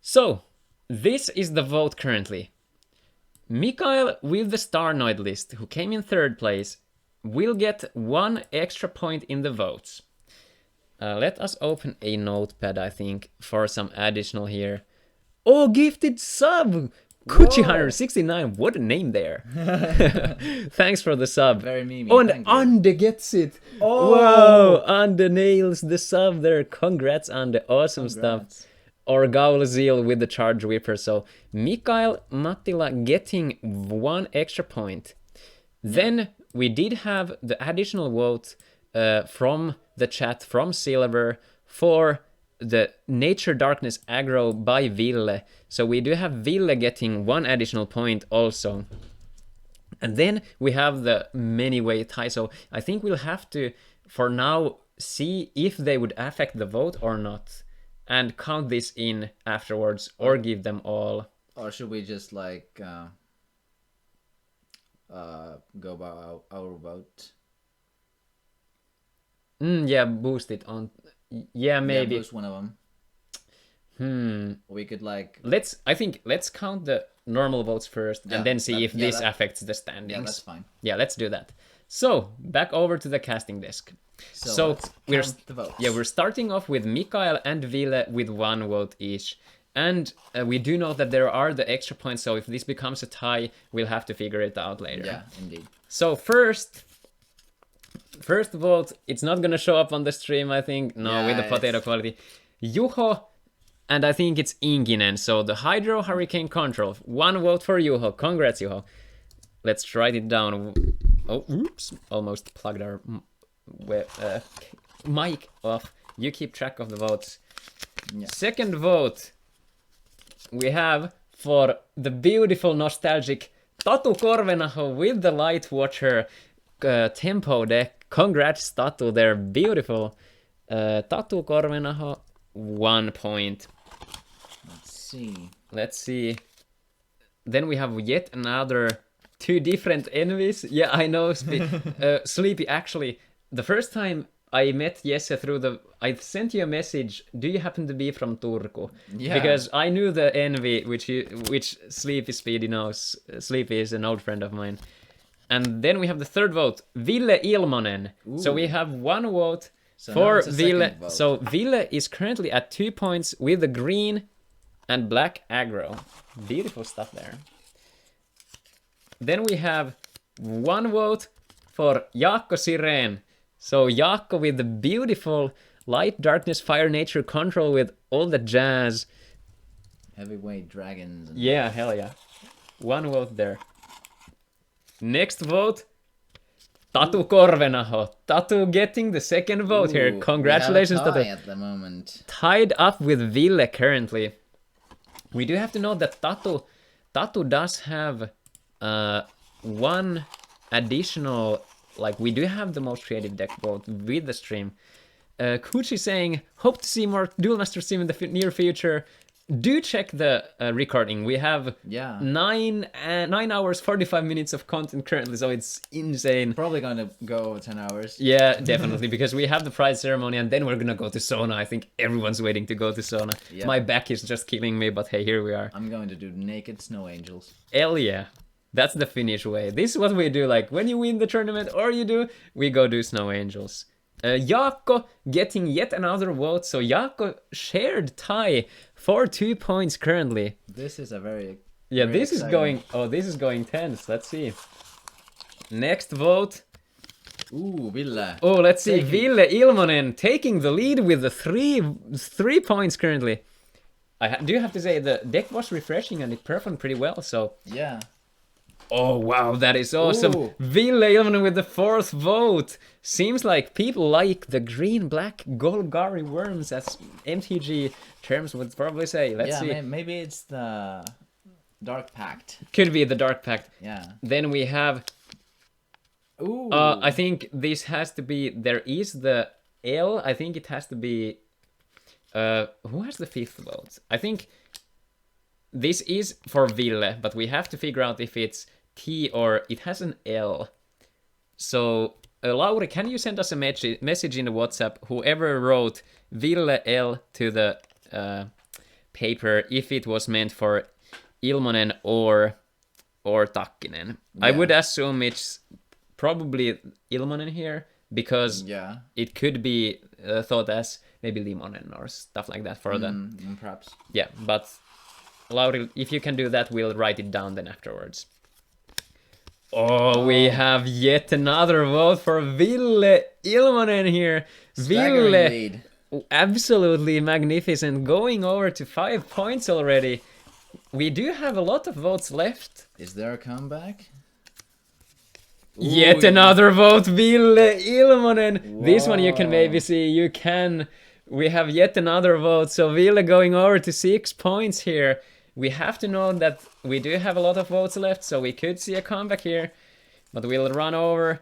So, this is the vote currently. Mikael with the Starnoid list, who came in 3rd place, will get 1 extra point in the votes. Let us open a notepad, I think, for some additional here. Oh, gifted sub! Kuchi169, what a name there. Thanks for the sub. Very memey. Oh, and thank you. Ande gets it. Oh! Wow, Ande nails the sub there. Congrats, Ande. Awesome stuff. Congrats. Or Gaulzil with the Charge Whipper. So Mikael Mattila getting 1 extra point. Then we did have the additional vote from the chat from Silver for the Nature Darkness aggro by Ville. So we do have Ville getting 1 additional point also. And then we have the many-way tie. So I think we'll have to, for now, see if they would affect the vote or not. And count this in afterwards, or give them all. Or should we just like go by our vote? Yeah, boost it on. Yeah, maybe. Yeah, boost one of them. We could like. I think let's count the normal votes first, Yeah, and then see if this that- affects the standings. Yeah, that's fine. Yeah, let's do that. So back over to the casting desk. So let's we're count the votes. Yeah, we're starting off with Mikael and Ville with 1 vote each. And we do know that there are the extra points, so if this becomes a tie, we'll have to figure it out later. Yeah, indeed. So first vote, it's not gonna show up on the stream, I think. No, with the Yeah, potato quality. Juho, and I think it's Inkinen. So the Hydro Hurricane Control. 1 vote for Juho. Congrats, Juho. Let's write it down. Oh, oops. Almost plugged our mic off. You keep track of the votes. Yeah. Second vote, we have for the beautiful nostalgic Tatu Korvenaho with the Light Watcher tempo deck. Congrats, Tatu, they're beautiful. Tatu Korvenaho, 1 point. Let's see. Then we have yet another 2 different enemies. Yeah, I know. Sleepy, actually, the first time I met Jesse I sent you a message. Do you happen to be from Turku? Yeah. Because I knew the envy, which Sleepy Speedy knows. Sleepy is an old friend of mine. And then we have the third vote, Ville Ilmonen. So we have 1 vote So for now it's a Ville. second vote. So Ville is currently at 2 points with the green and black aggro. Beautiful stuff there. Then we have 1 vote for Jaakko Sireen. So Jaakko with the beautiful light, darkness, fire, nature control with all the jazz. Heavyweight dragons. And... Yeah, hell yeah. 1 vote there. Next vote, Tatu Korvenaho. Tatu getting the second vote here. Ooh, Congratulations, we have a tie Tatu. at the moment. Tied up with Ville currently. We do have to note that Tatu does have 1 additional, like we do have the most creative deck vote with the stream. Kuchi saying, hope to see more Duel Masters stream in the near future. Do check the recording. We have 9 hours 45 minutes of content currently, so it's insane. Probably going to go over 10 hours. Yeah, definitely, because we have the prize ceremony and then we're gonna go to sauna. I think everyone's waiting to go to sauna. Yeah. My back is just killing me, but hey, here we are. I'm going to do naked snow angels. Hell yeah. That's the Finnish way. This is what we do, like when you win the tournament we go do snow angels. Jaakko getting yet another vote, so Jaakko shared tie for 2 points currently. This is a very This exciting. is going tense. Let's see. Next vote. Ooh, Ville. Oh, let's see. Ville Ilmonen taking the lead with the 3 points currently. I do have to say the deck was refreshing and it performed pretty well, so Yeah. oh wow, that is awesome. Ooh. Ville Ilmonen with the 4th vote. Seems like people like the green-black Golgari worms, as MTG terms would probably say. Let's see. Maybe it's the Dark Pact. Could be the Dark Pact. Yeah. Then we have... Ooh. I think this has to be... There is the L. I think it has to be... who has the 5th vote? I think this is for Ville, but we have to figure out if it's T or it has an L. So, Lauri, can you send us a message in the WhatsApp, whoever wrote Ville L to the paper if it was meant for Ilmonen or Takkinen. I would assume it's probably Ilmonen here because it could be thought as maybe Limonen or stuff like that for them. Perhaps. Yeah, but Lauri, if you can do that, we'll write it down then afterwards. Oh, we have yet another vote for Ville Ilmonen here. Staggering Ville, lead. absolutely magnificent, going over to 5 points already. We do have a lot of votes left. Is there a comeback? Yet another vote, Ville Ilmonen. This one you can maybe see. You can. We have yet another vote. So Ville going over to 6 points here. We have to know that we do have a lot of votes left, so we could see a comeback here. But we'll run over.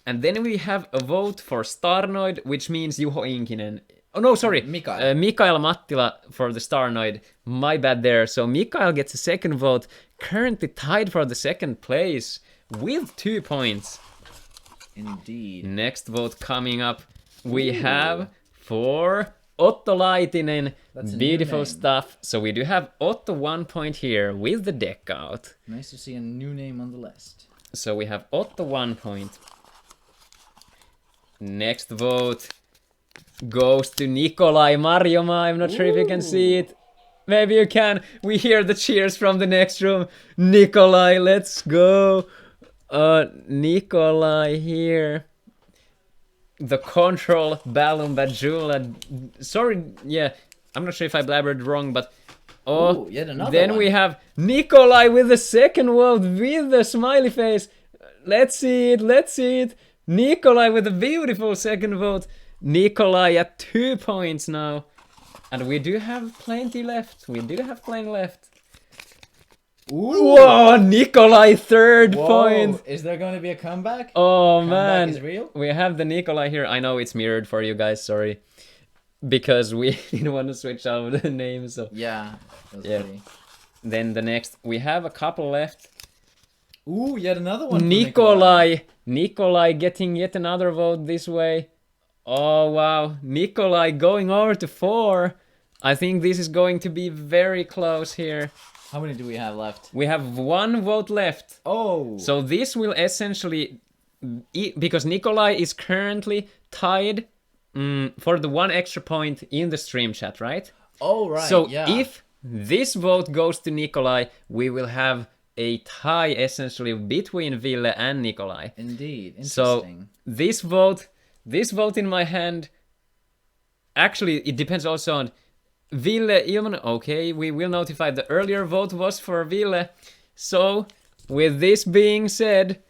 And then we have a vote for Starnoid, which means Juho Inkinen. Oh no, sorry. Mikael Mattila for the Starnoid. My bad there. So Mikael gets a second vote. Currently tied for the second place with 2 points. Indeed. Next vote coming up. We have for Otto Laitinen. Beautiful stuff. So we do have Otto 1 point here with the deck out. Nice to see a new name on the list. So we have Otto 1 point. Next vote goes to Nikolai Marjoma. I'm not sure if you can see it. Maybe you can. We hear the cheers from the next room. Nikolai, let's go. Nikolai here. The Control, Balloon, Bajula. Sorry, yeah. I'm not sure if I blabbered wrong, but... Oh, yet another then one. we have Nikolai with the second vote with the smiley face. Let's see it, let's see it. Nikolai with a beautiful second vote. Nikolai at 2 points now. And we do have plenty left. We do have plenty left. Whoa, Nikolai third point. Is there going to be a comeback? Oh Comeback man, is real? we have the Nikolai here. I know it's mirrored for you guys, sorry. Because we didn't want to switch out the name, so... Yeah. Yeah. Then the next, we have a couple left. Ooh, yet another one. Nikolai getting yet another vote this way. Oh wow, Nikolai going over to 4. I think this is going to be very close here. How many do we have left? We have 1 vote left. Oh. So this will essentially, because Nikolai is currently tied for the 1 extra point in the stream chat, right? Oh, right. So yeah. if this vote goes to Nikolai, we will have a tie essentially between Ville and Nikolai. Indeed. Interesting. So this vote in my hand, actually it depends also on Ville Ilman. Okay, we will notify the earlier vote was for Ville. So with this being said,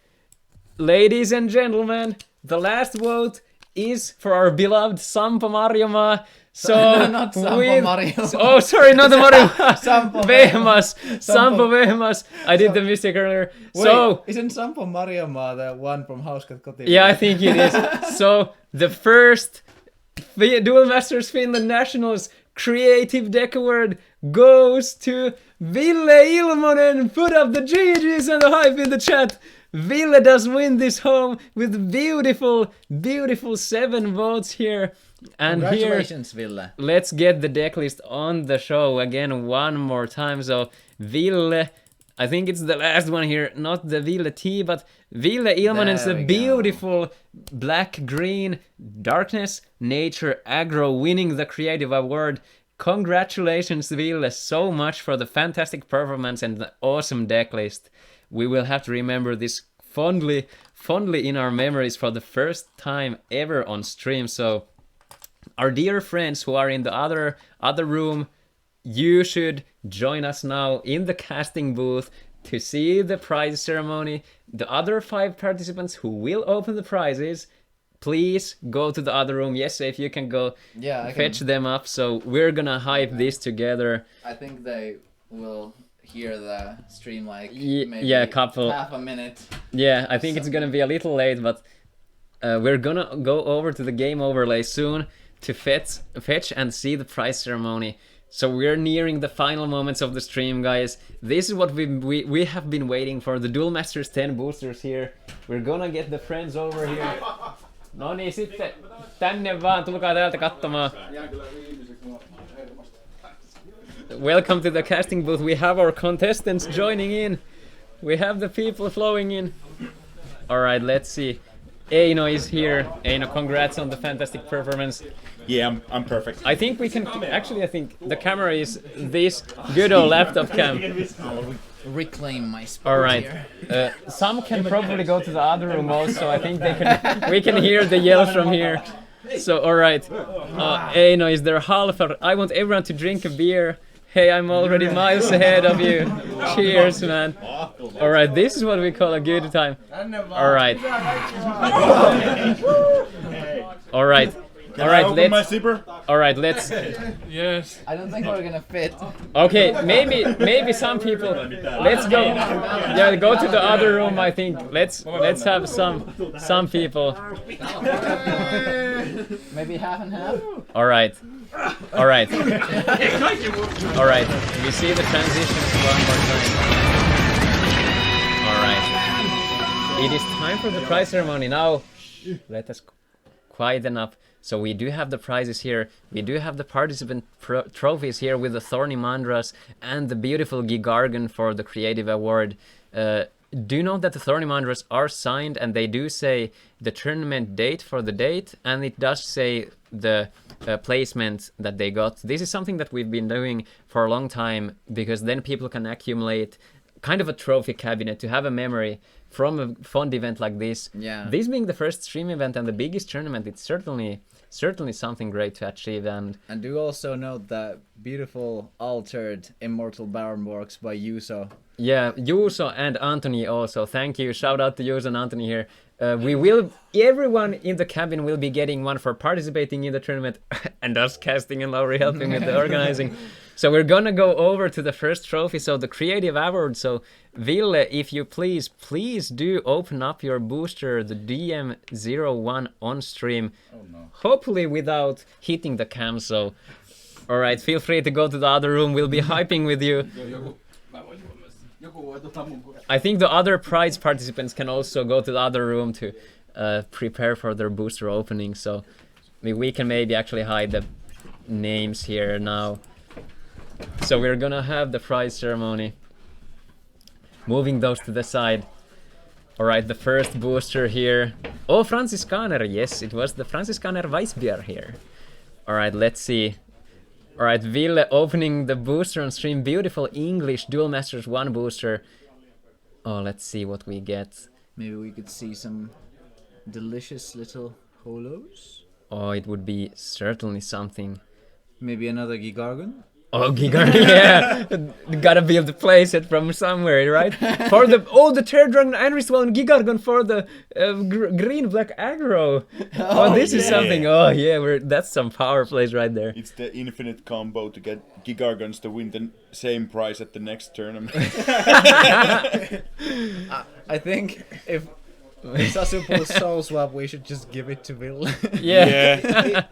ladies and gentlemen, the last vote is for our beloved Sampo Marjoma. So no, not Sampo Marjoma. Oh, sorry, not the Marjoma. Sampo Vehmas. Sampo Vehmas. I did the mistake earlier. Wait, so isn't Sampo Marjoma the one from Hauskat Kotiin? yeah, I think it is. So the first Duel Masters Finland Nationals Creative Deck Award goes to Ville Ilmonen. Put up the GGs and the hype in the chat. Ville does win this home with beautiful 7 votes here. And congratulations, here, Ville. let's get the deck list on the show again one more time. So Ville, I think it's the last one here, not the Ville T, but Ville Ilmonen's the beautiful black-green Darkness Nature Aggro winning the Creative Award. Congratulations, Ville, so much for the fantastic performance and the awesome deck list. We will have to remember this fondly in our memories for the first time ever on stream. So our dear friends who are in the other room, you should join us now in the casting booth to see the prize ceremony. The other 5 participants who will open the prizes, please go to the other room. Yes, if you can go fetch them up. So we're gonna hype this together. I think they will hear the stream like maybe a couple half a minute. Yeah, I think it's gonna be a little late, but we're gonna go over to the game overlay soon to fetch and see the prize ceremony. So we're nearing the final moments of the stream, guys. This is what we have been waiting for. The Duel Masters 10 boosters here. We're gonna get the friends over here. No niin, sitten tänne vaan, tulkaa täältä katsomaan. welcome to the casting booth. We have our contestants joining in. We have the people flowing in. All right, let's see. Eino is here. Eino, congrats on the fantastic performance. Yeah, I'm perfect. I think we can... Actually, I think the camera is this good old laptop cam. Reclaim my spot. All right. Here. Some can probably go to the other room also. I think they can. We can hear the yells from here. So, all right. Eino, is there half? I want everyone to drink a beer. Hey, I'm already miles ahead of you. Cheers, man. All right, this is what we call a good time. All right. All right. Can I open my zipper? All right, let's. Yes. I don't think we're gonna fit. Okay, maybe some people. Let's go. Yeah, go to the other room. I think. Let's have some people. Maybe half and half. All right. All right. All right. We see the transitions one more time. All right. It is time for the prize ceremony now. Let us quieten up. So we do have the prizes here. We do have the participant trophies here with the Thorny Mandras and the beautiful Gigargon for the Creative Award. Do note that the Thorny Mandras are signed and they do say the tournament date for the date, and it does say the placement that they got. This is something that we've been doing for a long time because then people can accumulate kind of a trophy cabinet to have a memory from a fun event like this. Yeah. This being the first stream event and the biggest tournament, it's certainly something great to achieve. And do also note that beautiful altered Immortal Baronborgs by Yuso. yeah, Juuso and Anthony also. Thank you. Shout out to Juuso and Anthony here. Everyone in the cabin will be getting one for participating in the tournament and us casting and Lauri helping with the organizing. So we're gonna go over to the first trophy, so the Creative Award. So Ville, if you please do open up your booster, the DM01 on stream. Oh no. Hopefully without hitting the cam, so... Alright, feel free to go to the other room, we'll be hyping with you. I think the other prize participants can also go to the other room to prepare for their booster opening, so we can maybe actually hide the names here now. So we're gonna have the prize ceremony. Moving those to the side. Alright, the first booster here. Oh, Franziskaner, yes, it was the Franziskaner Weissbier here. Alright, let's see. Alright, Ville opening the booster on stream. Beautiful English Duel Masters 1 booster. Oh, let's see what we get. Maybe we could see some delicious little holos. Oh, it would be certainly something. Maybe another Gigargon. Oh, Gigargon, yeah. Gotta build the playset from somewhere, right? For the Terror Dragon and Ritual and Gigargon for the green black aggro. Oh, this is something. Oh, yeah, that's some power plays right there. It's the infinite combo to get Gigargons to win the same prize at the next tournament. I think if Sasu pulls Soul Swap, we should just give it to Will. Yeah.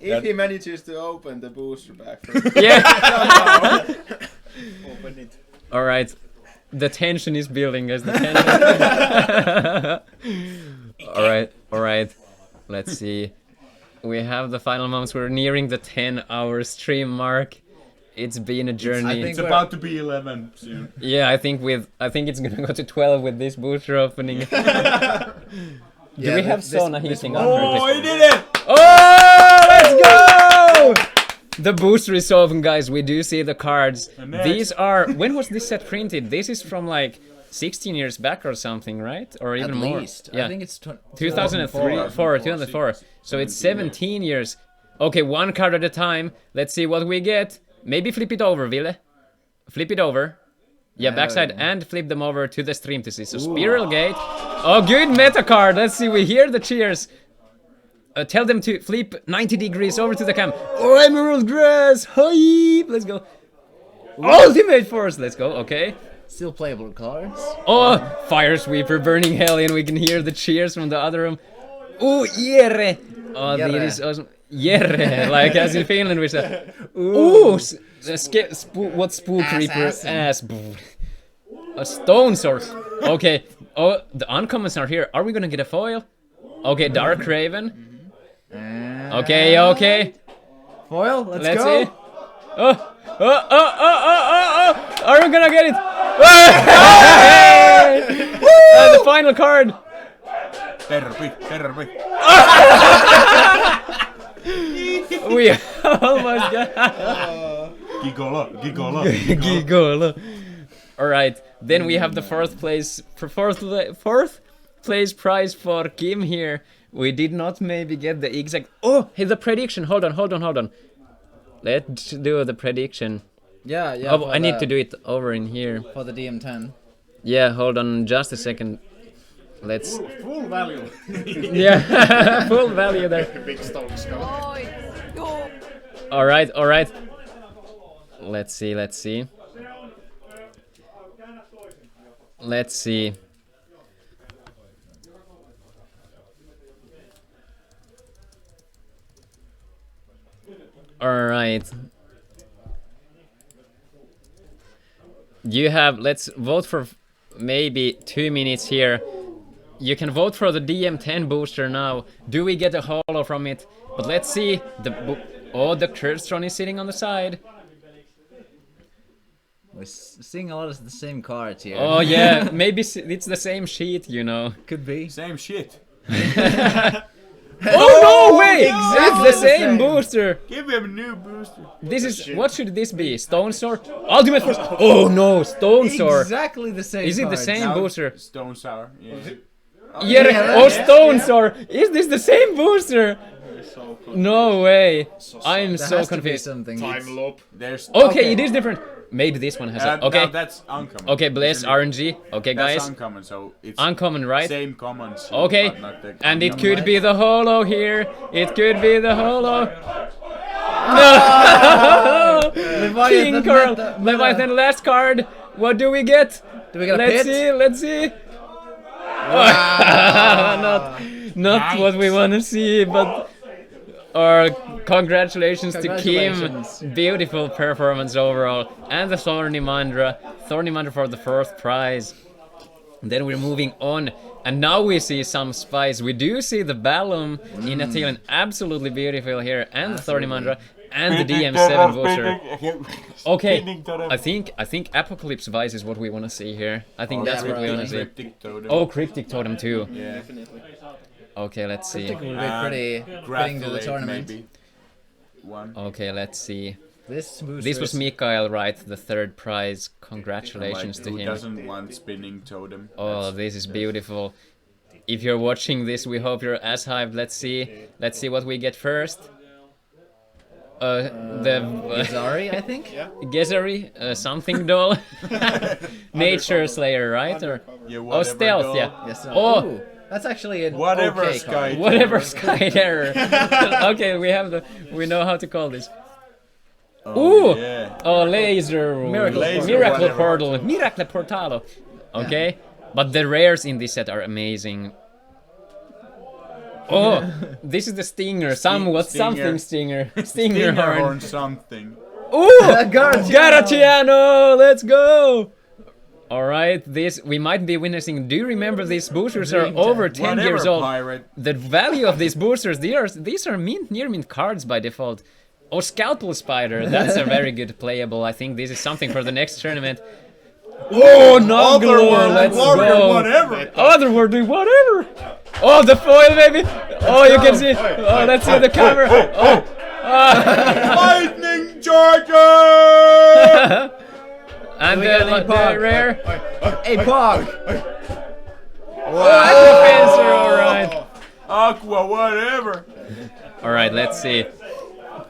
If he manages to open the booster back. Yeah. Open it. All right. The tension is building, guys. The tension. All right. Let's see. We have the final moments. We're nearing the 10-hour stream mark. It's been a journey. It's about to be 11 soon. Yeah, I think it's gonna go to 12 with this booster opening. Do we have sauna heating on? Oh, he did it! Oh, let's go! The booster is open, guys. We do see the cards. These are... When was this set printed? This is from like 16 years back or something, right? Or even At more. least. Yeah. I think it's 2004. So it's 17 years. Okay, one card at a time. Let's see what we get. Maybe flip it over, Ville. Flip it over. Yeah, backside and flip them over to the stream to see. So Spiral Gate. Oh, good meta card. Let's see. We hear the cheers. Tell them to flip 90 degrees over to the cam. Oh, Emerald Grass. Hype. Let's go. Ultimate Force. Let's go. Okay. Still playable cards. Oh, Fire Sweeper, Burning Hellion. We can hear the cheers from the other room. Oh, Jere. Oh, that is awesome. Jere, like as in Finland we say. Ooh, what Spook Reaper ass. A Stone Source. Okay. Oh, the uncommons are here. Are we gonna get a foil? Okay, Dark Raven. Okay. Foil, let's go. See. Oh, Are we gonna get it? The final card. Terpi. We almost got Gigola. All right, then we have the fourth place prize for Kim here. We did not maybe get the exact. Oh, hey, the prediction. Hold on. Let's do the prediction. Yeah. Oh, I need to do it over in here. for the DM10. Yeah, hold on just a second. Let's. Full value. Yeah, full value there. Big stone skull. All right. Let's see. All right. You have. Let's vote for maybe 2 minutes here. You can vote for the DM10 booster now. Do we get a holo from it? But let's see. The Kurstron is sitting on the side. We're seeing a lot of the same cards here. Oh yeah, maybe it's the same sheet, you know. Could be. Same shit. Oh no way! Exactly It's the same same. booster. Give him a new booster. This is what should this be? Stone Sword? Ultimate Force. Oh no, Stone Sword. Exactly the same. Is it the cards. same Now booster? Stone Sour. Yeah. Yeah, oh Stone Sword. Is this the same booster? No way. I'm There so has to be confused. something. Time loop. There's. Okay, it is different. Maybe this one has a. Now Okay. that's uncommon. Okay, Bless Isn't it? RNG. Okay, That's guys. uncommon, so it's Uncommon, right? same commons. Okay, but not the and it uncommon. could be the holo here. It could be the holo. No! King Curl. Leviathan last card. What do we get? Do we get a Let's pit? see. Not what we want to see, but congratulations to Congratulations. Kim. Beautiful performance overall. And the Thorny Mandra for the fourth prize. Then we're moving on. And now we see some spice. We do see the Ballum in a tail, and absolutely beautiful here. And the Thorny Mandra. And the DM7 booster. Okay, I think Apocalypse Vice is what we want to see here. I think that's what we want to see. Cryptic Totem. Oh, Cryptic Totem too. Yeah. Okay, let's see. Would be pretty fitting to the Gratulate, tournament. maybe. One. Okay, let's see. This booster. This was is- Mikael, right? The third prize. Congratulations Like, to who him. doesn't want spinning totem? Oh, this is beautiful. If you're watching this, we hope you're as hyped. Let's see what we get first. The Zari, I think. Gezari, something doll. Nature Slayer, right? Or Yeah, oh, whatever stealth, doll. yeah. Yes. Oh. Ooh, that's actually a Whatever okay Sky. card. Whatever Sky Terror. Okay, we know how to call this. Ooh! Yeah. Oh, laser. Miracle Portal. Miracle Portalo. Okay, but the rares in this set are amazing. Oh, this is the Stinger. Somewhat Stinger. something Stinger. Stinger Stinger horn. horn something. Ooh! Garatiano. Garatiano! Let's go! Alright, we might be witnessing. Do you remember these boosters are over 10 Whatever, years old? pirate. The value of these boosters, these are near mint cards by default. Oh, Scalpel Spider, that's a very good playable. I think this is something for the next tournament. Oh, Nogglor, let's go. Whatever. Otherworldly, whatever. Oh, the foil, baby. Oh, you can see. Oh, let's see the camera. Oh. Lightning charger. And we get an the Epoch? rare. Hey, Pog! Aqua Fencer, alright. Aqua, whatever. Alright, let's see.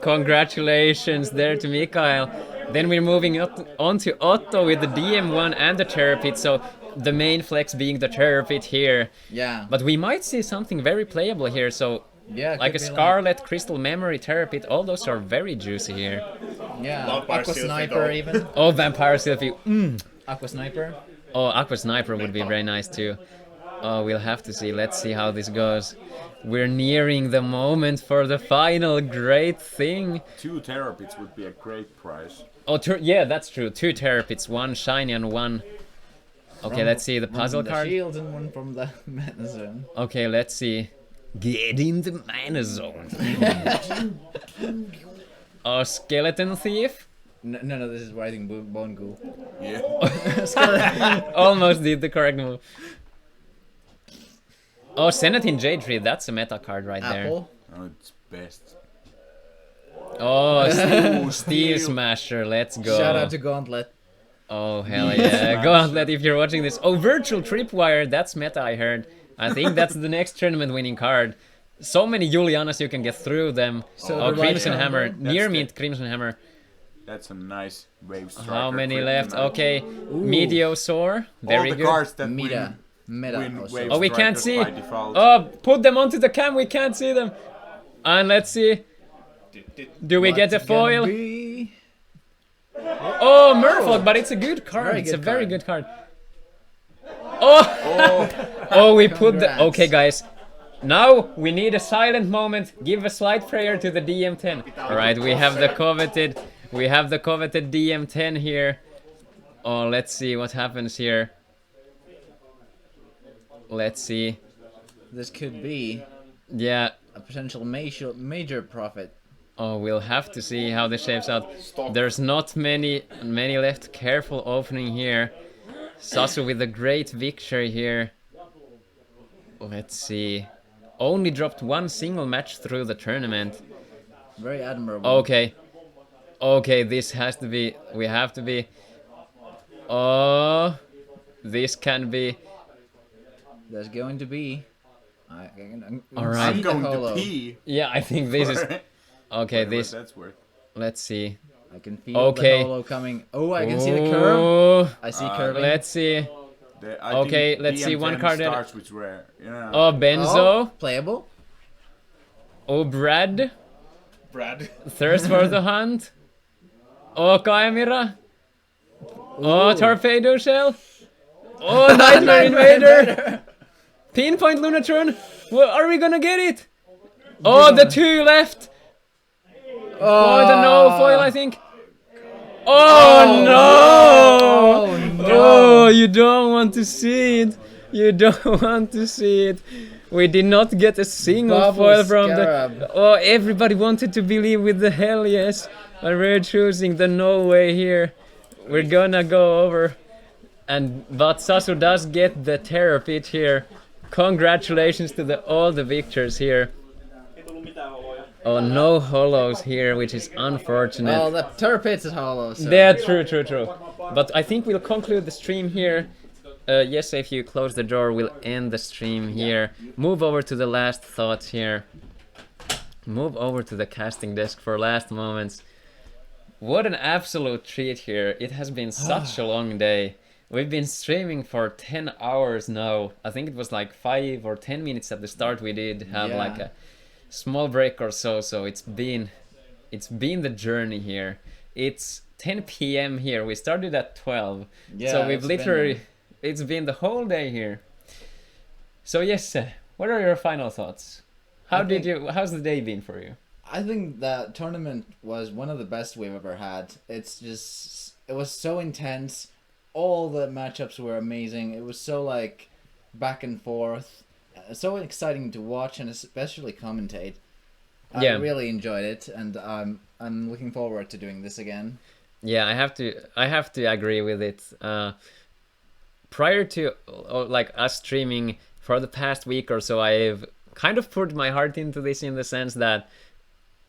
Congratulations there to Mikael. Then we're moving on to Otto with the DM1 and the Terror Pit, so the main flex being the Terror Pit here. Yeah. But we might see something very playable here, so Yeah. like a could be Scarlet, Crystal Memory, Terror Pit, all those are very juicy here. Yeah. Vampire Aqua Sylphie Sniper though. even. Oh, Vampire Sylphie. Aqua Sniper. Oh, Aqua Sniper would be very nice too. Oh, we'll have to see. Let's see how this goes. We're nearing the moment for the final great thing. 2 terabits would be a great prize. Oh, yeah, that's true. 2 Terror Pits, 1 shiny and 1. Okay, let's see the puzzle the card. shields and one from the mana zone. Okay, let's see. Get in the mana zone. Oh, Skeleton Thief. No, this is writing Bone Ghoul. Yeah. Almost did the correct move. Oh, Senatin Jade Tree, that's a meta card right Apple. Oh, it's best. there. Oh, Ooh, Steel Smasher, let's go. Shout out to Gauntlet. Oh, hell yeah. Gauntlet if you're watching this. Oh, Virtual Tripwire, that's meta, I heard. I think that's the next tournament winning card. So many Julianas you can get through them. So Oh, the right Crimson Hammer. That's Near the- mint Crimson Hammer. That's a nice wave striker. How many left? kryptonite. Okay. Meteosaur. Very All the good. cards that Meta. win Also. wave Oh, we can't strikers see. by default. Oh, put them onto the cam. We can't see them. And let's see. Do we get a What's it gonna foil? be? Oh, Merfolk, but it's a good card. Very It's a good very card. good card. Oh, oh, we put the. Congrats. Okay, guys. Now we need a silent moment. Give a slight prayer to the DM10. All right, we have the coveted. We have the coveted DM10 here. Oh, let's see what happens here. Let's see. This could be Yeah. a potential major profit. Oh, we'll have to see how this shapes out. There's not many left. Careful opening here. Sasu with a great victory here. Let's see. Only dropped one single match through the tournament. Very admirable. Okay. Okay, this has to be... We have to be... Oh... This can be... There's going to be. I'm All right. I'm going to holo. pee. Yeah, I think this is... Okay, Whatever this... That's worth. Let's see. I can feel Okay. the holo coming. Oh, I can see the curve. Oh, I see curving. let's see. I Okay, think let's see, one DM10 card that- starts with rare. Yeah. Oh, Benzo. Oh, playable. Oh, Brad. Brad. Thirst for the Hunt. Oh, Kaemira. Oh, Torpedo Shell. Oh, Nightmare Invader. Pinpoint Lunatron. Well, are we gonna get it? Oh, the two left. Oh, the no foil, I think. Oh, no. Oh, you don't want to see it. You don't want to see it. We did not get a single Bubble foil from Scarab. the... Oh, everybody wanted to believe with the hell yes. But we're choosing the no way here. We're gonna go over. But Sasu does get the terror pit here. Congratulations to all the victors here. Oh, no holos here, which is unfortunate. Well, the Turpits is hollow. So. Yeah, true. But I think we'll conclude the stream here. Yes, if you close the door, we'll end the stream here. Move over to the last thoughts here. Move over to the casting desk for last moments. What an absolute treat here. It has been such a long day. We've been streaming for 10 hours now. I think it was like 5 or 10 minutes at the start we did have Yeah. like a small break or so it's been the journey here. It's 10 p.m. here. We started at 12. Yeah, So we've it's been- literally it's been the whole day here. So yes, what are your final thoughts? How's the day been for you? I think that tournament was one of the best we've ever had. It was so intense. All the matchups were amazing. It was so like back and forth. So exciting to watch and especially commentate. I really enjoyed it, and I'm looking forward to doing this again. Yeah, I have to agree with it. Prior to like us streaming for the past week or so, I've kind of put my heart into this in the sense that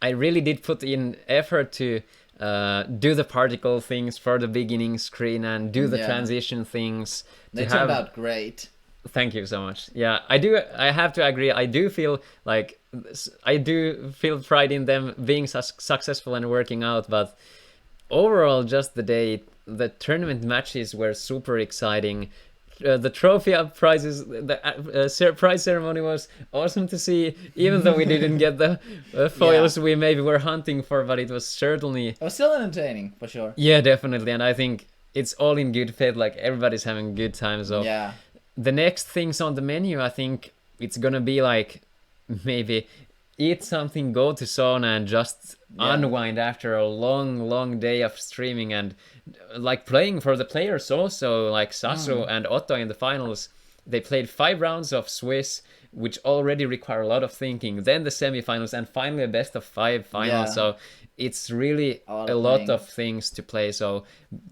I really did put in effort to do the particle things for the beginning screen and do the Yeah. transition things. They turned out great. Thank you so much. Yeah, I have to agree. I do feel pride in them being successful and working out, but overall, just the tournament matches were super exciting. The trophy up prizes, the prize ceremony was awesome to see, even though we didn't get the foils we maybe were hunting for, but it was certainly... It was still entertaining, for sure. Yeah, definitely, and I think it's all in good faith, like everybody's having a good time, so... Yeah. The next things on the menu, I think it's gonna be like maybe eat something, go to sauna, and just unwind after a long day of streaming, and like playing for the players also, like Sasu and Otto in the finals. They played 5 rounds of Swiss, which already require a lot of thinking. Then the semifinals, and finally a best of 5 final. Yeah. So it's really A lot a of lot playing. of things to play. So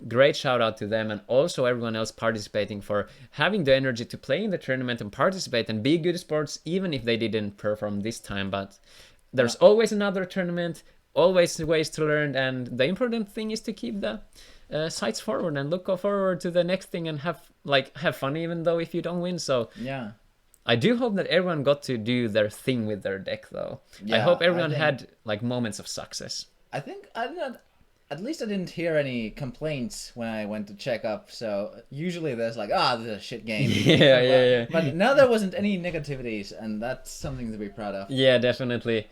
great shout out to them, and also everyone else participating for having the energy to play in the tournament and participate and be good sports, even if they didn't perform this time. But there's always another tournament, always ways to learn, and the important thing is to keep the sights forward and look forward to the next thing and have fun, even though if you don't win. So Yeah. I do hope that everyone got to do their thing with their deck, though. I Yeah, hope everyone I think- had like moments of success. I think I don't. At least I didn't hear any complaints when I went to check up. So usually there's like, this is a shit game. Yeah. But now there wasn't any negativities, and that's something to be proud of. Yeah, definitely.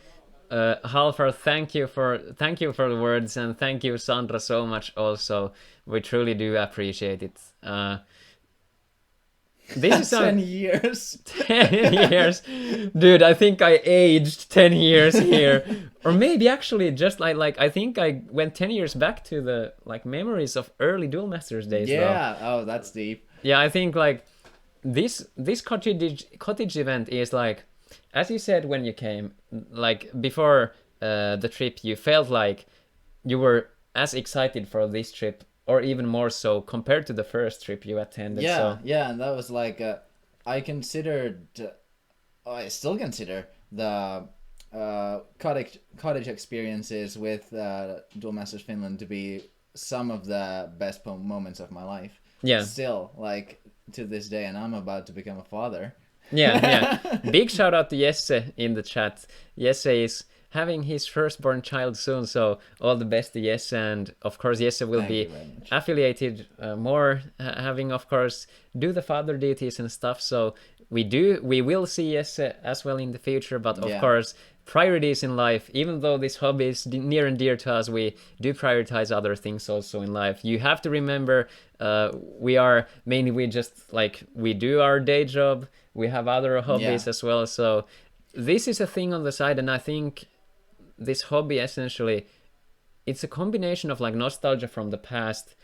Halfar, thank you for the words, and thank you, Sandra, so much. Also, we truly do appreciate it. This is 10 years. 10 years, dude. I think I aged 10 years here, or maybe actually just like I think I went 10 years back to the like memories of early Duel Masters days. though. Yeah. Oh, that's deep. Yeah, I think like this cottage event is like, as you said when you came, like before the trip, you felt like you were as excited for this trip, or even more so compared to the first trip you attended. Yeah, So yeah, and that was like I considered, I still consider the cottage experiences with Duel Masters Finland to be some of the best moments of my life. yeah, Still, like to this day, and I'm about to become a father. yeah. Big shout out to Jesse in the chat. Jesse is having his firstborn child soon, so all the best to Jesse, and of course Jesse will Thank be you very much. affiliated more, having of course do the father duties and stuff. So we will see Jesse as well in the future, but of Yeah. course priorities in life, even though this hobby is near and dear to us, we do prioritize other things also in life. You have to remember, we do our day job, we have other hobbies Yeah. as well, so this is a thing on the side, and I think this hobby essentially, it's a combination of like nostalgia from the past,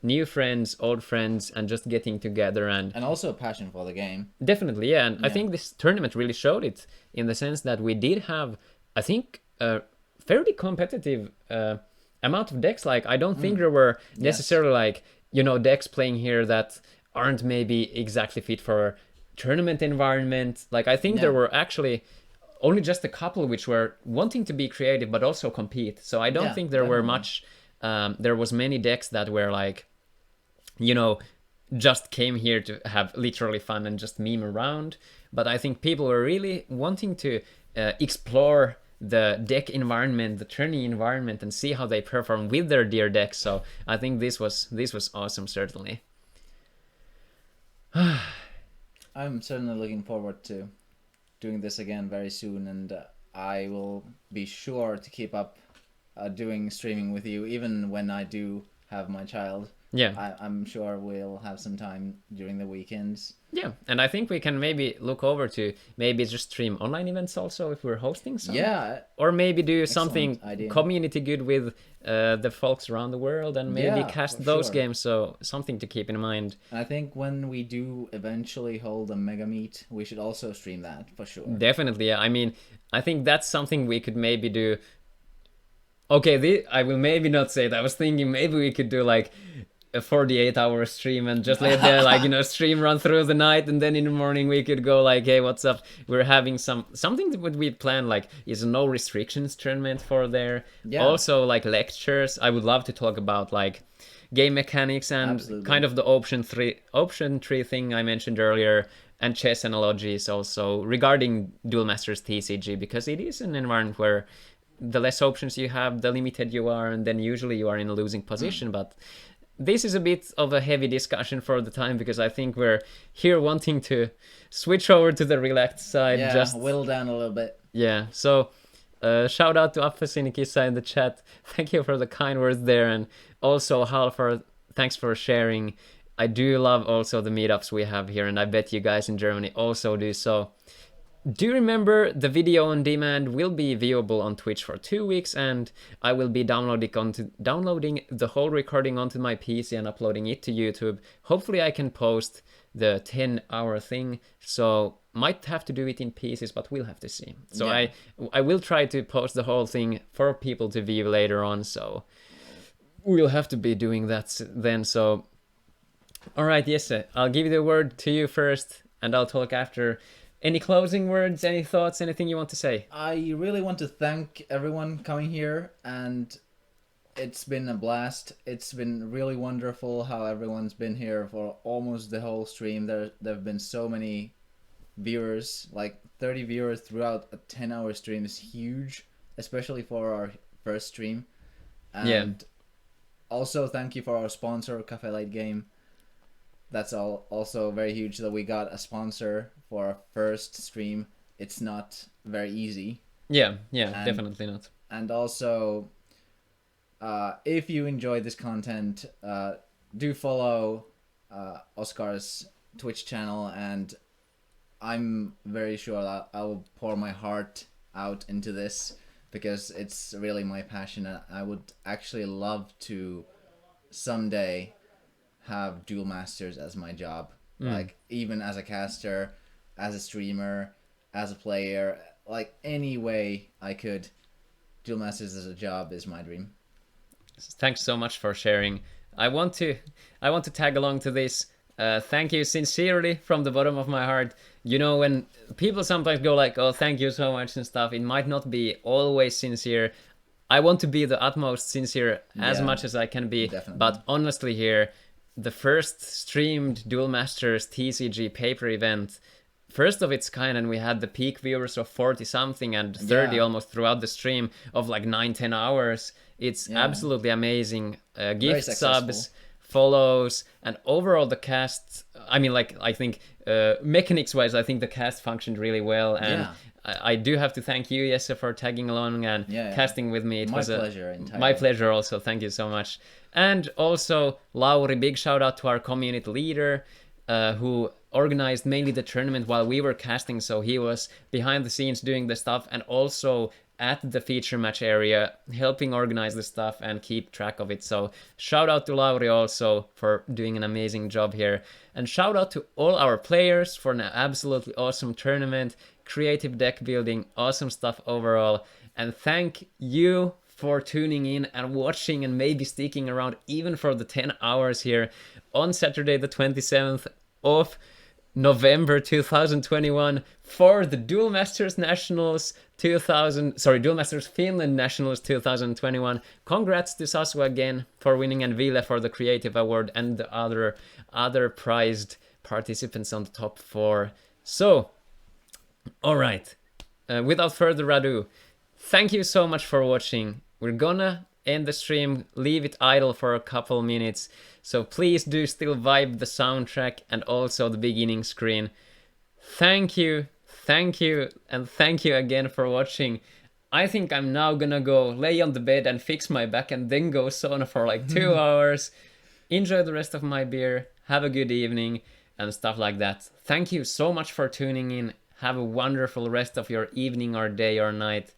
new friends, old friends, and just getting together, and And also a passion for the game. definitely, yeah. And I Yeah. think this tournament really showed it in the sense that we did have, I think, a fairly competitive amount of decks. Like, I don't think there were necessarily like, decks playing here that aren't maybe exactly fit for tournament environment. Like, I think there Yeah. were actually only just a couple which were wanting to be creative but also compete. So I don't Yeah, think there were definitely. much. There was many decks that were like, just came here to have literally fun and just meme around. But I think people were really wanting to explore the deck environment, the tourney environment, and see how they perform with their dear decks. So I think this was awesome, certainly. I'm certainly looking forward to doing this again very soon, and I will be sure to keep up doing streaming with you, even when I do have my child. Yeah. I'm sure we'll have some time during the weekends. Yeah, and I think we can maybe look over to maybe just stream online events also if we're hosting some. Yeah, Or maybe do something idea. community good with the folks around the world, and maybe Yeah, cast for those sure. games. So something to keep in mind. and I think when we do eventually hold a mega meet, we should also stream that for sure. Definitely, yeah. I mean, I think that's something we could maybe do. Okay, I will maybe not say that. I was thinking maybe we could do like a 48-hour stream and just let the stream run through the night, and then in the morning we could go like, hey, what's up? We're having something that would we plan like is no restrictions tournament for there. Yeah. Also like lectures. I would love to talk about like game mechanics and Absolutely. kind of the option tree thing I mentioned earlier, and chess analogies also regarding Duel Masters TCG, because it is an environment where the less options you have, the limited you are, and then usually you are in a losing position. But this is a bit of a heavy discussion for the time, because I think we're here wanting to switch over to the relaxed side. Yeah, just whittle down a little bit. yeah. So shout out to Affasinikisa in the chat. Thank you for the kind words there, and also Halfar, thanks for sharing. I do love also the meetups we have here, and I bet you guys in Germany also do. So Do remember the video on demand will be viewable on Twitch for 2 weeks, and I will be downloading the whole recording onto my PC and uploading it to YouTube. Hopefully I can post the 10-hour thing, so might have to do it in pieces, but we'll have to see. So Yeah. I will try to post the whole thing for people to view later on, so we'll have to be doing that then. So alright, Jesse, I'll give the word to you first, and I'll talk after. Any closing words, any thoughts, anything you want to say? I really want to thank everyone coming here, and it's been a blast. It's been really wonderful how everyone's been here for almost the whole stream. There have been so many viewers, like 30 viewers throughout a 10-hour stream is huge, especially for our first stream. And also thank you for our sponsor, Cafe Late Game. That's also very huge that we got a sponsor for our first stream. It's not very easy. Yeah, definitely not. And also, if you enjoy this content, do follow Oscar's Twitch channel, and I'm very sure that I will pour my heart out into this because it's really my passion, and I would actually love to someday have Duel Masters as my job. Like, even as a caster, as a streamer, as a player, like any way I could, Duel Masters as a job is my dream. Thanks so much for sharing. I want to tag along to this. Thank you sincerely from the bottom of my heart. You know, when people sometimes go like, oh, thank you so much and stuff, it might not be always sincere. I want to be the utmost sincere as much as I can be. Definitely. But honestly here, the first streamed Duel Masters TCG paper event, first of its kind, and we had the peak viewers of 40 something and 30 almost throughout the stream of like 9-10 hours. It's absolutely amazing. Gift subs, follows, and overall the cast, I mean, like, I think mechanics wise, I think the cast functioned really well, and I do have to thank you, Jesse, for tagging along and casting with me. It was pleasure entirely. My pleasure also. Thank you so much. And also Lauri, big shout out to our community leader who organized mainly the tournament while we were casting, so he was behind the scenes doing the stuff and also at the feature match area helping organize the stuff and keep track of it. So shout out to Lauri also for doing an amazing job here, and shout out to all our players for an absolutely awesome tournament, creative deck building, awesome stuff overall, and thank you for tuning in and watching and maybe sticking around even for the 10 hours here on Saturday the 27th of November 2021 for the Duel Masters Nationals Duel Masters Finland Nationals 2021. Congrats to Sasu again for winning, and Ville for the creative award, and the other prized participants on the top 4. So, alright, without further ado, thank you so much for watching. We're gonna end the stream, leave it idle for a couple minutes, so please do still vibe the soundtrack and also the beginning screen. Thank you, and thank you again for watching. I think I'm now gonna go lay on the bed and fix my back and then go sauna for like 2 hours. Enjoy the rest of my beer, have a good evening, and stuff like that. Thank you so much for tuning in. Have a wonderful rest of your evening or day or night.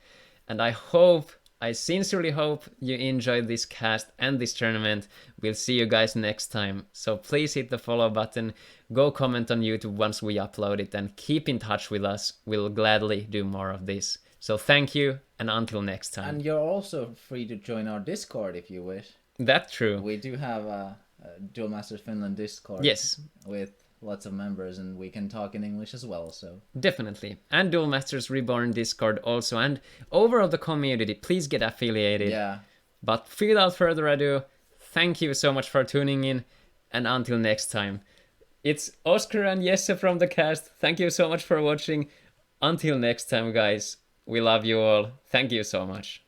And I sincerely hope you enjoyed this cast and this tournament. We'll see you guys next time. So please hit the follow button, go comment on YouTube once we upload it, and keep in touch with us. We'll gladly do more of this. So thank you, and until next time. And you're also free to join our Discord if you wish. That's true. We do have a Duel Masters Finland Discord. Yes. With lots of members, and we can talk in English as well, so definitely. And Duel Masters Reborn Discord also, and overall the community, please get affiliated. Yeah. But without further ado, thank you so much for tuning in, and until next time. It's Oscar and Jesse from the cast. Thank you so much for watching. Until next time, guys. We love you all. Thank you so much.